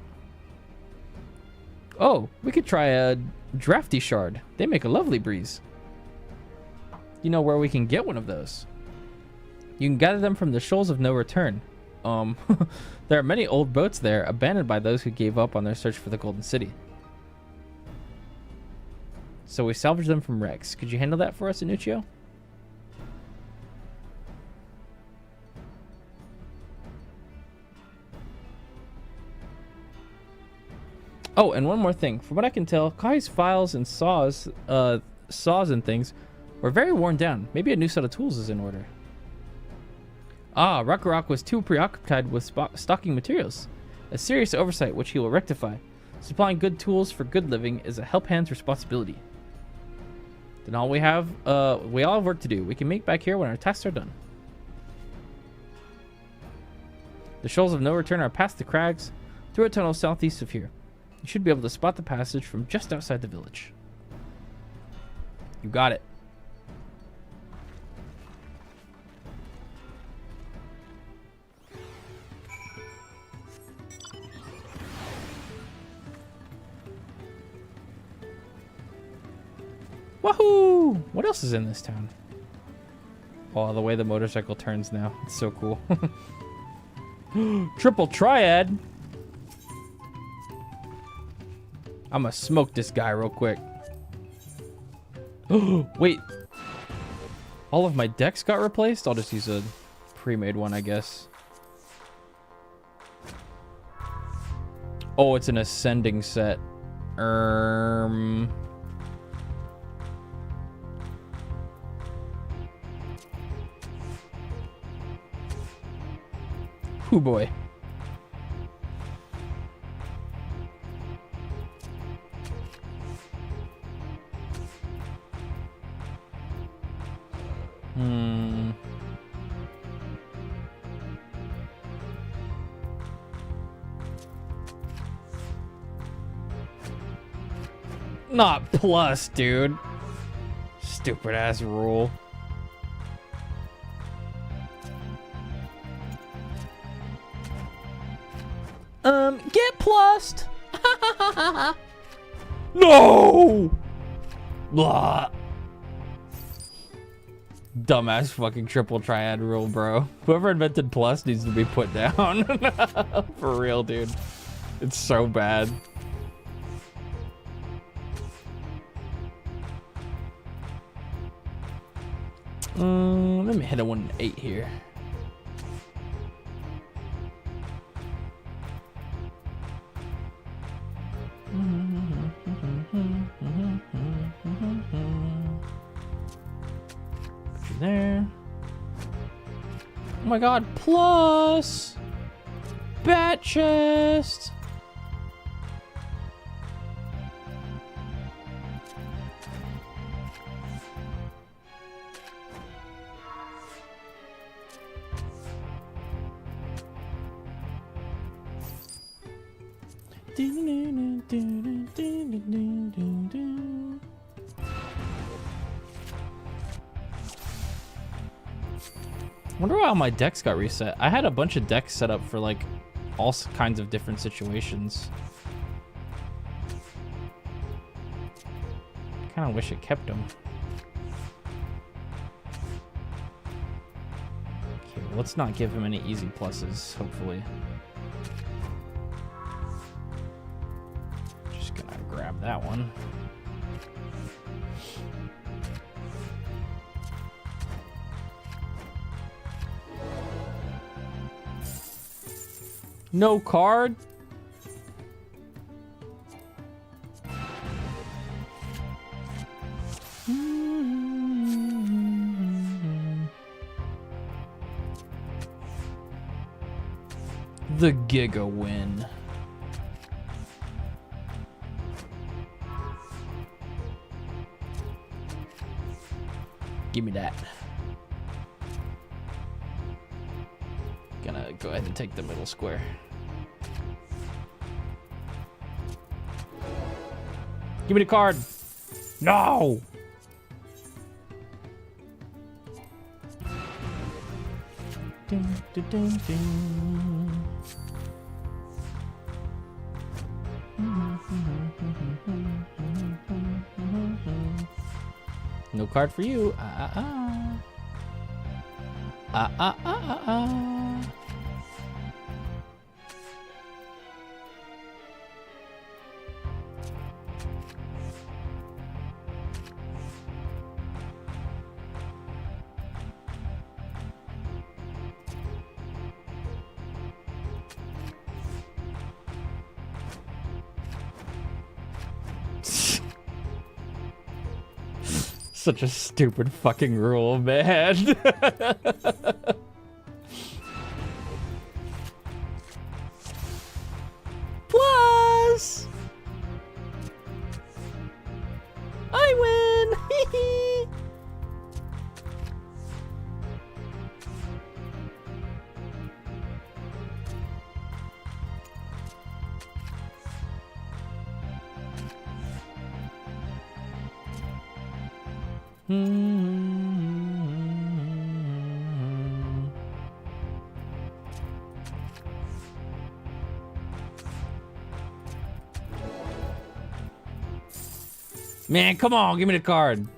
Oh, we could try a drafty shard. They make a lovely breeze. You know where we can get one of those? You can gather them from the Shoals of No Return. There are many old boats there, abandoned by those who gave up on their search for the Golden City. So we salvage them from wrecks. Could you handle that for us, Inuchio? Oh, and one more thing. From what I can tell, Kahi's files and saws and things were very worn down. Maybe a new set of tools is in order. Ragnarok was too preoccupied with stocking materials. A serious oversight which he will rectify. Supplying good tools for good living is a help hand's responsibility. Then we all have work to do. We can meet back here when our tasks are done. The Shoals of No Return are past the crags, through a tunnel southeast of here. You should be able to spot the passage from just outside the village. You got it. Wahoo! What else is in this town? Oh, the way the motorcycle turns now. It's so cool. Triple triad! I'm gonna smoke this guy real quick. Wait. All of my decks got replaced? I'll just use a pre-made one, I guess. Oh, it's an ascending set. Oh boy. Not plus, dude. Stupid ass rule. Get plussed. No. Blah. Dumbass fucking triple triad rule, bro. Whoever invented plus needs to be put down. For real, dude. It's so bad. Let me hit a 1-8 here. Put you there. Oh my god, plus bat chest. Wonder why all my decks got reset. I had a bunch of decks set up for like all kinds of different situations. Kind of wish it kept them. Okay, well, let's not give him any easy pluses, hopefully. that one. No card? The Giga win. Give me that. Gonna go ahead and take the middle square. Give me the card. No! Ding, ding, ding, ding. No card for you. Such a stupid fucking rule, man. Plus, I win. Man, come on, give me the card.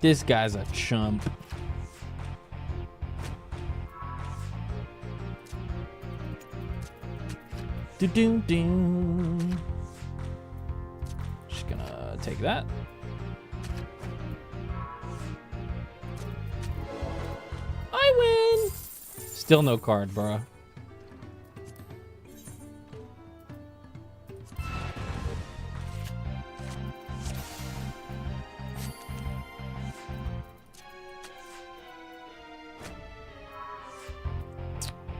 This guy's a chump. Do-do-do. Just gonna take that. I win. Still no card, bro.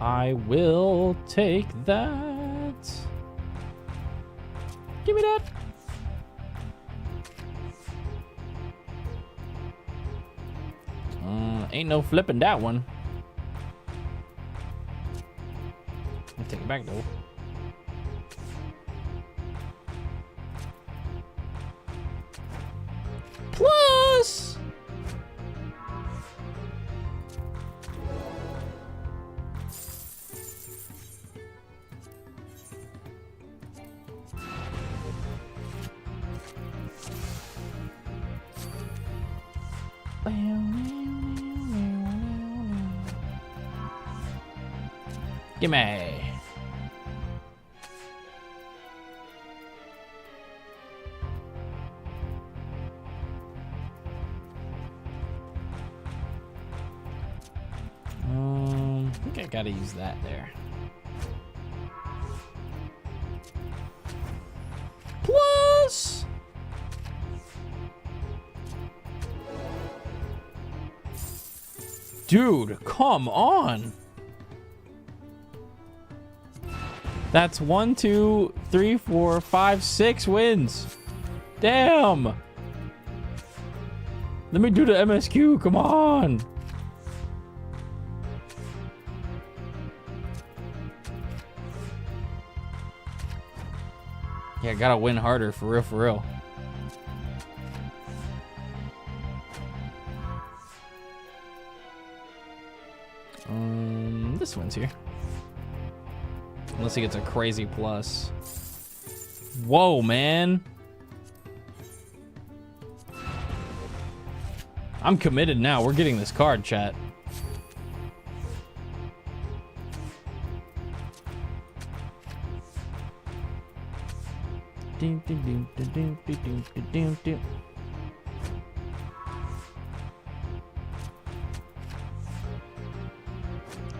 I will take that. Give me that. Ain't no flipping that one. I'll take it back though. Plus. Gimme. I think I gotta use that there. Plus. Dude, come on. That's 1, 2, 3, 4, 5, 6 wins. Damn. Let me do the MSQ. Come on. Yeah, gotta win harder for real, for real. This one's here. Unless he gets a crazy plus. Whoa, man. I'm committed now. We're getting this card, chat.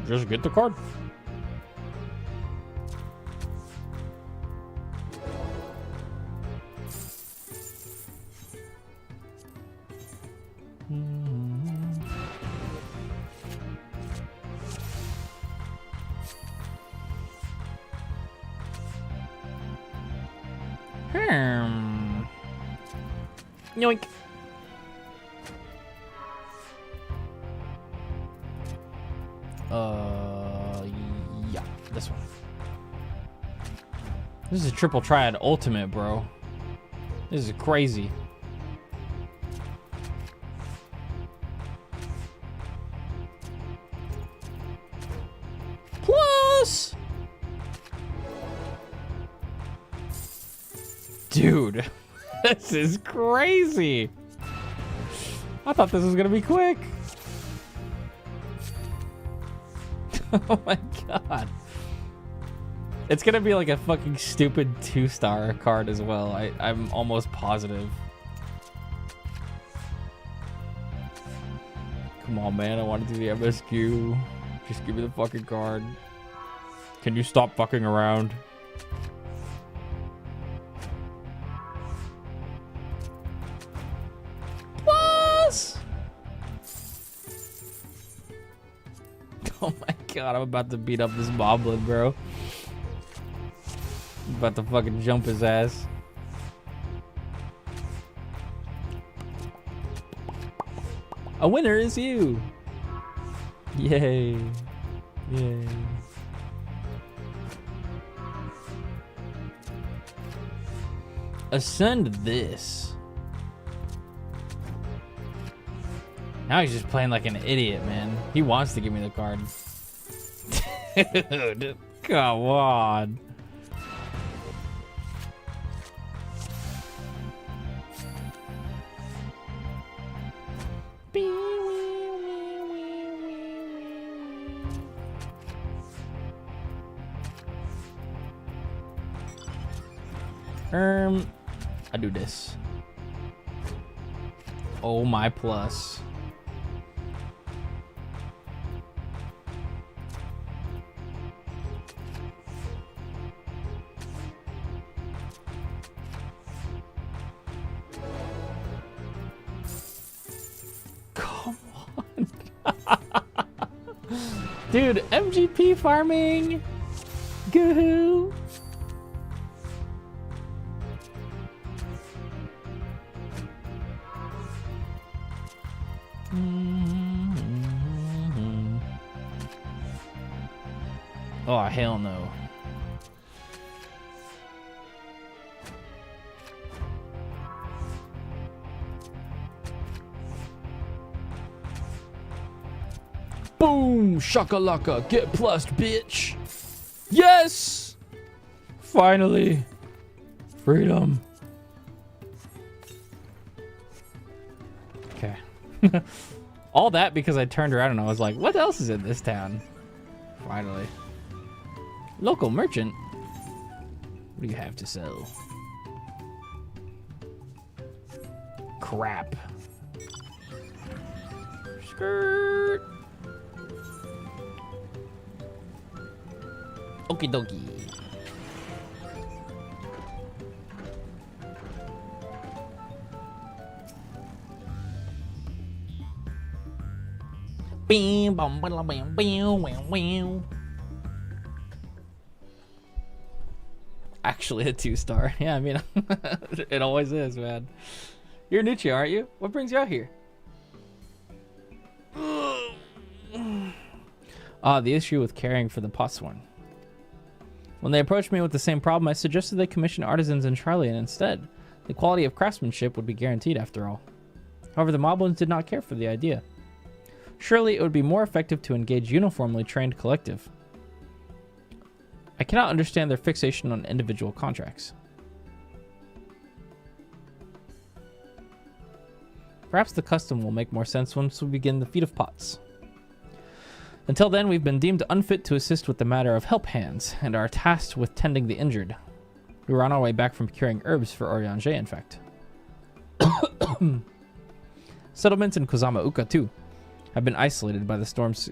Just get the card. Yoink. Yeah, this one. This is triple triad ultimate, bro. This is crazy. Plus, dude, this is crazy. I thought this was gonna be quick. Oh my god. It's gonna be like a fucking stupid 2-star card as well. I'm almost positive. Come on, man. I want to do the MSQ. Just give me the fucking card. Can you stop fucking around? Plus! Oh my god, I'm about to beat up this Moblin, bro. I'm about to fucking jump his ass. A winner is you! Yay. Yay. Ascend this. Now he's just playing like an idiot, man. He wants to give me the card. Dude, come on. I do this. Oh my plus. Come on. Dude, MGP farming. Goo-hoo. Oh, hell no. Boom! Shakalaka, get plussed, bitch! Yes! Finally! Freedom. Okay. All that because I turned around and I was like, what else is in this town? Finally. Local merchant. What do you have to sell? Crap. Skirt. Okie dokie. Bam, bam, bam, bam, bam, bam. Actually a 2-star. Yeah, I mean, it always is, man. You're Nucci, aren't you? What brings you out here? The issue with caring for the pus one. When they approached me with the same problem, I suggested they commission artisans in Charlian instead. The quality of craftsmanship would be guaranteed after all. However, the Moblins did not care for the idea. Surely it would be more effective to engage uniformly trained collective. I cannot understand their fixation on individual contracts. Perhaps the custom will make more sense once we begin the feat of pots. Until then, we've been deemed unfit to assist with the matter of help hands, and are tasked with tending the injured. We were on our way back from procuring herbs for Oriange, in fact. Settlements in Kozama Uka, too, have been isolated by the storm's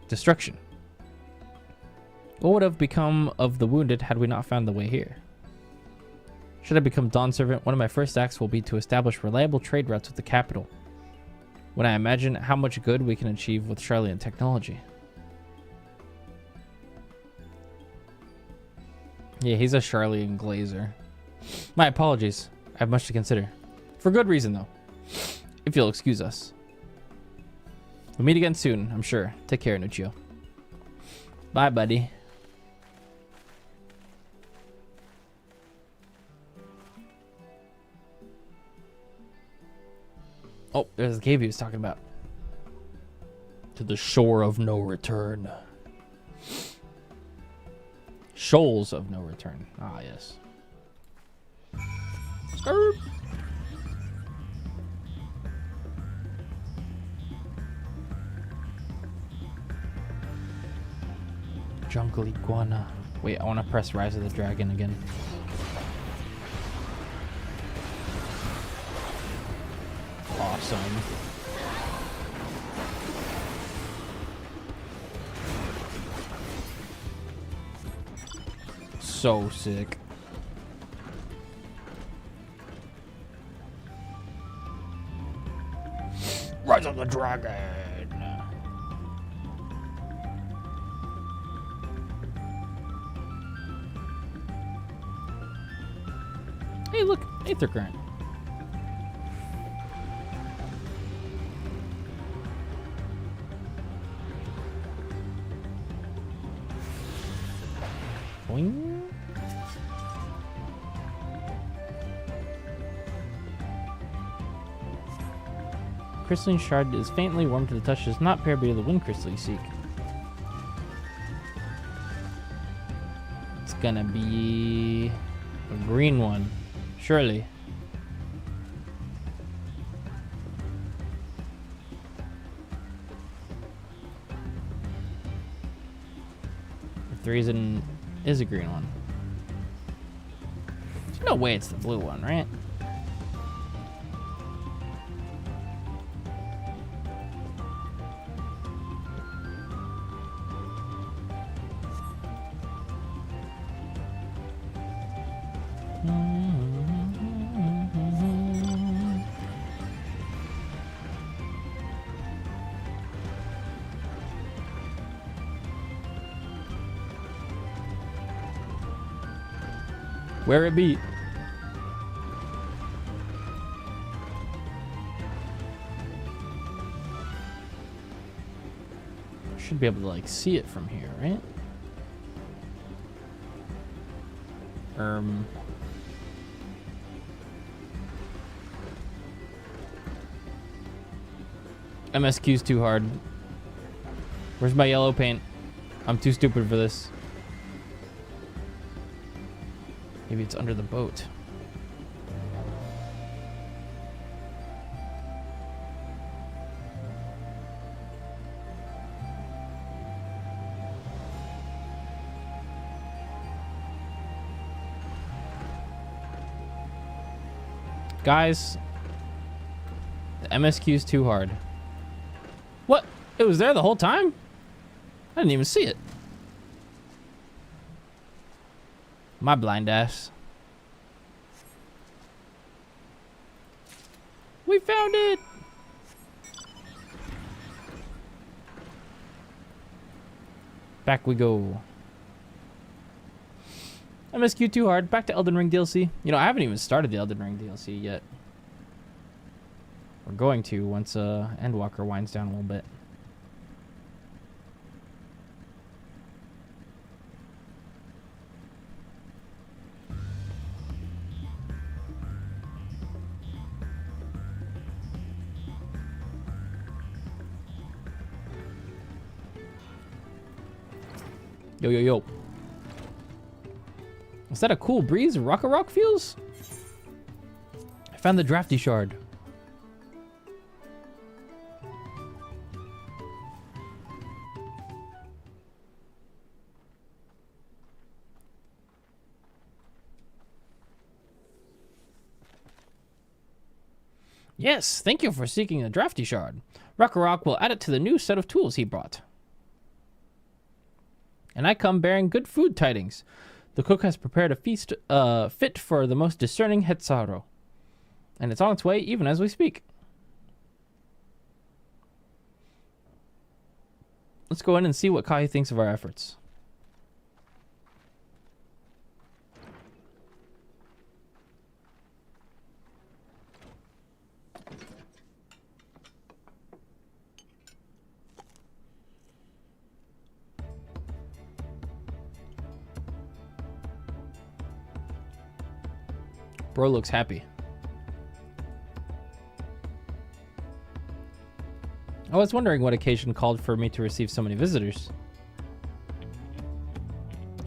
destruction. What would have become of the wounded had we not found the way here? Should I become Dawn Servant, one of my first acts will be to establish reliable trade routes with the capital, when I imagine how much good we can achieve with Charlian technology. Yeah, he's a Charlian glazer. My apologies. I have much to consider. For good reason, though. If you'll excuse us. We'll meet again soon, I'm sure. Take care, Nuccio. Bye, buddy. Oh, there's the cave he was talking about. To the shore of no return. Shoals of no return. Ah, yes. Skirt. Jungle iguana. Wait, I want to press Rise of the Dragon again. Awesome. So sick. Rise of the Dragon. Hey, look, Aether Current. Boing. Crystalline Shard is faintly warm to the touch. Does not pair with the Wind Crystal you seek. It's gonna be a green one, surely. The reason is a green one. There's no way it's the blue one, right? Where it be? Should be able to like see it from here, right? MSQ's too hard. Where's my yellow paint? I'm too stupid for this. Maybe it's under the boat. Guys, the MSQ is too hard. What? It was there the whole time? I didn't even see it. My blind ass. We found it! Back we go. MSQ too hard. Back to Elden Ring DLC. You know, I haven't even started the Elden Ring DLC yet. We're going to once Endwalker winds down a little bit. Yo, yo, yo. Is that a cool breeze Rock feels? I found the drafty shard. Yes, thank you for seeking a drafty shard. Rock will add it to the new set of tools he brought. And I come bearing good food tidings. The cook has prepared a feast fit for the most discerning Hetzaro. And it's on its way even as we speak. Let's go in and see what Kai thinks of our efforts. Bro looks happy. I was wondering what occasion called for me to receive so many visitors.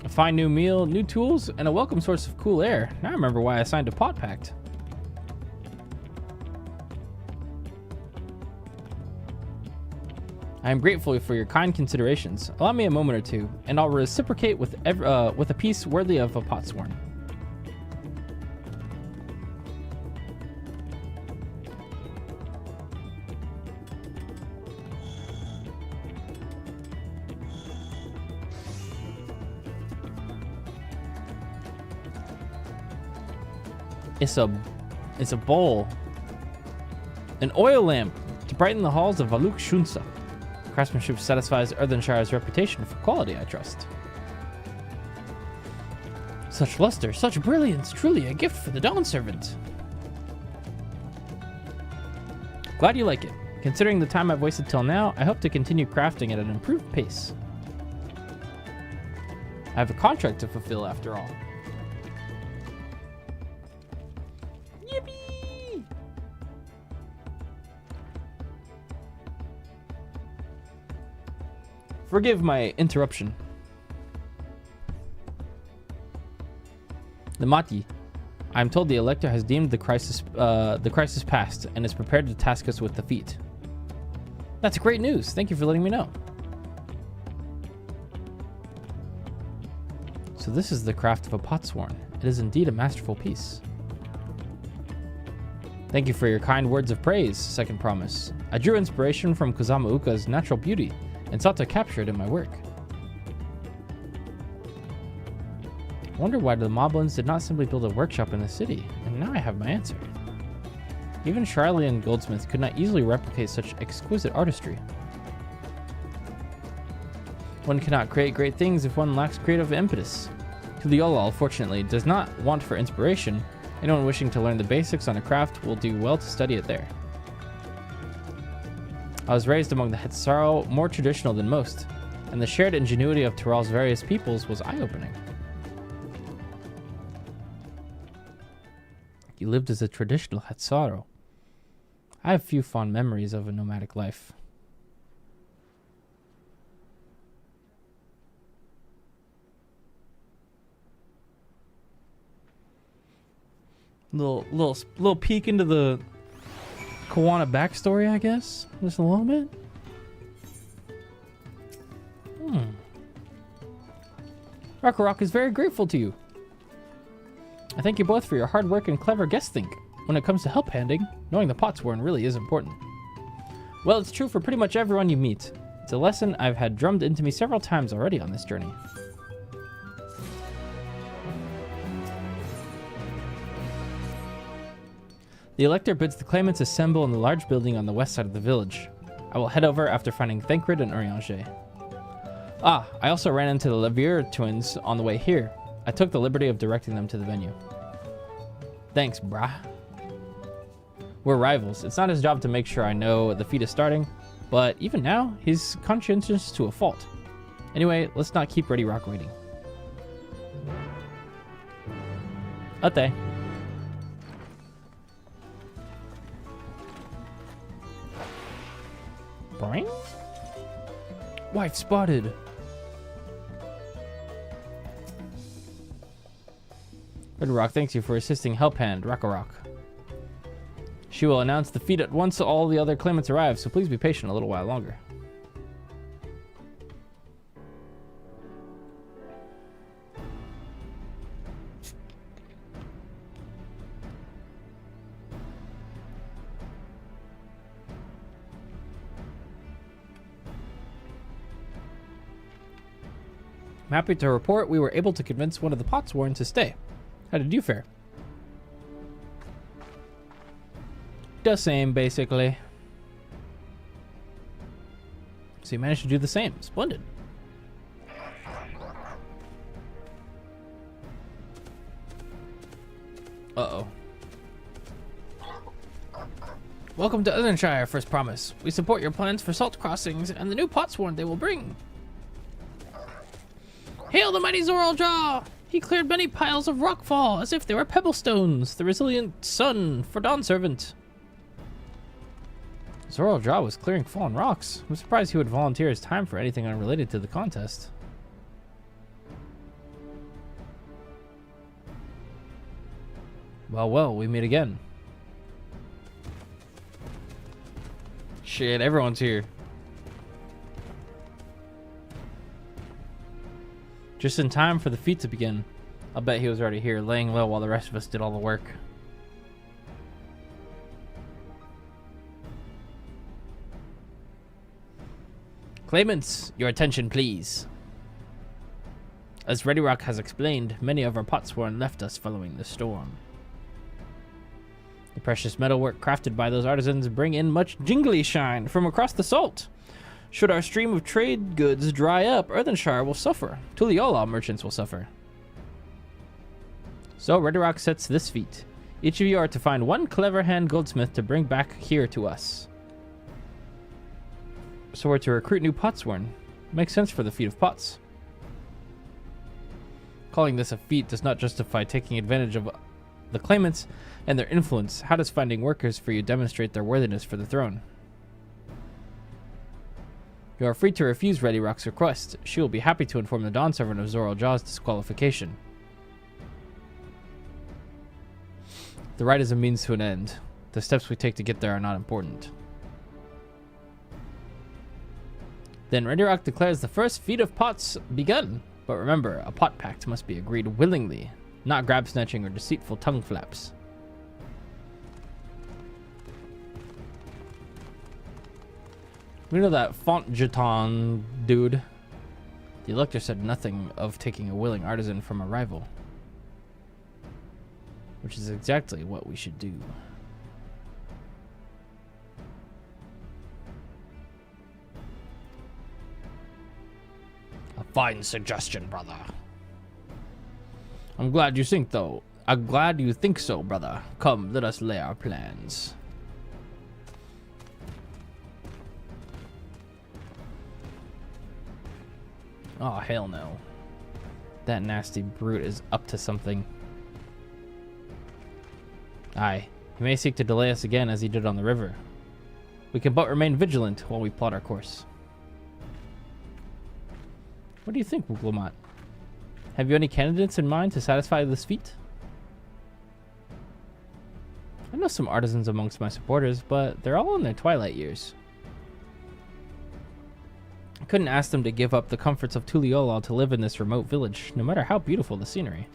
A fine new meal, new tools, and a welcome source of cool air. Now I remember why I signed a pot pact. I am grateful for your kind considerations. Allow me a moment or two, and I'll reciprocate with a piece worthy of a potsworn. It's a bowl. An oil lamp to brighten the halls of Valuk Shunsa. Craftsmanship satisfies Earthenshire's reputation for quality, I trust. Such luster, such brilliance, truly a gift for the Dawn Servant. Glad you like it. Considering the time I've wasted till now, I hope to continue crafting at an improved pace. I have a contract to fulfill after all. Yippee! Forgive my interruption. The Mati. I am told the Elector has deemed the crisis past and is prepared to task us with defeat. That's great news. Thank you for letting me know. So this is the craft of a potsworn. It is indeed a masterful piece. Thank you for your kind words of praise, Second Promise. I drew inspiration from Kozama Uka's natural beauty and sought to capture it in my work. I wonder why the Moblins did not simply build a workshop in the city, and now I have my answer. Even Charlian goldsmiths could not easily replicate such exquisite artistry. One cannot create great things if one lacks creative impetus. Tuliolal, fortunately, does not want for inspiration. Anyone wishing to learn the basics on a craft will do well to study it there. I was raised among the Hetzaro, more traditional than most, and the shared ingenuity of Tural's various peoples was eye-opening. You lived as a traditional Hetzaro. I have few fond memories of a nomadic life. Little peek into the Kawana backstory, I guess, just a little bit. Rock is very grateful to you. I thank you both for your hard work and clever guest think. When it comes to help handing, knowing the potsworn really is important. Well, it's true for pretty much everyone you meet. It's a lesson I've had drummed into me several times already on this journey. The Elector bids the claimants assemble in the large building on the west side of the village. I will head over after finding Thancred and Urianger. I also ran into the Levier twins on the way here. I took the liberty of directing them to the venue. Thanks, brah. We're rivals. It's not his job to make sure I know the feat is starting, but even now, he's conscientious to a fault. Anyway, let's not keep Ready Rock waiting. Ate. Boing? Wife spotted. Red Rock thanks you for assisting Helphand, Rock. She will announce the feat at once all the other claimants arrive, so please be patient a little while longer. I'm happy to report we were able to convince one of the Potsworn to stay. How did you fare? The same, basically. So you managed to do the same. Splendid. Uh-oh. Welcome to Othenshire, First Promise. We support your plans for salt crossings and the new Potsworn they will bring. Hail the mighty Zoraljaw! He cleared many piles of rockfall as if they were pebble stones, the resilient sun for Dawn Servant. Zoraljaw was clearing fallen rocks. I'm surprised he would volunteer his time for anything unrelated to the contest. Well, we meet again. Shit, everyone's here. Just in time for the feat to begin. I'll bet he was already here, laying low while the rest of us did all the work. Claimants, your attention please. As Ready Rock has explained, many of our Potsworn left us following the storm. The precious metalwork crafted by those artisans bring in much jingly shine from across the salt. Should our stream of trade goods dry up, Earthenshire will suffer. Tuliola merchants will suffer. So Ready Rock sets this feat. Each of you are to find one clever hand goldsmith to bring back here to us. So we're to recruit new Potsworn. Makes sense for the feat of pots. Calling this a feat does not justify taking advantage of the claimants and their influence. How does finding workers for you demonstrate their worthiness for the throne? You are free to refuse Ready Rock's request. She will be happy to inform the Dawn Servant of Zoraljaw's disqualification. The right is a means to an end. The steps we take to get there are not important. Then Ready Rock declares the first feat of pots begun. But remember, a pot pact must be agreed willingly, not grab snatching or deceitful tongue flaps. We know that Font Jeton dude. The Elector said nothing of taking a willing artisan from a rival. Which is exactly what we should do. A fine suggestion, brother. I'm glad you think so. I'm glad you think so, brother. Come, let us lay our plans. Oh, hell no. That nasty brute is up to something. Aye, he may seek to delay us again as he did on the river. We can but remain vigilant while we plot our course. What do you think, Wuglamot? Have you any candidates in mind to satisfy this feat? I know some artisans amongst my supporters, but they're all in their twilight years. I couldn't ask them to give up the comforts of Tuliolal to live in this remote village, no matter how beautiful the scenery.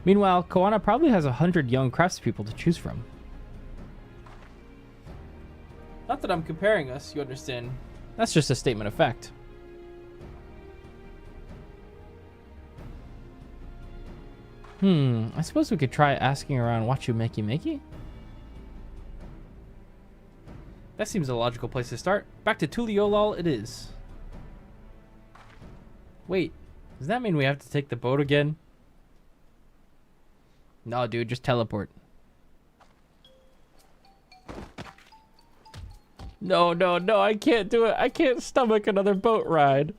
Meanwhile, Koana probably has 100 young craftspeople to choose from. Not that I'm comparing us, you understand. That's just a statement of fact. I suppose we could try asking around Wachu Meki Meki? That seems a logical place to start. Back to Tuliolal it is. Wait, does that mean we have to take the boat again? No, dude, just teleport. No, no, no, I can't do it. I can't stomach another boat ride.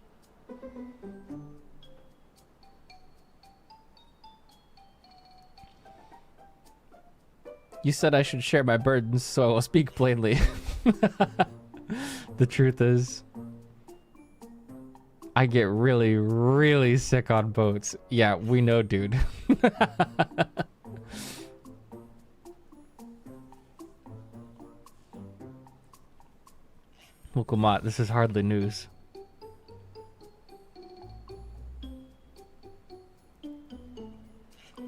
You said I should share my burdens, so I will speak plainly. The truth is, I get really, really sick on boats. Yeah, we know, dude. Mukumat, this is hardly news.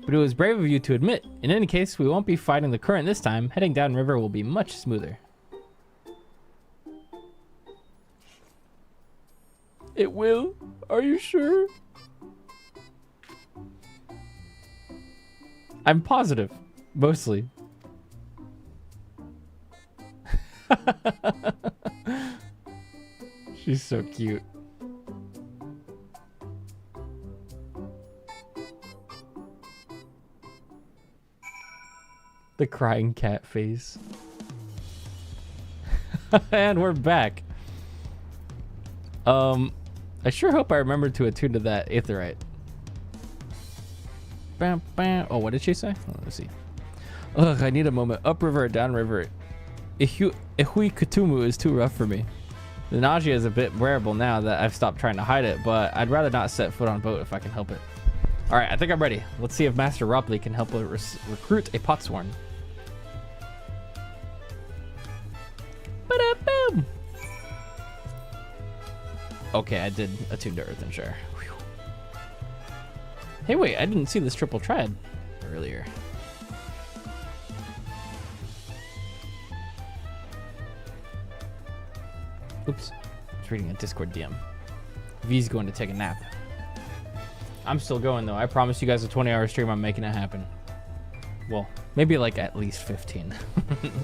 But it was brave of you to admit. In any case, we won't be fighting the current this time. Heading downriver will be much smoother. Are you sure? I'm positive, mostly. She's so cute. The crying cat face. And we're back. I sure hope I remember to attune to that aetherite. Bam, bam. Oh, what did she say? Oh, let's see. Ugh, I need a moment. Upriver, downriver. Ihui Kutumu is too rough for me. The nausea is a bit bearable now that I've stopped trying to hide it, but I'd rather not set foot on a boat if I can help it. Alright, I think I'm ready. Let's see if Master Ropley can help recruit a Potsworn. Ba-da-boom! Okay, I did attune to Earth and Share. Whew. Hey, wait, I didn't see this triple triad earlier. Oops, I was reading a Discord DM. V's going to take a nap. I'm still going though. I promise you guys a 20-hour stream. I'm making it happen. Well, maybe like at least 15.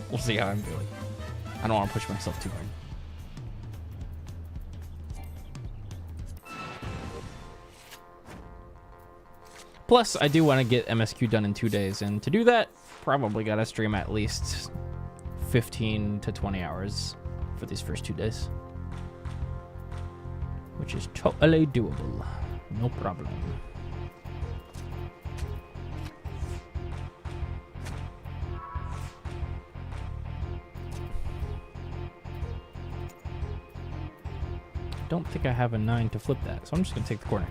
We'll see how I'm feeling. I don't want to push myself too hard. Plus, I do want to get MSQ done in 2 days, and to do that, probably gotta stream at least 15 to 20 hours for these first 2 days. Which is totally doable. No problem. Don't think I have a 9 to flip that, so I'm just gonna take the corner.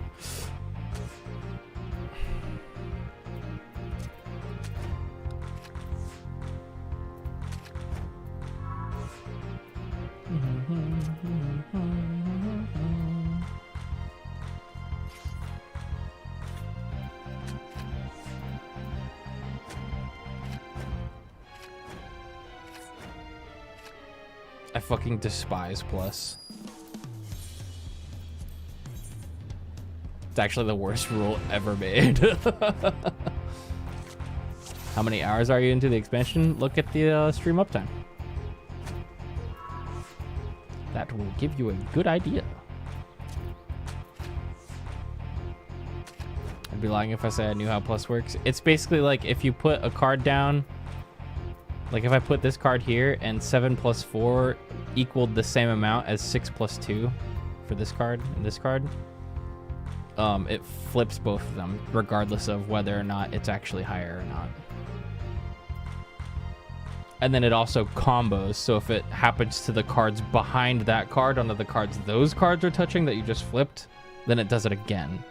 I fucking despise plus. It's actually the worst rule ever made. How many hours are you into the expansion? Look at the stream uptime. That will give you a good idea. I'd be lying if I say I knew how plus works. It's basically like if you put a card down, like if I put this card here and 7 plus 4 equaled the same amount as 6 plus 2 for this card and this card, it flips both of them regardless of whether or not it's actually higher or not. And then it also combos, so if it happens to the cards behind that card onto the cards those cards are touching that you just flipped, then it does it again.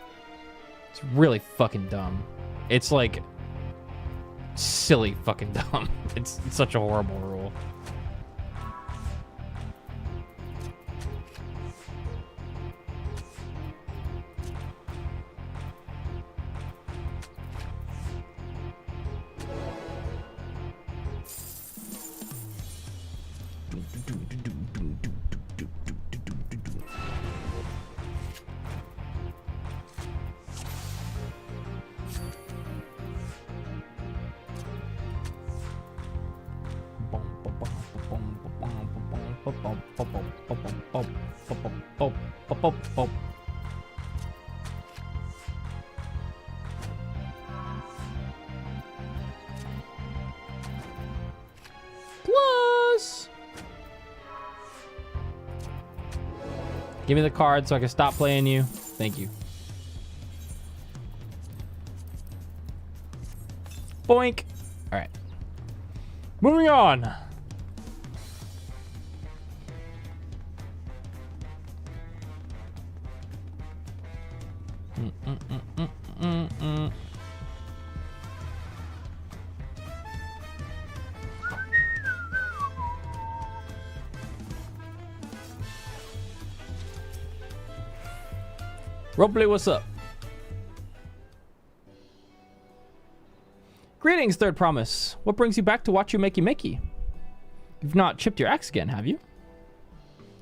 It's really fucking dumb. It's like silly fucking dumb. It's such a horrible rule. Plus, give me the card so I can stop playing you. Thank you. Boink. All right. Moving on. Robley, what's up? Greetings, Third Promise. What brings you back to watch you makey? You've not chipped your axe again, have you?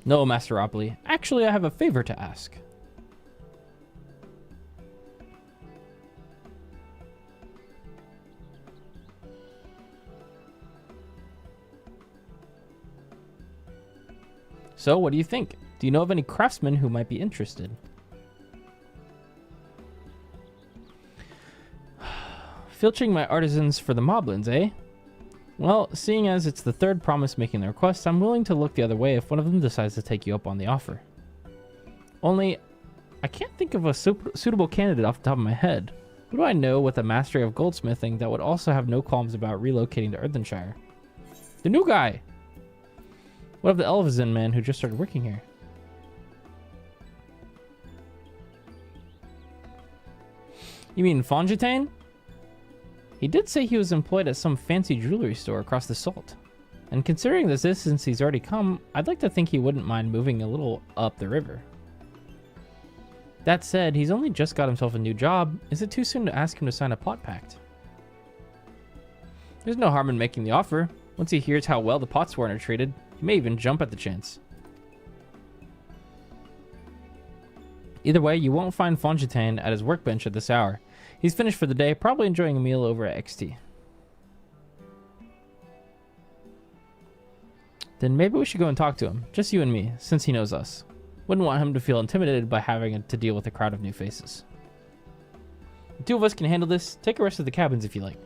No, Master Robley. Actually, I have a favor to ask. So, what do you think? Do you know of any craftsmen who might be interested? Filching my artisans for the moblins, eh? Well, seeing as it's the third promise making the request, I'm willing to look the other way if one of them decides to take you up on the offer. Only, I can't think of a suitable candidate off the top of my head. Who do I know with a mastery of goldsmithing that would also have no qualms about relocating to Earthenshire? The new guy! What of the Elvezin man who just started working here? You mean Fongitain? He did say he was employed at some fancy jewelry store across the salt. And considering the distance he's already come, I'd like to think he wouldn't mind moving a little up the river. That said, he's only just got himself a new job. Is it too soon to ask him to sign a pot pact? There's no harm in making the offer. Once he hears how well the Potsworn are treated, he may even jump at the chance. Either way, you won't find Fongitain at his workbench at this hour. He's finished for the day, probably enjoying a meal over at XT. Then maybe we should go and talk to him, just you and me, since he knows us. Wouldn't want him to feel intimidated by having to deal with a crowd of new faces. The two of us can handle this. Take a rest of the cabins if you like.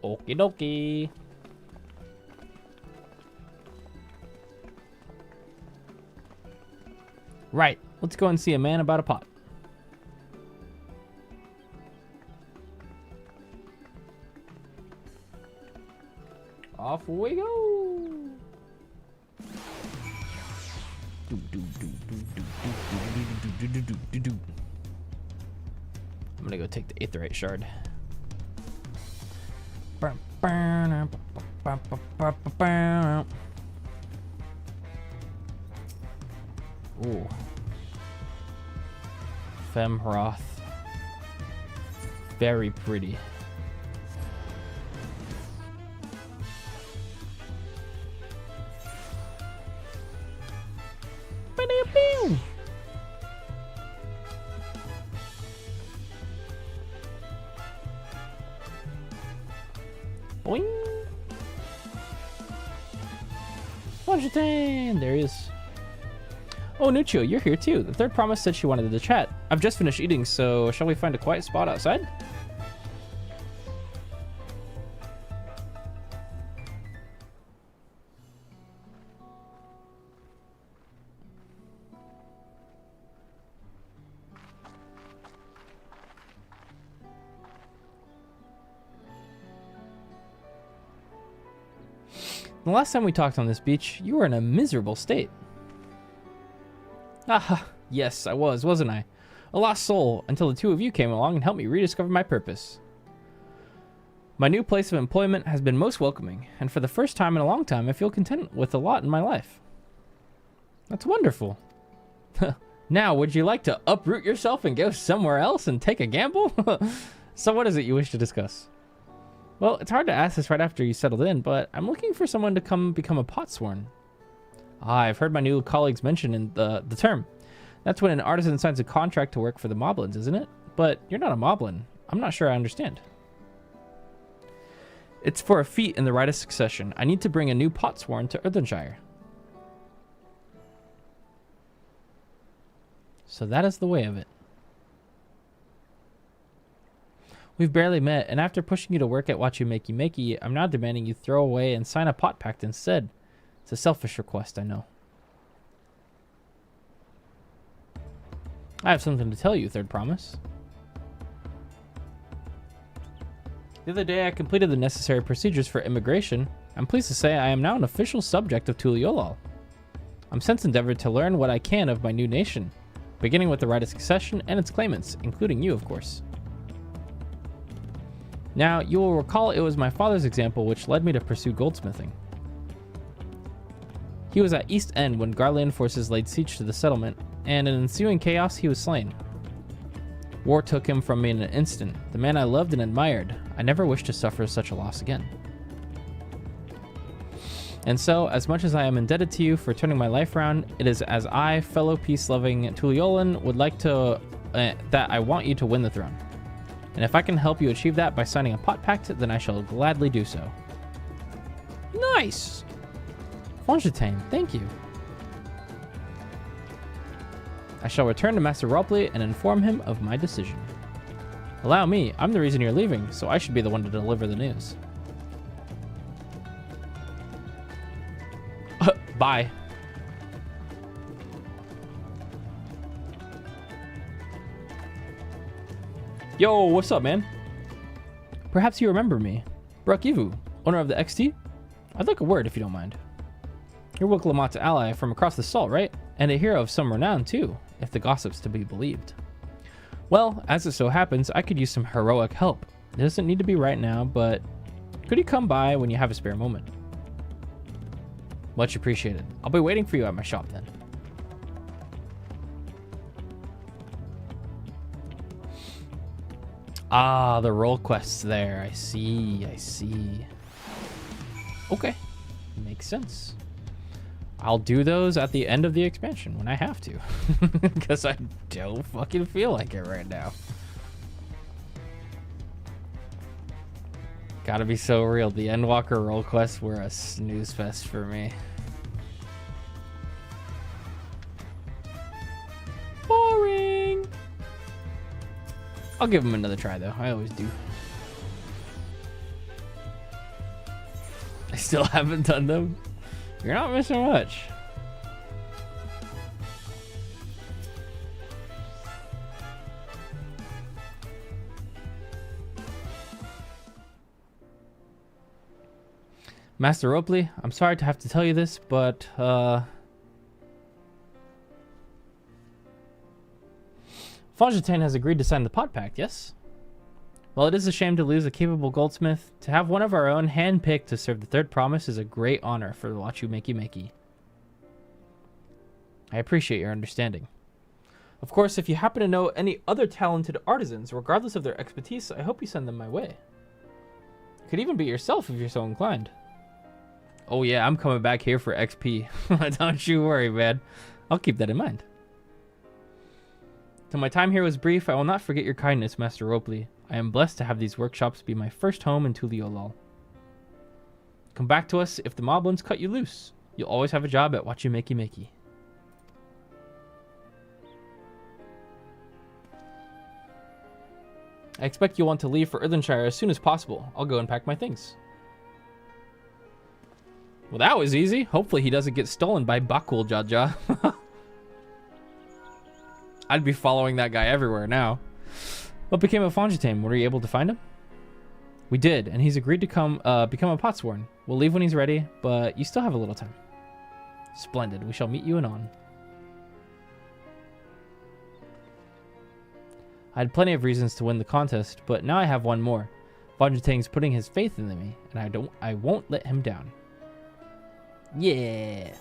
Okie dokie. Right, let's go and see a man about a pot. Off we go. I'm gonna go take the Aetheryte shard. Ooh. Femroth. Very pretty. Boing. Fongitain! There he is. Oh, Nuccio, you're here too. The third promise said she wanted to chat. I've just finished eating, so shall we find a quiet spot outside? The last time we talked on this beach, you were in a miserable state. Aha, yes, I was, wasn't I? A lost soul, until the two of you came along and helped me rediscover my purpose. My new place of employment has been most welcoming, and for the first time in a long time, I feel content with a lot in my life. That's wonderful. Now, would you like to uproot yourself and go somewhere else and take a gamble? So what is it you wish to discuss? Well, it's hard to ask this right after you settled in, but I'm looking for someone to come become a Potsworn. Ah, I've heard my new colleagues mention in the term. That's when an artisan signs a contract to work for the Moblins, isn't it? But you're not a Moblin. I'm not sure I understand. It's for a feat in the rite of succession. I need to bring a new Potsworn to Earthenshire. So that is the way of it. We've barely met, and after pushing you to work at Wachimakimeki, I'm now demanding you throw away and sign a pot pact instead. It's a selfish request, I know. I have something to tell you, Third Promise. The other day I completed the necessary procedures for immigration. I'm pleased to say I am now an official subject of Tuliolal. I'm since endeavored to learn what I can of my new nation, beginning with the right of succession and its claimants, including you, of course. Now, you will recall it was my father's example which led me to pursue goldsmithing. He was at East End when Garlean forces laid siege to the settlement, and in ensuing chaos, he was slain. War took him from me in an instant, the man I loved and admired. I never wish to suffer such a loss again. And so, as much as I am indebted to you for turning my life around, it is as I, fellow peace-loving Tuliolan, would like to that I want you to win the throne. And if I can help you achieve that by signing a pot pact, then I shall gladly do so. Nice! Fontaine, thank you. I shall return to Master Ropley and inform him of my decision. Allow me, I'm the reason you're leaving, so I should be the one to deliver the news. Bye. Yo, what's up, man? Perhaps you remember me. Brock Ivu, owner of the XT? I'd like a word if you don't mind. You're Wook Lamat's ally from across the salt, right? And a hero of some renown, too, if the gossip's to be believed. Well, as it so happens, I could use some heroic help. It doesn't need to be right now, but could you come by when you have a spare moment? Much appreciated. I'll be waiting for you at my shop then. Ah, the role quests there. I see. Okay. Makes sense. I'll do those at the end of the expansion when I have to. Because I don't fucking feel like it right now. Gotta be so real. The Endwalker role quests were a snooze fest for me. Boring. I'll give them another try though. I always do. I still haven't done them. You're not missing much. Master Ropley, I'm sorry to have to tell you this, but Fontaine has agreed to sign the Pot Pact, yes? Well, it is a shame to lose a capable goldsmith. To have one of our own handpicked to serve the third promise is a great honor for Wachu Makey Makey. I appreciate your understanding. Of course, if you happen to know any other talented artisans, regardless of their expertise, I hope you send them my way. You could even be yourself if you're so inclined. Oh yeah, I'm coming back here for XP. Don't you worry, man. I'll keep that in mind. Till my time here was brief, I will not forget your kindness, Master Ropley. I am blessed to have these workshops be my first home in Tuliolol. Come back to us if the moblins cut you loose. You'll always have a job at Wachu Makey Makey. I expect you'll want to leave for Earthenshire as soon as possible. I'll go and pack my things. Well, that was easy. Hopefully he doesn't get stolen by Bakul Jaja. I'd be following that guy everywhere now. What became of Fontaine? Were you able to find him? We did, and he's agreed to come become a potsworn. We'll leave when he's ready, but you still have a little time. Splendid. We shall meet you anon. I had plenty of reasons to win the contest, but now I have one more. Fontaine's putting his faith in me, and I won't let him down. Yeah.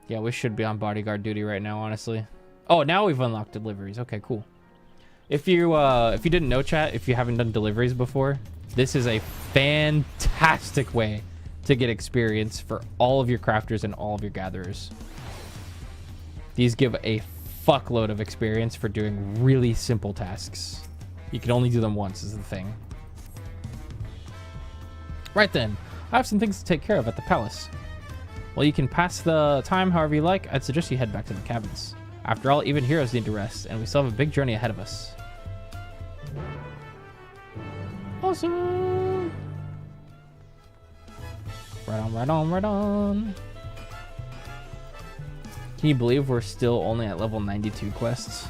Yeah, we should be on bodyguard duty right now, honestly. Oh, now we've unlocked deliveries. Okay, cool. If you didn't know, chat, if you haven't done deliveries before, this is a fantastic way to get experience for all of your crafters and all of your gatherers. These give a fuckload of experience for doing really simple tasks. You can only do them once is the thing. Right then, I have some things to take care of at the palace. Well, you can pass the time however you like. I'd suggest you head back to the cabins. After all, even heroes need to rest, and we still have a big journey ahead of us. Awesome! Right on, right on, right on. Can you believe we're still only at level 92 quests?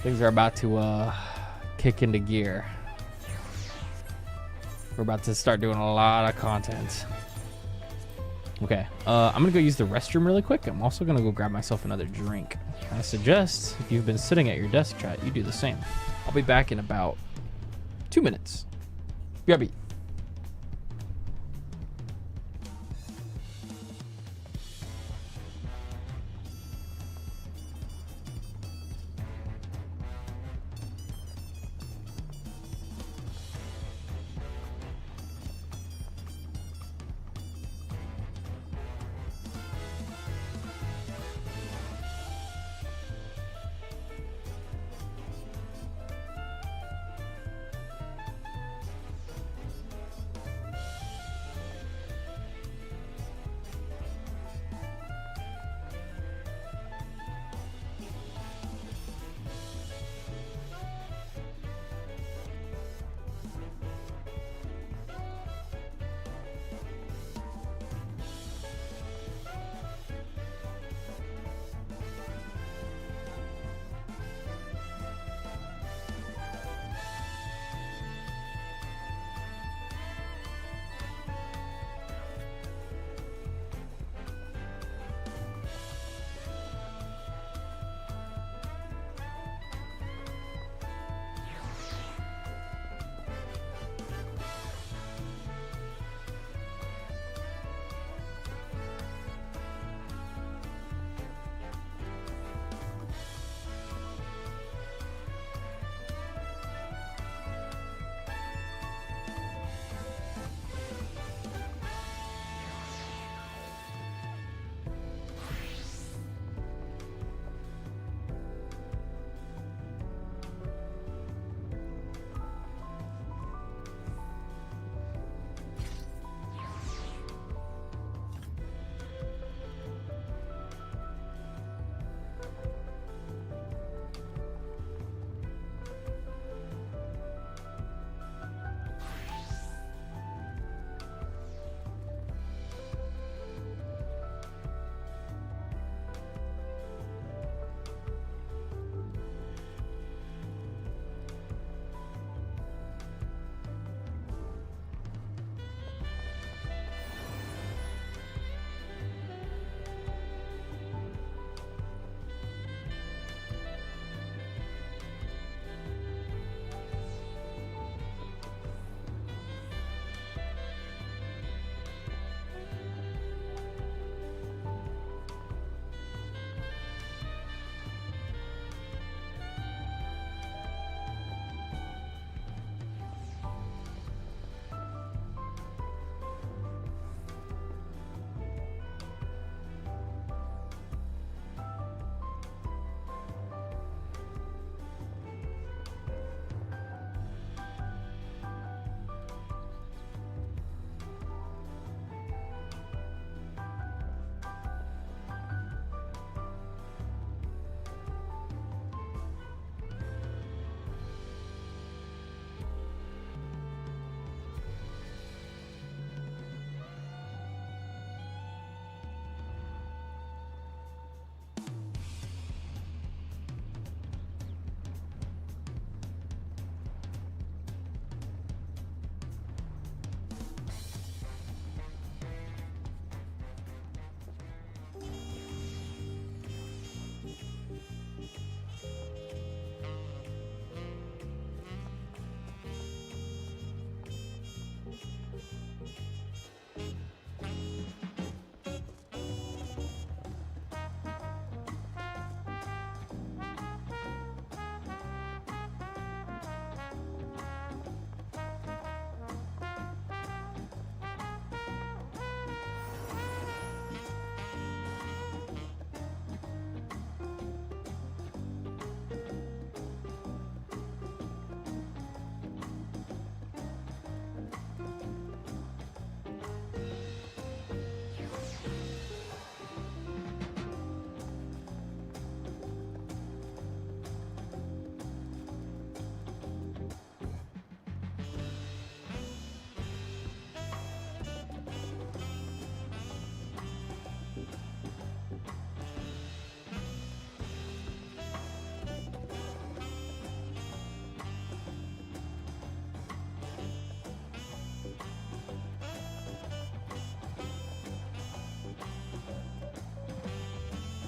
Things are about to kick into gear. We're about to start doing a lot of content. Okay, I'm gonna go use the restroom really quick. I'm also gonna go grab myself another drink. I suggest if you've been sitting at your desk, chat, you do the same. I'll be back in about 2 minutes. BRB.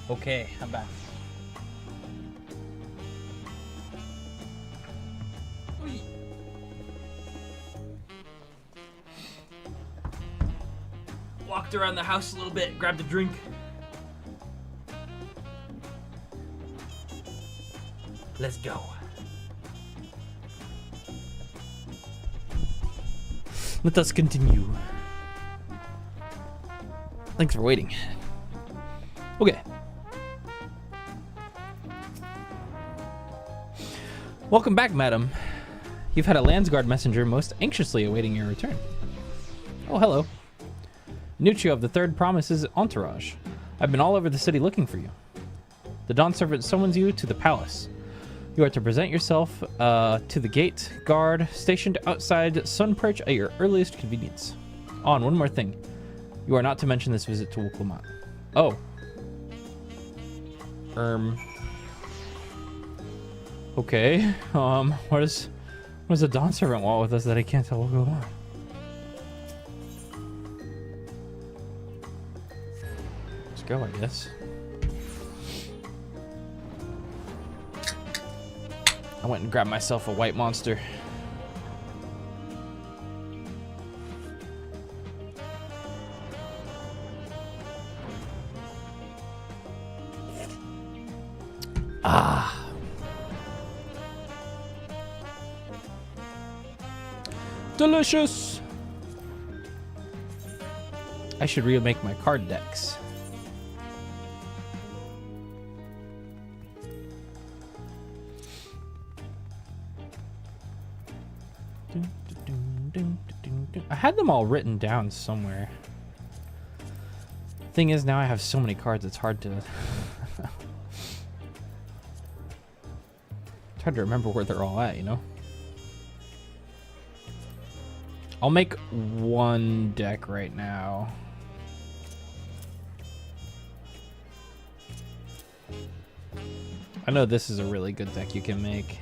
Okay, I'm back. Walked around the house a little bit, grabbed a drink. Let's go. Let us continue. Thanks for waiting. Okay. Welcome back, madam. You've had a Landsguard messenger most anxiously awaiting your return. Oh, hello. Nuccio of the Third Promise's entourage. I've been all over the city looking for you. The Dawn Servant summons you to the palace. You are to present yourself to the gate guard stationed outside Sunperch at your earliest convenience. Oh, and one more thing. You are not to mention this visit to Wooklamat. Oh. Okay. What does the Dawn Servant want with us that I can't tell Wooklamat? Let's go, I guess. I went and grabbed myself a white monster. Ah. Delicious. I should remake my card decks. I had them all written down somewhere. Thing is, now I have so many cards, it's hard to it's hard to remember where they're all at, you know? I'll make one deck right now. I know this is a really good deck you can make.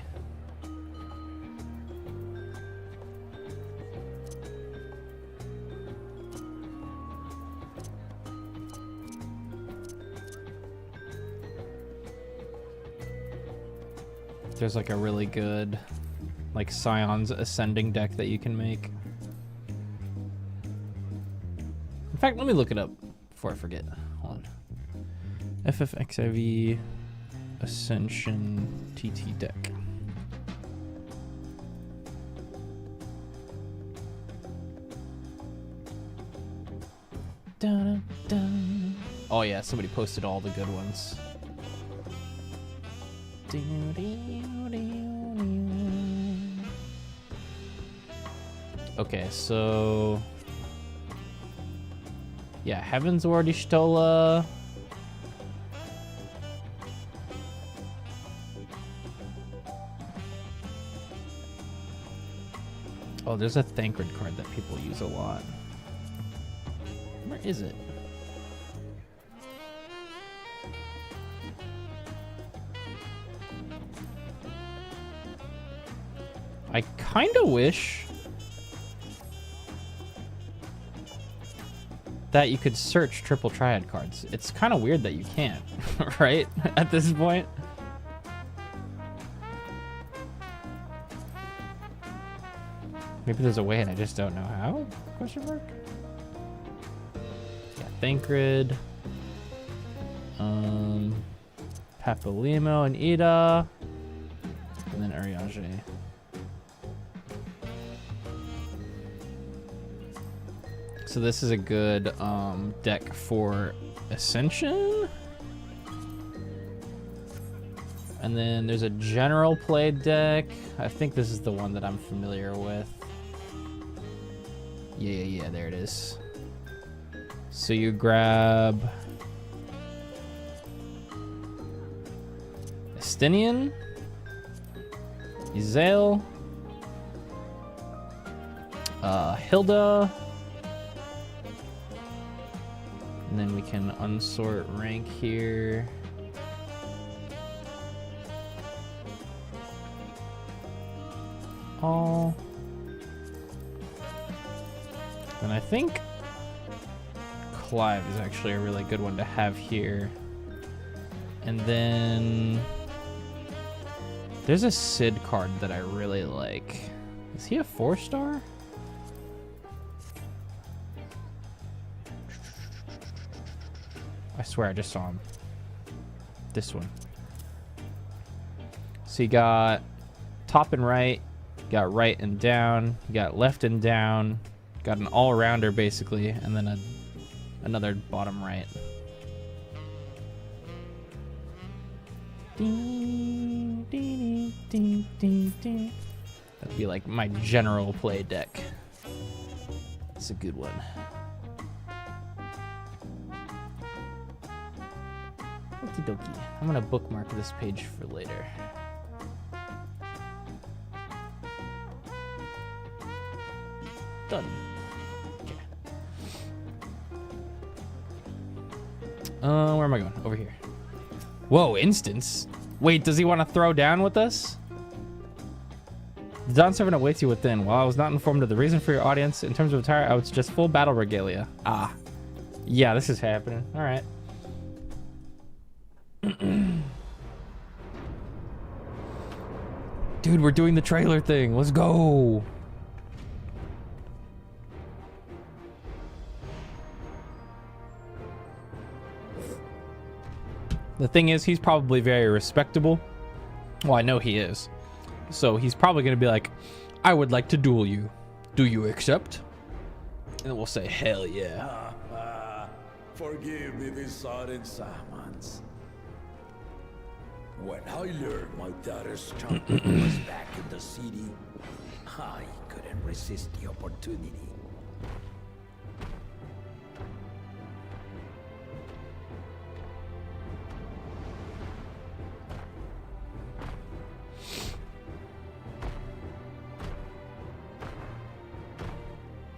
There's like a really good like Scion's Ascending deck that you can make. In fact, let me look it up before I forget. Hold on. FFXIV Ascension TT deck. Dun, dun. Oh yeah, somebody posted all the good ones. Okay, so yeah, Heaven's Ward Ishtola. Oh, there's a Thancred card that people use a lot. Where is it? I kind of wish that you could search triple triad cards. It's kind of weird that you can't, right? At this point. Maybe there's a way and I just don't know how? Question mark? Yeah, Thancred. Papalimo and Ida. And then Ariage. So this is a good deck for Ascension. And then there's a general play deck. I think this is the one that I'm familiar with. Yeah, there it is. So you grab Estinian, Izael, Hilda, and then we can unsort rank here. All. And I think Clive is actually a really good one to have here. And then there's a Sid card that I really like. Is he a 4-star? I swear I just saw him. This one. So you got top and right, you got right and down, you got left and down, got an all-rounder basically, and then another bottom right. Ding, ding, ding, ding, ding. That'd be like my general play deck. It's a good one. Okie dokie. I'm gonna bookmark this page for later. Done. Okay. Where am I going? Over here. Whoa, instance. Wait, does he want to throw down with us? The Dawn Servant awaits you within. While I was not informed of the reason for your audience, in terms of attire, I was just full battle regalia. Ah. Yeah, this is happening. Alright. Dude, we're doing the trailer thing. Let's go. The thing is, he's probably very respectable. Well, I know he is. So he's probably going to be like, I would like to duel you. Do you accept? And we'll say, hell yeah. Forgive me this sudden summons. When I learned my daughter's champion was back in the city, I couldn't resist the opportunity.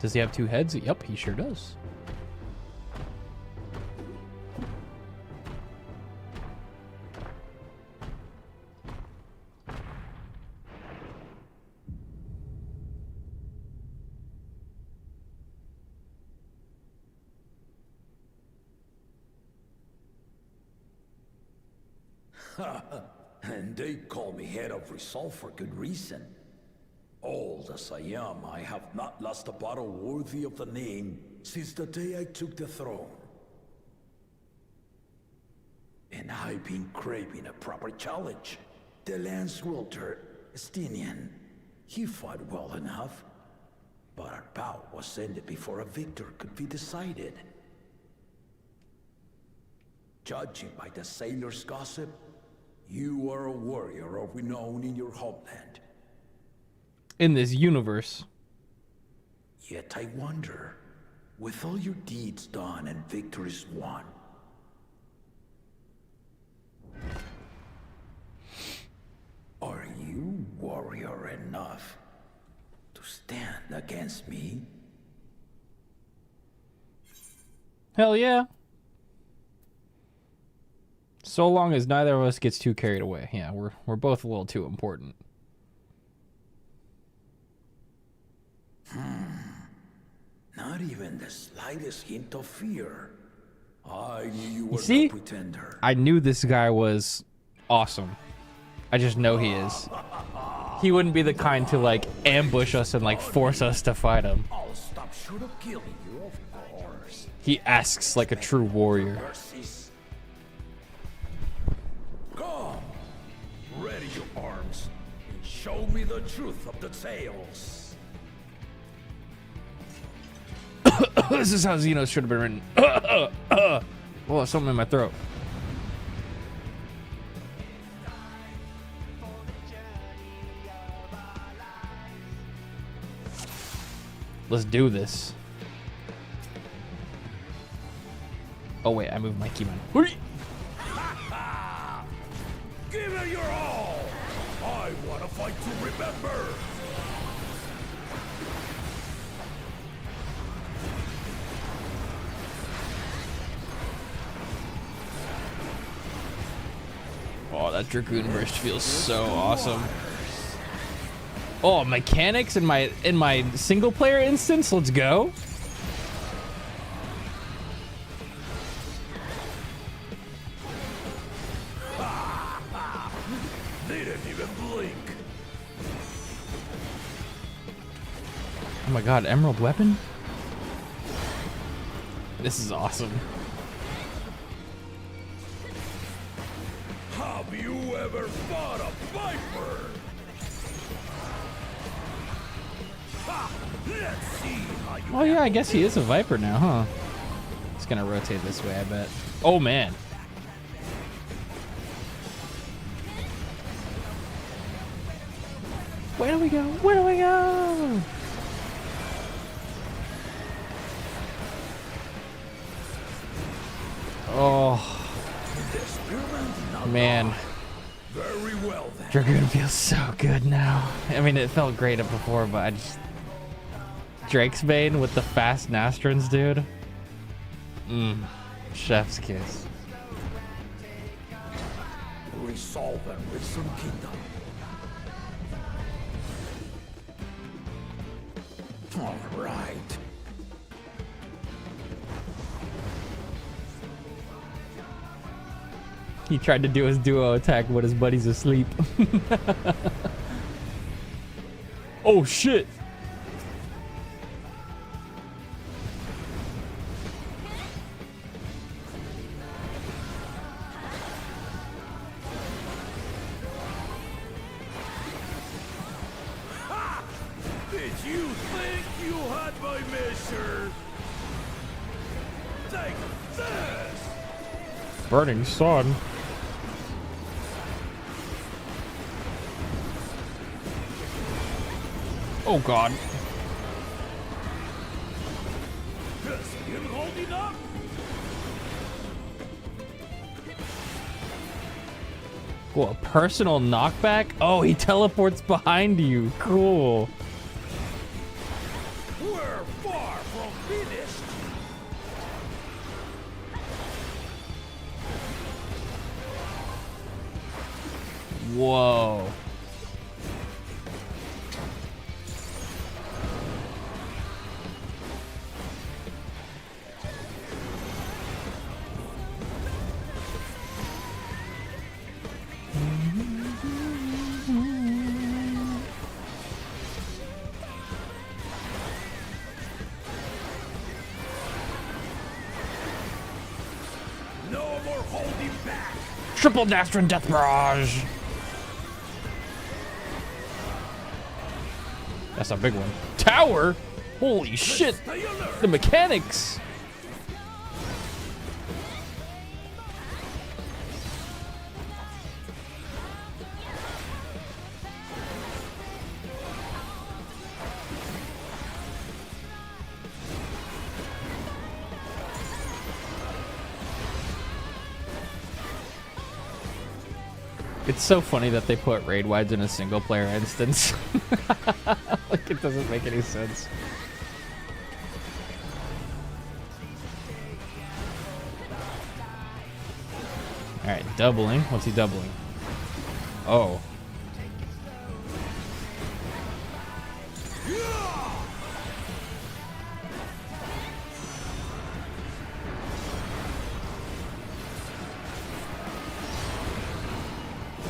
Does he have two heads? Yep, he sure does. And they call me head of resolve for good reason. Old as I am, I have not lost a battle worthy of the name since the day I took the throne. And I've been craving a proper challenge. The Lance Wielder, Estinian, he fought well enough, but our bout was ended before a victor could be decided. Judging by the sailor's gossip, you are a warrior of renown in your homeland. In this universe. Yet I wonder, with all your deeds done and victories won, are you warrior enough to stand against me? Hell yeah. So long as neither of us gets too carried away. Yeah, we're both a little too important. Not even the slightest hint of fear. I knew you were You see? no pretender. I knew this guy was awesome. I just know he is. He wouldn't be the kind to like ambush us and like force us to fight him. I'll stop short of killing you, of course. He asks like a true warrior. Mercies. Come, ready your arms, and show me the truth of the tales. This is how Xenos should have been written. Oh, something in my throat. Let's do this. Oh wait, I moved my keybind. Give it your all. I want to fight to remember. Oh, that Dragoon Burst feels so awesome. Oh, mechanics in my single player instance. Let's go. my god, emerald weapon? This is awesome. Have you ever fought a viper? Ha! Let's see how you Oh yeah, I guess he is a viper now, huh? It's gonna rotate this way, I bet. Oh man. Where do we go? Where do we go? Oh man. Very well then. Dragoon feels so good now. I mean, it felt great up before, but I just Drake's Bane with the fast Nastrons, dude. Chef's kiss. Resolve them with some kingdom. All right. He tried to do his duo attack, but his buddy's asleep. Oh shit! Did you think you had my measure? Take this! Burning sun. Oh god. Has him holding up? Cool, a personal knockback? Oh, he teleports behind you. Cool. We're far from finished. Whoa. No more holding back. Triple Nastron Death Barrage. That's a big one. Tower? Holy shit. The mechanics. It's so funny that they put raid wides in a single player instance. Like, it doesn't make any sense. Alright, doubling. What's he doubling? Oh.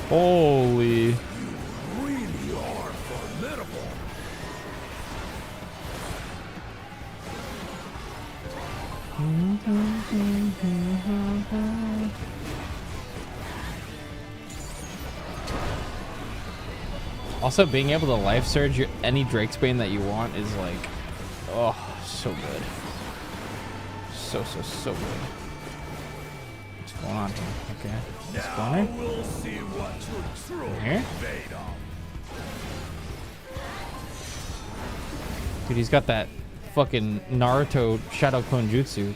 Holy. You really are formidable. Also, being able to life surge any Drakesbane that you want is like, oh, so good. So good. What's going on here? Okay. Now we'll see what you're truly Here? made of. Dude, he's got that fucking Naruto Shadow Clone Jutsu.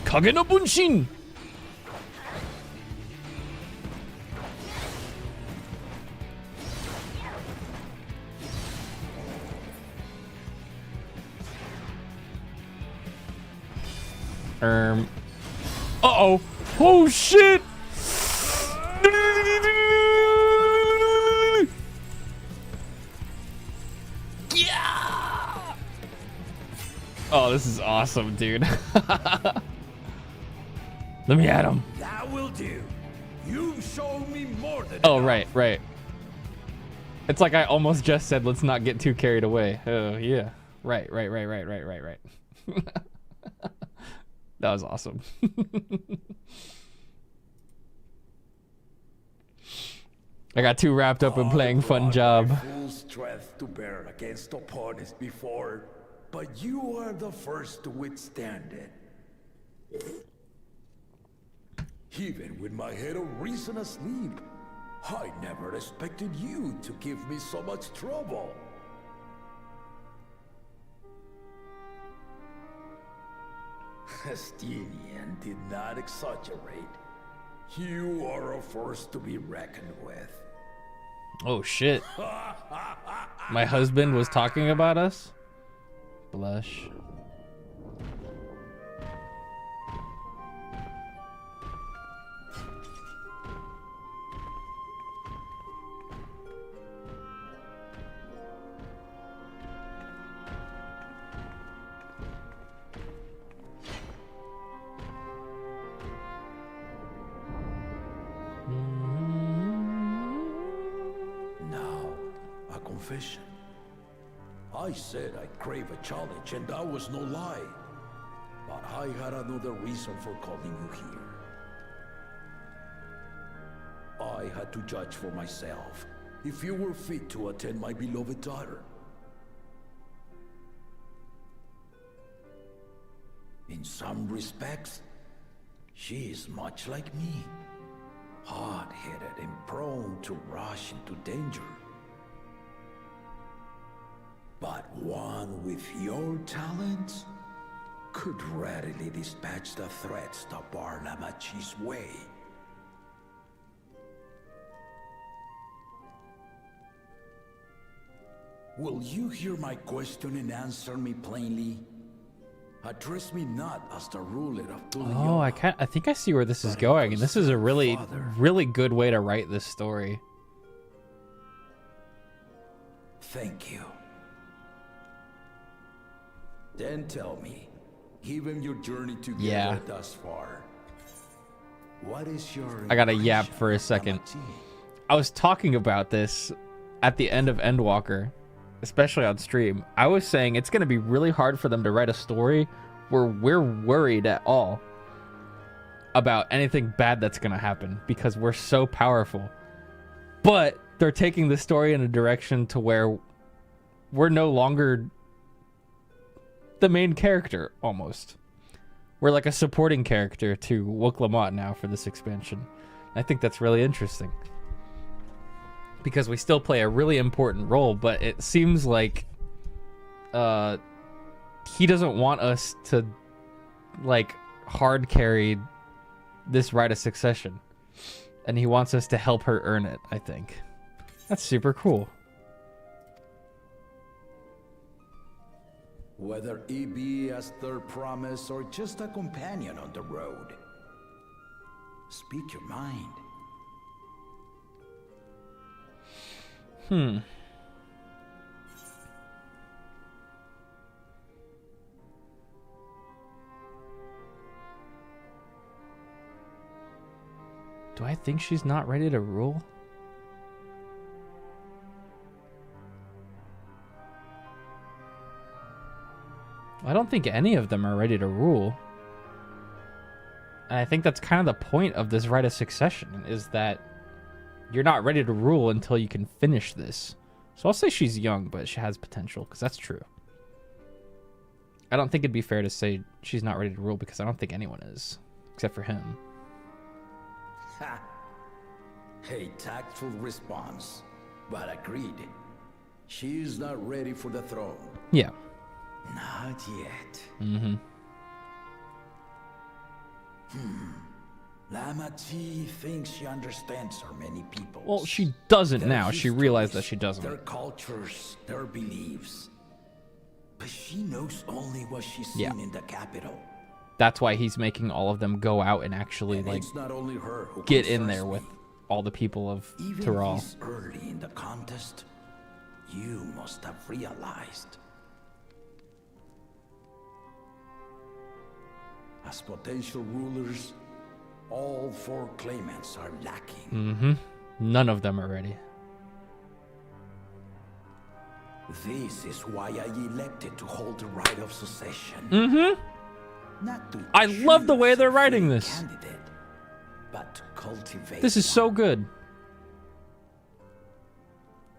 Kage no Bunshin! Uh-oh. Oh, shit! Yeah! Oh, this is awesome, dude. Let me at him. That will do. You've shown me more than Oh, enough. right. It's like I almost just said, let's not get too carried away. Oh, yeah. Right. That was awesome. I got too wrapped up in playing Fun Job. Full strength to bear against opponents before, but you are the first to withstand it. Even with my head of reason asleep, I never expected you to give me so much trouble. Estinian did not exaggerate. You are a force to be reckoned with. Oh shit. My husband was talking about us? Blush. Confession. I said I crave a challenge, and that was no lie. But I had another reason for calling you here. I had to judge for myself if you were fit to attend my beloved daughter. In some respects, she is much like me. Hard-headed and prone to rush into danger. But one with your talents could readily dispatch the threats that bar Lamachi's way. Will you hear my question and answer me plainly? Address me not as the ruler of Tulio. Oh, I think I see where this is going, and this is a really good way to write this story. Thank you. Then tell me, given your journey together thus far, what is your... I gotta yap for a second. I was talking about this at the end of Endwalker, especially on stream. I was saying it's gonna be really hard for them to write a story where we're worried at all about anything bad that's gonna happen because we're so powerful. But they're taking the story in a direction to where we're no longer the main character, almost. We're like a supporting character to Wook Lamont now for this expansion. I think that's really interesting. Because we still play a really important role, but it seems like he doesn't want us to like hard carry this rite of succession. And he wants us to help her earn it, I think. That's super cool. Whether it be as third promise or just a companion on the road. Speak your mind. Do I think she's not ready to rule? I don't think any of them are ready to rule. And I think that's kind of the point of this rite of succession, is that you're not ready to rule until you can finish this. So I'll say she's young, but she has potential, because that's true. I don't think it'd be fair to say she's not ready to rule, because I don't think anyone is, except for him. Ha! A tactful response, but agreed. She is not ready for the throne. Yeah. Not yet. Mm-hmm. Lamachi thinks she understands our many people. Well, she doesn't now. She realized that she doesn't. Their cultures, their beliefs. But she knows only what she's seen in the capital. That's why he's making all of them go out and actually, And like, it's not only her who get in concerns there with me. all the people of Even Tyrol. this early in the contest, you must have realized. As potential rulers, all four claimants are lacking. Mm-hmm. None of them are ready. This is why I elected to hold the right of succession. Mm-hmm. Not to I love the way choose they're a writing fake this. candidate, but to cultivate This is so good.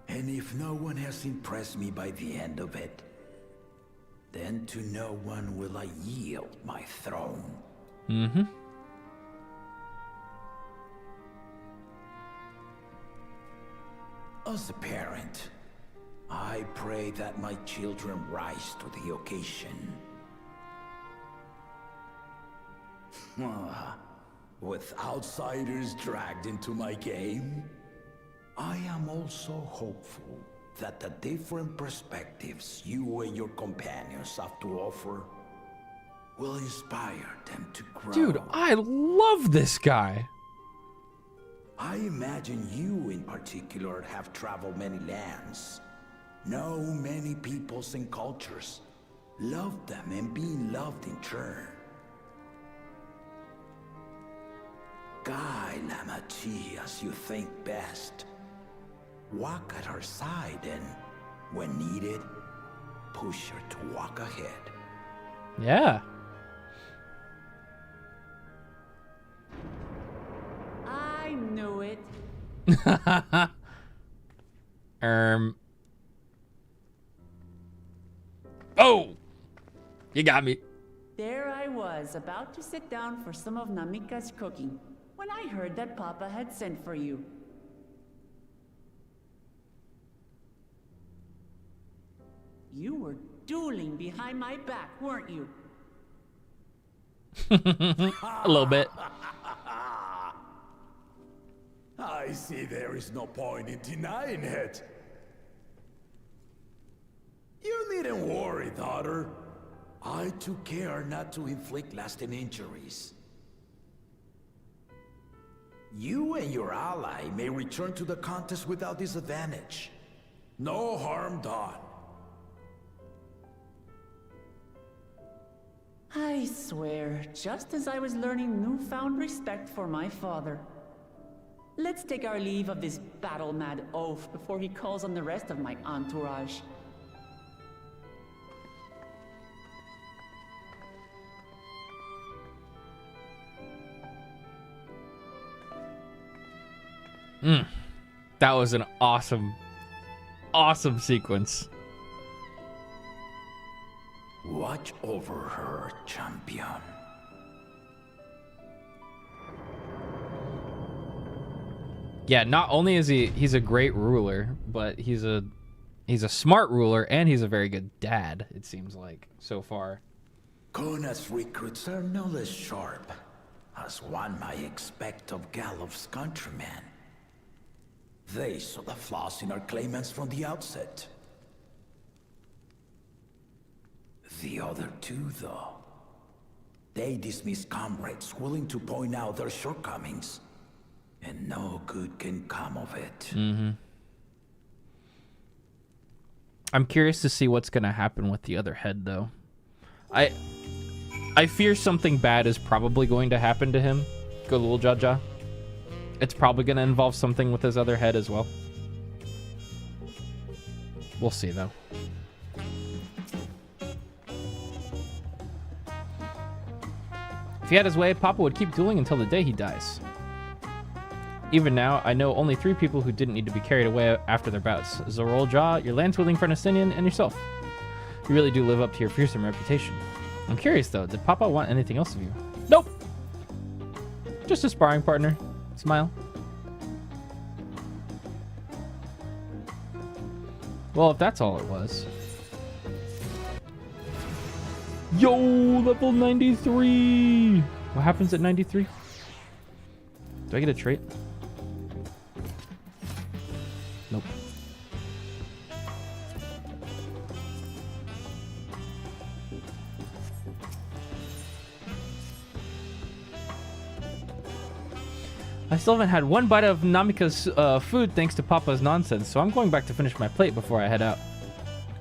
And if no one has impressed me by the end of it, then to no one will I yield my throne. Mm-hmm. As a parent, I pray that my children rise to the occasion. With outsiders dragged into my game, I am also hopeful that the different perspectives you and your companions have to offer will inspire them to grow. Dude, I love this guy. I imagine you in particular have traveled many lands, know many peoples and cultures, loved them and been loved in turn. Guide Lamachi as you think best. Walk at her side and, when needed, push her to walk ahead. Yeah. I knew it. Oh! You got me. There I was, about to sit down for some of Namika's cooking, when I heard that Papa had sent for you. You were dueling behind my back, weren't you? A little bit. I see there is no point in denying it. You needn't worry, daughter. I took care not to inflict lasting injuries. You and your ally may return to the contest without disadvantage. No harm done. I swear, just as I was learning newfound respect for my father. Let's take our leave of this battle-mad oaf before he calls on the rest of my entourage. That was an awesome, awesome sequence. Watch over her, champion. Yeah, not only is he's a great ruler, but he's a smart ruler and he's a very good dad, it seems like, so far. Kona's recruits are no less sharp, as one might expect of Galof's countrymen. They saw the flaws in our claimants from the outset. The other two, though, they dismiss comrades willing to point out their shortcomings, and no good can come of it. Mm-hmm. I'm curious to see what's gonna happen with the other head, though. I fear something bad is probably going to happen to him. Galul Jaja. It's probably gonna involve something with his other head as well. We'll see, though. If he had his way, Papa would keep dueling until the day he dies. Even now, I know only 3 people who didn't need to be carried away after their bouts. Zorolja, your lance-wielding Fernestinian, and yourself. You really do live up to your fearsome reputation. I'm curious, though, did Papa want anything else of you? Nope! Just a sparring partner. Smile. Well, if that's all it was. Yo, level 93! What happens at 93? Do I get a trait? Nope. I still haven't had one bite of Namika's food thanks to Papa's nonsense, so I'm going back to finish my plate before I head out.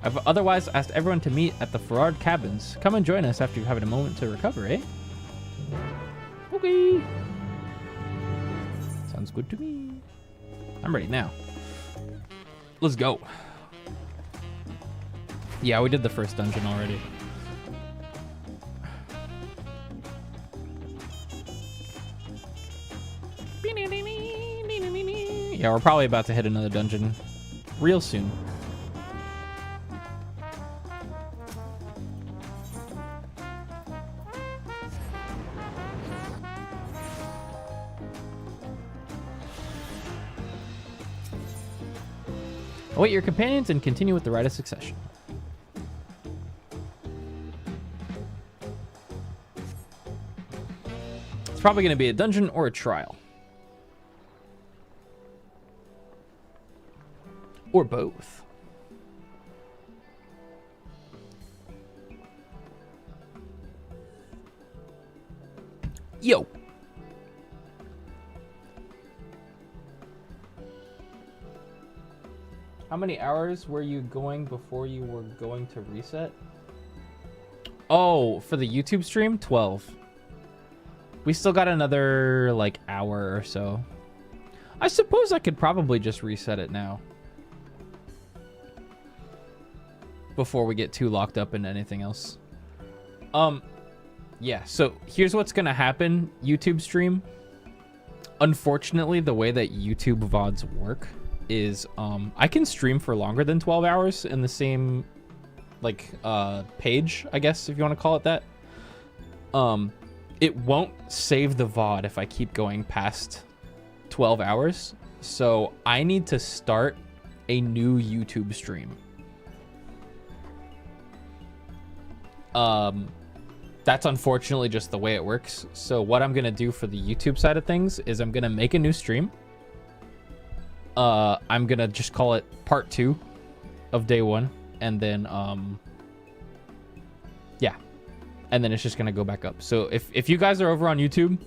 I've otherwise asked everyone to meet at the Farard cabins. Come and join us after you've had a moment to recover, eh? Okay. Sounds good to me. I'm ready now. Let's go. Yeah, we did the first dungeon already. Yeah, we're probably about to hit another dungeon real soon. Await your companions and continue with the rite of succession. It's probably going to be a dungeon or a trial. Or both. Yo. How many hours were you going before you were going to reset? Oh, for the YouTube stream? 12. We still got another, like, hour or so. I suppose I could probably just reset it now. Before we get too locked up into anything else. Yeah, so here's what's gonna happen, YouTube stream. Unfortunately, the way that YouTube VODs work is I can stream for longer than 12 hours in the same like page, I guess, if you want to call it that. It won't save the VOD if I keep going past 12 hours. So I need to start a new YouTube stream. That's unfortunately just the way it works. So what I'm gonna do for the YouTube side of things is I'm gonna make a new stream. I'm gonna just call it part 2 of day 1, and then yeah, and then it's just gonna go back up. So if you guys are over on YouTube,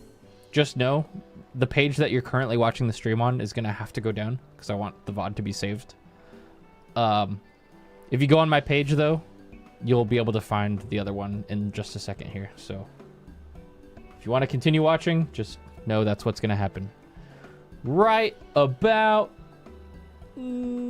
just know the page that you're currently watching the stream on is gonna have to go down because I want the VOD to be saved. If you go on my page though, you'll be able to find the other one in just a second here. So if you want to continue watching, just know that's what's gonna happen right about